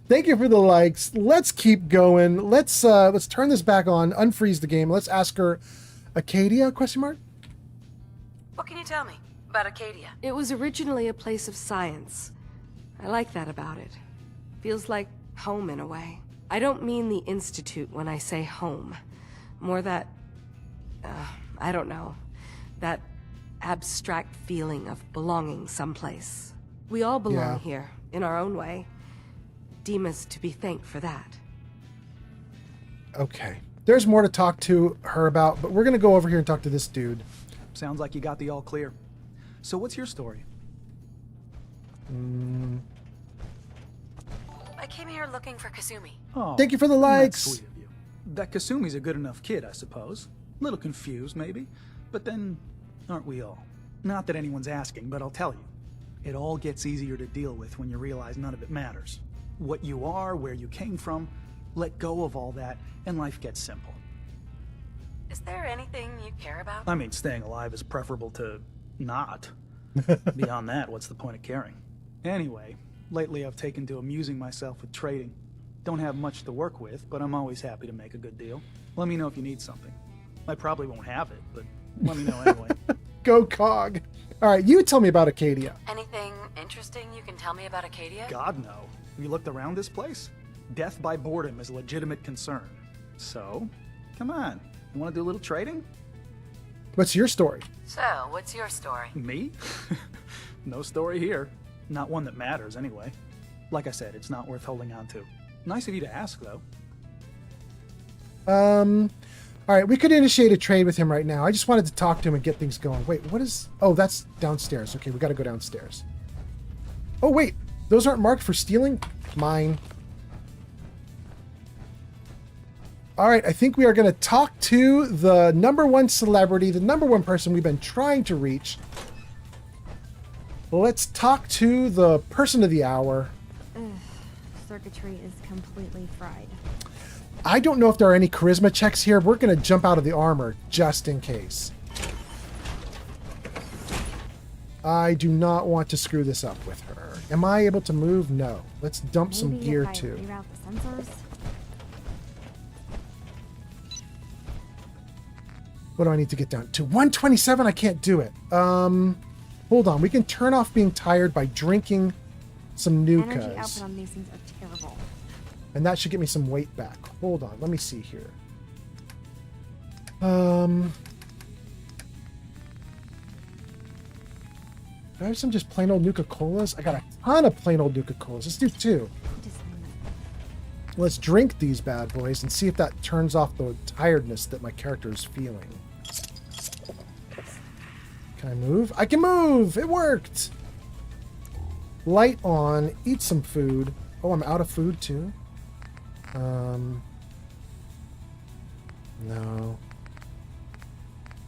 Thank you for the likes. Let's keep going. Let's turn this back on, unfreeze the game. Let's ask her, Acadia, question mark? What can you tell me about Acadia? It was originally a place of science. I like that about it. Feels like home in a way. I don't mean the Institute when I say home. More that, I don't know, that abstract feeling of belonging someplace. We all belong here, in our own way. Dima's to be thanked for that. Okay. There's more to talk to her about, but we're going to go over here and talk to this dude. Sounds like you got the all clear. So what's your story? I came here looking for Kasumi. Oh, thank you for the likes. That's sweet of you. That Kasumi's a good enough kid, I suppose. A little confused, maybe. But then, aren't we all? Not that anyone's asking, but I'll tell you. It all gets easier to deal with when you realize none of it matters. What you are, where you came from, let go of all that, and life gets simple. Is there anything you care about? I mean, staying alive is preferable to not. Beyond that, what's the point of caring? Anyway, lately I've taken to amusing myself with trading. Don't have much to work with, but I'm always happy to make a good deal. Let me know if you need something. I probably won't have it, but let me know anyway. Go Cog. All right, you tell me about Acadia. Anything interesting you can tell me about Acadia? God, no. Have you looked around this place? Death by boredom is a legitimate concern. So, come on. You want to do a little trading? What's your story? So, what's your story? Me? No story here. Not one that matters, anyway. Like I said, it's not worth holding on to. Nice of you to ask, though. All right, we could initiate a trade with him right now. I just wanted to talk to him and get things going. Wait, what is... Oh, that's downstairs. Okay, we got to go downstairs. Oh, wait. Those aren't marked for stealing? Mine. All right, I think we are going to talk to the #1 celebrity, the #1 person we've been trying to reach. Let's talk to the person of the hour. Circuitry is completely fried. I don't know if there are any charisma checks here. We're going to jump out of the armor just in case. I do not want to screw this up with her. Am I able to move? No. Let's dump some gear too. Reroute the sensors. What do I need to get down to? 127? I can't do it. Hold on. We can turn off being tired by drinking some Energy Nukas. output on these things are terrible. And that should get me some weight back. Hold on. Let me see here. Do I have some just plain old Nuka-Colas? I got a ton of plain old Nuka-Colas. Let's do 2. Let's drink these bad boys and see if that turns off the tiredness that my character is feeling. Can I move? I can move! It worked! Light on. Eat some food. Oh, I'm out of food too? No.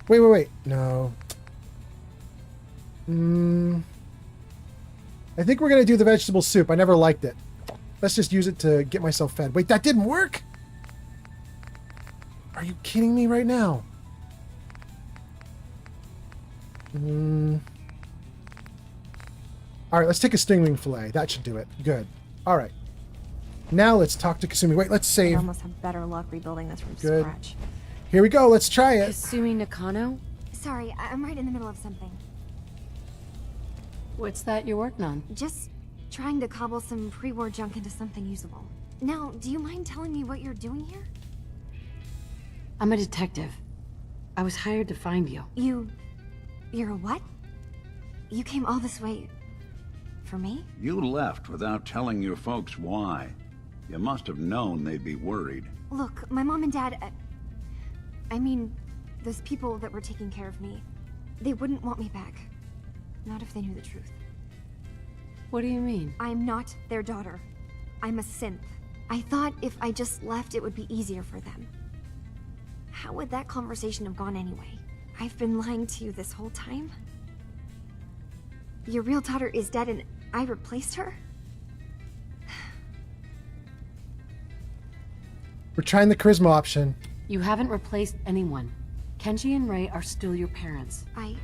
Wait. No. I think we're going to do the vegetable soup. I never liked it. Let's just use it to get myself fed. Wait, that didn't work? Are you kidding me right now? All right, let's take a stingray fillet. That should do it. Good. All right. Now let's talk to Kasumi. Wait, let's save. I almost have better luck rebuilding this from Good. scratch. Here we go. Let's try it. Kasumi Nakano? Sorry, I'm right in the middle of something. What's that you're working on? Just trying to cobble some pre-war junk into something usable. Now, do you mind telling me what you're doing here? I'm a detective. I was hired to find you. You're a what? You came all this way... for me? You left without telling your folks why. You must have known they'd be worried. Look, my mom and dad... I mean, those people that were taking care of me, they wouldn't want me back. Not if they knew the truth. What do you mean? I'm not their daughter. I'm a synth. I thought if I just left, it would be easier for them. How would that conversation have gone anyway? I've been lying to you this whole time? Your real daughter is dead and I replaced her? We're trying the charisma option. You haven't replaced anyone. Kenji and Rei are still your parents. I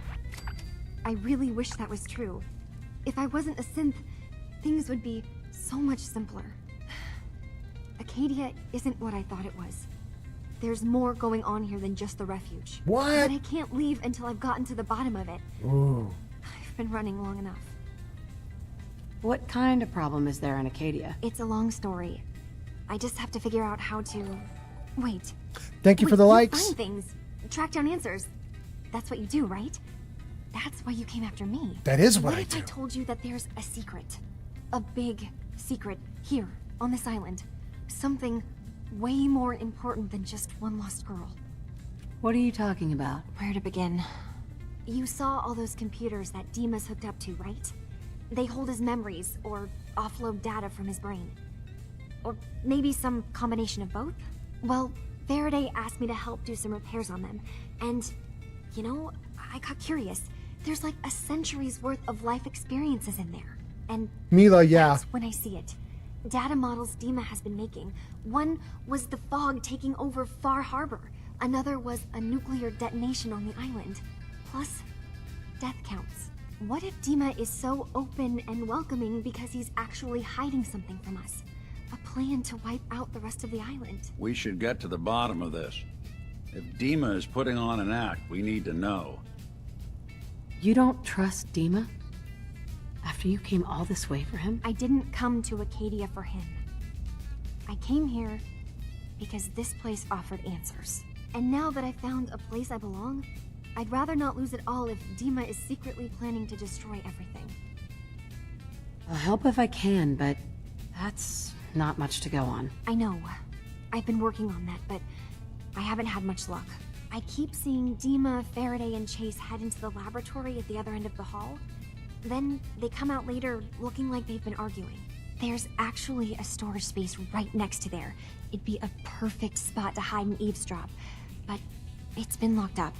really wish that was true. If I wasn't a synth, things would be so much simpler. Acadia isn't what I thought it was. There's more going on here than just the refuge. What? But I can't leave until I've gotten to the bottom of it. Ooh. I've been running long enough. What kind of problem is there in Acadia? It's a long story. I just have to figure out how to... Wait. Thank you for the you likes. Find things. Track down answers. That's what you do, right? That's why you came after me. That is what I if do. I told you that there's a secret? A big secret here, on this island. Something way more important than just one lost girl. What are you talking about? Where to begin? You saw all those computers that Dima's hooked up to, right? They hold his memories, or offload data from his brain. Or maybe some combination of both? Well, Faraday asked me to help do some repairs on them. And, you know, I got curious. There's like a century's worth of life experiences in there. And Mila, yeah. that's when I see it. Data models Dima has been making. One was the fog taking over Far Harbor. Another was a nuclear detonation on the island. Plus, death counts. What if Dima is so open and welcoming because he's actually hiding something from us? A plan to wipe out the rest of the island. We should get to the bottom of this. If Dima is putting on an act, we need to know. You don't trust Dima? After you came all this way for him? I didn't come to Acadia for him. I came here because this place offered answers. And now that I found a place I belong, I'd rather not lose it all if Dima is secretly planning to destroy everything. I'll help if I can, but that's not much to go on. I know. I've been working on that, but I haven't had much luck. I keep seeing Dima, Faraday, and Chase head into the laboratory at the other end of the hall. Then they come out later looking like they've been arguing. There's actually a storage space right next to there. It'd be a perfect spot to hide and eavesdrop, but it's been locked up.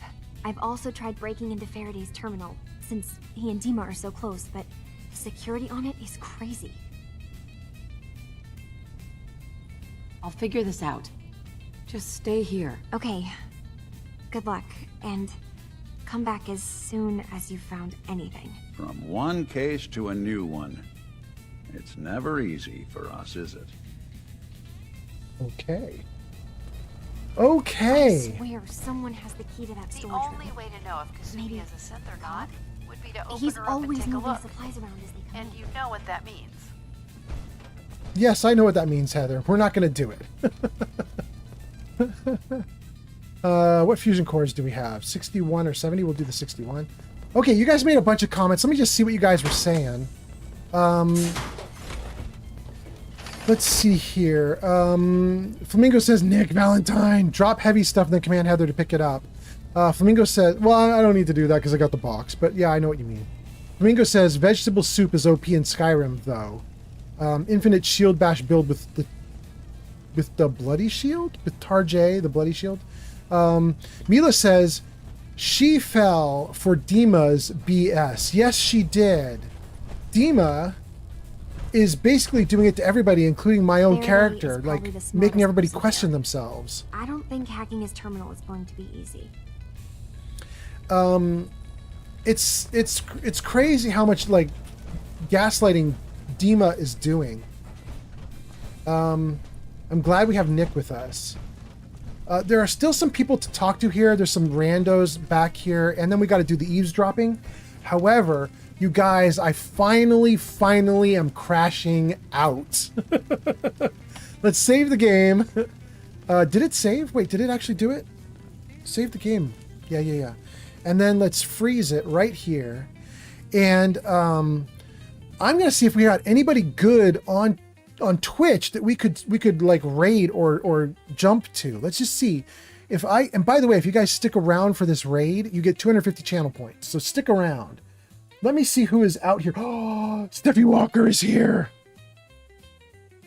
I've also tried breaking into Faraday's terminal, since he and Dima are so close, but the security on it is crazy. I'll figure this out. Just stay here. Okay. Good luck, and come back as soon as you've found anything. From one case to a new one. It's never easy for us, is it? Okay. Okay. I swear someone has the key to that The storage only room. way to know if Kasumi is a synth or not would be to open He's her up and always take a moving look. supplies around as they come And in. you know what that means. Yes, I know what that means, Heather. We're not going to do it. What fusion cores do we have? 61 or 70? We'll do the 61. Okay, you guys made a bunch of comments. Let me just see what you guys were saying. Let's see here. Flamingo says, Nick, Valentine, drop heavy stuff and then command Heather to pick it up. Flamingo says, well, I don't need to do that because I got the box, but yeah, I know what you mean. Flamingo says, vegetable soup is OP in Skyrim, though. Infinite shield bash build with the bloody shield? With Tarjay, the bloody shield. Mila says, she fell for Dima's BS. Yes, she did. Dima is basically doing it to everybody, including my own character, like making everybody question themselves. I don't think hacking his terminal is going to be easy. It's crazy how much like gaslighting Dima is doing. I'm glad we have Nick with us. There are still some people to talk to here. There's some randos back here, and then we got to do the eavesdropping. However, you guys, I finally am crashing out. Let's save the game. Did it save? Wait, did it actually do it? Save the game. Yeah. And then let's freeze it right here. And I'm gonna see if we got anybody good on Twitch that we could like raid or jump to. Let's just see. And by the way, if you guys stick around for this raid, you get 250 channel points. So stick around. Let me see who is out here. Oh, Steffi Walker is here.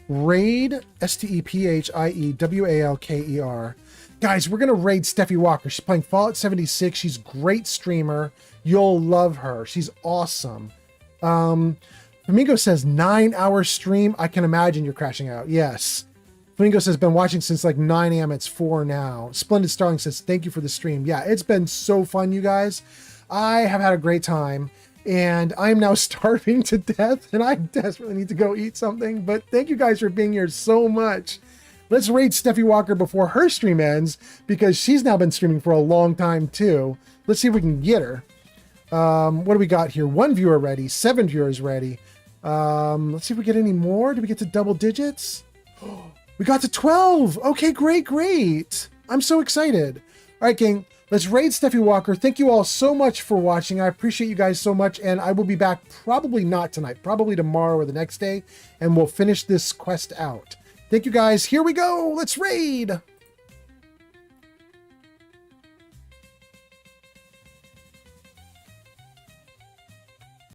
Raid, Stephiewalker. Guys, we're going to raid Steffi Walker. She's playing Fallout 76. She's a great streamer. You'll love her. She's awesome. Flamingo says 9-hour stream. I can imagine you're crashing out. Yes. Flamingo says been watching since like 9 a.m. It's 4 now. Splendid Starling says thank you for the stream. Yeah, it's been so fun, you guys. I have had a great time. And I'm now starving to death, and I desperately need to go eat something. But thank you guys for being here so much. Let's raid Steffi Walker before her stream ends, because she's now been streaming for a long time too. Let's see if we can get her. What do we got here? 1 viewer ready, 7 viewers ready. Let's see if we get any more. Did we get to double digits? We got to 12. Okay, great. I'm so excited. All right, gang. Let's raid Steffi Walker. Thank you all so much for watching. I appreciate you guys so much, and I will be back probably not tonight, probably tomorrow or the next day, and we'll finish this quest out. Thank you guys. Here we go. Let's raid.